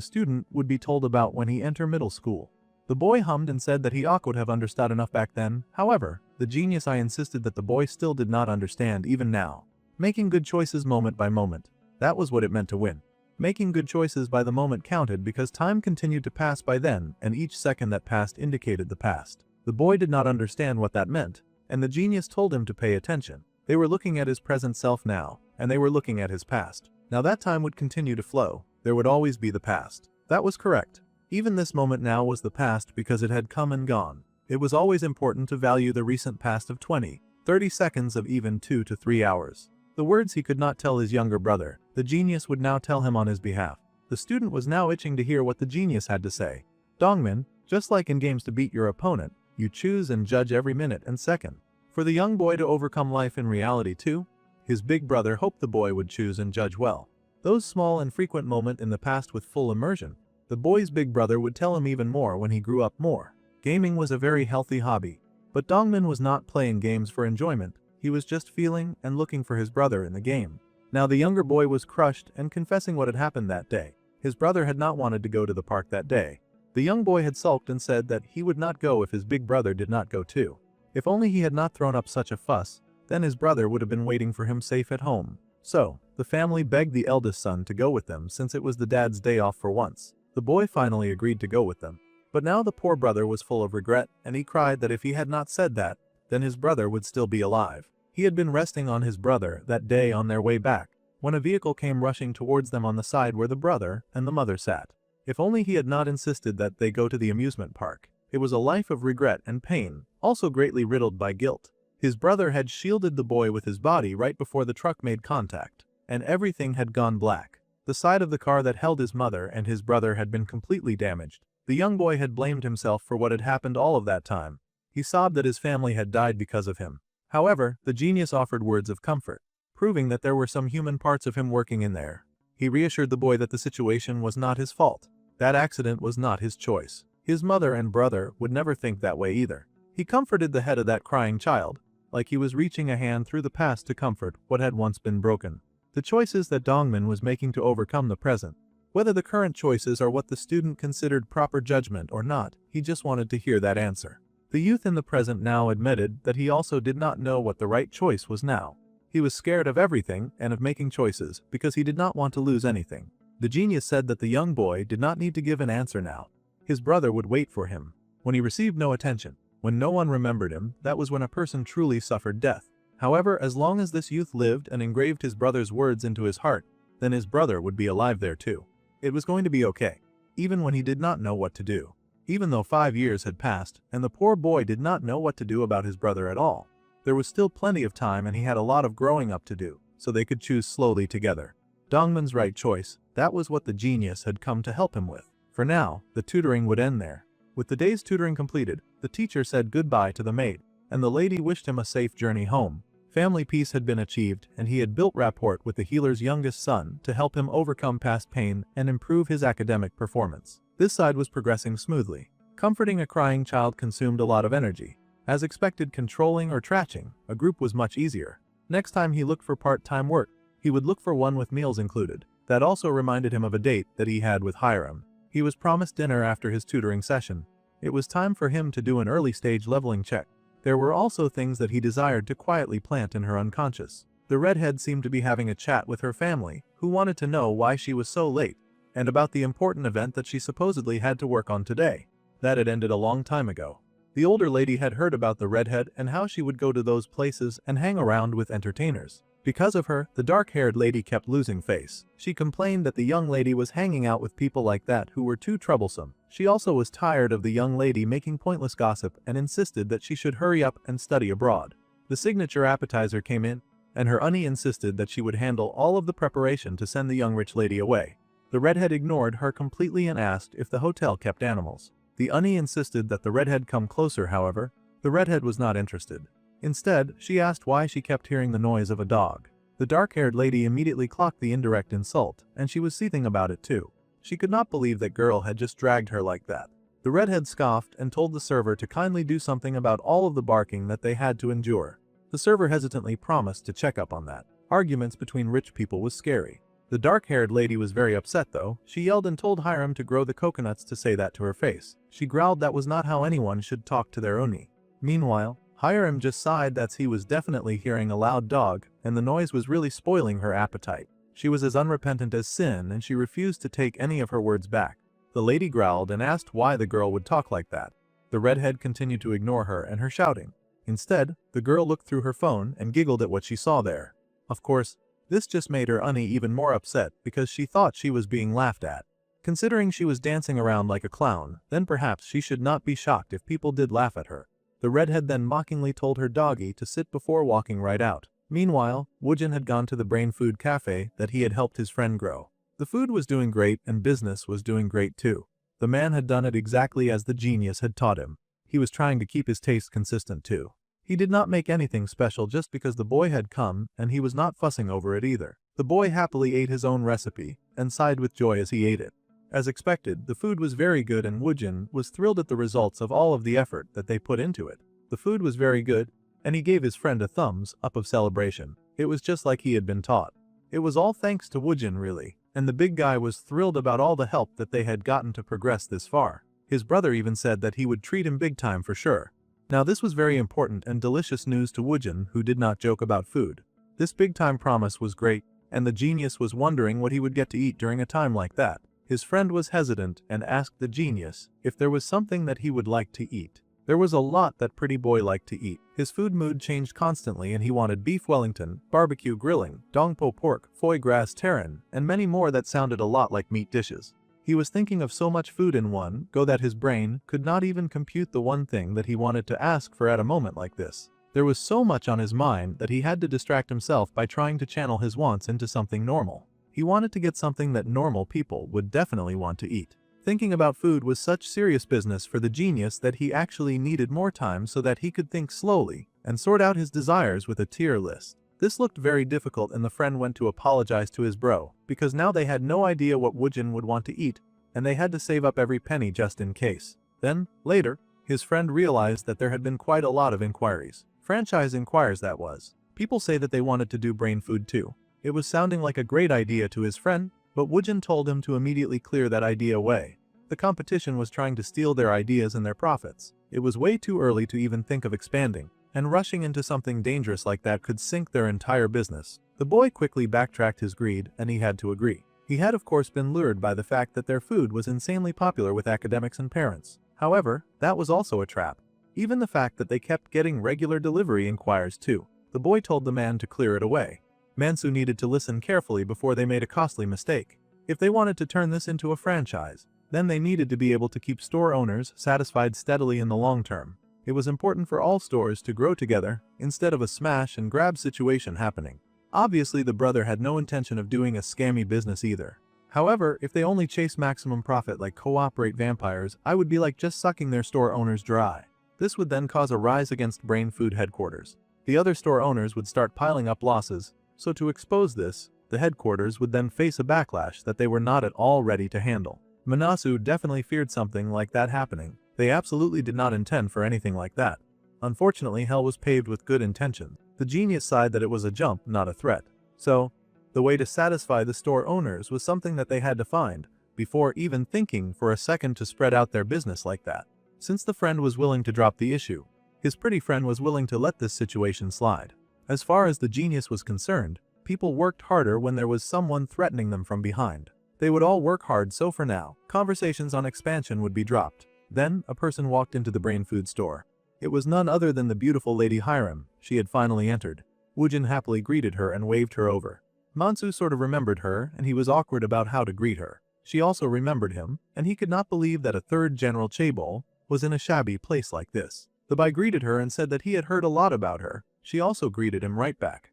student would be told about when he entered middle school. The boy hummed and said that he would have understood enough back then. However, the genius insisted that the boy still did not understand even now. Making good choices moment by moment. That was what it meant to win. Making good choices by the moment counted because time continued to pass by then, and each second that passed indicated the past. The boy did not understand what that meant, and the genius told him to pay attention. They were looking at his present self now, and they were looking at his past. Now that time would continue to flow. There would always be the past. That was correct. Even this moment now was the past because it had come and gone. It was always important to value the recent past of 20, 30 seconds of even 2 to 3 hours. The words he could not tell his younger brother, the genius would now tell him on his behalf. The student was now itching to hear what the genius had to say. Dongmin, just like in games to beat your opponent, you choose and judge every minute and second. For the young boy to overcome life in reality too, his big brother hoped the boy would choose and judge well. Those small and frequent moments in the past with full immersion, the boy's big brother would tell him even more when he grew up more. Gaming was a very healthy hobby, but Dongmin was not playing games for enjoyment. He was just feeling and looking for his brother in the game. Now the younger boy was crushed and confessing what had happened that day. His brother had not wanted to go to the park that day. The young boy had sulked and said that he would not go if his big brother did not go too. If only he had not thrown up such a fuss, then his brother would have been waiting for him safe at home. So, the family begged the eldest son to go with them since it was the dad's day off for once. The boy finally agreed to go with them. But now the poor brother was full of regret, and he cried that if he had not said that, then his brother would still be alive. He had been resting on his brother that day on their way back, when a vehicle came rushing towards them on the side where the brother and the mother sat. If only he had not insisted that they go to the amusement park. It was a life of regret and pain, also greatly riddled by guilt. His brother had shielded the boy with his body right before the truck made contact, and everything had gone black. The side of the car that held his mother and his brother had been completely damaged. The young boy had blamed himself for what had happened all of that time. He sobbed that his family had died because of him. However, the genius offered words of comfort, proving that there were some human parts of him working in there. He reassured the boy that the situation was not his fault. That accident was not his choice. His mother and brother would never think that way either. He comforted the head of that crying child, like he was reaching a hand through the past to comfort what had once been broken. The choices that Dongmin was making to overcome the present. Whether the current choices are what the student considered proper judgment or not, he just wanted to hear that answer. The youth in the present now admitted that he also did not know what the right choice was now. He was scared of everything and of making choices because he did not want to lose anything. The genius said that the young boy did not need to give an answer now. His brother would wait for him. When he received no attention, when no one remembered him, that was when a person truly suffered death. However, as long as this youth lived and engraved his brother's words into his heart, then his brother would be alive there too. It was going to be okay, even when he did not know what to do. Even though 5 years had passed, and the poor boy did not know what to do about his brother at all, there was still plenty of time and he had a lot of growing up to do, so they could choose slowly together. Dongmin's right choice, that was what the genius had come to help him with. For now, the tutoring would end there. With the day's tutoring completed, the teacher said goodbye to the maid, and the lady wished him a safe journey home. Family peace had been achieved, and he had built rapport with the healer's youngest son to help him overcome past pain and improve his academic performance. This side was progressing smoothly. Comforting a crying child consumed a lot of energy. As expected, controlling or trashing a group was much easier. Next time he looked for part-time work, he would look for one with meals included. That also reminded him of a date that he had with Hiram. He was promised dinner after his tutoring session. It was time for him to do an early-stage leveling check. There were also things that he desired to quietly plant in her unconscious. The redhead seemed to be having a chat with her family, who wanted to know why she was so late, and about the important event that she supposedly had to work on today. That had ended a long time ago. The older lady had heard about the redhead and how she would go to those places and hang around with entertainers. Because of her, the dark-haired lady kept losing face. She complained that the young lady was hanging out with people like that who were too troublesome. She also was tired of the young lady making pointless gossip and insisted that she should hurry up and study abroad. The signature appetizer came in, and her auntie insisted that she would handle all of the preparation to send the young rich lady away. The redhead ignored her completely and asked if the hotel kept animals. The auntie insisted that the redhead come closer. However, the redhead was not interested. Instead, she asked why she kept hearing the noise of a dog. The dark-haired lady immediately clocked the indirect insult, and she was seething about it too. She could not believe that girl had just dragged her like that. The redhead scoffed and told the server to kindly do something about all of the barking that they had to endure. The server hesitantly promised to check up on that. Arguments between rich people was scary. The dark-haired lady was very upset though. She yelled and told Hiram to grow the coconuts to say that to her face. She growled that was not how anyone should talk to their oni. Meanwhile, Hiram just sighed that he was definitely hearing a loud dog, and the noise was really spoiling her appetite. She was as unrepentant as sin, and she refused to take any of her words back. The lady growled and asked why the girl would talk like that. The redhead continued to ignore her and her shouting. Instead, the girl looked through her phone and giggled at what she saw there. Of course, this just made her Unnie even more upset because she thought she was being laughed at. Considering she was dancing around like a clown, then perhaps she should not be shocked if people did laugh at her. The redhead then mockingly told her doggy to sit before walking right out. Meanwhile, Woojin had gone to the brain food cafe that he had helped his friend grow. The food was doing great and business was doing great too. The man had done it exactly as the genius had taught him. He was trying to keep his taste consistent too. He did not make anything special just because the boy had come, and he was not fussing over it either. The boy happily ate his own recipe and sighed with joy as he ate it. As expected, the food was very good and Woojin was thrilled at the results of all of the effort that they put into it. The food was very good, and he gave his friend a thumbs up of celebration. It was just like he had been taught. It was all thanks to Woojin really, and the big guy was thrilled about all the help that they had gotten to progress this far. His brother even said that he would treat him big time for sure. Now this was very important and delicious news to Woojin, who did not joke about food. This big time promise was great, and the genius was wondering what he would get to eat during a time like that. His friend was hesitant and asked the genius if there was something that he would like to eat. There was a lot that pretty boy liked to eat. His food mood changed constantly and he wanted beef Wellington, barbecue grilling, dongpo pork, foie gras terrin, and many more that sounded a lot like meat dishes. He was thinking of so much food in one go that his brain could not even compute the one thing that he wanted to ask for at a moment like this. There was so much on his mind that he had to distract himself by trying to channel his wants into something normal. He wanted to get something that normal people would definitely want to eat. Thinking about food was such serious business for the genius that he actually needed more time so that he could think slowly and sort out his desires with a tier list. This looked very difficult and the friend went to apologize to his bro, because now they had no idea what Woojin would want to eat, and they had to save up every penny just in case. Then, later, his friend realized that there had been quite a lot of inquiries. Franchise inquires that was. People say that they wanted to do brain food too. It was sounding like a great idea to his friend, but Woojin told him to immediately clear that idea away. The competition was trying to steal their ideas and their profits. It was way too early to even think of expanding, and rushing into something dangerous like that could sink their entire business. The boy quickly backtracked his greed, and he had to agree. He had of course been lured by the fact that their food was insanely popular with academics and parents. However, that was also a trap. Even the fact that they kept getting regular delivery inquires too. The boy told the man to clear it away. Mansu needed to listen carefully before they made a costly mistake. If they wanted to turn this into a franchise, then they needed to be able to keep store owners satisfied steadily in the long term. It was important for all stores to grow together instead of a smash and grab situation happening. Obviously the brother had no intention of doing a scammy business either. However, if they only chase maximum profit like cooperate vampires, I would be like just sucking their store owners dry. This would then cause a rise against Brain Food headquarters. The other store owners would start piling up losses, so to expose this, the headquarters would then face a backlash that they were not at all ready to handle. Manasu definitely feared something like that happening. They absolutely did not intend for anything like that. Unfortunately, hell was paved with good intention. The genius sighed that it was a jump, not a threat. So, the way to satisfy the store owners was something that they had to find, before even thinking for a second to spread out their business like that. Since the friend was willing to drop the issue, his pretty friend was willing to let this situation slide. As far as the genius was concerned, people worked harder when there was someone threatening them from behind. They would all work hard, so for now, conversations on expansion would be dropped. Then, a person walked into the brain food store. It was none other than the beautiful Lady Hiram. She had finally entered. Woojin happily greeted her and waved her over. Mansu sort of remembered her, and he was awkward about how to greet her. She also remembered him, and he could not believe that a third General Chaebol was in a shabby place like this. The boy greeted her and said that he had heard a lot about her. She also greeted him right back.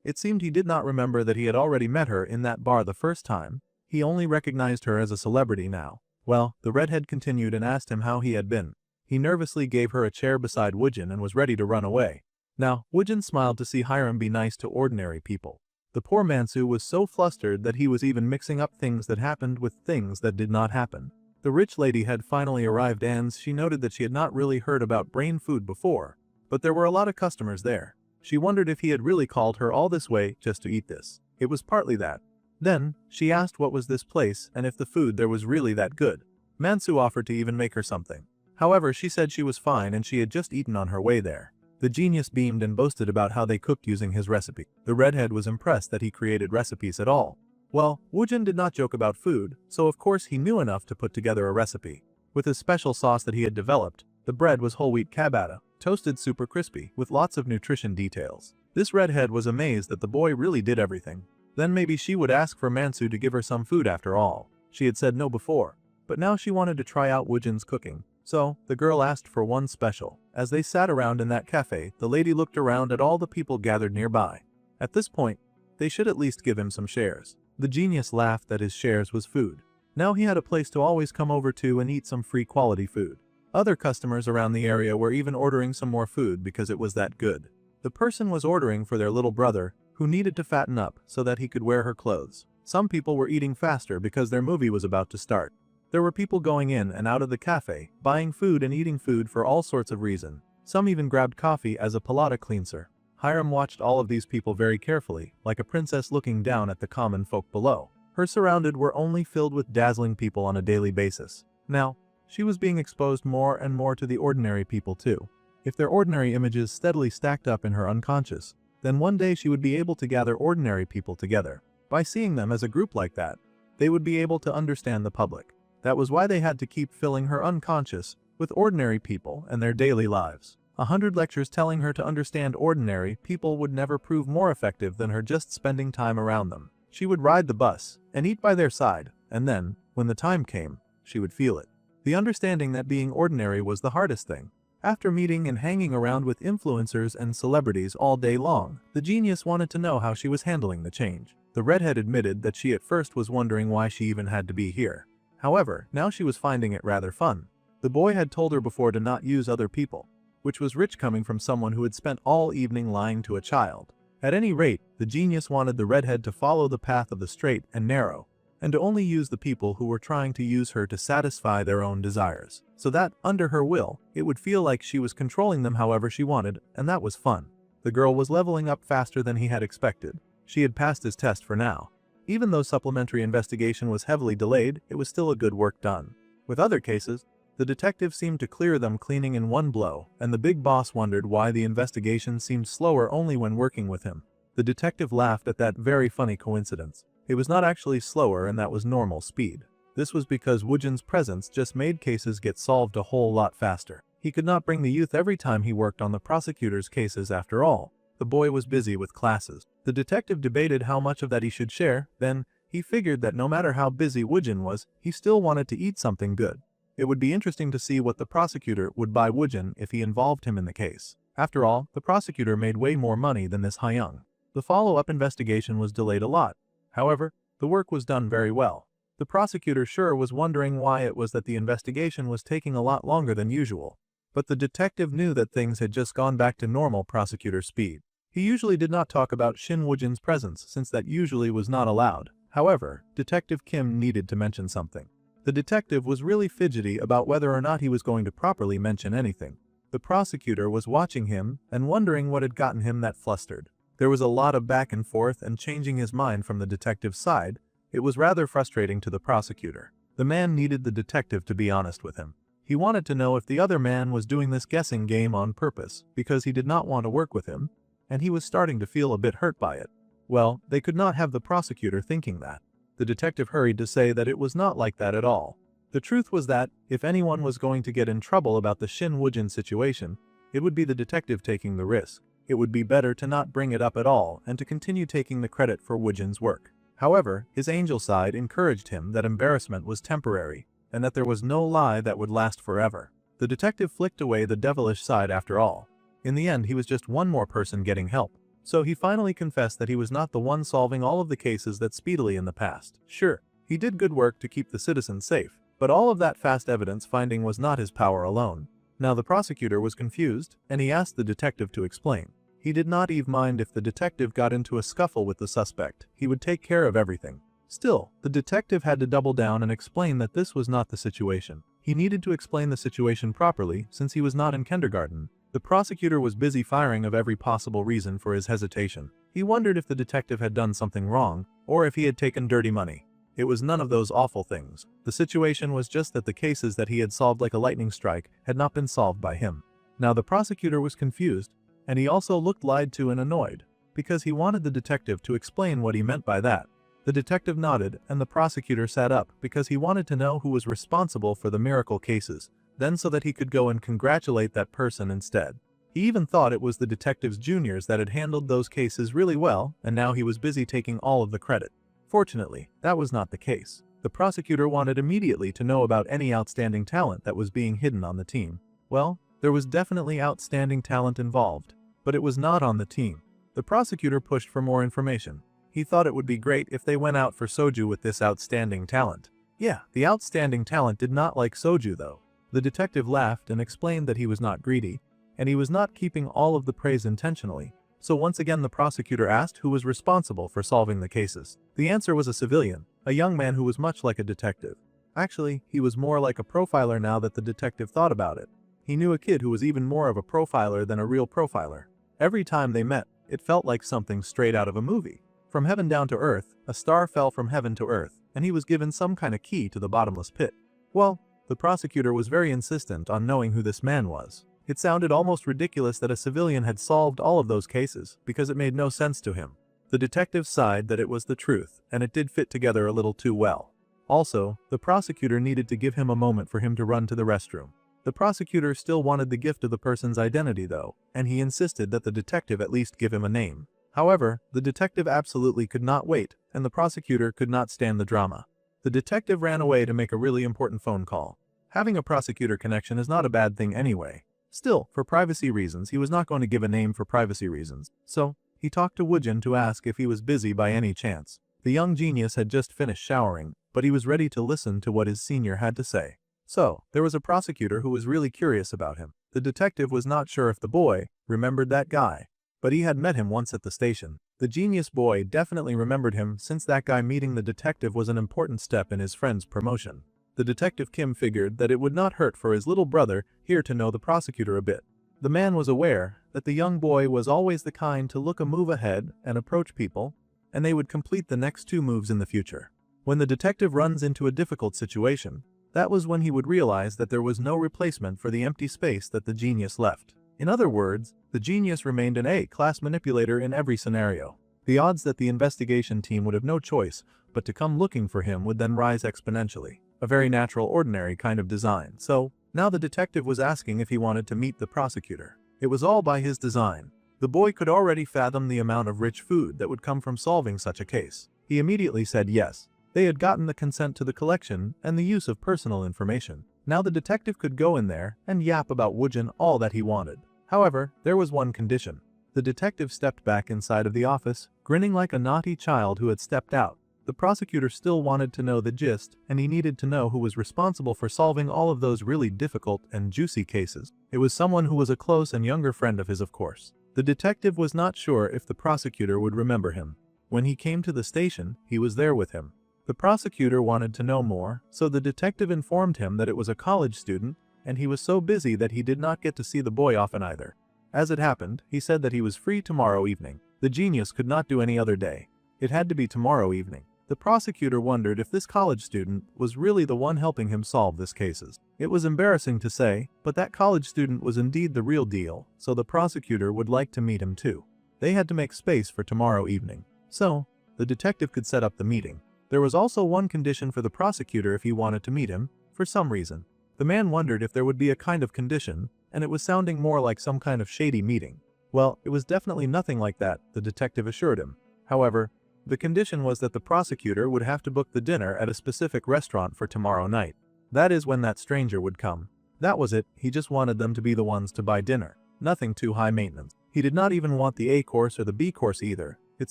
It seemed he did not remember that he had already met her in that bar the first time. He only recognized her as a celebrity now. Well, the redhead continued and asked him how he had been. He nervously gave her a chair beside Woojin and was ready to run away. Now, Woojin smiled to see Hiram be nice to ordinary people. The poor Mansu was so flustered that he was even mixing up things that happened with things that did not happen. The rich lady had finally arrived and she noted that she had not really heard about brain food before, but there were a lot of customers there. She wondered if he had really called her all this way just to eat this. It was partly that. Then, she asked what was this place and if the food there was really that good. Mansu offered to even make her something. However, she said she was fine and she had just eaten on her way there. The genius beamed and boasted about how they cooked using his recipe. The redhead was impressed that he created recipes at all. Well, Woojin did not joke about food, so of course he knew enough to put together a recipe. With his special sauce that he had developed, the bread was whole wheat ciabatta, toasted super crispy, with lots of nutrition details. This redhead was amazed that the boy really did everything. Then maybe she would ask for Mansu to give her some food after all. She had said no before, but now she wanted to try out Woojin's cooking. So, the girl asked for one special. As they sat around in that cafe, the lady looked around at all the people gathered nearby. At this point, they should at least give him some shares. The genius laughed that his shares was food. Now he had a place to always come over to and eat some free quality food. Other customers around the area were even ordering some more food because it was that good. The person was ordering for their little brother, who needed to fatten up so that he could wear her clothes. Some people were eating faster because their movie was about to start. There were people going in and out of the cafe, buying food and eating food for all sorts of reasons. Some even grabbed coffee as a palate cleanser. Hiram watched all of these people very carefully, like a princess looking down at the common folk below. Her surrounded were only filled with dazzling people on a daily basis. Now, she was being exposed more and more to the ordinary people too. If their ordinary images steadily stacked up in her unconscious, then one day she would be able to gather ordinary people together. By seeing them as a group like that, they would be able to understand the public. That was why they had to keep filling her unconscious with ordinary people and their daily lives. 100 lectures telling her to understand ordinary people would never prove more effective than her just spending time around them. She would ride the bus and eat by their side, and then, when the time came, she would feel it. The understanding that being ordinary was the hardest thing. After meeting and hanging around with influencers and celebrities all day long, the genius wanted to know how she was handling the change. The redhead admitted that she at first was wondering why she even had to be here. However, now she was finding it rather fun. The boy had told her before to not use other people, which was rich coming from someone who had spent all evening lying to a child. At any rate, the genius wanted the redhead to follow the path of the straight and narrow, and to only use the people who were trying to use her to satisfy their own desires, so that, under her will, it would feel like she was controlling them however she wanted, and that was fun. The girl was leveling up faster than he had expected. She had passed his test for now. Even though supplementary investigation was heavily delayed, it was still a good work done. With other cases, the detective seemed to clear them cleaning in one blow, and the big boss wondered why the investigation seemed slower only when working with him. The detective laughed at that very funny coincidence. It was not actually slower and that was normal speed. This was because Woojin's presence just made cases get solved a whole lot faster. He could not bring the youth every time he worked on the prosecutor's cases after all. The boy was busy with classes. The detective debated how much of that he should share, then he figured that no matter how busy Woojin was, he still wanted to eat something good. It would be interesting to see what the prosecutor would buy Woojin if he involved him in the case. After all, the prosecutor made way more money than this Hyung. The follow-up investigation was delayed a lot. However, the work was done very well. The prosecutor sure was wondering why it was that the investigation was taking a lot longer than usual. But the detective knew that things had just gone back to normal prosecutor speed. He usually did not talk about Shin Woojin's presence since that usually was not allowed. However, Detective Kim needed to mention something. The detective was really fidgety about whether or not he was going to properly mention anything. The prosecutor was watching him and wondering what had gotten him that flustered. There was a lot of back and forth and changing his mind from the detective's side. It was rather frustrating to the prosecutor. The man needed the detective to be honest with him. He wanted to know if the other man was doing this guessing game on purpose because he did not want to work with him, and he was starting to feel a bit hurt by it. Well, they could not have the prosecutor thinking that. The detective hurried to say that it was not like that at all. The truth was that, if anyone was going to get in trouble about the Shin Woojin situation, it would be the detective taking the risk. It would be better to not bring it up at all and to continue taking the credit for Woojin's work. However, his angel side encouraged him that embarrassment was temporary, and that there was no lie that would last forever. The detective flicked away the devilish side after all. In the end, he was just one more person getting help. So he finally confessed that he was not the one solving all of the cases that speedily in the past. Sure, he did good work to keep the citizens safe, but all of that fast evidence finding was not his power alone. Now the prosecutor was confused, and he asked the detective to explain. He did not even mind if the detective got into a scuffle with the suspect. He would take care of everything. Still, the detective had to double down and explain that this was not the situation. He needed to explain the situation properly since he was not in kindergarten. The prosecutor was busy firing of every possible reason for his hesitation. He wondered if the detective had done something wrong, or if he had taken dirty money. It was none of those awful things. The situation was just that the cases that he had solved like a lightning strike had not been solved by him. Now the prosecutor was confused, and he also looked lied to and annoyed, because he wanted the detective to explain what he meant by that. The detective nodded, and the prosecutor sat up because he wanted to know who was responsible for the miracle cases, then so that he could go and congratulate that person instead. He even thought it was the detective's juniors that had handled those cases really well, and now he was busy taking all of the credit. Fortunately, that was not the case. The prosecutor wanted immediately to know about any outstanding talent that was being hidden on the team. Well, there was definitely outstanding talent involved, but it was not on the team. The prosecutor pushed for more information. He thought it would be great if they went out for Soju with this outstanding talent. Yeah, the outstanding talent did not like Soju though. The detective laughed and explained that he was not greedy, and he was not keeping all of the praise intentionally. So once again the prosecutor asked who was responsible for solving the cases. The answer was a civilian, a young man who was much like a detective. Actually, he was more like a profiler now that the detective thought about it. He knew a kid who was even more of a profiler than a real profiler. Every time they met, it felt like something straight out of a movie. From heaven down to earth, a star fell from heaven to earth, and he was given some kind of key to the bottomless pit. Well, the prosecutor was very insistent on knowing who this man was. It sounded almost ridiculous that a civilian had solved all of those cases because it made no sense to him. The detective sighed that it was the truth, and it did fit together a little too well. Also, the prosecutor needed to give him a moment for him to run to the restroom. The prosecutor still wanted the gift of the person's identity though, and he insisted that the detective at least give him a name. However, the detective absolutely could not wait, and the prosecutor could not stand the drama. The detective ran away to make a really important phone call. Having a prosecutor connection is not a bad thing anyway. Still, for privacy reasons, he was not going to give a name for privacy reasons. So, he talked to Woojin to ask if he was busy by any chance. The young genius had just finished showering, but he was ready to listen to what his senior had to say. So, there was a prosecutor who was really curious about him. The detective was not sure if the boy remembered that guy, but he had met him once at the station. The genius boy definitely remembered him since that guy meeting the detective was an important step in his friend's promotion. The detective Kim figured that it would not hurt for his little brother here to know the prosecutor a bit. The man was aware that the young boy was always the kind to look a move ahead and approach people, and they would complete the next two moves in the future. When the detective runs into a difficult situation, that was when he would realize that there was no replacement for the empty space that the genius left. In other words, the genius remained an A-class manipulator in every scenario. The odds that the investigation team would have no choice but to come looking for him would then rise exponentially. A very natural, ordinary kind of design. So, now the detective was asking if he wanted to meet the prosecutor. It was all by his design. The boy could already fathom the amount of rich food that would come from solving such a case. He immediately said yes. They had gotten the consent to the collection and the use of personal information. Now the detective could go in there and yap about Woojin all that he wanted. However, there was one condition. The detective stepped back inside of the office, grinning like a naughty child who had stepped out. The prosecutor still wanted to know the gist, and he needed to know who was responsible for solving all of those really difficult and juicy cases. It was someone who was a close and younger friend of his, of course. The detective was not sure if the prosecutor would remember him. When he came to the station, he was there with him. The prosecutor wanted to know more, so the detective informed him that it was a college student, and he was so busy that he did not get to see the boy often either. As it happened, he said that he was free tomorrow evening. The genius could not do any other day. It had to be tomorrow evening. The prosecutor wondered if this college student was really the one helping him solve these cases. It was embarrassing to say, but that college student was indeed the real deal, so the prosecutor would like to meet him too. They had to make space for tomorrow evening. So, the detective could set up the meeting. There was also one condition for the prosecutor if he wanted to meet him, for some reason. The man wondered if there would be a kind of condition, and it was sounding more like some kind of shady meeting. Well, it was definitely nothing like that, the detective assured him. However, the condition was that the prosecutor would have to book the dinner at a specific restaurant for tomorrow night. That is when that stranger would come. That was it, he just wanted them to be the ones to buy dinner. Nothing too high maintenance. He did not even want the A course or the B course either. It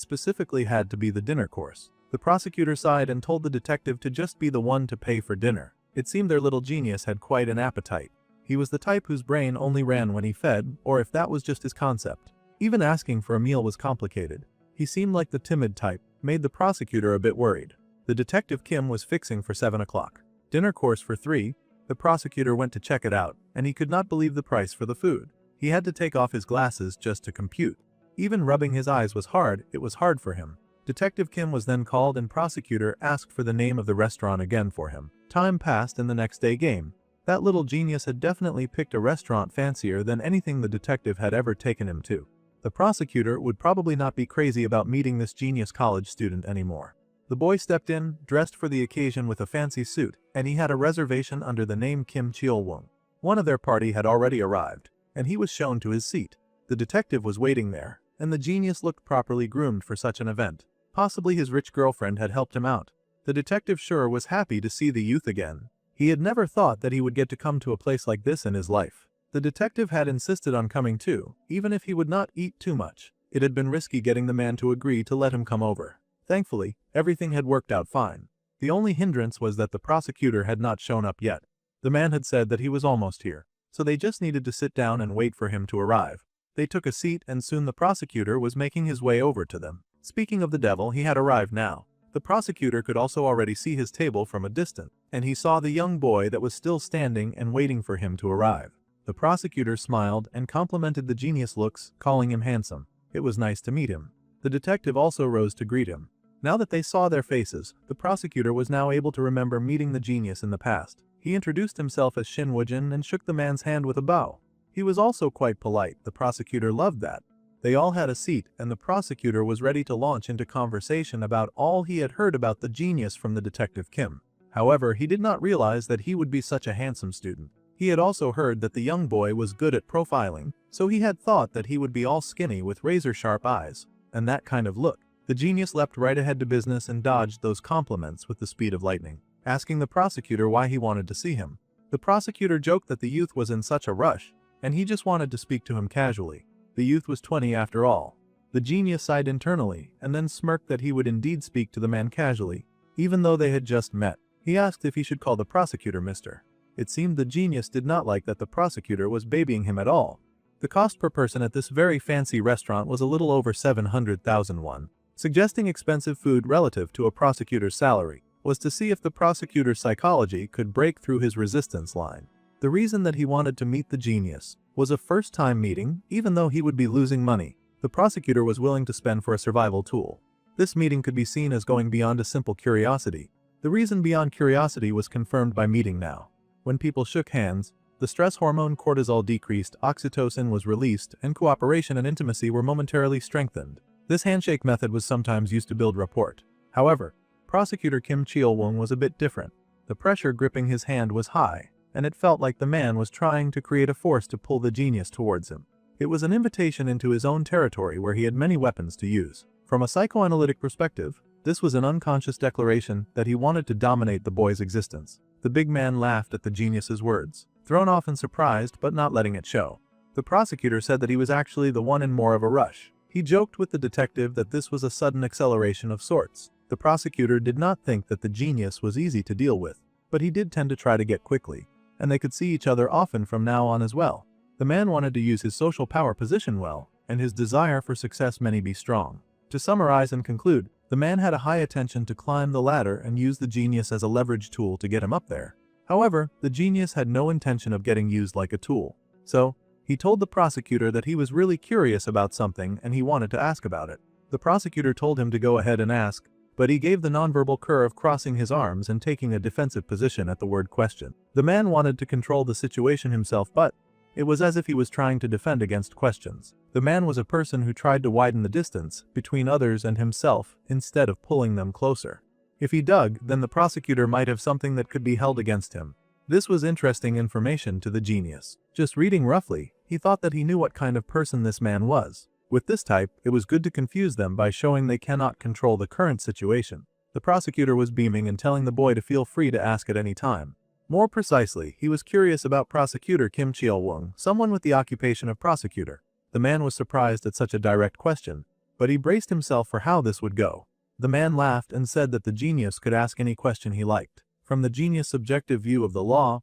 specifically had to be the dinner course. The prosecutor sighed and told the detective to just be the one to pay for dinner. It seemed their little genius had quite an appetite. He was the type whose brain only ran when he fed, or if that was just his concept. Even asking for a meal was complicated. He seemed like the timid type, made the prosecutor a bit worried. The detective Kim was fixing for 7 o'clock. Dinner course for 3. The prosecutor went to check it out, and he could not believe the price for the food. He had to take off his glasses just to compute. Even rubbing his eyes was hard, it was hard for him. Detective Kim was then called and prosecutor asked for the name of the restaurant again for him. Time passed in the next day game. That little genius had definitely picked a restaurant fancier than anything the detective had ever taken him to. The prosecutor would probably not be crazy about meeting this genius college student anymore. The boy stepped in, dressed for the occasion with a fancy suit, and he had a reservation under the name Kim Cheol-woong. One of their party had already arrived, and he was shown to his seat. The detective was waiting there, and the genius looked properly groomed for such an event. Possibly his rich girlfriend had helped him out. The detective sure was happy to see the youth again. He had never thought that he would get to come to a place like this in his life. The detective had insisted on coming too, even if he would not eat too much. It had been risky getting the man to agree to let him come over. Thankfully, everything had worked out fine. The only hindrance was that the prosecutor had not shown up yet. The man had said that he was almost here, so they just needed to sit down and wait for him to arrive. They took a seat and soon the prosecutor was making his way over to them. Speaking of the devil, he had arrived now. The prosecutor could also already see his table from a distance, and he saw the young boy that was still standing and waiting for him to arrive. The prosecutor smiled and complimented the genius looks, calling him handsome. It was nice to meet him. The detective also rose to greet him. Now that they saw their faces, the prosecutor was now able to remember meeting the genius in the past. He introduced himself as Shin Woojin and shook the man's hand with a bow. He was also quite polite. The prosecutor loved that. They all had a seat, and the prosecutor was ready to launch into conversation about all he had heard about the genius from the detective Kim. However, he did not realize that he would be such a handsome student. He had also heard that the young boy was good at profiling, so he had thought that he would be all skinny with razor-sharp eyes, and that kind of look. The genius leapt right ahead to business and dodged those compliments with the speed of lightning, asking the prosecutor why he wanted to see him. The prosecutor joked that the youth was in such a rush, and he just wanted to speak to him casually. The youth was 20 after all. The genius sighed internally, and then smirked that he would indeed speak to the man casually, even though they had just met. He asked if he should call the prosecutor Mr. It seemed the genius did not like that the prosecutor was babying him at all. The cost per person at this very fancy restaurant was a little over 700,000 won. Suggesting expensive food relative to a prosecutor's salary was to see if the prosecutor's psychology could break through his resistance line. The reason that he wanted to meet the genius was a first-time meeting, even though he would be losing money. The prosecutor was willing to spend for a survival tool. This meeting could be seen as going beyond a simple curiosity. The reason beyond curiosity was confirmed by meeting now. When people shook hands, the stress hormone cortisol decreased, oxytocin was released, and cooperation and intimacy were momentarily strengthened. This handshake method was sometimes used to build rapport. However, prosecutor Kim Cheol-woong was a bit different. The pressure gripping his hand was high, and it felt like the man was trying to create a force to pull the genius towards him. It was an invitation into his own territory where he had many weapons to use. From a psychoanalytic perspective, this was an unconscious declaration that he wanted to dominate the boy's existence. The big man laughed at the genius's words, thrown off and surprised but not letting it show. The prosecutor said that he was actually the one in more of a rush. He joked with the detective that this was a sudden acceleration of sorts. The prosecutor did not think that the genius was easy to deal with, but he did tend to try to get quickly, and they could see each other often from now on as well. The man wanted to use his social power position well, and his desire for success many be strong. To summarize and conclude, the man had a high intention to climb the ladder and use the genius as a leverage tool to get him up there. However, the genius had no intention of getting used like a tool. So, he told the prosecutor that he was really curious about something and he wanted to ask about it. The prosecutor told him to go ahead and ask, but he gave the nonverbal curve crossing his arms and taking a defensive position at the word question. The man wanted to control the situation himself, but it was as if he was trying to defend against questions. The man was a person who tried to widen the distance between others and himself instead of pulling them closer. If he dug, then the prosecutor might have something that could be held against him. This was interesting information to the genius. Just reading roughly, he thought that he knew what kind of person this man was. With this type, it was good to confuse them by showing they cannot control the current situation. The prosecutor was beaming and telling the boy to feel free to ask at any time. More precisely, he was curious about prosecutor Kim Cheol-woong, someone with the occupation of prosecutor. The man was surprised at such a direct question, but he braced himself for how this would go. The man laughed and said that the genius could ask any question he liked. From the genius' subjective view of the law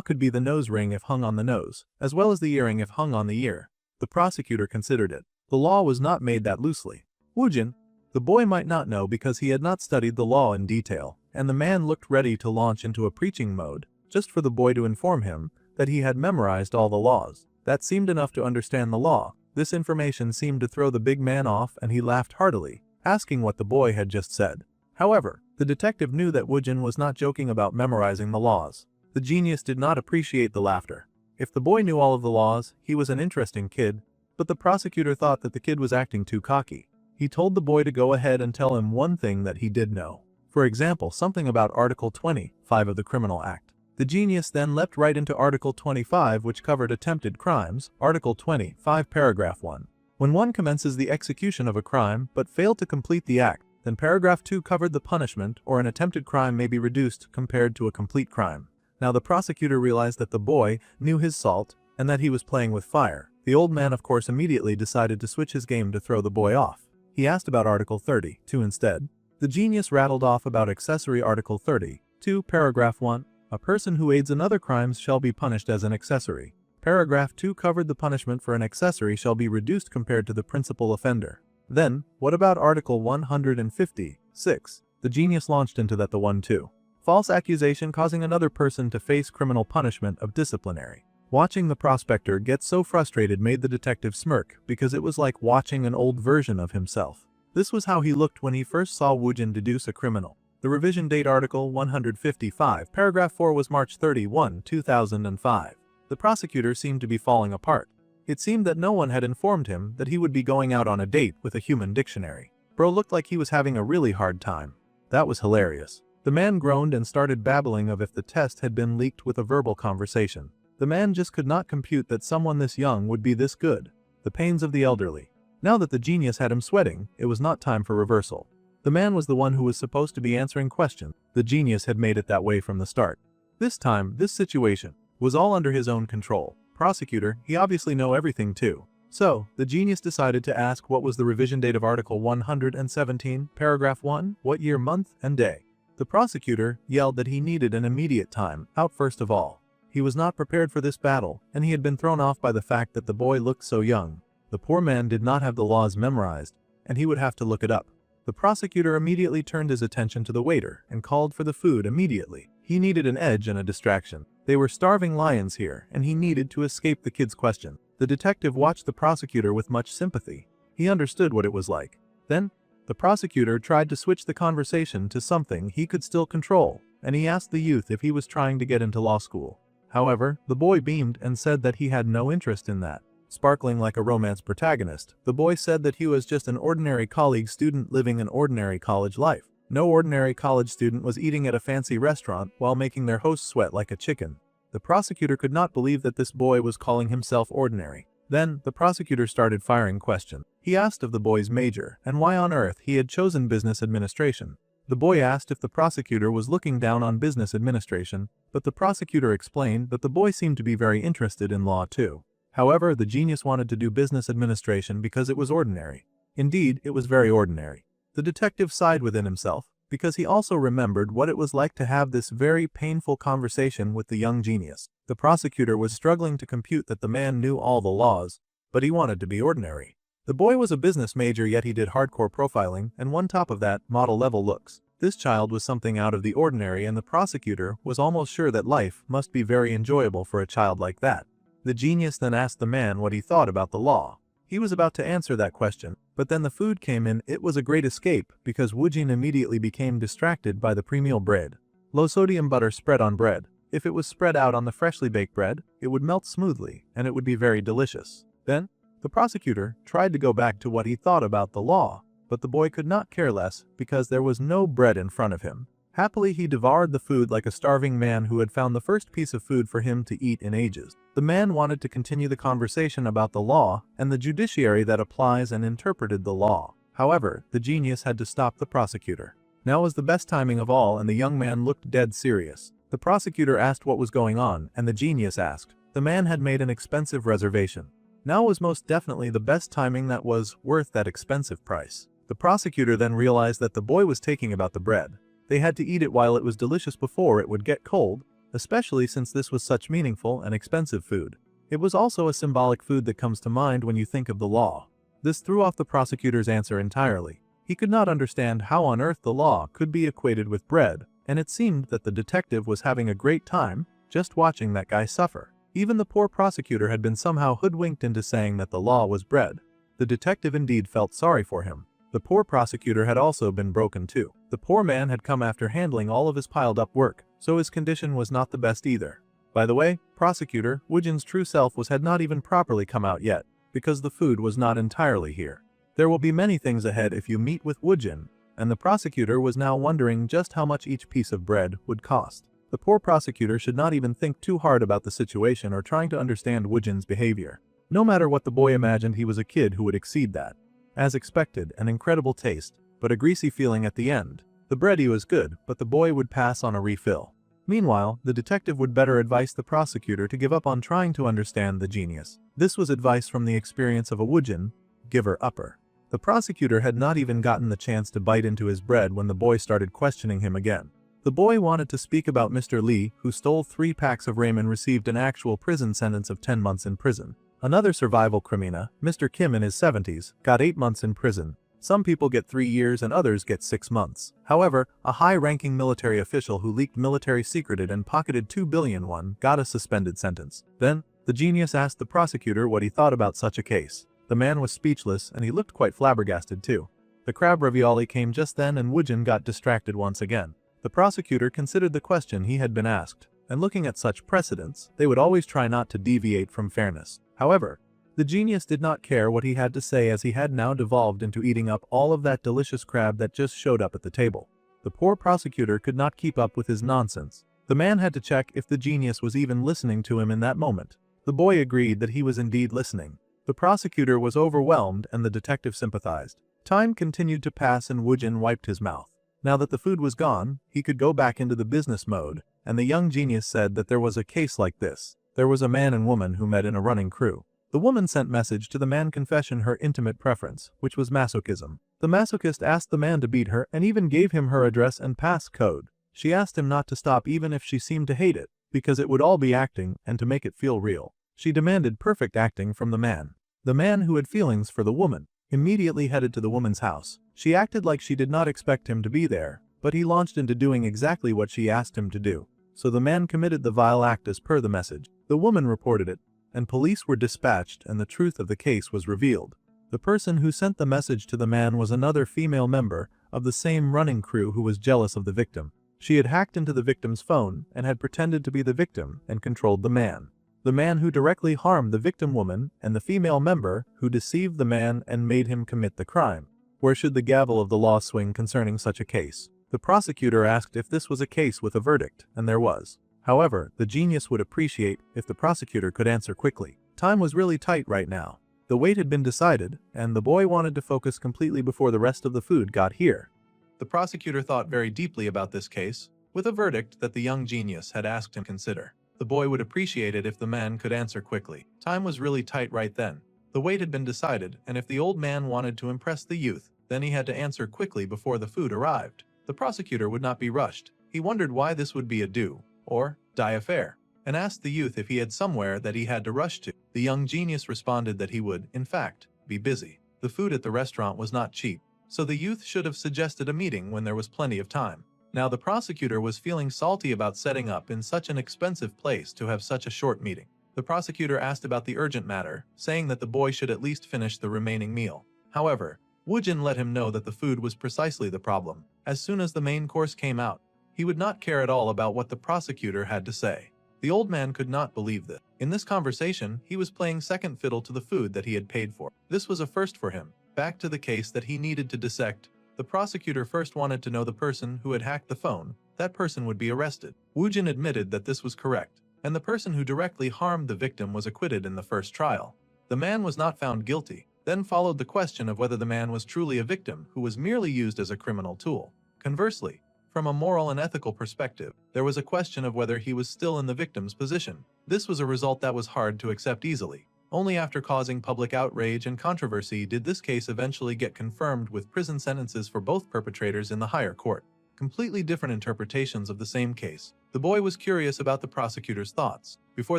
could be the nose ring if hung on the nose, as well as the earring if hung on the ear. The prosecutor considered it. The law was not made that loosely. Woojin, The boy might not know because he had not studied the law in detail, and the man looked ready to launch into a preaching mode, just for the boy to inform him that he had memorized all the laws. That seemed enough to understand the law. This information seemed to throw the big man off, and he laughed heartily, asking what the boy had just said. However, the detective knew that Woojin was not joking about memorizing the laws. The genius did not appreciate the laughter. If the boy knew all of the laws, he was an interesting kid, but the prosecutor thought that the kid was acting too cocky. He told the boy to go ahead and tell him one thing that he did know. For example, something about Article 25 of the Criminal Act. The genius then leapt right into Article 25, which covered attempted crimes. Article 25, Paragraph 1. When one commences the execution of a crime but failed to complete the act, then Paragraph 2 covered the punishment or an attempted crime may be reduced compared to a complete crime. Now the prosecutor realized that the boy knew his salt and that he was playing with fire. The old man of course immediately decided to switch his game to throw the boy off. He asked about Article 32 instead. The genius rattled off about accessory Article 32, Paragraph 1. A person who aids another crime shall be punished as an accessory. Paragraph 2 covered the punishment for an accessory shall be reduced compared to the principal offender. Then, what about Article 156? The genius launched into that the 1-2. False accusation causing another person to face criminal punishment of disciplinary. Watching the prospector get so frustrated made the detective smirk because it was like watching an old version of himself. This was how he looked when he first saw Woojin deduce a criminal. The revision date Article 155, Paragraph 4 was March 31, 2005. The prosecutor seemed to be falling apart. It seemed that no one had informed him that he would be going out on a date with a human dictionary. Bro looked like he was having a really hard time. That was hilarious. The man groaned and started babbling of if the test had been leaked with a verbal conversation. The man just could not compute that someone this young would be this good. The pains of the elderly. Now that the genius had him sweating, it was not time for reversal. The man was the one who was supposed to be answering questions. The genius had made it that way from the start. This time, this situation was all under his own control. Prosecutor, he obviously know everything too. So, the genius decided to ask what was the revision date of Article 117, Paragraph 1, what year, month, and day. The prosecutor yelled that he needed an immediate time out first of all. He was not prepared for this battle, and he had been thrown off by the fact that the boy looked so young. The poor man did not have the laws memorized, and he would have to look it up. The prosecutor immediately turned his attention to the waiter and called for the food immediately. He needed an edge and a distraction. They were starving lions here, and he needed to escape the kid's question. The detective watched the prosecutor with much sympathy. He understood what it was like. Then, the prosecutor tried to switch the conversation to something he could still control, and he asked the youth if he was trying to get into law school. However, the boy beamed and said that he had no interest in that. Sparkling like a romance protagonist, the boy said that he was just an ordinary college student living an ordinary college life. No ordinary college student was eating at a fancy restaurant while making their host sweat like a chicken. The prosecutor could not believe that this boy was calling himself ordinary. Then, the prosecutor started firing questions. He asked of the boy's major and why on earth he had chosen business administration. The boy asked if the prosecutor was looking down on business administration, but the prosecutor explained that the boy seemed to be very interested in law too. However, the genius wanted to do business administration because it was ordinary. Indeed, it was very ordinary. The detective sighed within himself, because he also remembered what it was like to have this very painful conversation with the young genius. The prosecutor was struggling to compute that the man knew all the laws, but he wanted to be ordinary. The boy was a business major, yet he did hardcore profiling, and on top of that, model-level looks. This child was something out of the ordinary, and the prosecutor was almost sure that life must be very enjoyable for a child like that. The genius then asked the man what he thought about the law. He was about to answer that question, but then the food came in. It was a great escape because Woojin immediately became distracted by the pre-meal bread. Low-sodium butter spread on bread. If it was spread out on the freshly baked bread, it would melt smoothly and it would be very delicious. Then, the prosecutor tried to go back to what he thought about the law, but the boy could not care less because there was no bread in front of him. Happily, he devoured the food like a starving man who had found the first piece of food for him to eat in ages. The man wanted to continue the conversation about the law and the judiciary that applies and interpreted the law. However, the genius had to stop the prosecutor. Now was the best timing of all, and the young man looked dead serious. The prosecutor asked what was going on, and the genius asked. The man had made an expensive reservation. Now was most definitely the best timing that was worth that expensive price. The prosecutor then realized that the boy was taking about the bread. They had to eat it while it was delicious before it would get cold, especially since this was such meaningful and expensive food. It was also a symbolic food that comes to mind when you think of the law. This threw off the prosecutor's answer entirely. He could not understand how on earth the law could be equated with bread, and it seemed that the detective was having a great time just watching that guy suffer. Even the poor prosecutor had been somehow hoodwinked into saying that the law was bread. The detective indeed felt sorry for him. The poor prosecutor had also been broken too. The poor man had come after handling all of his piled up work, so his condition was not the best either. By the way, prosecutor Woojin's true self had not even properly come out yet, because the food was not entirely here. There will be many things ahead if you meet with Woojin, and the prosecutor was now wondering just how much each piece of bread would cost. The poor prosecutor should not even think too hard about the situation or trying to understand Woojin's behavior. No matter what the boy imagined, he was a kid who would exceed that. As expected, an incredible taste, but a greasy feeling at the end. The bready was good, but the boy would pass on a refill. Meanwhile, the detective would better advise the prosecutor to give up on trying to understand the genius. This was advice from the experience of a Woojin giver-upper. The prosecutor had not even gotten the chance to bite into his bread when the boy started questioning him again. The boy wanted to speak about Mr. Lee, who stole 3 packs of ramen, received an actual prison sentence of 10 months in prison. Another survival criminal, Mr. Kim in his 70s, got 8 months in prison. Some people get 3 years and others get 6 months. However, a high-ranking military official who leaked military secret and pocketed 2 billion won got a suspended sentence. Then, the genius asked the prosecutor what he thought about such a case. The man was speechless and he looked quite flabbergasted too. The crab ravioli came just then and Woojin got distracted once again. The prosecutor considered the question he had been asked, and looking at such precedents, they would always try not to deviate from fairness. However, the genius did not care what he had to say, as he had now devolved into eating up all of that delicious crab that just showed up at the table. The poor prosecutor could not keep up with his nonsense. The man had to check if the genius was even listening to him in that moment. The boy agreed that he was indeed listening. The prosecutor was overwhelmed and the detective sympathized. Time continued to pass and Woojin wiped his mouth. Now that the food was gone, he could go back into the business mode, and the young genius said that there was a case like this. There was a man and woman who met in a running crew. The woman sent message to the man confession her intimate preference, which was masochism. The masochist asked the man to beat her and even gave him her address and pass code. She asked him not to stop even if she seemed to hate it, because it would all be acting and to make it feel real. She demanded perfect acting from the man. The man, who had feelings for the woman, immediately headed to the woman's house. She acted like she did not expect him to be there, but he launched into doing exactly what she asked him to do. So the man committed the vile act as per the message. The woman reported it, and police were dispatched and the truth of the case was revealed. The person who sent the message to the man was another female member of the same running crew who was jealous of the victim. She had hacked into the victim's phone and had pretended to be the victim and controlled the man. The man who directly harmed the victim woman and the female member who deceived the man and made him commit the crime. Where should the gavel of the law swing concerning such a case? The prosecutor asked if this was a case with a verdict, and there was. However, the genius would appreciate if the prosecutor could answer quickly. Time was really tight right now. The weight had been decided, and the boy wanted to focus completely before the rest of the food got here. The prosecutor thought very deeply about this case, with a verdict that the young genius had asked him to consider. The boy would appreciate it if the man could answer quickly. Time was really tight right then. The weight had been decided, and if the old man wanted to impress the youth, then he had to answer quickly before the food arrived. The prosecutor would not be rushed. He wondered why this would be a do or die affair, and asked the youth if he had somewhere that he had to rush to. The young genius responded that he would, in fact, be busy. The food at the restaurant was not cheap, so the youth should have suggested a meeting when there was plenty of time. Now the prosecutor was feeling salty about setting up in such an expensive place to have such a short meeting. The prosecutor asked about the urgent matter, saying that the boy should at least finish the remaining meal. However, Woojin let him know that the food was precisely the problem. As soon as the main course came out, he would not care at all about what the prosecutor had to say. The old man could not believe this. In this conversation, he was playing second fiddle to the food that he had paid for. This was a first for him. Back to the case that he needed to dissect. The prosecutor first wanted to know the person who had hacked the phone. That person would be arrested. Woojin admitted that this was correct, and the person who directly harmed the victim was acquitted in the first trial. The man was not found guilty. Then followed the question of whether the man was truly a victim who was merely used as a criminal tool. Conversely, from a moral and ethical perspective, there was a question of whether he was still in the victim's position. This was a result that was hard to accept easily. Only after causing public outrage and controversy did this case eventually get confirmed with prison sentences for both perpetrators in the higher court. Completely different interpretations of the same case. The boy was curious about the prosecutor's thoughts. Before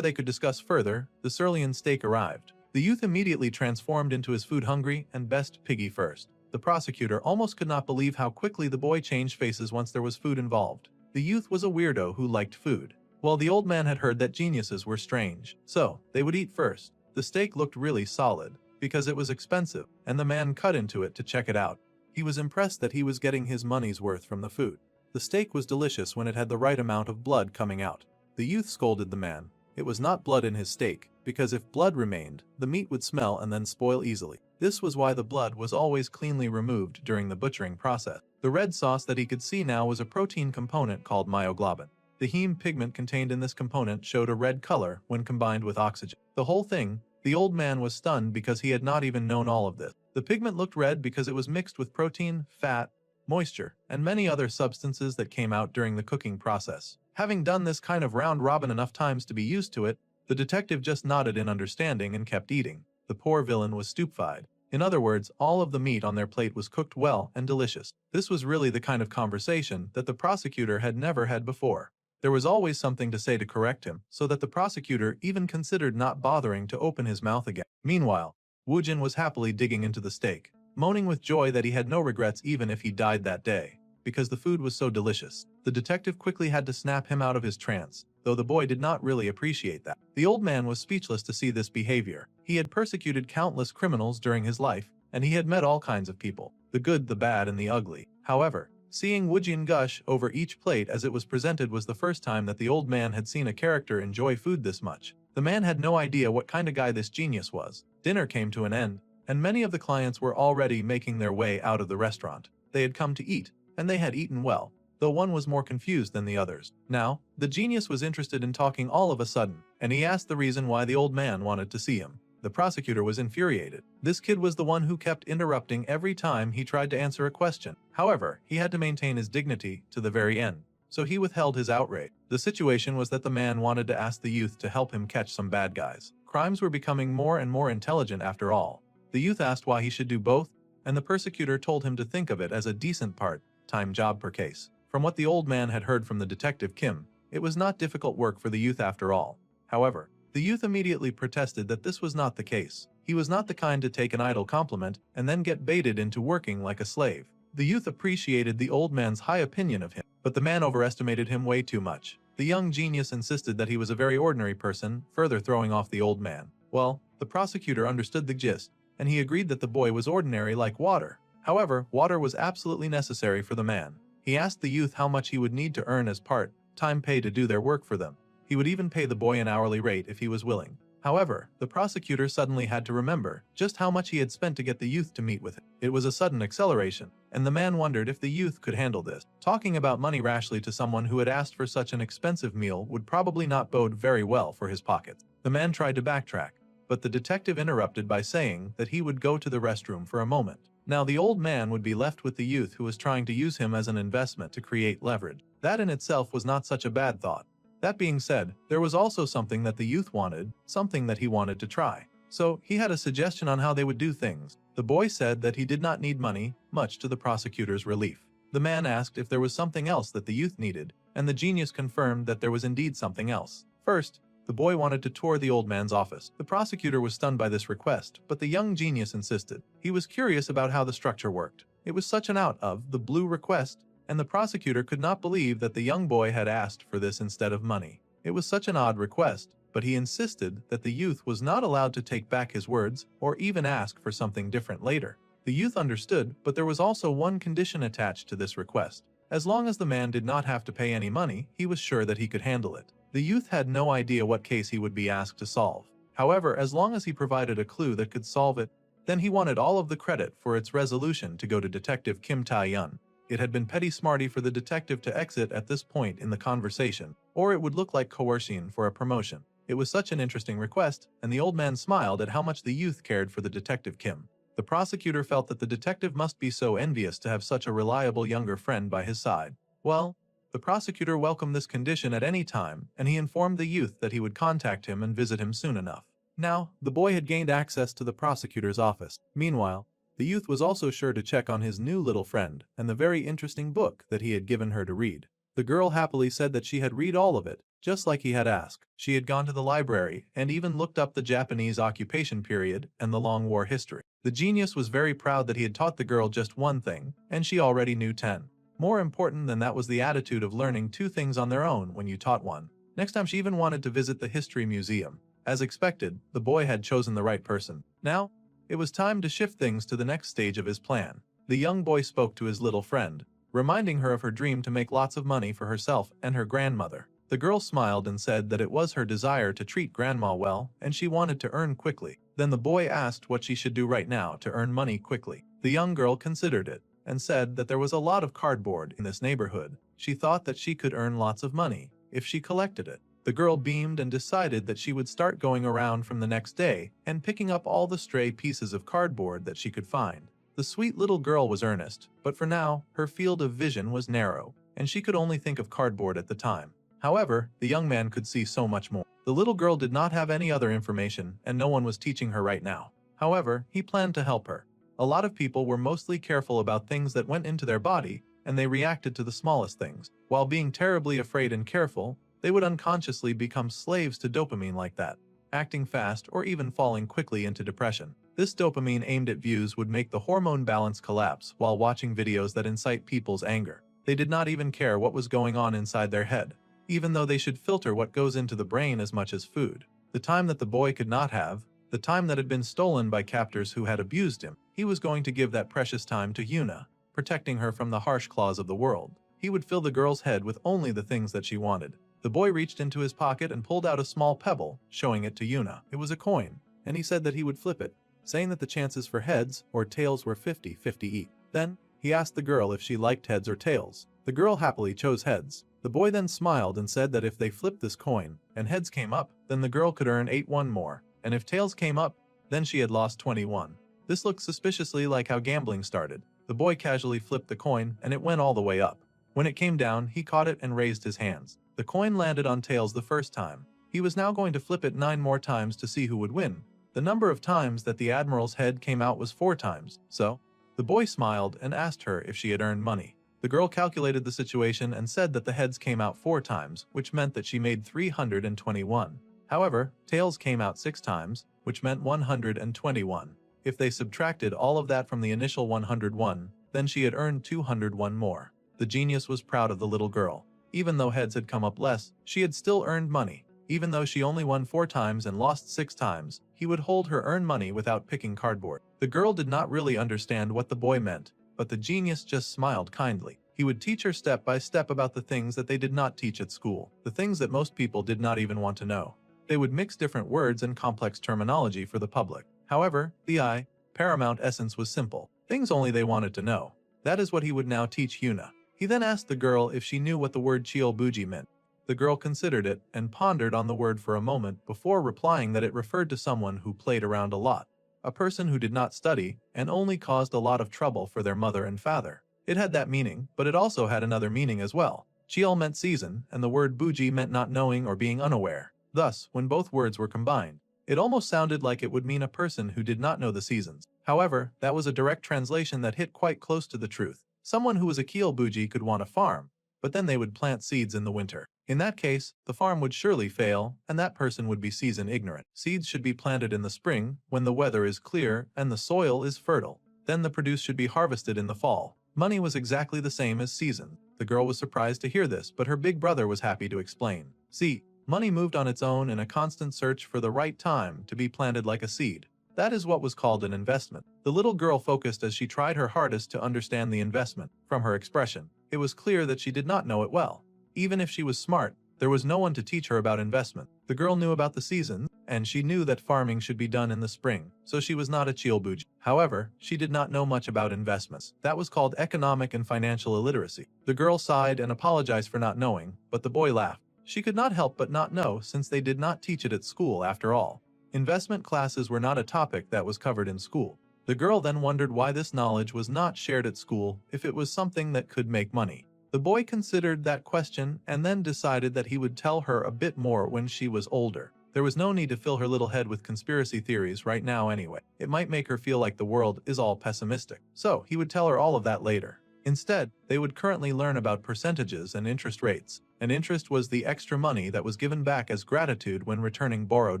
they could discuss further, the sirloin steak arrived. The youth immediately transformed into his food-hungry and best piggy first. The prosecutor almost could not believe how quickly the boy changed faces once there was food involved. The youth was a weirdo who liked food. Well, the old man had heard that geniuses were strange, so they would eat first. The steak looked really solid, because it was expensive, and the man cut into it to check it out. He was impressed that he was getting his money's worth from the food. The steak was delicious when it had the right amount of blood coming out. The youth scolded the man. It was not blood in his steak, because if blood remained, the meat would smell and then spoil easily. This was why the blood was always cleanly removed during the butchering process. The red sauce that he could see now was a protein component called myoglobin. The heme pigment contained in this component showed a red color when combined with oxygen. The whole thing, the old man was stunned because he had not even known all of this. The pigment looked red because it was mixed with protein, fat, moisture, and many other substances that came out during the cooking process. Having done this kind of round robin enough times to be used to it, the detective just nodded in understanding and kept eating. The poor villain was stupefied. In other words, all of the meat on their plate was cooked well and delicious. This was really the kind of conversation that the prosecutor had never had before. There was always something to say to correct him, so that the prosecutor even considered not bothering to open his mouth again. Meanwhile, Woojin was happily digging into the steak, moaning with joy that he had no regrets even if he died that day, because the food was so delicious. The detective quickly had to snap him out of his trance, though the boy did not really appreciate that. The old man was speechless to see this behavior. He had persecuted countless criminals during his life, and he had met all kinds of people, the good, the bad, and the ugly. However, seeing Woojin gush over each plate as it was presented was the first time that the old man had seen a character enjoy food this much. The man had no idea what kind of guy this genius was. Dinner came to an end, and many of the clients were already making their way out of the restaurant. They had come to eat, and they had eaten well, though one was more confused than the others. Now, the genius was interested in talking all of a sudden, and he asked the reason why the old man wanted to see him. The prosecutor was infuriated. This kid was the one who kept interrupting every time he tried to answer a question. However, he had to maintain his dignity to the very end, so he withheld his outrage. The situation was that the man wanted to ask the youth to help him catch some bad guys. Crimes were becoming more and more intelligent after all. The youth asked why he should do both, and the persecutor told him to think of it as a decent part-time job per case. From what the old man had heard from the detective Kim, it was not difficult work for the youth after all. However, the youth immediately protested that this was not the case. He was not the kind to take an idle compliment and then get baited into working like a slave. The youth appreciated the old man's high opinion of him, but the man overestimated him way too much. The young genius insisted that he was a very ordinary person, further throwing off the old man. Well, the prosecutor understood the gist, and he agreed that the boy was ordinary like water. However, water was absolutely necessary for the man. He asked the youth how much he would need to earn as part-time pay to do their work for them. He would even pay the boy an hourly rate if he was willing. However, the prosecutor suddenly had to remember just how much he had spent to get the youth to meet with him. It was a sudden acceleration, and the man wondered if the youth could handle this. Talking about money rashly to someone who had asked for such an expensive meal would probably not bode very well for his pockets. The man tried to backtrack, but the detective interrupted by saying that he would go to the restroom for a moment. Now the old man would be left with the youth who was trying to use him as an investment to create leverage. That in itself was not such a bad thought. That being said, there was also something that the youth wanted, something that he wanted to try. So he had a suggestion on how they would do things. The boy said that he did not need money, much to the prosecutor's relief. The man asked if there was something else that the youth needed, and the genius confirmed that there was indeed something else. First, the boy wanted to tour the old man's office. The prosecutor was stunned by this request, but the young genius insisted. He was curious about how the structure worked. It was such an out-of-the-blue request, and the prosecutor could not believe that the young boy had asked for this instead of money. It was such an odd request, but he insisted that the youth was not allowed to take back his words or even ask for something different later. The youth understood, but there was also one condition attached to this request. As long as the man did not have to pay any money, he was sure that he could handle it. The youth had no idea what case he would be asked to solve. However, as long as he provided a clue that could solve it, then he wanted all of the credit for its resolution to go to Detective Kim Tae-yun. It had been petty smarty for the detective to exit at this point in the conversation, or it would look like coercion for a promotion. It was such an interesting request, and the old man smiled at how much the youth cared for the detective Kim. The prosecutor felt that the detective must be so envious to have such a reliable younger friend by his side. Well, the prosecutor welcomed this condition at any time, and he informed the youth that he would contact him and visit him soon enough. Now, the boy had gained access to the prosecutor's office. Meanwhile, the youth was also sure to check on his new little friend and the very interesting book that he had given her to read. The girl happily said that she had read all of it, Just like he had asked, she had gone to the library and even looked up the Japanese occupation period and the long war history. The genius was very proud that he had taught the girl just one thing, and she already knew 10. More important than that was the attitude of learning 2 things on their own when you taught one. Next time she even wanted to visit the history museum. As expected, the boy had chosen the right person. Now, it was time to shift things to the next stage of his plan. The young boy spoke to his little friend, reminding her of her dream to make lots of money for herself and her grandmother. The girl smiled and said that it was her desire to treat grandma well and she wanted to earn quickly. Then the boy asked what she should do right now to earn money quickly. The young girl considered it and said that there was a lot of cardboard in this neighborhood. She thought that she could earn lots of money if she collected it. The girl beamed and decided that she would start going around from the next day and picking up all the stray pieces of cardboard that she could find. The sweet little girl was earnest, but for now, her field of vision was narrow, and she could only think of cardboard at the time. However, the young man could see so much more. The little girl did not have any other information, and no one was teaching her right now. However, he planned to help her. A lot of people were mostly careful about things that went into their body, and they reacted to the smallest things. While being terribly afraid and careful, they would unconsciously become slaves to dopamine like that, acting fast or even falling quickly into depression. This dopamine aimed at views would make the hormone balance collapse while watching videos that incite people's anger. They did not even care what was going on inside their head, even though they should filter what goes into the brain as much as food. The time that the boy could not have, the time that had been stolen by captors who had abused him, he was going to give that precious time to Yuna, protecting her from the harsh claws of the world. He would fill the girl's head with only the things that she wanted. The boy reached into his pocket and pulled out a small pebble, showing it to Yuna. It was a coin, and he said that he would flip it, saying that the chances for heads or tails were 50-50 each. Then, he asked the girl if she liked heads or tails. The girl happily chose heads. The boy then smiled and said that if they flipped this coin and heads came up, then the girl could earn 81 more, and if tails came up, then she had lost 21. This looked suspiciously like how gambling started. The boy casually flipped the coin and it went all the way up. When it came down, he caught it and raised his hands. The coin landed on tails the first time. He was now going to flip it 9 more times to see who would win. The number of times that the admiral's head came out was 4 times, so the boy smiled and asked her if she had earned money. The girl calculated the situation and said that the heads came out 4 times, which meant that she made 321. However, tails came out 6 times, which meant 121. If they subtracted all of that from the initial 101, then she had earned 201 more. The genius was proud of the little girl. Even though heads had come up less, she had still earned money. Even though she only won 4 times and lost 6 times, he would hold her earn money without picking cardboard. The girl did not really understand what the boy meant, but the genius just smiled kindly. He would teach her step by step about the things that they did not teach at school, the things that most people did not even want to know. They would mix different words and complex terminology for the public. However, the paramount essence was simple, things only they wanted to know. That is what he would now teach Yuna. He then asked the girl if she knew what the word chiyobuji meant. The girl considered it and pondered on the word for a moment before replying that it referred to someone who played around a lot, a person who did not study and only caused a lot of trouble for their mother and father. It had that meaning, but it also had another meaning as well. Chiel meant season, and the word buji meant not knowing or being unaware. Thus, when both words were combined, it almost sounded like it would mean a person who did not know the seasons. However, that was a direct translation that hit quite close to the truth. Someone who was a Kielbuji could want a farm, but then they would plant seeds in the winter. In that case, the farm would surely fail, and that person would be season ignorant. Seeds should be planted in the spring, when the weather is clear and the soil is fertile. Then the produce should be harvested in the fall. Money was exactly the same as season. The girl was surprised to hear this, but her big brother was happy to explain. See, money moved on its own in a constant search for the right time to be planted like a seed. That is what was called an investment. The little girl focused as she tried her hardest to understand the investment. From her expression, it was clear that she did not know it well. Even if she was smart, there was no one to teach her about investment. The girl knew about the seasons, and she knew that farming should be done in the spring, so she was not a chiyobuji. However, she did not know much about investments. That was called economic and financial illiteracy. The girl sighed and apologized for not knowing, but the boy laughed. She could not help but not know since they did not teach it at school after all. Investment classes were not a topic that was covered in school. The girl then wondered why this knowledge was not shared at school if it was something that could make money. The boy considered that question and then decided that he would tell her a bit more when she was older. There was no need to fill her little head with conspiracy theories right now anyway. It might make her feel like the world is all pessimistic. So he would tell her all of that later. Instead, they would currently learn about percentages and interest rates, and interest was the extra money that was given back as gratitude when returning borrowed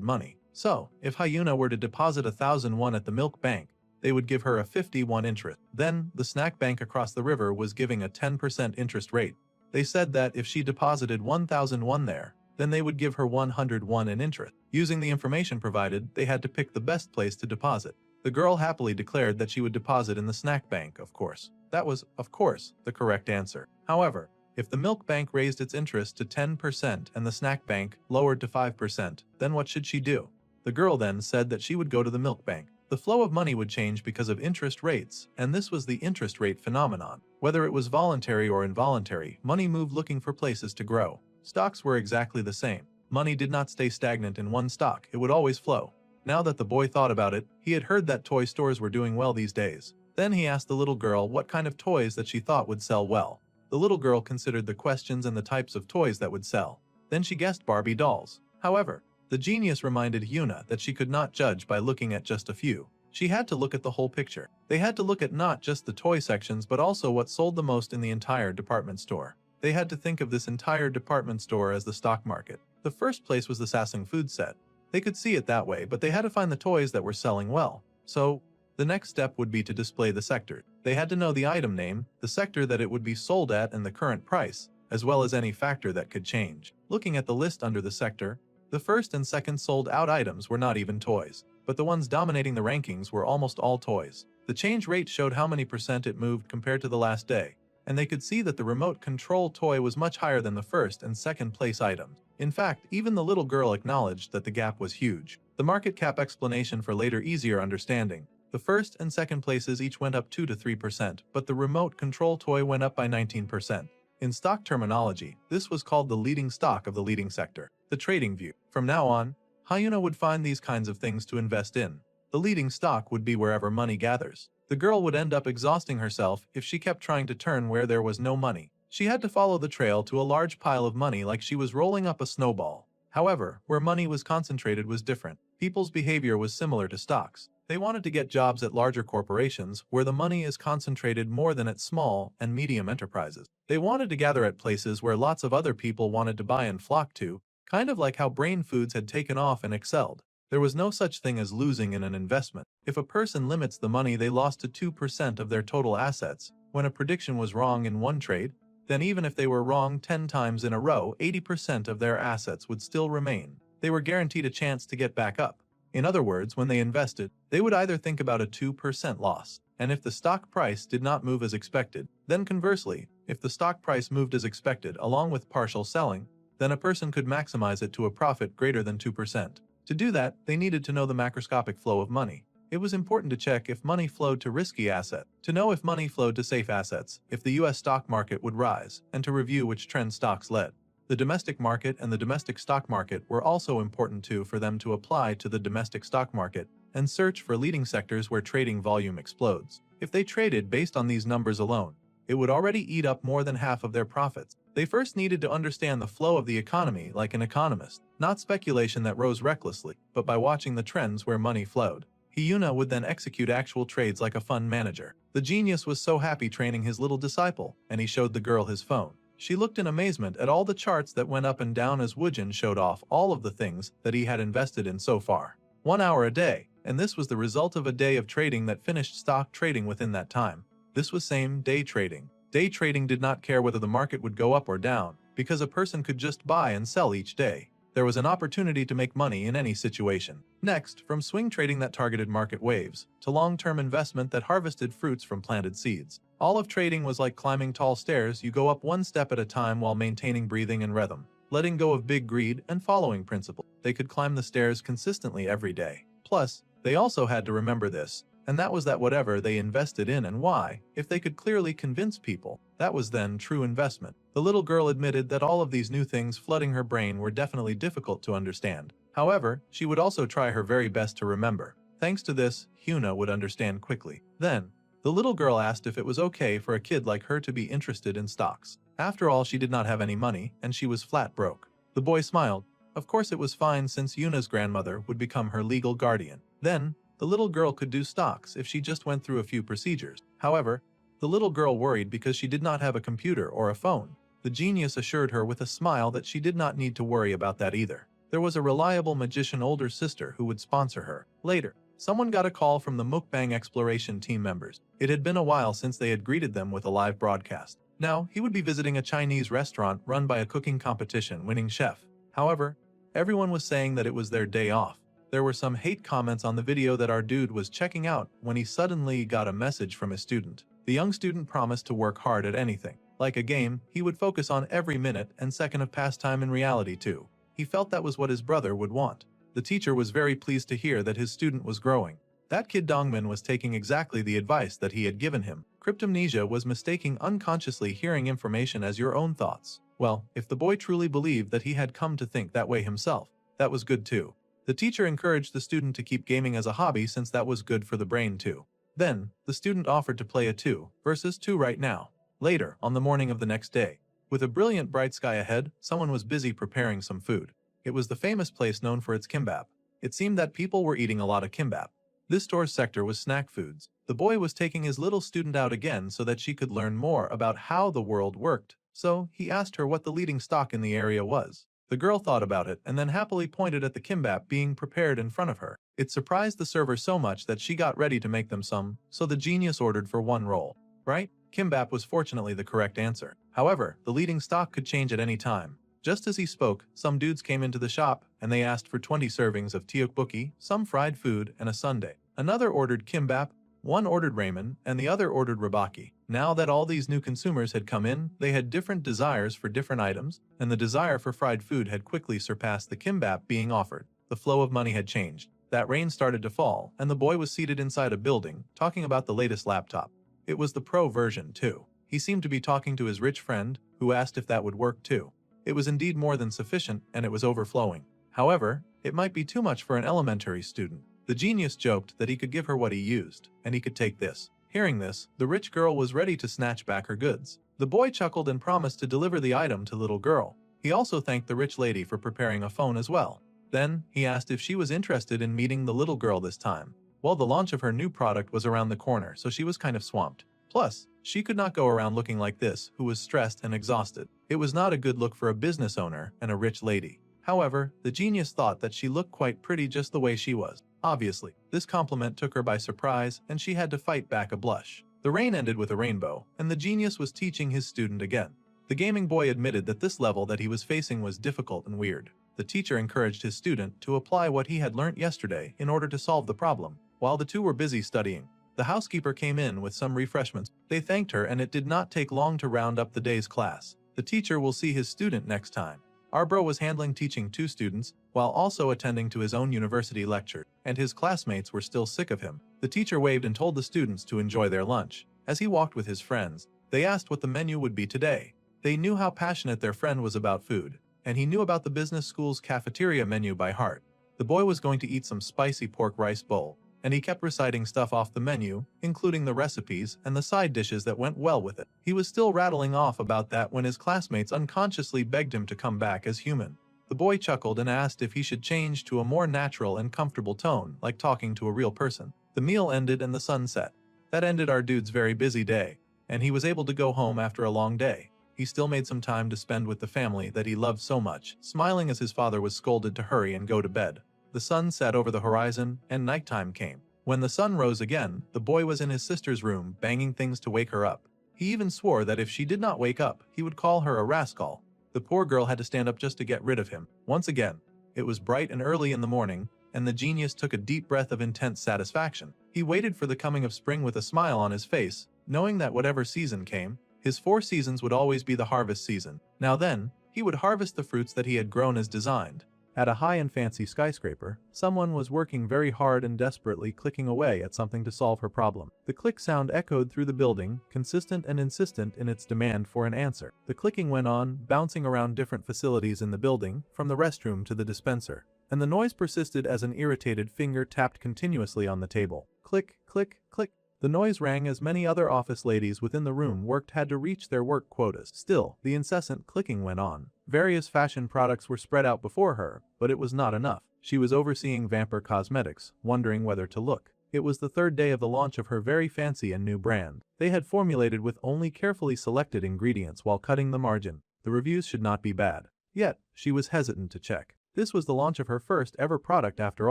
money. So, if Hyuna were to deposit 1,000 won at the milk bank, they would give her a 51 interest. Then, the snack bank across the river was giving a 10% interest rate. They said that if she deposited 1,000 won there, then they would give her 100 won in interest. Using the information provided, they had to pick the best place to deposit. The girl happily declared that she would deposit in the snack bank, of course. That was, of course, the correct answer. However, if the milk bank raised its interest to 10% and the snack bank lowered to 5%, then what should she do? The girl then said that she would go to the milk bank. The flow of money would change because of interest rates, and this was the interest rate phenomenon. Whether it was voluntary or involuntary, money moved looking for places to grow. Stocks were exactly the same. Money did not stay stagnant in one stock, it would always flow. Now that the boy thought about it, he had heard that toy stores were doing well these days. Then he asked the little girl what kind of toys that she thought would sell well. The little girl considered the questions and the types of toys that would sell. Then she guessed Barbie dolls. However, the genius reminded Hyuna that she could not judge by looking at just a few. She had to look at the whole picture. They had to look at not just the toy sections but also what sold the most in the entire department store. They had to think of this entire department store as the stock market. The first place was the Sasung food set. They could see it that way, but they had to find the toys that were selling well. So, the next step would be to display the sector. They had to know the item name, the sector that it would be sold at and the current price, as well as any factor that could change. Looking at the list under the sector, the first and second sold out items were not even toys, but the ones dominating the rankings were almost all toys. The change rate showed how many percent it moved compared to the last day, and they could see that the remote control toy was much higher than the first and second place items. In fact, even the little girl acknowledged that the gap was huge. The market cap explanation for later easier understanding. The first and second places each went up 2 to 3%, but the remote control toy went up by 19%. In stock terminology, this was called the leading stock of the leading sector. The trading view. From now on, Hyuna would find these kinds of things to invest in. The leading stock would be wherever money gathers. The girl would end up exhausting herself if she kept trying to turn where there was no money. She had to follow the trail to a large pile of money like she was rolling up a snowball. However, where money was concentrated was different. People's behavior was similar to stocks. They wanted to get jobs at larger corporations where the money is concentrated more than at small and medium enterprises. They wanted to gather at places where lots of other people wanted to buy and flock to, kind of like how brain foods had taken off and excelled. There was no such thing as losing in an investment. If a person limits the money they lost to 2% of their total assets, when a prediction was wrong in one trade, then even if they were wrong 10 times in a row, 80% of their assets would still remain. They were guaranteed a chance to get back up. In other words, when they invested, they would either think about a 2% loss, and if the stock price did not move as expected, then conversely, if the stock price moved as expected along with partial selling, then a person could maximize it to a profit greater than 2%. To do that, they needed to know the macroscopic flow of money. It was important to check if money flowed to risky assets, to know if money flowed to safe assets, if the US stock market would rise, and to review which trend stocks led. The domestic market and the domestic stock market were also important too for them to apply to the domestic stock market and search for leading sectors where trading volume explodes. If they traded based on these numbers alone, it would already eat up more than half of their profits. They first needed to understand the flow of the economy like an economist, not speculation that rose recklessly, but by watching the trends where money flowed. Hyuna would then execute actual trades like a fund manager. The genius was so happy training his little disciple, and he showed the girl his phone. She looked in amazement at all the charts that went up and down as Woojin showed off all of the things that he had invested in so far. 1 hour a day, and this was the result of a day of trading that finished stock trading within that time. This was same-day trading. Day trading did not care whether the market would go up or down, because a person could just buy and sell each day. There was an opportunity to make money in any situation. Next, from swing trading that targeted market waves, to long-term investment that harvested fruits from planted seeds. All of trading was like climbing tall stairs. You go up one step at a time while maintaining breathing and rhythm, letting go of big greed and following principle. They could climb the stairs consistently every day. Plus, they also had to remember this, and that was that whatever they invested in and why, if they could clearly convince people, that was then true investment. The little girl admitted that all of these new things flooding her brain were definitely difficult to understand. However, she would also try her very best to remember. Thanks to this, Hyuna would understand quickly. Then, the little girl asked if it was okay for a kid like her to be interested in stocks. After all, she did not have any money, and she was flat broke. The boy smiled. Of course it was fine since Yuna's grandmother would become her legal guardian. Then, the little girl could do stocks if she just went through a few procedures. However, the The little girl worried because she did not have a computer or a phone. The genius assured her with a smile that she did not need to worry about that either. There was a reliable magician older sister who would sponsor her. Later, someone got a call from the mukbang exploration team members. It had been a while since they had greeted them with a live broadcast. Now, he would be visiting a Chinese restaurant run by a cooking competition-winning chef. However, everyone was saying that it was their day off. There were some hate comments on the video that our dude was checking out when he suddenly got a message from his student. The young student promised to work hard at anything. Like a game, he would focus on every minute and second of pastime in reality too. He felt that was what his brother would want. The teacher was very pleased to hear that his student was growing. That kid Dongmin was taking exactly the advice that he had given him. Cryptomnesia was mistaking unconsciously hearing information as your own thoughts. Well, if the boy truly believed that he had come to think that way himself, that was good too. The teacher encouraged the student to keep gaming as a hobby since that was good for the brain too. Then, the student offered to play a 2 versus 2 right now. Later, on the morning of the next day, with a brilliant bright sky ahead, someone was busy preparing some food. It was the famous place known for its kimbap. It seemed that people were eating a lot of kimbap. This store's sector was snack foods. The boy was taking his little student out again so that she could learn more about how the world worked, so he asked her what the leading stock in the area was. The girl thought about it and then happily pointed at the kimbap being prepared in front of her. It surprised the server so much that she got ready to make them some, so the genius ordered for 1 roll. Right? Kimbap was fortunately the correct answer. However, the leading stock could change at any time. Just as he spoke, some dudes came into the shop, and they asked for 20 servings of tteokbokki, some fried food, and a sundae. Another ordered kimbap, one ordered ramen, and the other ordered rabaki. Now that all these new consumers had come in, they had different desires for different items, and the desire for fried food had quickly surpassed the kimbap being offered. The flow of money had changed. That rain started to fall, and the boy was seated inside a building, talking about the latest laptop. It was the pro version, too. He seemed to be talking to his rich friend, who asked if that would work too. It was indeed more than sufficient, and it was overflowing. However, it might be too much for an elementary student. The genius joked that he could give her what he used, and he could take this. Hearing this, the rich girl was ready to snatch back her goods. The boy chuckled and promised to deliver the item to little girl. He also thanked the rich lady for preparing a phone as well. Then, he asked if she was interested in meeting the little girl this time. Well, the launch of her new product was around the corner, so she was kind of swamped. Plus, she could not go around looking like this, who was stressed and exhausted. It was not a good look for a business owner and a rich lady. However, the genius thought that she looked quite pretty just the way she was. Obviously, this compliment took her by surprise, and she had to fight back a blush. The rain ended with a rainbow, and the genius was teaching his student again. The gaming boy admitted that this level that he was facing was difficult and weird. The teacher encouraged his student to apply what he had learnt yesterday in order to solve the problem. While the two were busy studying, the housekeeper came in with some refreshments. They thanked her, and it did not take long to round up the day's class. The teacher will see his student next time. Our bro was handling teaching 2 students, while also attending to his own university lecture, and his classmates were still sick of him. The teacher waved and told the students to enjoy their lunch. As he walked with his friends, they asked what the menu would be today. They knew how passionate their friend was about food, and he knew about the business school's cafeteria menu by heart. The boy was going to eat some spicy pork rice bowl, and he kept reciting stuff off the menu, including the recipes and the side dishes that went well with it. He was still rattling off about that when his classmates unconsciously begged him to come back as human. The boy chuckled and asked if he should change to a more natural and comfortable tone, like talking to a real person. The meal ended and the sun set. That ended our dude's very busy day, and he was able to go home after a long day. He still made some time to spend with the family that he loved so much, smiling as his father was scolded to hurry and go to bed. The sun set over the horizon, and nighttime came. When the sun rose again, the boy was in his sister's room, banging things to wake her up. He even swore that if she did not wake up, he would call her a rascal. The poor girl had to stand up just to get rid of him. Once again, it was bright and early in the morning, and the genius took a deep breath of intense satisfaction. He waited for the coming of spring with a smile on his face, knowing that whatever season came, his 4 seasons would always be the harvest season. Now then, he would harvest the fruits that he had grown as designed. At a high and fancy skyscraper, someone was working very hard and desperately clicking away at something to solve her problem. The click sound echoed through the building, consistent and insistent in its demand for an answer. The clicking went on, bouncing around different facilities in the building, from the restroom to the dispenser. And the noise persisted as an irritated finger tapped continuously on the table. Click, click, click. The noise rang as many other office ladies within the room had to reach their work quotas. Still, the incessant clicking went on. Various fashion products were spread out before her, but it was not enough. She was overseeing Vampire Cosmetics, wondering whether to look. It was the third day of the launch of her very fancy and new brand. They had formulated with only carefully selected ingredients while cutting the margin. The reviews should not be bad. Yet, she was hesitant to check. This was the launch of her first ever product after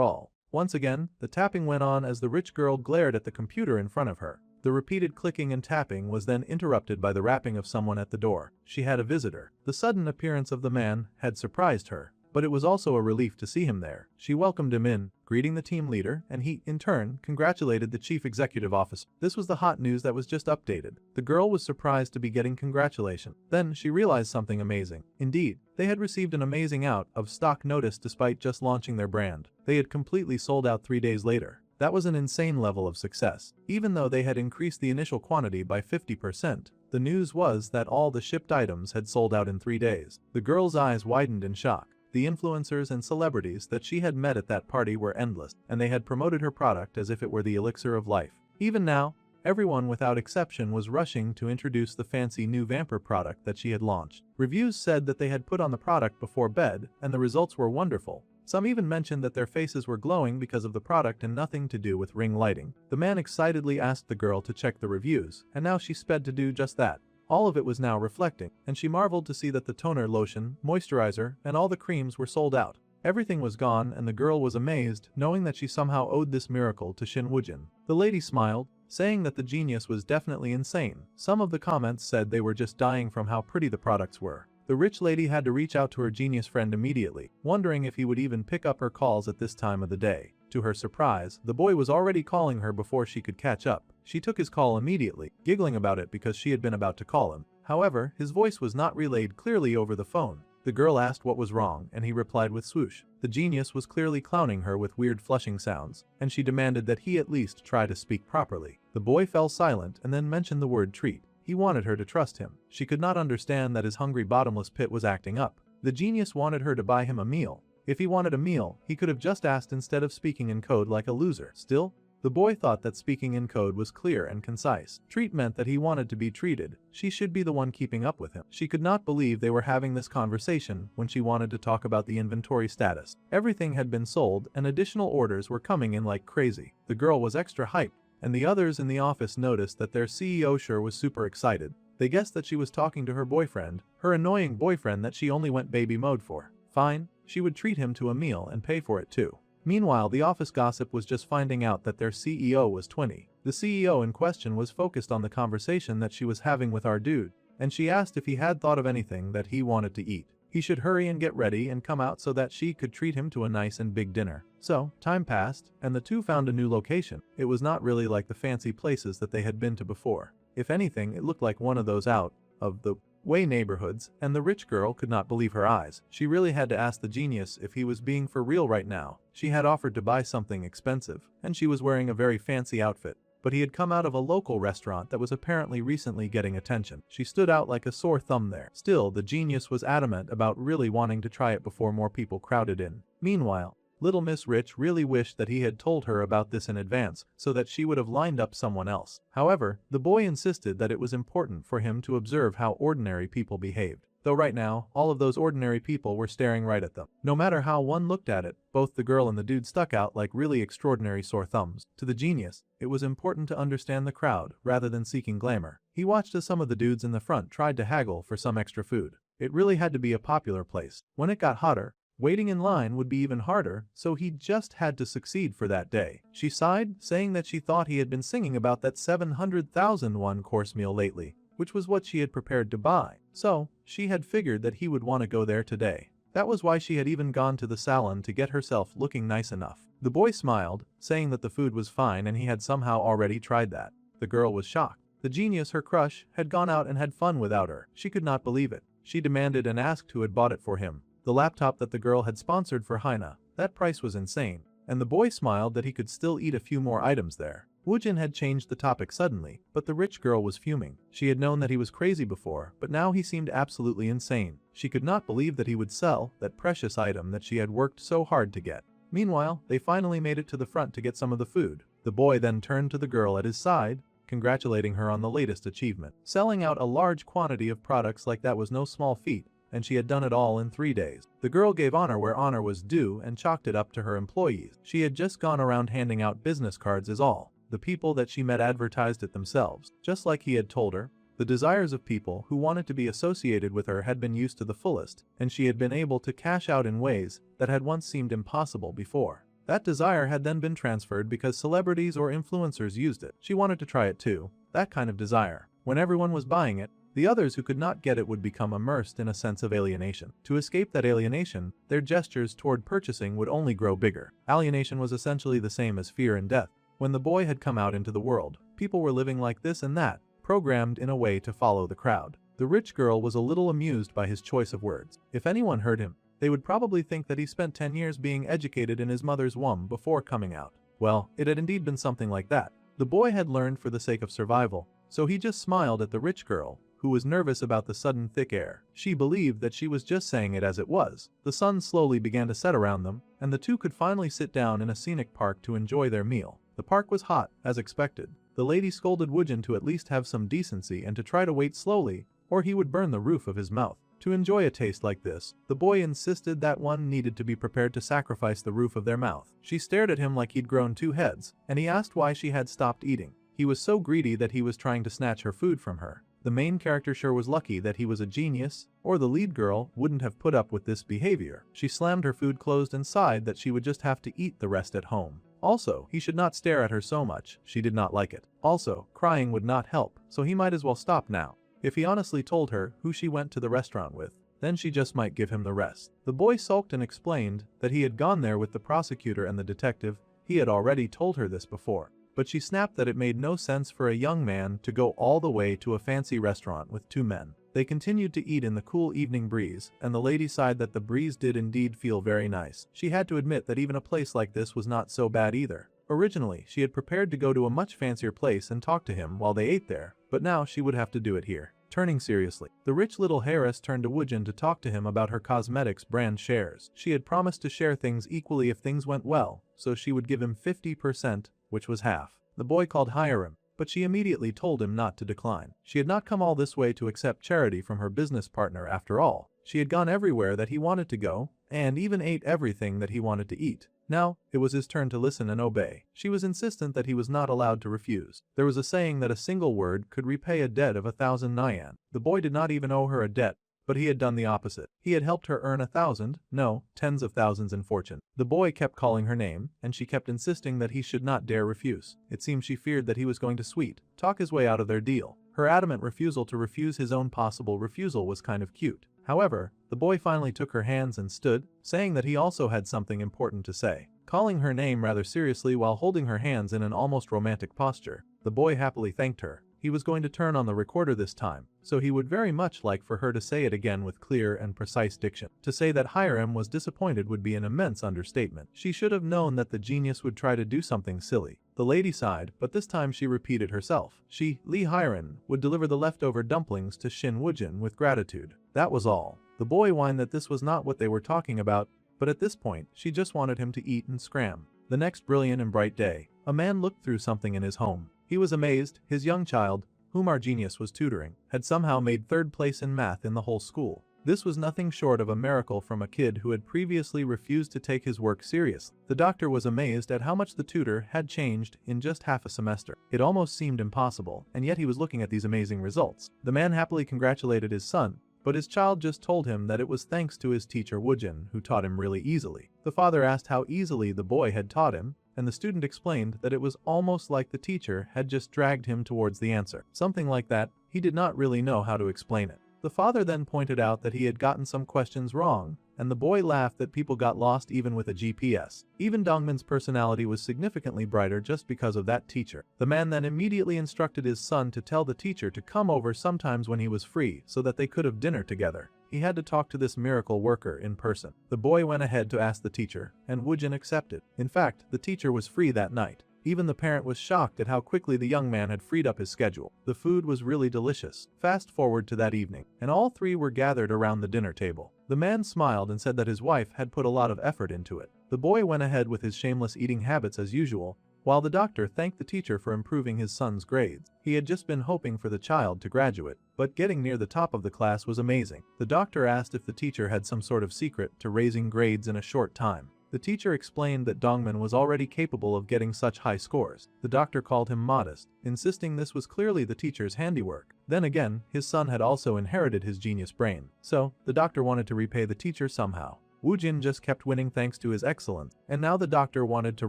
all. Once again, the tapping went on as the rich girl glared at the computer in front of her. The repeated clicking and tapping was then interrupted by the rapping of someone at the door. She had a visitor. The sudden appearance of the man had surprised her, but it was also a relief to see him there. She welcomed him in, greeting the team leader, and he, in turn, congratulated the chief executive officer. This was the hot news that was just updated. The girl was surprised to be getting congratulations. Then she realized something amazing. Indeed, they had received an amazing out-of-stock notice despite just launching their brand. They had completely sold out 3 days later. That was an insane level of success. Even though they had increased the initial quantity by 50%, the news was that all the shipped items had sold out in 3 days. The girl's eyes widened in shock. The influencers and celebrities that she had met at that party were endless, and they had promoted her product as if it were the elixir of life. Even now, everyone without exception was rushing to introduce the fancy new vampire product that she had launched. Reviews said that they had put on the product before bed, and the results were wonderful. Some even mentioned that their faces were glowing because of the product and nothing to do with ring lighting. The man excitedly asked the girl to check the reviews, and now she sped to do just that. All of it was now reflecting, and she marveled to see that the toner, lotion, moisturizer, and all the creams were sold out. Everything was gone, and the girl was amazed, knowing that she somehow owed this miracle to Shin Woojin. The lady smiled, saying that the genius was definitely insane. Some of the comments said they were just dying from how pretty the products were. The rich lady had to reach out to her genius friend immediately, wondering if he would even pick up her calls at this time of the day. To her surprise, the boy was already calling her before she could catch up. She took his call immediately, giggling about it because she had been about to call him. However, his voice was not relayed clearly over the phone. The girl asked what was wrong, and he replied with swoosh. The genius was clearly clowning her with weird flushing sounds, and she demanded that he at least try to speak properly. The boy fell silent and then mentioned the word treat. He wanted her to trust him. She could not understand that his hungry bottomless pit was acting up. The genius wanted her to buy him a meal. If he wanted a meal, he could have just asked instead of speaking in code like a loser. Still, the boy thought that speaking in code was clear and concise. Treat meant that he wanted to be treated. She should be the one keeping up with him. She could not believe they were having this conversation when she wanted to talk about the inventory status. Everything had been sold and additional orders were coming in like crazy. The girl was extra hyped, and the others in the office noticed that their CEO sure was super excited. They guessed that she was talking to her boyfriend, her annoying boyfriend that she only went baby mode for. Fine, she would treat him to a meal and pay for it too. Meanwhile, the office gossip was just finding out that their CEO was 20. The CEO in question was focused on the conversation that she was having with our dude, and she asked if he had thought of anything that he wanted to eat. He should hurry and get ready and come out so that she could treat him to a nice and big dinner. So, time passed, and the two found a new location. It was not really like the fancy places that they had been to before. If anything, it looked like one of those out of the way neighborhoods, and the rich girl could not believe her eyes. She really had to ask the genius if he was being for real right now. She had offered to buy something expensive, and she was wearing a very fancy outfit. But he had come out of a local restaurant that was apparently recently getting attention. She stood out like a sore thumb there. Still, the genius was adamant about really wanting to try it before more people crowded in. Meanwhile, Little Miss Rich really wished that he had told her about this in advance so that she would have lined up someone else. However, the boy insisted that it was important for him to observe how ordinary people behaved. Though right now, all of those ordinary people were staring right at them. No matter how one looked at it, both the girl and the dude stuck out like really extraordinary sore thumbs. To the genius, it was important to understand the crowd rather than seeking glamour. He watched as some of the dudes in the front tried to haggle for some extra food. It really had to be a popular place. When it got hotter, waiting in line would be even harder, so he just had to succeed for that day. She sighed, saying that she thought he had been singing about that 700,000 one-course meal lately, which was what she had prepared to buy. So, she had figured that he would want to go there today. That was why she had even gone to the salon to get herself looking nice enough. The boy smiled, saying that the food was fine and he had somehow already tried that. The girl was shocked. The genius, her crush, had gone out and had fun without her. She could not believe it. She demanded and asked who had bought it for him. The laptop that the girl had sponsored for Haina. That price was insane. And the boy smiled that he could still eat a few more items there. Woojin had changed the topic suddenly, but the rich girl was fuming. She had known that he was crazy before, but now he seemed absolutely insane. She could not believe that he would sell that precious item that she had worked so hard to get. Meanwhile, they finally made it to the front to get some of the food. The boy then turned to the girl at his side, congratulating her on the latest achievement. Selling out a large quantity of products like that was no small feat, and she had done it all in 3 days. The girl gave honor where honor was due and chalked it up to her employees. She had just gone around handing out business cards is all. The people that she met advertised it themselves, just like he had told her. The desires of people who wanted to be associated with her had been used to the fullest, and she had been able to cash out in ways that had once seemed impossible before. That desire had then been transferred because celebrities or influencers used it. She wanted to try it too, that kind of desire. When everyone was buying it, the others who could not get it would become immersed in a sense of alienation. To escape that alienation, their gestures toward purchasing would only grow bigger. Alienation was essentially the same as fear and death. When the boy had come out into the world, people were living like this and that, programmed in a way to follow the crowd. The rich girl was a little amused by his choice of words. If anyone heard him, they would probably think that he spent 10 years being educated in his mother's womb before coming out. Well, it had indeed been something like that. The boy had learned for the sake of survival, so he just smiled at the rich girl, who was nervous about the sudden thick air. She believed that she was just saying it as it was. The sun slowly began to set around them, and the two could finally sit down in a scenic park to enjoy their meal. The park was hot, as expected. The lady scolded Woojin to at least have some decency and to try to wait slowly, or he would burn the roof of his mouth. To enjoy a taste like this, the boy insisted that one needed to be prepared to sacrifice the roof of their mouth. She stared at him like he'd grown 2 heads, and he asked why she had stopped eating. He was so greedy that he was trying to snatch her food from her. The main character sure was lucky that he was a genius, or the lead girl wouldn't have put up with this behavior. She slammed her food closed and sighed that she would just have to eat the rest at home. Also, he should not stare at her so much, she did not like it. Also, crying would not help, so he might as well stop now. If he honestly told her who she went to the restaurant with, then she just might give him the rest. The boy sulked and explained that he had gone there with the prosecutor and the detective. He had already told her this before. But she snapped that it made no sense for a young man to go all the way to a fancy restaurant with 2 men. They continued to eat in the cool evening breeze, and the lady sighed that the breeze did indeed feel very nice. She had to admit that even a place like this was not so bad either. Originally, she had prepared to go to a much fancier place and talk to him while they ate there, but now she would have to do it here. Turning seriously, the rich little heiress turned to Woojin to talk to him about her cosmetics brand shares. She had promised to share things equally if things went well, so she would give him 50%, which was half. The boy called Hiram, but she immediately told him not to decline. She had not come all this way to accept charity from her business partner after all. She had gone everywhere that he wanted to go, and even ate everything that he wanted to eat. Now, it was his turn to listen and obey. She was insistent that he was not allowed to refuse. There was a saying that a single word could repay a debt of 1,000 nyan. The boy did not even owe her a debt, but he had done the opposite. He had helped her earn 1,000, no, tens of thousands in fortune. The boy kept calling her name, and she kept insisting that he should not dare refuse. It seemed she feared that he was going to talk his way out of their deal. Her adamant refusal to refuse his own possible refusal was kind of cute. However, the boy finally took her hands and stood, saying that he also had something important to say. Calling her name rather seriously while holding her hands in an almost romantic posture, the boy happily thanked her. He was going to turn on the recorder this time, so he would very much like for her to say it again with clear and precise diction. To say that Hiram was disappointed would be an immense understatement. She should have known that the genius would try to do something silly. The lady sighed, but this time she repeated herself. Lee Hiram, would deliver the leftover dumplings to Shin Woojin with gratitude. That was all. The boy whined that this was not what they were talking about, but at this point, she just wanted him to eat and scram. The next brilliant and bright day, a man looked through something in his home. He was amazed. His young child, whom our genius was tutoring, had somehow made 3rd place in math in the whole school. This was nothing short of a miracle from a kid who had previously refused to take his work seriously. The doctor was amazed at how much the tutor had changed in just half a semester. It almost seemed impossible, and yet he was looking at these amazing results. The man happily congratulated his son, but his child just told him that it was thanks to his teacher Woojin, who taught him really easily. The father asked how easily the boy had taught him, and the student explained that it was almost like the teacher had just dragged him towards the answer. Something like that. He did not really know how to explain it. The father then pointed out that he had gotten some questions wrong, and the boy laughed that people got lost even with a GPS. Even Dongman's personality was significantly brighter just because of that teacher. The man then immediately instructed his son to tell the teacher to come over sometimes when he was free so that they could have dinner together. He had to talk to this miracle worker in person. The boy went ahead to ask the teacher, and Woojin accepted. In fact, the teacher was free that night. Even the parent was shocked at how quickly the young man had freed up his schedule. The food was really delicious. Fast forward to that evening, and all 3 were gathered around the dinner table. The man smiled and said that his wife had put a lot of effort into it. The boy went ahead with his shameless eating habits as usual, While the doctor thanked the teacher for improving his son's grades, he had just been hoping for the child to graduate, but getting near the top of the class was amazing. The doctor asked if the teacher had some sort of secret to raising grades in a short time. The teacher explained that Dongman was already capable of getting such high scores. The doctor called him modest, insisting this was clearly the teacher's handiwork. Then again, his son had also inherited his genius brain, so the doctor wanted to repay the teacher somehow. Wu Jin just kept winning thanks to his excellence, and now the doctor wanted to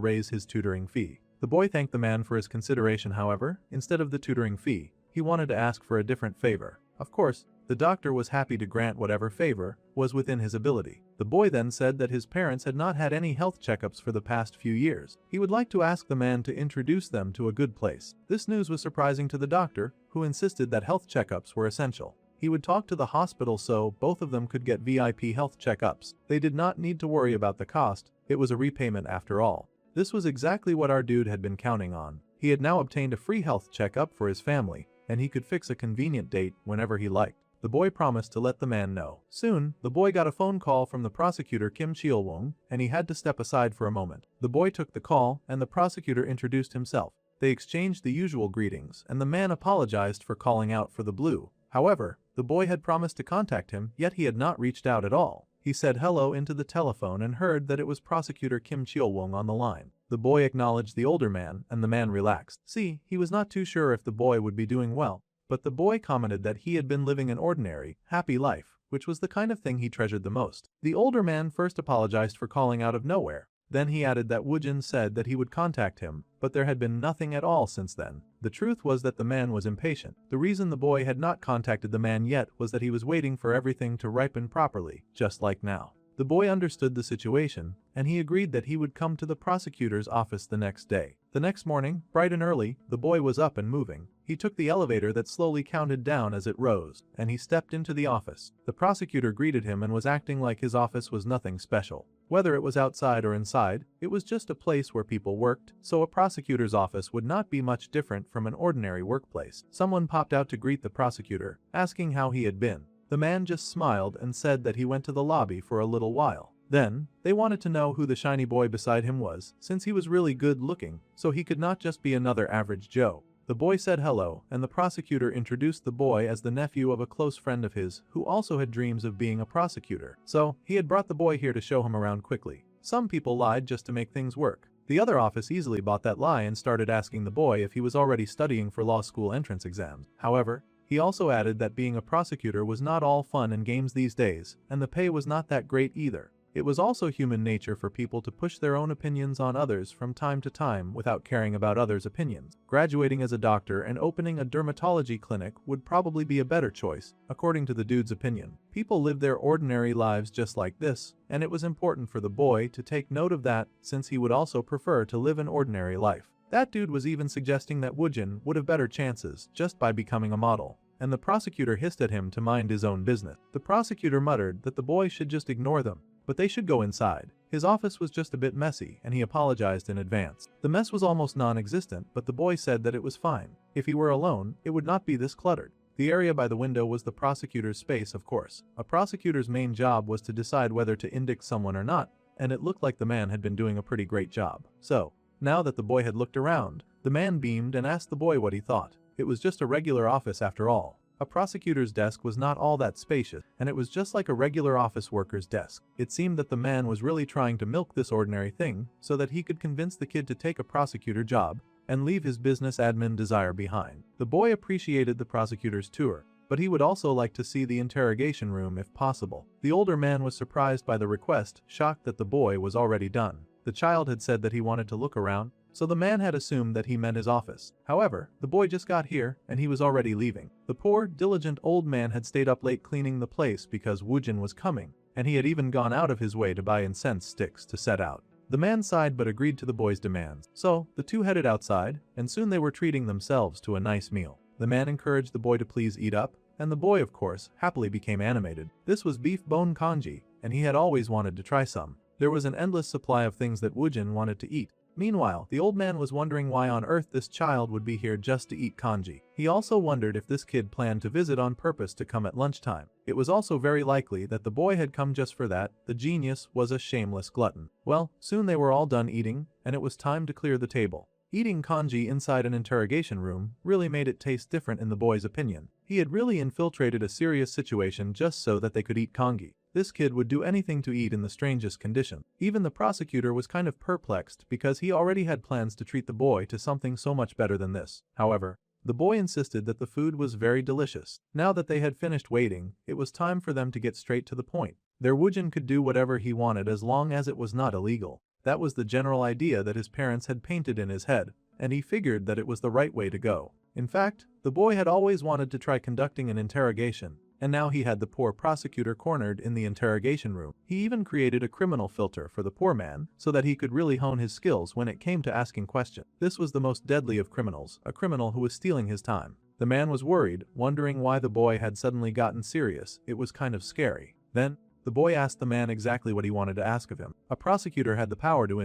raise his tutoring fee. The boy thanked the man for his consideration, however. Instead of the tutoring fee, he wanted to ask for a different favor. Of course, the doctor was happy to grant whatever favor was within his ability. The boy then said that his parents had not had any health checkups for the past few years. He would like to ask the man to introduce them to a good place. This news was surprising to the doctor, who insisted that health checkups were essential. He would talk to the hospital so both of them could get VIP health checkups. They did not need to worry about the cost, it was a repayment after all. This was exactly what our dude had been counting on. He had now obtained a free health checkup for his family, and he could fix a convenient date whenever he liked. The boy promised to let the man know. Soon, the boy got a phone call from the prosecutor Kim Cheol-wong, and he had to step aside for a moment. The boy took the call, and the prosecutor introduced himself. They exchanged the usual greetings, and the man apologized for calling out for the blue. However, the boy had promised to contact him, yet he had not reached out at all. He said hello into the telephone and heard that it was prosecutor Kim Cheol-wong on the line. The boy acknowledged the older man, and the man relaxed. See, he was not too sure if the boy would be doing well, but the boy commented that he had been living an ordinary, happy life, which was the kind of thing he treasured the most. The older man first apologized for calling out of nowhere. Then he added that Woojin said that he would contact him, but there had been nothing at all since then. The truth was that the man was impatient. The reason the boy had not contacted the man yet was that he was waiting for everything to ripen properly, just like now. The boy understood the situation, and he agreed that he would come to the prosecutor's office the next day. The next morning, bright and early, the boy was up and moving. He took the elevator that slowly counted down as it rose, and he stepped into the office. The prosecutor greeted him and was acting like his office was nothing special. Whether it was outside or inside, it was just a place where people worked, so a prosecutor's office would not be much different from an ordinary workplace. Someone popped out to greet the prosecutor, asking how he had been. The man just smiled and said that he went to the lobby for a little while. Then, they wanted to know who the shiny boy beside him was, since he was really good looking, so he could not just be another average Joe. The boy said hello, and the prosecutor introduced the boy as the nephew of a close friend of his who also had dreams of being a prosecutor. So, he had brought the boy here to show him around quickly. Some people lied just to make things work. The other office easily bought that lie and started asking the boy if he was already studying for law school entrance exams. However, he also added that being a prosecutor was not all fun and games these days, and the pay was not that great either. It was also human nature for people to push their own opinions on others from time to time without caring about others' opinions. Graduating as a doctor and opening a dermatology clinic would probably be a better choice, according to the dude's opinion. People live their ordinary lives just like this, and it was important for the boy to take note of that since he would also prefer to live an ordinary life. That dude was even suggesting that Woojin would have better chances just by becoming a model, and the prosecutor hissed at him to mind his own business. The prosecutor muttered that the boy should just ignore them, but they should go inside. His office was just a bit messy, and he apologized in advance. The mess was almost non-existent, but the boy said that it was fine. If he were alone, it would not be this cluttered. The area by the window was the prosecutor's space, of course. A prosecutor's main job was to decide whether to indict someone or not, and it looked like the man had been doing a pretty great job. So, now that the boy had looked around, the man beamed and asked the boy what he thought. It was just a regular office after all. A prosecutor's desk was not all that spacious, and it was just like a regular office worker's desk. It seemed that the man was really trying to milk this ordinary thing so that he could convince the kid to take a prosecutor job and leave his business admin desire behind. The boy appreciated the prosecutor's tour, but he would also like to see the interrogation room if possible. The older man was surprised by the request, shocked that the boy was already done. The child had said that he wanted to look around, so the man had assumed that he meant his office. However, the boy just got here, and he was already leaving. The poor, diligent old man had stayed up late cleaning the place because Woojin was coming, and he had even gone out of his way to buy incense sticks to set out. The man sighed but agreed to the boy's demands. So, the two headed outside, and soon they were treating themselves to a nice meal. The man encouraged the boy to please eat up, and the boy, of course, happily became animated. This was beef bone congee, and he had always wanted to try some. There was an endless supply of things that Woojin wanted to eat. Meanwhile, the old man was wondering why on earth this child would be here just to eat congee. He also wondered if this kid planned to visit on purpose to come at lunchtime. It was also very likely that the boy had come just for that. The genius was a shameless glutton. Well, soon they were all done eating, and it was time to clear the table. Eating kanji inside an interrogation room really made it taste different in the boy's opinion. He had really infiltrated a serious situation just so that they could eat kanji. This kid would do anything to eat in the strangest condition. Even the prosecutor was kind of perplexed because he already had plans to treat the boy to something so much better than this. However, the boy insisted that the food was very delicious. Now that they had finished waiting, it was time for them to get straight to the point. Their Woojin could do whatever he wanted as long as it was not illegal. That was the general idea that his parents had painted in his head, and he figured that it was the right way to go. In fact, the boy had always wanted to try conducting an interrogation, and now he had the poor prosecutor cornered in the interrogation room. He even created a criminal filter for the poor man so that he could really hone his skills when it came to asking questions. This was the most deadly of criminals, a criminal who was stealing his time. The man was worried, wondering why the boy had suddenly gotten serious. It was kind of scary. Then, the boy asked the man exactly what he wanted to ask of him. A prosecutor had the power to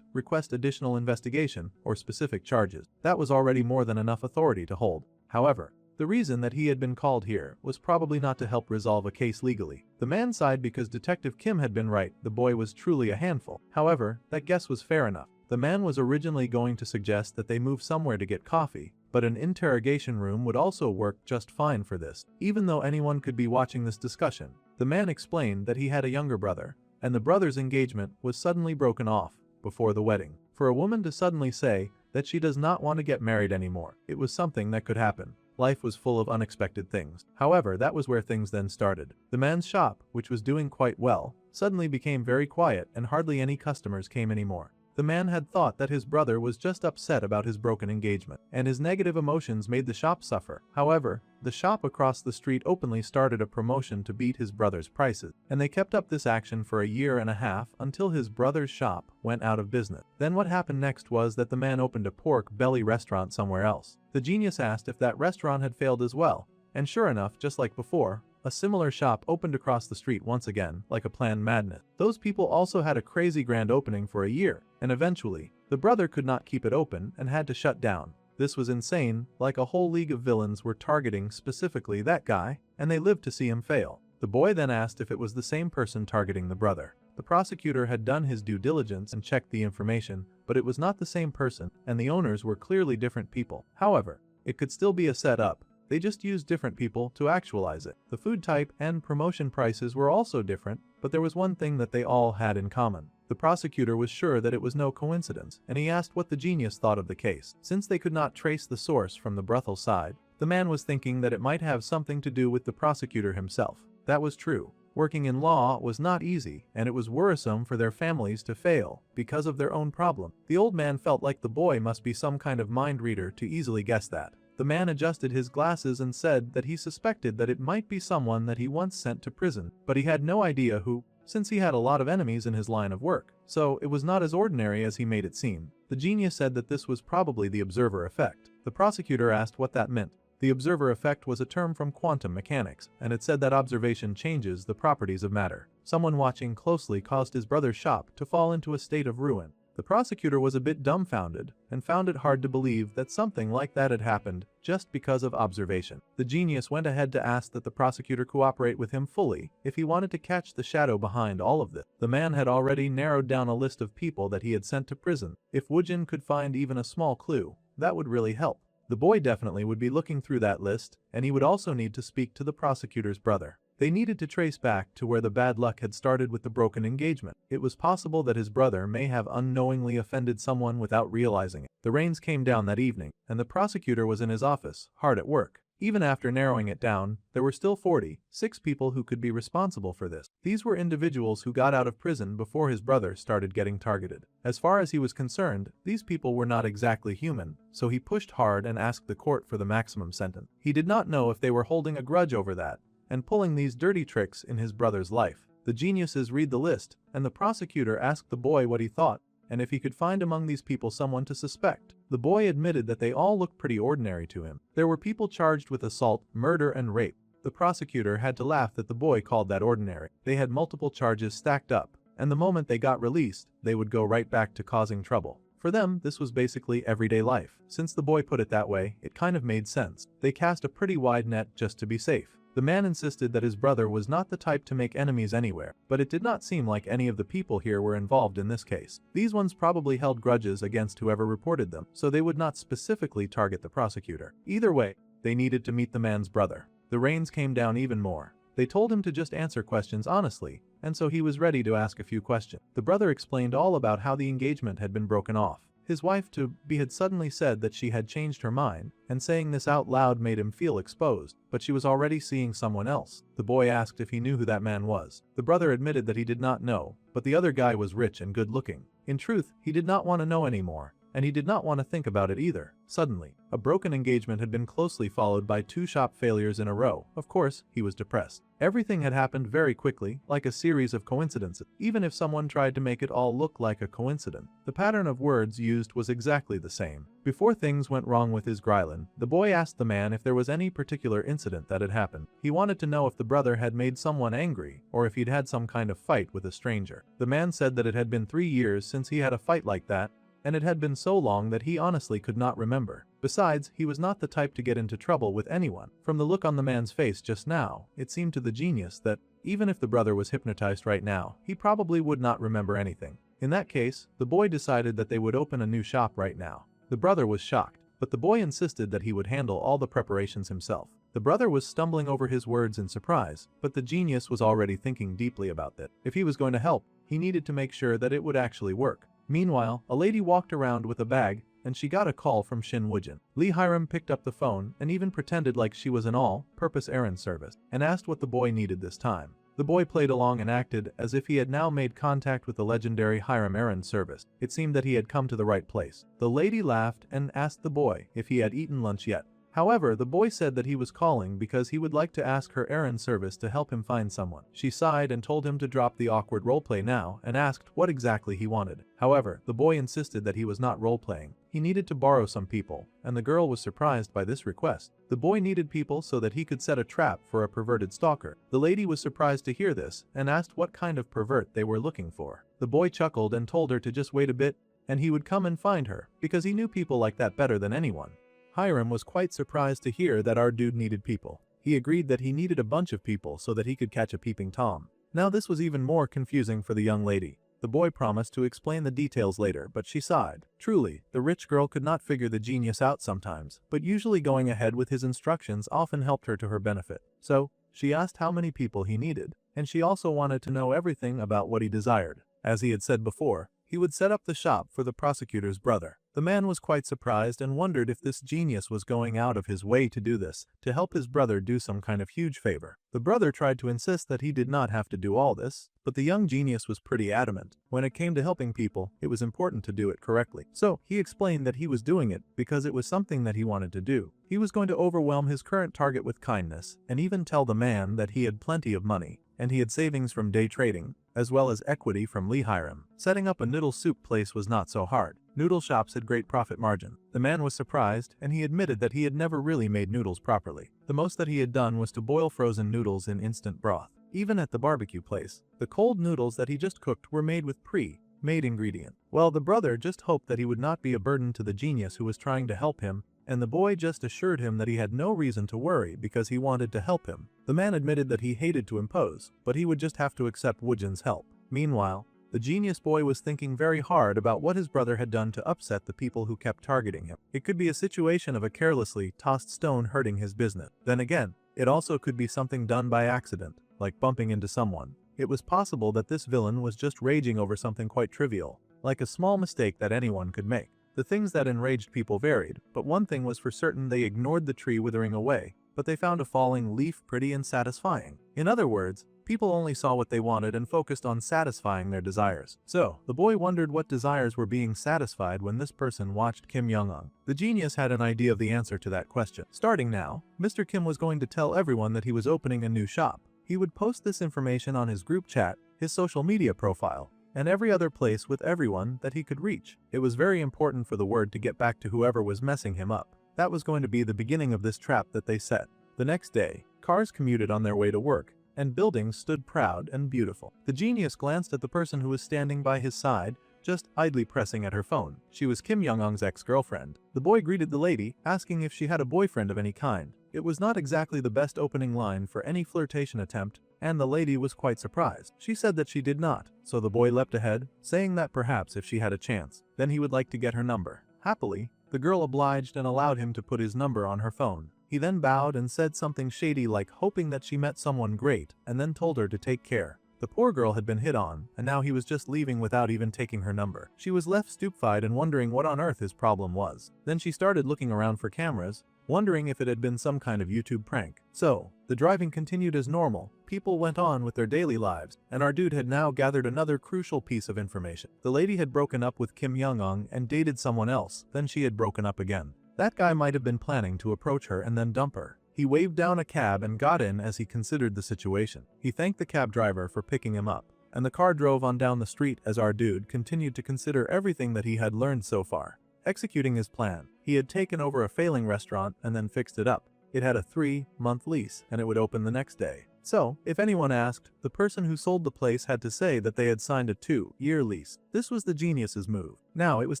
request additional investigation or specific charges. That was already more than enough authority to hold. However, the reason that he had been called here was probably not to help resolve a case legally. The man sighed because Detective Kim had been right, the boy was truly a handful. However, that guess was fair enough. The man was originally going to suggest that they move somewhere to get coffee, but an interrogation room would also work just fine for this. Even though anyone could be watching this discussion, the man explained that he had a younger brother, and the brother's engagement was suddenly broken off before the wedding. For a woman to suddenly say that she does not want to get married anymore, it was something that could happen. Life was full of unexpected things. However, that was where things then started. The man's shop, which was doing quite well, suddenly became very quiet and hardly any customers came anymore. The man had thought that his brother was just upset about his broken engagement, and his negative emotions made the shop suffer. However, the shop across the street openly started a promotion to beat his brother's prices, and they kept up this action for a year and a half until his brother's shop went out of business. Then what happened next was that the man opened a pork belly restaurant somewhere else. The genius asked if that restaurant had failed as well, and sure enough, just like before, a similar shop opened across the street once again, like a planned madness. Those people also had a crazy grand opening for a year, and eventually, the brother could not keep it open and had to shut down. This was insane, like a whole league of villains were targeting specifically that guy, and they lived to see him fail. The boy then asked if it was the same person targeting the brother. The prosecutor had done his due diligence and checked the information, but it was not the same person, and the owners were clearly different people. However, it could still be a setup. They just used different people to actualize it. The food type and promotion prices were also different, but there was one thing that they all had in common. The prosecutor was sure that it was no coincidence, and he asked what the genius thought of the case. Since they could not trace the source from the brothel side, the man was thinking that it might have something to do with the prosecutor himself. That was true. Working in law was not easy, and it was worrisome for their families to fail because of their own problem. The old man felt like the boy must be some kind of mind reader to easily guess that. The man adjusted his glasses and said that he suspected that it might be someone that he once sent to prison, but he had no idea who, since he had a lot of enemies in his line of work. So it was not as ordinary as he made it seem. The genius said that this was probably the observer effect. The prosecutor asked what that meant. The observer effect was a term from quantum mechanics, and it said that observation changes the properties of matter. Someone watching closely caused his brother's shop to fall into a state of ruin. The prosecutor was a bit dumbfounded and found it hard to believe that something like that had happened just because of observation. The genius went ahead to ask that the prosecutor cooperate with him fully if he wanted to catch the shadow behind all of this. The man had already narrowed down a list of people that he had sent to prison. If Woojin could find even a small clue, that would really help. The boy definitely would be looking through that list, and he would also need to speak to the prosecutor's brother. They needed to trace back to where the bad luck had started with the broken engagement. It was possible that his brother may have unknowingly offended someone without realizing it. The rains came down that evening, and the prosecutor was in his office, hard at work. Even after narrowing it down, there were still 46 people who could be responsible for this. These were individuals who got out of prison before his brother started getting targeted. As far as he was concerned, these people were not exactly human, so he pushed hard and asked the court for the maximum sentence. He did not know if they were holding a grudge over that and pulling these dirty tricks in his brother's life. The geniuses read the list, and the prosecutor asked the boy what he thought, and if he could find among these people someone to suspect. The boy admitted that they all looked pretty ordinary to him. There were people charged with assault, murder, and rape. The prosecutor had to laugh that the boy called that ordinary. They had multiple charges stacked up, and the moment they got released, they would go right back to causing trouble. For them, this was basically everyday life. Since the boy put it that way, it kind of made sense. They cast a pretty wide net just to be safe. The man insisted that his brother was not the type to make enemies anywhere, but it did not seem like any of the people here were involved in this case. These ones probably held grudges against whoever reported them, so they would not specifically target the prosecutor. Either way, they needed to meet the man's brother. The rains came down even more. They told him to just answer questions honestly, and so he was ready to ask a few questions. The brother explained all about how the engagement had been broken off. His wife to be had suddenly said that she had changed her mind, and saying this out loud made him feel exposed, but she was already seeing someone else. The boy asked if he knew who that man was. The brother admitted that he did not know, but the other guy was rich and good looking. In truth, he did not want to know anymore, and he did not want to think about it either. Suddenly, a broken engagement had been closely followed by 2 shop failures in a row. Of course, he was depressed. Everything had happened very quickly, like a series of coincidences. Even if someone tried to make it all look like a coincidence, the pattern of words used was exactly the same. Before things went wrong with his Grylan, the boy asked the man if there was any particular incident that had happened. He wanted to know if the brother had made someone angry, or if he'd had some kind of fight with a stranger. The man said that it had been 3 years since he had a fight like that, and it had been so long that he honestly could not remember. Besides, he was not the type to get into trouble with anyone. From the look on the man's face just now, it seemed to the genius that, even if the brother was hypnotized right now, he probably would not remember anything. In that case, the boy decided that they would open a new shop right now. The brother was shocked, but the boy insisted that he would handle all the preparations himself. The brother was stumbling over his words in surprise, but the genius was already thinking deeply about that. If he was going to help, he needed to make sure that it would actually work. Meanwhile, a lady walked around with a bag, and she got a call from Shin Woojin. Lee Hiram picked up the phone and even pretended like she was an all-purpose errand service, and asked what the boy needed this time. The boy played along and acted as if he had now made contact with the legendary Hiram errand service. It seemed that he had come to the right place. The lady laughed and asked the boy if he had eaten lunch yet. However, the boy said that he was calling because he would like to ask her errand service to help him find someone. She sighed and told him to drop the awkward roleplay now and asked what exactly he wanted. However, the boy insisted that he was not roleplaying. He needed to borrow some people, and the girl was surprised by this request. The boy needed people so that he could set a trap for a perverted stalker. The lady was surprised to hear this and asked what kind of pervert they were looking for. The boy chuckled and told her to just wait a bit and he would come and find her because he knew people like that better than anyone. Hiram was quite surprised to hear that our dude needed people. He agreed that he needed a bunch of people so that he could catch a peeping Tom. Now this was even more confusing for the young lady. The boy promised to explain the details later, but she sighed. Truly, the rich girl could not figure the genius out sometimes, but usually going ahead with his instructions often helped her to her benefit. So, she asked how many people he needed, and she also wanted to know everything about what he desired. As he had said before, he would set up the shop for the prosecutor's brother. The man was quite surprised and wondered if this genius was going out of his way to do this, to help his brother do some kind of huge favor. The brother tried to insist that he did not have to do all this, but the young genius was pretty adamant. When it came to helping people, it was important to do it correctly. So, he explained that he was doing it because it was something that he wanted to do. He was going to overwhelm his current target with kindness, and even tell the man that he had plenty of money, and he had savings from day trading, as well as equity from Lee Hiram. Setting up a noodle soup place was not so hard. Noodle shops had great profit margin. The man was surprised, and he admitted that he had never really made noodles properly. The most that he had done was to boil frozen noodles in instant broth. Even at the barbecue place, the cold noodles that he just cooked were made with pre-made ingredient. Well, the brother just hoped that he would not be a burden to the genius who was trying to help him, and the boy just assured him that he had no reason to worry because he wanted to help him. The man admitted that he hated to impose, but he would just have to accept Woojin's help. Meanwhile, the genius boy was thinking very hard about what his brother had done to upset the people who kept targeting him. It could be a situation of a carelessly tossed stone hurting his business. Then again, it also could be something done by accident, like bumping into someone. It was possible that this villain was just raging over something quite trivial, like a small mistake that anyone could make. The things that enraged people varied, but one thing was for certain: they ignored the tree withering away, but they found a falling leaf pretty and satisfying. In other words, people only saw what they wanted and focused on satisfying their desires. So, the boy wondered what desires were being satisfied when this person watched Kim Young-un. The genius had an idea of the answer to that question. Starting now, Mr. Kim was going to tell everyone that he was opening a new shop. He would post this information on his group chat, his social media profile, and every other place with everyone that he could reach. It was very important for the word to get back to whoever was messing him up. That was going to be the beginning of this trap that they set. The next day, cars commuted on their way to work, and buildings stood proud and beautiful. The genius glanced at the person who was standing by his side, just idly pressing at her phone. She was Kim Young-un's ex-girlfriend. The boy greeted the lady, asking if she had a boyfriend of any kind. It was not exactly the best opening line for any flirtation attempt, and the lady was quite surprised. She said that she did not, so the boy leapt ahead, saying that perhaps if she had a chance, then he would like to get her number. Happily, the girl obliged and allowed him to put his number on her phone. He then bowed and said something shady like hoping that she met someone great, and then told her to take care. The poor girl had been hit on, and now he was just leaving without even taking her number. She was left stupefied and wondering what on earth his problem was. Then she started looking around for cameras, wondering if it had been some kind of YouTube prank. So, the driving continued as normal, people went on with their daily lives, and our dude had now gathered another crucial piece of information. The lady had broken up with Kim Young-eung and dated someone else, then she had broken up again. That guy might have been planning to approach her and then dump her. He waved down a cab and got in as he considered the situation. He thanked the cab driver for picking him up, and the car drove on down the street as our dude continued to consider everything that he had learned so far. Executing his plan, he had taken over a failing restaurant and then fixed it up. It had a 3-month lease and it would open the next day. So, if anyone asked, the person who sold the place had to say that they had signed a 2-year lease. This was the genius's move. Now it was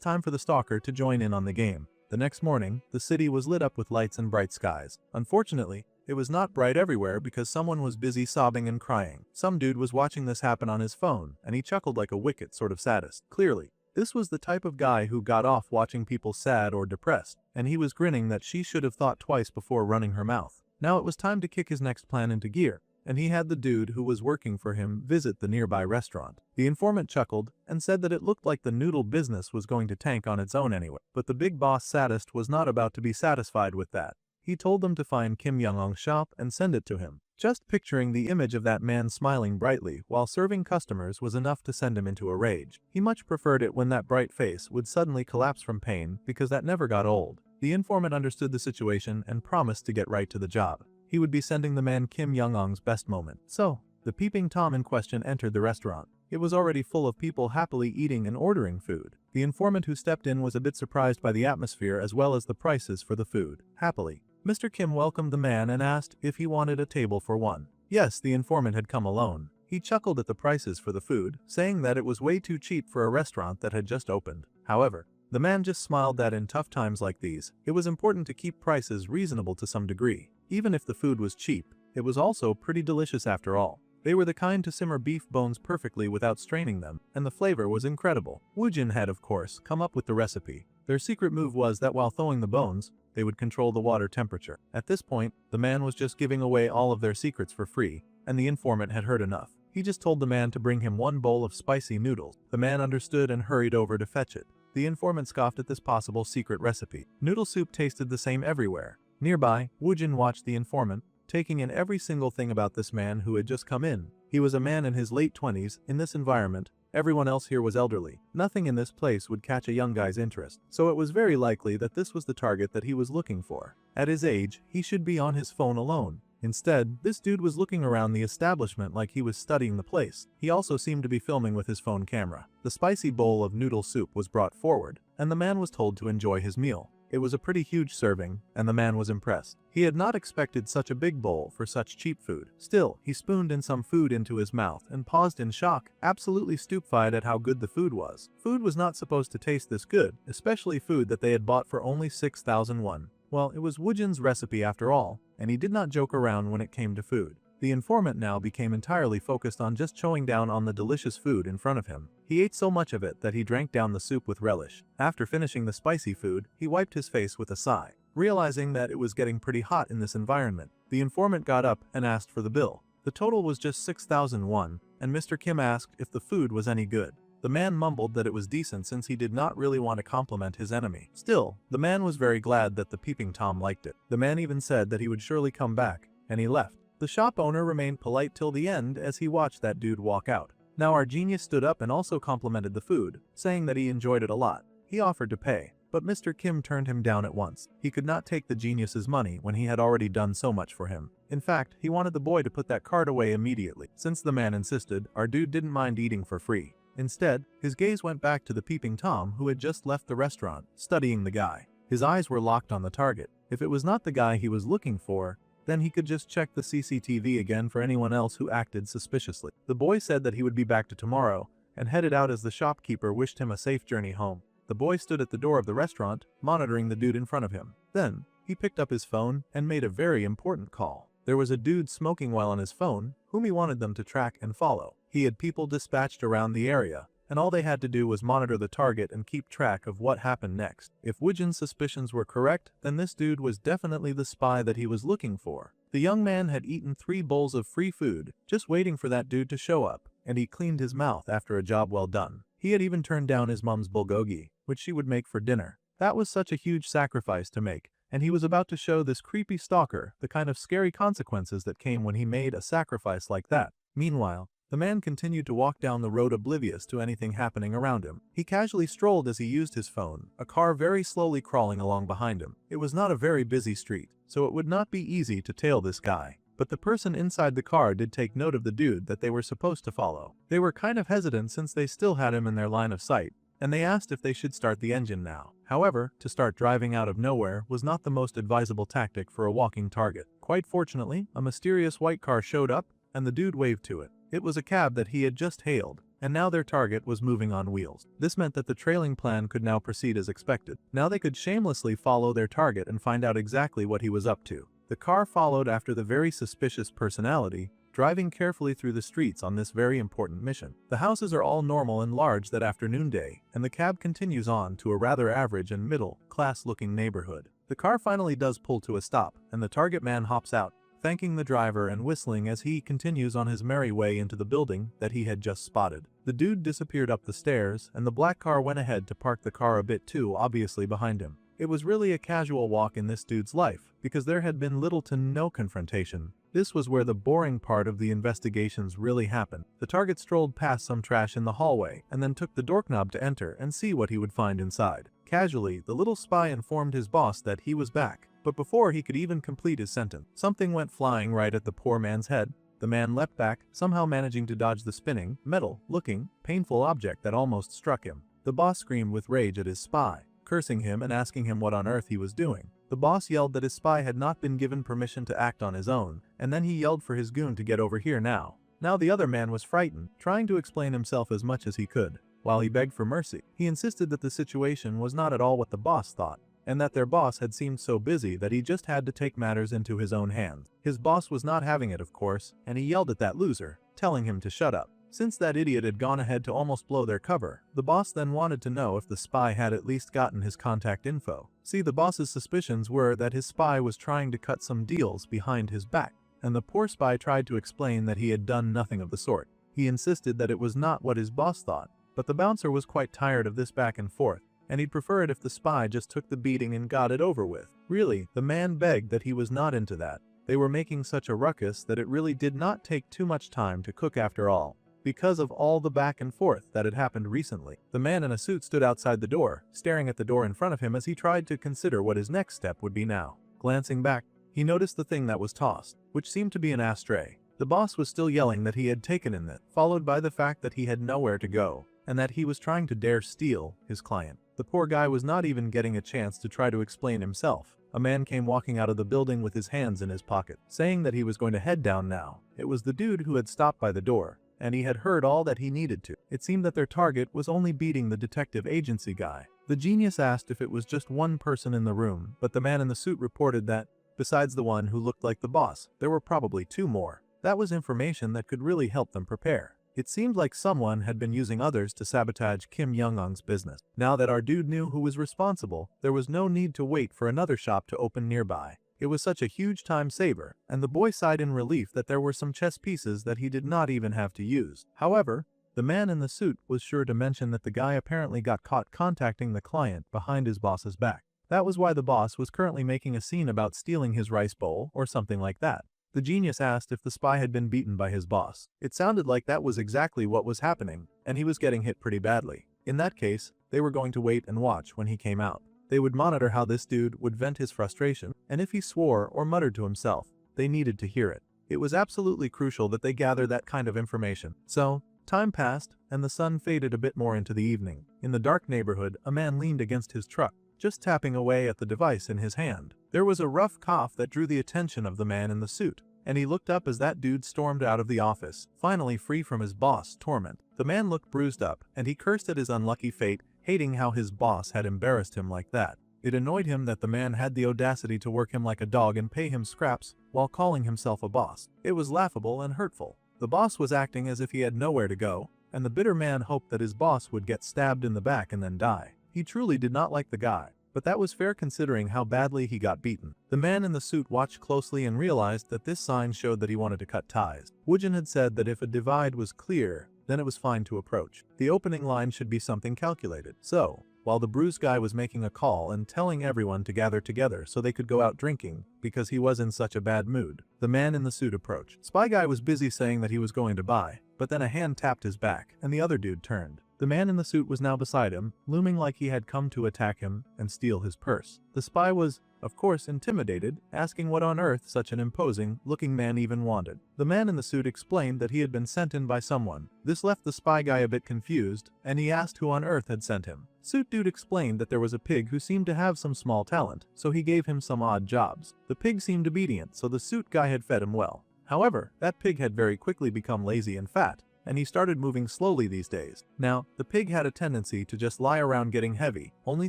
time for the stalker to join in on the game. The next morning, the city was lit up with lights and bright skies. Unfortunately, it was not bright everywhere because someone was busy sobbing and crying. Some dude was watching this happen on his phone, and he chuckled like a wicked sort of sadist. Clearly, this was the type of guy who got off watching people sad or depressed, and he was grinning that she should have thought twice before running her mouth. Now it was time to kick his next plan into gear, and he had the dude who was working for him visit the nearby restaurant. The informant chuckled and said that it looked like the noodle business was going to tank on its own anyway. But the big boss sadist was not about to be satisfied with that. He told them to find Kim Young-eung's shop and send it to him. Just picturing the image of that man smiling brightly while serving customers was enough to send him into a rage. He much preferred it when that bright face would suddenly collapse from pain because that never got old. The informant understood the situation and promised to get right to the job. He would be sending the man Kim Young-eung's best moment. So, the peeping Tom in question entered the restaurant. It was already full of people happily eating and ordering food. The informant who stepped in was a bit surprised by the atmosphere as well as the prices for the food. Happily, Mr. Kim welcomed the man and asked if he wanted a table for one. Yes, the informant had come alone. He chuckled at the prices for the food, saying that it was way too cheap for a restaurant that had just opened. However, the man just smiled that in tough times like these, it was important to keep prices reasonable to some degree. Even if the food was cheap, it was also pretty delicious after all. They were the kind to simmer beef bones perfectly without straining them, and the flavor was incredible. Woojin had, of course, come up with the recipe. Their secret move was that while thawing the bones, they would control the water temperature. At this point, the man was just giving away all of their secrets for free, and the informant had heard enough. He just told the man to bring him one bowl of spicy noodles. The man understood and hurried over to fetch it. The informant scoffed at this possible secret recipe. Noodle soup tasted the same everywhere. Nearby, Woojin watched the informant, taking in every single thing about this man who had just come in. He was a man in his late 20s. In this environment, everyone else here was elderly. Nothing in this place would catch a young guy's interest, so it was very likely that this was the target that he was looking for. At his age, he should be on his phone alone. Instead, this dude was looking around the establishment like he was studying the place. He also seemed to be filming with his phone camera. The spicy bowl of noodle soup was brought forward, and the man was told to enjoy his meal. It was a pretty huge serving, and the man was impressed. He had not expected such a big bowl for such cheap food. Still, he spooned in some food into his mouth and paused in shock, absolutely stupefied at how good the food was. Food was not supposed to taste this good, especially food that they had bought for only 6,000 won. Well, it was Woojin's recipe after all, and he did not joke around when it came to food. The informant now became entirely focused on just chowing down on the delicious food in front of him. He ate so much of it that he drank down the soup with relish. After finishing the spicy food, he wiped his face with a sigh, realizing that it was getting pretty hot in this environment. The informant got up and asked for the bill. The total was just 6,000 won, and Mr. Kim asked if the food was any good. The man mumbled that it was decent since he did not really want to compliment his enemy. Still, the man was very glad that the peeping Tom liked it. The man even said that he would surely come back, and he left. The shop owner remained polite till the end as he watched that dude walk out. Now our genius stood up and also complimented the food, saying that he enjoyed it a lot. He offered to pay, but Mr. Kim turned him down at once. He could not take the genius's money when he had already done so much for him. In fact, he wanted the boy to put that card away immediately. Since the man insisted, our dude didn't mind eating for free. Instead, his gaze went back to the peeping Tom who had just left the restaurant, studying the guy. His eyes were locked on the target. If it was not the guy he was looking for, then he could just check the CCTV again for anyone else who acted suspiciously. The boy said that he would be back to tomorrow, and headed out as the shopkeeper wished him a safe journey home. The boy stood at the door of the restaurant, monitoring the dude in front of him. Then, He picked up his phone and made a very important call. There was a dude smoking while on his phone, whom he wanted them to track and follow. He had people dispatched around the area, and all they had to do was monitor the target and keep track of what happened next. If Woojin's suspicions were correct, then this dude was definitely the spy that he was looking for. The young man had eaten 3 bowls of free food, just waiting for that dude to show up, and he cleaned his mouth after a job well done. He had even turned down his mom's bulgogi, which she would make for dinner. That was such a huge sacrifice to make, and he was about to show this creepy stalker the kind of scary consequences that came when he made a sacrifice like that. Meanwhile, the man continued to walk down the road oblivious to anything happening around him. He casually strolled as he used his phone, a car very slowly crawling along behind him. It was not a very busy street, so it would not be easy to tail this guy. But the person inside the car did take note of the dude that they were supposed to follow. They were kind of hesitant since they still had him in their line of sight, and they asked if they should start the engine now. However, to start driving out of nowhere was not the most advisable tactic for a walking target. Quite fortunately, a mysterious white car showed up, and the dude waved to it. It was a cab that he had just hailed, and now their target was moving on wheels. This meant that the trailing plan could now proceed as expected. Now they could shamelessly follow their target and find out exactly what he was up to. The car followed after the very suspicious personality, driving carefully through the streets on this very important mission. The houses are all normal and large that afternoon day, and the cab continues on to a rather average and middle-class looking neighborhood. The car finally does pull to a stop, and the target man hops out, thanking the driver and whistling as he continues on his merry way into the building that he had just spotted. The dude disappeared up the stairs, and the black car went ahead to park the car a bit too obviously behind him. It was really a casual walk in this dude's life, because there had been little to no confrontation. This was where the boring part of the investigations really happened. The target strolled past some trash in the hallway, and then took the doorknob to enter and see what he would find inside. Casually, the little spy informed his boss that he was back. But before he could even complete his sentence, something went flying right at the poor man's head. The man leapt back, somehow managing to dodge the spinning, metal-looking, painful object that almost struck him. The boss screamed with rage at his spy, cursing him and asking him what on earth he was doing. The boss yelled that his spy had not been given permission to act on his own, and then he yelled for his goon to get over here now. Now the other man was frightened, trying to explain himself as much as he could. While he begged for mercy, he insisted that the situation was not at all what the boss thought, and that their boss had seemed so busy that he just had to take matters into his own hands. His boss was not having it, of course, and he yelled at that loser, telling him to shut up. Since that idiot had gone ahead to almost blow their cover, the boss then wanted to know if the spy had at least gotten his contact info. See, the boss's suspicions were that his spy was trying to cut some deals behind his back, and the poor spy tried to explain that he had done nothing of the sort. He insisted that it was not what his boss thought, but the bouncer was quite tired of this back and forth, and he'd prefer it if the spy just took the beating and got it over with. Really, the man begged that he was not into that. They were making such a ruckus that it really did not take too much time to cook after all, because of all the back and forth that had happened recently. The man in a suit stood outside the door, staring at the door in front of him as he tried to consider what his next step would be now. Glancing back, he noticed the thing that was tossed, which seemed to be an ashtray. The boss was still yelling that he had taken in it, followed by the fact that he had nowhere to go, and that he was trying to dare steal his client. The poor guy was not even getting a chance to try to explain himself. A man came walking out of the building with his hands in his pocket, saying that he was going to head down now. It was the dude who had stopped by the door, and he had heard all that he needed to. It seemed that their target was only beating the detective agency guy. The genius asked if it was just one person in the room, but the man in the suit reported that, besides the one who looked like the boss, there were probably 2 more. That was information that could really help them prepare. It seemed like someone had been using others to sabotage Kim Young-ung's business. Now that our dude knew who was responsible, there was no need to wait for another shop to open nearby. It was such a huge time saver, and the boy sighed in relief that there were some chess pieces that he did not even have to use. However, the man in the suit was sure to mention that the guy apparently got caught contacting the client behind his boss's back. That was why the boss was currently making a scene about stealing his rice bowl or something like that. The genius asked if the spy had been beaten by his boss. It sounded like that was exactly what was happening, and he was getting hit pretty badly. In that case, they were going to wait and watch when he came out. They would monitor how this dude would vent his frustration, and if he swore or muttered to himself, they needed to hear it. It was absolutely crucial that they gather that kind of information. So, time passed, and the sun faded a bit more into the evening. In the dark neighborhood, a man leaned against his truck, just tapping away at the device in his hand. There was a rough cough that drew the attention of the man in the suit, and he looked up as that dude stormed out of the office, finally free from his boss' torment. The man looked bruised up, and he cursed at his unlucky fate, hating how his boss had embarrassed him like that. It annoyed him that the man had the audacity to work him like a dog and pay him scraps while calling himself a boss. It was laughable and hurtful. The boss was acting as if he had nowhere to go, and the bitter man hoped that his boss would get stabbed in the back and then die. He truly did not like the guy, but that was fair considering how badly he got beaten. The man in the suit watched closely and realized that this sign showed that he wanted to cut ties. Woojin had said that if a divide was clear, then it was fine to approach. The opening line should be something calculated. So, while the bruised guy was making a call and telling everyone to gather together so they could go out drinking because he was in such a bad mood, the man in the suit approached. Spy guy was busy saying that he was going to buy, but then a hand tapped his back and the other dude turned. The man in the suit was now beside him, looming like he had come to attack him and steal his purse. The spy was, of course, intimidated, asking what on earth such an imposing-looking man even wanted. The man in the suit explained that he had been sent in by someone. This left the spy guy a bit confused, and he asked who on earth had sent him. Suit dude explained that there was a pig who seemed to have some small talent, so he gave him some odd jobs. The pig seemed obedient, so the suit guy had fed him well. However, that pig had very quickly become lazy and fat, and he started moving slowly these days. Now, the pig had a tendency to just lie around getting heavy, only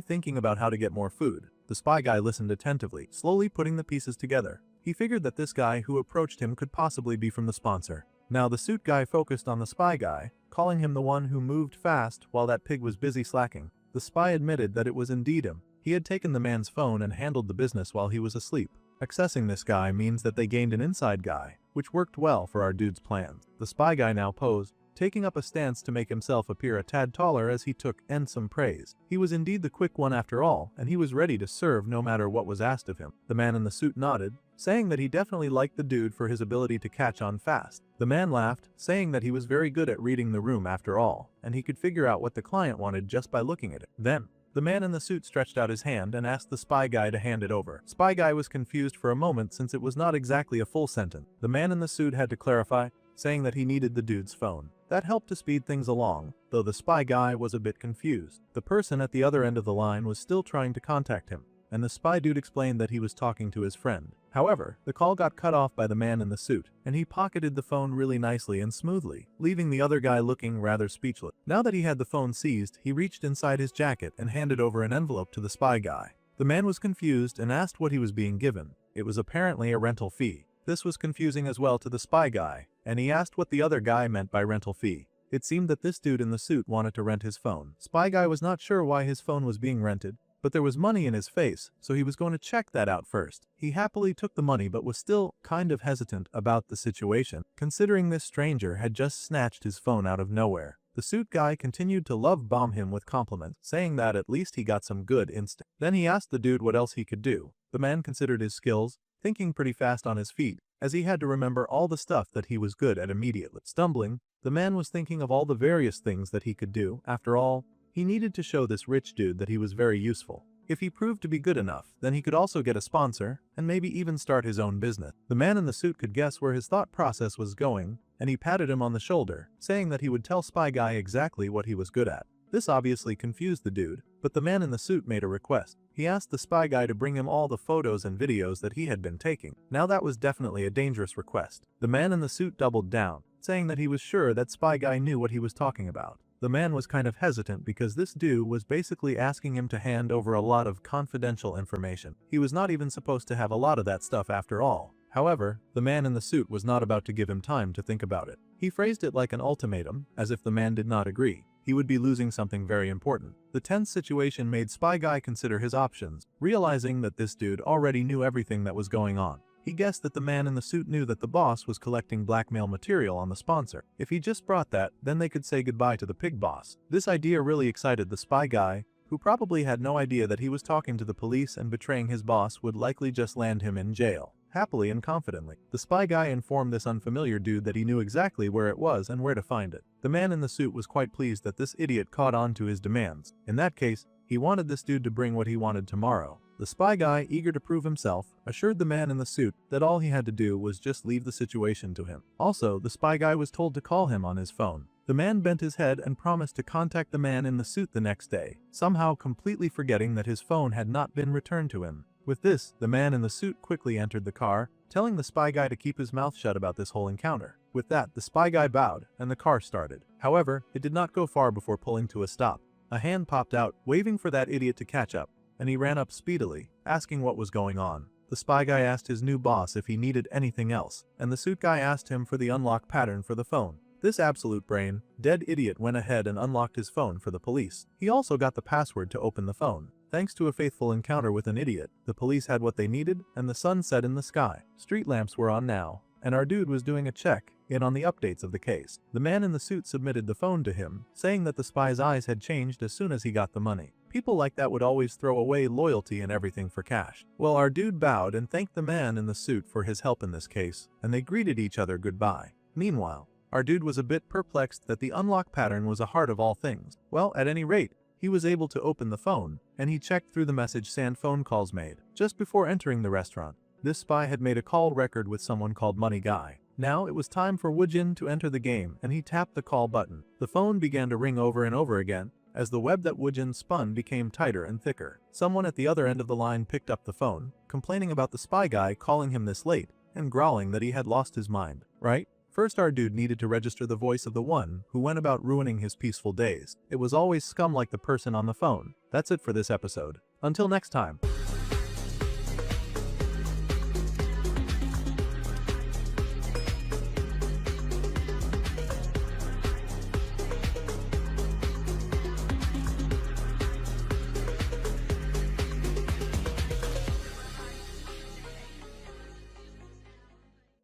thinking about how to get more food. The spy guy listened attentively, slowly putting the pieces together. He figured that this guy who approached him could possibly be from the sponsor. Now the suit guy focused on the spy guy, calling him the one who moved fast while that pig was busy slacking. The spy admitted that it was indeed him. He had taken the man's phone and handled the business while he was asleep. Accessing this guy means that they gained an inside guy, which worked well for our dude's plans. The spy guy now posed, taking up a stance to make himself appear a tad taller as he took in some praise. He was indeed the quick one after all, and he was ready to serve no matter what was asked of him. The man in the suit nodded, saying that he definitely liked the dude for his ability to catch on fast. The man laughed, saying that he was very good at reading the room after all, and he could figure out what the client wanted just by looking at it. Then, the man in the suit stretched out his hand and asked the spy guy to hand it over. Spy guy was confused for a moment since it was not exactly a full sentence. The man in the suit had to clarify, saying that he needed the dude's phone. That helped to speed things along, though the spy guy was a bit confused. The person at the other end of the line was still trying to contact him, and the spy dude explained that he was talking to his friend. However, the call got cut off by the man in the suit, and he pocketed the phone really nicely and smoothly, leaving the other guy looking rather speechless. Now that he had the phone seized, he reached inside his jacket and handed over an envelope to the spy guy. The man was confused and asked what he was being given. It was apparently a rental fee. This was confusing as well to the spy guy, and he asked what the other guy meant by rental fee. It seemed that this dude in the suit wanted to rent his phone. Spy guy was not sure why his phone was being rented, but there was money in his face, so he was going to check that out first. He happily took the money but was still kind of hesitant about the situation, considering this stranger had just snatched his phone out of nowhere. The suit guy continued to love bomb him with compliments, saying that at least he got some good instinct. Then he asked the dude what else he could do. The man considered his skills, thinking pretty fast on his feet, as he had to remember all the stuff that he was good at immediately. Stumbling, the man was thinking of all the various things that he could do. After all, he needed to show this rich dude that he was very useful. If he proved to be good enough, then he could also get a sponsor, and maybe even start his own business. The man in the suit could guess where his thought process was going, and he patted him on the shoulder, saying that he would tell Spy Guy exactly what he was good at. This obviously confused the dude, but the man in the suit made a request. He asked the spy guy to bring him all the photos and videos that he had been taking. Now that was definitely a dangerous request. The man in the suit doubled down, saying that he was sure that spy guy knew what he was talking about. The man was kind of hesitant because this dude was basically asking him to hand over a lot of confidential information. He was not even supposed to have a lot of that stuff after all. However, the man in the suit was not about to give him time to think about it. He phrased it like an ultimatum, as if the man did not agree. He would be losing something very important. The tense situation made Spy Guy consider his options, realizing that this dude already knew everything that was going on. He guessed that the man in the suit knew that the boss was collecting blackmail material on the sponsor. If he just brought that, then they could say goodbye to the pig boss. This idea really excited the Spy Guy, who probably had no idea that he was talking to the police and betraying his boss would likely just land him in jail. Happily and confidently, the spy guy informed this unfamiliar dude that he knew exactly where it was and where to find it. The man in the suit was quite pleased that this idiot caught on to his demands. In that case, he wanted this dude to bring what he wanted tomorrow. The spy guy, eager to prove himself, assured the man in the suit that all he had to do was just leave the situation to him. Also, the spy guy was told to call him on his phone. The man bent his head and promised to contact the man in the suit the next day, somehow completely forgetting that his phone had not been returned to him. With this, the man in the suit quickly entered the car, telling the spy guy to keep his mouth shut about this whole encounter. With that, the spy guy bowed, and the car started. However, it did not go far before pulling to a stop. A hand popped out, waving for that idiot to catch up, and he ran up speedily, asking what was going on. The spy guy asked his new boss if he needed anything else, and the suit guy asked him for the unlock pattern for the phone. This absolute brain dead idiot went ahead and unlocked his phone for the police. He also got the password to open the phone. Thanks to a faithful encounter with an idiot, the police had what they needed, and the sun set in the sky. Street lamps were on now, and our dude was doing a check-in on the updates of the case. The man in the suit submitted the phone to him, saying that the spy's eyes had changed as soon as he got the money. People like that would always throw away loyalty and everything for cash. Well, our dude bowed and thanked the man in the suit for his help in this case, and they greeted each other goodbye. Meanwhile, our dude was a bit perplexed that the unlock pattern was a heart of all things. Well, at any rate, he was able to open the phone, and he checked through the message sand phone calls made. Just before entering the restaurant, this spy had made a call record with someone called Money Guy. Now it was time for Woojin to enter the game, and he tapped the call button. The phone began to ring over and over again, as the web that Woojin spun became tighter and thicker. Someone at the other end of the line picked up the phone, complaining about the spy guy calling him this late, and growling that he had lost his mind. Right? First, our dude needed to register the voice of the one who went about ruining his peaceful days. It was always scum like the person on the phone. That's it for this episode. Until next time.